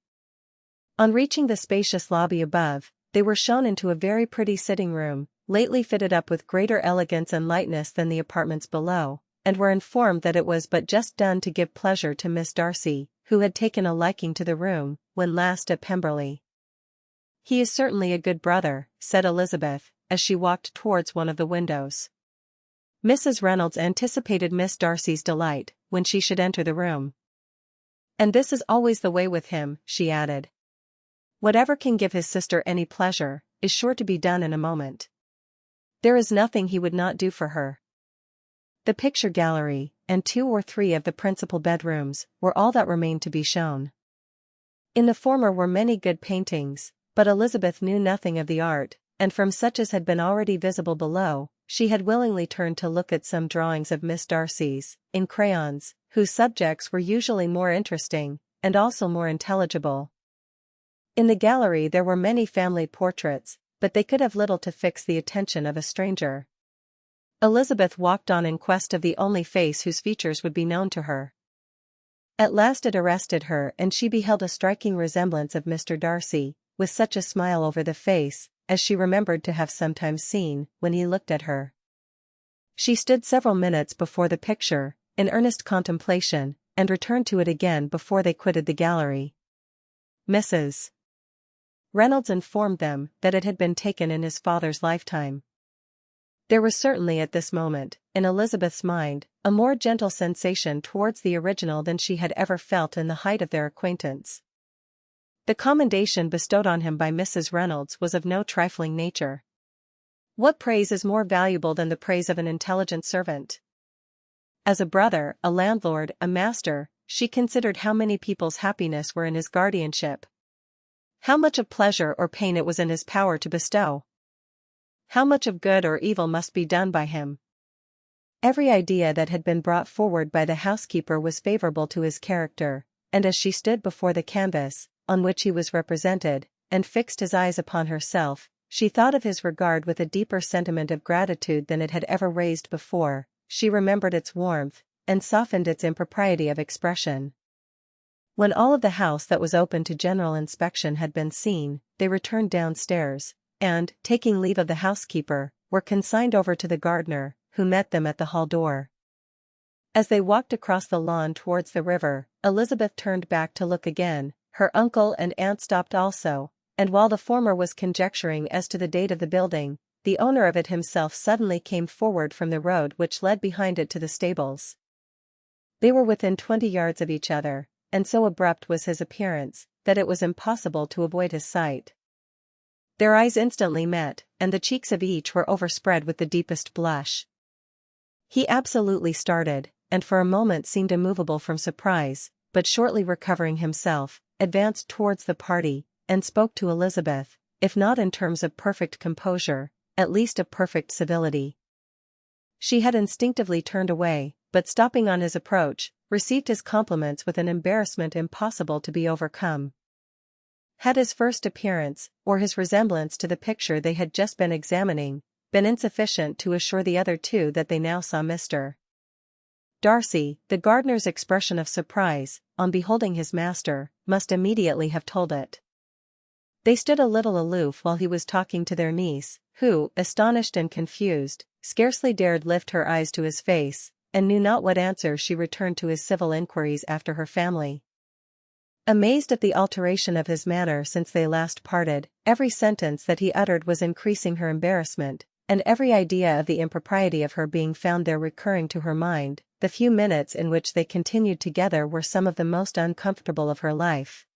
On reaching the spacious lobby above, they were shown into a very pretty sitting-room, lately fitted up with greater elegance and lightness than the apartments below, and were informed that it was but just done to give pleasure to Miss Darcy, who had taken a liking to the room, when last at Pemberley. "He is certainly a good brother," said Elizabeth, as she walked towards one of the windows. Mrs. Reynolds anticipated Miss Darcy's delight, when she should enter the room. "And this is always the way with him," she added. "Whatever can give his sister any pleasure, is sure to be done in a moment. There is nothing he would not do for her." The picture gallery, and 2 or 3 of the principal bedrooms, were all that remained to be shown. In the former were many good paintings, but Elizabeth knew nothing of the art, and from such as had been already visible below, she had willingly turned to look at some drawings of Miss Darcy's, in crayons, whose subjects were usually more interesting, and also more intelligible. In the gallery there were many family portraits, but they could have little to fix the attention of a stranger. Elizabeth walked on in quest of the only face whose features would be known to her. At last it arrested her, and she beheld a striking resemblance of Mr. Darcy, with such a smile over the face, as she remembered to have sometimes seen, when he looked at her. She stood several minutes before the picture, in earnest contemplation, and returned to it again before they quitted the gallery. Mrs. Reynolds informed them that it had been taken in his father's lifetime. There was certainly at this moment, in Elizabeth's mind, a more gentle sensation towards the original than she had ever felt in the height of their acquaintance. The commendation bestowed on him by Mrs. Reynolds was of no trifling nature. What praise is more valuable than the praise of an intelligent servant? As a brother, a landlord, a master, she considered how many people's happiness were in his guardianship. How much of pleasure or pain it was in his power to bestow. How much of good or evil must be done by him. Every idea that had been brought forward by the housekeeper was favorable to his character, and as she stood before the canvas, on which he was represented, and fixed his eyes upon herself, she thought of his regard with a deeper sentiment of gratitude than it had ever raised before. She remembered its warmth, and softened its impropriety of expression. When all of the house that was open to general inspection had been seen, they returned downstairs, and, taking leave of the housekeeper, were consigned over to the gardener, who met them at the hall door. As they walked across the lawn towards the river, Elizabeth turned back to look again. Her uncle and aunt stopped also, and while the former was conjecturing as to the date of the building, the owner of it himself suddenly came forward from the road which led behind it to the stables. They were within 20 yards of each other, and so abrupt was his appearance, that it was impossible to avoid his sight. Their eyes instantly met, and the cheeks of each were overspread with the deepest blush. He absolutely started, and for a moment seemed immovable from surprise, but shortly recovering himself, advanced towards the party, and spoke to Elizabeth, if not in terms of perfect composure, at least of perfect civility. She had instinctively turned away, but stopping on his approach, received his compliments with an embarrassment impossible to be overcome. Had his first appearance, or his resemblance to the picture they had just been examining, been insufficient to assure the other two that they now saw Mr. Darcy, the gardener's expression of surprise, on beholding his master, must immediately have told it. They stood a little aloof while he was talking to their niece, who, astonished and confused, scarcely dared lift her eyes to his face, and knew not what answer she returned to his civil inquiries after her family. Amazed at the alteration of his manner since they last parted, every sentence that he uttered was increasing her embarrassment, and every idea of the impropriety of her being found there recurring to her mind, the few minutes in which they continued together were some of the most uncomfortable of her life.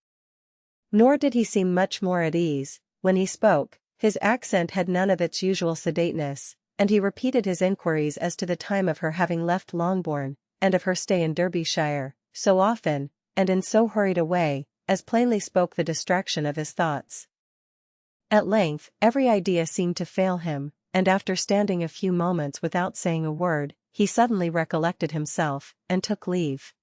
Nor did he seem much more at ease. When he spoke, his accent had none of its usual sedateness, and he repeated his inquiries as to the time of her having left Longbourn, and of her stay in Derbyshire, so often, and in so hurried a way, as plainly spoke the distraction of his thoughts. At length, every idea seemed to fail him, and after standing a few moments without saying a word, he suddenly recollected himself, and took leave.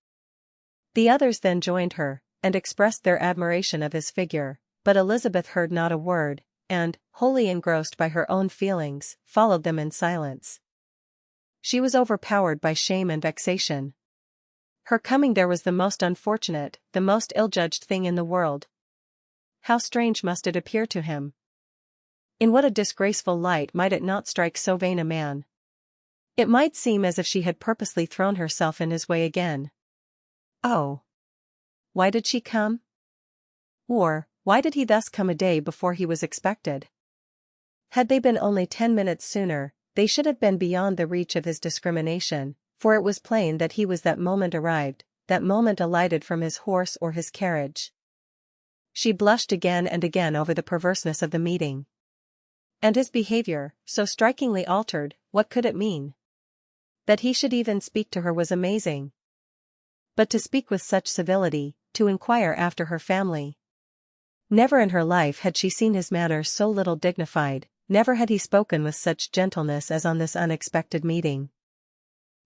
The others then joined her, and expressed their admiration of his figure, but Elizabeth heard not a word, and, wholly engrossed by her own feelings, followed them in silence. She was overpowered by shame and vexation. Her coming there was the most unfortunate, the most ill-judged thing in the world. How strange must it appear to him! In what a disgraceful light might it not strike so vain a man! It might seem as if she had purposely thrown herself in his way again. Oh! Why did she come? Or, why did he thus come a day before he was expected? Had they been only 10 minutes sooner, they should have been beyond the reach of his discrimination, for it was plain that he was that moment arrived, that moment alighted from his horse or his carriage. She blushed again and again over the perverseness of the meeting. And his behavior, so strikingly altered, what could it mean? That he should even speak to her was amazing. But to speak with such civility, to inquire after her family. Never in her life had she seen his manner so little dignified, never had he spoken with such gentleness as on this unexpected meeting.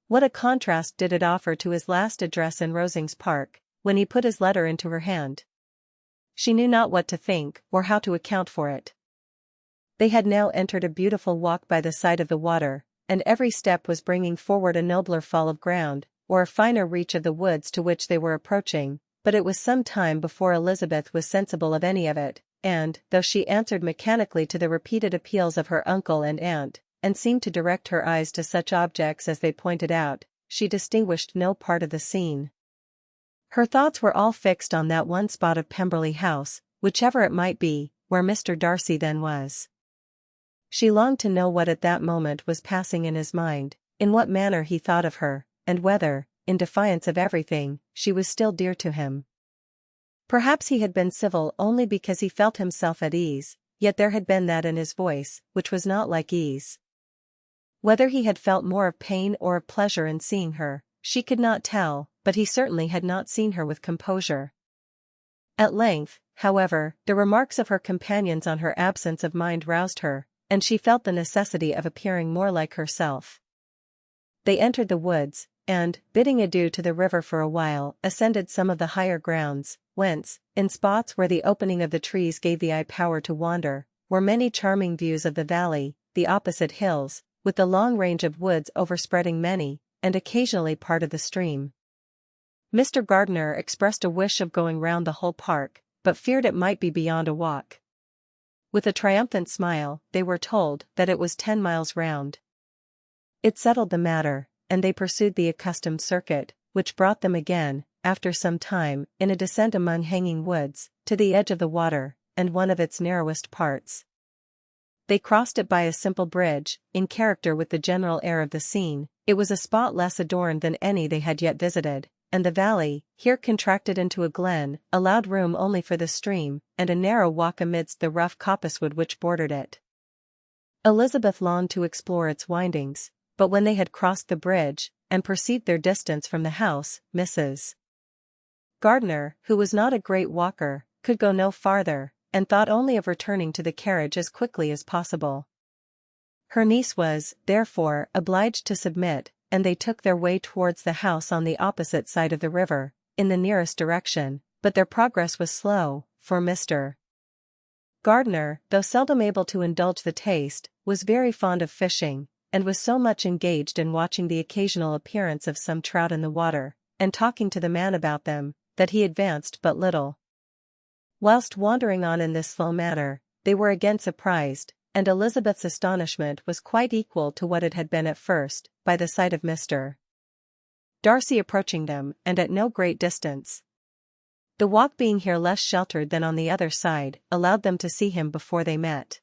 What a contrast did it offer to his last address in Regency Park, when he put his letter into her hand. She knew not what to think, or how to account for it. They had now entered a beautiful walk by the side of the water, and every step was bringing forward a nobler fall of ground, or a finer reach of the woods to which they were approaching, but it was some time before Elizabeth was sensible of any of it, and, though she answered mechanically to the repeated appeals of her uncle and aunt, and seemed to direct her eyes to such objects as they pointed out, she distinguished no part of the scene. Her thoughts were all fixed on that one spot of Pemberley House, whichever it might be, where Mr. Darcy then was. She longed to know what at that moment was passing in his mind, in what manner he thought of her, and whether, in defiance of everything, she was still dear to him. Perhaps he had been civil only because he felt himself at ease, yet there had been that in his voice, which was not like ease. Whether he had felt more of pain or of pleasure in seeing her, she could not tell, but he certainly had not seen her with composure. At length, however, the remarks of her companions on her absence of mind roused her, and she felt the necessity of appearing more like herself. They entered the woods, and, bidding adieu to the river for a while, ascended some of the higher grounds, whence, in spots where the opening of the trees gave the eye power to wander, were many charming views of the valley, the opposite hills, with the long range of woods overspreading many, and occasionally part of the stream. Mr. Gardiner expressed a wish of going round the whole park, but feared it might be beyond a walk. With a triumphant smile, they were told that it was 10 miles round. It settled the matter, and they pursued the accustomed circuit, which brought them again, after some time, in a descent among hanging woods, to the edge of the water, and one of its narrowest parts. They crossed it by a simple bridge, in character with the general air of the scene. It was a spot less adorned than any they had yet visited, and the valley, here contracted into a glen, allowed room only for the stream, and a narrow walk amidst the rough coppicewood which bordered it. Elizabeth longed to explore its windings, but when they had crossed the bridge, and perceived their distance from the house, Mrs. Gardiner, who was not a great walker, could go no farther, and thought only of returning to the carriage as quickly as possible. Her niece was, therefore, obliged to submit, and they took their way towards the house on the opposite side of the river, in the nearest direction, but their progress was slow, for Mr. Gardiner, though seldom able to indulge the taste, was very fond of fishing, and was so much engaged in watching the occasional appearance of some trout in the water, and talking to the man about them, that he advanced but little. Whilst wandering on in this slow manner, they were again surprised, and Elizabeth's astonishment was quite equal to what it had been at first, by the sight of Mr. Darcy approaching them, and at no great distance. The walk being here less sheltered than on the other side, allowed them to see him before they met.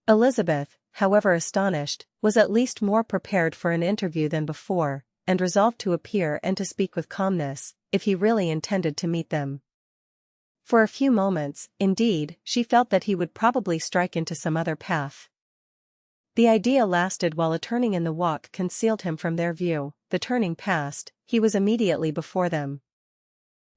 Elizabeth, however astonished, was at least more prepared for an interview than before, and resolved to appear and to speak with calmness, if he really intended to meet them. For a few moments, indeed, she felt that he would probably strike into some other path. The idea lasted while a turning in the walk concealed him from their view. The turning past, he was immediately before them.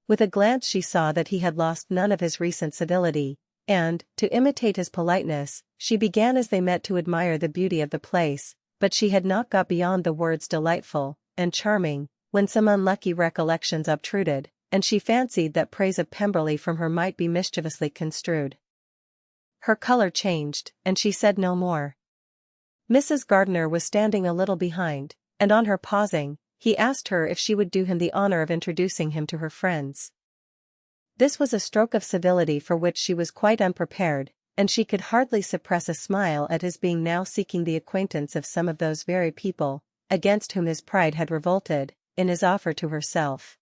With a glance she saw that he had lost none of his recent civility, and, to imitate his politeness, she began as they met to admire the beauty of the place, but she had not got beyond the words delightful and charming, when some unlucky recollections obtruded, and she fancied that praise of Pemberley from her might be mischievously construed. Her colour changed, and she said no more. Mrs. Gardiner was standing a little behind, and on her pausing, he asked her if she would do him the honour of introducing him to her friends. This was a stroke of civility for which she was quite unprepared, and she could hardly suppress a smile at his being now seeking the acquaintance of some of those very people, against whom his pride had revolted, in his offer to herself.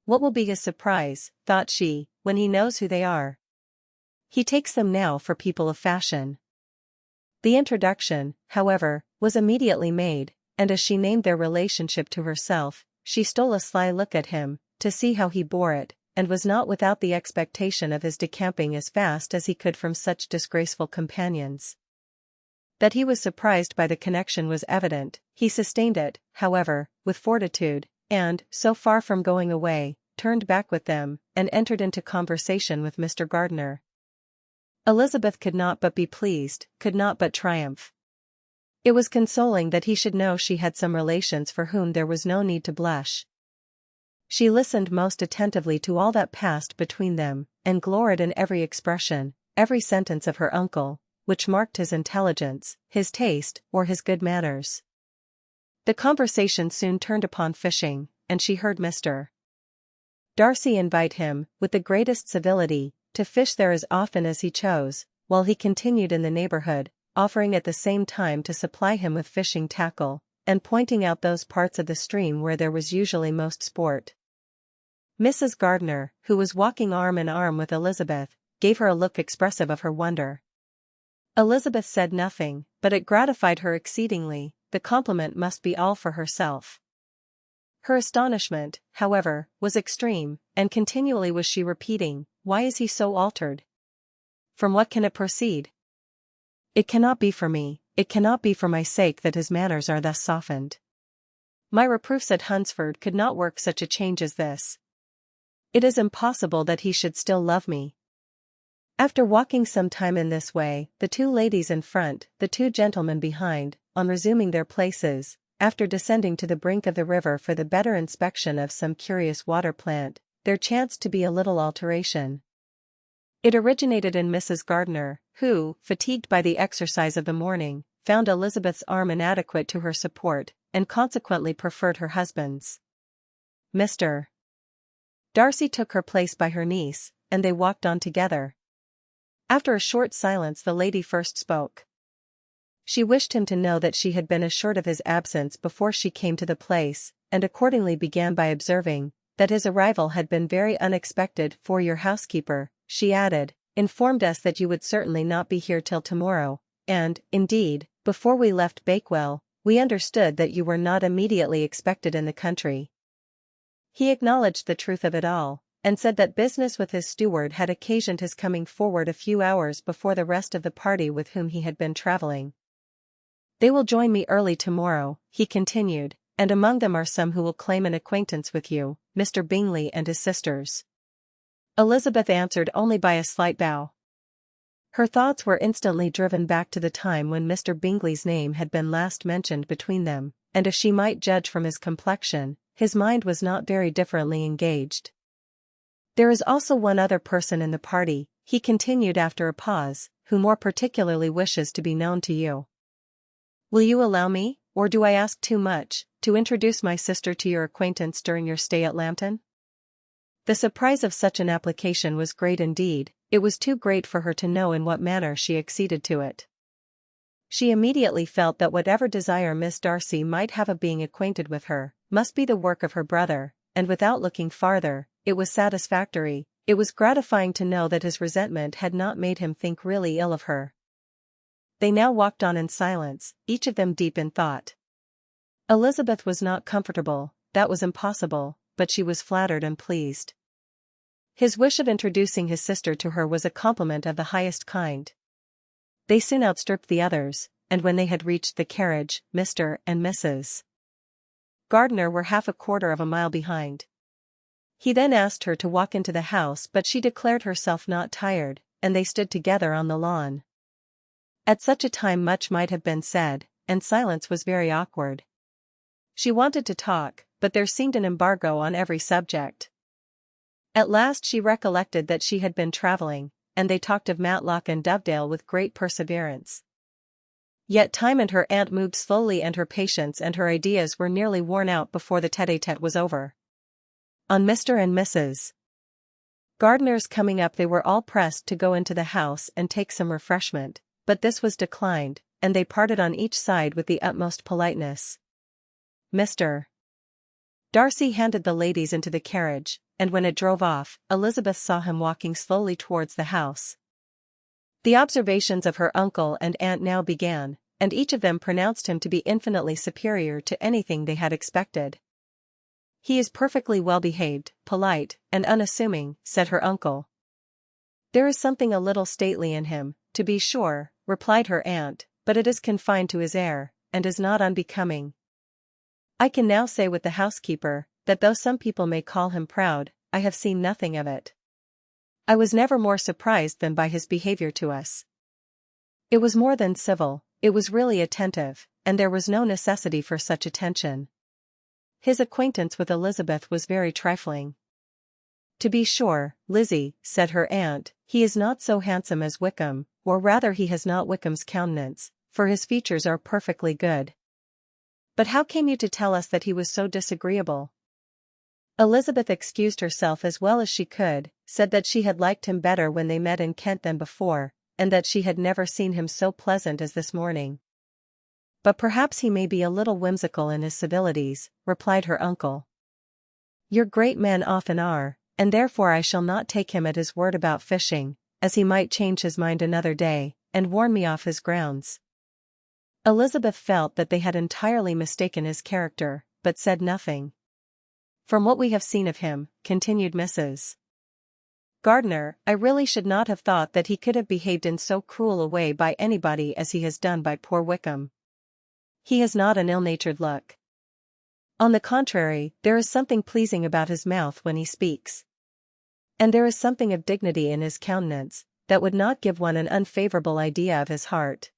What will be his surprise, thought she, when he knows who they are? He takes them now for people of fashion. The introduction, however, was immediately made, and as she named their relationship to herself, she stole a sly look at him, to see how he bore it, and was not without the expectation of his decamping as fast as he could from such disgraceful companions. That he was surprised by the connection was evident. He sustained it, however, with fortitude, and, so far from going away, turned back with them, and entered into conversation with Mr. Gardiner. Elizabeth could not but be pleased, could not but triumph. It was consoling that he should know she had some relations for whom there was no need to blush. She listened most attentively to all that passed between them, and gloried in every expression, every sentence of her uncle, which marked his intelligence, his taste, or his good manners. The conversation soon turned upon fishing, and she heard Mr. Darcy invite him, with the greatest civility, to fish there as often as he chose, while he continued in the neighbourhood, offering at the same time to supply him with fishing tackle, and pointing out those parts of the stream where there was usually most sport. Mrs. Gardiner, who was walking arm in arm with Elizabeth, gave her a look expressive of her wonder. Elizabeth said nothing, but it gratified her exceedingly. The compliment must be all for herself. Her astonishment, however, was extreme, and continually was she repeating, "Why is he so altered? From what can it proceed? It cannot be for me, it cannot be for my sake that his manners are thus softened. My reproofs at Hunsford could not work such a change as this. It is impossible that he should still love me." After walking some time in this way, the two ladies in front, the two gentlemen behind, on resuming their places, after descending to the brink of the river for the better inspection of some curious water plant, there chanced to be a little alteration. It originated in Mrs. Gardiner, who, fatigued by the exercise of the morning, found Elizabeth's arm inadequate to her support, and consequently preferred her husband's. Mr. Darcy took her place by her niece, and they walked on together. After a short silence the lady first spoke. She wished him to know that she had been assured of his absence before she came to the place, and accordingly began by observing, that his arrival had been very unexpected, for your housekeeper, she added, informed us that you would certainly not be here till tomorrow, and, indeed, before we left Bakewell, we understood that you were not immediately expected in the country. He acknowledged the truth of it all, and said that business with his steward had occasioned his coming forward a few hours before the rest of the party with whom he had been travelling. They will join me early tomorrow, he continued, and among them are some who will claim an acquaintance with you, Mr. Bingley and his sisters. Elizabeth answered only by a slight bow. Her thoughts were instantly driven back to the time when Mr. Bingley's name had been last mentioned between them, and if she might judge from his complexion, his mind was not very differently engaged. "There is also one other person in the party," he continued after a pause, "who more particularly wishes to be known to you. Will you allow me, or do I ask too much, to introduce my sister to your acquaintance during your stay at Lambton?" The surprise of such an application was great indeed. It was too great for her to know in what manner she acceded to it. She immediately felt that whatever desire Miss Darcy might have of being acquainted with her, must be the work of her brother, and without looking farther, it was satisfactory, it was gratifying to know that his resentment had not made him think really ill of her. They now walked on in silence, each of them deep in thought. Elizabeth was not comfortable, that was impossible, but she was flattered and pleased. His wish of introducing his sister to her was a compliment of the highest kind. They soon outstripped the others, and when they had reached the carriage, Mr. and Mrs. Gardiner were half a quarter of a mile behind. He then asked her to walk into the house, but she declared herself not tired, and they stood together on the lawn. At such a time much might have been said, and silence was very awkward. She wanted to talk, but there seemed an embargo on every subject. At last she recollected that she had been travelling, and they talked of Matlock and Dovedale with great perseverance. Yet time and her aunt moved slowly, and her patience and her ideas were nearly worn out before the tete-a-tete was over. On Mr. and Mrs. Gardiner's coming up, they were all pressed to go into the house and take some refreshment, but this was declined, and they parted on each side with the utmost politeness. Mr. Darcy handed the ladies into the carriage, and when it drove off, Elizabeth saw him walking slowly towards the house. The observations of her uncle and aunt now began, and each of them pronounced him to be infinitely superior to anything they had expected. "He is perfectly well behaved, polite, and unassuming," said her uncle. "There is something a little stately in him, to be sure," replied her aunt, "but it is confined to his air, and is not unbecoming. I can now say with the housekeeper, that though some people may call him proud, I have seen nothing of it. I was never more surprised than by his behavior to us. It was more than civil, it was really attentive, and there was no necessity for such attention. His acquaintance with Elizabeth was very trifling." "To be sure, Lizzie," said her aunt, "he is not so handsome as Wickham, or rather he has not Wickham's countenance, for his features are perfectly good. But how came you to tell us that he was so disagreeable?" Elizabeth excused herself as well as she could, said that she had liked him better when they met in Kent than before, and that she had never seen him so pleasant as this morning. "But perhaps he may be a little whimsical in his civilities," replied her uncle. "Your great men often are, and therefore I shall not take him at his word about fishing, as he might change his mind another day, and warn me off his grounds." Elizabeth felt that they had entirely mistaken his character, but said nothing. "From what we have seen of him," continued Mrs. Gardiner, "I really should not have thought that he could have behaved in so cruel a way by anybody as he has done by poor Wickham. He has not an ill-natured look. On the contrary, there is something pleasing about his mouth when he speaks. And there is something of dignity in his countenance, that would not give one an unfavourable idea of his heart.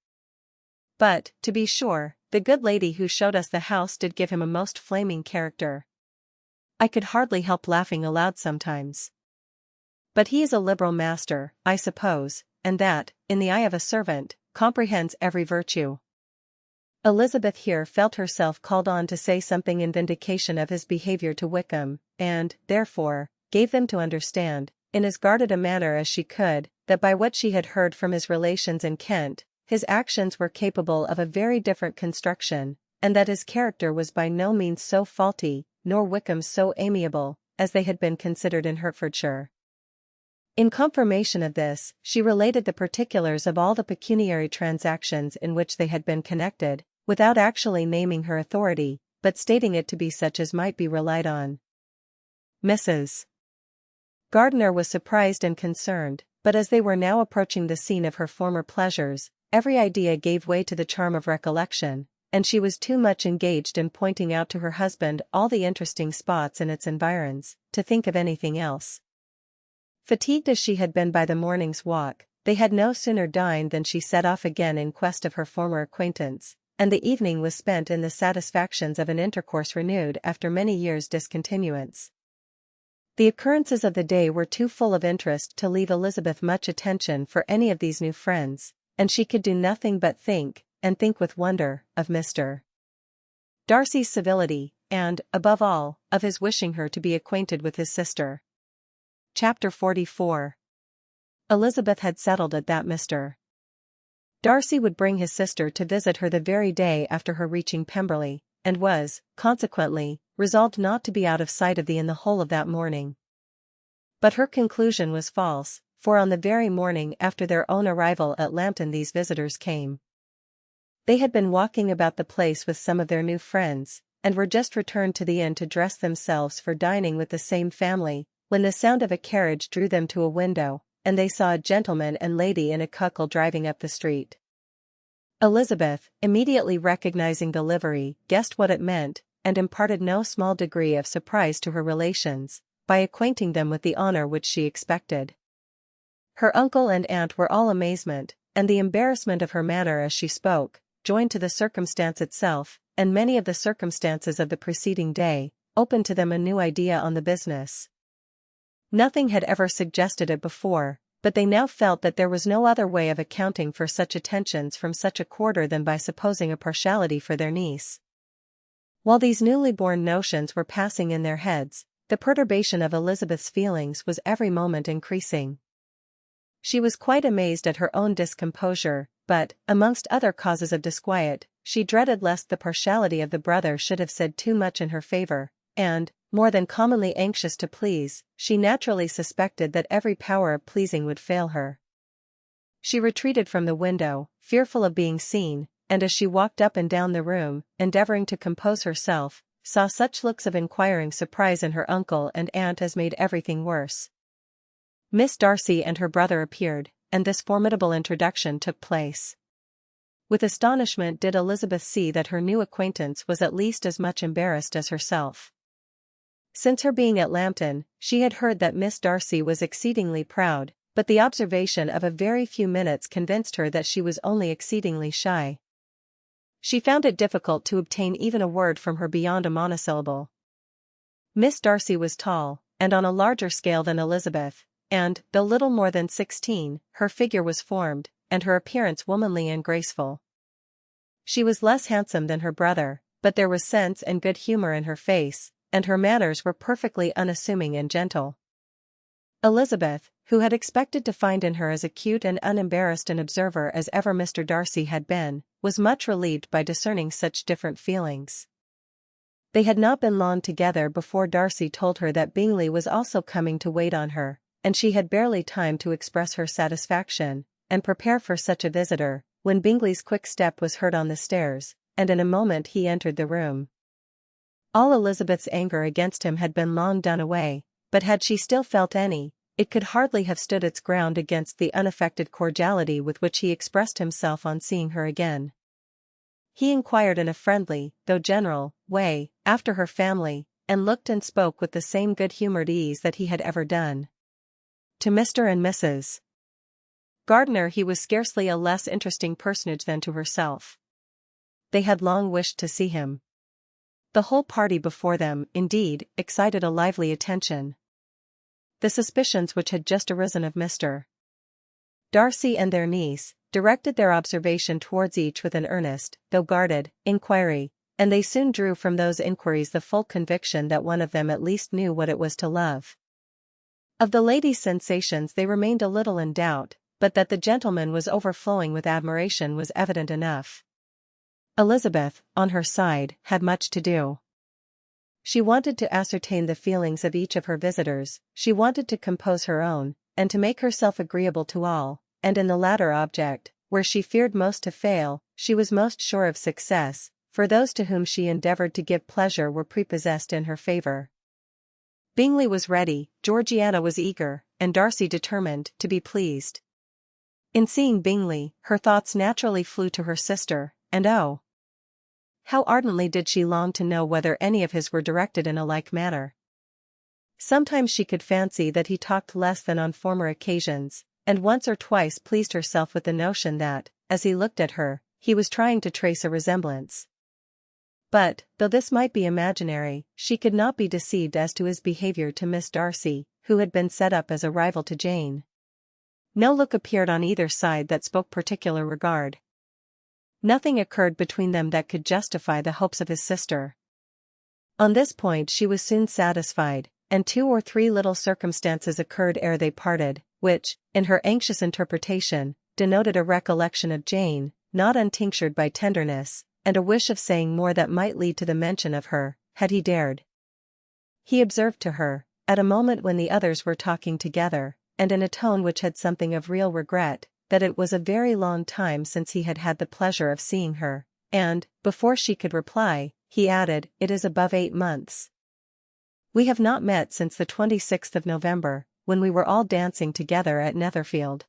But, to be sure, the good lady who showed us the house did give him a most flaming character. I could hardly help laughing aloud sometimes. But he is a liberal master, I suppose, and that, in the eye of a servant, comprehends every virtue." Elizabeth here felt herself called on to say something in vindication of his behavior to Wickham, and, therefore, gave them to understand, in as guarded a manner as she could, that by what she had heard from his relations in Kent, his actions were capable of a very different construction, and that his character was by no means so faulty, nor Wickham so amiable, as they had been considered in Hertfordshire. In confirmation of this, she related the particulars of all the pecuniary transactions in which they had been connected, without actually naming her authority, but stating it to be such as might be relied on. Mrs. Gardiner was surprised and concerned, but as they were now approaching the scene of her former pleasures, every idea gave way to the charm of recollection, and she was too much engaged in pointing out to her husband all the interesting spots in its environs, to think of anything else. Fatigued as she had been by the morning's walk, They had no sooner dined than she set off again in quest of her former acquaintance, and the evening was spent in the satisfactions of an intercourse renewed after many years' discontinuance. The occurrences of the day were too full of interest to leave Elizabeth much attention for any of these new friends, and she could do nothing but think, and think with wonder, of Mr. Darcy's civility, and, above all, of his wishing her to be acquainted with his sister. Chapter 44. Elizabeth had settled it that Mr. Darcy would bring his sister to visit her the very day after her reaching Pemberley, and was, consequently, resolved not to be out of sight of the inn the whole of that morning. But her conclusion was false, for on the very morning after their own arrival at Lambton these visitors came. They had been walking about the place with some of their new friends, and were just returned to the inn to dress themselves for dining with the same family, when the sound of a carriage drew them to a window, and they saw a gentleman and lady in a cuckle driving up the street. Elizabeth, immediately recognizing the livery, guessed what it meant, and imparted no small degree of surprise to her relations, by acquainting them with the honor which she expected. Her uncle and aunt were all amazement, and the embarrassment of her manner as she spoke, joined to the circumstance itself, and many of the circumstances of the preceding day, opened to them a new idea on the business. Nothing had ever suggested it before, but they now felt that there was no other way of accounting for such attentions from such a quarter than by supposing a partiality for their niece. While these newly born notions were passing in their heads, the perturbation of Elizabeth's feelings was every moment increasing. She was quite amazed at her own discomposure, but, amongst other causes of disquiet, she dreaded lest the partiality of the brother should have said too much in her favor, and, more than commonly anxious to please, she naturally suspected that every power of pleasing would fail her. She retreated from the window, fearful of being seen, and as she walked up and down the room, endeavoring to compose herself, saw such looks of inquiring surprise in her uncle and aunt as made everything worse. Miss Darcy and her brother appeared, and this formidable introduction took place. With astonishment did Elizabeth see that her new acquaintance was at least as much embarrassed as herself. Since her being at Lambton, she had heard that Miss Darcy was exceedingly proud, but the observation of a very few minutes convinced her that she was only exceedingly shy. She found it difficult to obtain even a word from her beyond a monosyllable. Miss Darcy was tall, and on a larger scale than Elizabeth, and, though little more than 16, her figure was formed, and her appearance womanly and graceful. She was less handsome than her brother, but there was sense and good humor in her face, and her manners were perfectly unassuming and gentle. Elizabeth, who had expected to find in her as acute and unembarrassed an observer as ever Mr. Darcy had been, was much relieved by discerning such different feelings. They had not been long together before Darcy told her that Bingley was also coming to wait on her, and she had barely time to express her satisfaction, and prepare for such a visitor, when Bingley's quick step was heard on the stairs, and in a moment he entered the room. All Elizabeth's anger against him had been long done away, but had she still felt any, it could hardly have stood its ground against the unaffected cordiality with which he expressed himself on seeing her again. He inquired in a friendly, though general, way, after her family, and looked and spoke with the same good-humored ease that he had ever done. To Mr. and Mrs. Gardiner he was scarcely a less interesting personage than to herself. They had long wished to see him. The whole party before them, indeed, excited a lively attention. The suspicions which had just arisen of Mr. Darcy and their niece, directed their observation towards each with an earnest, though guarded, inquiry, and they soon drew from those inquiries the full conviction that one of them at least knew what it was to love. Of the lady's sensations they remained a little in doubt, but that the gentleman was overflowing with admiration was evident enough. Elizabeth, on her side, had much to do. She wanted to ascertain the feelings of each of her visitors, she wanted to compose her own, and to make herself agreeable to all, and in the latter object, where she feared most to fail, she was most sure of success, for those to whom she endeavored to give pleasure were prepossessed in her favor. Bingley was ready, Georgiana was eager, and Darcy determined to be pleased. In seeing Bingley, her thoughts naturally flew to her sister, and oh! how ardently did she long to know whether any of his were directed in a like manner. Sometimes she could fancy that he talked less than on former occasions, and once or twice pleased herself with the notion that, as he looked at her, he was trying to trace a resemblance. But, though this might be imaginary, she could not be deceived as to his behavior to Miss Darcy, who had been set up as a rival to Jane. No look appeared on either side that spoke particular regard. Nothing occurred between them that could justify the hopes of his sister. On this point she was soon satisfied, and 2 or 3 little circumstances occurred ere they parted, which, in her anxious interpretation, denoted a recollection of Jane, not untinctured by tenderness, and a wish of saying more that might lead to the mention of her, had he dared. He observed to her, at a moment when the others were talking together, and in a tone which had something of real regret, that it was a very long time since he had had the pleasure of seeing her, and, before she could reply, he added, "It is above 8 months. We have not met since the 26th of November, when we were all dancing together at Netherfield."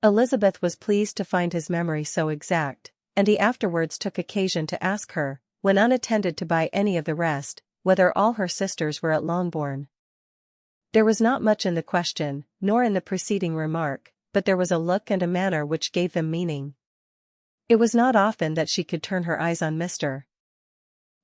Elizabeth was pleased to find his memory so exact, and he afterwards took occasion to ask her, when unattended to by any of the rest, whether all her sisters were at Longbourn. There was not much in the question, nor in the preceding remark, but there was a look and a manner which gave them meaning. It was not often that she could turn her eyes on Mr.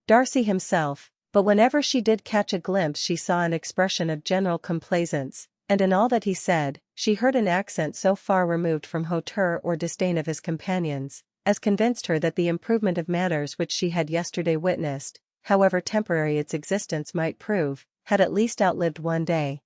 Darcy himself, but whenever she did catch a glimpse she saw an expression of general complaisance, and in all that he said, she heard an accent so far removed from hauteur or disdain of his companions, as convinced her that the improvement of manners which she had yesterday witnessed, however temporary its existence might prove, had at least outlived one day.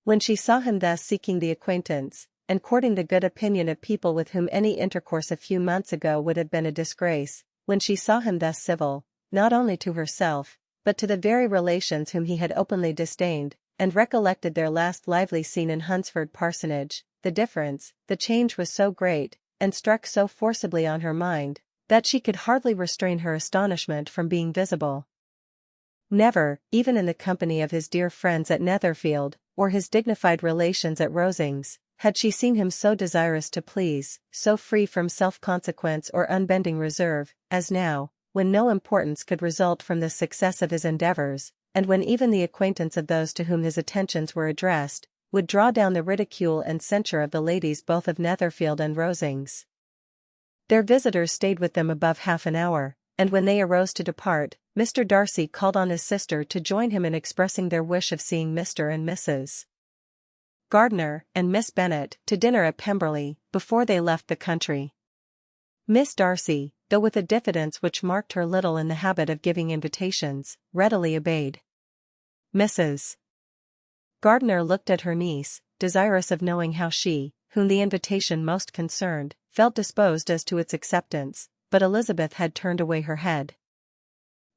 When she saw him thus seeking the acquaintance, and courting the good opinion of people with whom any intercourse a few months ago would have been a disgrace, when she saw him thus civil, not only to herself, but to the very relations whom he had openly disdained, and recollected their last lively scene in Hunsford Parsonage, the difference, the change was so great, and struck so forcibly on her mind, that she could hardly restrain her astonishment from being visible. Never, even in the company of his dear friends at Netherfield, or his dignified relations at Rosings, had she seen him so desirous to please, so free from self-consequence or unbending reserve, as now, when no importance could result from the success of his endeavours, and when even the acquaintance of those to whom his attentions were addressed, would draw down the ridicule and censure of the ladies both of Netherfield and Rosings. Their visitors stayed with them above half an hour, and when they arose to depart, Mr. Darcy called on his sister to join him in expressing their wish of seeing Mr. and Mrs. Gardiner and Miss Bennet to dinner at Pemberley, before they left the country. Miss Darcy, though with a diffidence which marked her little in the habit of giving invitations, readily obeyed. Mrs. Gardiner looked at her niece, desirous of knowing how she, whom the invitation most concerned, felt disposed as to its acceptance, but Elizabeth had turned away her head.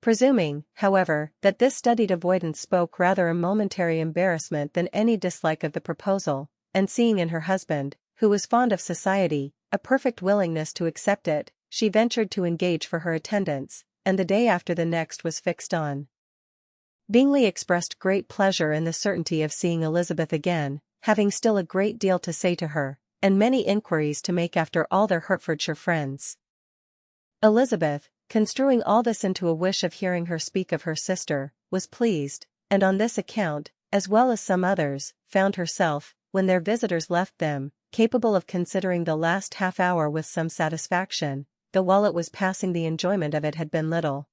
Presuming, however, that this studied avoidance spoke rather a momentary embarrassment than any dislike of the proposal, and seeing in her husband, who was fond of society, a perfect willingness to accept it, she ventured to engage for her attendance, and the day after the next was fixed on. Bingley expressed great pleasure in the certainty of seeing Elizabeth again, having still a great deal to say to her, and many inquiries to make after all their Hertfordshire friends. Elizabeth, construing all this into a wish of hearing her speak of her sister, was pleased, and on this account, as well as some others, found herself, when their visitors left them, capable of considering the last half-hour with some satisfaction, though while it was passing the enjoyment of it had been little.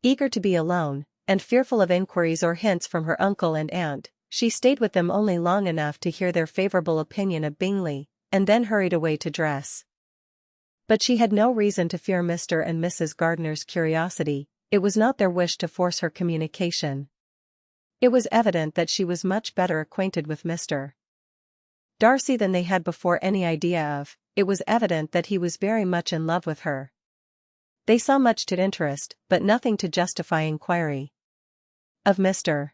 Eager to be alone, and fearful of inquiries or hints from her uncle and aunt, she stayed with them only long enough to hear their favourable opinion of Bingley, and then hurried away to dress. But she had no reason to fear Mr. and Mrs. Gardiner's curiosity. It was not their wish to force her communication. It was evident that she was much better acquainted with Mr. Darcy than they had before any idea of. It was evident that he was very much in love with her. They saw much to interest, but nothing to justify inquiry. Of Mr.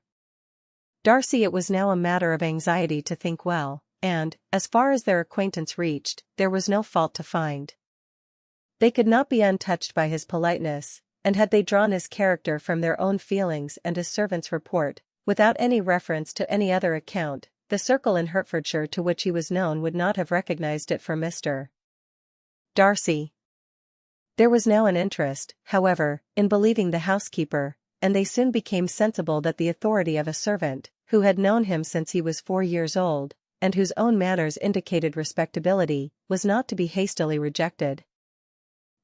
Darcy it was now a matter of anxiety to think well, and, as far as their acquaintance reached, there was no fault to find. They could not be untouched by his politeness, and had they drawn his character from their own feelings and his servant's report, without any reference to any other account, the circle in Hertfordshire to which he was known would not have recognized it for Mr. Darcy. There was now an interest, however, in believing the housekeeper, and they soon became sensible that the authority of a servant, who had known him since he was 4 years old, and whose own manners indicated respectability, was not to be hastily rejected.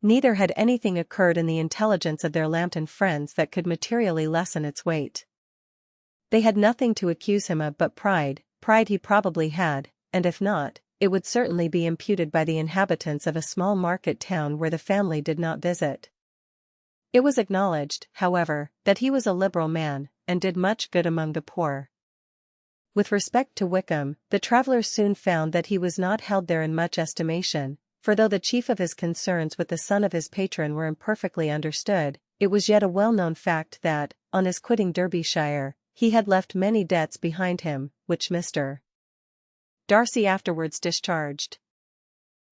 Neither had anything occurred in the intelligence of their Lambton friends that could materially lessen its weight. They had nothing to accuse him of but pride he probably had, and if not, it would certainly be imputed by the inhabitants of a small market town where the family did not visit. It was acknowledged, however, that he was a liberal man, and did much good among the poor. With respect to Wickham, the travellers soon found that he was not held there in much estimation, for though the chief of his concerns with the son of his patron were imperfectly understood, it was yet a well-known fact that, on his quitting Derbyshire, he had left many debts behind him, which Mr. Darcy afterwards discharged.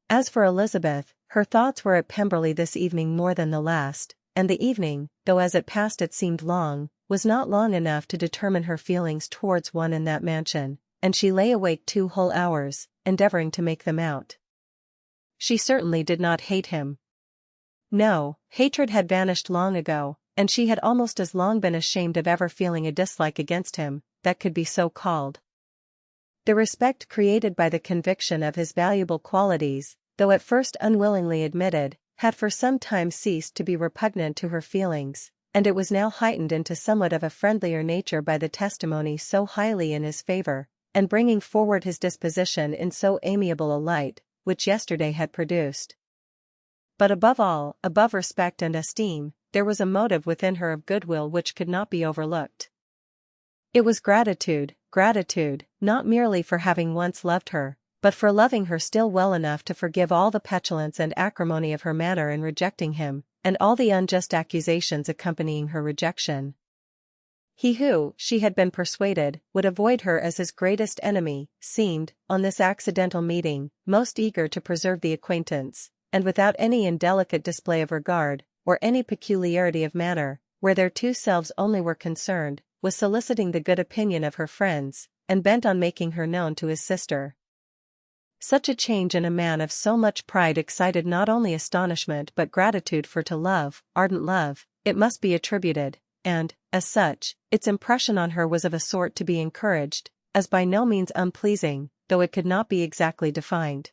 As for Elizabeth, her thoughts were at Pemberley this evening more than the last, and the evening, though as it passed it seemed long, was not long enough to determine her feelings towards one in that mansion, and she lay awake 2 whole hours, endeavouring to make them out. She certainly did not hate him. No, hatred had vanished long ago, and she had almost as long been ashamed of ever feeling a dislike against him, that could be so called. The respect created by the conviction of his valuable qualities, though at first unwillingly admitted, had for some time ceased to be repugnant to her feelings, and it was now heightened into somewhat of a friendlier nature by the testimony so highly in his favour, and bringing forward his disposition in so amiable a light, which yesterday had produced. But above all, above respect and esteem, there was a motive within her of goodwill which could not be overlooked. It was gratitude, not merely for having once loved her, but for loving her still well enough to forgive all the petulance and acrimony of her manner in rejecting him, and all the unjust accusations accompanying her rejection. He who, she had been persuaded, would avoid her as his greatest enemy, seemed, on this accidental meeting, most eager to preserve the acquaintance, and without any indelicate display of regard, or any peculiarity of manner, where their 2 selves only were concerned, was soliciting the good opinion of her friends, and bent on making her known to his sister. Such a change in a man of so much pride excited not only astonishment but gratitude, for to love, ardent love, it must be attributed, and, as such, its impression on her was of a sort to be encouraged, as by no means unpleasing, though it could not be exactly defined.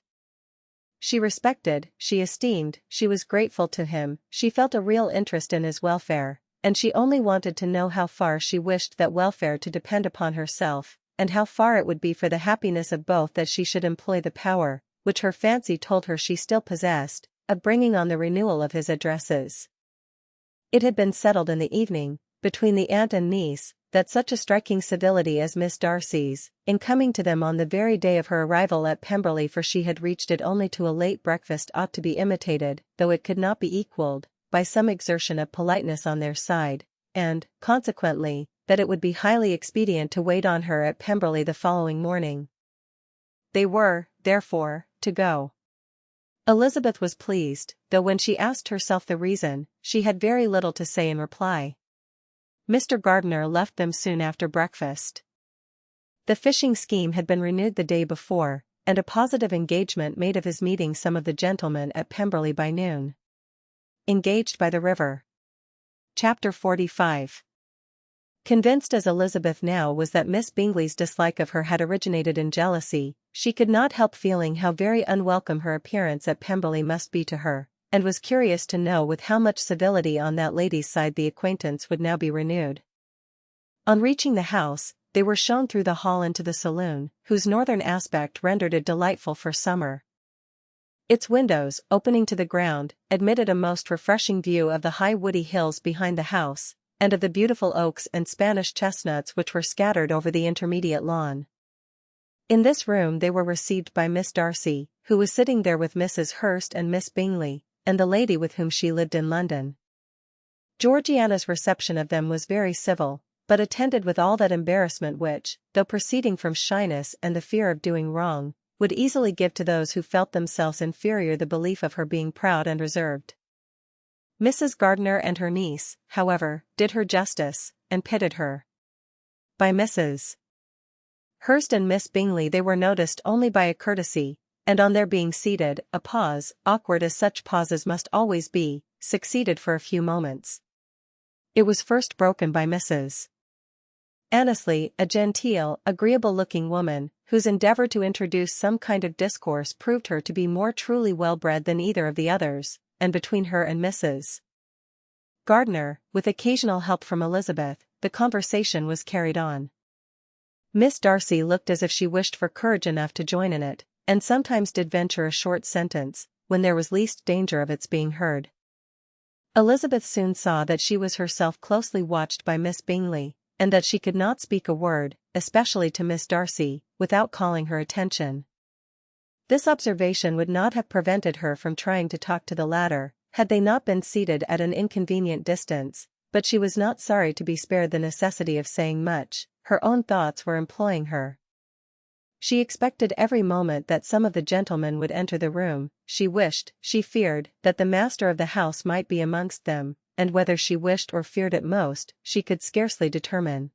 She respected, she esteemed, she was grateful to him, she felt a real interest in his welfare, and she only wanted to know how far she wished that welfare to depend upon herself, and how far it would be for the happiness of both that she should employ the power, which her fancy told her she still possessed, of bringing on the renewal of his addresses. It had been settled in the evening, between the aunt and niece, that such a striking civility as Miss Darcy's, in coming to them on the very day of her arrival at Pemberley, for she had reached it only to a late breakfast, ought to be imitated, though it could not be equalled, by some exertion of politeness on their side, and, consequently, that it would be highly expedient to wait on her at Pemberley the following morning. They were, therefore, to go. Elizabeth was pleased, though when she asked herself the reason, she had very little to say in reply. Mr. Gardiner left them soon after breakfast. The fishing scheme had been renewed the day before, and a positive engagement made of his meeting some of the gentlemen at Pemberley by noon. Engaged by the river. Chapter 45. Convinced as Elizabeth now was that Miss Bingley's dislike of her had originated in jealousy, she could not help feeling how very unwelcome her appearance at Pemberley must be to her, and was curious to know with how much civility on that lady's side the acquaintance would now be renewed. On reaching the house, they were shown through the hall into the saloon, whose northern aspect rendered it delightful for summer. Its windows, opening to the ground, admitted a most refreshing view of the high woody hills behind the house, and of the beautiful oaks and Spanish chestnuts which were scattered over the intermediate lawn. In this room they were received by Miss Darcy, who was sitting there with Mrs. Hurst and Miss Bingley, and the lady with whom she lived in London. Georgiana's reception of them was very civil, but attended with all that embarrassment which, though proceeding from shyness and the fear of doing wrong, would easily give to those who felt themselves inferior the belief of her being proud and reserved. Mrs. Gardiner and her niece, however, did her justice, and pitted her. By Mrs. Hurst and Miss Bingley they were noticed only by a courtesy, and on their being seated, a pause, awkward as such pauses must always be, succeeded for a few moments. It was first broken by Mrs. Annesley, a genteel, agreeable-looking woman, whose endeavor to introduce some kind of discourse proved her to be more truly well-bred than either of the others, and between her and Mrs. Gardiner, with occasional help from Elizabeth, the conversation was carried on. Miss Darcy looked as if she wished for courage enough to join in it, and sometimes did venture a short sentence, when there was least danger of its being heard. Elizabeth soon saw that she was herself closely watched by Miss Bingley, and that she could not speak a word, especially to Miss Darcy, without calling her attention. This observation would not have prevented her from trying to talk to the latter, had they not been seated at an inconvenient distance, but she was not sorry to be spared the necessity of saying much. Her own thoughts were employing her. She expected every moment that some of the gentlemen would enter the room, she wished, she feared, that the master of the house might be amongst them, and whether she wished or feared it most, she could scarcely determine.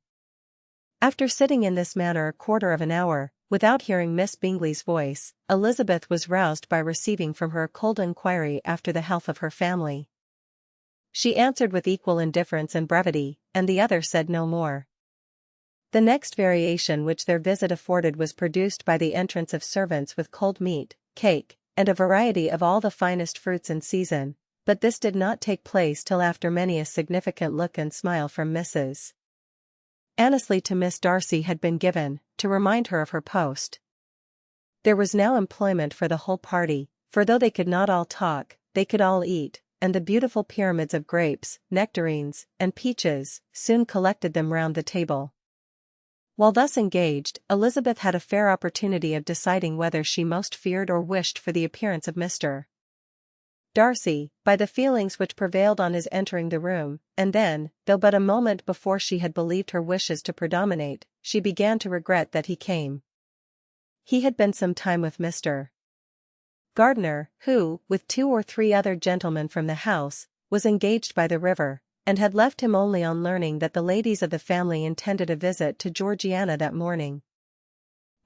After sitting in this manner a quarter of an hour, without hearing Miss Bingley's voice, Elizabeth was roused by receiving from her a cold inquiry after the health of her family. She answered with equal indifference and brevity, and the other said no more. The next variation which their visit afforded was produced by the entrance of servants with cold meat, cake, and a variety of all the finest fruits in season, but this did not take place till after many a significant look and smile from Mrs. Annesley to Miss Darcy had been given, to remind her of her post. There was now employment for the whole party, for though they could not all talk, they could all eat, and the beautiful pyramids of grapes, nectarines, and peaches, soon collected them round the table. While thus engaged, Elizabeth had a fair opportunity of deciding whether she most feared or wished for the appearance of Mr. Darcy, by the feelings which prevailed on his entering the room, and then, though but a moment before she had believed her wishes to predominate, she began to regret that he came. He had been some time with Mr. Gardiner, who, with 2 or 3 other gentlemen from the house, was engaged by the river, and had left him only on learning that the ladies of the family intended a visit to Georgiana that morning.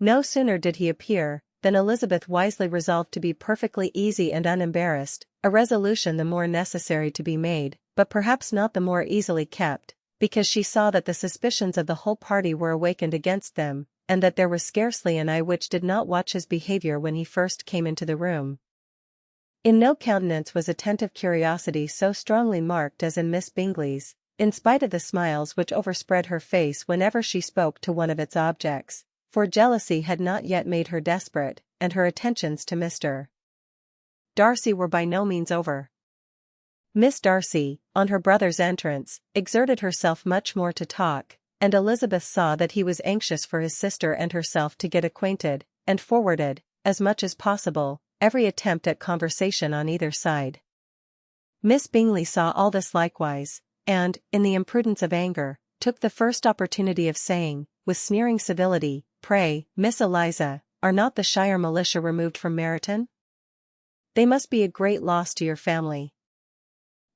No sooner did he appear, than Elizabeth wisely resolved to be perfectly easy and unembarrassed, a resolution the more necessary to be made, but perhaps not the more easily kept, because she saw that the suspicions of the whole party were awakened against them, and that there was scarcely an eye which did not watch his behavior when he first came into the room. In no countenance was attentive curiosity so strongly marked as in Miss Bingley's, in spite of the smiles which overspread her face whenever she spoke to one of its objects, for jealousy had not yet made her desperate, and her attentions to Mr. Darcy were by no means over. Miss Darcy, on her brother's entrance, exerted herself much more to talk, and Elizabeth saw that he was anxious for his sister and herself to get acquainted, and forwarded, as much as possible, every attempt at conversation on either side. Miss Bingley saw all this likewise, and, in the imprudence of anger, took the first opportunity of saying, with sneering civility, "Pray, Miss Eliza, are not the Shire militia removed from Meryton? They must be a great loss to your family."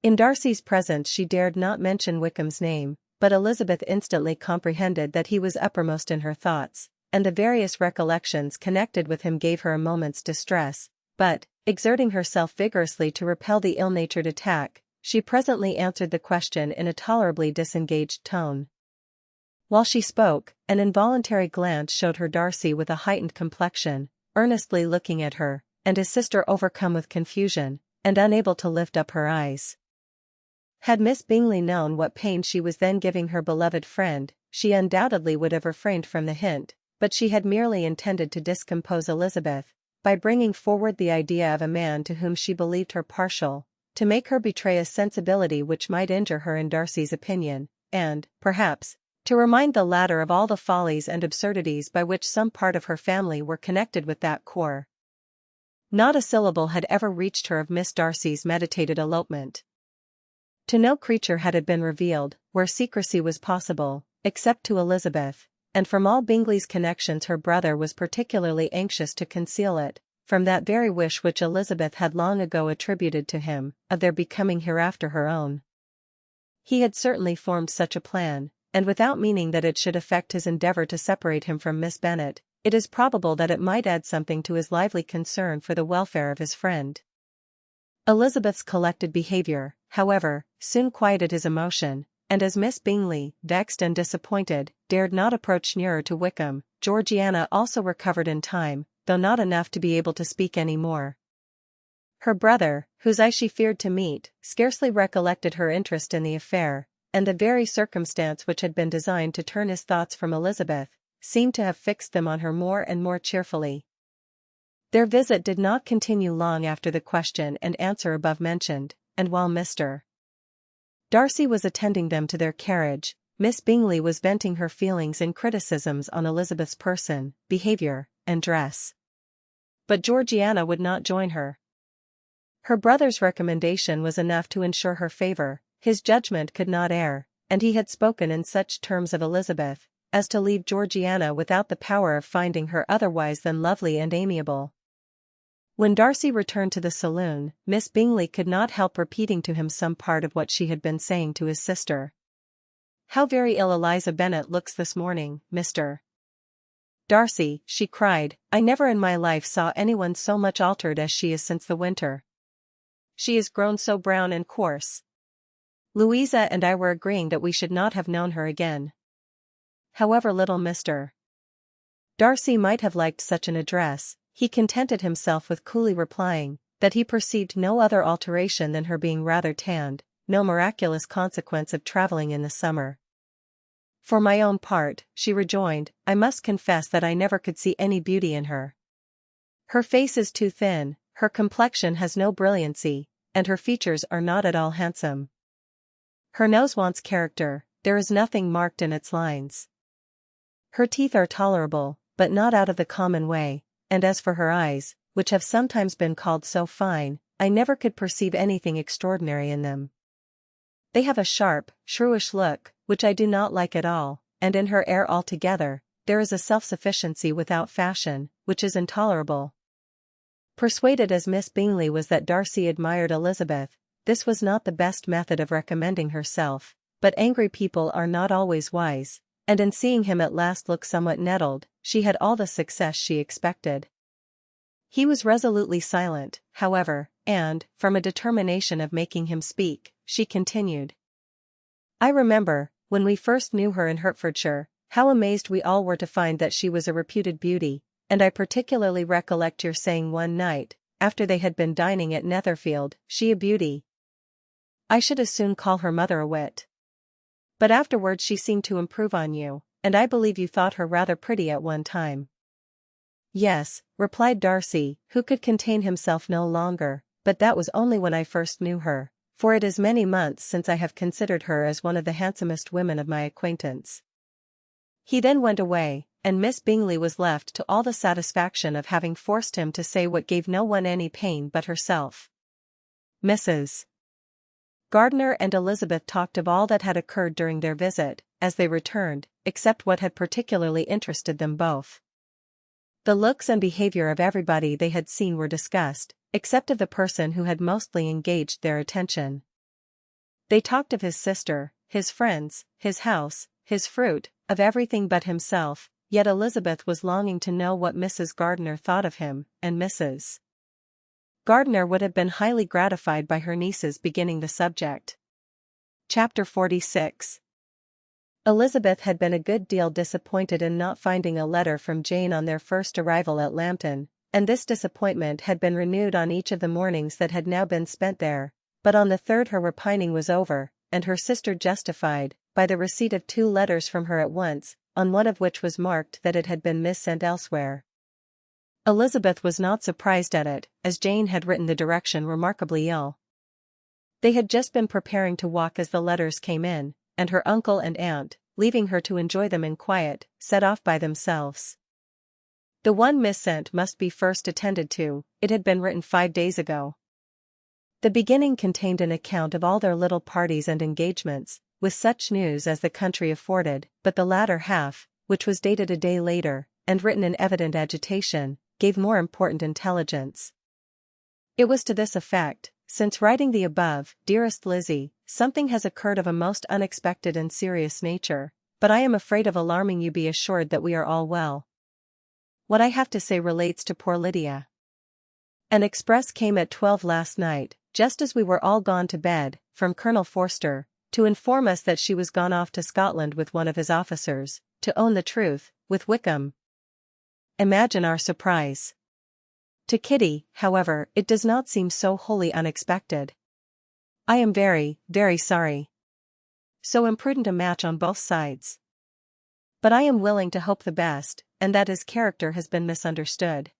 In Darcy's presence she dared not mention Wickham's name, but Elizabeth instantly comprehended that he was uppermost in her thoughts, and the various recollections connected with him gave her a moment's distress, but, exerting herself vigorously to repel the ill-natured attack, she presently answered the question in a tolerably disengaged tone. While she spoke, an involuntary glance showed her Darcy with a heightened complexion, earnestly looking at her, and his sister overcome with confusion, and unable to lift up her eyes. Had Miss Bingley known what pain she was then giving her beloved friend, she undoubtedly would have refrained from the hint, but she had merely intended to discompose Elizabeth, by bringing forward the idea of a man to whom she believed her partial, to make her betray a sensibility which might injure her in Darcy's opinion, and, perhaps, to remind the latter of all the follies and absurdities by which some part of her family were connected with that corps. Not a syllable had ever reached her of Miss Darcy's meditated elopement. To no creature had it been revealed, where secrecy was possible, except to Elizabeth, and from all Bingley's connections her brother was particularly anxious to conceal it, from that very wish which Elizabeth had long ago attributed to him, of their becoming hereafter her own. He had certainly formed such a plan, and without meaning that it should affect his endeavour to separate him from Miss Bennet, it is probable that it might add something to his lively concern for the welfare of his friend. Elizabeth's collected behaviour, however, soon quieted his emotion, and as Miss Bingley, vexed and disappointed, dared not approach nearer to Wickham, Georgiana also recovered in time, though not enough to be able to speak any more. Her brother, whose eye she feared to meet, scarcely recollected her interest in the affair, and the very circumstance which had been designed to turn his thoughts from Elizabeth, seemed to have fixed them on her more and more cheerfully. Their visit did not continue long after the question and answer above mentioned, and while Mr. Darcy was attending them to their carriage, Miss Bingley was venting her feelings in criticisms on Elizabeth's person, behaviour, and dress. But Georgiana would not join her. Her brother's recommendation was enough to ensure her favour. His judgment could not err, and he had spoken in such terms of Elizabeth, as to leave Georgiana without the power of finding her otherwise than lovely and amiable. When Darcy returned to the saloon, Miss Bingley could not help repeating to him some part of what she had been saying to his sister. "How very ill Eliza Bennet looks this morning, Mr. Darcy," she cried. "I never in my life saw anyone so much altered as she is since the winter. She is grown so brown and coarse. Louisa and I were agreeing that we should not have known her again." However little Mr. Darcy might have liked such an address, he contented himself with coolly replying that he perceived no other alteration than her being rather tanned, no miraculous consequence of travelling in the summer. "For my own part," she rejoined, "I must confess that I never could see any beauty in her. Her face is too thin, her complexion has no brilliancy, and her features are not at all handsome. Her nose wants character, there is nothing marked in its lines. Her teeth are tolerable, but not out of the common way, and as for her eyes, which have sometimes been called so fine, I never could perceive anything extraordinary in them. They have a sharp, shrewish look, which I do not like at all, and in her air altogether, there is a self-sufficiency without fashion, which is intolerable." Persuaded as Miss Bingley was that Darcy admired Elizabeth, this was not the best method of recommending herself, but angry people are not always wise, and in seeing him at last look somewhat nettled, she had all the success she expected. He was resolutely silent, however, and, from a determination of making him speak, she continued. "I remember, when we first knew her in Hertfordshire, how amazed we all were to find that she was a reputed beauty, and I particularly recollect your saying one night, after they had been dining at Netherfield, 'She a beauty? I should as soon call her mother a wit.' But afterwards she seemed to improve on you, and I believe you thought her rather pretty at one time." "Yes," replied Darcy, who could contain himself no longer, "but that was only when I first knew her, for it is many months since I have considered her as one of the handsomest women of my acquaintance." He then went away, and Miss Bingley was left to all the satisfaction of having forced him to say what gave no one any pain but herself. Mrs. Gardiner and Elizabeth talked of all that had occurred during their visit, as they returned, except what had particularly interested them both. The looks and behaviour of everybody they had seen were discussed, except of the person who had mostly engaged their attention. They talked of his sister, his friends, his house, his fruit, of everything but himself, yet Elizabeth was longing to know what Mrs. Gardiner thought of him, and Mrs. Gardiner would have been highly gratified by her niece's beginning the subject. Chapter 46. Elizabeth had been a good deal disappointed in not finding a letter from Jane on their first arrival at Lambton, and this disappointment had been renewed on each of the mornings that had now been spent there, but on the third her repining was over, and her sister justified, by the receipt of 2 letters from her at once, on one of which was marked that it had been missent elsewhere. Elizabeth was not surprised at it, as Jane had written the direction remarkably ill. They had just been preparing to walk as the letters came in, and her uncle and aunt, leaving her to enjoy them in quiet, set off by themselves. The one missent must be first attended to, it had been written 5 days ago. The beginning contained an account of all their little parties and engagements, with such news as the country afforded, but the latter half, which was dated a day later, and written in evident agitation, gave more important intelligence. It was to this effect: "Since writing the above, dearest Lizzie, something has occurred of a most unexpected and serious nature, but I am afraid of alarming you. Be assured that we are all well. What I have to say relates to poor Lydia. An express came at 12 last night, just as we were all gone to bed, from Colonel Forster, to inform us that she was gone off to Scotland with one of his officers, to own the truth, with Wickham. Imagine our surprise. To Kitty, however, it does not seem so wholly unexpected. I am very, very sorry. So imprudent a match on both sides. But I am willing to hope the best, and that his character has been misunderstood.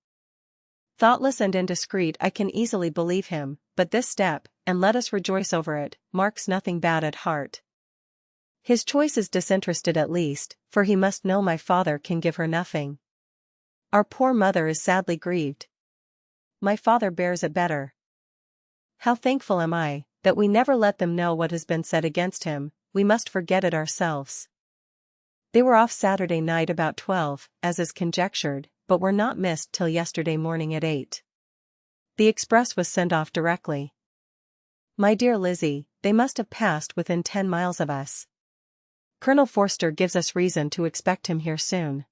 Thoughtless and indiscreet, I can easily believe him, but this step, and let us rejoice over it, marks nothing bad at heart. His choice is disinterested at least, for he must know my father can give her nothing. Our poor mother is sadly grieved. My father bears it better. How thankful am I, that we never let them know what has been said against him. We must forget it ourselves. They were off Saturday night about 12, as is conjectured, but were not missed till yesterday morning at 8. The express was sent off directly. My dear Lizzie, they must have passed within 10 miles of us. Colonel Forster gives us reason to expect him here soon.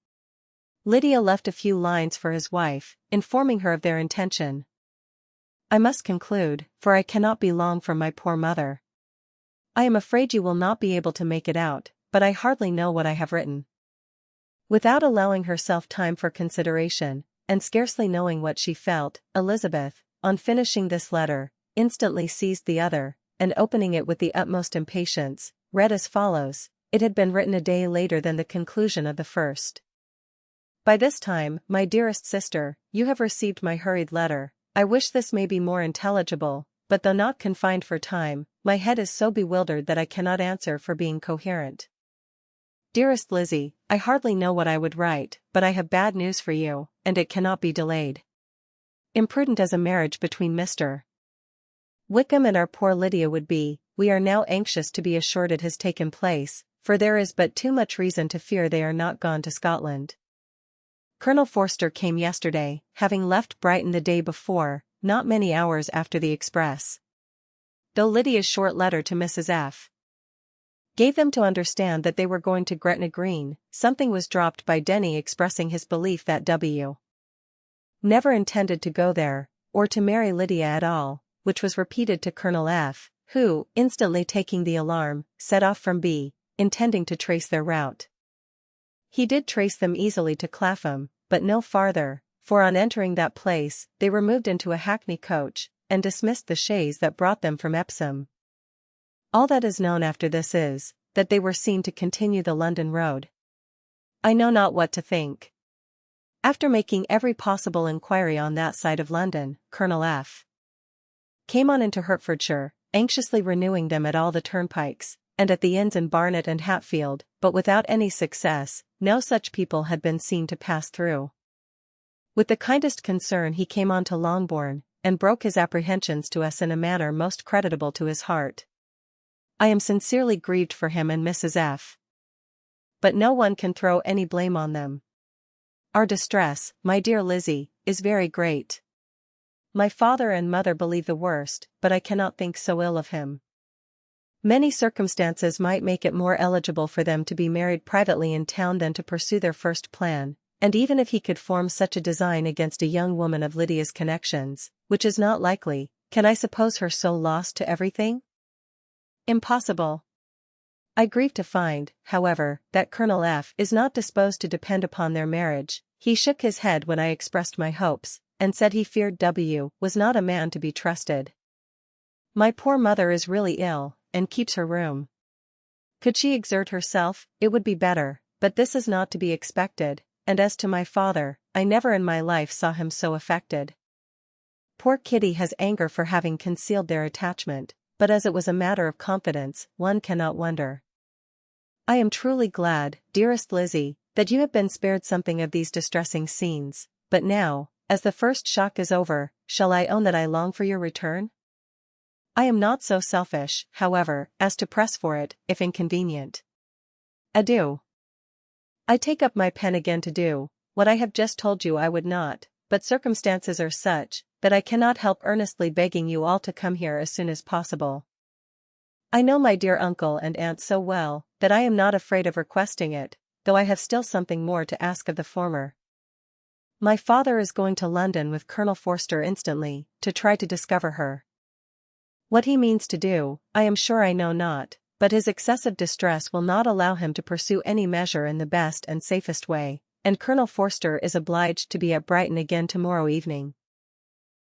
Lydia left a few lines for his wife, informing her of their intention. I must conclude, for I cannot be long from my poor mother. I am afraid you will not be able to make it out, but I hardly know what I have written. Without allowing herself time for consideration, and scarcely knowing what she felt, Elizabeth, on finishing this letter, instantly seized the other, and opening it with the utmost impatience, read as follows. It had been written a day later than the conclusion of the first. By this time, my dearest sister, you have received my hurried letter. I wish this may be more intelligible, but though not confined for time, my head is so bewildered that I cannot answer for being coherent. Dearest Lizzie, I hardly know what I would write, but I have bad news for you, and it cannot be delayed. Imprudent as a marriage between Mr. Wickham and our poor Lydia would be, we are now anxious to be assured it has taken place, for there is but too much reason to fear they are not gone to Scotland. Colonel Forster came yesterday, having left Brighton the day before, not many hours after the express. Though Lydia's short letter to Mrs. F. gave them to understand that they were going to Gretna Green, something was dropped by Denny expressing his belief that W. never intended to go there, or to marry Lydia at all, which was repeated to Colonel F., who, instantly taking the alarm, set off from B., intending to trace their route. He did trace them easily to Clapham, but no farther, for on entering that place, they removed into a hackney coach, and dismissed the chaise that brought them from Epsom. All that is known after this is, that they were seen to continue the London road. I know not what to think. After making every possible inquiry on that side of London, Colonel F. came on into Hertfordshire, anxiously renewing them at all the turnpikes, and at the inns in Barnet and Hatfield, but without any success. No such people had been seen to pass through. With the kindest concern he came on to Longbourn, and broke his apprehensions to us in a manner most creditable to his heart. I am sincerely grieved for him and Mrs. F. But no one can throw any blame on them. Our distress, my dear Lizzie, is very great. My father and mother believe the worst, but I cannot think so ill of him. Many circumstances might make it more eligible for them to be married privately in town than to pursue their first plan, and even if he could form such a design against a young woman of Lydia's connections, which is not likely, can I suppose her so lost to everything? Impossible. I grieve to find, however, that Colonel F. is not disposed to depend upon their marriage. He shook his head when I expressed my hopes, and said he feared W. was not a man to be trusted. My poor mother is really ill, and keeps her room. Could she exert herself, it would be better, but this is not to be expected, and as to my father, I never in my life saw him so affected. Poor Kitty has anger for having concealed their attachment, but as it was a matter of confidence, one cannot wonder. I am truly glad, dearest Lizzie, that you have been spared something of these distressing scenes, but now, as the first shock is over, shall I own that I long for your return? I am not so selfish, however, as to press for it, if inconvenient. Adieu. I take up my pen again to do what I have just told you I would not, but circumstances are such, that I cannot help earnestly begging you all to come here as soon as possible. I know my dear uncle and aunt so well, that I am not afraid of requesting it, though I have still something more to ask of the former. My father is going to London with Colonel Forster instantly, to try to discover her. What he means to do, I am sure I know not, but his excessive distress will not allow him to pursue any measure in the best and safest way, and Colonel Forster is obliged to be at Brighton again tomorrow evening.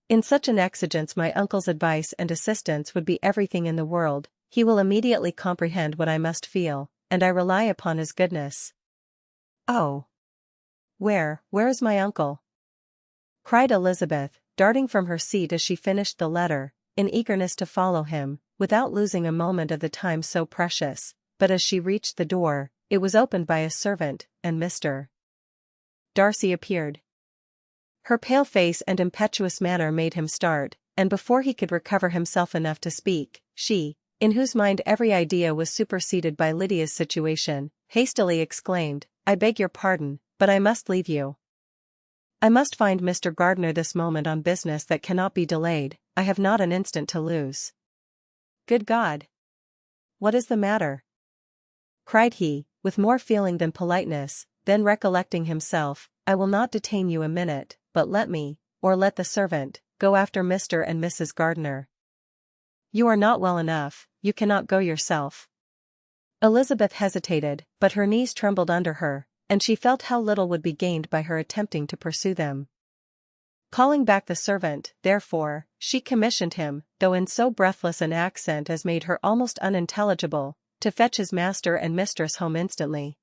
In such an exigence my uncle's advice and assistance would be everything in the world. He will immediately comprehend what I must feel, and I rely upon his goodness." "Oh! Where is my uncle?" cried Elizabeth, darting from her seat as she finished the letter, in eagerness to follow him, without losing a moment of the time so precious, but as she reached the door, it was opened by a servant, and Mr. Darcy appeared. Her pale face and impetuous manner made him start, and before he could recover himself enough to speak, she, in whose mind every idea was superseded by Lydia's situation, hastily exclaimed, "I beg your pardon, but I must leave you. I must find Mr. Gardiner this moment on business that cannot be delayed. I have not an instant to lose." "Good God! What is the matter?" cried he, with more feeling than politeness. Then recollecting himself, "I will not detain you a minute, but let me, or let the servant, go after Mr. and Mrs. Gardiner." "You are not well enough, you cannot go yourself." Elizabeth hesitated, but her knees trembled under her, and she felt how little would be gained by her attempting to pursue them. Calling back the servant, therefore, she commissioned him, though in so breathless an accent as made her almost unintelligible, to fetch his master and mistress home instantly.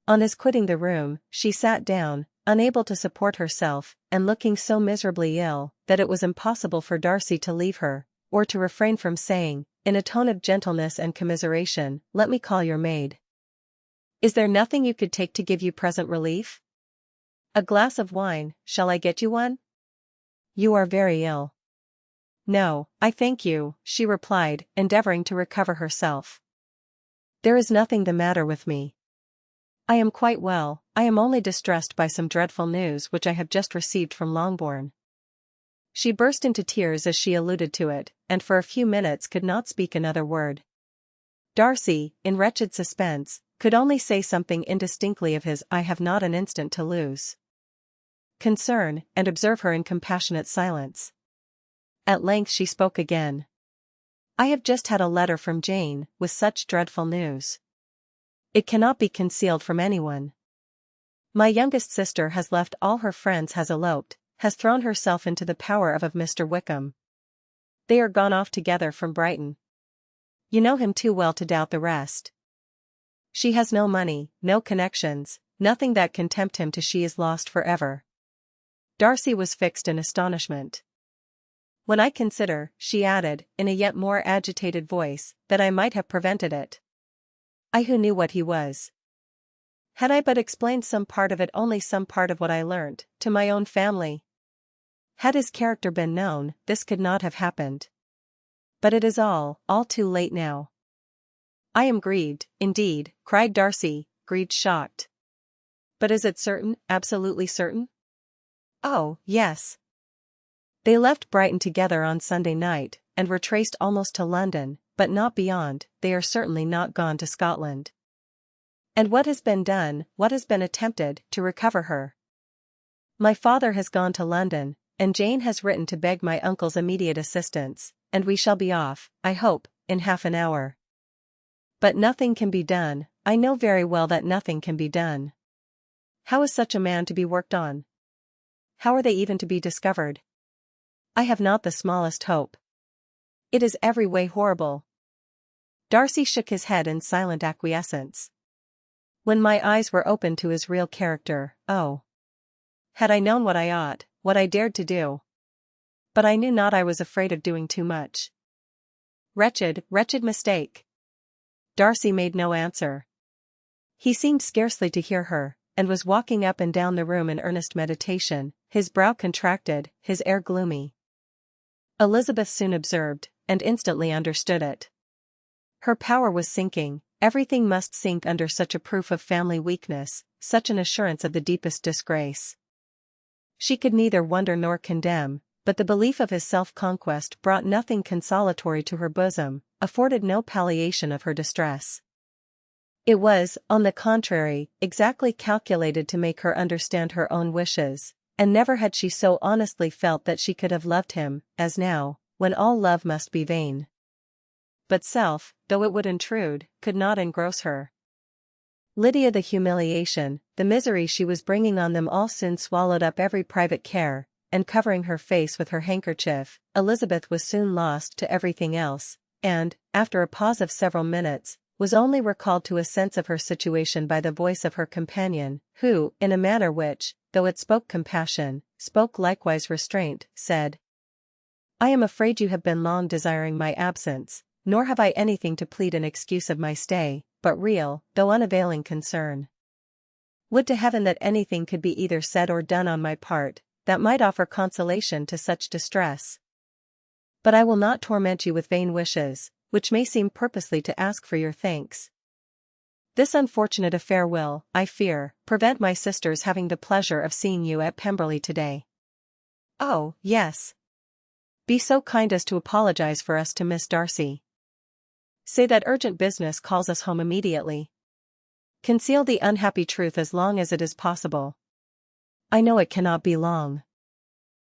On his quitting the room, she sat down, unable to support herself, and looking so miserably ill, that it was impossible for Darcy to leave her, or to refrain from saying, in a tone of gentleness and commiseration, "Let me call your maid. Is there nothing you could take to give you present relief? A glass of wine, shall I get you one? You are very ill." "No, I thank you," she replied, endeavoring to recover herself. "There is nothing the matter with me. I am quite well. I am only distressed by some dreadful news which I have just received from Longbourn." She burst into tears as she alluded to it, and for a few minutes could not speak another word. Darcy, in wretched suspense, could only say something indistinctly of his "I have not an instant to lose" concern, and observe her in compassionate silence. At length she spoke again. "I have just had a letter from Jane, with such dreadful news. It cannot be concealed from anyone. My youngest sister has left all her friends, has eloped, has thrown herself into the power of Mr. Wickham. They are gone off together from Brighton. You know him too well to doubt the rest. She has no money, no connections, nothing that can tempt him to she is lost forever." Darcy was fixed in astonishment. "When I consider," she added, in a yet more agitated voice, "that I might have prevented it. I who knew what he was. Had I but explained some part of it, only some part of what I learnt, to my own family. Had his character been known, this could not have happened. But it is all too late now." "I am grieved, indeed," cried Darcy, grieved, shocked. "But is it certain, absolutely certain?" "Oh, yes. They left Brighton together on Sunday night, and were traced almost to London, but not beyond. They are certainly not gone to Scotland." "And what has been done, what has been attempted, to recover her?" "My father has gone to London, and Jane has written to beg my uncle's immediate assistance, and we shall be off, I hope, in half an hour. But nothing can be done. I know very well that nothing can be done. How is such a man to be worked on? How are they even to be discovered? I have not the smallest hope. It is every way horrible." Darcy shook his head in silent acquiescence. "When my eyes were opened to his real character, oh! Had I known what I ought, what I dared to do! But I knew not, I was afraid of doing too much. Wretched, wretched mistake!" Darcy made no answer. He seemed scarcely to hear her, and was walking up and down the room in earnest meditation, his brow contracted, his air gloomy. Elizabeth soon observed, and instantly understood it. Her power was sinking. Everything must sink under such a proof of family weakness, such an assurance of the deepest disgrace. She could neither wonder nor condemn, but the belief of his self-conquest brought nothing consolatory to her bosom, afforded no palliation of her distress. It was, on the contrary, exactly calculated to make her understand her own wishes, and never had she so honestly felt that she could have loved him, as now, when all love must be vain. but self, though it would intrude, could not engross her. Lydia, the humiliation, the misery she was bringing on them all soon swallowed up every private care, and covering her face with her handkerchief, Elizabeth was soon lost to everything else, and, after a pause of several minutes, was only recalled to a sense of her situation by the voice of her companion, who, in a manner which, though it spoke compassion, spoke likewise restraint, said, "I am afraid you have been long desiring my absence, nor have I anything to plead in excuse of my stay, but real, though unavailing concern. Would to heaven that anything could be either said or done on my part, that might offer consolation to such distress. But I will not torment you with vain wishes, which may seem purposely to ask for your thanks. This unfortunate affair will, I fear, prevent my sister's having the pleasure of seeing you at Pemberley today. Oh, yes. Be so kind as to apologize for us to Miss Darcy. Say that urgent business calls us home immediately. Conceal the unhappy truth as long as it is possible. I know it cannot be long."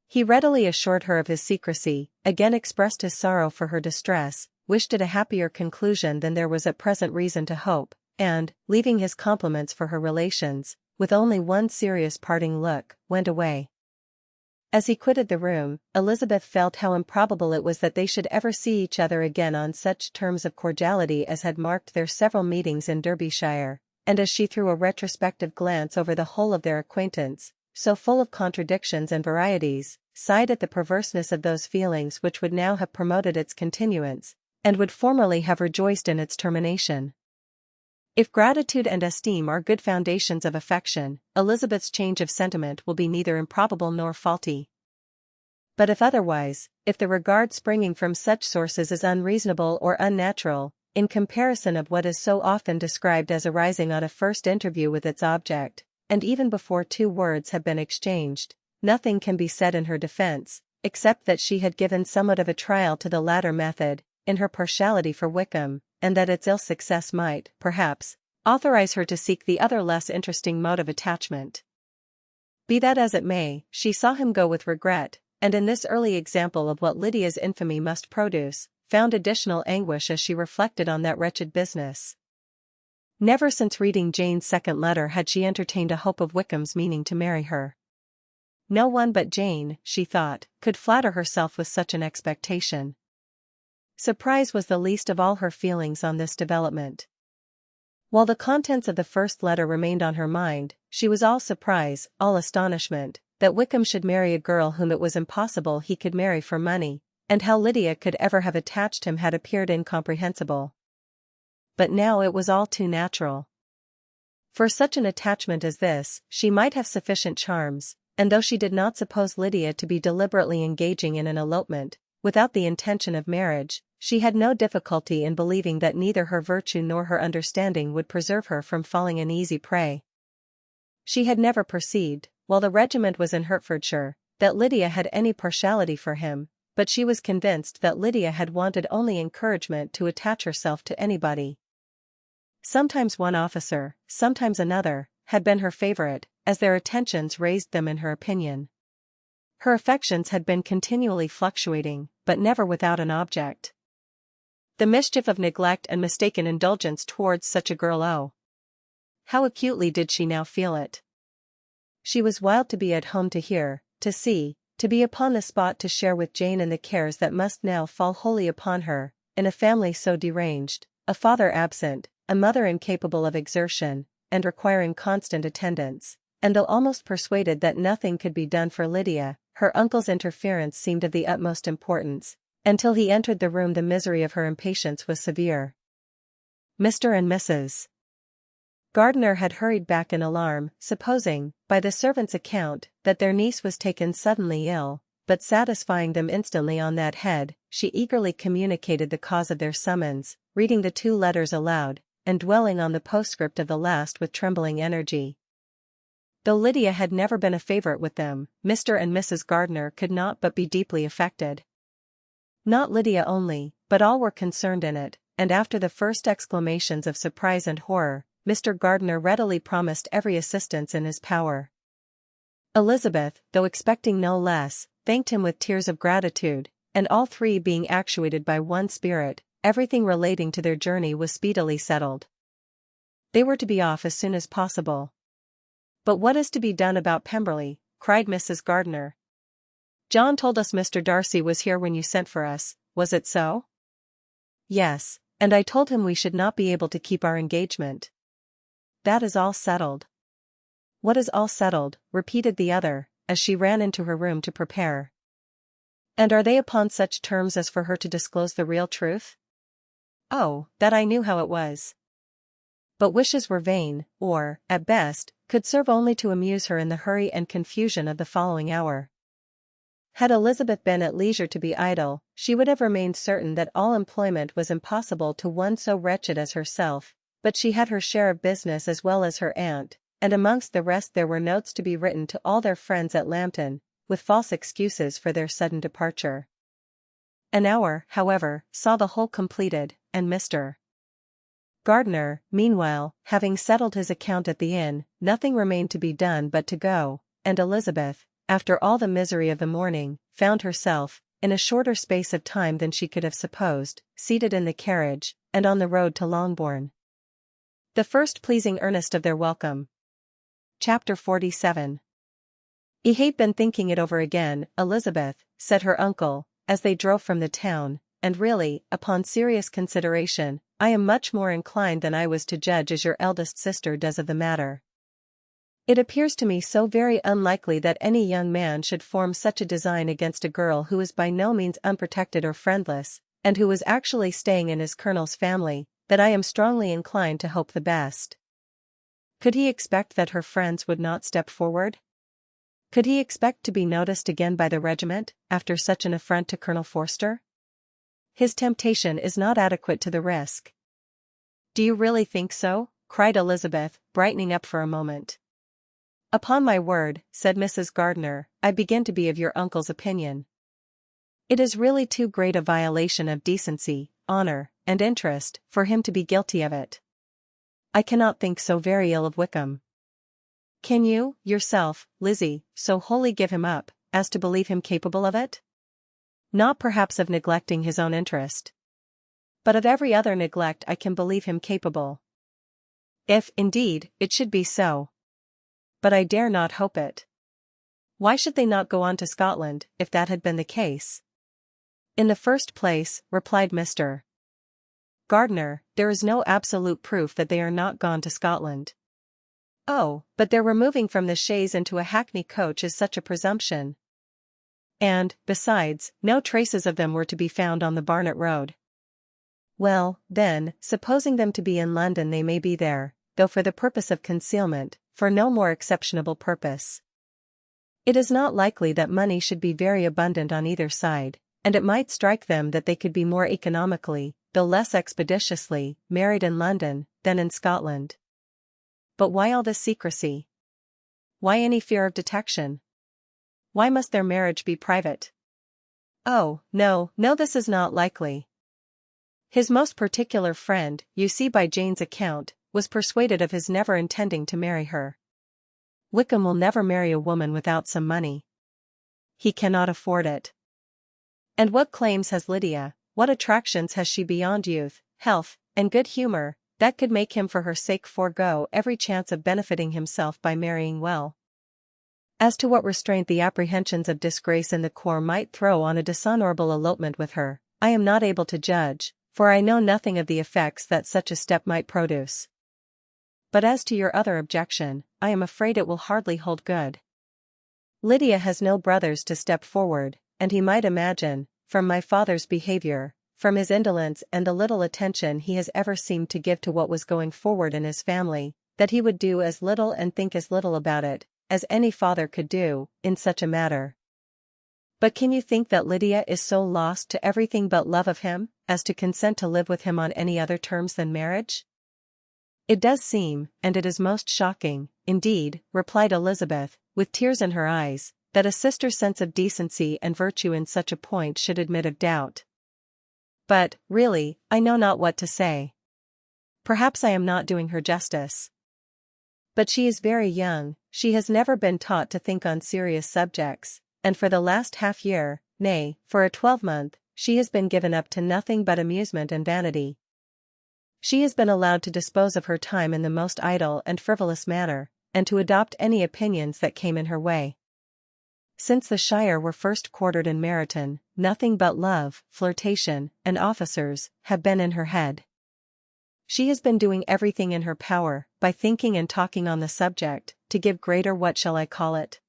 He readily assured her of his secrecy, again expressed his sorrow for her distress, wished it a happier conclusion than there was at present reason to hope, and, leaving his compliments for her relations, with only one serious parting look, went away. As he quitted the room, Elizabeth felt how improbable it was that they should ever see each other again on such terms of cordiality as had marked their several meetings in Derbyshire, and as she threw a retrospective glance over the whole of their acquaintance, so full of contradictions and varieties, sighed at the perverseness of those feelings which would now have promoted its continuance, and would formerly have rejoiced in its termination. If gratitude and esteem are good foundations of affection, Elizabeth's change of sentiment will be neither improbable nor faulty. But if otherwise, if the regard springing from such sources is unreasonable or unnatural, in comparison of what is so often described as arising on a first interview with its object, and even before 2 words have been exchanged, nothing can be said in her defense, except that she had given somewhat of a trial to the latter method, in her partiality for Wickham, and that its ill success might, perhaps, authorize her to seek the other less interesting mode of attachment. Be that as it may, she saw him go with regret, and in this early example of what Lydia's infamy must produce, found additional anguish as she reflected on that wretched business. Never since reading Jane's second letter had she entertained a hope of Wickham's meaning to marry her. No one but Jane, she thought, could flatter herself with such an expectation. Surprise was the least of all her feelings on this development. While the contents of the first letter remained on her mind, she was all surprise, all astonishment, that Wickham should marry a girl whom it was impossible he could marry for money, and how Lydia could ever have attached him had appeared incomprehensible. But now it was all too natural. For such an attachment as this, she might have sufficient charms, and though she did not suppose Lydia to be deliberately engaging in an elopement, without the intention of marriage, she had no difficulty in believing that neither her virtue nor her understanding would preserve her from falling an easy prey. She had never perceived, while the regiment was in Hertfordshire, that Lydia had any partiality for him, but she was convinced that Lydia had wanted only encouragement to attach herself to anybody. Sometimes one officer, sometimes another, had been her favorite, as their attentions raised them in her opinion. Her affections had been continually fluctuating, but never without an object. The mischief of neglect and mistaken indulgence towards such a girl, oh! How acutely did she now feel it! She was wild to be at home, to hear, to see, to be upon the spot, to share with Jane in the cares that must now fall wholly upon her, in a family so deranged, a father absent, a mother incapable of exertion, and requiring constant attendance, and though almost persuaded that nothing could be done for Lydia, her uncle's interference seemed of the utmost importance. Until he entered the room the misery of her impatience was severe. Mr. and Mrs. Gardiner had hurried back in alarm, supposing, by the servant's account, that their niece was taken suddenly ill, but satisfying them instantly on that head, she eagerly communicated the cause of their summons, reading the 2 letters aloud, and dwelling on the postscript of the last with trembling energy. Though Lydia had never been a favorite with them, Mr. and Mrs. Gardiner could not but be deeply affected. Not Lydia only, but all were concerned in it, and after the first exclamations of surprise and horror, Mr. Gardiner readily promised every assistance in his power. Elizabeth, though expecting no less, thanked him with tears of gratitude, and all 3 being actuated by one spirit, everything relating to their journey was speedily settled. They were to be off as soon as possible. "But what is to be done about Pemberley?" cried Mrs. Gardiner. "John told us Mr. Darcy was here when you sent for us, was it so?" "Yes, and I told him we should not be able to keep our engagement." "That is all settled." "What is all settled?" repeated the other, as she ran into her room to prepare. "And are they upon such terms as for her to disclose the real truth?" "Oh, that I knew how it was." But wishes were vain, or, at best, could serve only to amuse her in the hurry and confusion of the following hour. Had Elizabeth been at leisure to be idle, she would have remained certain that all employment was impossible to one so wretched as herself, but she had her share of business as well as her aunt, and amongst the rest there were notes to be written to all their friends at Lambton, with false excuses for their sudden departure. An hour, however, saw the whole completed, and Mr. Gardiner, meanwhile, having settled his account at the inn, nothing remained to be done but to go, and Elizabeth, after all the misery of the morning, found herself, in a shorter space of time than she could have supposed, seated in the carriage, and on the road to Longbourn. The first pleasing earnest of their welcome. Chapter 47. "I hate been thinking it over again, Elizabeth," said her uncle, as they drove from the town, "and really, upon serious consideration, I am much more inclined than I was to judge as your eldest sister does of the matter. It appears to me so very unlikely that any young man should form such a design against a girl who is by no means unprotected or friendless, and who is actually staying in his colonel's family, that I am strongly inclined to hope the best." Could he expect that her friends would not step forward? Could he expect to be noticed again by the regiment, after such an affront to Colonel Forster? His temptation is not adequate to the risk. "Do you really think so?" cried Elizabeth, brightening up for a moment. "Upon my word," said Mrs. Gardiner, "I begin to be of your uncle's opinion. It is really too great a violation of decency, honor, and interest, for him to be guilty of it. I cannot think so very ill of Wickham." "Can you, yourself, Lizzie, so wholly give him up, as to believe him capable of it? Not perhaps of neglecting his own interest. But of every other neglect I can believe him capable. If, indeed, it should be so. But I dare not hope it. Why should they not go on to Scotland, if that had been the case?" "In the first place," replied Mr. Gardiner, "there is no absolute proof that they are not gone to Scotland." "Oh, but their removing from the chaise into a hackney coach is such a presumption. And, besides, no traces of them were to be found on the Barnet road." "Well, then, supposing them to be in London, they may be there, though for the purpose of concealment, for no more exceptionable purpose. It is not likely that money should be very abundant on either side, and it might strike them that they could be more economically, though less expeditiously, married in London, than in Scotland. But why all this secrecy? Why any fear of detection? Why must their marriage be private? Oh, no, no, this is not likely. His most particular friend, you see by Jane's account, was persuaded of his never intending to marry her. Wickham will never marry a woman without some money. He cannot afford it. And what claims has Lydia, what attractions has she beyond youth, health, and good humor, that could make him for her sake forego every chance of benefiting himself by marrying well? As to what restraint the apprehensions of disgrace in the corps might throw on a dishonorable elopement with her, I am not able to judge, for I know nothing of the effects that such a step might produce. But as to your other objection, I am afraid it will hardly hold good. Lydia has no brothers to step forward, and he might imagine, from my father's behavior, from his indolence and the little attention he has ever seemed to give to what was going forward in his family, that he would do as little and think as little about it, as any father could do, in such a matter. But can you think that Lydia is so lost to everything but love of him, as to consent to live with him on any other terms than marriage? It does seem, and it is most shocking, indeed, replied Elizabeth, with tears in her eyes, that a sister's sense of decency and virtue in such a point should admit of doubt. But, really, I know not what to say. Perhaps I am not doing her justice. But she is very young, she has never been taught to think on serious subjects, and for the last half-year, nay, for a 12-month, she has been given up to nothing but amusement and vanity. She has been allowed to dispose of her time in the most idle and frivolous manner, and to adopt any opinions that came in her way. Since the Shire were first quartered in Meryton, nothing but love, flirtation, and officers have been in her head. She has been doing everything in her power, by thinking and talking on the subject, to give greater what shall I call it?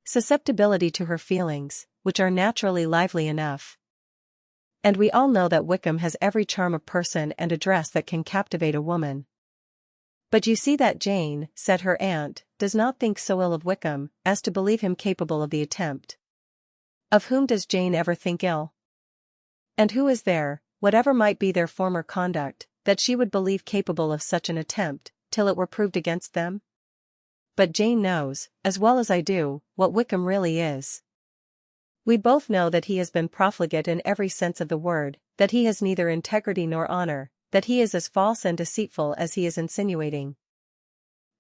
Susceptibility to her feelings, which are naturally lively enough. And we all know that Wickham has every charm of person and address that can captivate a woman. But you see that Jane, said her aunt, does not think so ill of Wickham, as to believe him capable of the attempt. Of whom does Jane ever think ill? And who is there, whatever might be their former conduct, that she would believe capable of such an attempt, till it were proved against them? But Jane knows, as well as I do, what Wickham really is. We both know that he has been profligate in every sense of the word, that he has neither integrity nor honor, that he is as false and deceitful as he is insinuating.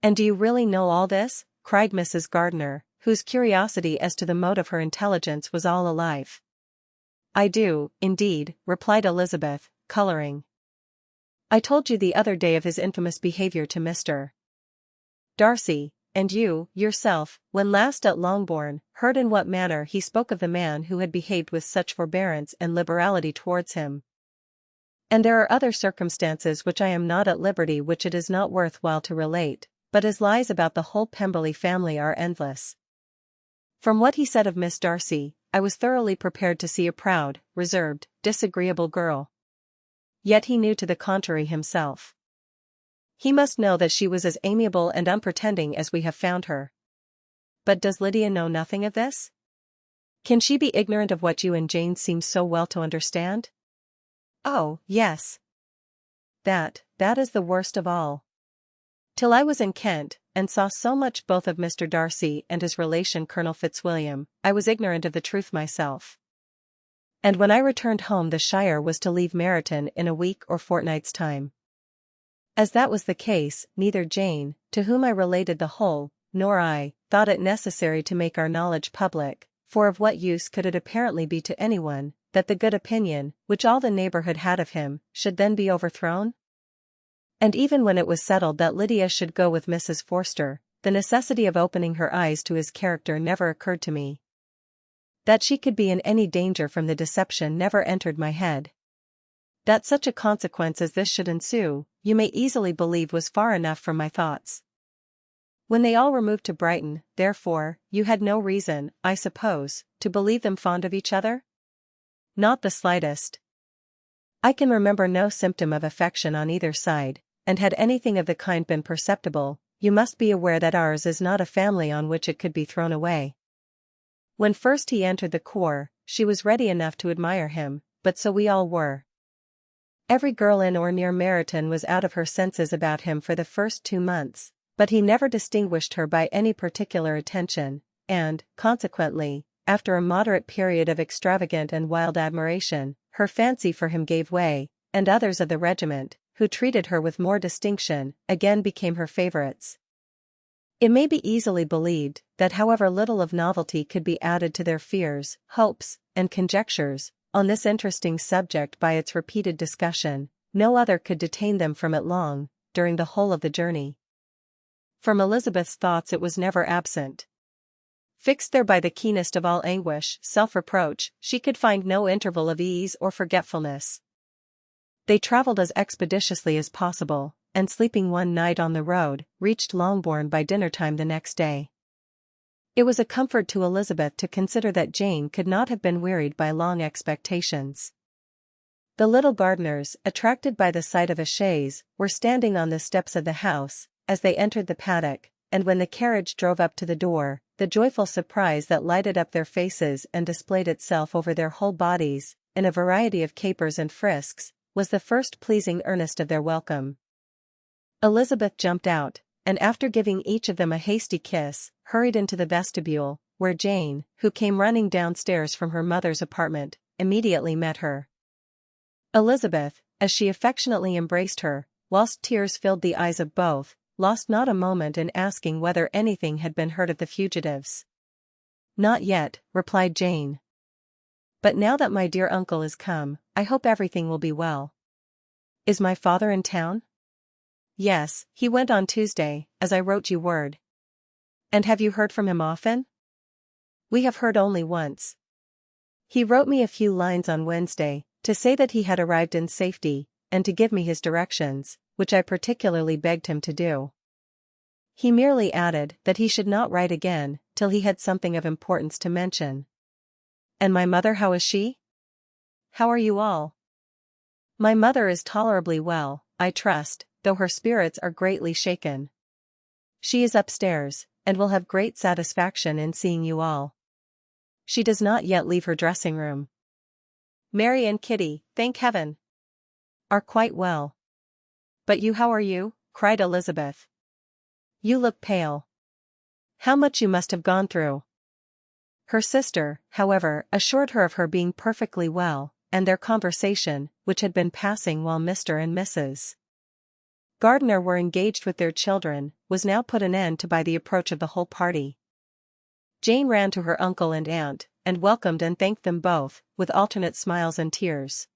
And do you really know all this? Cried Mrs. Gardiner, whose curiosity as to the mode of her intelligence was all alive. I do, indeed, replied Elizabeth, colouring. I told you the other day of his infamous behaviour to Mr. Darcy, and you, yourself, when last at Longbourn, heard in what manner he spoke of the man who had behaved with such forbearance and liberality towards him. And there are other circumstances which I am not at liberty, which it is not worth while to relate, but his lies about the whole Pemberley family are endless. From what he said of Miss Darcy, I was thoroughly prepared to see a proud, reserved, disagreeable girl. Yet he knew to the contrary himself. He must know that she was as amiable and unpretending as we have found her. But does Lydia know nothing of this? Can she be ignorant of what you and Jane seem so well to understand? Oh, yes. That is the worst of all. Till I was in Kent, and saw so much both of Mr. Darcy and his relation Colonel Fitzwilliam, I was ignorant of the truth myself. And when I returned home the Shire was to leave Meryton in a week or fortnight's time. As that was the case, neither Jane, to whom I related the whole, nor I, thought it necessary to make our knowledge public, for of what use could it apparently be to anyone, that the good opinion, which all the neighbourhood had of him, should then be overthrown? And even when it was settled that Lydia should go with Mrs. Forster, the necessity of opening her eyes to his character never occurred to me. That she could be in any danger from the deception never entered my head. That such a consequence as this should ensue, you may easily believe was far enough from my thoughts. When they all removed to Brighton, therefore, you had no reason, I suppose, to believe them fond of each other? Not the slightest. I can remember no symptom of affection on either side, and had anything of the kind been perceptible, you must be aware that ours is not a family on which it could be thrown away. When first he entered the corps, she was ready enough to admire him, but so we all were. Every girl in or near Meryton was out of her senses about him for the first 2 months, but he never distinguished her by any particular attention, and, consequently, after a moderate period of extravagant and wild admiration, her fancy for him gave way, and others of the regiment, who treated her with more distinction, again became her favourites. It may be easily believed that however little of novelty could be added to their fears, hopes, and conjectures, on this interesting subject by its repeated discussion, no other could detain them from it long, during the whole of the journey. From Elizabeth's thoughts it was never absent. Fixed there by the keenest of all anguish, self-reproach, she could find no interval of ease or forgetfulness. They travelled as expeditiously as possible, and sleeping one night on the road, reached Longbourn by dinner-time the next day. It was a comfort to Elizabeth to consider that Jane could not have been wearied by long expectations. The little Gardiners, attracted by the sight of a chaise, were standing on the steps of the house, as they entered the paddock, and when the carriage drove up to the door, the joyful surprise that lighted up their faces and displayed itself over their whole bodies, in a variety of capers and frisks, was the first pleasing earnest of their welcome. Elizabeth jumped out, and after giving each of them a hasty kiss, hurried into the vestibule, where Jane, who came running downstairs from her mother's apartment, immediately met her. Elizabeth, as she affectionately embraced her, whilst tears filled the eyes of both, lost not a moment in asking whether anything had been heard of the fugitives. "Not yet," replied Jane. But now that my dear uncle is come, I hope everything will be well. Is my father in town? Yes, he went on Tuesday, as I wrote you word. And have you heard from him often? We have heard only once. He wrote me a few lines on Wednesday, to say that he had arrived in safety, and to give me his directions, which I particularly begged him to do. He merely added that he should not write again, till he had something of importance to mention. And my mother, how is she? How are you all? My mother is tolerably well, I trust, though her spirits are greatly shaken. She is upstairs, and will have great satisfaction in seeing you all. She does not yet leave her dressing room. Mary and Kitty, thank heaven, are quite well. But you, how are you? Cried Elizabeth. You look pale. How much you must have gone through. Her sister, however, assured her of her being perfectly well, and their conversation, which had been passing while Mr. and Mrs. Gardiner were engaged with their children, was now put an end to by the approach of the whole party. Jane ran to her uncle and aunt, and welcomed and thanked them both, with alternate smiles and tears.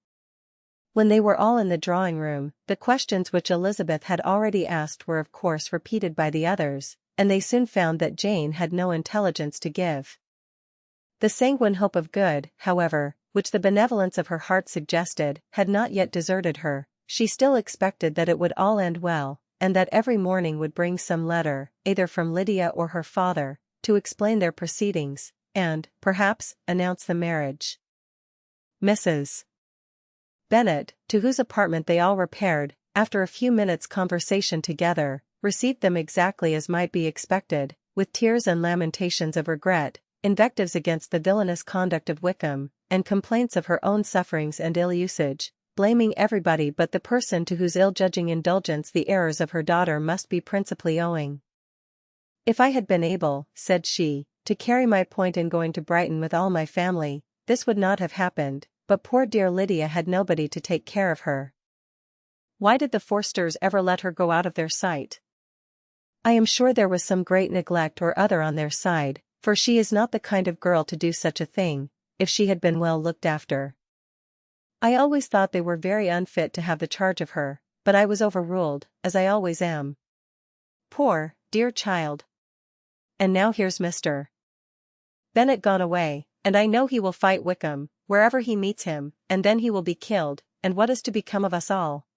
When they were all in the drawing-room, the questions which Elizabeth had already asked were of course repeated by the others, and they soon found that Jane had no intelligence to give. The sanguine hope of good, however, which the benevolence of her heart suggested, had not yet deserted her. She still expected that it would all end well, and that every morning would bring some letter, either from Lydia or her father, to explain their proceedings, and, perhaps, announce the marriage. Mrs. Bennet, to whose apartment they all repaired, after a few minutes' conversation together, received them exactly as might be expected, with tears and lamentations of regret, invectives against the villainous conduct of Wickham, and complaints of her own sufferings and ill-usage, blaming everybody but the person to whose ill-judging indulgence the errors of her daughter must be principally owing. If I had been able, said she, to carry my point in going to Brighton with all my family, this would not have happened, but poor dear Lydia had nobody to take care of her. Why did the Forsters ever let her go out of their sight? I am sure there was some great neglect or other on their side, for she is not the kind of girl to do such a thing, if she had been well looked after. I always thought they were very unfit to have the charge of her, but I was overruled, as I always am. Poor, dear child. And now here's Mr. Bennet gone away, and I know he will fight Wickham, wherever he meets him, and then he will be killed, and what is to become of us all?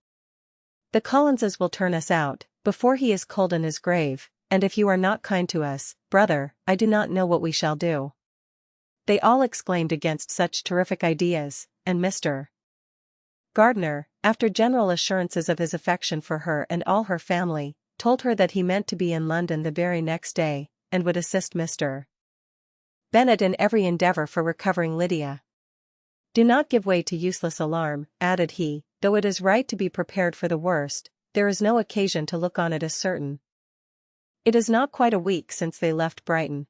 The Collinses will turn us out, before he is cold in his grave, and if you are not kind to us, brother, I do not know what we shall do. They all exclaimed against such terrific ideas, and Mr. Gardiner, after general assurances of his affection for her and all her family, told her that he meant to be in London the very next day, and would assist Mr. Bennet in every endeavour for recovering Lydia. Do not give way to useless alarm, added he, though it is right to be prepared for the worst, there is no occasion to look on it as certain. It is not quite a week since they left Brighton.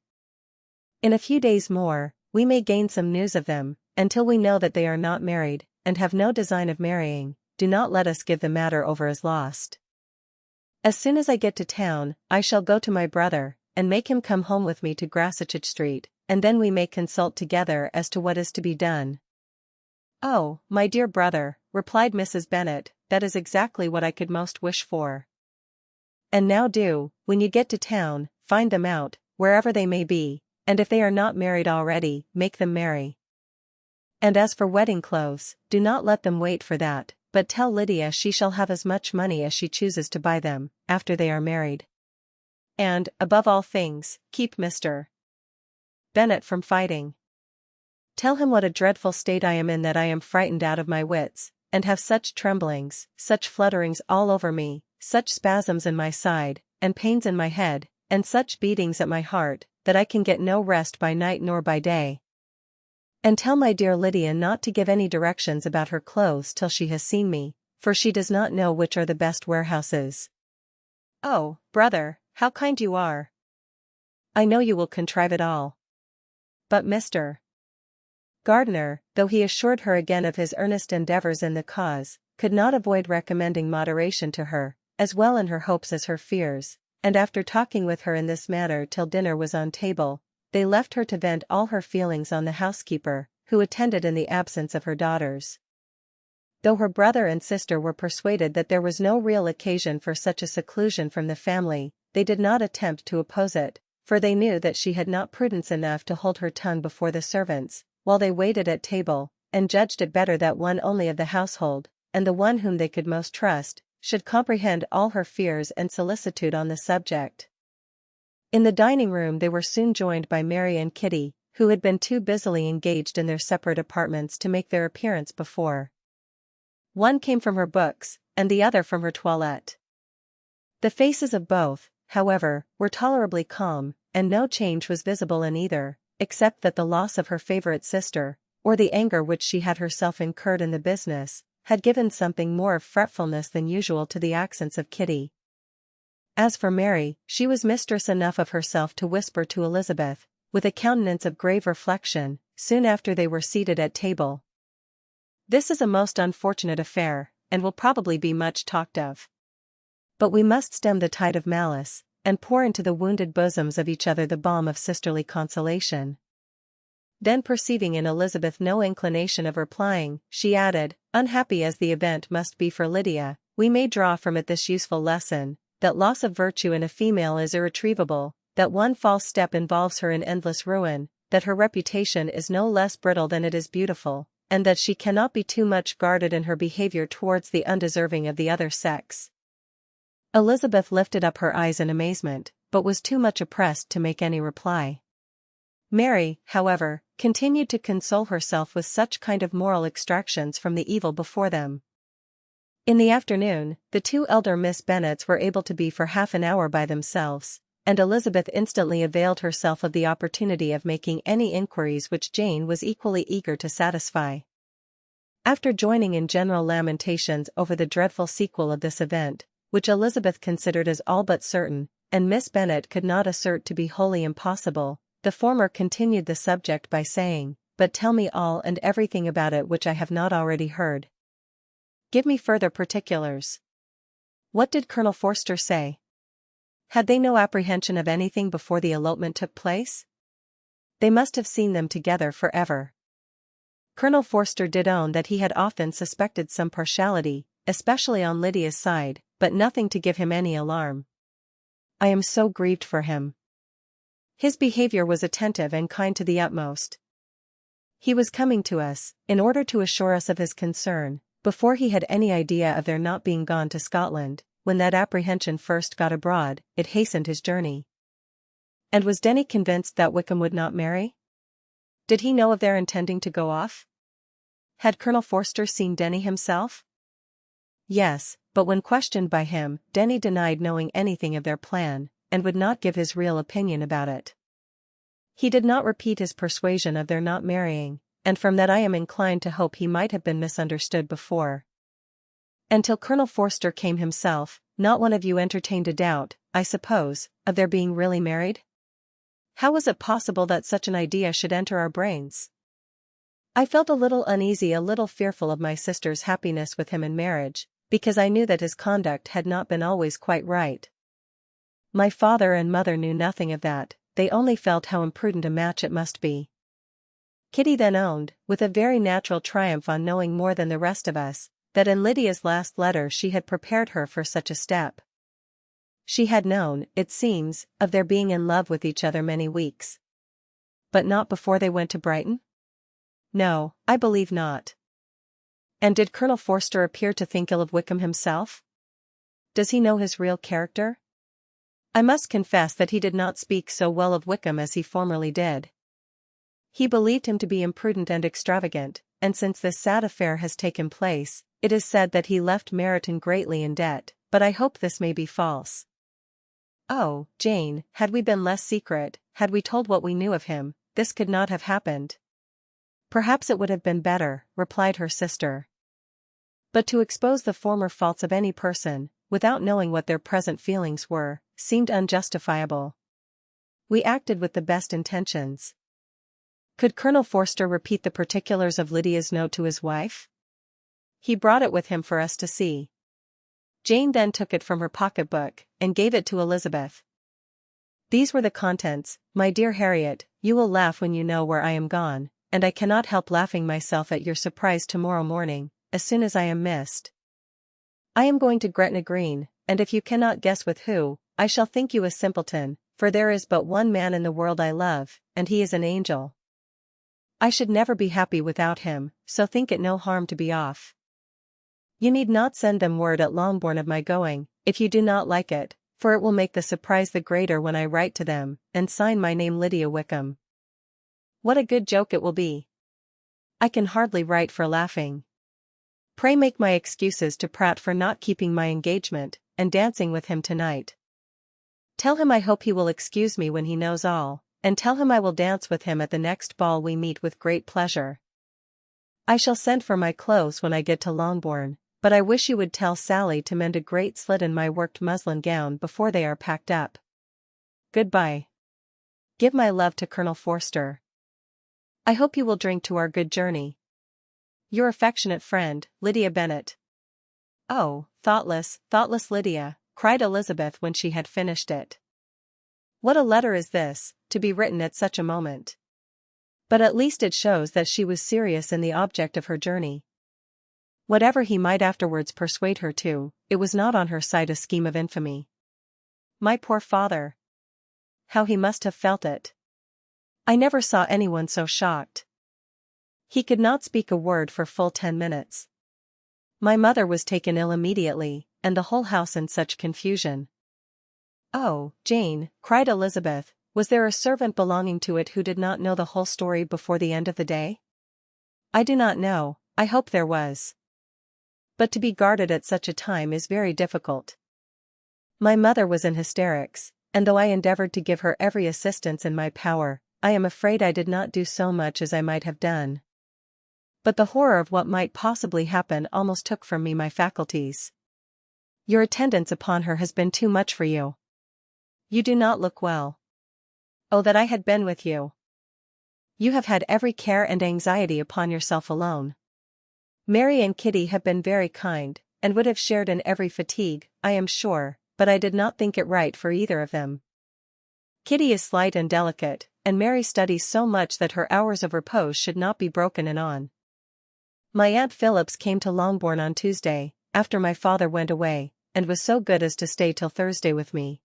In a few days more, we may gain some news of them, until we know that they are not married, and have no design of marrying, do not let us give the matter over as lost. As soon as I get to town, I shall go to my brother, and make him come home with me to Grassetchett Street, and then we may consult together as to what is to be done. Oh, my dear brother, replied Mrs. Bennet, that is exactly what I could most wish for. And now do, when you get to town, find them out, wherever they may be, and if they are not married already, make them marry. And as for wedding clothes, do not let them wait for that, but tell Lydia she shall have as much money as she chooses to buy them, after they are married. And, above all things, keep Mr. Bennet from fighting. Tell him what a dreadful state I am in, that I am frightened out of my wits, and have such tremblings, such flutterings all over me, such spasms in my side, and pains in my head, and such beatings at my heart, that I can get no rest by night nor by day. And tell my dear Lydia not to give any directions about her clothes till she has seen me, for she does not know which are the best warehouses. Oh, brother, how kind you are! I know you will contrive it all. But Mr. Gardiner, though he assured her again of his earnest endeavours in the cause, could not avoid recommending moderation to her, as well in her hopes as her fears, and after talking with her in this manner till dinner was on table, they left her to vent all her feelings on the housekeeper, who attended in the absence of her daughters. Though her brother and sister were persuaded that there was no real occasion for such a seclusion from the family, they did not attempt to oppose it, for they knew that she had not prudence enough to hold her tongue before the servants, while they waited at table, and judged it better that one only of the household, and the one whom they could most trust, should comprehend all her fears and solicitude on the subject. In the dining-room they were soon joined by Mary and Kitty, who had been too busily engaged in their separate apartments to make their appearance before. One came from her books, and the other from her toilette. The faces of both, however, were tolerably calm, and no change was visible in either, except that the loss of her favorite sister, or the anger which she had herself incurred in the business, had given something more of fretfulness than usual to the accents of Kitty. As for Mary, she was mistress enough of herself to whisper to Elizabeth, with a countenance of grave reflection, soon after they were seated at table: "This is a most unfortunate affair, and will probably be much talked of. But we must stem the tide of malice, and pour into the wounded bosoms of each other the balm of sisterly consolation." Then perceiving in Elizabeth no inclination of replying, she added, "Unhappy as the event must be for Lydia, we may draw from it this useful lesson, that loss of virtue in a female is irretrievable, that one false step involves her in endless ruin, that her reputation is no less brittle than it is beautiful, and that she cannot be too much guarded in her behavior towards the undeserving of the other sex." Elizabeth lifted up her eyes in amazement, but was too much oppressed to make any reply. Mary, however, continued to console herself with such kind of moral extractions from the evil before them. In the afternoon, the two elder Miss Bennets were able to be for half an hour by themselves, and Elizabeth instantly availed herself of the opportunity of making any inquiries which Jane was equally eager to satisfy. After joining in general lamentations over the dreadful sequel of this event, which Elizabeth considered as all but certain, and Miss Bennet could not assert to be wholly impossible, the former continued the subject by saying, "But tell me all and everything about it which I have not already heard. Give me further particulars. What did Colonel Forster say? Had they no apprehension of anything before the elopement took place? They must have seen them together forever." Colonel Forster did own that he had often suspected some partiality, especially on Lydia's side, but nothing to give him any alarm. "I am so grieved for him. His behavior was attentive and kind to the utmost. He was coming to us, in order to assure us of his concern, before he had any idea of their not being gone to Scotland. When that apprehension first got abroad, it hastened his journey." "And was Denny convinced that Wickham would not marry? Did he know of their intending to go off? Had Colonel Forster seen Denny himself?" "Yes, but when questioned by him, Denny denied knowing anything of their plan, and would not give his real opinion about it. He did not repeat his persuasion of their not marrying, and from that I am inclined to hope he might have been misunderstood before. And till Colonel Forster came himself, not one of you entertained a doubt, I suppose, of their being really married? How was it possible that such an idea should enter our brains? I felt a little uneasy, a little fearful of my sister's happiness with him in marriage, because I knew that his conduct had not been always quite right. My father and mother knew nothing of that, they only felt how imprudent a match it must be." Kitty then owned, with a very natural triumph on knowing more than the rest of us, that in Lydia's last letter she had prepared her for such a step. She had known, it seems, of their being in love with each other many weeks. But not before they went to Brighton? No, I believe not. And did Colonel Forster appear to think ill of Wickham himself? Does he know his real character? I must confess that he did not speak so well of Wickham as he formerly did. He believed him to be imprudent and extravagant, and since this sad affair has taken place, it is said that he left Meryton greatly in debt, but I hope this may be false. Oh, Jane, had we been less secret, had we told what we knew of him, this could not have happened. Perhaps it would have been better, replied her sister. But to expose the former faults of any person, without knowing what their present feelings were, seemed unjustifiable. We acted with the best intentions. Could Colonel Forster repeat the particulars of Lydia's note to his wife? He brought it with him for us to see. Jane then took it from her pocket-book, and gave it to Elizabeth. These were the contents: "My dear Harriet, you will laugh when you know where I am gone, and I cannot help laughing myself at your surprise tomorrow morning, as soon as I am missed. I am going to Gretna Green, and if you cannot guess with who, I shall think you a simpleton, for there is but one man in the world I love, and he is an angel. I should never be happy without him, so think it no harm to be off. You need not send them word at Longbourn of my going, if you do not like it, for it will make the surprise the greater when I write to them, and sign my name Lydia Wickham. What a good joke it will be! I can hardly write for laughing. Pray make my excuses to Pratt for not keeping my engagement, and dancing with him tonight. Tell him I hope he will excuse me when he knows all, and tell him I will dance with him at the next ball we meet with great pleasure. I shall send for my clothes when I get to Longbourn, but I wish you would tell Sally to mend a great slit in my worked muslin gown before they are packed up. Goodbye. Give my love to Colonel Forster. I hope you will drink to our good journey. Your affectionate friend, Lydia Bennet. Oh, thoughtless Lydia, cried Elizabeth when she had finished it. What a letter is this, to be written at such a moment. But at least it shows that she was serious in the object of her journey. Whatever he might afterwards persuade her to, it was not on her side a scheme of infamy. My poor father! How he must have felt it! I never saw anyone so shocked. He could not speak a word for full 10 minutes. My mother was taken ill immediately, and the whole house in such confusion. Oh, Jane, cried Elizabeth, was there a servant belonging to it who did not know the whole story before the end of the day? I do not know, I hope there was. But to be guarded at such a time is very difficult. My mother was in hysterics, and though I endeavored to give her every assistance in my power, I am afraid I did not do so much as I might have done. But the horror of what might possibly happen almost took from me my faculties. Your attendance upon her has been too much for you. You do not look well. Oh, that I had been with you! You have had every care and anxiety upon yourself alone. Mary and Kitty have been very kind, and would have shared in every fatigue, I am sure, but I did not think it right for either of them. Kitty is slight and delicate, and Mary studies so much that her hours of repose should not be broken in on. My Aunt Phillips came to Longbourn on Tuesday, after my father went away, and was so good as to stay till Thursday with me.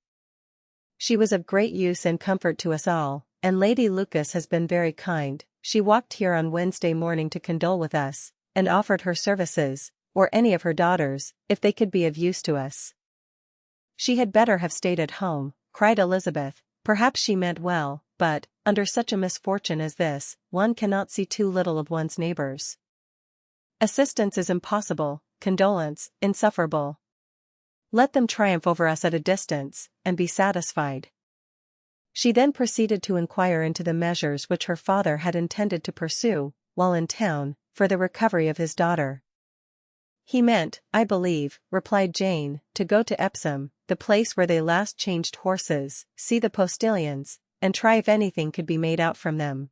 She was of great use and comfort to us all, and Lady Lucas has been very kind. She walked here on Wednesday morning to condole with us, and offered her services, or any of her daughters, if they could be of use to us. She had better have stayed at home, cried Elizabeth. Perhaps she meant well, but, under such a misfortune as this, one cannot see too little of one's neighbors. Assistance is impossible, condolence, insufferable. Let them triumph over us at a distance, and be satisfied. She then proceeded to inquire into the measures which her father had intended to pursue, while in town, for the recovery of his daughter. He meant, I believe, replied Jane, to go to Epsom, the place where they last changed horses, see the postilions, and try if anything could be made out from them.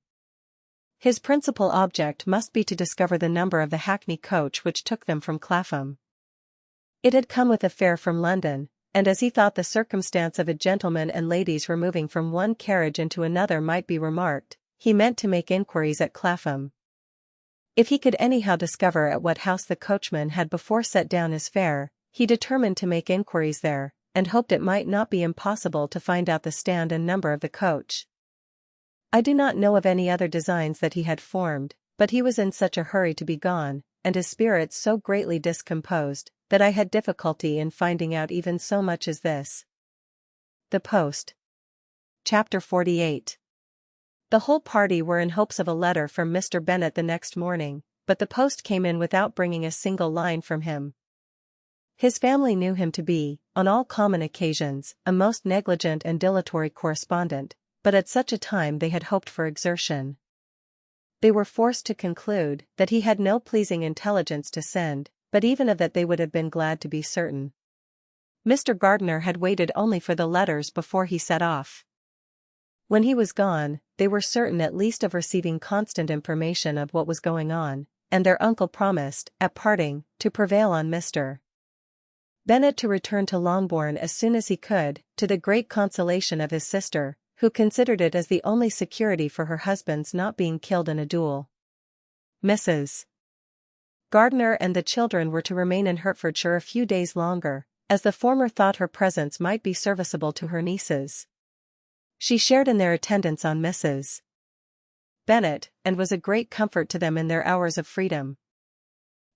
His principal object must be to discover the number of the hackney coach which took them from Clapham. It had come with a fare from London, and as he thought the circumstance of a gentleman and ladies removing from one carriage into another might be remarked, he meant to make inquiries at Clapham. If he could anyhow discover at what house the coachman had before set down his fare, he determined to make inquiries there, and hoped it might not be impossible to find out the stand and number of the coach. I do not know of any other designs that he had formed, but he was in such a hurry to be gone, and his spirits so greatly discomposed, that I had difficulty in finding out even so much as this. The Post. Chapter 48. The whole party were in hopes of a letter from Mr. Bennet the next morning, but the post came in without bringing a single line from him. His family knew him to be, on all common occasions, a most negligent and dilatory correspondent, but at such a time they had hoped for exertion. They were forced to conclude that he had no pleasing intelligence to send, but even of that they would have been glad to be certain. Mr. Gardiner had waited only for the letters before he set off. When he was gone, they were certain at least of receiving constant information of what was going on, and their uncle promised, at parting, to prevail on Mr. Bennet to return to Longbourn as soon as he could, to the great consolation of his sister, who considered it as the only security for her husband's not being killed in a duel. Mrs. Gardiner and the children were to remain in Hertfordshire a few days longer, as the former thought her presence might be serviceable to her nieces. She shared in their attendance on Mrs. Bennet, and was a great comfort to them in their hours of freedom.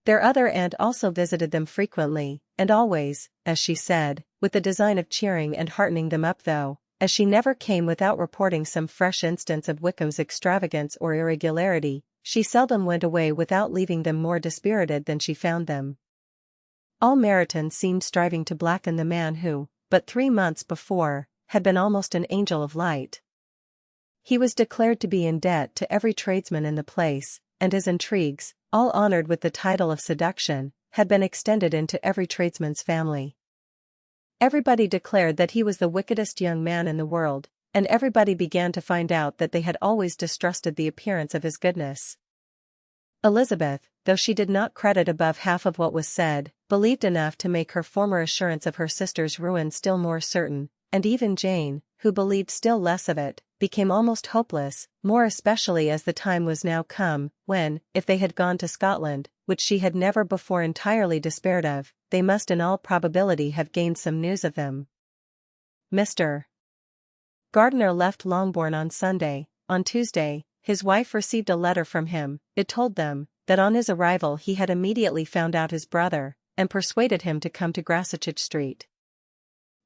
Their other aunt also visited them frequently, and always, as she said, with the design of cheering and heartening them up, though, as she never came without reporting some fresh instance of Wickham's extravagance or irregularity, she seldom went away without leaving them more dispirited than she found them. All Meryton seemed striving to blacken the man who, but 3 months before, had been almost an angel of light. He was declared to be in debt to every tradesman in the place, and his intrigues, all honoured with the title of seduction, had been extended into every tradesman's family. Everybody declared that he was the wickedest young man in the world, and everybody began to find out that they had always distrusted the appearance of his goodness. Elizabeth, though she did not credit above half of what was said, believed enough to make her former assurance of her sister's ruin still more certain, and even Jane, who believed still less of it, became almost hopeless, more especially as the time was now come, when, if they had gone to Scotland, which she had never before entirely despaired of, they must in all probability have gained some news of them. Mr. Gardiner left Longbourn on Sunday. On Tuesday, his wife received a letter from him. It told them that on his arrival he had immediately found out his brother, and persuaded him to come to Gracechurch Street.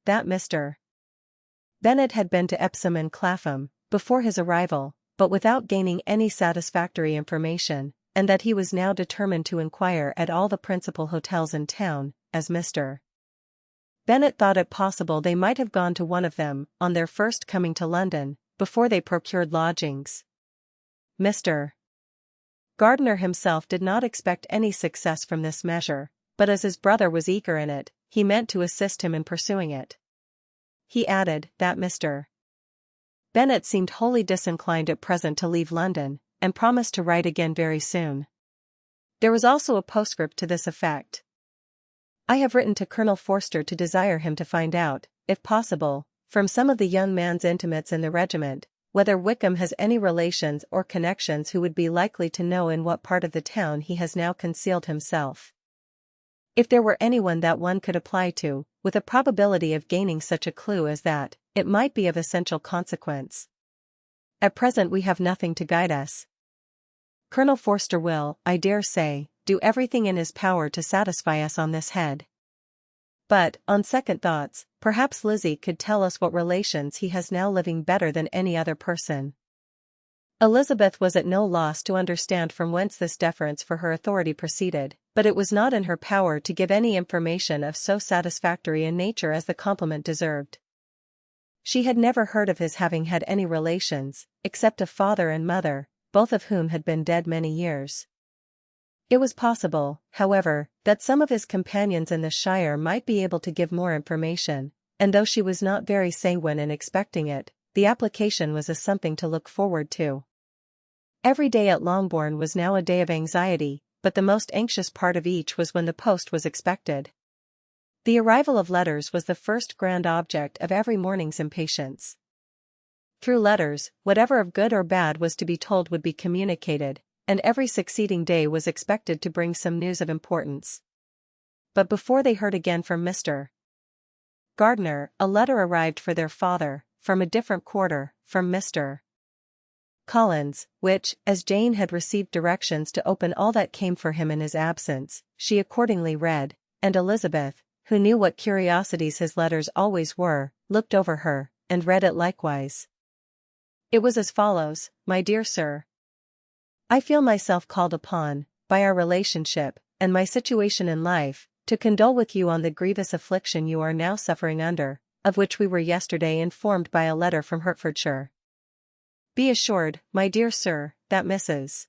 That Mr. Bennet had been to Epsom and Clapham, before his arrival, but without gaining any satisfactory information, and that he was now determined to inquire at all the principal hotels in town, as Mr. Bennet thought it possible they might have gone to one of them, on their first coming to London, before they procured lodgings. Mr. Gardiner himself did not expect any success from this measure, but as his brother was eager in it, he meant to assist him in pursuing it. He added that Mr. Bennet seemed wholly disinclined at present to leave London, and promised to write again very soon. There was also a postscript to this effect. I have written to Colonel Forster to desire him to find out, if possible, from some of the young man's intimates in the regiment, whether Wickham has any relations or connections who would be likely to know in what part of the town he has now concealed himself. If there were anyone that one could apply to, with a probability of gaining such a clue as that, it might be of essential consequence. At present we have nothing to guide us. Colonel Forster will, I dare say, do everything in his power to satisfy us on this head. But, on second thoughts, perhaps Lizzie could tell us what relations he has now living better than any other person. Elizabeth was at no loss to understand from whence this deference for her authority proceeded, but it was not in her power to give any information of so satisfactory a nature as the compliment deserved. She had never heard of his having had any relations, except a father and mother, both of whom had been dead many years. It was possible, however, that some of his companions in the shire might be able to give more information, and though she was not very sanguine in expecting it, the application was a something to look forward to. Every day at Longbourn was now a day of anxiety, but the most anxious part of each was when the post was expected. The arrival of letters was the first grand object of every morning's impatience. Through letters, whatever of good or bad was to be told would be communicated, and every succeeding day was expected to bring some news of importance. But before they heard again from Mr. Gardiner, a letter arrived for their father, from a different quarter, from Mr. Collins, which, as Jane had received directions to open all that came for him in his absence, she accordingly read, and Elizabeth, who knew what curiosities his letters always were, looked over her, and read it likewise. It was as follows: My dear Sir, I feel myself called upon, by our relationship, and my situation in life, to condole with you on the grievous affliction you are now suffering under, of which we were yesterday informed by a letter from Hertfordshire. Be assured, my dear Sir, that Mrs.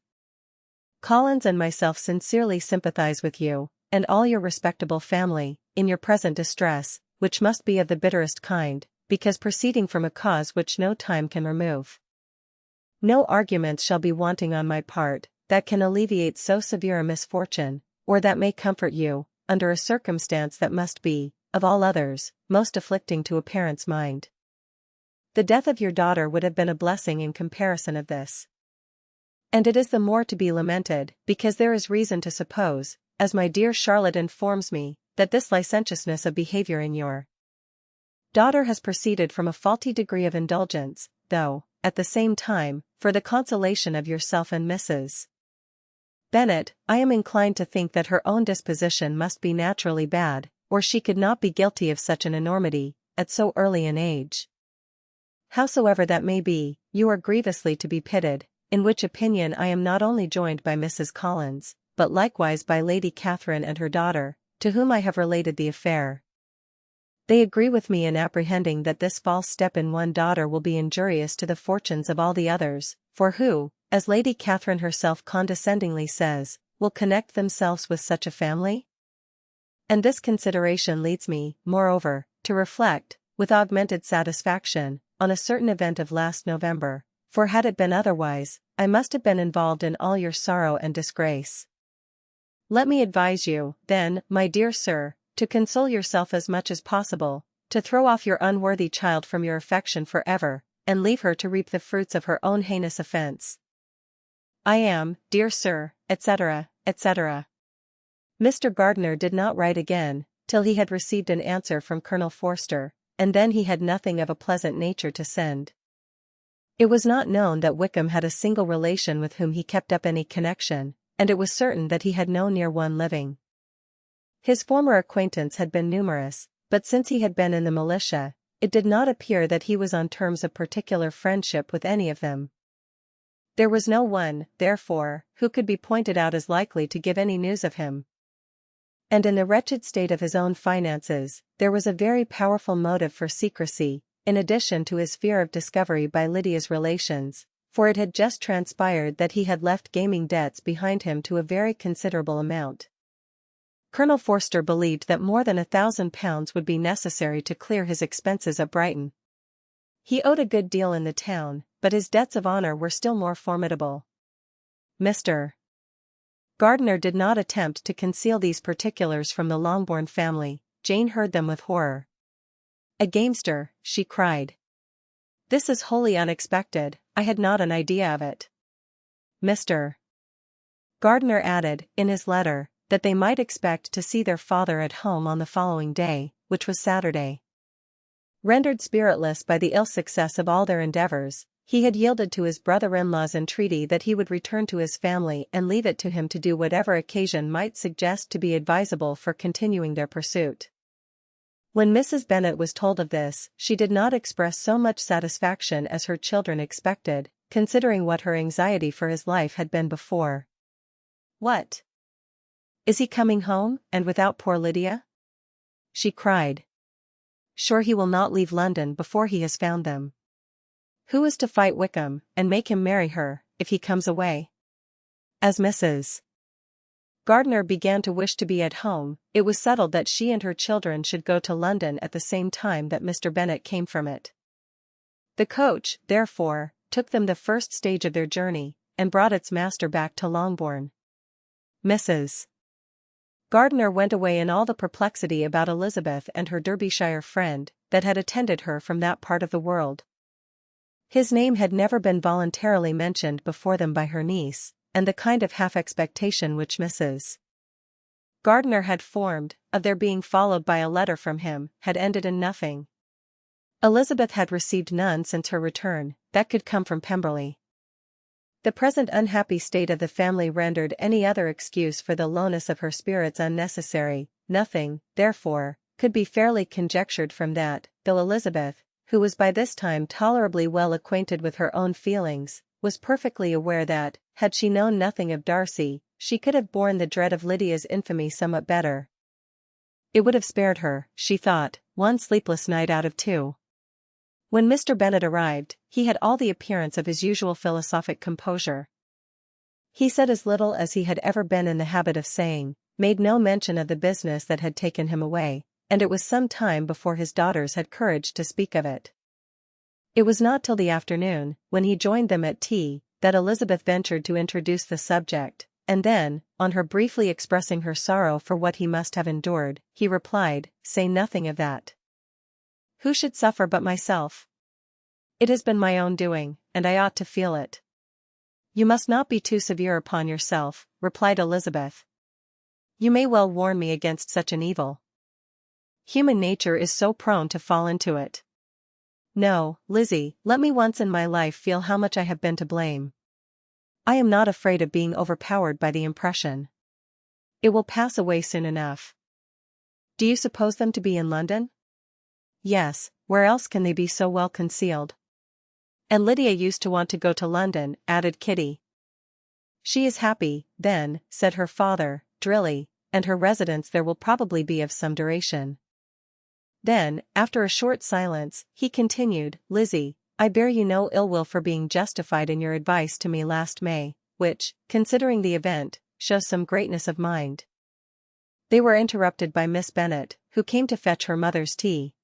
Collins and myself sincerely sympathize with you, and all your respectable family, in your present distress, which must be of the bitterest kind, because proceeding from a cause which no time can remove. No arguments shall be wanting on my part, that can alleviate so severe a misfortune, or that may comfort you, under a circumstance that must be, of all others, most afflicting to a parent's mind. The death of your daughter would have been a blessing in comparison of this. And it is the more to be lamented, because there is reason to suppose, as my dear Charlotte informs me, that this licentiousness of behavior in your daughter has proceeded from a faulty degree of indulgence, though, at the same time, for the consolation of yourself and Mrs. Bennet, I am inclined to think that her own disposition must be naturally bad, or she could not be guilty of such an enormity, at so early an age. Howsoever that may be, you are grievously to be pitied, in which opinion I am not only joined by Mrs. Collins, but likewise by Lady Catherine and her daughter, to whom I have related the affair. They agree with me in apprehending that this false step in one daughter will be injurious to the fortunes of all the others, for who, as Lady Catherine herself condescendingly says, will connect themselves with such a family? And this consideration leads me, moreover, to reflect, with augmented satisfaction, on a certain event of last November, for had it been otherwise, I must have been involved in all your sorrow and disgrace. Let me advise you, then, my dear sir, to console yourself as much as possible, to throw off your unworthy child from your affection forever, and leave her to reap the fruits of her own heinous offence. I am, dear sir, etc., etc. Mr. Gardiner did not write again, till he had received an answer from Colonel Forster, and then he had nothing of a pleasant nature to send. It was not known that Wickham had a single relation with whom he kept up any connection, and it was certain that he had no near one living. His former acquaintance had been numerous, but since he had been in the militia, it did not appear that he was on terms of particular friendship with any of them. There was no one, therefore, who could be pointed out as likely to give any news of him. And in the wretched state of his own finances, there was a very powerful motive for secrecy, in addition to his fear of discovery by Lydia's relations, for it had just transpired that he had left gaming debts behind him to a very considerable amount. Colonel Forster believed that more than £1,000 would be necessary to clear his expenses at Brighton. He owed a good deal in the town, but his debts of honour were still more formidable. Mr. Gardiner did not attempt to conceal these particulars from the Longbourn family. Jane heard them with horror. "A gamester," she cried. "This is wholly unexpected, I had not an idea of it." Mr. Gardiner added, in his letter, that they might expect to see their father at home on the following day, which was Saturday. Rendered spiritless by the ill success of all their endeavours, he had yielded to his brother-in-law's entreaty that he would return to his family and leave it to him to do whatever occasion might suggest to be advisable for continuing their pursuit. When Mrs. Bennet was told of this, she did not express so much satisfaction as her children expected, considering what her anxiety for his life had been before. "What? Is he coming home, and without poor Lydia?" she cried. "Sure he will not leave London before he has found them. Who is to fight Wickham, and make him marry her, if he comes away?" As Mrs. Gardiner began to wish to be at home, it was settled that she and her children should go to London at the same time that Mr. Bennet came from it. The coach, therefore, took them the first stage of their journey, and brought its master back to Longbourn. Mrs. Gardiner went away in all the perplexity about Elizabeth and her Derbyshire friend, that had attended her from that part of the world. His name had never been voluntarily mentioned before them by her niece, and the kind of half-expectation which Mrs. Gardiner had formed, of their being followed by a letter from him, had ended in nothing. Elizabeth had received none since her return, that could come from Pemberley. The present unhappy state of the family rendered any other excuse for the lowness of her spirits unnecessary. Nothing, therefore, could be fairly conjectured from that, though Elizabeth, who was by this time tolerably well acquainted with her own feelings, was perfectly aware that, had she known nothing of Darcy, she could have borne the dread of Lydia's infamy somewhat better. It would have spared her, she thought, one sleepless night out of two. When Mr. Bennet arrived, he had all the appearance of his usual philosophic composure. He said as little as he had ever been in the habit of saying, made no mention of the business that had taken him away, and it was some time before his daughters had courage to speak of it. It was not till the afternoon, when he joined them at tea, that Elizabeth ventured to introduce the subject, and then, on her briefly expressing her sorrow for what he must have endured, he replied, "Say nothing of that. Who should suffer but myself? It has been my own doing, and I ought to feel it. You must not be too severe upon yourself, replied Elizabeth. You may well warn me against such an evil. Human nature is so prone to fall into it. No, Lizzie, let me once in my life feel how much I have been to blame. I am not afraid of being overpowered by the impression. It will pass away soon enough. Do you suppose them to be in London? Yes, where else can they be so well concealed? And Lydia used to want to go to London, added Kitty. She is happy, then, said her father, drily, and her residence there will probably be of some duration. Then, after a short silence, he continued, Lizzie, I bear you no ill will for being justified in your advice to me last May, which, considering the event, shows some greatness of mind. They were interrupted by Miss Bennet, who came to fetch her mother's tea.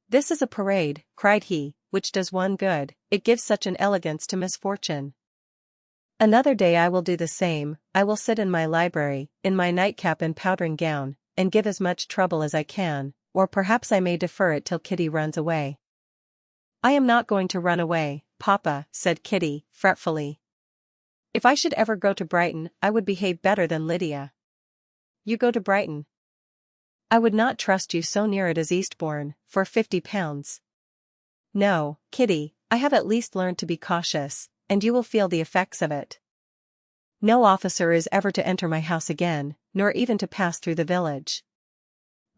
This is a parade, cried he, which does one good, it gives such an elegance to misfortune. Another day I will do the same, I will sit in my library, in my nightcap and powdering gown, and give as much trouble as I can, or perhaps I may defer it till Kitty runs away. I am not going to run away, Papa, said Kitty, fretfully. If I should ever go to Brighton, I would behave better than Lydia. You go to Brighton? I would not trust you so near it as Eastbourne, for £50. No, Kitty, I have at least learned to be cautious, and you will feel the effects of it. No officer is ever to enter my house again, nor even to pass through the village.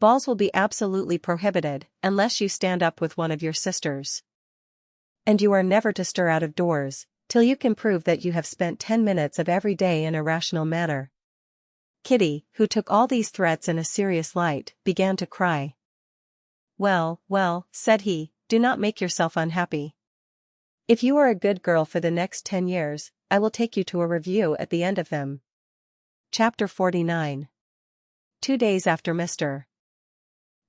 Balls will be absolutely prohibited, unless you stand up with one of your sisters. And you are never to stir out of doors, till you can prove that you have spent 10 minutes of every day in a rational manner. Kitty, who took all these threats in a serious light, began to cry. Well, well, said he, do not make yourself unhappy. If you are a good girl for the next 10 years, I will take you to a review at the end of them. Chapter 49. 2 days after Mr.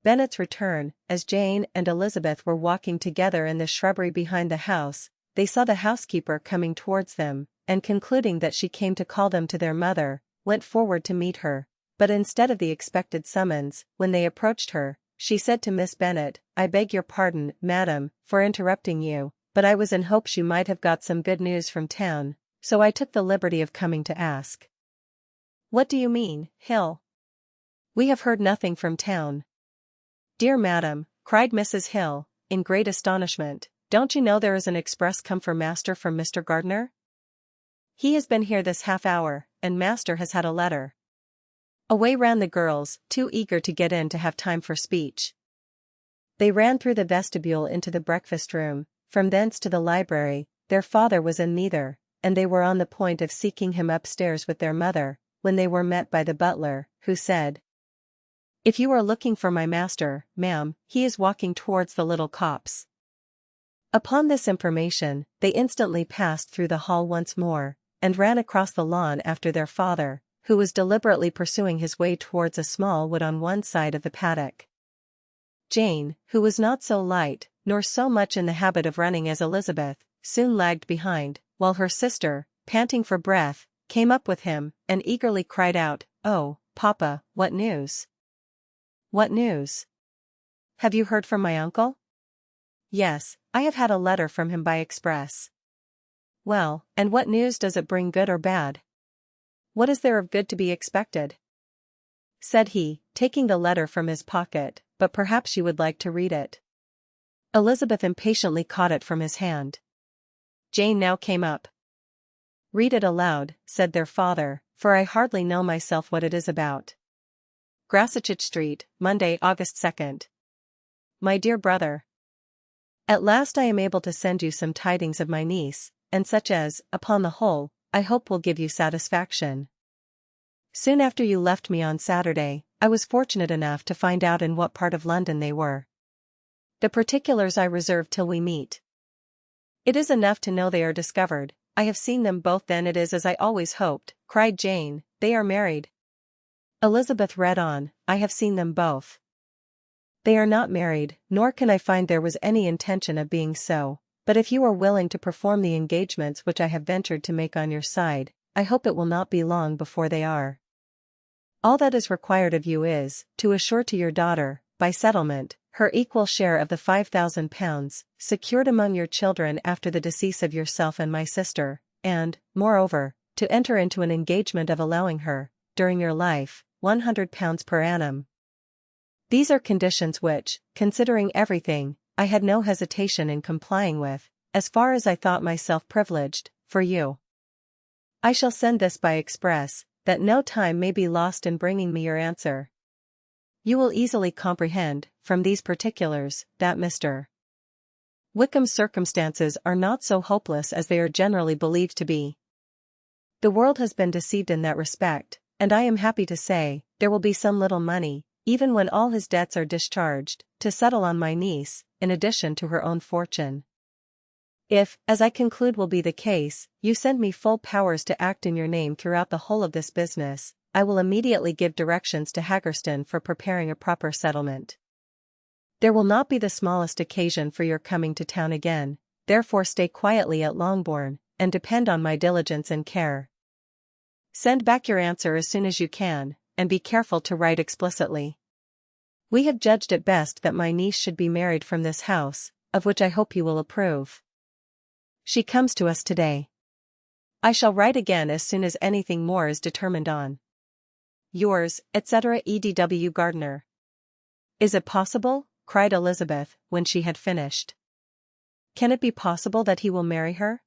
Bennet's return, as Jane and Elizabeth were walking together in the shrubbery behind the house, they saw the housekeeper coming towards them, and concluding that she came to call them to their mother, went forward to meet her, but instead of the expected summons, when they approached her, she said to Miss Bennet, I beg your pardon, madam, for interrupting you, but I was in hopes you might have got some good news from town, so I took the liberty of coming to ask. What do you mean, Hill? We have heard nothing from town. Dear madam, cried Mrs. Hill, in great astonishment, don't you know there is an express come for master from Mr. Gardiner? He has been here this half hour, and master has had a letter. Away ran the girls, too eager to get in to have time for speech. They ran through the vestibule into the breakfast room, from thence to the library. Their father was in neither, and they were on the point of seeking him upstairs with their mother, when they were met by the butler, who said, If you are looking for my master, ma'am, he is walking towards the little copse. Upon this information, they instantly passed through the hall once more, and ran across the lawn after their father, who was deliberately pursuing his way towards a small wood on one side of the paddock. Jane, who was not so light, nor so much in the habit of running as Elizabeth, soon lagged behind, while her sister, panting for breath, came up with him, and eagerly cried out, Oh, Papa, what news? What news? Have you heard from my uncle? Yes, I have had a letter from him by express. Well, and what news does it bring, good or bad? What is there of good to be expected? Said he, taking the letter from his pocket, but perhaps you would like to read it. Elizabeth impatiently caught it from his hand. Jane now came up. Read it aloud, said their father, for I hardly know myself what it is about. Grassetchit Street, Monday, August 2nd. My dear brother. At last I am able to send you some tidings of my niece, and such as, upon the whole, I hope will give you satisfaction. Soon after you left me on Saturday, I was fortunate enough to find out in what part of London they were. The particulars I reserve till we meet. It is enough to know they are discovered. I have seen them both. Then it is as I always hoped, cried Jane, they are married. Elizabeth read on, I have seen them both. They are not married, nor can I find there was any intention of being so, but if you are willing to perform the engagements which I have ventured to make on your side, I hope it will not be long before they are. All that is required of you is, to assure to your daughter, by settlement, her equal share of the £5,000, secured among your children after the decease of yourself and my sister, and, moreover, to enter into an engagement of allowing her, during your life, £100 per annum. These are conditions which, considering everything, I had no hesitation in complying with, as far as I thought myself privileged, for you. I shall send this by express, that no time may be lost in bringing me your answer. You will easily comprehend, from these particulars, that Mr. Wickham's circumstances are not so hopeless as they are generally believed to be. The world has been deceived in that respect, and I am happy to say, there will be some little money, even when all his debts are discharged, to settle on my niece, in addition to her own fortune. If, as I conclude will be the case, you send me full powers to act in your name throughout the whole of this business, I will immediately give directions to Haggerston for preparing a proper settlement. There will not be the smallest occasion for your coming to town again, therefore stay quietly at Longbourn, and depend on my diligence and care. Send back your answer as soon as you can, and be careful to write explicitly. We have judged it best that my niece should be married from this house, of which I hope you will approve. She comes to us today. I shall write again as soon as anything more is determined on. Yours, etc. E.D.W. Gardiner. Is it possible? Cried Elizabeth, when she had finished. Can it be possible that he will marry her?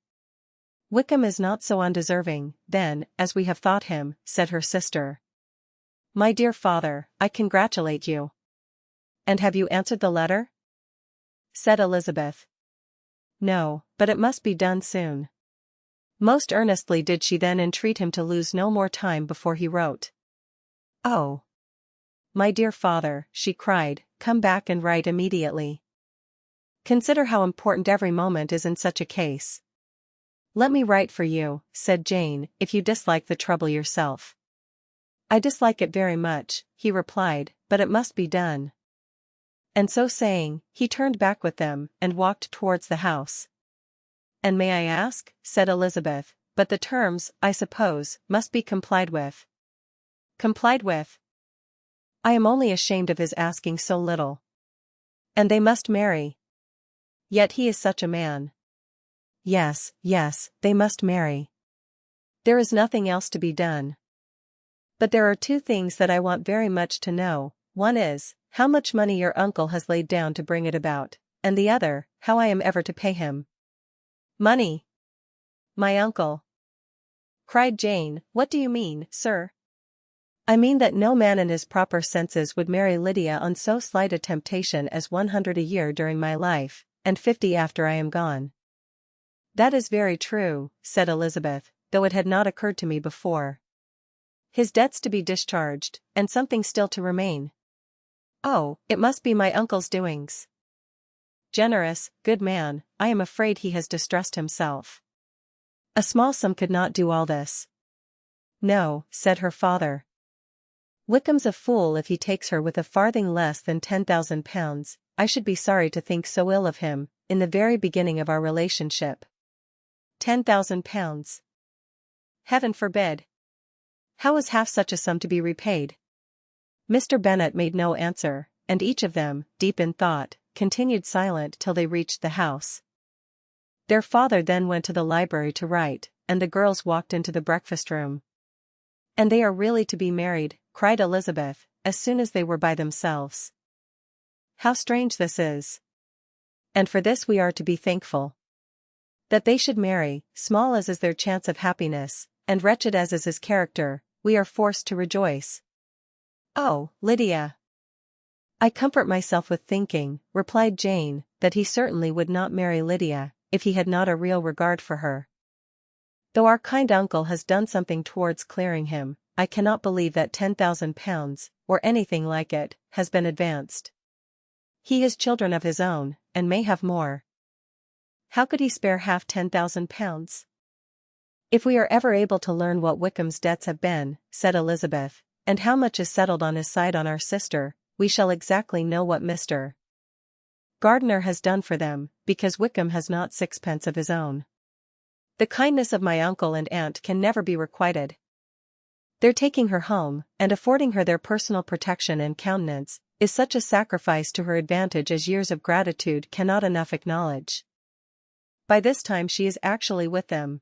Wickham is not so undeserving, then, as we have thought him, said her sister. My dear father, I congratulate you. And have you answered the letter? Said Elizabeth. No, but it must be done soon. Most earnestly did she then entreat him to lose no more time before he wrote. Oh! My dear father, she cried, come back and write immediately. Consider how important every moment is in such a case. Let me write for you, said Jane, if you dislike the trouble yourself. I dislike it very much, he replied, but it must be done. And so saying, he turned back with them, and walked towards the house. And may I ask, said Elizabeth, but the terms, I suppose, must be complied with. Complied with? I am only ashamed of his asking so little. And they must marry. Yet he is such a man. Yes, yes, they must marry. There is nothing else to be done. But there are two things that I want very much to know. One is, how much money your uncle has laid down to bring it about, and the other, how I am ever to pay him. Money? My uncle? Cried Jane, what do you mean, sir? I mean that no man in his proper senses would marry Lydia on so slight a temptation as 100 a year during my life, and 50 after I am gone. That is very true, said Elizabeth, though it had not occurred to me before. His debts to be discharged, and something still to remain. Oh, it must be my uncle's doings. Generous, good man, I am afraid he has distressed himself. A small sum could not do all this. No, said her father. Wickham's a fool if he takes her with a farthing less than £10,000, I should be sorry to think so ill of him, in the very beginning of our relationship. £10,000. Heaven forbid. How is half such a sum to be repaid? Mr. Bennet made no answer, and each of them, deep in thought, continued silent till they reached the house. Their father then went to the library to write, and the girls walked into the breakfast-room. And they are really to be married, cried Elizabeth, as soon as they were by themselves. How strange this is! And for this we are to be thankful. That they should marry, small as is their chance of happiness, and wretched as is his character, we are forced to rejoice. Oh, Lydia! I comfort myself with thinking, replied Jane, that he certainly would not marry Lydia, if he had not a real regard for her. Though our kind uncle has done something towards clearing him, I cannot believe that £10,000, or anything like it, has been advanced. He has children of his own, and may have more. How could he spare half £10,000? If we are ever able to learn what Wickham's debts have been, said Elizabeth, and how much is settled on his side on our sister, we shall exactly know what Mr. Gardiner has done for them, because Wickham has not sixpence of his own. The kindness of my uncle and aunt can never be requited. Their taking her home, and affording her their personal protection and countenance, is such a sacrifice to her advantage as years of gratitude cannot enough acknowledge. By this time she is actually with them.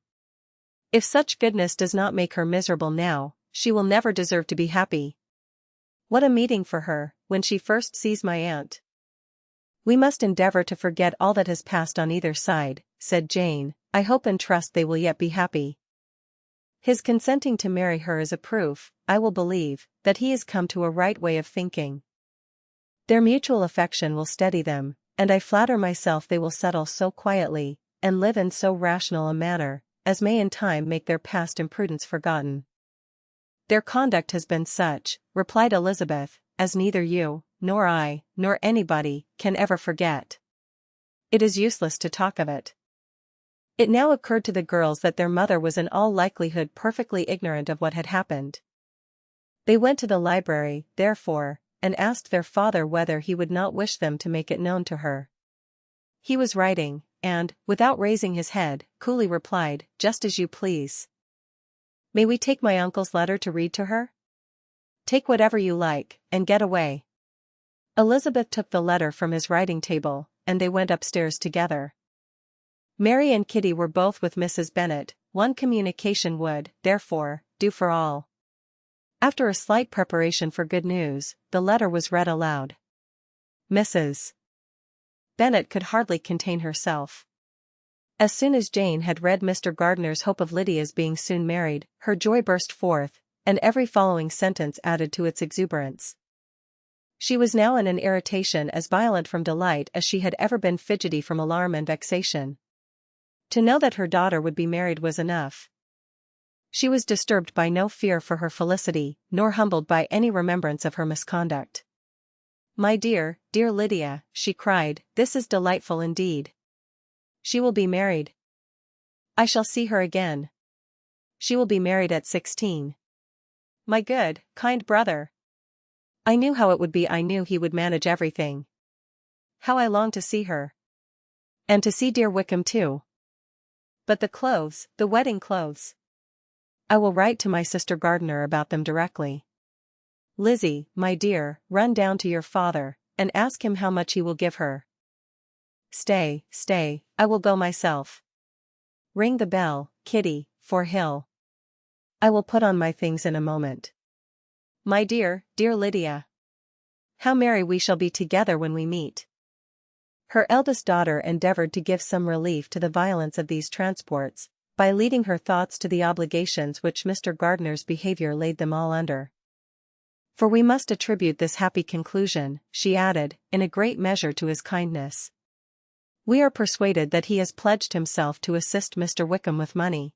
If such goodness does not make her miserable now, she will never deserve to be happy. What a meeting for her, when she first sees my aunt. We must endeavor to forget all that has passed on either side, said Jane. I hope and trust they will yet be happy. His consenting to marry her is a proof, I will believe, that he has come to a right way of thinking. Their mutual affection will steady them, and I flatter myself they will settle so quietly, and live in so rational a manner, as may in time make their past imprudence forgotten. Their conduct has been such, replied Elizabeth, as neither you, nor I, nor anybody, can ever forget. It is useless to talk of it. It now occurred to the girls that their mother was in all likelihood perfectly ignorant of what had happened. They went to the library, therefore, and asked their father whether he would not wish them to make it known to her. He was writing, and, without raising his head, coolly replied, just as you please. May we take my uncle's letter to read to her? Take whatever you like, and get away. Elizabeth took the letter from his writing table, and they went upstairs together. Mary and Kitty were both with Mrs. Bennet. One communication would, therefore, do for all. After a slight preparation for good news, the letter was read aloud. Mrs. Bennet could hardly contain herself. As soon as Jane had read Mr. Gardiner's hope of Lydia's being soon married, her joy burst forth, and every following sentence added to its exuberance. She was now in an irritation as violent from delight as she had ever been fidgety from alarm and vexation. To know that her daughter would be married was enough. She was disturbed by no fear for her felicity, nor humbled by any remembrance of her misconduct. My dear, dear Lydia, she cried, this is delightful indeed. She will be married. I shall see her again. She will be married at 16. My good, kind brother. I knew how it would be. I knew he would manage everything. How I long to see her. And to see dear Wickham too. But the clothes, the wedding clothes. I will write to my sister Gardiner about them directly. Lizzie, my dear, run down to your father, and ask him how much he will give her. Stay, I will go myself. Ring the bell, Kitty, for Hill. I will put on my things in a moment. My dear, dear Lydia. How merry we shall be together when we meet. Her eldest daughter endeavored to give some relief to the violence of these transports, by leading her thoughts to the obligations which Mr. Gardiner's behavior laid them all under. For we must attribute this happy conclusion, she added, in a great measure to his kindness. We are persuaded that he has pledged himself to assist Mr. Wickham with money.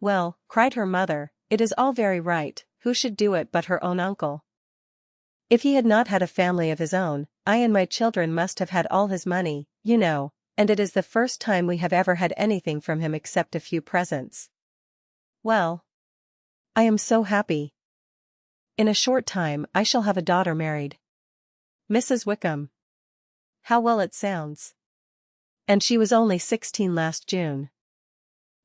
Well, cried her mother, it is all very right, who should do it but her own uncle? If he had not had a family of his own, I and my children must have had all his money, you know, and it is the first time we have ever had anything from him except a few presents. Well, I am so happy. In a short time I shall have a daughter married. Mrs. Wickham. How well it sounds. And she was only 16 last June.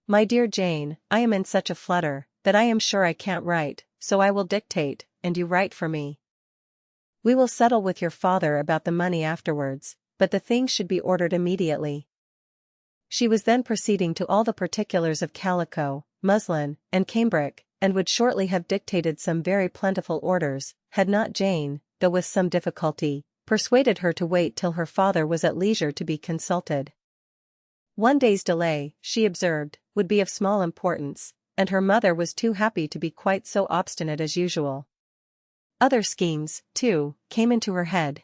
My dear Jane, I am in such a flutter, that I am sure I can't write, so I will dictate, and you write for me. We will settle with your father about the money afterwards, but the things should be ordered immediately. She was then proceeding to all the particulars of calico, muslin, and cambric, and would shortly have dictated some very plentiful orders, had not Jane, though with some difficulty, persuaded her to wait till her father was at leisure to be consulted. One day's delay, she observed, would be of small importance, and her mother was too happy to be quite so obstinate as usual. Other schemes, too, came into her head.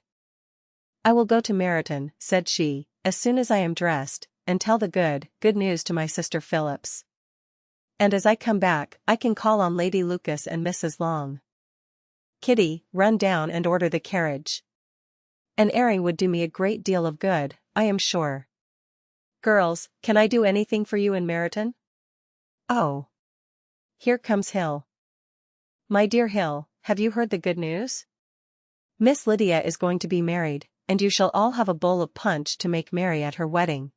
I will go to Meryton, said she, as soon as I am dressed, and tell the good news to my sister Phillips. And as I come back, I can call on Lady Lucas and Mrs. Long. Kitty, run down and order the carriage. An airing would do me a great deal of good, I am sure. Girls, can I do anything for you in Meryton? Oh. Here comes Hill. My dear Hill, have you heard the good news? Miss Lydia is going to be married, and you shall all have a bowl of punch to make merry at her wedding.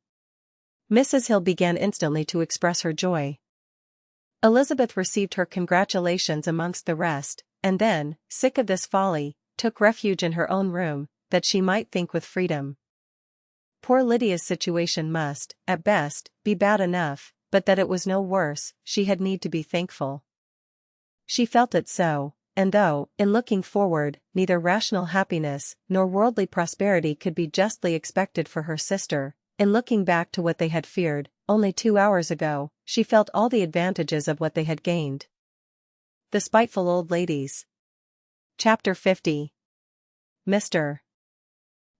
Mrs. Hill began instantly to express her joy. Elizabeth received her congratulations amongst the rest, and then, sick of this folly, took refuge in her own room, that she might think with freedom. Poor Lydia's situation must, at best, be bad enough, but that it was no worse, she had need to be thankful. She felt it so, and though, in looking forward, neither rational happiness nor worldly prosperity could be justly expected for her sister, in looking back to what they had feared, only 2 hours ago, she felt all the advantages of what they had gained. The Spiteful Old Ladies. Chapter 50. Mr.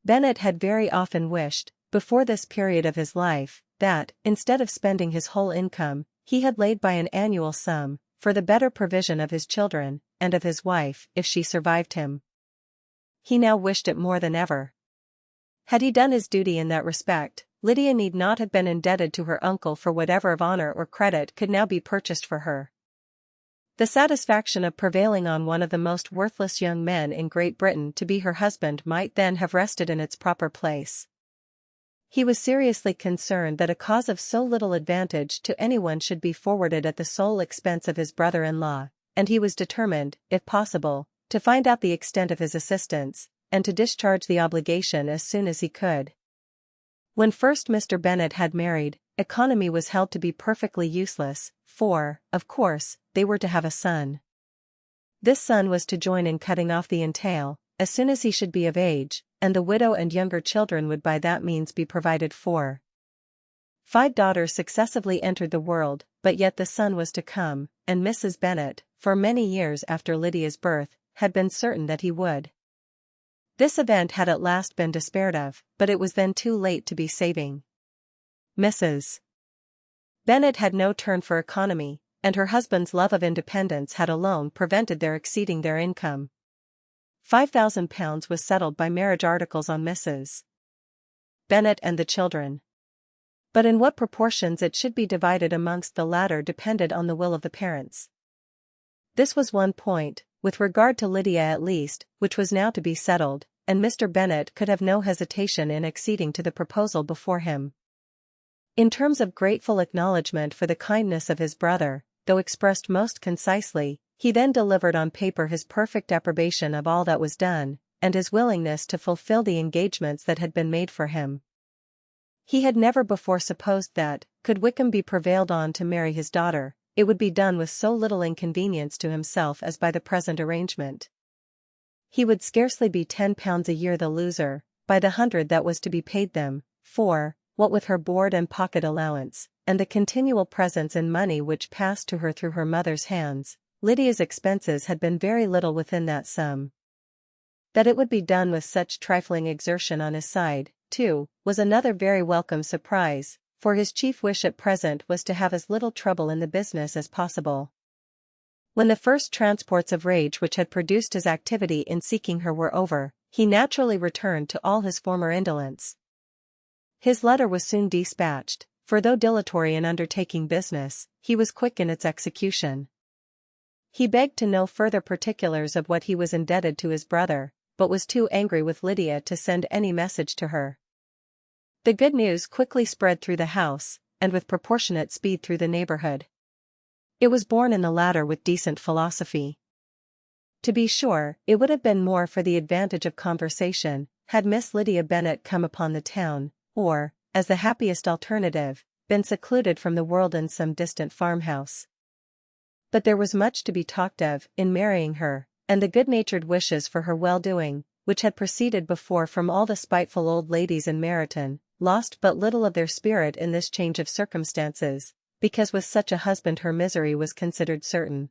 Bennet had very often wished, before this period of his life, that, instead of spending his whole income, he had laid by an annual sum, for the better provision of his children, and of his wife, if she survived him. He now wished it more than ever. Had he done his duty in that respect, Lydia need not have been indebted to her uncle for whatever of honor or credit could now be purchased for her. The satisfaction of prevailing on one of the most worthless young men in Great Britain to be her husband might then have rested in its proper place. He was seriously concerned that a cause of so little advantage to anyone should be forwarded at the sole expense of his brother-in-law, and he was determined, if possible, to find out the extent of his assistance, and to discharge the obligation as soon as he could. When first Mr. Bennet had married, economy was held to be perfectly useless, for, of course, they were to have a son. This son was to join in cutting off the entail, as soon as he should be of age, and the widow and younger children would by that means be provided for. 5 daughters successively entered the world, but yet the son was to come, and Mrs. Bennet, for many years after Lydia's birth, had been certain that he would. This event had at last been despaired of, but it was then too late to be saving. Mrs. Bennet had no turn for economy, and her husband's love of independence had alone prevented their exceeding their income. £5,000 was settled by marriage articles on Mrs. Bennet and the children. But in what proportions it should be divided amongst the latter depended on the will of the parents. This was one point, with regard to Lydia at least, which was now to be settled, and Mr. Bennet could have no hesitation in acceding to the proposal before him. In terms of grateful acknowledgment for the kindness of his brother, though expressed most concisely, he then delivered on paper his perfect approbation of all that was done, and his willingness to fulfill the engagements that had been made for him. He had never before supposed that, could Wickham be prevailed on to marry his daughter, it would be done with so little inconvenience to himself as by the present arrangement. He would scarcely be £10 a year the loser, by the 100 that was to be paid them, for, what with her board and pocket allowance, and the continual presents in money which passed to her through her mother's hands, Lydia's expenses had been very little within that sum. That it would be done with such trifling exertion on his side, too, was another very welcome surprise, for his chief wish at present was to have as little trouble in the business as possible. When the first transports of rage which had produced his activity in seeking her were over, he naturally returned to all his former indolence. His letter was soon dispatched, for though dilatory in undertaking business, he was quick in its execution. He begged to know further particulars of what he was indebted to his brother, but was too angry with Lydia to send any message to her. The good news quickly spread through the house, and with proportionate speed through the neighborhood. It was borne in the latter with decent philosophy. To be sure, it would have been more for the advantage of conversation, had Miss Lydia Bennet come upon the town, or, as the happiest alternative, been secluded from the world in some distant farmhouse. But there was much to be talked of in marrying her, and the good-natured wishes for her well-doing, which had proceeded before from all the spiteful old ladies in Meryton, lost but little of their spirit in this change of circumstances, because with such a husband her misery was considered certain.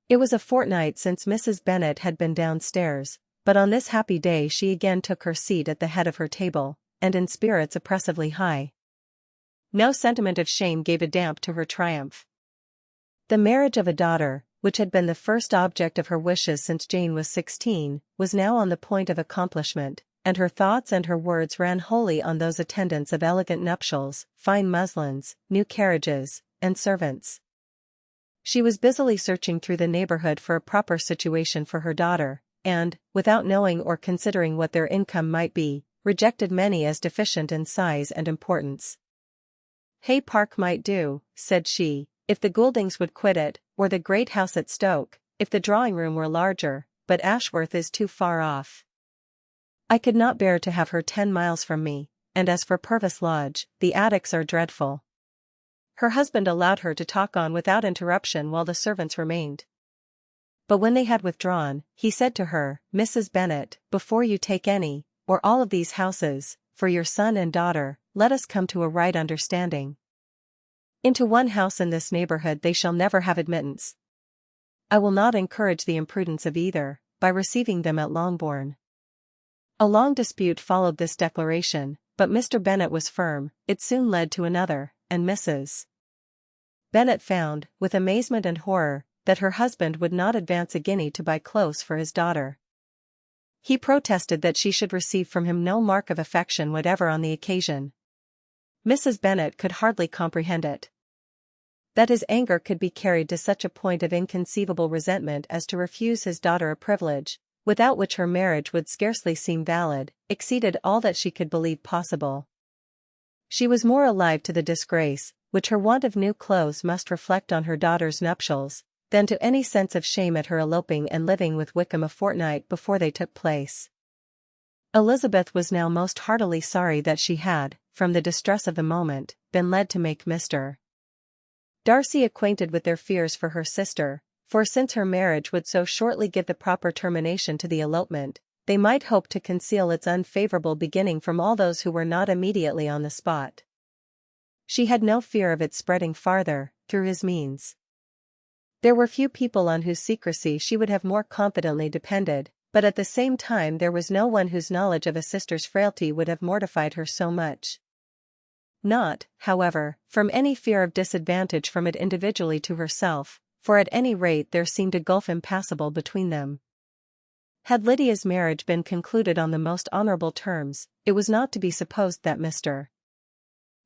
It was a fortnight since Mrs. Bennet had been downstairs, but on this happy day she again took her seat at the head of her table, and in spirits oppressively high. No sentiment of shame gave a damp to her triumph. The marriage of a daughter, which had been the first object of her wishes since Jane was 16, was now on the point of accomplishment, and her thoughts and her words ran wholly on those attendants of elegant nuptials, fine muslins, new carriages, and servants. She was busily searching through the neighborhood for a proper situation for her daughter, and, without knowing or considering what their income might be, rejected many as deficient in size and importance. Hay Park might do, said she, if the Gouldings would quit it, or the great house at Stoke, if the drawing-room were larger, but Ashworth is too far off. I could not bear to have her 10 miles from me, and as for Purvis Lodge, the attics are dreadful." Her husband allowed her to talk on without interruption while the servants remained. But when they had withdrawn, he said to her, "Mrs. Bennet, before you take any, or all of these houses, for your son and daughter, let us come to a right understanding. Into one house in this neighborhood they shall never have admittance. I will not encourage the imprudence of either, by receiving them at Longbourn." A long dispute followed this declaration, but Mr. Bennet was firm. It soon led to another, and Mrs. Bennet found, with amazement and horror, that her husband would not advance a guinea to buy clothes for his daughter. He protested that she should receive from him no mark of affection whatever on the occasion. Mrs. Bennet could hardly comprehend it. That his anger could be carried to such a point of inconceivable resentment as to refuse his daughter a privilege, without which her marriage would scarcely seem valid, exceeded all that she could believe possible. She was more alive to the disgrace, which her want of new clothes must reflect on her daughter's nuptials, than to any sense of shame at her eloping and living with Wickham a fortnight before they took place. Elizabeth was now most heartily sorry that she had, from the distress of the moment, been led to make Mr. Darcy acquainted with their fears for her sister, for since her marriage would so shortly give the proper termination to the elopement, they might hope to conceal its unfavorable beginning from all those who were not immediately on the spot. She had no fear of its spreading farther, through his means. There were few people on whose secrecy she would have more confidently depended, but at the same time there was no one whose knowledge of a sister's frailty would have mortified her so much. Not, however, from any fear of disadvantage from it individually to herself, for at any rate there seemed a gulf impassable between them. Had Lydia's marriage been concluded on the most honorable terms, it was not to be supposed that Mr.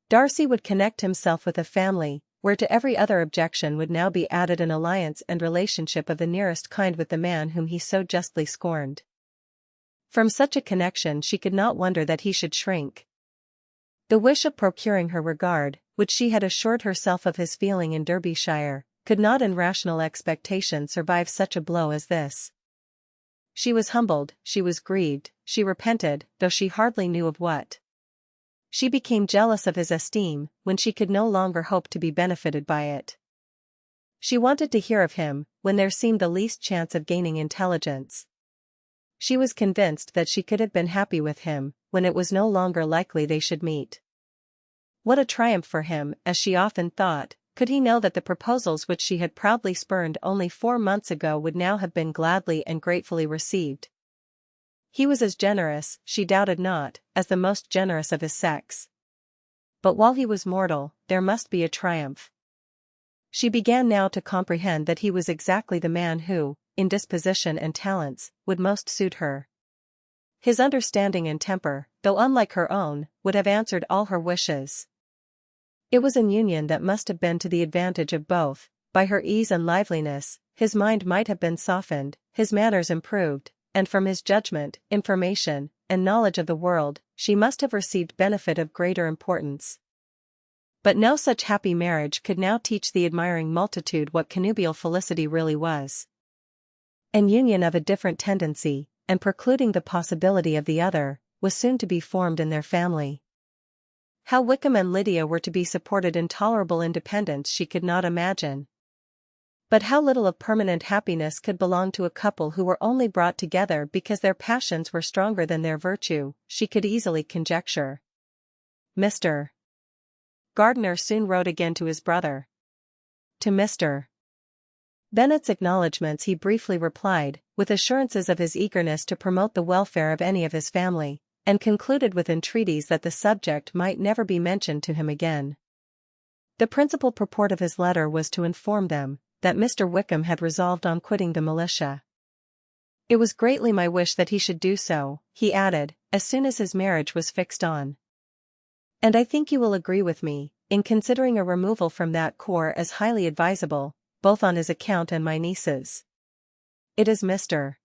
Darcy would connect himself with a family, where to every other objection would now be added an alliance and relationship of the nearest kind with the man whom he so justly scorned. From such a connection she could not wonder that he should shrink. The wish of procuring her regard, which she had assured herself of his feeling in Derbyshire, could not in rational expectation survive such a blow as this. She was humbled, she was grieved, she repented, though she hardly knew of what. She became jealous of his esteem, when she could no longer hope to be benefited by it. She wanted to hear of him, when there seemed the least chance of gaining intelligence. She was convinced that she could have been happy with him, when it was no longer likely they should meet. What a triumph for him, as she often thought, could he know that the proposals which she had proudly spurned only 4 months ago would now have been gladly and gratefully received. He was as generous, she doubted not, as the most generous of his sex. But while he was mortal, there must be a triumph. She began now to comprehend that he was exactly the man who, in disposition and talents, would most suit her. His understanding and temper, though unlike her own, would have answered all her wishes. It was an union that must have been to the advantage of both. By her ease and liveliness, his mind might have been softened, his manners improved, and from his judgment, information, and knowledge of the world, she must have received benefit of greater importance. But no such happy marriage could now teach the admiring multitude what connubial felicity really was. An union of a different tendency, and precluding the possibility of the other, was soon to be formed in their family. How Wickham and Lydia were to be supported in tolerable independence she could not imagine. But how little of permanent happiness could belong to a couple who were only brought together because their passions were stronger than their virtue, she could easily conjecture. Mr. Gardiner soon wrote again to his brother. To Mr. Bennet's acknowledgments he briefly replied, with assurances of his eagerness to promote the welfare of any of his family, and concluded with entreaties that the subject might never be mentioned to him again. The principal purport of his letter was to inform them that Mr. Wickham had resolved on quitting the militia. It was greatly my wish that he should do so, he added, as soon as his marriage was fixed on. And I think you will agree with me, in considering a removal from that corps as highly advisable, both on his account and my niece's. It is Mr.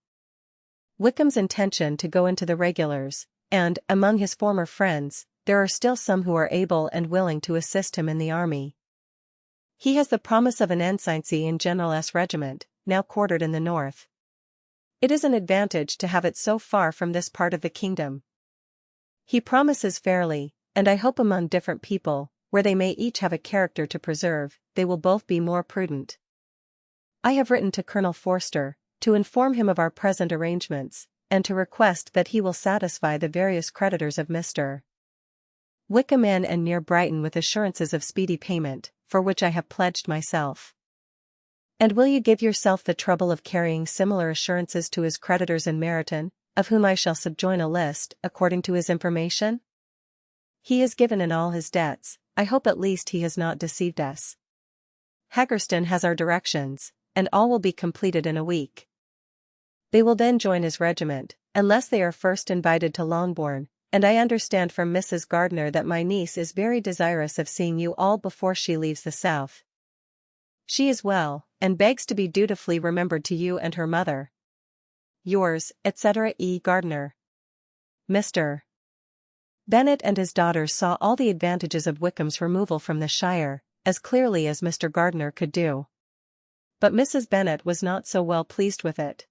Wickham's intention to go into the regulars, and, among his former friends, there are still some who are able and willing to assist him in the army. He has the promise of an ensigncy in General S. Regiment, now quartered in the north. It is an advantage to have it so far from this part of the kingdom. He promises fairly, and I hope among different people, where they may each have a character to preserve, they will both be more prudent. I have written to Colonel Forster, to inform him of our present arrangements, and to request that he will satisfy the various creditors of Mr. Wickham in and near Brighton with assurances of speedy payment, for which I have pledged myself. And will you give yourself the trouble of carrying similar assurances to his creditors in Meryton, of whom I shall subjoin a list, according to his information? He is given in all his debts. I hope at least he has not deceived us. Haggerston has our directions, and all will be completed in a week. They will then join his regiment, unless they are first invited to Longbourn, and I understand from Mrs. Gardiner that my niece is very desirous of seeing you all before she leaves the south. She is well, and begs to be dutifully remembered to you and her mother. Yours, etc. E. Gardiner. Mr. Bennet and his daughters saw all the advantages of Wickham's removal from the shire, as clearly as Mr. Gardiner could do. But Mrs. Bennet was not so well pleased with it.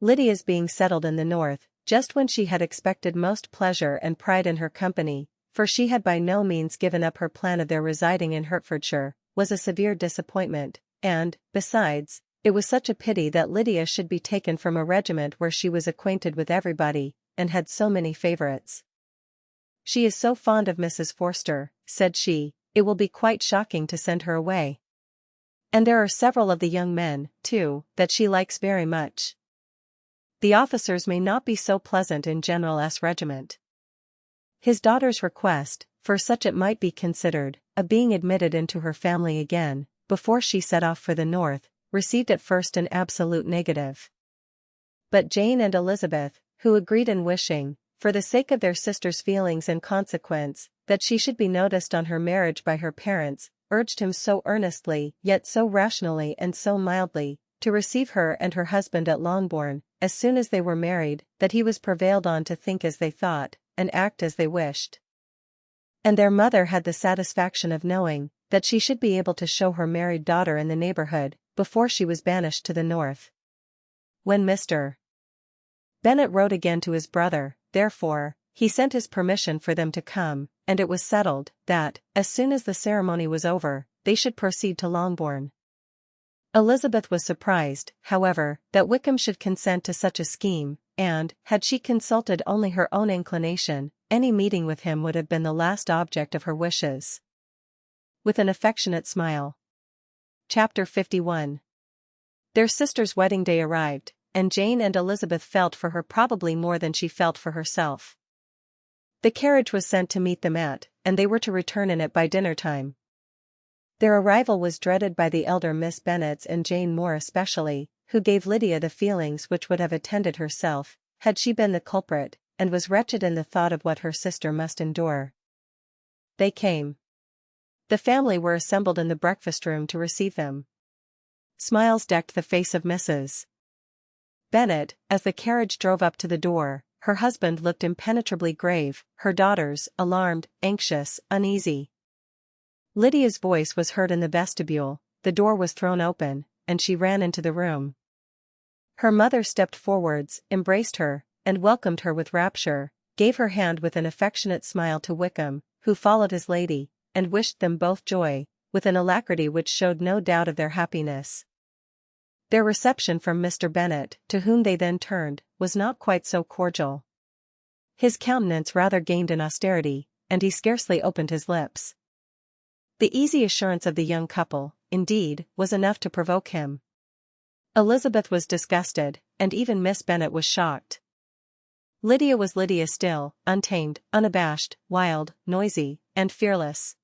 Lydia's being settled in the north, just when she had expected most pleasure and pride in her company, for she had by no means given up her plan of their residing in Hertfordshire, was a severe disappointment, and, besides, it was such a pity that Lydia should be taken from a regiment where she was acquainted with everybody, and had so many favourites. She is so fond of Mrs. Forster, said she, it will be quite shocking to send her away. And there are several of the young men, too, that she likes very much. The officers may not be so pleasant in General S. regiment. His daughter's request, for such it might be considered, of being admitted into her family again, before she set off for the north, received at first an absolute negative. But Jane and Elizabeth, who agreed in wishing, for the sake of their sister's feelings and consequence, that she should be noticed on her marriage by her parents, urged him so earnestly, yet so rationally and so mildly, to receive her and her husband at Longbourn, as soon as they were married, that he was prevailed on to think as they thought, and act as they wished. And their mother had the satisfaction of knowing that she should be able to show her married daughter in the neighbourhood, before she was banished to the north. When Mr. Bennet wrote again to his brother, therefore, he sent his permission for them to come, and it was settled that, as soon as the ceremony was over, they should proceed to Longbourn. Elizabeth was surprised, however, that Wickham should consent to such a scheme, and, had she consulted only her own inclination, any meeting with him would have been the last object of her wishes. With an affectionate smile. Chapter 51. Their sister's wedding day arrived, and Jane and Elizabeth felt for her probably more than she felt for herself. The carriage was sent to meet them at, and they were to return in it by dinner time. Their arrival was dreaded by the elder Miss Bennets and Jane more especially, who gave Lydia the feelings which would have attended herself, had she been the culprit, and was wretched in the thought of what her sister must endure. They came. The family were assembled in the breakfast-room to receive them. Smiles decked the face of Mrs. Bennet, as the carriage drove up to the door. Her husband looked impenetrably grave, her daughters, alarmed, anxious, uneasy. Lydia's voice was heard in the vestibule, the door was thrown open, and she ran into the room. Her mother stepped forwards, embraced her, and welcomed her with rapture, gave her hand with an affectionate smile to Wickham, who followed his lady, and wished them both joy, with an alacrity which showed no doubt of their happiness. Their reception from Mr. Bennet, to whom they then turned, was not quite so cordial. His countenance rather gained in austerity, and he scarcely opened his lips. The easy assurance of the young couple, indeed, was enough to provoke him. Elizabeth was disgusted, and even Miss Bennet was shocked. Lydia was Lydia still, untamed, unabashed, wild, noisy, and fearless.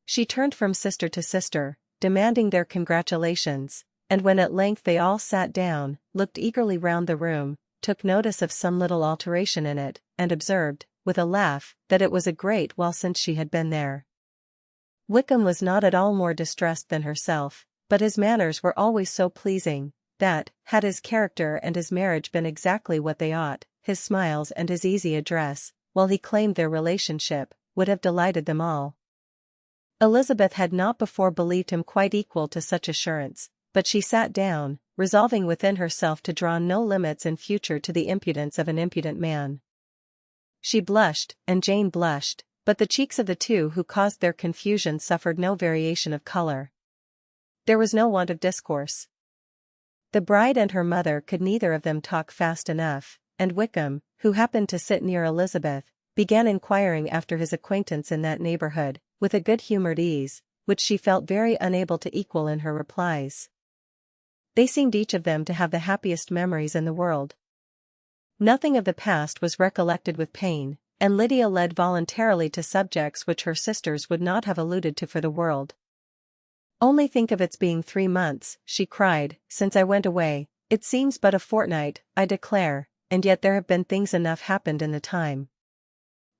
She turned from sister to sister, demanding their congratulations, and when at length they all sat down, looked eagerly round the room, took notice of some little alteration in it, and observed, with a laugh, that it was a great while since she had been there. Wickham was not at all more distressed than herself, but his manners were always so pleasing, that, had his character and his marriage been exactly what they ought, his smiles and his easy address, while he claimed their relationship, would have delighted them all. Elizabeth had not before believed him quite equal to such assurance, but she sat down, resolving within herself to draw no limits in future to the impudence of an impudent man. She blushed, and Jane blushed, but the cheeks of the two who caused their confusion suffered no variation of color. There was no want of discourse. The bride and her mother could neither of them talk fast enough, and Wickham, who happened to sit near Elizabeth, began inquiring after his acquaintance in that neighborhood, with a good-humored ease, which she felt very unable to equal in her replies. They seemed each of them to have the happiest memories in the world. Nothing of the past was recollected with pain, and Lydia led voluntarily to subjects which her sisters would not have alluded to for the world. "Only think of its being 3 months, she cried, since I went away. It seems but a fortnight, I declare, and yet there have been things enough happened in the time.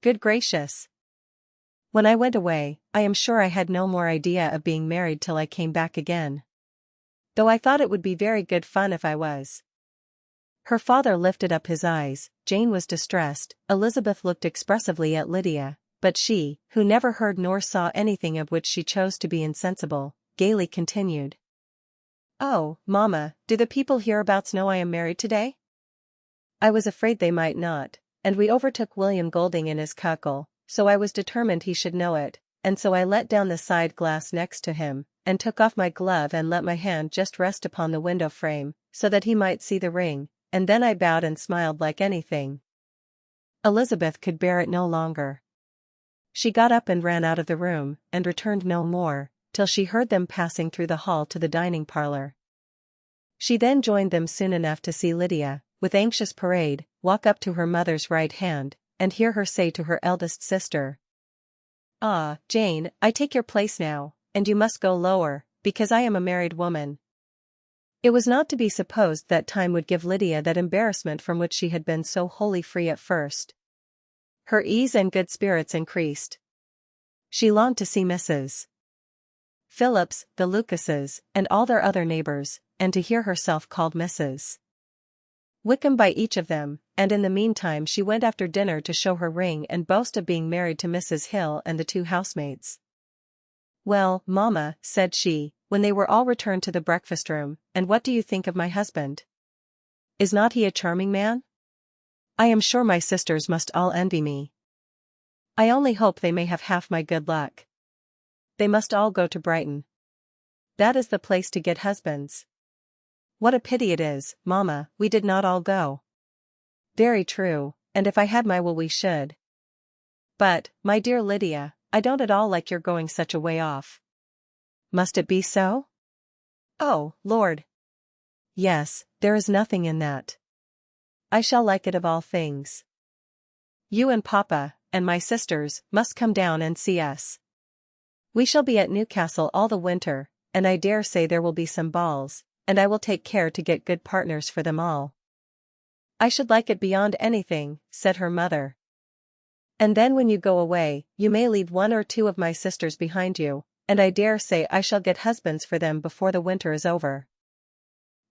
Good gracious! When I went away, I am sure I had no more idea of being married till I came back again. Though I thought it would be very good fun if I was." Her father lifted up his eyes, Jane was distressed, Elizabeth looked expressively at Lydia, but she, who never heard nor saw anything of which she chose to be insensible, gaily continued. "Oh, mamma, do the people hereabouts know I am married today? I was afraid they might not, and we overtook William Golding in his cuckle, so I was determined he should know it, and so I let down the side glass next to him, and took off my glove and let my hand just rest upon the window frame, so that he might see the ring, and then I bowed and smiled like anything." Elizabeth could bear it no longer. She got up and ran out of the room, and returned no more, till she heard them passing through the hall to the dining parlor. She then joined them soon enough to see Lydia, with anxious parade, walk up to her mother's right hand, and hear her say to her eldest sister, "Ah, Jane, I take your place now, and you must go lower, because I am a married woman." It was not to be supposed that time would give Lydia that embarrassment from which she had been so wholly free at first. Her ease and good spirits increased. She longed to see Mrs. Phillips, the Lucases, and all their other neighbors, and to hear herself called Mrs. Wickham by each of them, and in the meantime she went after dinner to show her ring and boast of being married to Mrs. Hill and the 2 housemates. "Well, mamma," said she, when they were all returned to the breakfast-room, "and what do you think of my husband? Is not he a charming man? I am sure my sisters must all envy me. I only hope they may have half my good luck. They must all go to Brighton. That is the place to get husbands. What a pity it is, mamma, we did not all go." "Very true, and if I had my will we should. But, my dear Lydia, I don't at all like your going such a way off." "Must it be so?" "Oh, Lord! Yes, there is nothing in that. I shall like it of all things. You and Papa, and my sisters, must come down and see us. We shall be at Newcastle all the winter, and I dare say there will be some balls, and I will take care to get good partners for them all." "I should like it beyond anything," said her mother. "And then when you go away, you may leave 1 or 2 of my sisters behind you, and I dare say I shall get husbands for them before the winter is over."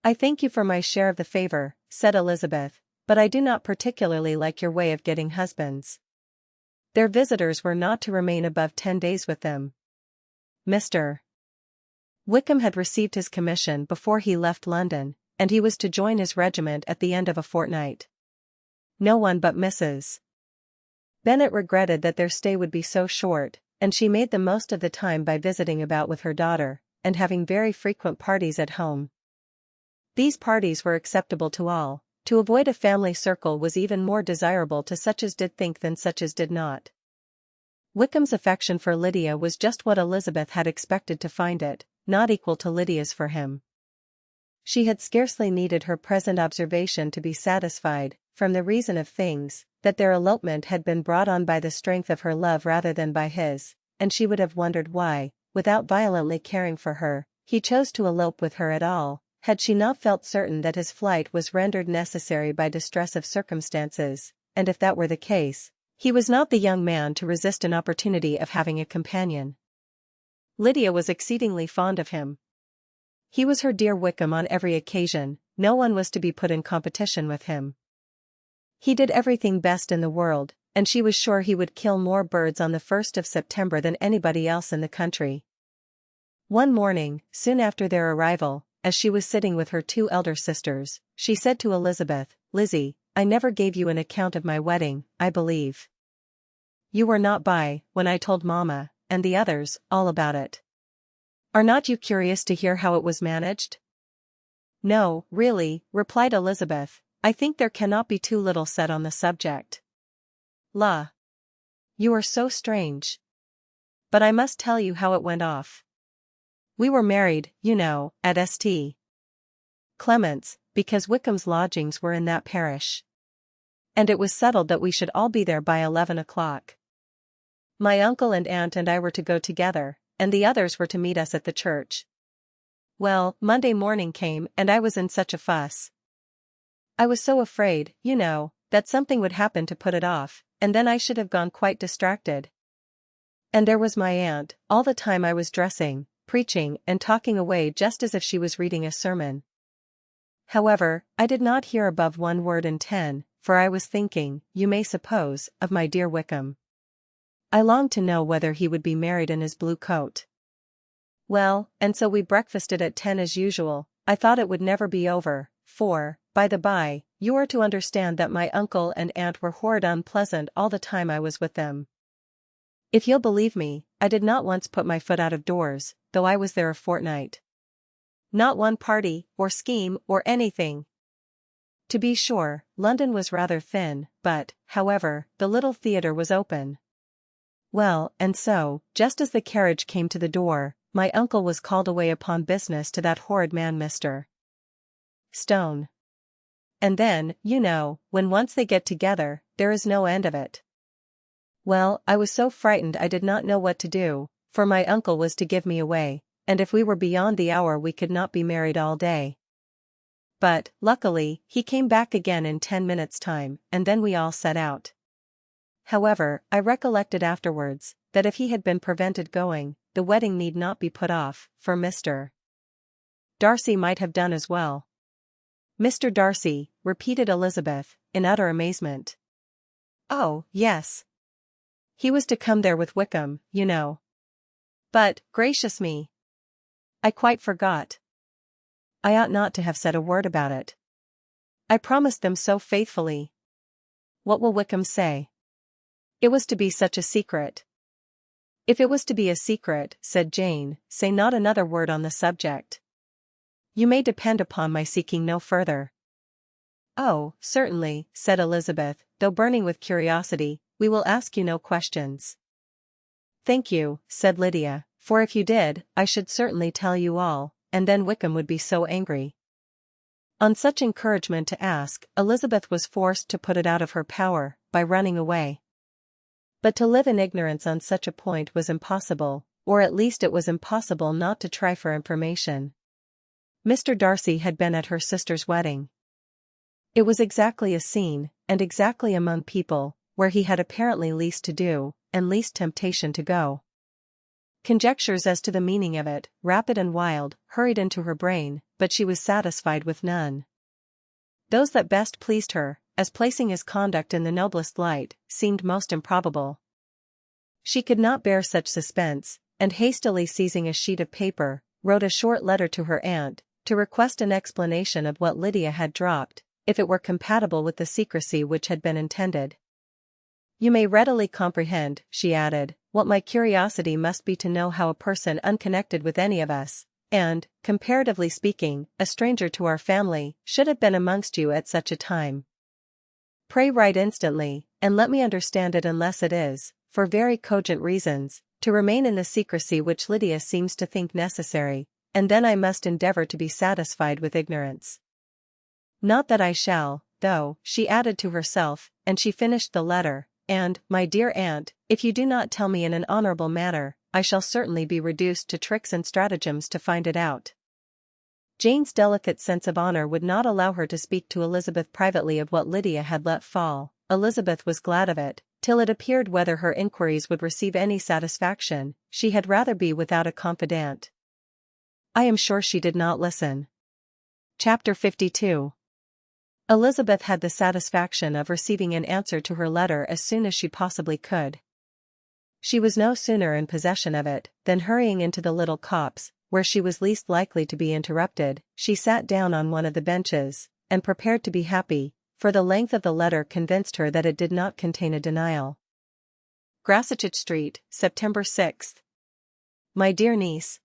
"I thank you for my share of the favor," said Elizabeth, "but I do not particularly like your way of getting husbands." Their visitors were not to remain above 10 days with them. Mr. Wickham had received his commission before he left London, and he was to join his regiment at the end of a fortnight. No one but Mrs. Bennet regretted that their stay would be so short, and she made the most of the time by visiting about with her daughter, and having very frequent parties at home. These parties were acceptable to all. To avoid a family circle was even more desirable to such as did think than such as did not. Wickham's affection for Lydia was just what Elizabeth had expected to find it, not equal to Lydia's for him. She had scarcely needed her present observation to be satisfied, from the reason of things, that their elopement had been brought on by the strength of her love rather than by his, and she would have wondered why, without violently caring for her, he chose to elope with her at all, had she not felt certain that his flight was rendered necessary by distress of circumstances, and if that were the case, he was not the young man to resist an opportunity of having a companion. Lydia was exceedingly fond of him. He was her dear Wickham on every occasion, no one was to be put in competition with him. He did everything best in the world, and she was sure he would kill more birds on the 1st of September than anybody else in the country. One morning, soon after their arrival, as she was sitting with her two elder sisters, she said to Elizabeth, "Lizzie, I never gave you an account of my wedding, I believe. You were not by when I told Mama, and the others, all about it. Are not you curious to hear how it was managed?" "No, really," replied Elizabeth, "I think there cannot be too little said on the subject." "La! You are so strange. But I must tell you how it went off. We were married, you know, at St. Clement's, because Wickham's lodgings were in that parish. And it was settled that we should all be there by 11 o'clock. My uncle and aunt and I were to go together, and the others were to meet us at the church. Well, Monday morning came and I was in such a fuss. I was so afraid, you know, that something would happen to put it off, and then I should have gone quite distracted. And there was my aunt, all the time I was dressing, preaching and talking away just as if she was reading a sermon. However, I did not hear above 1 word in 10, for I was thinking, you may suppose, of my dear Wickham. I longed to know whether he would be married in his blue coat. Well, and so we breakfasted at 10 as usual. I thought it would never be over, for, by the by, you are to understand that my uncle and aunt were horrid unpleasant all the time I was with them. If you'll believe me, I did not once put my foot out of doors, though I was there a fortnight. Not one party, or scheme, or anything. To be sure, London was rather thin, but, however, the little theatre was open. Well, and so, just as the carriage came to the door, my uncle was called away upon business to that horrid man Mr. Stone. And then, you know, when once they get together, there is no end of it. Well, I was so frightened I did not know what to do, for my uncle was to give me away, and if we were beyond the hour we could not be married all day. But, luckily, he came back again in 10 minutes' time, and then we all set out. However, I recollected afterwards, that if he had been prevented going, the wedding need not be put off, for Mr. Darcy might have done as well. "Mr. Darcy," repeated Elizabeth, in utter amazement. "Oh, yes. He was to come there with Wickham, you know. But, gracious me! I quite forgot. I ought not to have said a word about it. I promised them so faithfully. What will Wickham say? It was to be such a secret." "If it was to be a secret," said Jane, "say not another word on the subject. You may depend upon my seeking no further." "Oh, certainly," said Elizabeth, though burning with curiosity, "we will ask you no questions." "Thank you," said Lydia, "for if you did, I should certainly tell you all, and then Wickham would be so angry." On such encouragement to ask, Elizabeth was forced to put it out of her power, by running away. But to live in ignorance on such a point was impossible, or at least it was impossible not to try for information. Mr. Darcy had been at her sister's wedding. It was exactly a scene, and exactly among people, where he had apparently least to do, and least temptation to go. Conjectures as to the meaning of it, rapid and wild, hurried into her brain, but she was satisfied with none. Those that best pleased her, as placing his conduct in the noblest light, seemed most improbable. She could not bear such suspense, and hastily seizing a sheet of paper, wrote a short letter to her aunt, to request an explanation of what Lydia had dropped, if it were compatible with the secrecy which had been intended. "You may readily comprehend," she added, "what my curiosity must be to know how a person unconnected with any of us, and, comparatively speaking, a stranger to our family, should have been amongst you at such a time. Pray write instantly, and let me understand it unless it is, for very cogent reasons, to remain in the secrecy which Lydia seems to think necessary, and then I must endeavor to be satisfied with ignorance. Not that I shall, though," she added to herself, and she finished the letter, "and, my dear aunt, if you do not tell me in an honorable manner, I shall certainly be reduced to tricks and stratagems to find it out." Jane's delicate sense of honor would not allow her to speak to Elizabeth privately of what Lydia had let fall. Elizabeth was glad of it, till it appeared whether her inquiries would receive any satisfaction. She had rather be without a confidant. I am sure she did not listen. Chapter 52. Elizabeth had the satisfaction of receiving an answer to her letter as soon as she possibly could. She was no sooner in possession of it, than hurrying into the little copse, where she was least likely to be interrupted, she sat down on one of the benches, and prepared to be happy, for the length of the letter convinced her that it did not contain a denial. Grassetchit Street, September 6. My dear niece,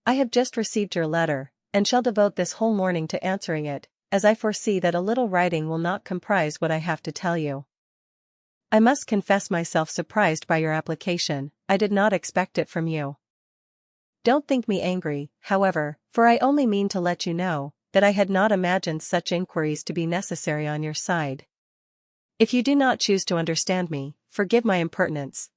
I have just received your letter, and shall devote this whole morning to answering it, as I foresee that a little writing will not comprise what I have to tell you. I must confess myself surprised by your application. I did not expect it from you. Don't think me angry, however, for I only mean to let you know that I had not imagined such inquiries to be necessary on your side. If you do not choose to understand me, forgive my impertinence.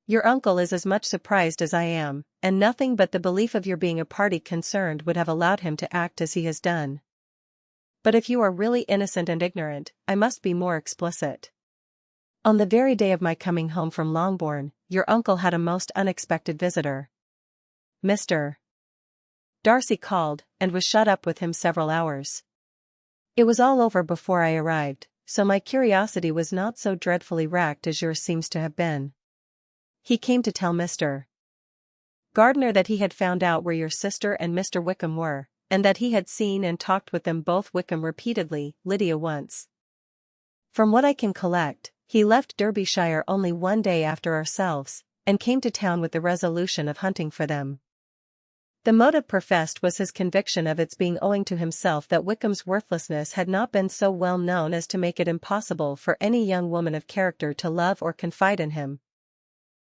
Your uncle is as much surprised as I am, and nothing but the belief of your being a party concerned would have allowed him to act as he has done. But if you are really innocent and ignorant, I must be more explicit. On the very day of my coming home from Longbourn, your uncle had a most unexpected visitor. Mr. Darcy called, and was shut up with him several hours. It was all over before I arrived, so my curiosity was not so dreadfully racked as yours seems to have been. He came to tell Mr. Gardiner that he had found out where your sister and Mr. Wickham were, and that he had seen and talked with them both, Wickham repeatedly, Lydia once. From what I can collect, he left Derbyshire only one day after ourselves, and came to town with the resolution of hunting for them. The motive professed was his conviction of its being owing to himself that Wickham's worthlessness had not been so well known as to make it impossible for any young woman of character to love or confide in him.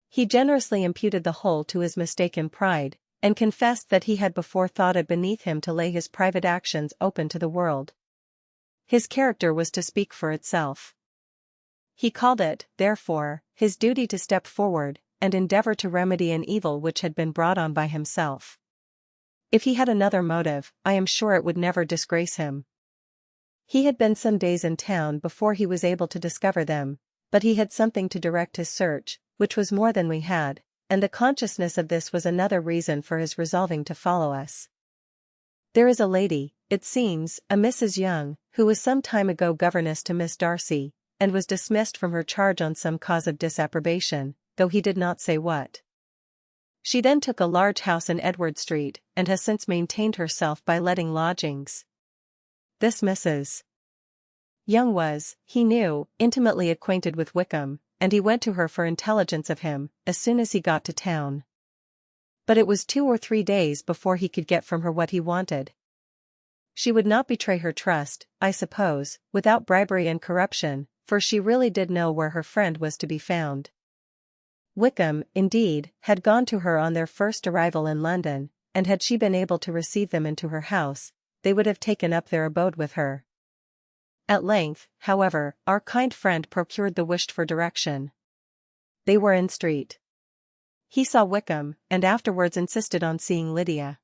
He generously imputed the whole to his mistaken pride, and confessed that he had before thought it beneath him to lay his private actions open to the world. His character was to speak for itself. He called it, therefore, his duty to step forward, and endeavor to remedy an evil which had been brought on by himself. If he had another motive, I am sure it would never disgrace him. He had been some days in town before he was able to discover them, but he had something to direct his search, which was more than we had, and the consciousness of this was another reason for his resolving to follow us. There is a lady, it seems, a Mrs. Young, who was some time ago governess to Miss Darcy, and was dismissed from her charge on some cause of disapprobation, though he did not say what. She then took a large house in Edward Street, and has since maintained herself by letting lodgings. This Mrs. Young was, he knew, intimately acquainted with Wickham, and he went to her for intelligence of him, as soon as he got to town. But it was 2 or 3 days before he could get from her what he wanted. She would not betray her trust, I suppose, without bribery and corruption, for she really did know where her friend was to be found. Wickham, indeed, had gone to her on their first arrival in London, and had she been able to receive them into her house, they would have taken up their abode with her. At length, however, our kind friend procured the wished-for direction. They were in street. He saw Wickham, and afterwards insisted on seeing Lydia.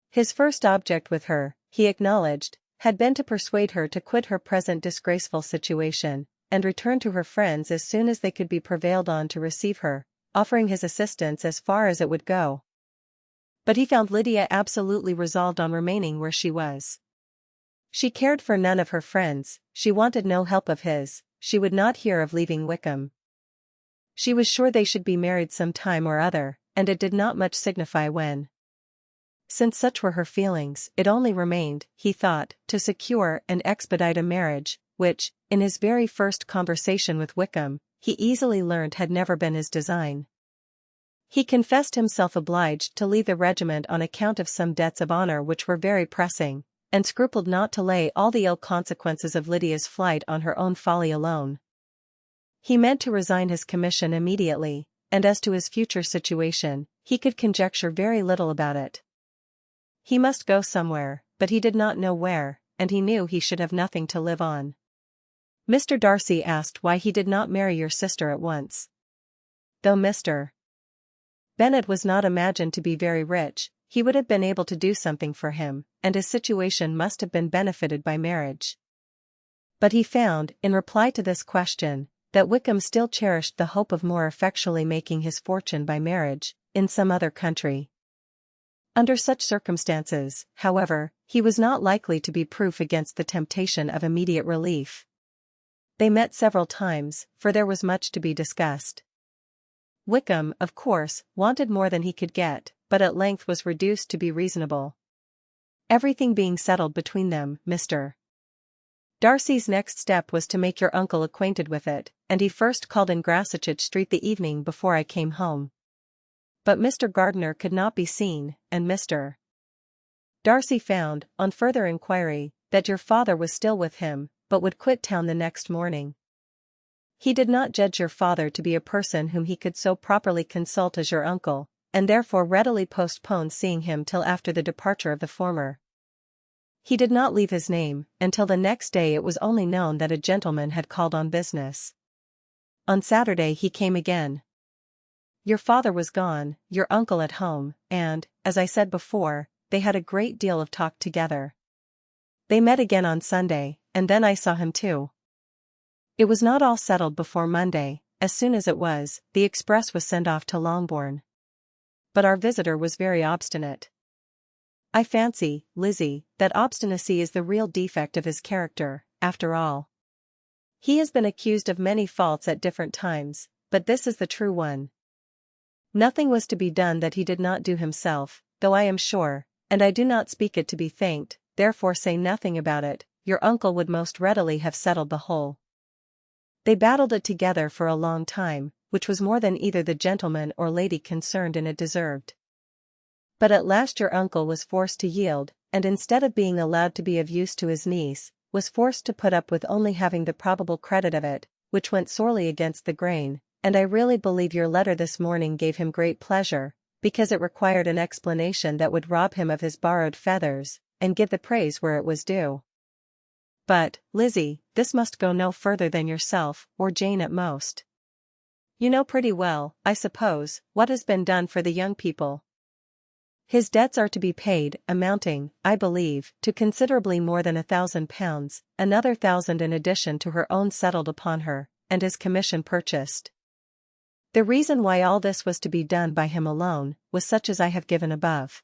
His first object with her, he acknowledged, had been to persuade her to quit her present disgraceful situation, and return to her friends as soon as they could be prevailed on to receive her, offering his assistance as far as it would go. But he found Lydia absolutely resolved on remaining where she was. She cared for none of her friends, she wanted no help of his, she would not hear of leaving Wickham. She was sure they should be married some time or other, and it did not much signify when. Since such were her feelings, it only remained, he thought, to secure and expedite a marriage, which, in his very first conversation with Wickham, he easily learned had never been his design. He confessed himself obliged to leave the regiment on account of some debts of honor which were very pressing, and scrupled not to lay all the ill consequences of Lydia's flight on her own folly alone. He meant to resign his commission immediately, and as to his future situation, he could conjecture very little about it. He must go somewhere, but he did not know where, and he knew he should have nothing to live on. Mr. Darcy asked why he did not marry your sister at once. Though Mr. Bennet was not imagined to be very rich, he would have been able to do something for him, and his situation must have been benefited by marriage. But he found, in reply to this question, that Wickham still cherished the hope of more effectually making his fortune by marriage, in some other country. Under such circumstances, however, he was not likely to be proof against the temptation of immediate relief. They met several times, for there was much to be discussed. Wickham, of course, wanted more than he could get, but at length was reduced to be reasonable. Everything being settled between them, Mr. Darcy's next step was to make your uncle acquainted with it, and he first called in Grassetchage Street the evening before I came home. But Mr. Gardiner could not be seen, and Mr. Darcy found, on further inquiry, that your father was still with him, but would quit town the next morning. He did not judge your father to be a person whom he could so properly consult as your uncle, and therefore readily postponed seeing him till after the departure of the former. He did not leave his name, until the next day it was only known that a gentleman had called on business. On Saturday he came again. Your father was gone, your uncle at home, and, as I said before, they had a great deal of talk together. They met again on Sunday, and then I saw him too. It was not all settled before Monday. As soon as it was, the express was sent off to Longbourn. But our visitor was very obstinate. I fancy, Lizzie, that obstinacy is the real defect of his character, after all. He has been accused of many faults at different times, but this is the true one. Nothing was to be done that he did not do himself, though I am sure, and I do not speak it to be thanked, therefore say nothing about it, your uncle would most readily have settled the whole. They battled it together for a long time, which was more than either the gentleman or lady concerned in it deserved. But at last your uncle was forced to yield, and instead of being allowed to be of use to his niece, was forced to put up with only having the probable credit of it, which went sorely against the grain, and I really believe your letter this morning gave him great pleasure, because it required an explanation that would rob him of his borrowed feathers, and give the praise where it was due. But, Lizzie, this must go no further than yourself, or Jane at most. You know pretty well, I suppose, what has been done for the young people. His debts are to be paid, amounting, I believe, to considerably more than £1,000, another 1,000 in addition to her own settled upon her, and his commission purchased. The reason why all this was to be done by him alone, was such as I have given above.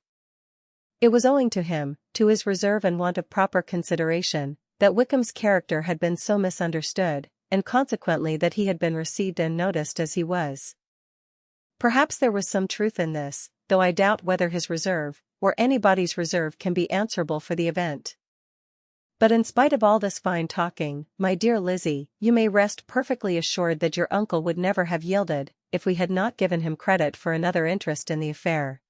It was owing to him, to his reserve and want of proper consideration, that Wickham's character had been so misunderstood, and consequently that he had been received and noticed as he was. Perhaps there was some truth in this, though I doubt whether his reserve, or anybody's reserve, can be answerable for the event. But in spite of all this fine talking, my dear Lizzie, you may rest perfectly assured that your uncle would never have yielded, if we had not given him credit for another interest in the affair.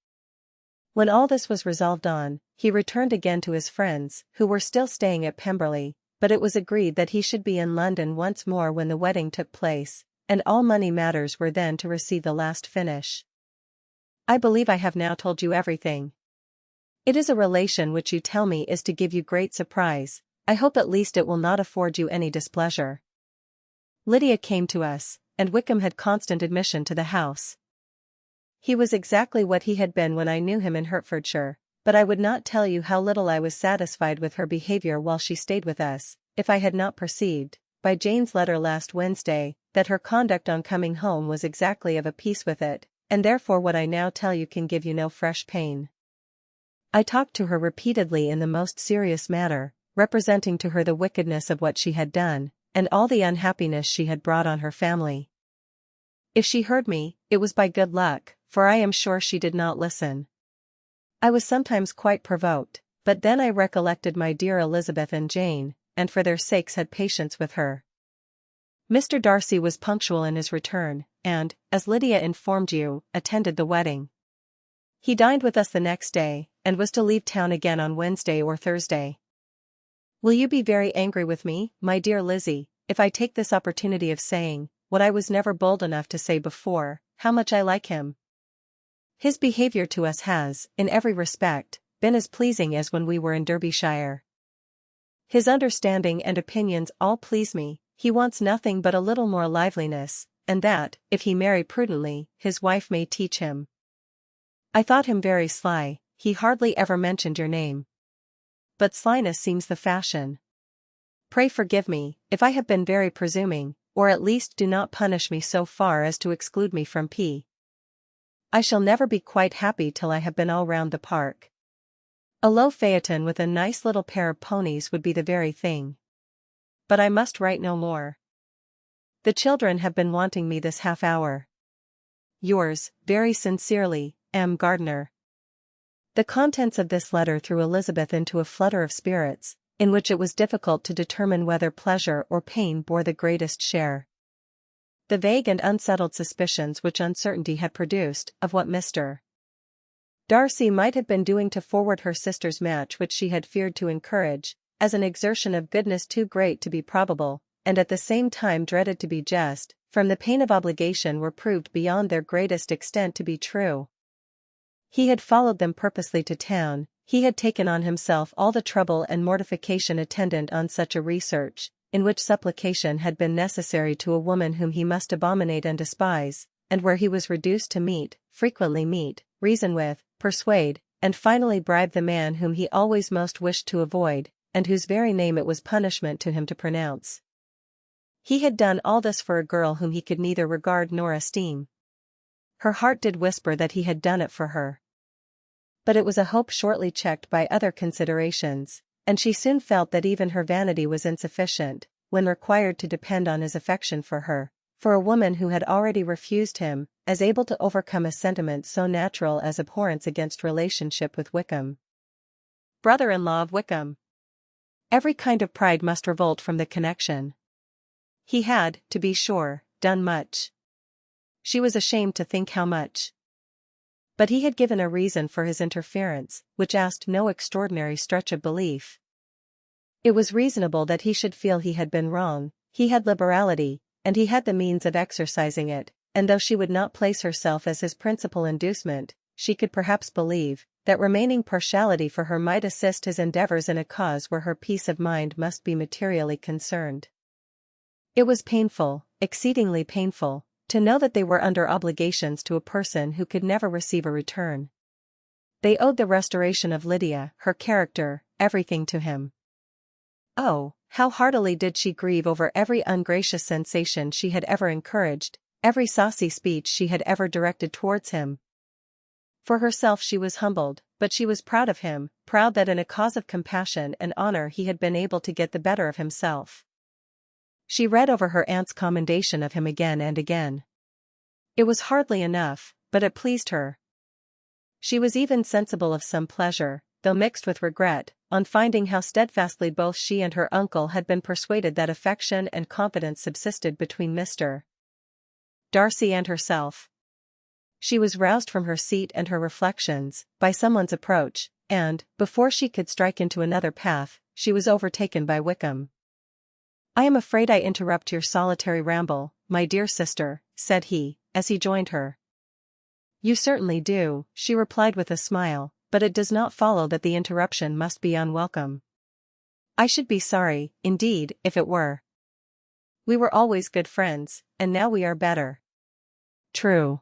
When all this was resolved on, he returned again to his friends, who were still staying at Pemberley, but it was agreed that he should be in London once more when the wedding took place, and all money matters were then to receive the last finish. I believe I have now told you everything. It is a relation which you tell me is to give you great surprise. I hope at least it will not afford you any displeasure. Lydia came to us, and Wickham had constant admission to the house. He was exactly what he had been when I knew him in Hertfordshire, but I would not tell you how little I was satisfied with her behaviour while she stayed with us, if I had not perceived, by Jane's letter last Wednesday, that her conduct on coming home was exactly of a piece with it, and therefore what I now tell you can give you no fresh pain. I talked to her repeatedly in the most serious manner, representing to her the wickedness of what she had done, and all the unhappiness she had brought on her family. If she heard me, it was by good luck, for I am sure she did not listen. I was sometimes quite provoked, but then I recollected my dear Elizabeth and Jane, and for their sakes had patience with her. Mr. Darcy was punctual in his return, and, as Lydia informed you, attended the wedding. He dined with us the next day, and was to leave town again on Wednesday or Thursday. Will you be very angry with me, my dear Lizzie, if I take this opportunity of saying, what I was never bold enough to say before, how much I like him? His behaviour to us has, in every respect, been as pleasing as when we were in Derbyshire. His understanding and opinions all please me. He wants nothing but a little more liveliness, and that, if he marry prudently, his wife may teach him. I thought him very sly. He hardly ever mentioned your name. But slyness seems the fashion. Pray forgive me, if I have been very presuming, or at least do not punish me so far as to exclude me from P. I shall never be quite happy till I have been all round the park. A low phaeton with a nice little pair of ponies would be the very thing. But I must write no more. The children have been wanting me this half hour. Yours, very sincerely, M. Gardiner. The contents of this letter threw Elizabeth into a flutter of spirits, in which it was difficult to determine whether pleasure or pain bore the greatest share. The vague and unsettled suspicions which uncertainty had produced of what Mr. Darcy might have been doing to forward her sister's match, which she had feared to encourage, as an exertion of goodness too great to be probable, and at the same time dreaded to be just, from the pain of obligation, were proved beyond their greatest extent to be true. He had followed them purposely to town, he had taken on himself all the trouble and mortification attendant on such a research, in which supplication had been necessary to a woman whom he must abominate and despise, and where he was reduced to frequently meet, reason with, persuade, and finally bribe the man whom he always most wished to avoid, and whose very name it was punishment to him to pronounce. He had done all this for a girl whom he could neither regard nor esteem. Her heart did whisper that he had done it for her. But it was a hope shortly checked by other considerations, and she soon felt that even her vanity was insufficient, when required to depend on his affection for her, for a woman who had already refused him, as able to overcome a sentiment so natural as abhorrence against relationship with Wickham. Brother-in-law of Wickham. Every kind of pride must revolt from the connection. He had, to be sure, done much. She was ashamed to think how much. But he had given a reason for his interference, which asked no extraordinary stretch of belief. It was reasonable that he should feel he had been wrong, he had liberality, and he had the means of exercising it, and though she would not place herself as his principal inducement, she could perhaps believe that remaining partiality for her might assist his endeavors in a cause where her peace of mind must be materially concerned. It was painful, exceedingly painful, to know that they were under obligations to a person who could never receive a return. They owed the restoration of Lydia, her character, everything to him. Oh, how heartily did she grieve over every ungracious sensation she had ever encouraged, every saucy speech she had ever directed towards him. For herself she was humbled, but she was proud of him, proud that in a cause of compassion and honor he had been able to get the better of himself. She read over her aunt's commendation of him again and again. It was hardly enough, but it pleased her. She was even sensible of some pleasure, though mixed with regret, on finding how steadfastly both she and her uncle had been persuaded that affection and confidence subsisted between Mr. Darcy and herself. She was roused from her seat and her reflections, by someone's approach, and, before she could strike into another path, she was overtaken by Wickham. "I am afraid I interrupt your solitary ramble, my dear sister," said he, as he joined her. "You certainly do," she replied with a smile, "but it does not follow that the interruption must be unwelcome. I should be sorry, indeed, if it were. We were always good friends, and now we are better." "True.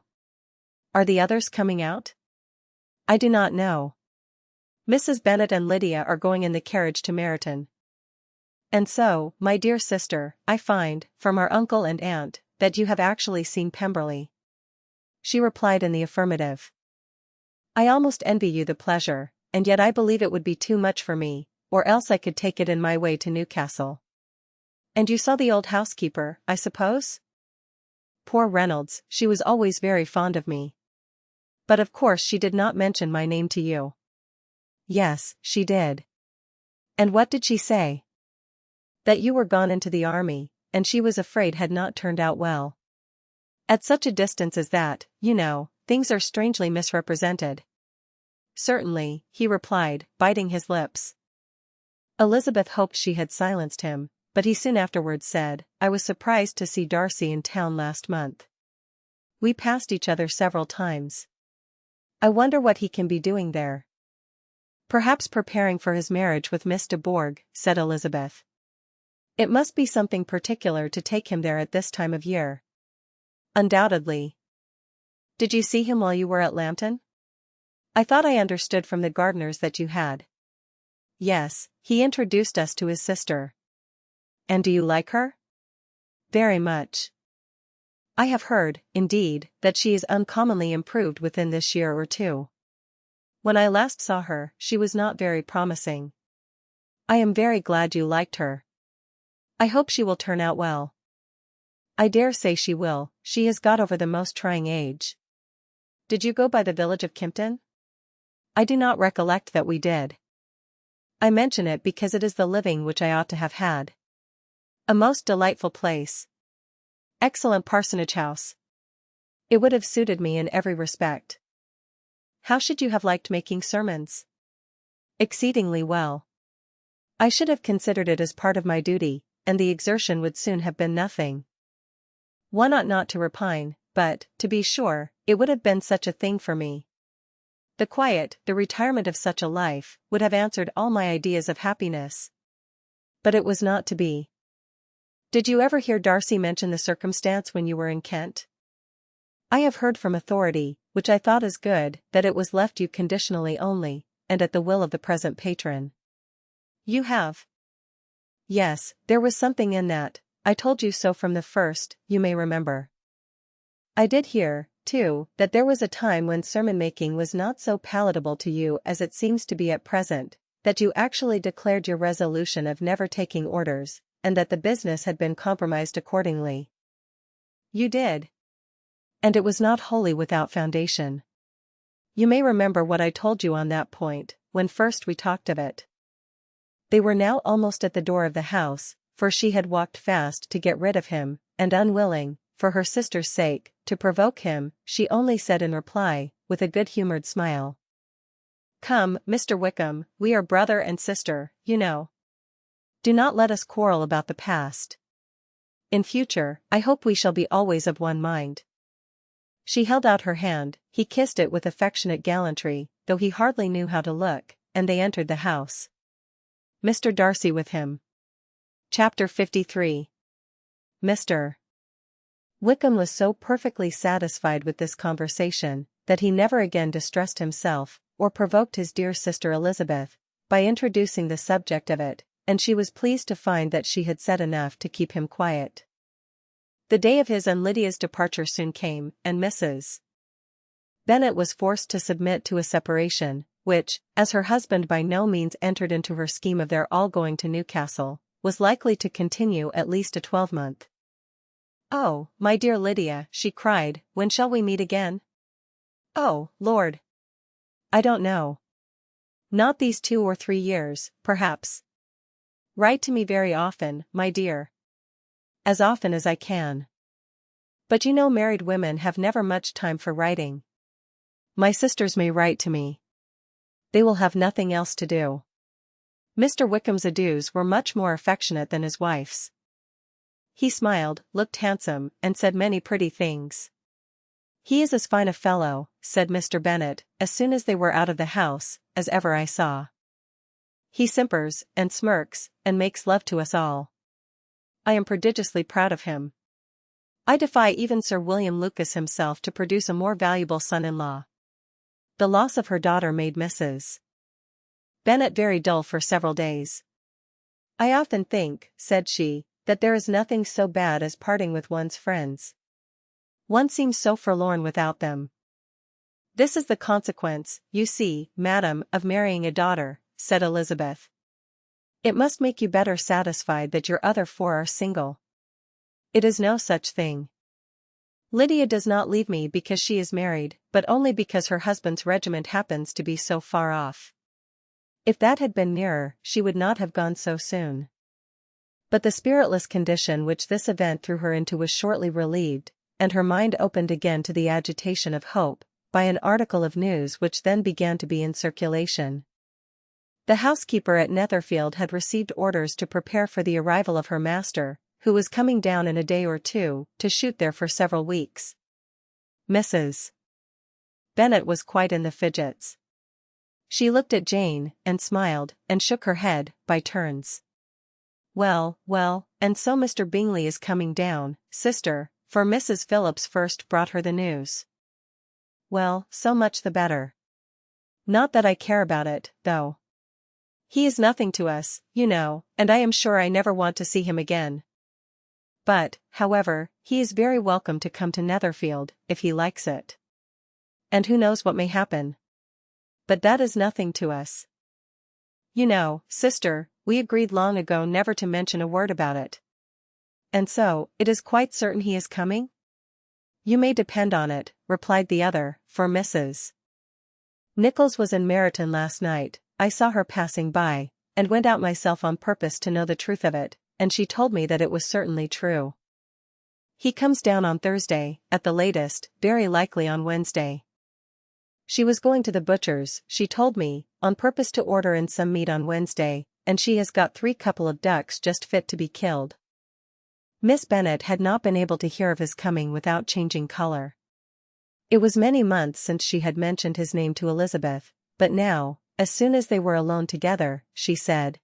Are the others coming out?" "I do not know. Mrs. Bennet and Lydia are going in the carriage to Meryton. And so, my dear sister, I find, from our uncle and aunt, that you have actually seen Pemberley." She replied in the affirmative. "I almost envy you the pleasure, and yet I believe it would be too much for me, or else I could take it in my way to Newcastle." "And you saw the old housekeeper, I suppose?" "Poor Reynolds, she was always very fond of me. But of course she did not mention my name to you." "Yes, she did." "And what did she say?" "That you were gone into the army, and she was afraid had not turned out well. At such a distance as that, you know, things are strangely misrepresented." "Certainly," he replied, biting his lips. Elizabeth hoped she had silenced him, but he soon afterwards said, "I was surprised to see Darcy in town last month. We passed each other several times. I wonder what he can be doing there." "Perhaps preparing for his marriage with Miss de Bourgh," said Elizabeth. "It must be something particular to take him there at this time of year." "Undoubtedly. Did you see him while you were at Lambton?" "I thought I understood from the Gardiners that you had." "Yes, he introduced us to his sister." "And do you like her?" "Very much. I have heard, indeed, that she is uncommonly improved within this year or two. When I last saw her, she was not very promising." "I am very glad you liked her. I hope she will turn out well." "I dare say she will, she has got over the most trying age." Did you go by the village of Kimpton? I do not recollect that we did. I mention it because it is the living which I ought to have had. A most delightful place. Excellent parsonage house. It would have suited me in every respect. How should you have liked making sermons? Exceedingly well. I should have considered it as part of my duty, and the exertion would soon have been nothing. One ought not to repine, but, to be sure, it would have been such a thing for me. The quiet, the retirement of such a life, would have answered all my ideas of happiness. But it was not to be. Did you ever hear Darcy mention the circumstance when you were in Kent? I have heard from authority, which I thought as good, that it was left you conditionally only, and at the will of the present patron. You have? Yes, there was something in that. I told you so from the first, you may remember. I did hear, too, that there was a time when sermon-making was not so palatable to you as it seems to be at present, that you actually declared your resolution of never taking orders, and that the business had been compromised accordingly. You did. And it was not wholly without foundation. You may remember what I told you on that point, when first we talked of it. They were now almost at the door of the house, for she had walked fast to get rid of him, and unwilling, for her sister's sake, to provoke him, she only said in reply, with a good-humored smile. Come, Mr. Wickham, we are brother and sister, you know. Do not let us quarrel about the past. In future, I hope we shall be always of one mind. She held out her hand, he kissed it with affectionate gallantry, though he hardly knew how to look, and they entered the house. Mr. Darcy with him. Chapter 53. Mr. Wickham was so perfectly satisfied with this conversation, that he never again distressed himself, or provoked his dear sister Elizabeth, by introducing the subject of it, and she was pleased to find that she had said enough to keep him quiet. The day of his and Lydia's departure soon came, and Mrs. Bennet was forced to submit to a separation, which, as her husband by no means entered into her scheme of their all going to Newcastle, was likely to continue at least a 12-month. "Oh, my dear Lydia," she cried, "when shall we meet again?" "Oh, Lord! I don't know. Not these 2 or 3 years, perhaps. Write to me very often, my dear. As often as I can. But you know married women have never much time for writing. My sisters may write to me. They will have nothing else to do." Mr. Wickham's adieus were much more affectionate than his wife's. He smiled, looked handsome, and said many pretty things. "He is as fine a fellow," said Mr. Bennet, as soon as they were out of the house, "as ever I saw. He simpers, and smirks, and makes love to us all. I am prodigiously proud of him. I defy even Sir William Lucas himself to produce a more valuable son-in-law." The loss of her daughter made Mrs. Bennet very dull for several days. "I often think," said she, "that there is nothing so bad as parting with one's friends. One seems so forlorn without them." "This is the consequence, you see, madam, of marrying a daughter," said Elizabeth. "It must make you better satisfied that your other 4 are single." "It is no such thing. Lydia does not leave me because she is married, but only because her husband's regiment happens to be so far off. If that had been nearer, she would not have gone so soon." But the spiritless condition which this event threw her into was shortly relieved, and her mind opened again to the agitation of hope, by an article of news which then began to be in circulation. The housekeeper at Netherfield had received orders to prepare for the arrival of her master, who was coming down in a day or 2, to shoot there for several weeks. Mrs. Bennet was quite in the fidgets. She looked at Jane, and smiled, and shook her head, by turns. "Well, well, and so Mr. Bingley is coming down, sister," for Mrs. Phillips first brought her the news. "Well, so much the better. Not that I care about it, though. He is nothing to us, you know, and I am sure I never want to see him again. But, however, he is very welcome to come to Netherfield, if he likes it. And who knows what may happen? But that is nothing to us. You know, sister, we agreed long ago never to mention a word about it. And so, it is quite certain he is coming?" You may depend on it, replied the other, for Mrs. Nichols was in Meryton last night. I saw her passing by, and went out myself on purpose to know the truth of it, and she told me that it was certainly true. He comes down on Thursday, at the latest, very likely on Wednesday. She was going to the butcher's, she told me, on purpose to order in some meat on Wednesday, and she has got 3 couple of ducks just fit to be killed. Miss Bennet had not been able to hear of his coming without changing color. It was many months since she had mentioned his name to Elizabeth, but now, as soon as they were alone together, she said,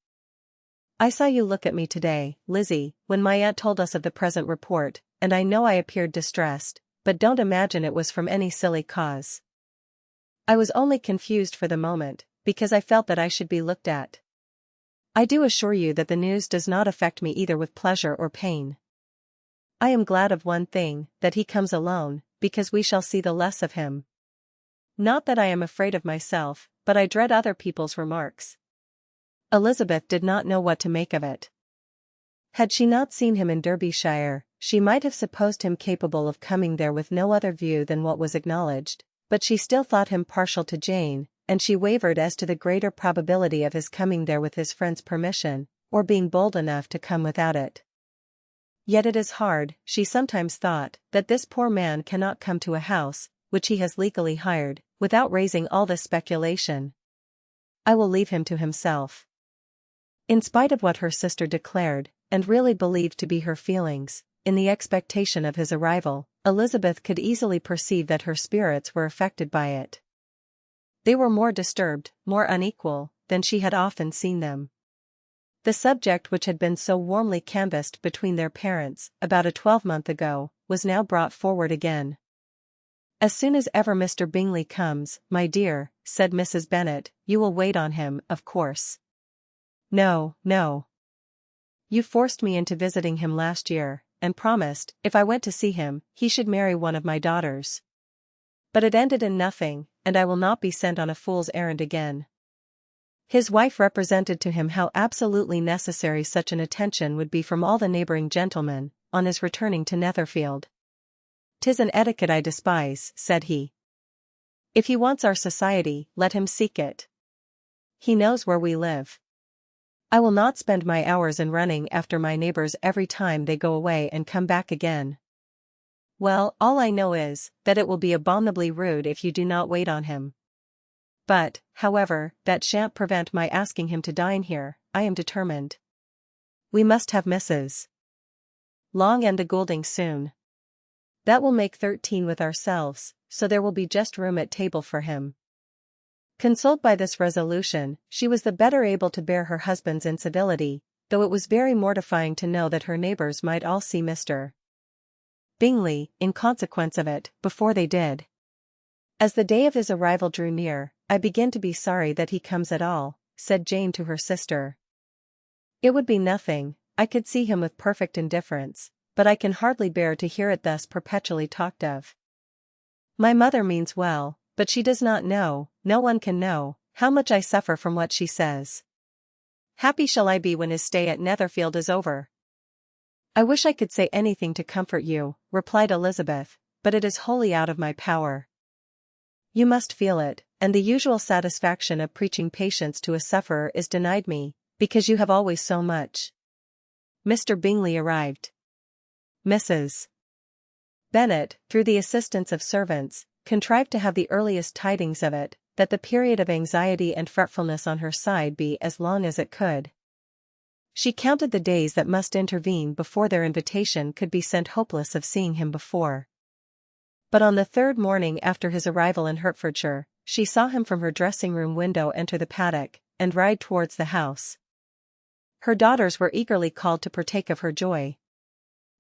"I saw you look at me today, Lizzie, when my aunt told us of the present report, and I know I appeared distressed, but don't imagine it was from any silly cause. I was only confused for the moment, because I felt that I should be looked at. I do assure you that the news does not affect me either with pleasure or pain. I am glad of one thing, that he comes alone, because we shall see the less of him. Not that I am afraid of myself, but I dread other people's remarks." Elizabeth did not know what to make of it. Had she not seen him in Derbyshire, she might have supposed him capable of coming there with no other view than what was acknowledged, but she still thought him partial to Jane, and she wavered as to the greater probability of his coming there with his friend's permission, or being bold enough to come without it. Yet it is hard, she sometimes thought, that this poor man cannot come to a house, which he has legally hired, without raising all this speculation. I will leave him to himself. In spite of what her sister declared, and really believed to be her feelings, in the expectation of his arrival, Elizabeth could easily perceive that her spirits were affected by it. They were more disturbed, more unequal, than she had often seen them. The subject which had been so warmly canvassed between their parents, about a 12-month ago, was now brought forward again. "As soon as ever Mr. Bingley comes, my dear," said Mrs. Bennet, "you will wait on him, of course." "No, no. You forced me into visiting him last year, and promised, if I went to see him, he should marry one of my daughters. But it ended in nothing, and I will not be sent on a fool's errand again." His wife represented to him how absolutely necessary such an attention would be from all the neighbouring gentlemen, on his returning to Netherfield. "'Tis an etiquette I despise," said he. "If he wants our society, let him seek it. He knows where we live. I will not spend my hours in running after my neighbours every time they go away and come back again. Well, all I know is, that it will be abominably rude if you do not wait on him. But, however, that shan't prevent my asking him to dine here. I am determined. We must have Mrs. Long and the Goulding soon. That will make 13 with ourselves, so there will be just room at table for him." Consoled by this resolution, she was the better able to bear her husband's incivility, though it was very mortifying to know that her neighbours might all see Mr. Bingley, in consequence of it, before they did. "As the day of his arrival drew near, I begin to be sorry that he comes at all," said Jane to her sister. "It would be nothing, I could see him with perfect indifference, but I can hardly bear to hear it thus perpetually talked of. My mother means well, but she does not know, no one can know, how much I suffer from what she says. Happy shall I be when his stay at Netherfield is over." "I wish I could say anything to comfort you," replied Elizabeth, "but it is wholly out of my power. You must feel it, and the usual satisfaction of preaching patience to a sufferer is denied me, because you have always so much." Mr. Bingley arrived. Mrs. Bennet, through the assistance of servants, contrived to have the earliest tidings of it, that the period of anxiety and fretfulness on her side be as long as it could. She counted the days that must intervene before their invitation could be sent, hopeless of seeing him before. But on the 3rd morning after his arrival in Hertfordshire, she saw him from her dressing-room window enter the paddock, and ride towards the house. Her daughters were eagerly called to partake of her joy.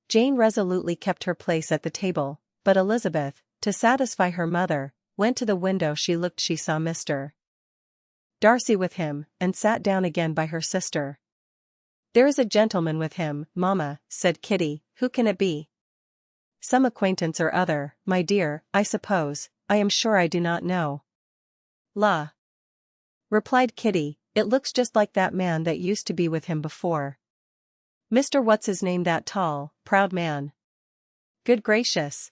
Jane resolutely kept her place at the table, but Elizabeth, to satisfy her mother, went to the window. She saw Mr. Darcy with him, and sat down again by her sister. "There is a gentleman with him, mamma," said Kitty. "Who can it be?" "Some acquaintance or other, my dear, I suppose. I am sure I do not know." "La!" replied Kitty, "it looks just like that man that used to be with him before. Mr. What's his name, that tall, proud man. Good gracious!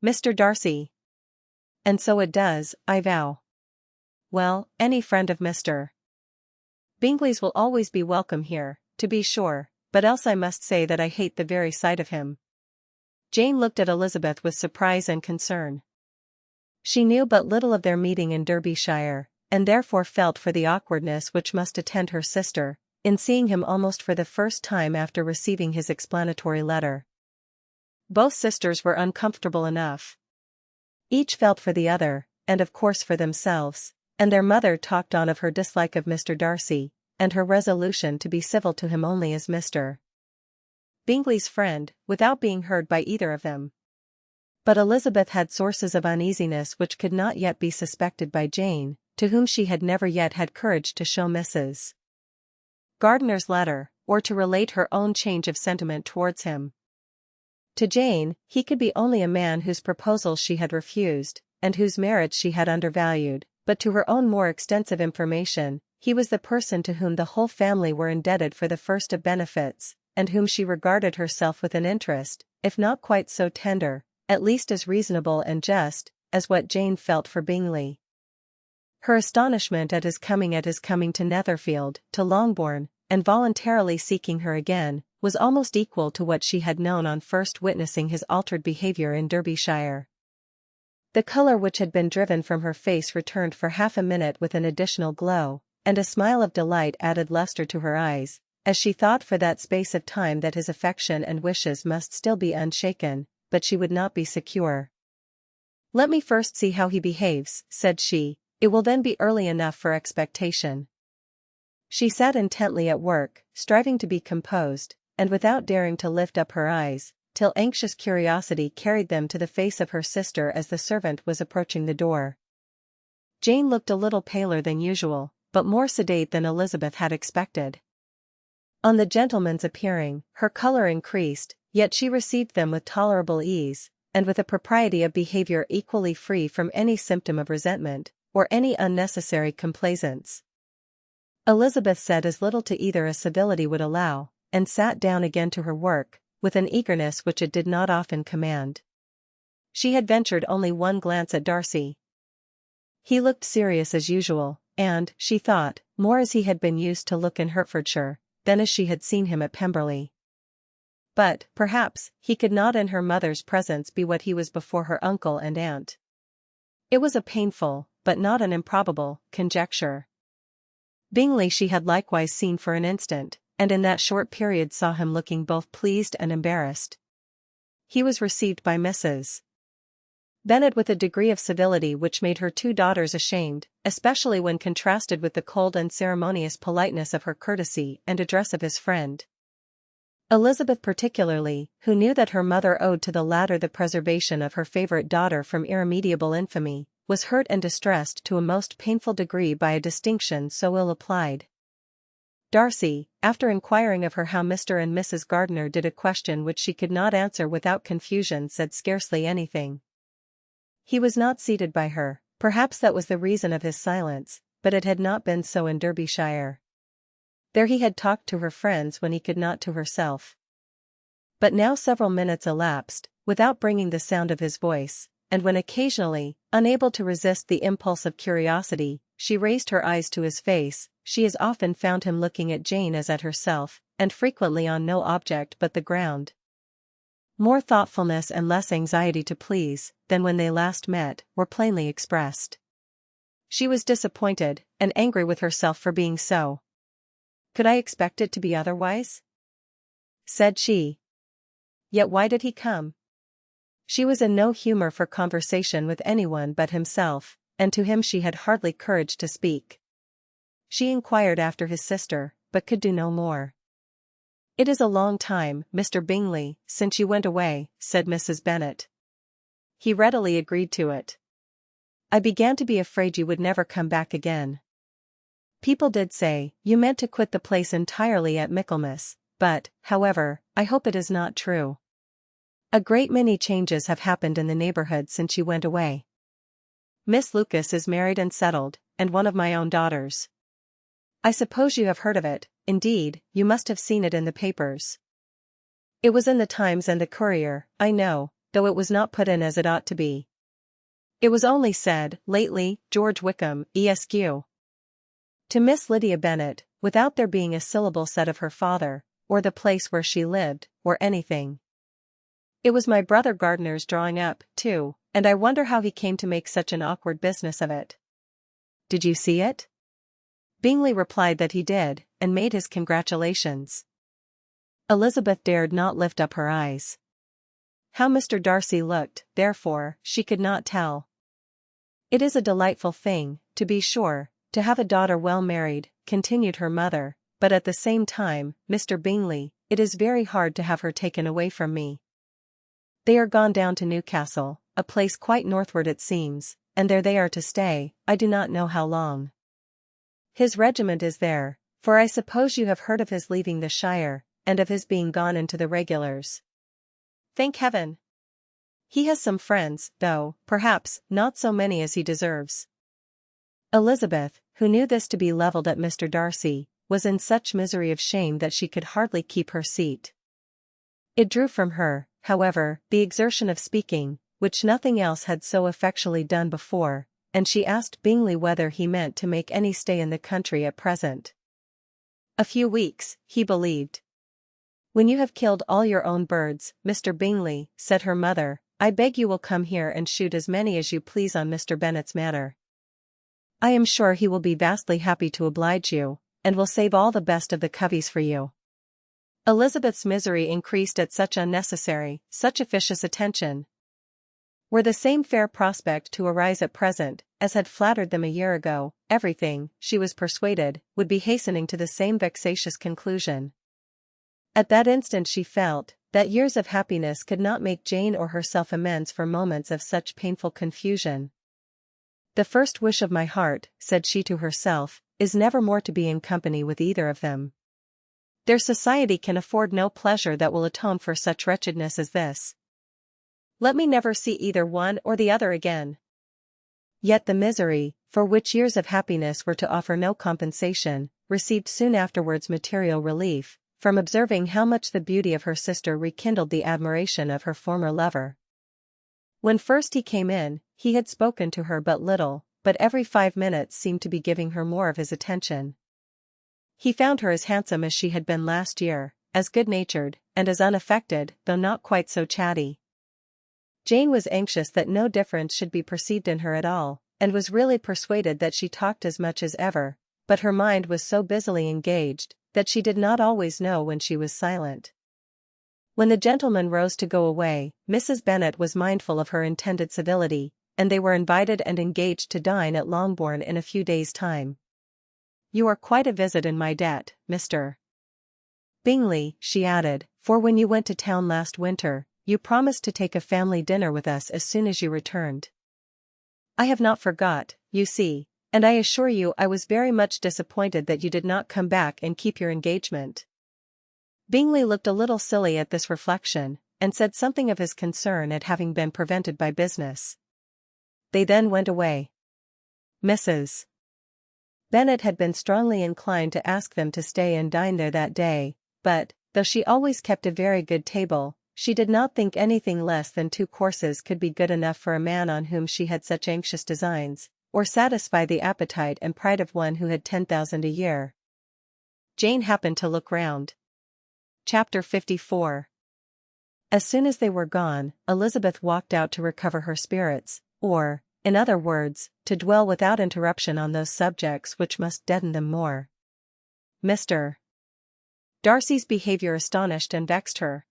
Mr. Darcy. And so it does, I vow. Well, any friend of Mr. Bingley's will always be welcome here, to be sure, but else I must say that I hate the very sight of him. Jane looked at Elizabeth with surprise and concern. She knew but little of their meeting in Derbyshire, and therefore felt for the awkwardness which must attend her sister, in seeing him almost for the first time after receiving his explanatory letter. Both sisters were uncomfortable enough. Each felt for the other, and of course for themselves, and their mother talked on of her dislike of Mr. Darcy, and her resolution to be civil to him only as Mr. Bingley's friend, without being heard by either of them. But Elizabeth had sources of uneasiness which could not yet be suspected by Jane, to whom she had never yet had courage to show Mrs. Gardiner's letter, or to relate her own change of sentiment towards him. To Jane, he could be only a man whose proposals she had refused, and whose merits she had undervalued, but to her own more extensive information, he was the person to whom the whole family were indebted for the first of benefits, and whom she regarded herself with an interest, if not quite so tender, at least as reasonable and just, as what Jane felt for Bingley. Her astonishment at his coming to Netherfield, to Longbourn, and voluntarily seeking her again, was almost equal to what she had known on first witnessing his altered behaviour in Derbyshire. The colour which had been driven from her face returned for half a minute with an additional glow, and a smile of delight added lustre to her eyes, as she thought for that space of time that his affection and wishes must still be unshaken, but she would not be secure. "Let me first see how he behaves," said she, "it will then be early enough for expectation." She sat intently at work, striving to be composed, and without daring to lift up her eyes, till anxious curiosity carried them to the face of her sister as the servant was approaching the door. Jane looked a little paler than usual, but more sedate than Elizabeth had expected. On the gentleman's appearing, her colour increased, yet she received them with tolerable ease, and with a propriety of behaviour equally free from any symptom of resentment, or any unnecessary complaisance. Elizabeth said as little to either as civility would allow, and sat down again to her work, with an eagerness which it did not often command. She had ventured only one glance at Darcy. He looked serious as usual, and, she thought, more as he had been used to look in Hertfordshire, than as she had seen him at Pemberley. But, perhaps, he could not in her mother's presence be what he was before her uncle and aunt. It was a painful, but not an improbable, conjecture. Bingley she had likewise seen for an instant, and in that short period saw him looking both pleased and embarrassed. He was received by Mrs. Bennet with a degree of civility which made her two daughters ashamed, especially when contrasted with the cold and ceremonious politeness of her courtesy and address of his friend. Elizabeth particularly, who knew that her mother owed to the latter the preservation of her favourite daughter from irremediable infamy, was hurt and distressed to a most painful degree by a distinction so ill applied. Darcy, after inquiring of her how Mr. and Mrs. Gardiner did a question which she could not answer without confusion, said scarcely anything. He was not seated by her, perhaps that was the reason of his silence, but it had not been so in Derbyshire. There he had talked to her friends when he could not to herself. But now several minutes elapsed, without bringing the sound of his voice, and when occasionally, unable to resist the impulse of curiosity, she raised her eyes to his face, she as often found him looking at Jane as at herself, and frequently on no object but the ground. More thoughtfulness and less anxiety to please, than when they last met, were plainly expressed. She was disappointed, and angry with herself for being so. "Could I expect it to be otherwise?" said she. "Yet why did he come?" She was in no humour for conversation with anyone but himself, and to him she had hardly courage to speak. She inquired after his sister, but could do no more. "It is a long time, Mr. Bingley, since you went away," said Mrs. Bennet. He readily agreed to it. "I began to be afraid you would never come back again. People did say you meant to quit the place entirely at Michaelmas, but, however, I hope it is not true. A great many changes have happened in the neighbourhood since you went away. Miss Lucas is married and settled, and one of my own daughters. I suppose you have heard of it, indeed, you must have seen it in the papers." "It was in the Times and the Courier, I know, though it was not put in as it ought to be. It was only said, lately, George Wickham, Esq. To Miss Lydia Bennet, without there being a syllable said of her father, or the place where she lived, or anything. It was my brother Gardiner's drawing up, too, and I wonder how he came to make such an awkward business of it. Did you see it? Bingley replied that he did, and made his congratulations. Elizabeth dared not lift up her eyes. How Mr. Darcy looked, therefore, she could not tell. It is a delightful thing, to be sure, to have a daughter well married, continued her mother, but at the same time, Mr. Bingley, it is very hard to have her taken away from me. They are gone down to Newcastle, a place quite northward it seems, and there they are to stay, I do not know how long. His regiment is there, for I suppose you have heard of his leaving the shire, and of his being gone into the regulars. Thank heaven! He has some friends, though, perhaps, not so many as he deserves. Elizabeth, who knew this to be levelled at Mr. Darcy, was in such misery of shame that she could hardly keep her seat. It drew from her, however, the exertion of speaking, which nothing else had so effectually done before, and she asked Bingley whether he meant to make any stay in the country at present. A few weeks, he believed. When you have killed all your own birds, Mr. Bingley, said her mother, I beg you will come here and shoot as many as you please on Mr. Bennet's manor. I am sure he will be vastly happy to oblige you, and will save all the best of the coveys for you. Elizabeth's misery increased at such unnecessary, such officious attention. Were the same fair prospect to arise at present, as had flattered them a year ago, everything, she was persuaded, would be hastening to the same vexatious conclusion. At that instant she felt, that years of happiness could not make Jane or herself amends for moments of such painful confusion. The first wish of my heart, said she to herself, is never more to be in company with either of them. Their society can afford no pleasure that will atone for such wretchedness as this. Let me never see either one or the other again. Yet the misery, for which years of happiness were to offer no compensation, received soon afterwards material relief, from observing how much the beauty of her sister rekindled the admiration of her former lover. When first he came in, he had spoken to her but little, but every 5 minutes seemed to be giving her more of his attention. He found her as handsome as she had been last year, as good-natured, and as unaffected, though not quite so chatty. Jane was anxious that no difference should be perceived in her at all, and was really persuaded that she talked as much as ever, but her mind was so busily engaged, that she did not always know when she was silent. When the gentlemen rose to go away, Mrs. Bennet was mindful of her intended civility, and they were invited and engaged to dine at Longbourn in a few days' time. You are quite a visit in my debt, Mr. Bingley, she added, for when you went to town last winter, you promised to take a family dinner with us as soon as you returned. I have not forgot, you see, and I assure you I was very much disappointed that you did not come back and keep your engagement. Bingley looked a little silly at this reflection, and said something of his concern at having been prevented by business. They then went away. Mrs. Bennet had been strongly inclined to ask them to stay and dine there that day, but, though she always kept a very good table, she did not think anything less than 2 courses could be good enough for a man on whom she had such anxious designs, or satisfy the appetite and pride of one who had 10,000 a year. Jane happened to look round. Chapter 54. As soon as they were gone, Elizabeth walked out to recover her spirits, or, in other words, to dwell without interruption on those subjects which must deaden them more. Mr. Darcy's behavior astonished and vexed her.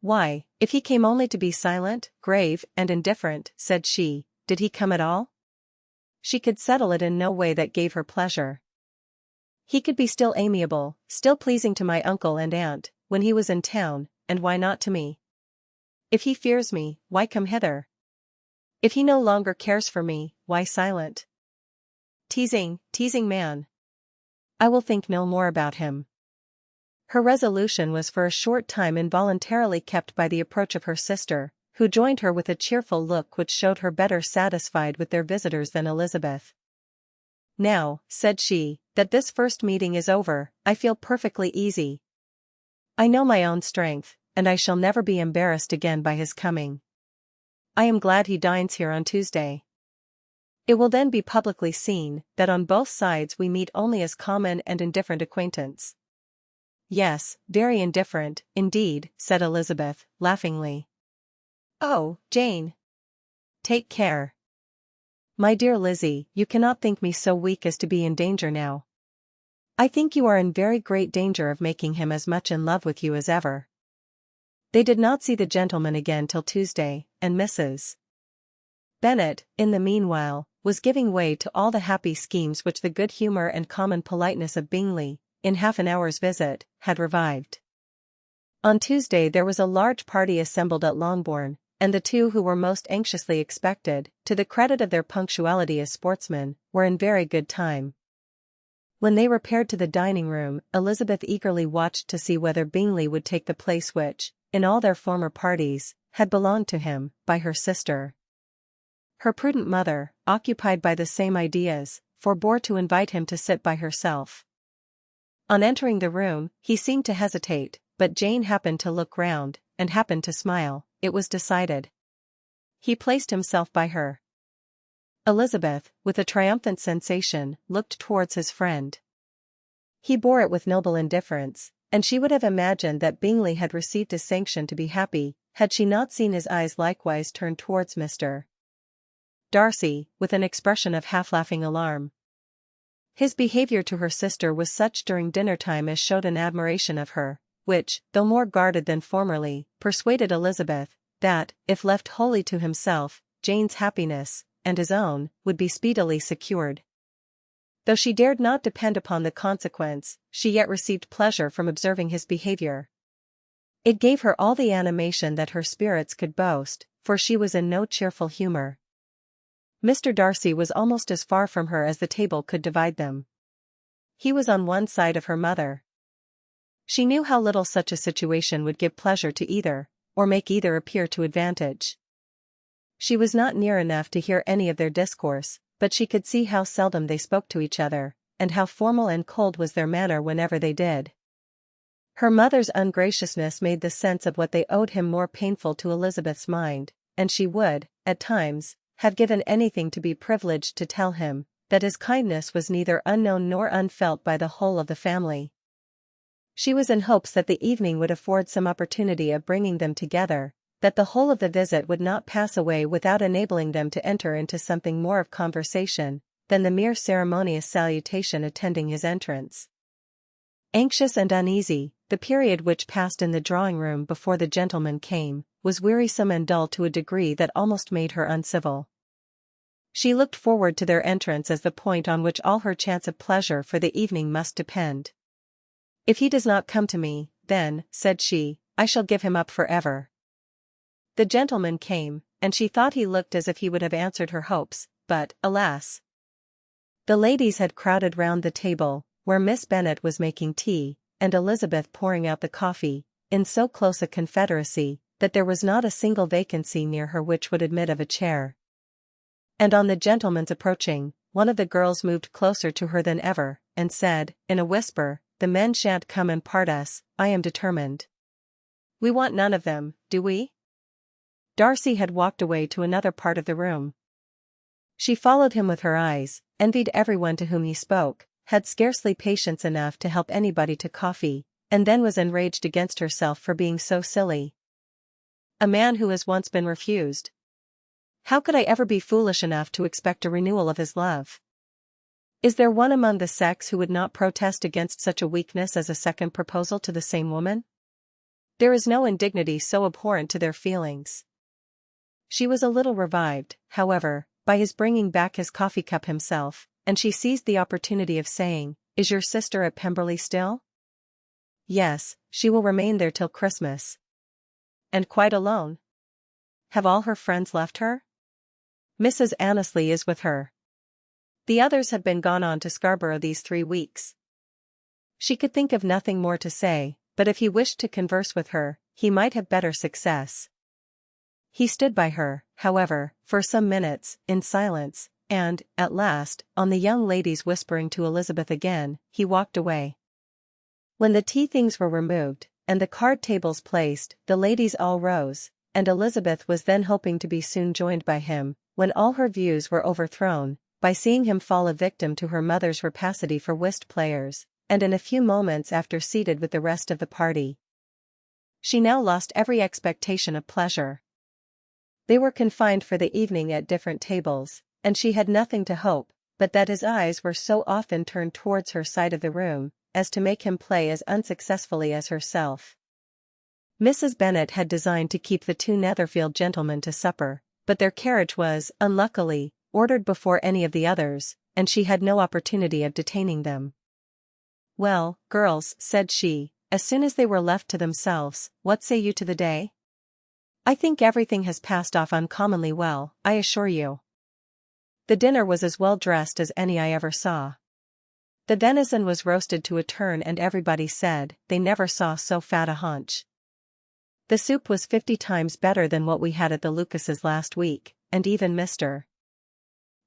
Why, if he came only to be silent, grave, and indifferent, said she, did he come at all? She could settle it in no way that gave her pleasure. He could be still amiable, still pleasing to my uncle and aunt, when he was in town, and why not to me? If he fears me, why come hither? If he no longer cares for me, why silent? Teasing man. I will think no more about him. Her resolution was for a short time involuntarily kept by the approach of her sister, who joined her with a cheerful look which showed her better satisfied with their visitors than Elizabeth. Now, said she, that this first meeting is over, I feel perfectly easy. I know my own strength, and I shall never be embarrassed again by his coming. I am glad he dines here on Tuesday. It will then be publicly seen that on both sides we meet only as common and indifferent acquaintance." "Yes, very indifferent, indeed," said Elizabeth, laughingly. "Oh, Jane! Take care. My dear Lizzie, you cannot think me so weak as to be in danger now." "I think you are in very great danger of making him as much in love with you as ever." They did not see the gentleman again till Tuesday, and Mrs. Bennet, in the meanwhile, was giving way to all the happy schemes which the good humour and common politeness of Bingley, in half an hour's visit, had revived. On Tuesday there was a large party assembled at Longbourn, and the two who were most anxiously expected, to the credit of their punctuality as sportsmen, were in very good time. When they repaired to the dining-room, Elizabeth eagerly watched to see whether Bingley would take the place which, in all their former parties, had belonged to him, by her sister. Her prudent mother, occupied by the same ideas, forbore to invite him to sit by herself. On entering the room, he seemed to hesitate, but Jane happened to look round, and happened to smile. It was decided. He placed himself by her. Elizabeth, with a triumphant sensation, looked towards his friend. He bore it with noble indifference, and she would have imagined that Bingley had received his sanction to be happy, had she not seen his eyes likewise turned towards Mr. Darcy, with an expression of half-laughing alarm. His behaviour to her sister was such during dinner-time as showed an admiration of her, which, though more guarded than formerly, persuaded Elizabeth, that, if left wholly to himself, Jane's happiness, and his own, would be speedily secured. Though she dared not depend upon the consequence, she yet received pleasure from observing his behaviour. It gave her all the animation that her spirits could boast, for she was in no cheerful humour. Mr. Darcy was almost as far from her as the table could divide them. He was on one side of her mother. She knew how little such a situation would give pleasure to either, or make either appear to advantage. She was not near enough to hear any of their discourse, but she could see how seldom they spoke to each other, and how formal and cold was their manner whenever they did. Her mother's ungraciousness made the sense of what they owed him more painful to Elizabeth's mind, and she would, at times, have given anything to be privileged to tell him that his kindness was neither unknown nor unfelt by the whole of the family. She was in hopes that the evening would afford some opportunity of bringing them together, that the whole of the visit would not pass away without enabling them to enter into something more of conversation than the mere ceremonious salutation attending his entrance. Anxious and uneasy, the period which passed in the drawing-room before the gentleman came, was wearisome and dull to a degree that almost made her uncivil. She looked forward to their entrance as the point on which all her chance of pleasure for the evening must depend. "If he does not come to me, then," said she, "I shall give him up for ever." The gentleman came, and she thought he looked as if he would have answered her hopes, but, alas! The ladies had crowded round the table, where Miss Bennet was making tea, and Elizabeth pouring out the coffee, in so close a confederacy, that there was not a single vacancy near her which would admit of a chair. And on the gentleman's approaching, one of the girls moved closer to her than ever, and said, in a whisper, "The men shan't come and part us, I am determined. We want none of them, do we?" Darcy had walked away to another part of the room. She followed him with her eyes, envied everyone to whom he spoke, had scarcely patience enough to help anybody to coffee, and then was enraged against herself for being so silly. A man who has once been refused. How could I ever be foolish enough to expect a renewal of his love? Is there one among the sex who would not protest against such a weakness as a second proposal to the same woman? There is no indignity so abhorrent to their feelings. She was a little revived, however, by his bringing back his coffee cup himself, and she seized the opportunity of saying, "Is your sister at Pemberley still?" "Yes, she will remain there till Christmas." "And quite alone? Have all her friends left her?" "Mrs. Annesley is with her. The others have been gone on to Scarborough these 3 weeks." She could think of nothing more to say, but if he wished to converse with her, he might have better success. He stood by her, however, for some minutes, in silence, and, at last, on the young ladies whispering to Elizabeth again, he walked away. When the tea things were removed, and the card tables placed, the ladies all rose, and Elizabeth was then hoping to be soon joined by him, when all her views were overthrown, by seeing him fall a victim to her mother's rapacity for whist players, and in a few moments after seated with the rest of the party. She now lost every expectation of pleasure. They were confined for the evening at different tables, and she had nothing to hope, but that his eyes were so often turned towards her side of the room, as to make him play as unsuccessfully as herself. Mrs. Bennet had designed to keep the two Netherfield gentlemen to supper, but their carriage was, unluckily, ordered before any of the others, and she had no opportunity of detaining them. "Well, girls," said she, as soon as they were left to themselves, "what say you to the day? I think everything has passed off uncommonly well, I assure you. The dinner was as well dressed as any I ever saw. The venison was roasted to a turn, and everybody said they never saw so fat a haunch. The soup was 50 times better than what we had at the Lucases last week, and even Mr.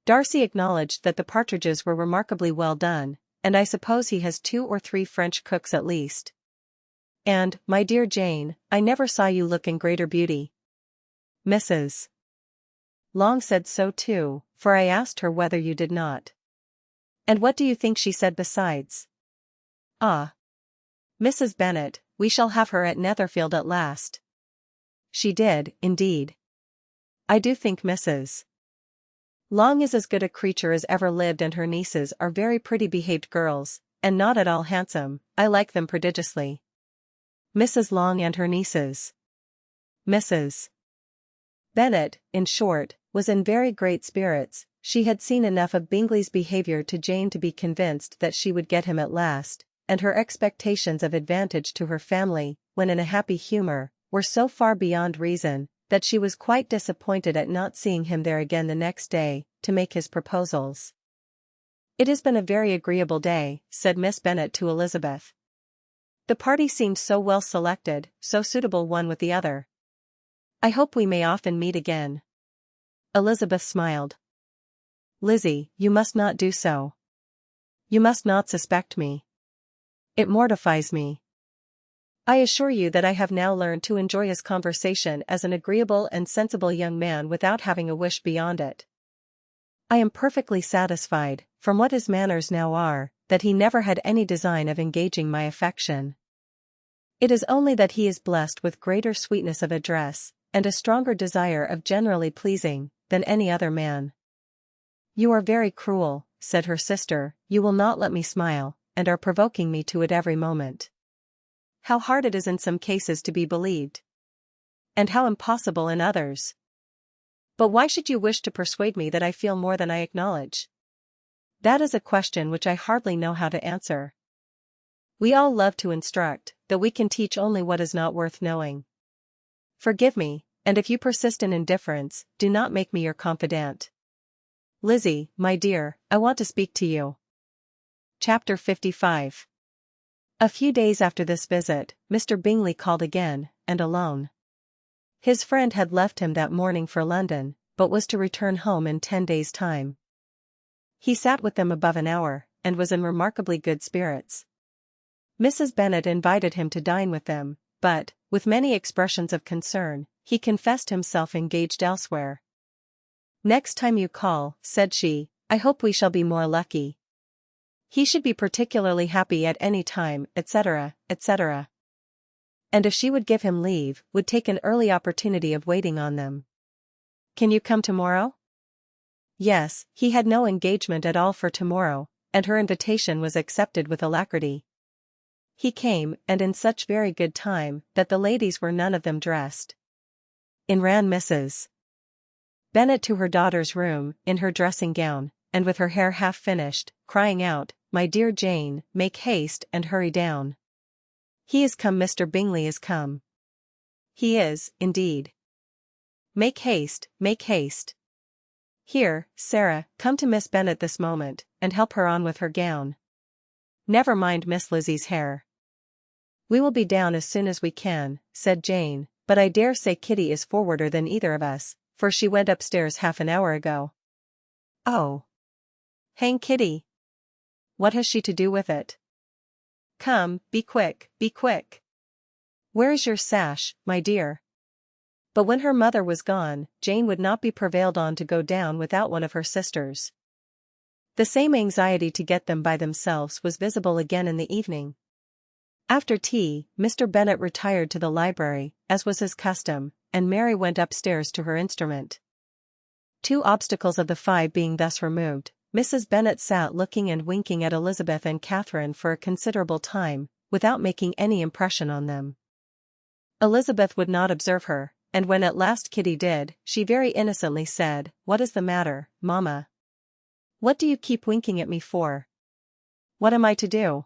Darcy acknowledged that the partridges were remarkably well done, and I suppose he has 2 or 3 French cooks at least. And, my dear Jane, I never saw you look in greater beauty. Mrs. Long said so too, for I asked her whether you did not. And what do you think she said besides? Ah, Mrs. Bennet, we shall have her at Netherfield at last. She did, indeed. I do think Mrs. Long is as good a creature as ever lived, and her nieces are very pretty behaved girls, and not at all handsome. I like them prodigiously. Mrs. Long and her nieces. Mrs. Bennet, in short, was in very great spirits. She had seen enough of Bingley's behaviour to Jane to be convinced that she would get him at last, and her expectations of advantage to her family, when in a happy humour, were so far beyond reason, that she was quite disappointed at not seeing him there again the next day, to make his proposals. "It has been a very agreeable day," said Miss Bennet to Elizabeth. "The party seemed so well selected, so suitable one with the other. I hope we may often meet again." Elizabeth smiled. "Lizzie, you must not do so. You must not suspect me. It mortifies me. I assure you that I have now learned to enjoy his conversation as an agreeable and sensible young man without having a wish beyond it. I am perfectly satisfied, from what his manners now are, that he never had any design of engaging my affection. It is only that he is blessed with greater sweetness of address, and a stronger desire of generally pleasing, than any other man." "You are very cruel," said her sister, "you will not let me smile, and are provoking me to it every moment. How hard it is in some cases to be believed. And how impossible in others. But why should you wish to persuade me that I feel more than I acknowledge? That is a question which I hardly know how to answer. We all love to instruct, though we can teach only what is not worth knowing. Forgive me, and if you persist in indifference, do not make me your confidant. Lizzie, my dear, I want to speak to you." Chapter 55. A few days after this visit, Mr. Bingley called again, and alone. His friend had left him that morning for London, but was to return home in 10 days' time. He sat with them above an hour, and was in remarkably good spirits. Mrs. Bennet invited him to dine with them, but, with many expressions of concern, he confessed himself engaged elsewhere. "Next time you call," said she, "I hope we shall be more lucky. He should be particularly happy at any time, etc., etc." And if she would give him leave, would take an early opportunity of waiting on them. "Can you come tomorrow?" Yes, he had no engagement at all for tomorrow, and her invitation was accepted with alacrity. He came, and in such very good time, that the ladies were none of them dressed. In ran Mrs. Bennet to her daughter's room, in her dressing gown, and with her hair half finished, crying out, "My dear Jane, make haste and hurry down. He is come, Mr. Bingley is come. He is, indeed. Make haste, make haste. Here, Sarah, come to Miss Bennet this moment, and help her on with her gown. Never mind Miss Lizzie's hair." "We will be down as soon as we can," said Jane, "but I dare say Kitty is forwarder than either of us, for she went upstairs half an hour ago." "Oh! Hang Kitty! What has she to do with it? Come, be quick, be quick. Where is your sash, my dear?" But when her mother was gone, Jane would not be prevailed on to go down without one of her sisters. The same anxiety to get them by themselves was visible again in the evening. After tea, Mr. Bennet retired to the library, as was his custom, and Mary went upstairs to her instrument. 2 obstacles of the 5 being thus removed, Mrs. Bennet sat looking and winking at Elizabeth and Catherine for a considerable time, without making any impression on them. Elizabeth would not observe her, and when at last Kitty did, she very innocently said, "What is the matter, Mamma? What do you keep winking at me for? What am I to do?"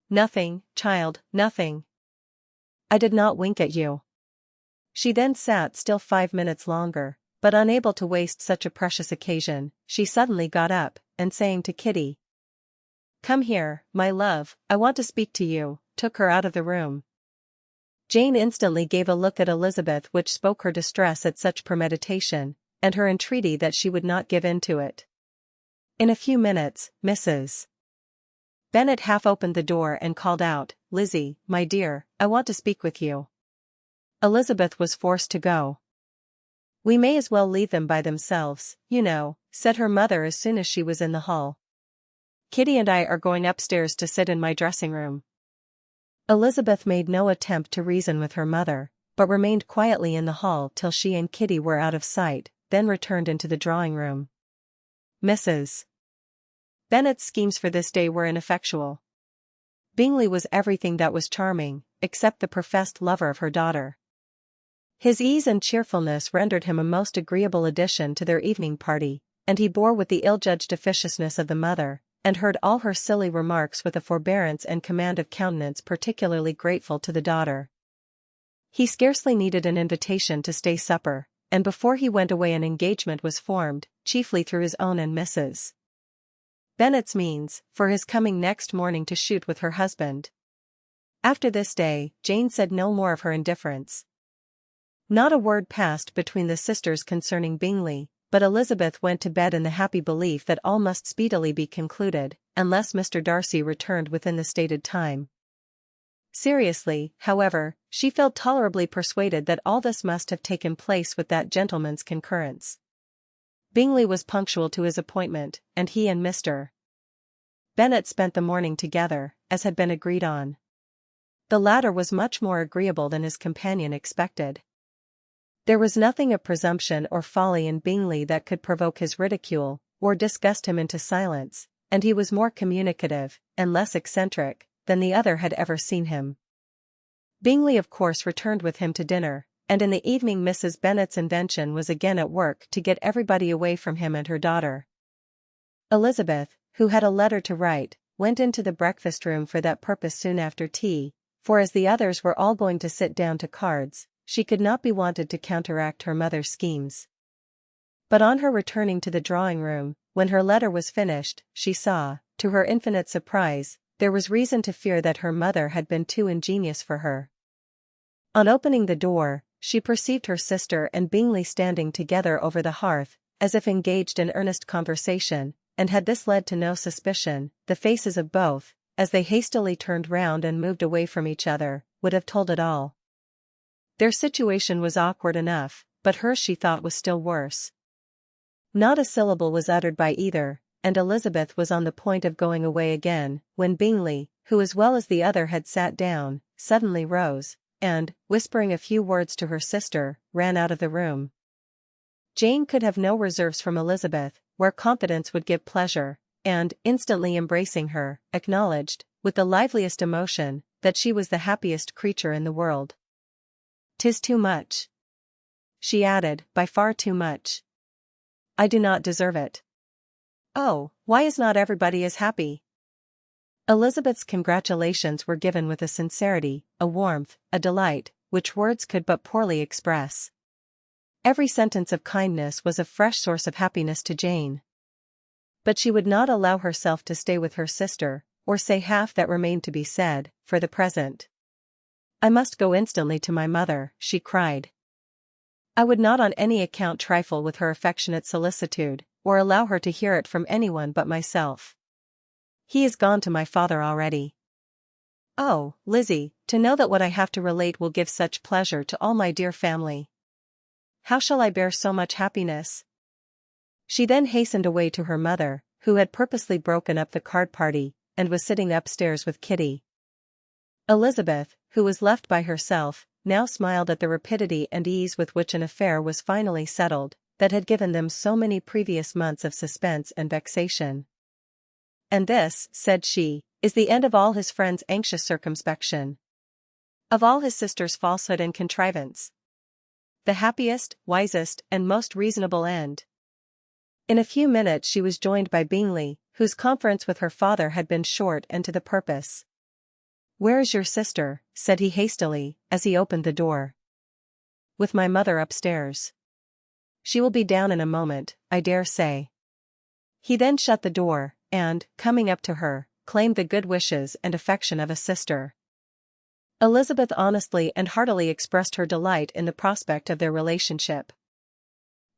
"Nothing, child, nothing. I did not wink at you." She then sat still 5 minutes longer, but unable to waste such a precious occasion, she suddenly got up, and saying to Kitty, "Come here, my love, I want to speak to you," took her out of the room. Jane instantly gave a look at Elizabeth which spoke her distress at such premeditation, and her entreaty that she would not give in to it. In a few minutes, Mrs. Bennet half opened the door and called out, "Lizzie, my dear, I want to speak with you." Elizabeth was forced to go. "We may as well leave them by themselves, you know," said her mother as soon as she was in the hall. "Kitty and I are going upstairs to sit in my dressing-room." Elizabeth made no attempt to reason with her mother, but remained quietly in the hall till she and Kitty were out of sight, then returned into the drawing-room. Mrs. Bennet's schemes for this day were ineffectual. Bingley was everything that was charming, except the professed lover of her daughter. His ease and cheerfulness rendered him a most agreeable addition to their evening party, and he bore with the ill-judged officiousness of the mother, and heard all her silly remarks with a forbearance and command of countenance particularly grateful to the daughter. He scarcely needed an invitation to stay supper, and before he went away an engagement was formed, chiefly through his own and Mrs. Bennet's means, for his coming next morning to shoot with her husband. After this day, Jane said no more of her indifference. Not a word passed between the sisters concerning Bingley, but Elizabeth went to bed in the happy belief that all must speedily be concluded, unless Mr. Darcy returned within the stated time. Seriously, however, she felt tolerably persuaded that all this must have taken place with that gentleman's concurrence. Bingley was punctual to his appointment, and he and Mr. Bennet spent the morning together, as had been agreed on. The latter was much more agreeable than his companion expected. There was nothing of presumption or folly in Bingley that could provoke his ridicule, or disgust him into silence, and he was more communicative, and less eccentric, than the other had ever seen him. Bingley of course returned with him to dinner, and in the evening Mrs. Bennet's invention was again at work to get everybody away from him and her daughter. Elizabeth, who had a letter to write, went into the breakfast-room for that purpose soon after tea, for as the others were all going to sit down to cards, she could not be wanted to counteract her mother's schemes. But on her returning to the drawing-room, when her letter was finished, she saw, to her infinite surprise, there was reason to fear that her mother had been too ingenious for her. On opening the door, she perceived her sister and Bingley standing together over the hearth, as if engaged in earnest conversation, and had this led to no suspicion, the faces of both, as they hastily turned round and moved away from each other, would have told it all. Their situation was awkward enough, but hers she thought was still worse. Not a syllable was uttered by either, and Elizabeth was on the point of going away again, when Bingley, who as well as the other had sat down, suddenly rose, and, whispering a few words to her sister, ran out of the room. Jane could have no reserves from Elizabeth, where confidence would give pleasure, and, instantly embracing her, acknowledged, with the liveliest emotion, that she was the happiest creature in the world. "'Tis too much," she added, "by far too much. I do not deserve it. Oh, why is not everybody as happy?" Elizabeth's congratulations were given with a sincerity, a warmth, a delight, which words could but poorly express. Every sentence of kindness was a fresh source of happiness to Jane. But she would not allow herself to stay with her sister, or say half that remained to be said, for the present. "I must go instantly to my mother," she cried. "I would not on any account trifle with her affectionate solicitude, or allow her to hear it from anyone but myself. He is gone to my father already. Oh, Lizzie, to know that what I have to relate will give such pleasure to all my dear family. how shall I bear so much happiness?" She then hastened away to her mother, who had purposely broken up the card party, and was sitting upstairs with Kitty. Elizabeth, who was left by herself, now smiled at the rapidity and ease with which an affair was finally settled, that had given them so many previous months of suspense and vexation. "And this," said she, "is the end of all his friend's anxious circumspection. Of all his sister's falsehood and contrivance. The happiest, wisest, and most reasonable end." In a few minutes she was joined by Bingley, whose conference with her father had been short and to the purpose. "Where is your sister?" said he hastily, as he opened the door. "With my mother upstairs. She will be down in a moment, I dare say." He then shut the door, and, coming up to her, claimed the good wishes and affection of a sister. Elizabeth honestly and heartily expressed her delight in the prospect of their relationship.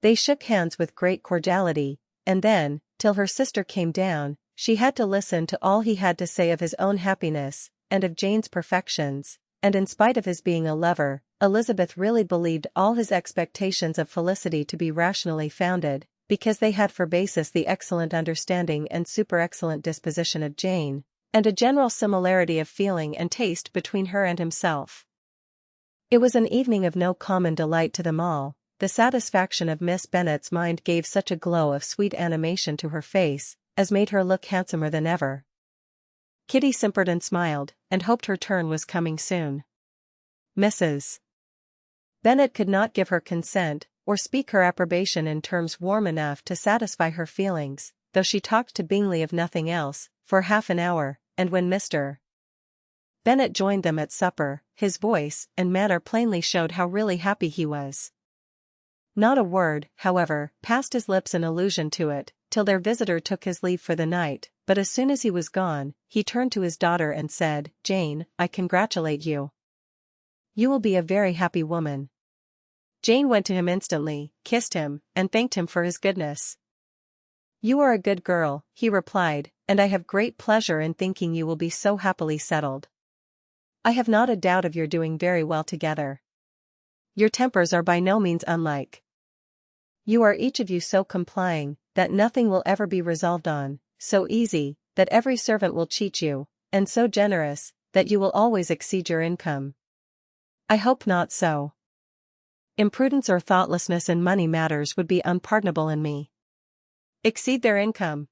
They shook hands with great cordiality, and then, till her sister came down, she had to listen to all he had to say of his own happiness, and of Jane's perfections, and in spite of his being a lover, Elizabeth really believed all his expectations of felicity to be rationally founded, because they had for basis the excellent understanding and super-excellent disposition of Jane, and a general similarity of feeling and taste between her and himself. It was an evening of no common delight to them all. The satisfaction of Miss Bennet's mind gave such a glow of sweet animation to her face, as made her look handsomer than ever. Kitty simpered and smiled, and hoped her turn was coming soon. Mrs. Bennet could not give her consent, or speak her approbation in terms warm enough to satisfy her feelings, though she talked to Bingley of nothing else, for half an hour, and when Mr. Bennet joined them at supper, his voice and manner plainly showed how really happy he was. Not a word, however, passed his lips in allusion to it, till their visitor took his leave for the night, but as soon as he was gone, he turned to his daughter and said, "Jane, I congratulate you. You will be a very happy woman." Jane went to him instantly, kissed him, and thanked him for his goodness. "You are a good girl," he replied, "and I have great pleasure in thinking you will be so happily settled. I have not a doubt of your doing very well together. Your tempers are by no means unlike. You are each of you so complying, that nothing will ever be resolved on, so easy, that every servant will cheat you, and so generous, that you will always exceed your income. I hope not so. Imprudence or thoughtlessness in money matters would be unpardonable in me." "Exceed their income?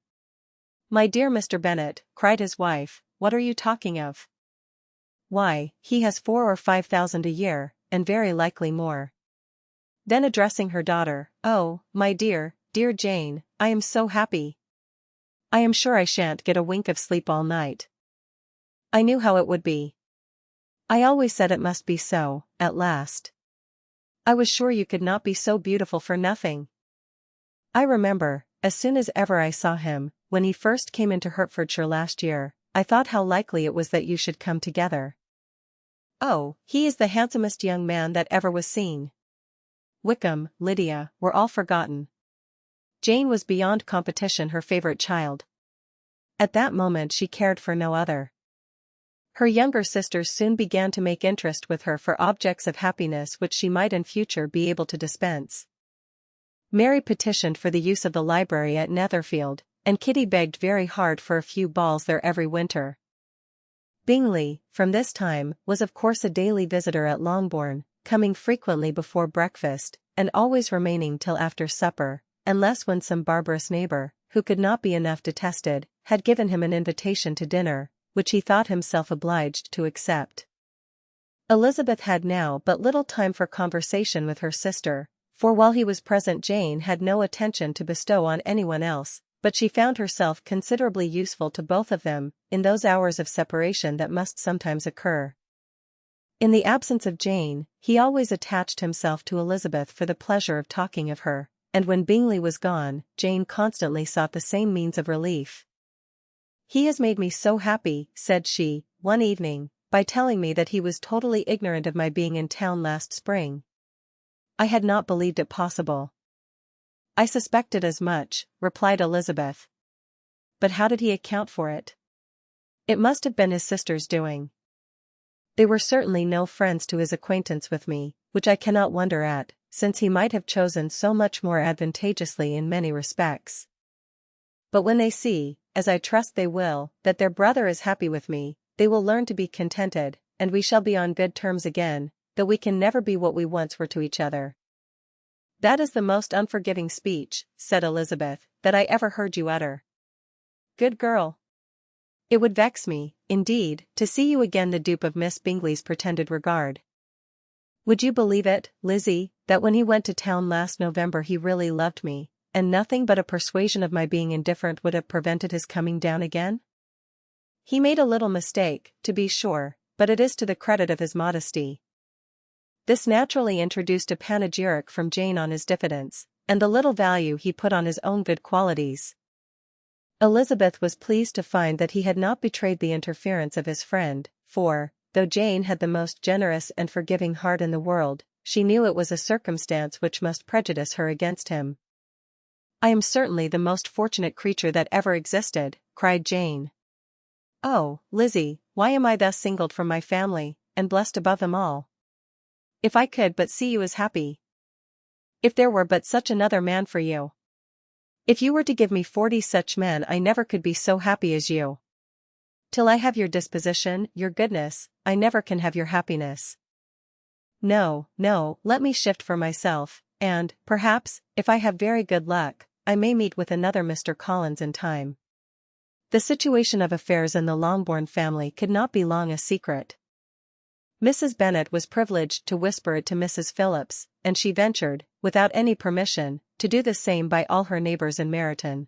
My dear Mr. Bennet," cried his wife, "what are you talking of? Why, he has 4,000 or 5,000 a year, and very likely more." Then addressing her daughter, "Oh, my dear, dear Jane, I am so happy. I am sure I shan't get a wink of sleep all night. I knew how it would be. I always said it must be so, at last. I was sure you could not be so beautiful for nothing. I remember, as soon as ever I saw him, when he first came into Hertfordshire last year, I thought how likely it was that you should come together. Oh, he is the handsomest young man that ever was seen." Wickham, Lydia, were all forgotten. Jane was beyond competition her favorite child. At that moment she cared for no other. Her younger sisters soon began to make interest with her for objects of happiness which she might in future be able to dispense. Mary petitioned for the use of the library at Netherfield, and Kitty begged very hard for a few balls there every winter. Bingley, from this time, was of course a daily visitor at Longbourn, coming frequently before breakfast, and always remaining till after supper, unless when some barbarous neighbour, who could not be enough detested, had given him an invitation to dinner, which he thought himself obliged to accept. Elizabeth had now but little time for conversation with her sister, for while he was present Jane had no attention to bestow on anyone else, but she found herself considerably useful to both of them, in those hours of separation that must sometimes occur. In the absence of Jane, he always attached himself to Elizabeth for the pleasure of talking of her, and when Bingley was gone, Jane constantly sought the same means of relief. "He has made me so happy," said she, one evening, "by telling me that he was totally ignorant of my being in town last spring. I had not believed it possible." "I suspected as much," replied Elizabeth. "But how did he account for it?" "It must have been his sister's doing. They were certainly no friends to his acquaintance with me, which I cannot wonder at, since he might have chosen so much more advantageously in many respects. But when they see, as I trust they will, that their brother is happy with me, they will learn to be contented, and we shall be on good terms again, though we can never be what we once were to each other." "That is the most unforgiving speech," said Elizabeth, "that I ever heard you utter." "Good girl. It would vex me, indeed, to see you again the dupe of Miss Bingley's pretended regard. Would you believe it, Lizzie, that when he went to town last November he really loved me, and nothing but a persuasion of my being indifferent would have prevented his coming down again? He made a little mistake, to be sure, but it is to the credit of his modesty." This naturally introduced a panegyric from Jane on his diffidence, and the little value he put on his own good qualities. Elizabeth was pleased to find that he had not betrayed the interference of his friend, for, though Jane had the most generous and forgiving heart in the world, she knew it was a circumstance which must prejudice her against him. "I am certainly the most fortunate creature that ever existed," cried Jane. "Oh, Lizzie, why am I thus singled from my family, and blessed above them all? If I could but see you as happy! If there were but such another man for you! If you were to give me 40 such men I never could be so happy as you. Till I have your disposition, your goodness, I never can have your happiness. No, no, let me shift for myself, and, perhaps, if I have very good luck, I may meet with another Mr. Collins in time." The situation of affairs in the Longbourn family could not be long a secret. Mrs. Bennet was privileged to whisper it to Mrs. Phillips, and she ventured, without any permission, to do the same by all her neighbours in Meryton.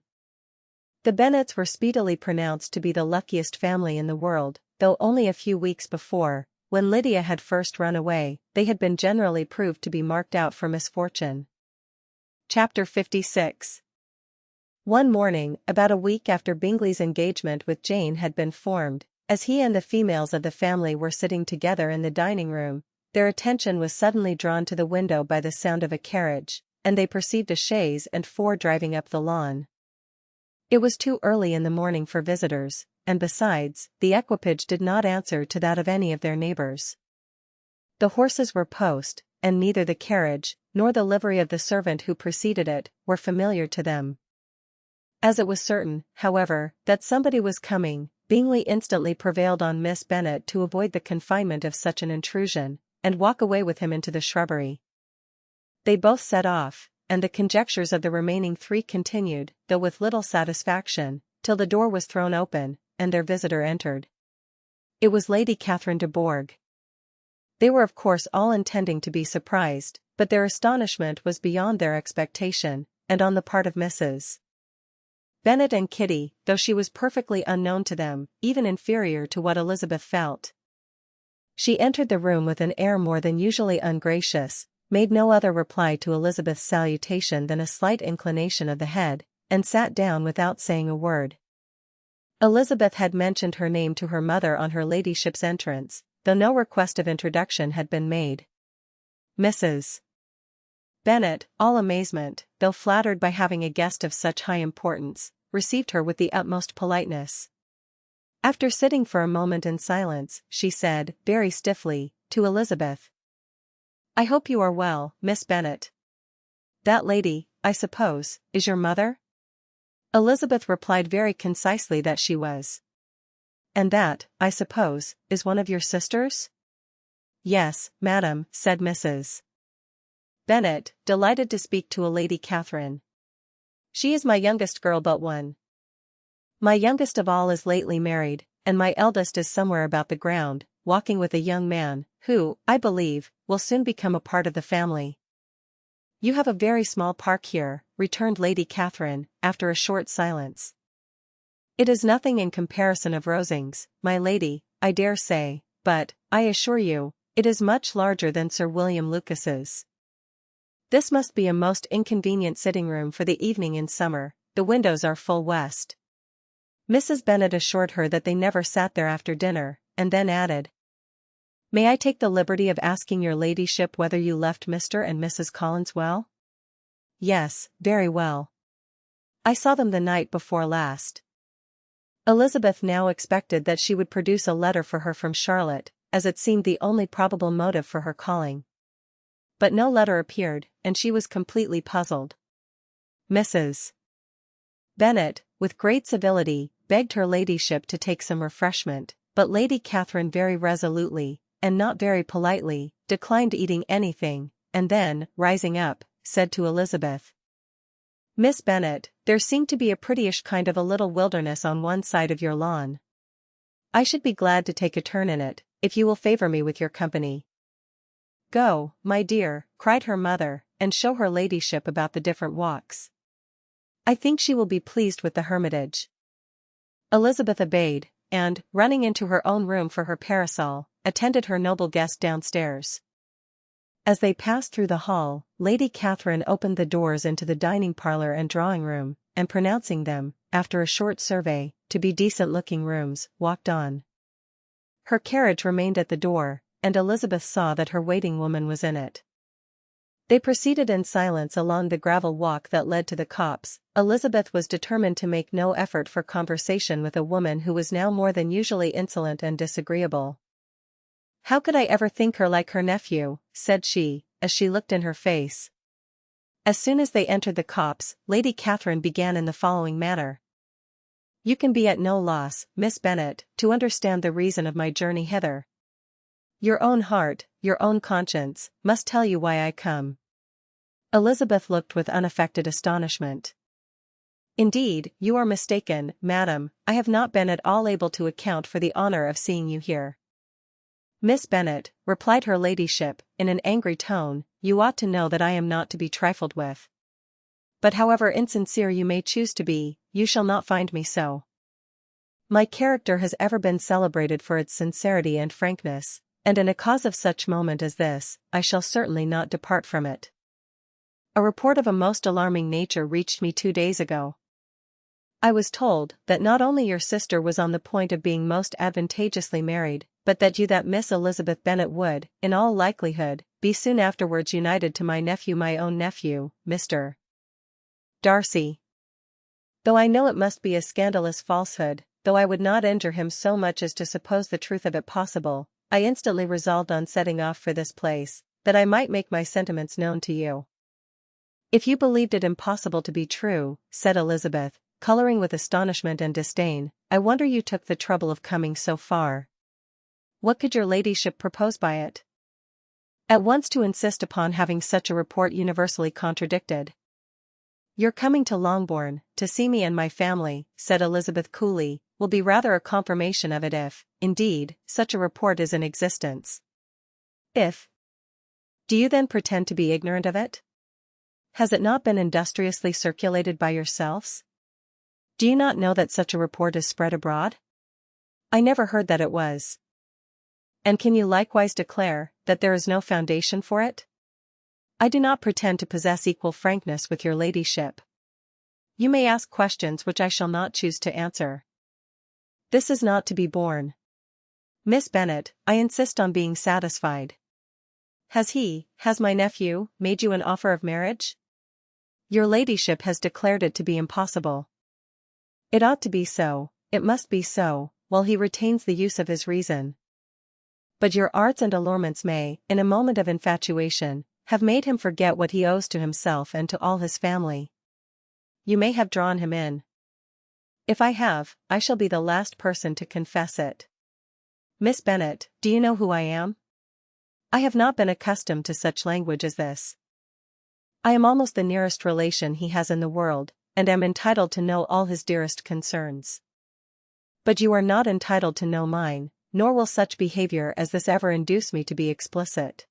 The Bennets were speedily pronounced to be the luckiest family in the world, though only a few weeks before, when Lydia had first run away, they had been generally proved to be marked out for misfortune. Chapter 56. One morning, about a week after Bingley's engagement with Jane had been formed, as he and the females of the family were sitting together in the dining-room, their attention was suddenly drawn to the window by the sound of a carriage, and they perceived a chaise and 4 driving up the lawn. It was too early in the morning for visitors, and besides, the equipage did not answer to that of any of their neighbours. The horses were post, and neither the carriage, nor the livery of the servant who preceded it, were familiar to them. As it was certain, however, that somebody was coming, Bingley instantly prevailed on Miss Bennet to avoid the confinement of such an intrusion, and walk away with him into the shrubbery. They both set off, and the conjectures of the remaining 3 continued, though with little satisfaction, till the door was thrown open, and their visitor entered. It was Lady Catherine de Bourgh. They were of course all intending to be surprised, but their astonishment was beyond their expectation, and on the part of Mrs. Bennet and Kitty, though she was perfectly unknown to them, even inferior to what Elizabeth felt. She entered the room with an air more than usually ungracious, made no other reply to Elizabeth's salutation than a slight inclination of the head, and sat down without saying a word. Elizabeth had mentioned her name to her mother on her ladyship's entrance, though no request of introduction had been made. Mrs. Bennet, all amazement, though flattered by having a guest of such high importance, received her with the utmost politeness. After sitting for a moment in silence, she said, very stiffly, to Elizabeth, "I hope you are well, Miss Bennet. That lady, I suppose, is your mother?" Elizabeth replied very concisely that she was. "And that, I suppose, is one of your sisters?" "Yes, madam," said Mrs. Bennet, delighted to speak to a Lady Catherine. "She is my youngest girl but one. My youngest of all is lately married, and my eldest is somewhere about the ground, walking with a young man, who, I believe, will soon become a part of the family." "You have a very small park here," returned Lady Catherine, after a short silence. "It is nothing in comparison of Rosings, my lady, I dare say, but, I assure you, it is much larger than Sir William Lucas's. This must be a most inconvenient sitting-room for the evening in summer, the windows are full west." Mrs. Bennet assured her that they never sat there after dinner, and then added, "May I take the liberty of asking your ladyship whether you left Mr. and Mrs. Collins well?" "Yes, very well. I saw them the night before last." Elizabeth now expected that she would produce a letter for her from Charlotte, as it seemed the only probable motive for her calling. but no letter appeared, and she was completely puzzled. Mrs. Bennet, with great civility, begged her ladyship to take some refreshment, but Lady Catherine very resolutely, and not very politely, declined eating anything, and then, rising up, said to Elizabeth, "Miss Bennet, there seemed to be a prettyish kind of a little wilderness on one side of your lawn. I should be glad to take a turn in it, if you will favour me with your company." "Go, my dear," cried her mother, "and show her ladyship about the different walks. I think she will be pleased with the hermitage." Elizabeth obeyed, and, running into her own room for her parasol, attended her noble guest downstairs. As they passed through the hall, Lady Catherine opened the doors into the dining parlour and drawing-room, and pronouncing them, after a short survey, to be decent-looking rooms, walked on. Her carriage remained at the door, and Elizabeth saw that her waiting-woman was in it. They proceeded in silence along the gravel walk that led to the copse. Elizabeth was determined to make no effort for conversation with a woman who was now more than usually insolent and disagreeable. "How could I ever think her like her nephew?" said she, as she looked in her face. As soon as they entered the copse, Lady Catherine began in the following manner. "You can be at no loss, Miss Bennet, to understand the reason of my journey hither. Your own heart, your own conscience, must tell you why I come." Elizabeth looked with unaffected astonishment. "Indeed, you are mistaken, madam. I have not been at all able to account for the honour of seeing you here." "Miss Bennet," replied her ladyship, in an angry tone, "you ought to know that I am not to be trifled with. But however insincere you may choose to be, you shall not find me so. My character has ever been celebrated for its sincerity and frankness, and in a cause of such moment as this, I shall certainly not depart from it. A report of a most alarming nature reached me 2 days ago. I was told that not only your sister was on the point of being most advantageously married, but that Miss Elizabeth Bennet would, in all likelihood, be soon afterwards united to my own nephew, Mr. Darcy. Though I know it must be a scandalous falsehood, though I would not injure him so much as to suppose the truth of it possible, I instantly resolved on setting off for this place, that I might make my sentiments known to you." "If you believed it impossible to be true," said Elizabeth, colouring with astonishment and disdain, "I wonder you took the trouble of coming so far. What could your ladyship propose by it?" "At once to insist upon having such a report universally contradicted." "Your coming to Longbourn, to see me and my family," said Elizabeth coolly, "will be rather a confirmation of it if, indeed, such a report is in existence." "If? Do you then pretend to be ignorant of it? Has it not been industriously circulated by yourselves? Do you not know that such a report is spread abroad? I never heard that it was. And can you likewise declare that there is no foundation for it? I do not pretend to possess equal frankness with your ladyship. You may ask questions which I shall not choose to answer. This is not to be borne. Miss Bennet, I insist on being satisfied. Has my nephew, made you an offer of marriage? Your ladyship has declared it to be impossible. It ought to be so, it must be so, while he retains the use of his reason. But your arts and allurements may, in a moment of infatuation, have made him forget what he owes to himself and to all his family. You may have drawn him in. If I have, I shall be the last person to confess it. Miss Bennet, do you know who I am? I have not been accustomed to such language as this. I am almost the nearest relation he has in the world, and am entitled to know all his dearest concerns. But you are not entitled to know mine, nor will such behavior as this ever induce me to be explicit.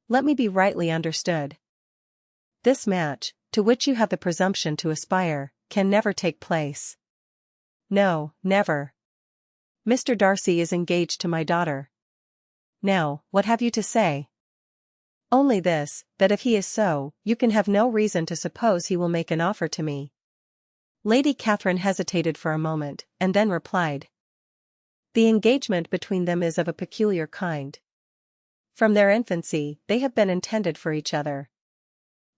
Let me be rightly understood. This match, to which you have the presumption to aspire, can never take place. No, never. Mr. Darcy is engaged to my daughter. Now, what have you to say? Only this, that if he is so, you can have no reason to suppose he will make an offer to me." Lady Catherine hesitated for a moment, and then replied. "The engagement between them is of a peculiar kind. From their infancy, they have been intended for each other.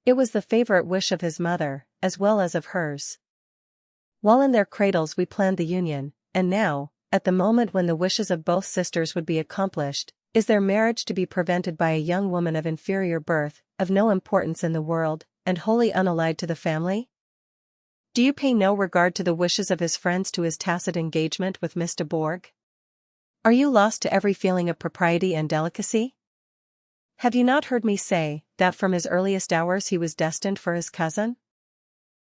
It was the favourite wish of his mother, as well as of hers. While in their cradles we planned the union, and now, at the moment when the wishes of both sisters would be accomplished, Is their marriage to be prevented by a young woman of inferior birth, of no importance in the world, and wholly unallied to the family? Do you pay no regard to the wishes of his friends to his tacit engagement with Miss de Bourgh? Are you lost to every feeling of propriety and delicacy? Have you not heard me say, that from his earliest hours he was destined for his cousin?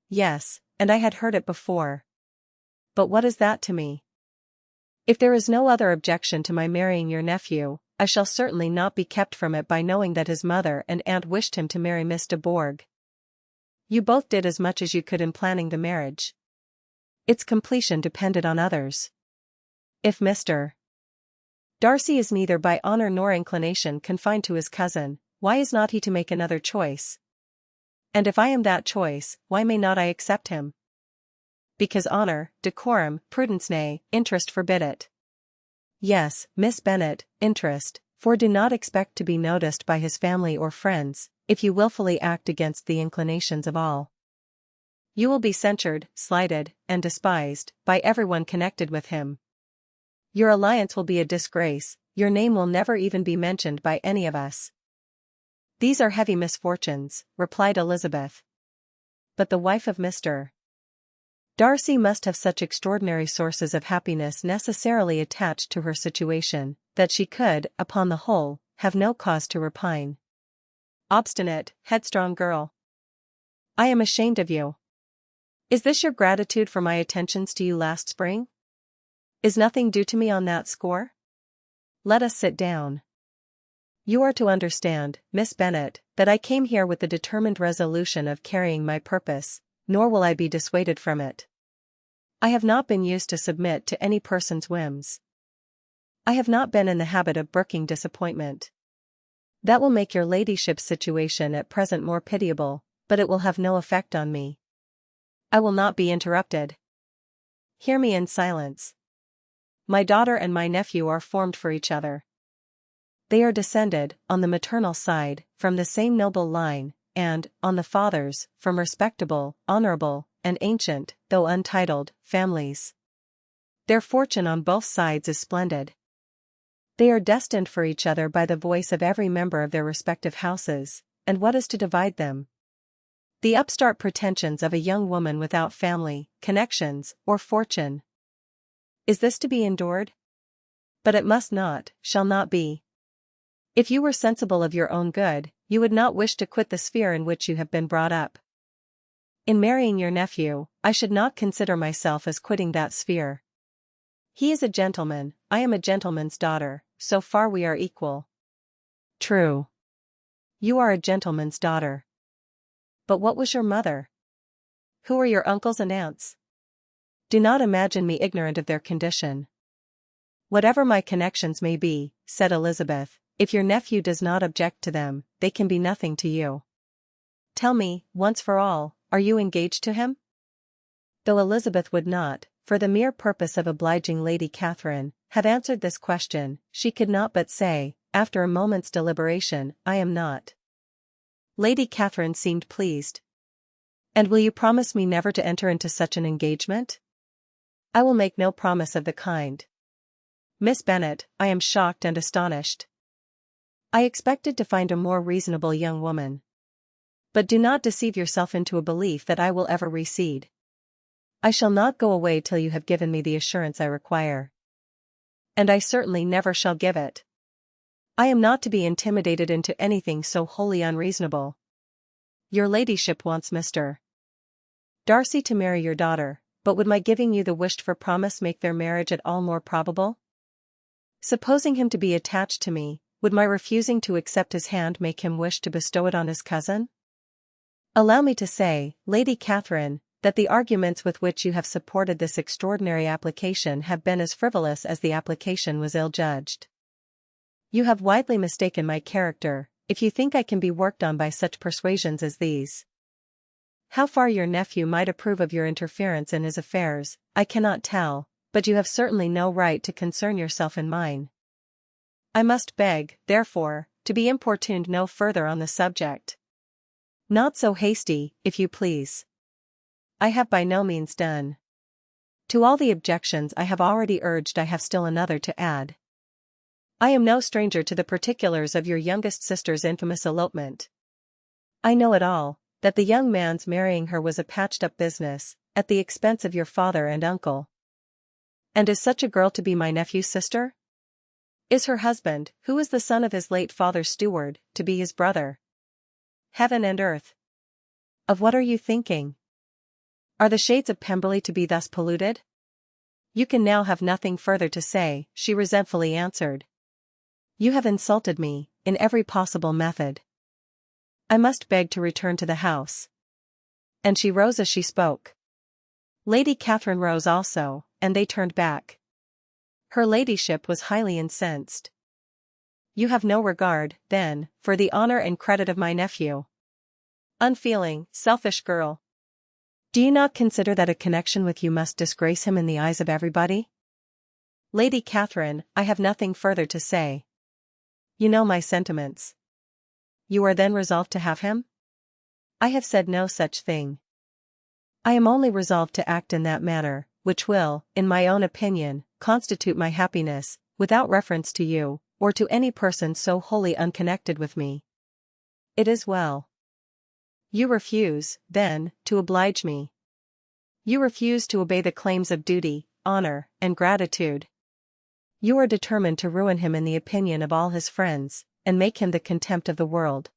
Yes, and I had heard it before. But what is that to me? If there is no other objection to my marrying your nephew, I shall certainly not be kept from it by knowing that his mother and aunt wished him to marry Miss de Bourgh. You both did as much as you could in planning the marriage. Its completion depended on others. If Mr. Darcy is neither by honor nor inclination confined to his cousin, why is not he to make another choice? And if I am that choice, why may not I accept him? Because honor, decorum, prudence, nay, interest forbid it. Yes, Miss Bennet, interest, for do not expect to be noticed by his family or friends, if you wilfully act against the inclinations of all. You will be censured, slighted, and despised, by everyone connected with him. Your alliance will be a disgrace, your name will never even be mentioned by any of us. These are heavy misfortunes, replied Elizabeth. But the wife of Mr. Darcy must have such extraordinary sources of happiness necessarily attached to her situation, that she could, upon the whole, have no cause to repine. Obstinate, headstrong girl! I am ashamed of you. Is this your gratitude for my attentions to you last spring? Is nothing due to me on that score? Let us sit down. You are to understand, Miss Bennet, that I came here with the determined resolution of carrying my purpose, nor will I be dissuaded from it. I have not been used to submit to any person's whims. I have not been in the habit of brooking disappointment. That will make your ladyship's situation at present more pitiable, but it will have no effect on me. I will not be interrupted. Hear me in silence. My daughter and my nephew are formed for each other. They are descended, on the maternal side, from the same noble line, and, on the father's, from respectable, honorable, and ancient, though untitled, families. Their fortune on both sides is splendid. They are destined for each other by the voice of every member of their respective houses, and what is to divide them? The upstart pretensions of a young woman without family, connections, or fortune. Is this to be endured? But it must not, shall not be. If you were sensible of your own good, you would not wish to quit the sphere in which you have been brought up. In marrying your nephew, I should not consider myself as quitting that sphere. He is a gentleman, I am a gentleman's daughter, so far we are equal. True. You are a gentleman's daughter. But what was your mother? Who are your uncles and aunts? Do not imagine me ignorant of their condition. Whatever my connections may be, said Elizabeth, if your nephew does not object to them, they can be nothing to you. Tell me, once for all, are you engaged to him? Though Elizabeth would not, for the mere purpose of obliging Lady Catherine, have answered this question, she could not but say, after a moment's deliberation, I am not. Lady Catherine seemed pleased. And will you promise me never to enter into such an engagement? I will make no promise of the kind. Miss Bennet, I am shocked and astonished. I expected to find a more reasonable young woman. But do not deceive yourself into a belief that I will ever recede. I shall not go away till you have given me the assurance I require. And I certainly never shall give it. I am not to be intimidated into anything so wholly unreasonable. Your ladyship wants Mr. Darcy to marry your daughter, but would my giving you the wished-for promise make their marriage at all more probable? Supposing him to be attached to me, would my refusing to accept his hand make him wish to bestow it on his cousin? Allow me to say, Lady Catherine, that the arguments with which you have supported this extraordinary application have been as frivolous as the application was ill-judged. You have widely mistaken my character, if you think I can be worked on by such persuasions as these. How far your nephew might approve of your interference in his affairs, I cannot tell, but you have certainly no right to concern yourself in mine. I must beg, therefore, to be importuned no further on the subject. Not so hasty, if you please. I have by no means done. To all the objections I have already urged I have still another to add. I am no stranger to the particulars of your youngest sister's infamous elopement. I know it all, that the young man's marrying her was a patched-up business, at the expense of your father and uncle. And is such a girl to be my nephew's sister? Is her husband, who is the son of his late father's steward, to be his brother? Heaven and earth! Of what are you thinking? Are the shades of Pemberley to be thus polluted? You can now have nothing further to say, she resentfully answered. You have insulted me, in every possible method. I must beg to return to the house. And she rose as she spoke. Lady Catherine rose also, and they turned back. Her ladyship was highly incensed. You have no regard, then, for the honor and credit of my nephew. Unfeeling, selfish girl. Do you not consider that a connection with you must disgrace him in the eyes of everybody? Lady Catherine, I have nothing further to say. You know my sentiments. You are then resolved to have him? I have said no such thing. I am only resolved to act in that manner, which will, in my own opinion, constitute my happiness, without reference to you, or to any person so wholly unconnected with me. It is well. You refuse, then, to oblige me. You refuse to obey the claims of duty, honor, and gratitude. You are determined to ruin him in the opinion of all his friends, and make him the contempt of the world.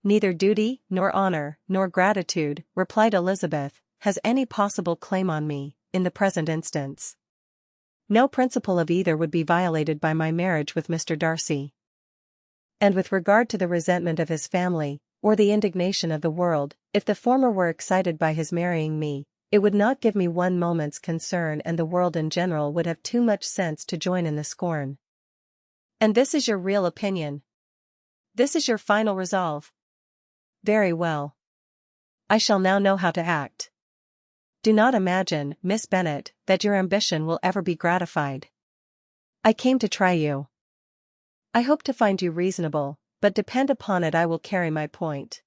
Neither duty, nor honor, nor gratitude, replied Elizabeth, has any possible claim on me, in the present instance. No principle of either would be violated by my marriage with Mr. Darcy. And with regard to the resentment of his family, or the indignation of the world, if the former were excited by his marrying me, it would not give me one moment's concern, and the world in general would have too much sense to join in the scorn. And this is your real opinion? This is your final resolve? Very well. I shall now know how to act. Do not imagine, Miss Bennet, that your ambition will ever be gratified. I came to try you. I hope to find you reasonable, but depend upon it I will carry my point.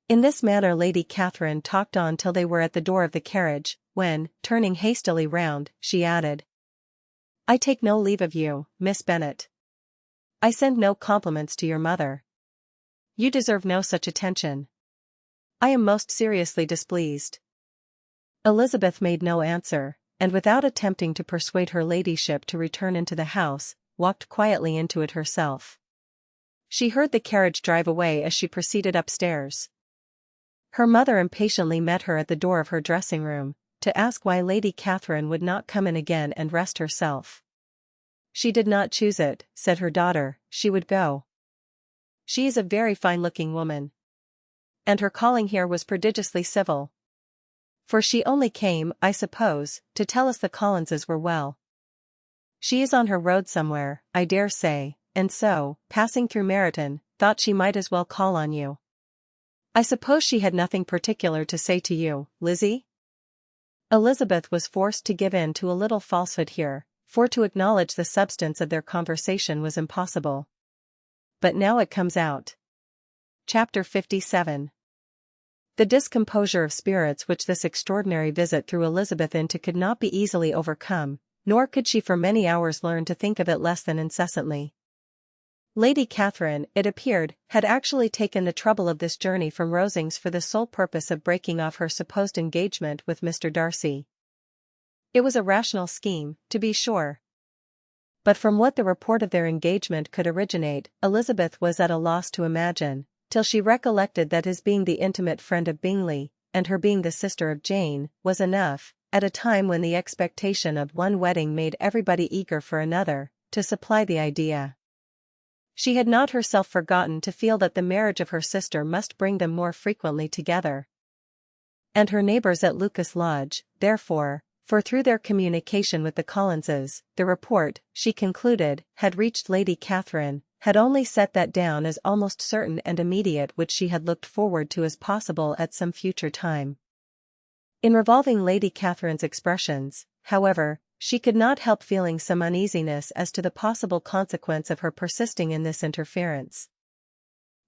In this manner Lady Catherine talked on till they were at the door of the carriage, when, turning hastily round, she added, I take no leave of you, Miss Bennet. I send no compliments to your mother. You deserve no such attention. I am most seriously displeased. Elizabeth made no answer, and without attempting to persuade her ladyship to return into the house, walked quietly into it herself. She heard the carriage drive away as she proceeded upstairs. Her mother impatiently met her at the door of her dressing-room, to ask why Lady Catherine would not come in again and rest herself. She did not choose it, said her daughter, she would go. She is a very fine-looking woman. And her calling here was prodigiously civil. For she only came, I suppose, to tell us the Collinses were well. She is on her road somewhere, I dare say, and so, passing through Meryton, thought she might as well call on you. I suppose she had nothing particular to say to you, Lizzie? Elizabeth was forced to give in to a little falsehood here, for to acknowledge the substance of their conversation was impossible. But now it comes out. Chapter 57. The discomposure of spirits which this extraordinary visit threw Elizabeth into could not be easily overcome, nor could she for many hours learn to think of it less than incessantly. Lady Catherine, it appeared, had actually taken the trouble of this journey from Rosings for the sole purpose of breaking off her supposed engagement with Mr. Darcy. It was a rational scheme, to be sure. But from what the report of their engagement could originate, Elizabeth was at a loss to imagine, till she recollected that his being the intimate friend of Bingley, and her being the sister of Jane, was enough, at a time when the expectation of one wedding made everybody eager for another, to supply the idea. She had not herself forgotten to feel that the marriage of her sister must bring them more frequently together. And her neighbours at Lucas Lodge, therefore, for through their communication with the Collinses, the report, she concluded, had reached Lady Catherine, had only set that down as almost certain and immediate which she had looked forward to as possible at some future time. In revolving Lady Catherine's expressions, however, she could not help feeling some uneasiness as to the possible consequence of her persisting in this interference.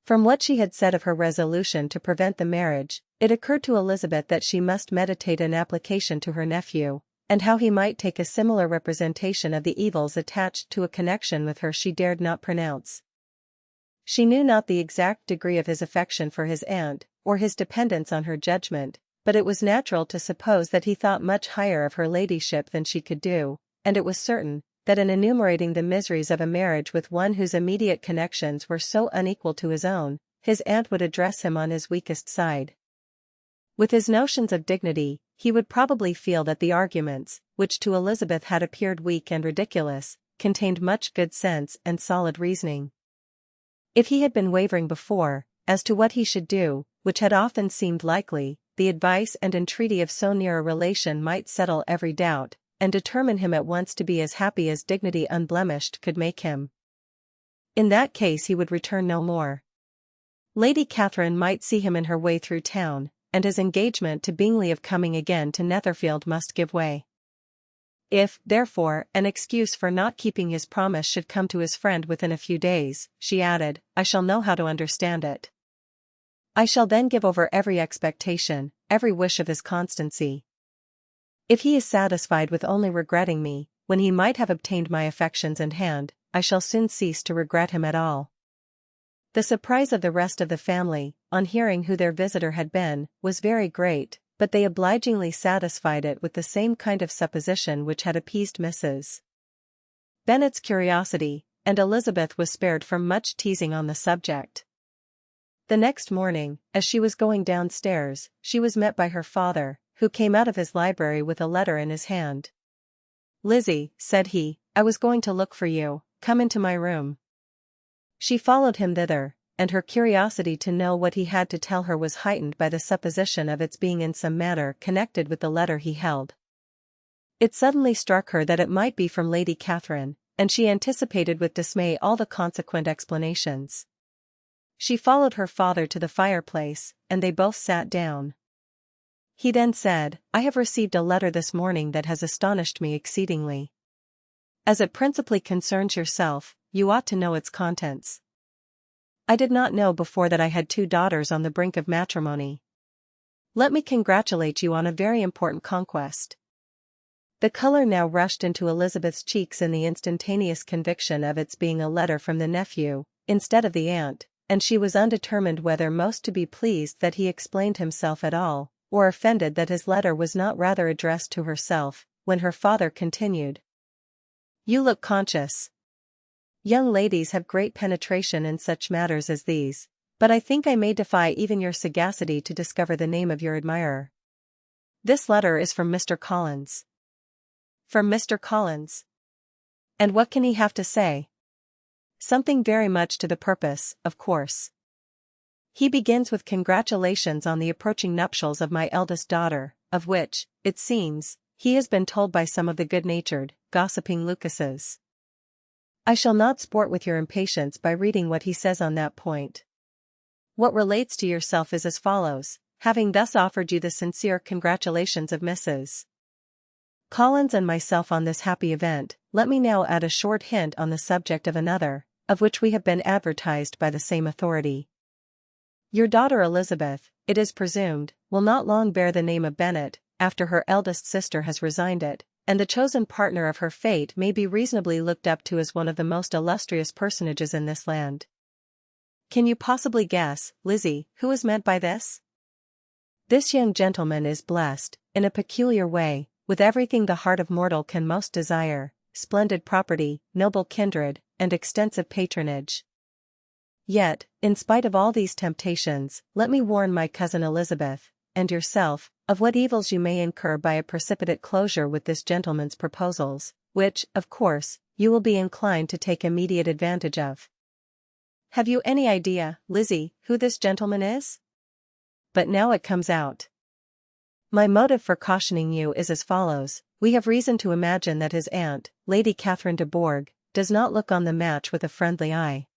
From what she had said of her resolution to prevent the marriage, it occurred to Elizabeth that she must meditate an application to her nephew, and how he might take a similar representation of the evils attached to a connection with her she dared not pronounce. She knew not the exact degree of his affection for his aunt, or his dependence on her judgment, but it was natural to suppose that he thought much higher of her ladyship than she could do, and it was certain, that in enumerating the miseries of a marriage with one whose immediate connections were so unequal to his own, his aunt would address him on his weakest side. With his notions of dignity, he would probably feel that the arguments, which to Elizabeth had appeared weak and ridiculous, contained much good sense and solid reasoning. If he had been wavering before, as to what he should do, which had often seemed likely, the advice and entreaty of so near a relation might settle every doubt, and determine him at once to be as happy as dignity unblemished could make him. In that case he would return no more. Lady Catherine might see him in her way through town, and his engagement to Bingley of coming again to Netherfield must give way. If, therefore, an excuse for not keeping his promise should come to his friend within a few days, she added, I shall know how to understand it. I shall then give over every expectation, every wish of his constancy. If he is satisfied with only regretting me, when he might have obtained my affections and hand, I shall soon cease to regret him at all. The surprise of the rest of the family, on hearing who their visitor had been, was very great, but they obligingly satisfied it with the same kind of supposition which had appeased Mrs. Bennet's curiosity, and Elizabeth was spared from much teasing on the subject. The next morning, as she was going downstairs, she was met by her father, who came out of his library with a letter in his hand. Lizzie, said he, I was going to look for you, come into my room. She followed him thither, and her curiosity to know what he had to tell her was heightened by the supposition of its being in some manner connected with the letter he held. It suddenly struck her that it might be from Lady Catherine, and she anticipated with dismay all the consequent explanations. She followed her father to the fireplace, and they both sat down. He then said, I have received a letter this morning that has astonished me exceedingly. As it principally concerns yourself, you ought to know its contents. I did not know before that I had 2 daughters on the brink of matrimony. Let me congratulate you on a very important conquest. The color now rushed into Elizabeth's cheeks in the instantaneous conviction of its being a letter from the nephew, instead of the aunt, and she was undetermined whether most to be pleased that he explained himself at all, or offended that his letter was not rather addressed to herself, when her father continued. You look conscious. Young ladies have great penetration in such matters as these, but I think I may defy even your sagacity to discover the name of your admirer. This letter is from Mr. Collins. From Mr. Collins? And what can he have to say? Something very much to the purpose, of course. He begins with congratulations on the approaching nuptials of my eldest daughter, of which, it seems, he has been told by some of the good-natured, gossiping Lucases. I shall not sport with your impatience by reading what he says on that point. What relates to yourself is as follows, having thus offered you the sincere congratulations of Mrs. Collins and myself on this happy event, let me now add a short hint on the subject of another, of which we have been advertised by the same authority. Your daughter Elizabeth, it is presumed, will not long bear the name of Bennet, after her eldest sister has resigned it, and the chosen partner of her fate may be reasonably looked up to as one of the most illustrious personages in this land. Can you possibly guess, Lizzie, who is meant by this? This young gentleman is blessed, in a peculiar way, with everything the heart of mortal can most desire, splendid property, noble kindred, and extensive patronage. Yet, in spite of all these temptations, let me warn my cousin Elizabeth, and yourself, of what evils you may incur by a precipitate closure with this gentleman's proposals, which, of course, you will be inclined to take immediate advantage of. Have you any idea, Lizzie, who this gentleman is? But now it comes out. My motive for cautioning you is as follows. We have reason to imagine that his aunt, Lady Catherine de Bourgh, does not look on the match with a friendly eye.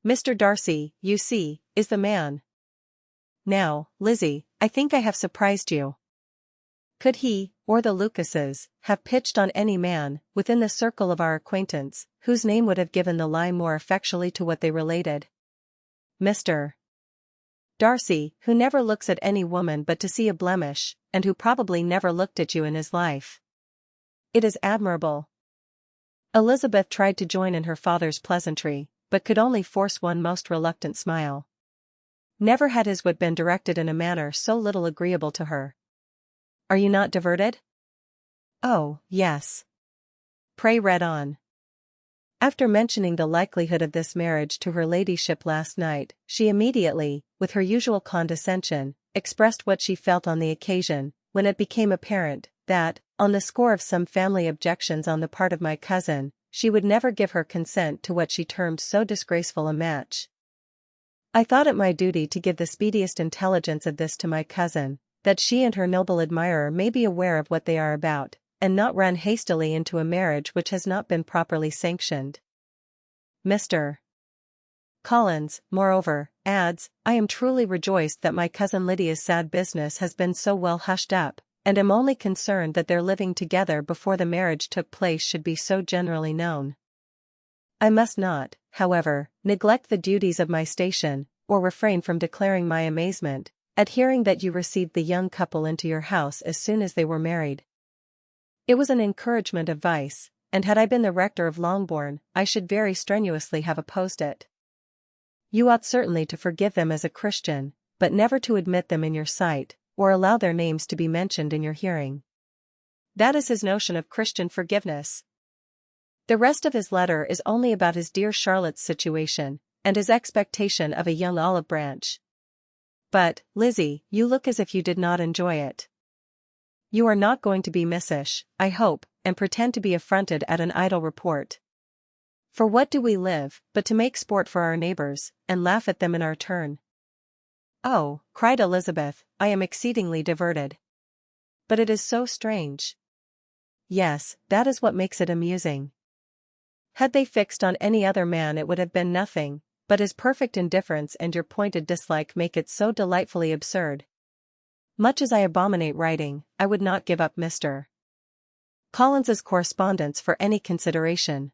Mr. Darcy, you see, is the man. Now, Lizzie, I think I have surprised you. Could he, or the Lucases, have pitched on any man, within the circle of our acquaintance, whose name would have given the lie more effectually to what they related? Mr. Darcy, who never looks at any woman but to see a blemish, and who probably never looked at you in his life. It is admirable." Elizabeth tried to join in her father's pleasantry, but could only force one most reluctant smile. Never had his wit been directed in a manner so little agreeable to her. "Are you not diverted?" "Oh, yes." "Pray read on." After mentioning the likelihood of this marriage to her ladyship last night, she immediately, with her usual condescension, expressed what she felt on the occasion, when it became apparent that, on the score of some family objections on the part of my cousin, she would never give her consent to what she termed so disgraceful a match. "I thought it my duty to give the speediest intelligence of this to my cousin, that she and her noble admirer may be aware of what they are about, and not run hastily into a marriage which has not been properly sanctioned." Mr. Collins, moreover, adds, "I am truly rejoiced that my cousin Lydia's sad business has been so well hushed up, and am only concerned that their living together before the marriage took place should be so generally known. I must not, however, neglect the duties of my station, or refrain from declaring my amazement at hearing that you received the young couple into your house as soon as they were married. It was an encouragement of vice, and had I been the rector of Longbourn, I should very strenuously have opposed it. You ought certainly to forgive them as a Christian, but never to admit them in your sight, or allow their names to be mentioned in your hearing." That is his notion of Christian forgiveness. The rest of his letter is only about his dear Charlotte's situation, and his expectation of a young olive branch. "But, Lizzie, you look as if you did not enjoy it. You are not going to be missish, I hope, and pretend to be affronted at an idle report. For what do we live, but to make sport for our neighbors, and laugh at them in our turn?" "Oh," cried Elizabeth, "I am exceedingly diverted. But it is so strange." "Yes, that is what makes it amusing. Had they fixed on any other man it would have been nothing, but his perfect indifference and your pointed dislike make it so delightfully absurd. Much as I abominate writing, I would not give up Mr. Collins's correspondence for any consideration.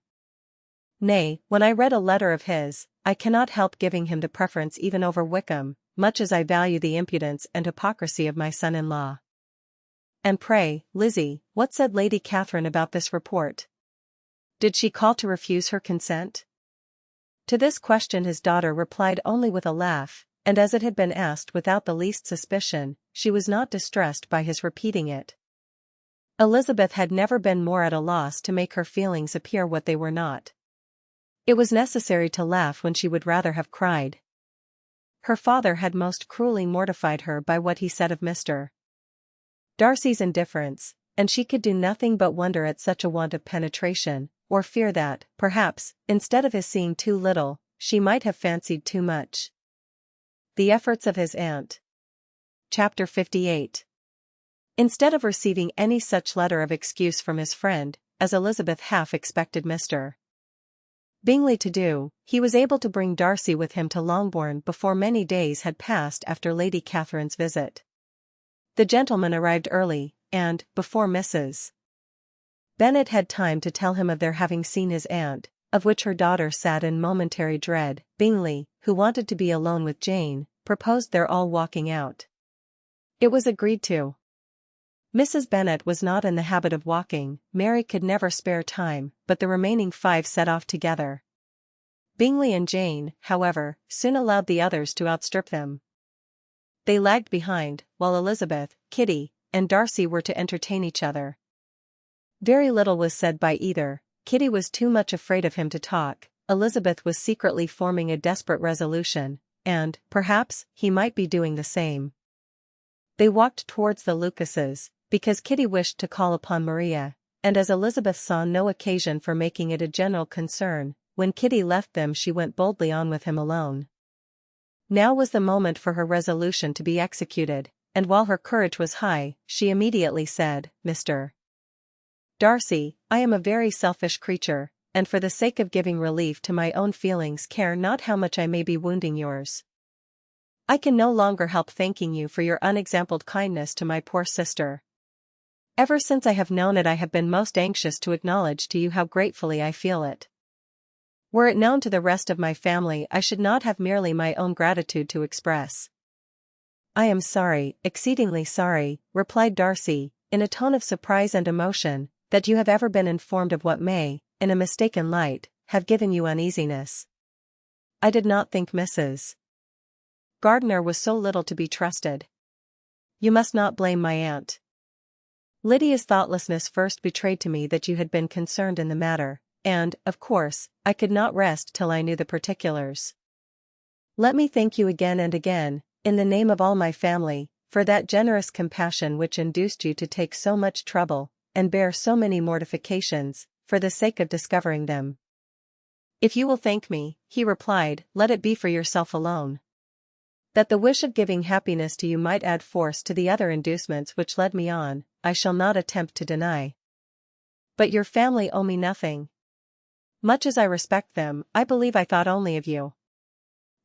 Nay, when I read a letter of his, I cannot help giving him the preference even over Wickham, much as I value the impudence and hypocrisy of my son-in-law." "And pray, Lizzie, what said Lady Catherine about this report? Did she call to refuse her consent?" To this question his daughter replied only with a laugh, and as it had been asked without the least suspicion, she was not distressed by his repeating it. Elizabeth had never been more at a loss to make her feelings appear what they were not. It was necessary to laugh when she would rather have cried. Her father had most cruelly mortified her by what he said of Mr. Darcy's indifference, and she could do nothing but wonder at such a want of penetration, or fear that, perhaps, instead of his seeing too little, she might have fancied too much. The efforts of his aunt. Chapter 58. Instead of receiving any such letter of excuse from his friend, as Elizabeth half expected Mr. Bingley to do, he was able to bring Darcy with him to Longbourn before many days had passed after Lady Catherine's visit. The gentleman arrived early, and, before Mrs. Bennet had time to tell him of their having seen his aunt, of which her daughter sat in momentary dread, Bingley, who wanted to be alone with Jane, proposed their all walking out. It was agreed to. Mrs. Bennet was not in the habit of walking, Mary could never spare time, but the remaining 5 set off together. Bingley and Jane, however, soon allowed the others to outstrip them. They lagged behind, while Elizabeth, Kitty, and Darcy were to entertain each other. Very little was said by either. Kitty was too much afraid of him to talk, Elizabeth was secretly forming a desperate resolution, and, perhaps, he might be doing the same. They walked towards the Lucases, because Kitty wished to call upon Maria, and as Elizabeth saw no occasion for making it a general concern, when Kitty left them she went boldly on with him alone. Now was the moment for her resolution to be executed, and while her courage was high, she immediately said, "Mr. Darcy, I am a very selfish creature, and for the sake of giving relief to my own feelings care not how much I may be wounding yours. I can no longer help thanking you for your unexampled kindness to my poor sister. Ever since I have known it I have been most anxious to acknowledge to you how gratefully I feel it. Were it known to the rest of my family I should not have merely my own gratitude to express." "I am sorry, exceedingly sorry," replied Darcy, in a tone of surprise and emotion, that you have ever been informed of what may, in a mistaken light, have given you uneasiness. I did not think Mrs. Gardiner was so little to be trusted. You must not blame my aunt. Lydia's thoughtlessness first betrayed to me that you had been concerned in the matter, and, of course, I could not rest till I knew the particulars. Let me thank you again and again, in the name of all my family, for that generous compassion which induced you to take so much trouble, and bear so many mortifications, for the sake of discovering them. If you will thank me, he replied, let it be for yourself alone. That the wish of giving happiness to you might add force to the other inducements which led me on, I shall not attempt to deny. But your family owe me nothing. Much as I respect them, I believe I thought only of you.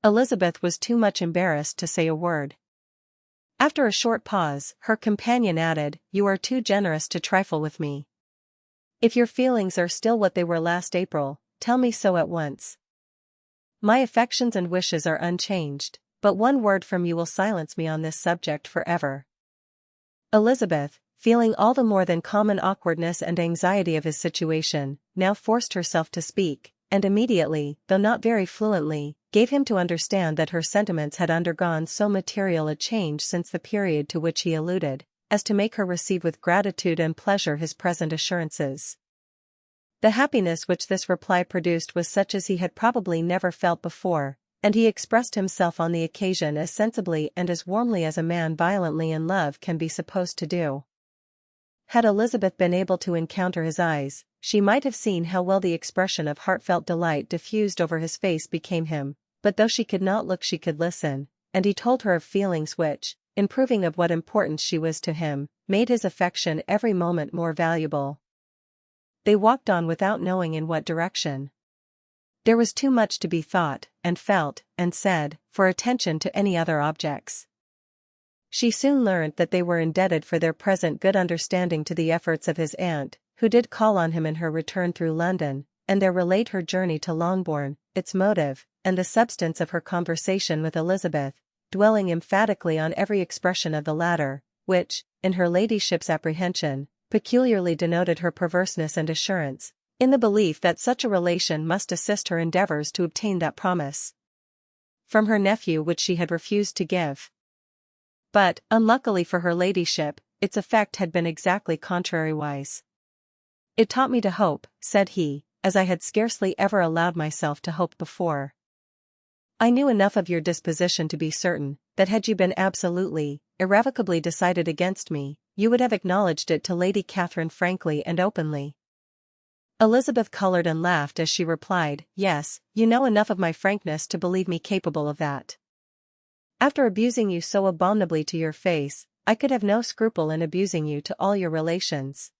Elizabeth was too much embarrassed to say a word. After a short pause, her companion added, you are too generous to trifle with me. If your feelings are still what they were last April, tell me so at once. My affections and wishes are unchanged, but one word from you will silence me on this subject forever. Elizabeth, feeling all the more than common awkwardness and anxiety of his situation, now forced herself to speak, and immediately, though not very fluently, gave him to understand that her sentiments had undergone so material a change since the period to which he alluded, as to make her receive with gratitude and pleasure his present assurances. The happiness which this reply produced was such as he had probably never felt before, and he expressed himself on the occasion as sensibly and as warmly as a man violently in love can be supposed to do. Had Elizabeth been able to encounter his eyes, she might have seen how well the expression of heartfelt delight diffused over his face became him, but though she could not look she could listen, and he told her of feelings which, in proving of what importance she was to him, made his affection every moment more valuable. They walked on without knowing in what direction. There was too much to be thought, and felt, and said, for attention to any other objects. She soon learned that they were indebted for their present good understanding to the efforts of his aunt, who did call on him in her return through London, and there relate her journey to Longbourn, its motive, and the substance of her conversation with Elizabeth, dwelling emphatically on every expression of the latter, which, in her ladyship's apprehension, peculiarly denoted her perverseness and assurance, in the belief that such a relation must assist her endeavours to obtain that promise from her nephew which she had refused to give. But, unluckily for her ladyship, its effect had been exactly contrariwise. It taught me to hope, said he, as I had scarcely ever allowed myself to hope before. I knew enough of your disposition to be certain, that had you been absolutely, irrevocably decided against me, you would have acknowledged it to Lady Catherine frankly and openly. Elizabeth coloured and laughed as she replied, yes, you know enough of my frankness to believe me capable of that. After abusing you so abominably to your face, I could have no scruple in abusing you to all your relations.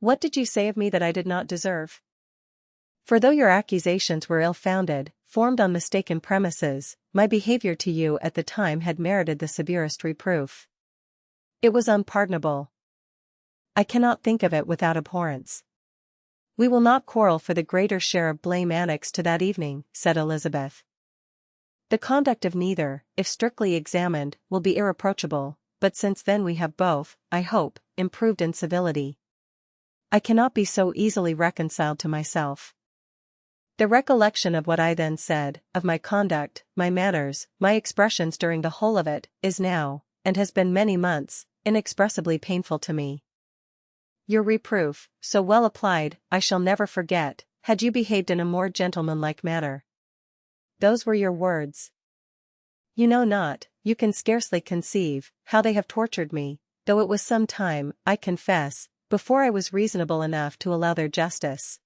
What did you say of me that I did not deserve? For though your accusations were ill-founded, formed on mistaken premises, my behaviour to you at the time had merited the severest reproof. It was unpardonable. I cannot think of it without abhorrence. We will not quarrel for the greater share of blame annexed to that evening, said Elizabeth. The conduct of neither, if strictly examined, will be irreproachable, but since then we have both, I hope, improved in civility. I cannot be so easily reconciled to myself. The recollection of what I then said, of my conduct, my manners, my expressions during the whole of it, is now, and has been many months, inexpressibly painful to me. Your reproof, so well applied, I shall never forget, had you behaved in a more gentlemanlike manner. Those were your words. You know not, you can scarcely conceive, how they have tortured me, though it was some time, I confess, before I was reasonable enough to allow their justice.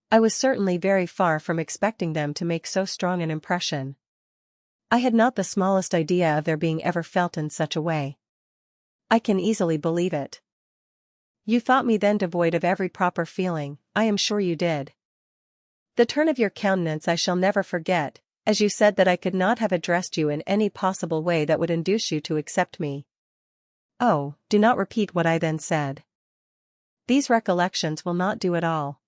I was certainly very far from expecting them to make so strong an impression. I had not the smallest idea of their being ever felt in such a way. I can easily believe it. You thought me then devoid of every proper feeling, I am sure you did. The turn of your countenance I shall never forget, as you said that I could not have addressed you in any possible way that would induce you to accept me. Oh, do not repeat what I then said. These recollections will not do at all.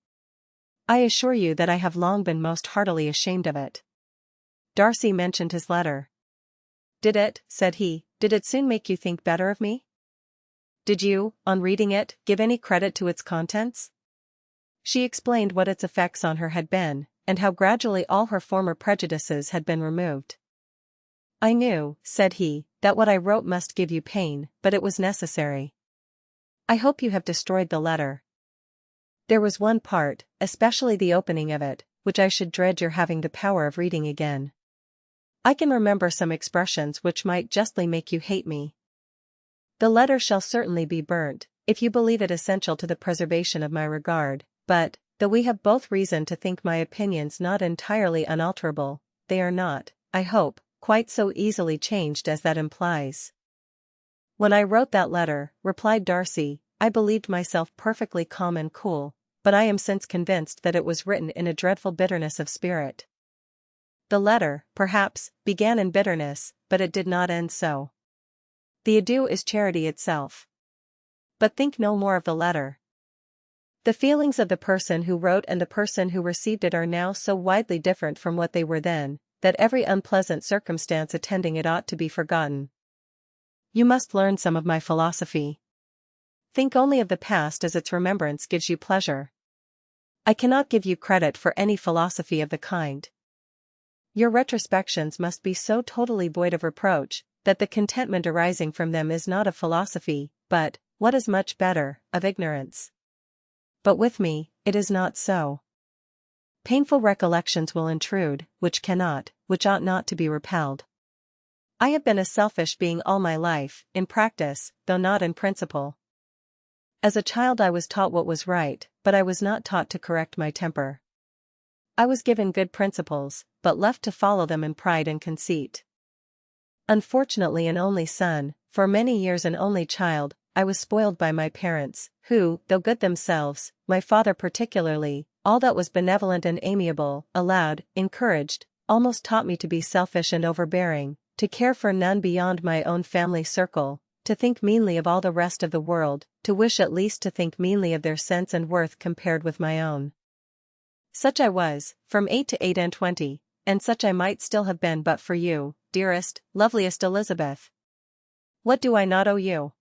I assure you that I have long been most heartily ashamed of it. Darcy mentioned his letter. Did it, said he, did it soon make you think better of me? Did you, on reading it, give any credit to its contents? She explained what its effects on her had been, and how gradually all her former prejudices had been removed. I knew, said he, that what I wrote must give you pain, but it was necessary. I hope you have destroyed the letter. There was one part, especially the opening of it, which I should dread your having the power of reading again. I can remember some expressions which might justly make you hate me. The letter shall certainly be burnt, if you believe it essential to the preservation of my regard, but, though we have both reason to think my opinions not entirely unalterable, they are not, I hope, quite so easily changed as that implies. When I wrote that letter, replied Darcy, I believed myself perfectly calm and cool, but I am since convinced that it was written in a dreadful bitterness of spirit. The letter, perhaps, began in bitterness, but it did not end so. The adieu is charity itself. But think no more of the letter. The feelings of the person who wrote and the person who received it are now so widely different from what they were then, that every unpleasant circumstance attending it ought to be forgotten. You must learn some of my philosophy. Think only of the past as its remembrance gives you pleasure. I cannot give you credit for any philosophy of the kind. Your retrospections must be so totally void of reproach, that the contentment arising from them is not of philosophy, but, what is much better, of ignorance. But with me, it is not so. Painful recollections will intrude, which ought not to be repelled. I have been a selfish being all my life, in practice, though not in principle. As a child I was taught what was right, but I was not taught to correct my temper. I was given good principles, but left to follow them in pride and conceit. Unfortunately an only son, for many years an only child, I was spoiled by my parents, who, though good themselves, my father particularly, all that was benevolent and amiable, allowed, encouraged, almost taught me to be selfish and overbearing, to care for none beyond my own family circle, to think meanly of all the rest of the world, to wish at least to think meanly of their sense and worth compared with my own. Such I was, from 8 to 28, and such I might still have been but for you, dearest, loveliest Elizabeth. What do I not owe you?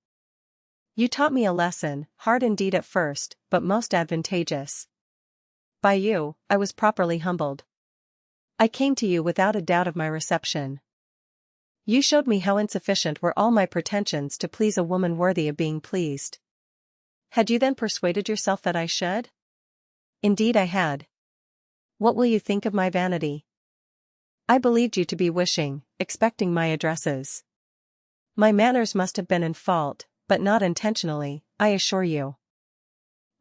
You taught me a lesson, hard indeed at first, but most advantageous. By you, I was properly humbled. I came to you without a doubt of my reception. You showed me how insufficient were all my pretensions to please a woman worthy of being pleased. Had you then persuaded yourself that I should? Indeed I had. What will you think of my vanity? I believed you to be wishing, expecting my addresses. My manners must have been in fault, but not intentionally, I assure you.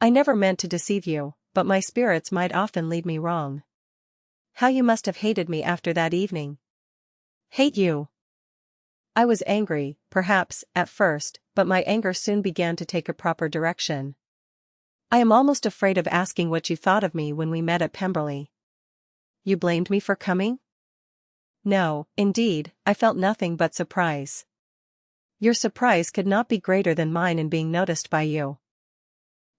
I never meant to deceive you, but my spirits might often lead me wrong. How you must have hated me after that evening. Hate you? I was angry, perhaps, at first, but my anger soon began to take a proper direction. I am almost afraid of asking what you thought of me when we met at Pemberley. You blamed me for coming? No, indeed, I felt nothing but surprise. Your surprise could not be greater than mine in being noticed by you.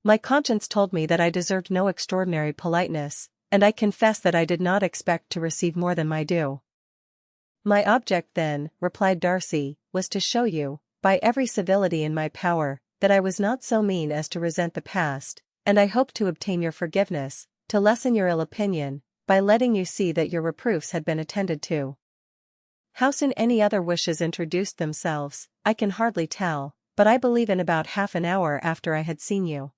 My conscience told me that I deserved no extraordinary politeness, and I confess that I did not expect to receive more than my due. My object then, replied Darcy, was to show you, by every civility in my power, that I was not so mean as to resent the past, and I hoped to obtain your forgiveness, to lessen your ill opinion, by letting you see that your reproofs had been attended to. How soon any other wishes introduced themselves, I can hardly tell, but I believe in about half an hour after I had seen you.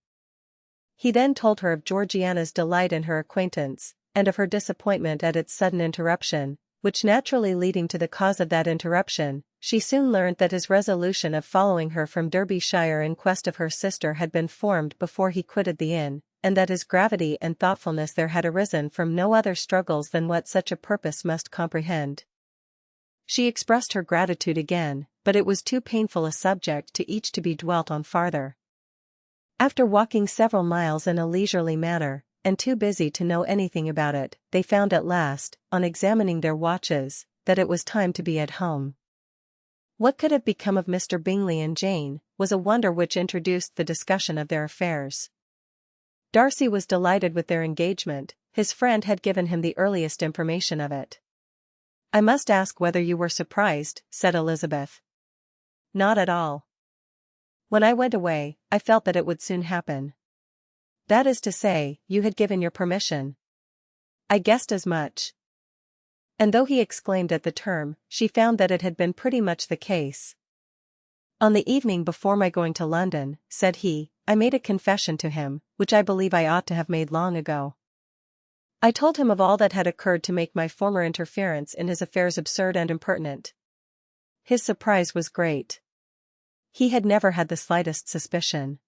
He then told her of Georgiana's delight in her acquaintance, and of her disappointment at its sudden interruption, which naturally leading to the cause of that interruption, she soon learnt that his resolution of following her from Derbyshire in quest of her sister had been formed before he quitted the inn, and that his gravity and thoughtfulness there had arisen from no other struggles than what such a purpose must comprehend. She expressed her gratitude again, but it was too painful a subject to each to be dwelt on farther. After walking several miles in a leisurely manner, and too busy to know anything about it, they found at last, on examining their watches, that it was time to be at home. What could have become of Mr. Bingley and Jane, was a wonder which introduced the discussion of their affairs. Darcy was delighted with their engagement, his friend had given him the earliest information of it. I must ask whether you were surprised, said Elizabeth. Not at all. When I went away, I felt that it would soon happen. That is to say, you had given your permission. I guessed as much. And though he exclaimed at the term, she found that it had been pretty much the case. On the evening before my going to London, said he, I made a confession to him, which I believe I ought to have made long ago. I told him of all that had occurred to make my former interference in his affairs absurd and impertinent. His surprise was great. He had never had the slightest suspicion.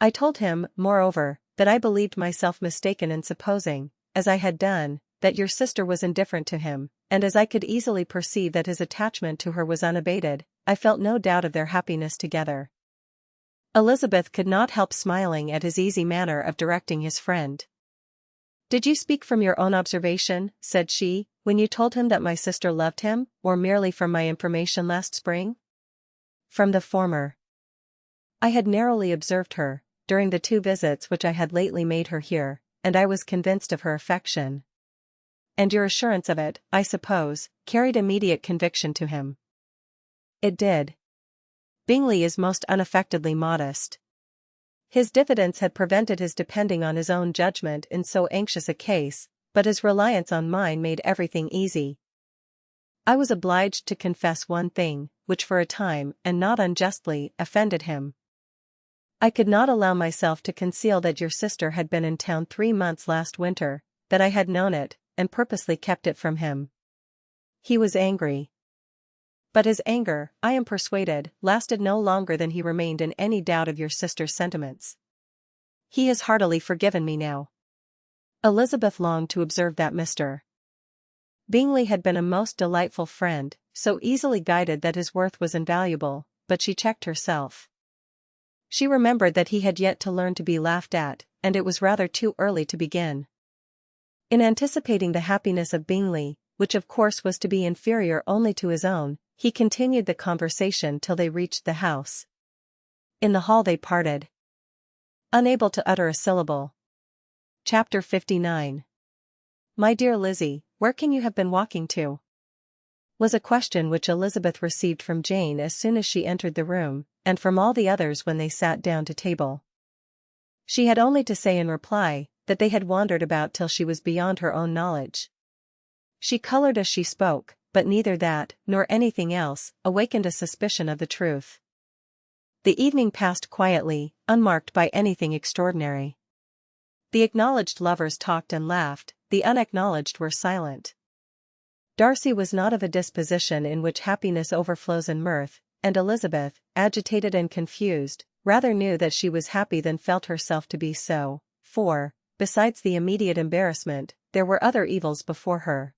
I told him, moreover, that I believed myself mistaken in supposing, as I had done, that your sister was indifferent to him, and as I could easily perceive that his attachment to her was unabated, I felt no doubt of their happiness together. Elizabeth could not help smiling at his easy manner of directing his friend. Did you speak from your own observation, said she, when you told him that my sister loved him, or merely from my information last spring? From the former. I had narrowly observed her, during the 2 visits which I had lately made her here, and I was convinced of her affection. And your assurance of it, I suppose, carried immediate conviction to him. It did. Bingley is most unaffectedly modest. His diffidence had prevented his depending on his own judgment in so anxious a case, but his reliance on mine made everything easy. I was obliged to confess one thing, which for a time, and not unjustly, offended him. I could not allow myself to conceal that your sister had been in town 3 months last winter, that I had known it, and purposely kept it from him. He was angry. But his anger, I am persuaded, lasted no longer than he remained in any doubt of your sister's sentiments. He has heartily forgiven me now. Elizabeth longed to observe that Mr. Bingley had been a most delightful friend, so easily guided that his worth was invaluable, but she checked herself. She remembered that he had yet to learn to be laughed at, and it was rather too early to begin. In anticipating the happiness of Bingley, which of course was to be inferior only to his own, he continued the conversation till they reached the house. In the hall they parted, unable to utter a syllable. Chapter 59. My dear Lizzie, where can you have been walking to? Was a question which Elizabeth received from Jane as soon as she entered the room, and from all the others when they sat down to table. She had only to say in reply, that they had wandered about till she was beyond her own knowledge. She colored as she spoke, but neither that, nor anything else, awakened a suspicion of the truth. The evening passed quietly, unmarked by anything extraordinary. The acknowledged lovers talked and laughed, the unacknowledged were silent. Darcy was not of a disposition in which happiness overflows in mirth, and Elizabeth, agitated and confused, rather knew that she was happy than felt herself to be so, for, besides the immediate embarrassment, there were other evils before her.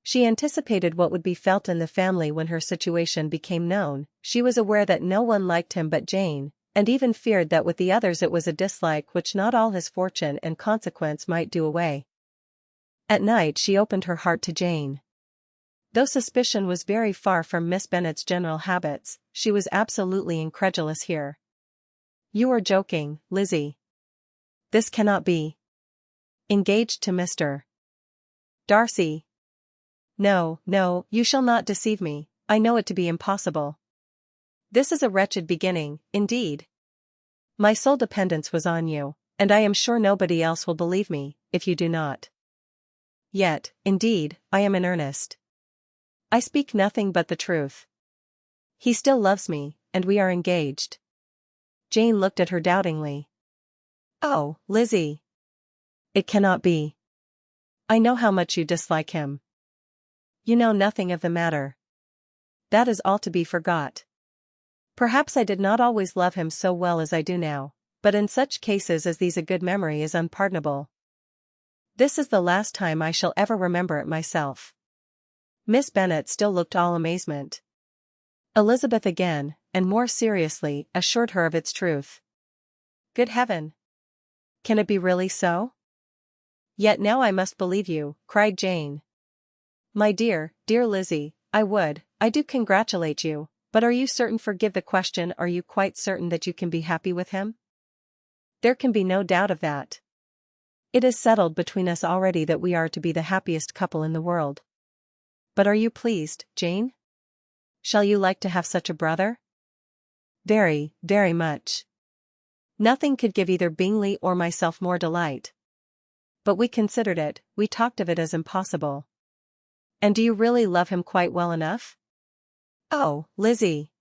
She anticipated what would be felt in the family when her situation became known. She was aware that no one liked him but Jane, and even feared that with the others it was a dislike which not all his fortune and consequence might do away. At night she opened her heart to Jane. Though suspicion was very far from Miss Bennet's general habits, she was absolutely incredulous here. You are joking, Lizzie. This cannot be. Engaged to Mr. Darcy? No, no, you shall not deceive me, I know it to be impossible. This is a wretched beginning, indeed. My sole dependence was on you, and I am sure nobody else will believe me, if you do not. Yet, indeed, I am in earnest. I speak nothing but the truth. He still loves me, and we are engaged. Jane looked at her doubtingly. Oh, Lizzie! It cannot be. I know how much you dislike him. You know nothing of the matter. That is all to be forgot. Perhaps I did not always love him so well as I do now, but in such cases as these a good memory is unpardonable. This is the last time I shall ever remember it myself. Miss Bennet still looked all amazement. Elizabeth again, and more seriously, assured her of its truth. Good heaven! Can it be really so? Yet now I must believe you, cried Jane. My dear, dear Lizzie, I do congratulate you, but are you certain? Forgive the question, are you quite certain that you can be happy with him? There can be no doubt of that. It is settled between us already that we are to be the happiest couple in the world. But are you pleased, Jane? Shall you like to have such a brother? very, very much. Nothing could give either Bingley or myself more delight. But we considered it, we talked of it as impossible. And do you really love him quite well enough? Oh, Lizzie!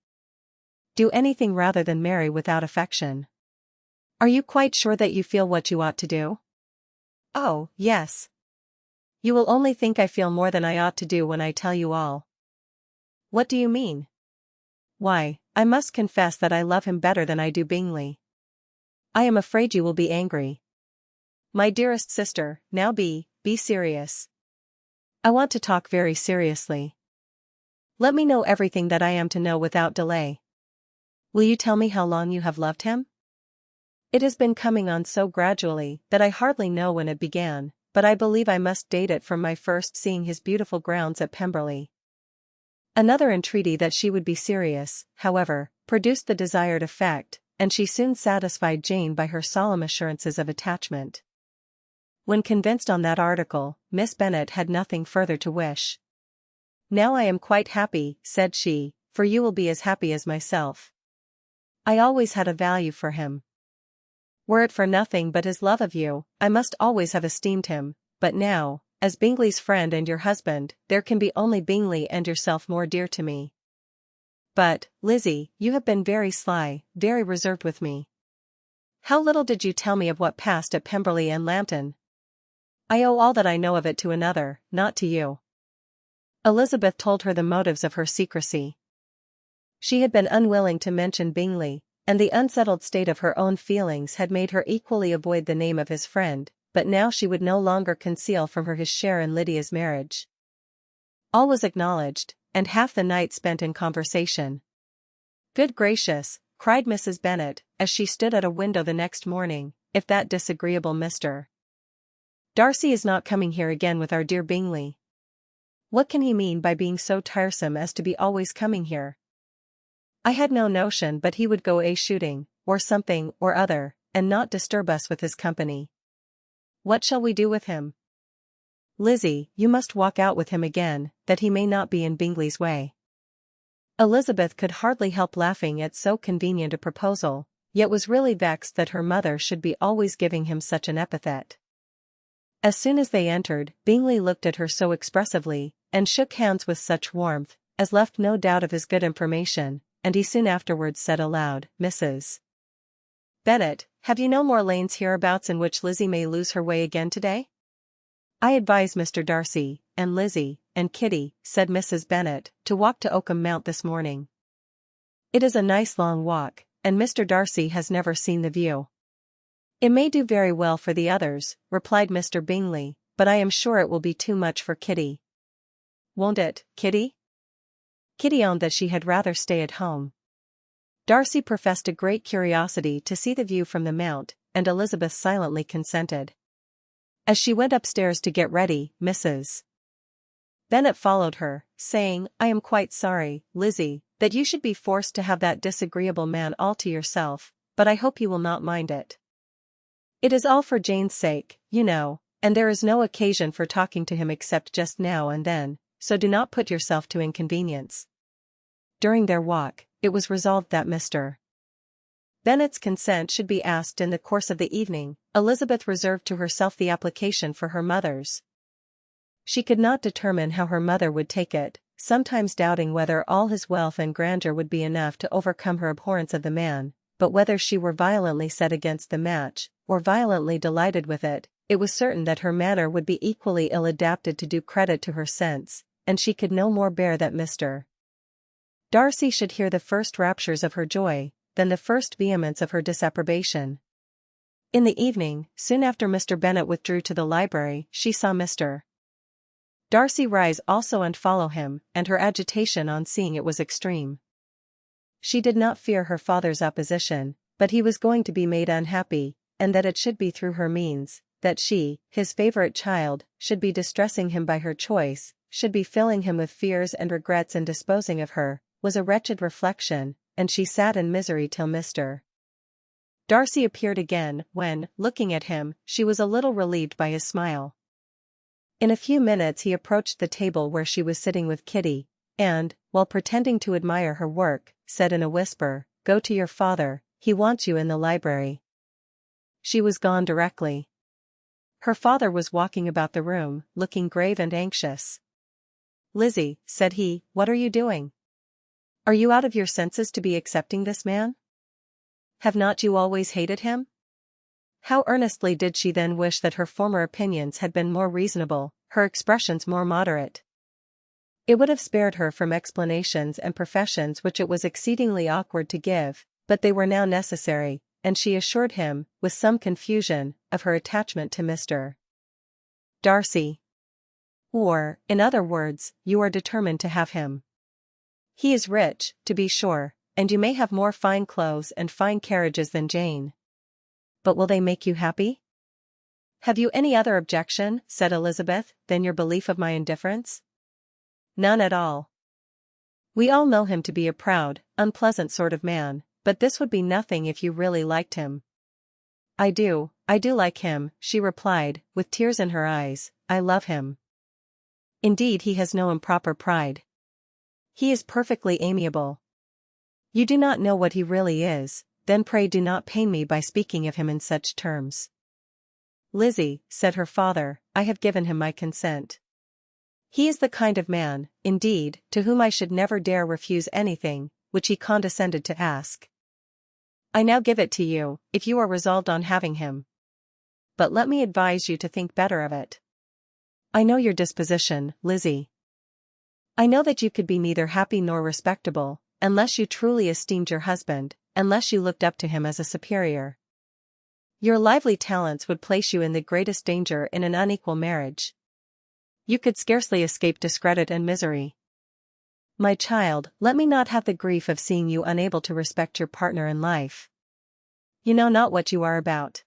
Do anything rather than marry without affection. Are you quite sure that you feel what you ought to do? Oh, yes. You will only think I feel more than I ought to do when I tell you all. What do you mean? Why, I must confess that I love him better than I do Bingley. I am afraid you will be angry. My dearest sister, now be serious. I want to talk very seriously. Let me know everything that I am to know without delay. Will you tell me how long you have loved him? It has been coming on so gradually that I hardly know when it began, but I believe I must date it from my first seeing his beautiful grounds at Pemberley. Another entreaty that she would be serious, however, produced the desired effect, and she soon satisfied Jane by her solemn assurances of attachment. When convinced on that article, Miss Bennet had nothing further to wish. Now I am quite happy, said she, for you will be as happy as myself. I always had a value for him. Were it for nothing but his love of you, I must always have esteemed him, but now, as Bingley's friend and your husband, there can be only Bingley and yourself more dear to me. But, Lizzie, you have been very sly, very reserved with me. How little did you tell me of what passed at Pemberley and Lambton? I owe all that I know of it to another, not to you. Elizabeth told her the motives of her secrecy. She had been unwilling to mention Bingley, and the unsettled state of her own feelings had made her equally avoid the name of his friend, but now she would no longer conceal from her his share in Lydia's marriage. All was acknowledged, and half the night spent in conversation. Good gracious, cried Mrs. Bennet, as she stood at a window the next morning, if that disagreeable Mr. Darcy is not coming here again with our dear Bingley. What can he mean by being so tiresome as to be always coming here? I had no notion but he would go shooting, or something or other, and not disturb us with his company. What shall we do with him? Lizzie, you must walk out with him again, that he may not be in Bingley's way. Elizabeth could hardly help laughing at so convenient a proposal, yet was really vexed that her mother should be always giving him such an epithet. As soon as they entered, Bingley looked at her so expressively, and shook hands with such warmth, as left no doubt of his good information, and he soon afterwards said aloud, Mrs. Bennet, have you no more lanes hereabouts in which Lizzie may lose her way again today? I advise Mr. Darcy, and Lizzie, and Kitty, said Mrs. Bennet, to walk to Oakham Mount this morning. It is a nice long walk, and Mr. Darcy has never seen the view. It may do very well for the others, replied Mr. Bingley, but I am sure it will be too much for Kitty. Won't it, Kitty? Kitty owned that she had rather stay at home. Darcy professed a great curiosity to see the view from the mount, and Elizabeth silently consented. As she went upstairs to get ready, Mrs. Bennet followed her, saying, I am quite sorry, Lizzie, that you should be forced to have that disagreeable man all to yourself, but I hope you will not mind it. It is all for Jane's sake, you know, and there is no occasion for talking to him except just now and then, so do not put yourself to inconvenience. During their walk, it was resolved that Mr. Bennet's consent should be asked in the course of the evening. Elizabeth reserved to herself the application for her mother's. She could not determine how her mother would take it, sometimes doubting whether all his wealth and grandeur would be enough to overcome her abhorrence of the man, but whether she were violently set against the match, or violently delighted with it, it was certain that her manner would be equally ill-adapted to do credit to her sense, and she could no more bear that Mr. Darcy should hear the first raptures of her joy, than the first vehemence of her disapprobation. In the evening, soon after Mr. Bennet withdrew to the library, she saw Mr. Darcy rise also and follow him, and her agitation on seeing it was extreme. She did not fear her father's opposition, but he was going to be made unhappy, and that it should be through her means, that she, his favourite child, should be distressing him by her choice, should be filling him with fears and regrets in disposing of her, was a wretched reflection, and she sat in misery till Mr. Darcy appeared again, when, looking at him, she was a little relieved by his smile. In a few minutes he approached the table where she was sitting with Kitty, and, while pretending to admire her work, said in a whisper, go to your father, he wants you in the library." She was gone directly. Her father was walking about the room, looking grave and anxious. "Lizzie," said he, "what are you doing? Are you out of your senses to be accepting this man? Have not you always hated him?" How earnestly did she then wish that her former opinions had been more reasonable, her expressions more moderate. It would have spared her from explanations and professions which it was exceedingly awkward to give, but they were now necessary, and she assured him, with some confusion, of her attachment to Mr. Darcy. "Or, in other words, you are determined to have him. He is rich, to be sure, and you may have more fine clothes and fine carriages than Jane. But will they make you happy?" "Have you any other objection," said Elizabeth, "than your belief of my indifference?" "None at all. We all know him to be a proud, unpleasant sort of man, but this would be nothing if you really liked him." I do like him," she replied, with tears in her eyes. "I love him. Indeed, he has no improper pride. He is perfectly amiable. You do not know what he really is, then pray do not pain me by speaking of him in such terms." "Lizzie," said her father, "I have given him my consent. He is the kind of man, indeed, to whom I should never dare refuse anything, which he condescended to ask. I now give it to you, if you are resolved on having him. But let me advise you to think better of it. I know your disposition, Lizzie. I know that you could be neither happy nor respectable, unless you truly esteemed your husband, unless you looked up to him as a superior. Your lively talents would place you in the greatest danger in an unequal marriage. You could scarcely escape discredit and misery. My child, let me not have the grief of seeing you unable to respect your partner in life. You know not what you are about."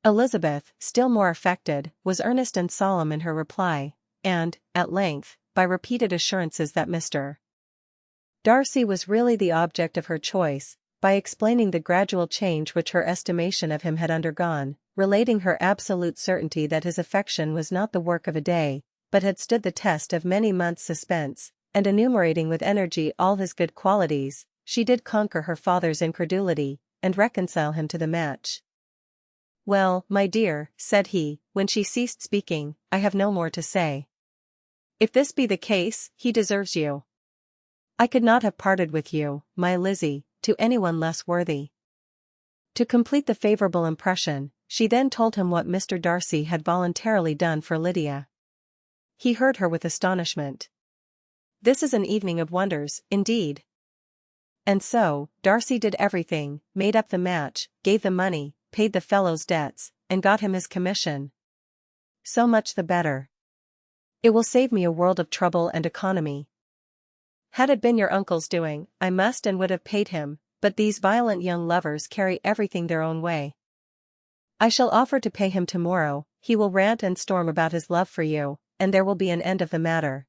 Elizabeth, still more affected, was earnest and solemn in her reply, and, at length, by repeated assurances that Mr. Darcy was really the object of her choice, by explaining the gradual change which her estimation of him had undergone, relating her absolute certainty that his affection was not the work of a day, but had stood the test of many months' suspense, and enumerating with energy all his good qualities, she did conquer her father's incredulity, and reconcile him to the match. "Well, my dear," said he, when she ceased speaking, "I have no more to say. If this be the case, he deserves you. I could not have parted with you, my Lizzie, to anyone less worthy." To complete the favorable impression, she then told him what Mr. Darcy had voluntarily done for Lydia. He heard her with astonishment. "This is an evening of wonders, indeed." And so, Darcy did everything, made up the match, gave the money, paid the fellow's debts, and got him his commission. "So much the better. It will save me a world of trouble and economy. Had it been your uncle's doing, I must and would have paid him, but these violent young lovers carry everything their own way. I shall offer to pay him tomorrow, he will rant and storm about his love for you, and there will be an end of the matter."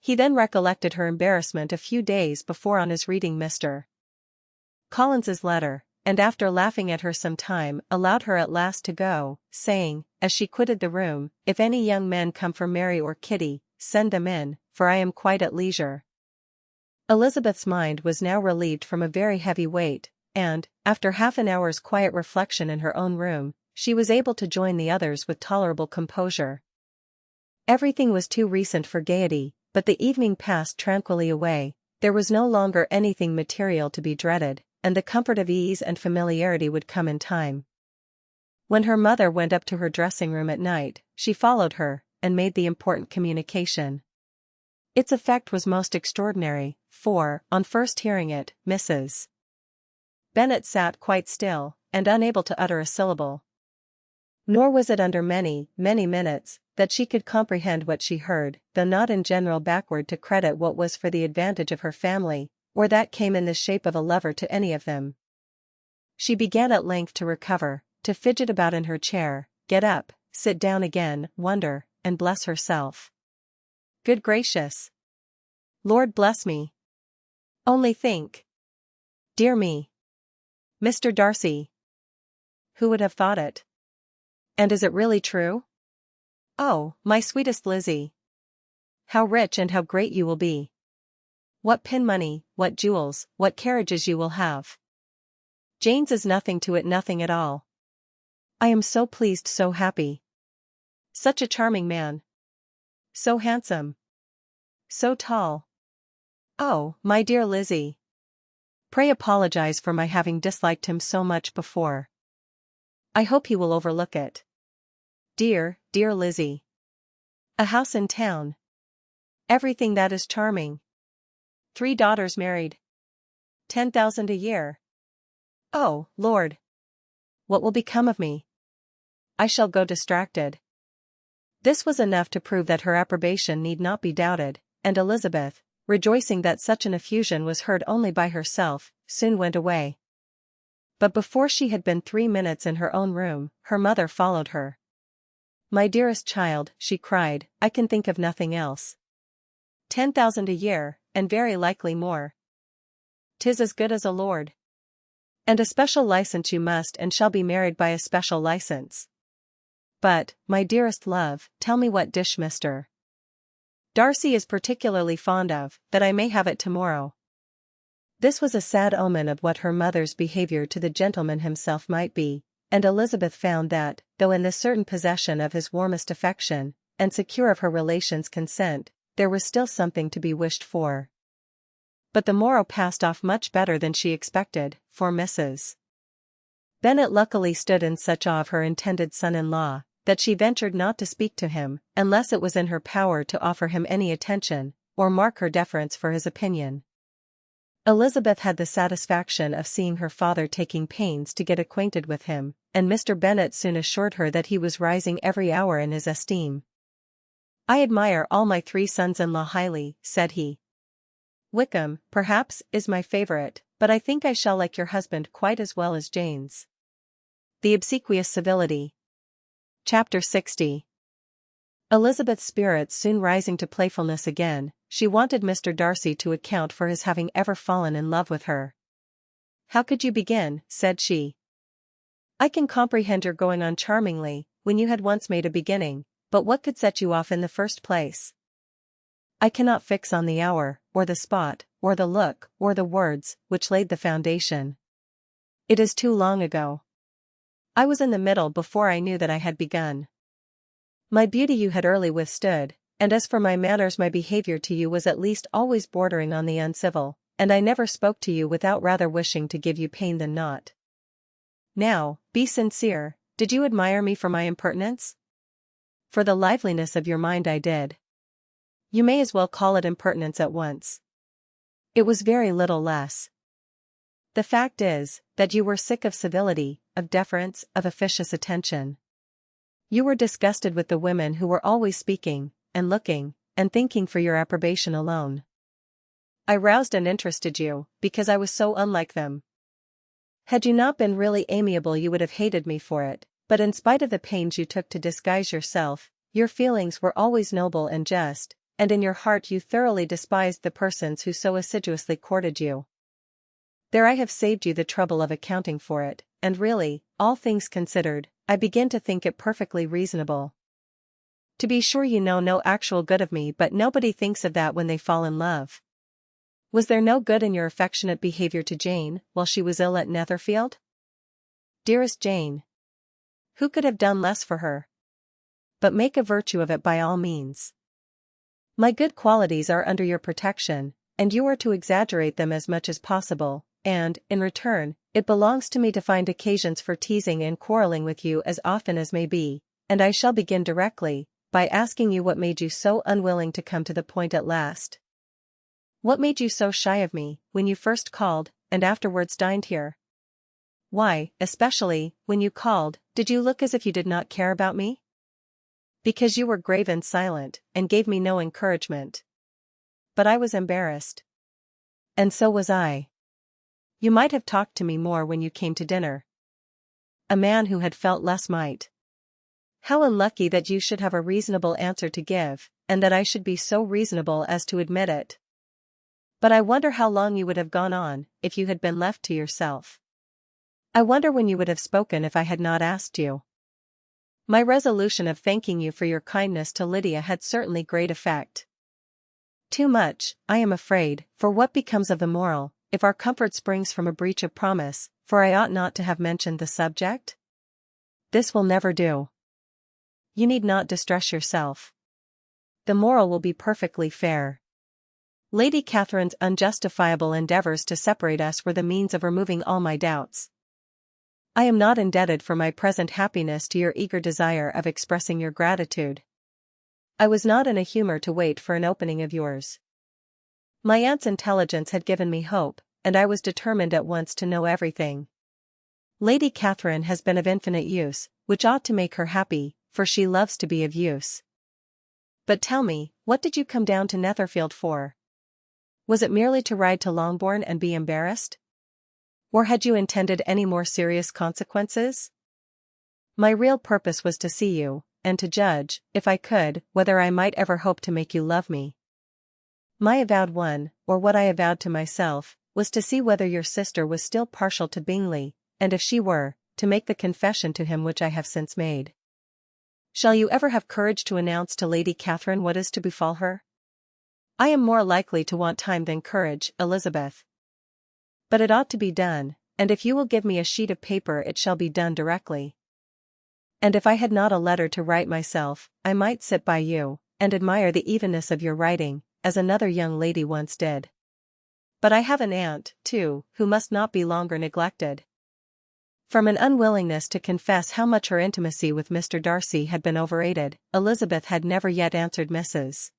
He then recollected her embarrassment a few days before on his reading Mr. Collins's letter, and after laughing at her some time allowed her at last to go, saying, as she quitted the room, "If any young men come for Mary or Kitty, send them in, for I am quite at leisure." Elizabeth's mind was now relieved from a very heavy weight, and, after half an hour's quiet reflection in her own room, she was able to join the others with tolerable composure. Everything was too recent for gaiety, but the evening passed tranquilly away, there was no longer anything material to be dreaded, and the comfort of ease and familiarity would come in time. When her mother went up to her dressing-room at night, she followed her, and made the important communication. Its effect was most extraordinary, for, on first hearing it, Mrs. Bennet sat quite still, and unable to utter a syllable. Nor was it under many, many minutes, that she could comprehend what she heard, though not in general backward to credit what was for the advantage of her family, or that came in the shape of a lover to any of them. She began at length to recover, to fidget about in her chair, get up, sit down again, wonder, and bless herself. Good gracious! Lord bless me! Only think! Dear me! Mr. Darcy! Who would have thought it? And is it really true? Oh, my sweetest Lizzie! How rich and how great you will be! What pin money, what jewels, what carriages you will have. Jane's is nothing to it, nothing at all. I am so pleased, so happy. Such a charming man. So handsome. So tall. Oh, my dear Lizzie. Pray apologize for my having disliked him so much before. I hope he will overlook it. Dear, dear Lizzie. A house in town. Everything that is charming. 3 daughters married. 10,000 a year. Oh, Lord. What will become of me? I shall go distracted. This was enough to prove that her approbation need not be doubted, and Elizabeth, rejoicing that such an effusion was heard only by herself, soon went away. But before she had been 3 minutes in her own room, her mother followed her. My dearest child, she cried, I can think of nothing else. 10,000 a year, and very likely more. 'Tis as good as a lord. And a special license you must and shall be married by a special license. But, my dearest love, tell me what dish Mr. Darcy is particularly fond of, that I may have it tomorrow. This was a sad omen of what her mother's behavior to the gentleman himself might be, and Elizabeth found that, though in the certain possession of his warmest affection, and secure of her relations' consent, there was still something to be wished for. But the morrow passed off much better than she expected, for Mrs. Bennet luckily stood in such awe of her intended son-in-law, that she ventured not to speak to him, unless it was in her power to offer him any attention, or mark her deference for his opinion. Elizabeth had the satisfaction of seeing her father taking pains to get acquainted with him, and Mr. Bennet soon assured her that he was rising every hour in his esteem. I admire all my 3 sons-in-law highly, said he. Wickham, perhaps, is my favourite, but I think I shall like your husband quite as well as Jane's. The obsequious civility. Chapter 60. Elizabeth's spirits soon rising to playfulness again, she wanted Mr. Darcy to account for his having ever fallen in love with her. How could you begin, said she. I can comprehend your going on charmingly, when you had once made a beginning, but what could set you off in the first place? I cannot fix on the hour, or the spot, or the look, or the words, which laid the foundation. It is too long ago. I was in the middle before I knew that I had begun. My beauty you had early withstood, and as for my manners, my behavior to you was at least always bordering on the uncivil, and I never spoke to you without rather wishing to give you pain than not. Now, be sincere, did you admire me for my impertinence? For the liveliness of your mind I did. You may as well call it impertinence at once. It was very little less. The fact is, that you were sick of civility, of deference, of officious attention. You were disgusted with the women who were always speaking, and looking, and thinking for your approbation alone. I roused and interested you, because I was so unlike them. Had you not been really amiable you would have hated me for it, but in spite of the pains you took to disguise yourself, your feelings were always noble and just, and in your heart you thoroughly despised the persons who so assiduously courted you. There I have saved you the trouble of accounting for it, and really, all things considered, I begin to think it perfectly reasonable. To be sure you know no actual good of me, but nobody thinks of that when they fall in love. Was there no good in your affectionate behavior to Jane, while she was ill at Netherfield? Dearest Jane. Who could have done less for her? But make a virtue of it by all means. My good qualities are under your protection, and you are to exaggerate them as much as possible, and, in return, it belongs to me to find occasions for teasing and quarrelling with you as often as may be, and I shall begin directly, by asking you what made you so unwilling to come to the point at last. What made you so shy of me, when you first called, and afterwards dined here? Why, especially, when you called, did you look as if you did not care about me? Because you were grave and silent, and gave me no encouragement. But I was embarrassed. And so was I. You might have talked to me more when you came to dinner. A man who had felt less might. How unlucky that you should have a reasonable answer to give, and that I should be so reasonable as to admit it. But I wonder how long you would have gone on, if you had been left to yourself. I wonder when you would have spoken if I had not asked you. My resolution of thanking you for your kindness to Lydia had certainly great effect. Too much, I am afraid, for what becomes of the moral, if our comfort springs from a breach of promise, for I ought not to have mentioned the subject? This will never do. You need not distress yourself. The moral will be perfectly fair. Lady Catherine's unjustifiable endeavours to separate us were the means of removing all my doubts. I am not indebted for my present happiness to your eager desire of expressing your gratitude. I was not in a humour to wait for an opening of yours. My aunt's intelligence had given me hope, and I was determined at once to know everything. Lady Catherine has been of infinite use, which ought to make her happy, for she loves to be of use. But tell me, what did you come down to Netherfield for? Was it merely to ride to Longbourn and be embarrassed? Or had you intended any more serious consequences? My real purpose was to see you, and to judge, if I could, whether I might ever hope to make you love me. My avowed one, or what I avowed to myself, was to see whether your sister was still partial to Bingley, and if she were, to make the confession to him which I have since made. Shall you ever have courage to announce to Lady Catherine what is to befall her? I am more likely to want time than courage, Elizabeth. But it ought to be done, and if you will give me a sheet of paper it shall be done directly. And if I had not a letter to write myself, I might sit by you, and admire the evenness of your writing, as another young lady once did. But I have an aunt, too, who must not be longer neglected. From an unwillingness to confess how much her intimacy with Mr. Darcy had been overrated, Elizabeth had never yet answered Mrs.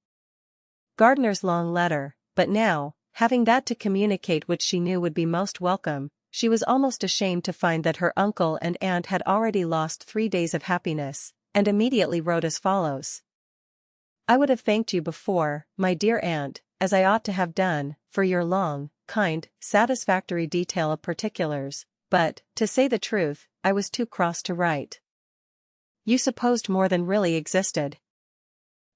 Gardiner's long letter, but now, having that to communicate which she knew would be most welcome, she was almost ashamed to find that her uncle and aunt had already lost 3 days of happiness, and immediately wrote as follows. I would have thanked you before, my dear aunt, as I ought to have done, for your long, kind, satisfactory detail of particulars, but, to say the truth, I was too cross to write. You supposed more than really existed.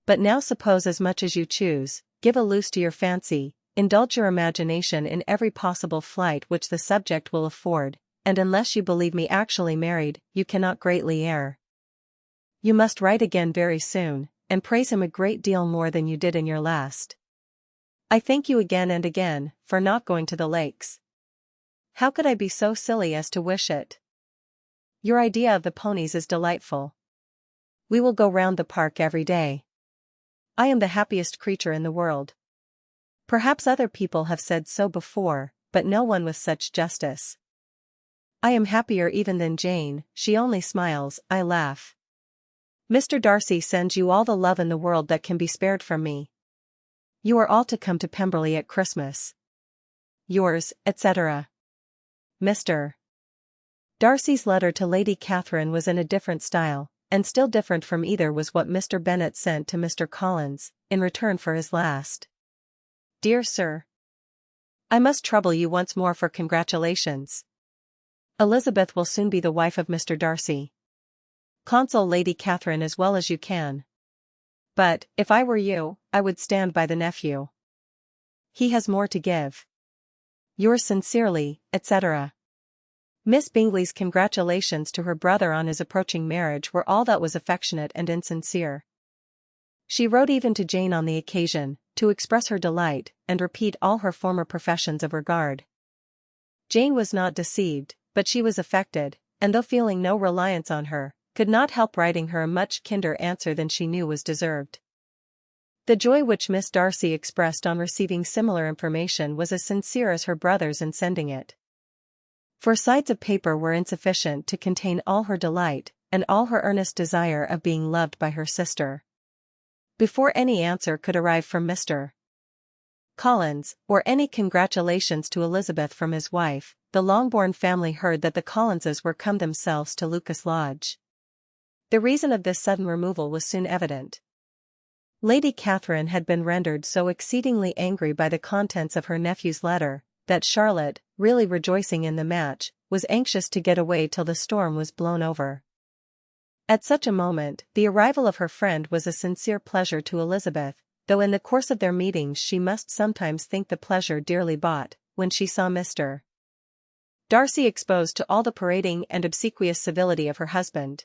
But now suppose as much as you choose, give a loose to your fancy, indulge your imagination in every possible flight which the subject will afford, and unless you believe me actually married, you cannot greatly err. You must write again very soon, and praise him a great deal more than you did in your last. I thank you again and again, for not going to the lakes. How could I be so silly as to wish it? Your idea of the ponies is delightful. We will go round the park every day. I am the happiest creature in the world. Perhaps other people have said so before, but no one with such justice. I am happier even than Jane, she only smiles, I laugh. Mr. Darcy sends you all the love in the world that can be spared from me. You are all to come to Pemberley at Christmas. Yours, etc. Mr. Darcy's letter to Lady Catherine was in a different style, and still different from either was what Mr. Bennet sent to Mr. Collins, in return for his last. Dear Sir, I must trouble you once more for congratulations. Elizabeth will soon be the wife of Mr. Darcy. Console Lady Catherine as well as you can. But, if I were you, I would stand by the nephew. He has more to give. Yours sincerely, etc. Miss Bingley's congratulations to her brother on his approaching marriage were all that was affectionate and insincere. She wrote even to Jane on the occasion, to express her delight, and repeat all her former professions of regard. Jane was not deceived, but she was affected, and though feeling no reliance on her, could not help writing her a much kinder answer than she knew was deserved. The joy which Miss Darcy expressed on receiving similar information was as sincere as her brother's in sending it. 4 sides of paper were insufficient to contain all her delight, and all her earnest desire of being loved by her sister. Before any answer could arrive from Mr. Collins, or any congratulations to Elizabeth from his wife, the Longbourn family heard that the Collinses were come themselves to Lucas Lodge. The reason of this sudden removal was soon evident. Lady Catherine had been rendered so exceedingly angry by the contents of her nephew's letter, that Charlotte, really rejoicing in the match, was anxious to get away till the storm was blown over. At such a moment, the arrival of her friend was a sincere pleasure to Elizabeth, though in the course of their meetings she must sometimes think the pleasure dearly bought, when she saw Mr. Darcy exposed to all the parading and obsequious civility of her husband.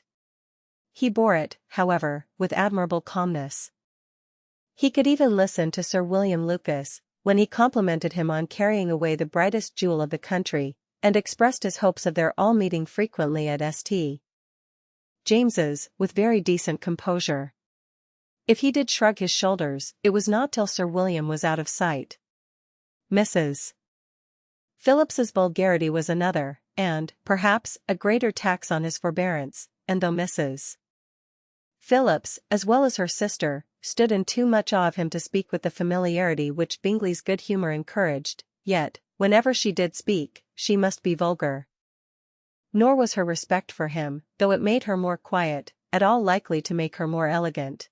He bore it, however, with admirable calmness. He could even listen to Sir William Lucas, when he complimented him on carrying away the brightest jewel of the country, and expressed his hopes of their all meeting frequently at St. James's, with very decent composure. If he did shrug his shoulders, it was not till Sir William was out of sight. Mrs. Phillips's vulgarity was another, and, perhaps, a greater tax on his forbearance, and though Mrs. Phillips, as well as her sister, stood in too much awe of him to speak with the familiarity which Bingley's good humour encouraged, yet, whenever she did speak, she must be vulgar. Nor was her respect for him, though it made her more quiet, at all likely to make her more elegant.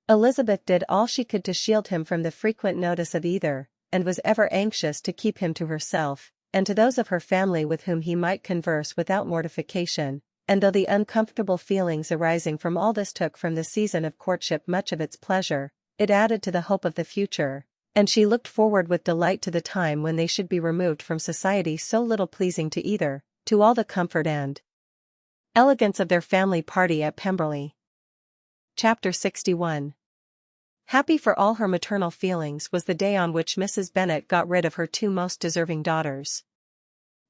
Elizabeth did all she could to shield him from the frequent notice of either, and was ever anxious to keep him to herself, and to those of her family with whom he might converse without mortification, and though the uncomfortable feelings arising from all this took from the season of courtship much of its pleasure, it added to the hope of the future, and she looked forward with delight to the time when they should be removed from society so little pleasing to either, to all the comfort and elegance of their family party at Pemberley. Chapter 61. Happy for all her maternal feelings was the day on which Mrs. Bennet got rid of her two most deserving daughters.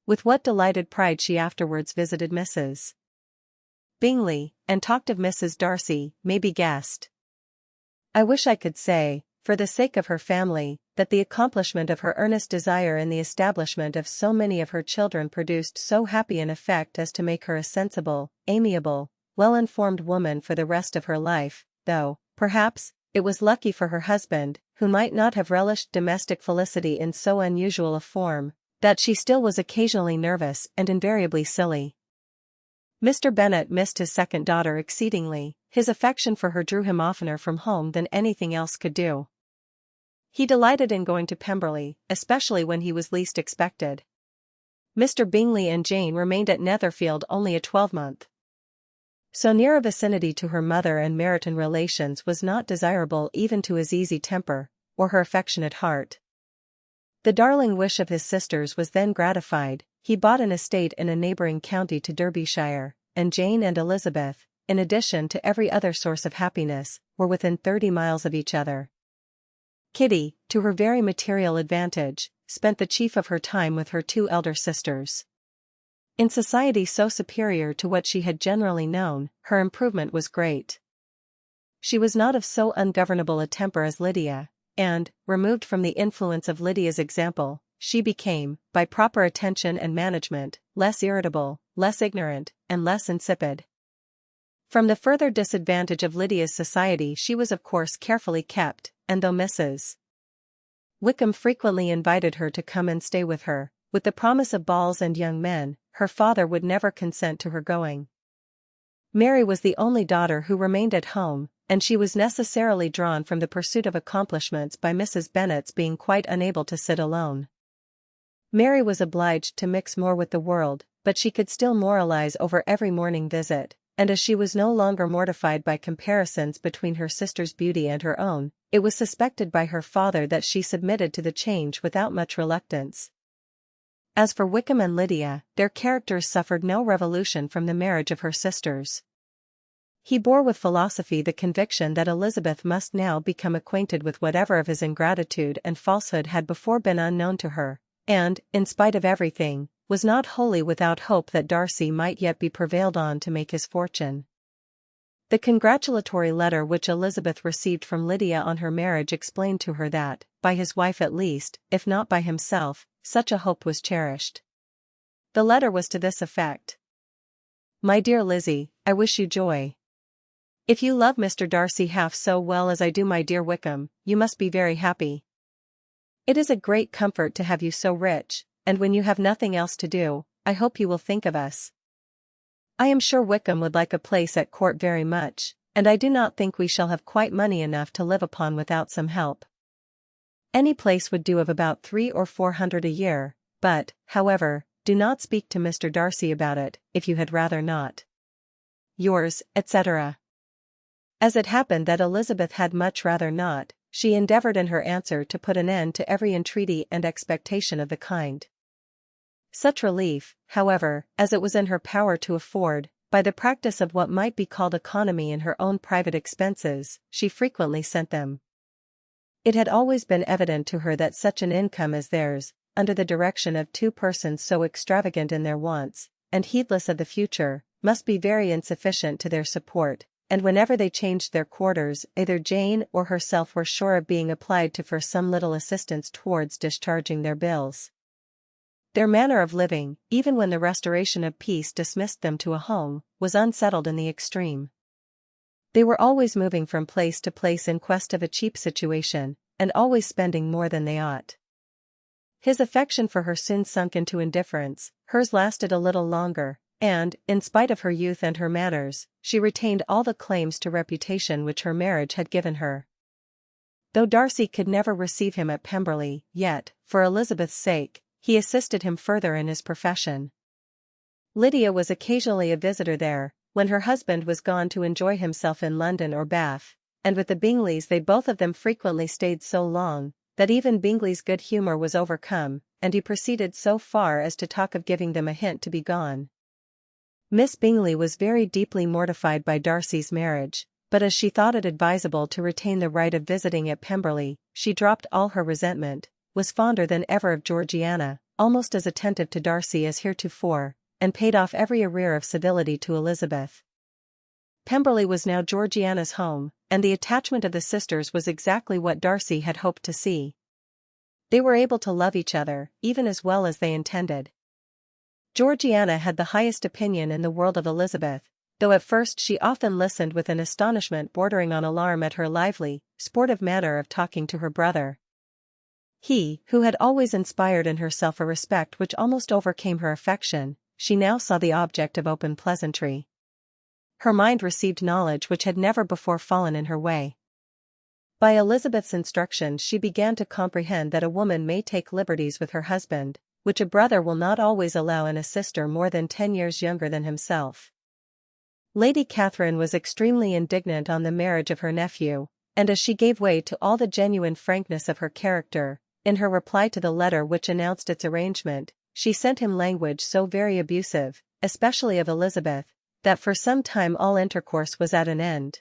With what delighted pride she afterwards visited Mrs. Bingley, and talked of Mrs. Darcy, may be guessed. I wish I could say, for the sake of her family, that the accomplishment of her earnest desire in the establishment of so many of her children produced so happy an effect as to make her a sensible, amiable, well-informed woman for the rest of her life, though, perhaps, it was lucky for her husband, who might not have relished domestic felicity in so unusual a form, that she still was occasionally nervous and invariably silly. Mr. Bennet missed his second daughter exceedingly. His affection for her drew him oftener from home than anything else could do. He delighted in going to Pemberley, especially when he was least expected. Mr. Bingley and Jane remained at Netherfield only a twelvemonth. So near a vicinity to her mother and Meryton relations was not desirable even to his easy temper, or her affectionate heart. The darling wish of his sisters was then gratified. He bought an estate in a neighbouring county to Derbyshire, and Jane and Elizabeth, in addition to every other source of happiness, were within 30 miles of each other. Kitty, to her very material advantage, spent the chief of her time with her two elder sisters. In society so superior to what she had generally known, her improvement was great. She was not of so ungovernable a temper as Lydia, and, removed from the influence of Lydia's example, she became, by proper attention and management, less irritable, less ignorant, and less insipid. From the further disadvantage of Lydia's society she was of course carefully kept, and though Mrs. Wickham frequently invited her to come and stay with her, with the promise of balls and young men, her father would never consent to her going. Mary was the only daughter who remained at home, and she was necessarily drawn from the pursuit of accomplishments by Mrs. Bennet's being quite unable to sit alone. Mary was obliged to mix more with the world, but she could still moralize over every morning visit, and as she was no longer mortified by comparisons between her sister's beauty and her own, it was suspected by her father that she submitted to the change without much reluctance. As for Wickham and Lydia, their characters suffered no revolution from the marriage of her sisters. He bore with philosophy the conviction that Elizabeth must now become acquainted with whatever of his ingratitude and falsehood had before been unknown to her, and, in spite of everything, was not wholly without hope that Darcy might yet be prevailed on to make his fortune. The congratulatory letter which Elizabeth received from Lydia on her marriage explained to her that, by his wife at least, if not by himself, such a hope was cherished. The letter was to this effect: My dear Lizzie, I wish you joy. If you love Mr. Darcy half so well as I do my dear Wickham, you must be very happy. It is a great comfort to have you so rich, and when you have nothing else to do, I hope you will think of us. I am sure Wickham would like a place at court very much, and I do not think we shall have quite money enough to live upon without some help. Any place would do of about 300 or 400 a year, but, however, do not speak to Mr. Darcy about it, if you had rather not. Yours, etc. As it happened that Elizabeth had much rather not, she endeavoured in her answer to put an end to every entreaty and expectation of the kind. Such relief, however, as it was in her power to afford, by the practice of what might be called economy in her own private expenses, she frequently sent them. It had always been evident to her that such an income as theirs, under the direction of two persons so extravagant in their wants, and heedless of the future, must be very insufficient to their support, and whenever they changed their quarters, either Jane or herself were sure of being applied to for some little assistance towards discharging their bills. Their manner of living, even when the restoration of peace dismissed them to a home, was unsettled in the extreme. They were always moving from place to place in quest of a cheap situation, and always spending more than they ought. His affection for her soon sunk into indifference, hers lasted a little longer, and, in spite of her youth and her manners, she retained all the claims to reputation which her marriage had given her. Though Darcy could never receive him at Pemberley, yet, for Elizabeth's sake, he assisted him further in his profession. Lydia was occasionally a visitor there, when her husband was gone to enjoy himself in London or Bath, and with the Bingleys they both of them frequently stayed so long, that even Bingley's good humour was overcome, and he proceeded so far as to talk of giving them a hint to be gone. Miss Bingley was very deeply mortified by Darcy's marriage, but as she thought it advisable to retain the right of visiting at Pemberley, she dropped all her resentment, was fonder than ever of Georgiana, almost as attentive to Darcy as heretofore, and paid off every arrear of civility to Elizabeth. Pemberley was now Georgiana's home, and the attachment of the sisters was exactly what Darcy had hoped to see. They were able to love each other, even as well as they intended. Georgiana had the highest opinion in the world of Elizabeth, though at first she often listened with an astonishment bordering on alarm at her lively, sportive manner of talking to her brother. He, who had always inspired in herself a respect which almost overcame her affection, she now saw the object of open pleasantry. Her mind received knowledge which had never before fallen in her way. By Elizabeth's instructions she began to comprehend that a woman may take liberties with her husband, which a brother will not always allow in a sister more than 10 years younger than himself. Lady Catherine was extremely indignant on the marriage of her nephew, and as she gave way to all the genuine frankness of her character, in her reply to the letter which announced its arrangement, she sent him language so very abusive, especially of Elizabeth, that for some time all intercourse was at an end.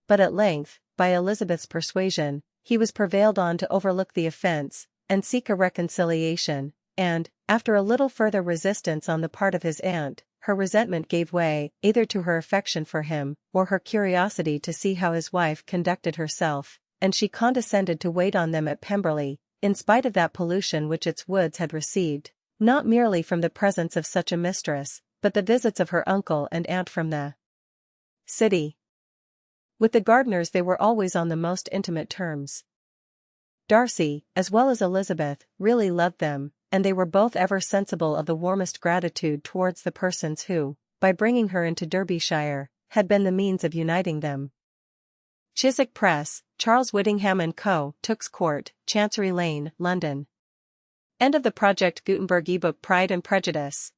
But at length, by Elizabeth's persuasion, he was prevailed on to overlook the offence, and seek a reconciliation, and, after a little further resistance on the part of his aunt, her resentment gave way, either to her affection for him, or her curiosity to see how his wife conducted herself, and she condescended to wait on them at Pemberley, in spite of that pollution which its woods had received, not merely from the presence of such a mistress, but the visits of her uncle and aunt from the city. With the Gardiners they were always on the most intimate terms. Darcy, as well as Elizabeth, really loved them, and they were both ever sensible of the warmest gratitude towards the persons who, by bringing her into Derbyshire, had been the means of uniting them. Chiswick Press, Charles Whittingham and Co., Tooks Court, Chancery Lane, London. End of the Project Gutenberg ebook Pride and Prejudice.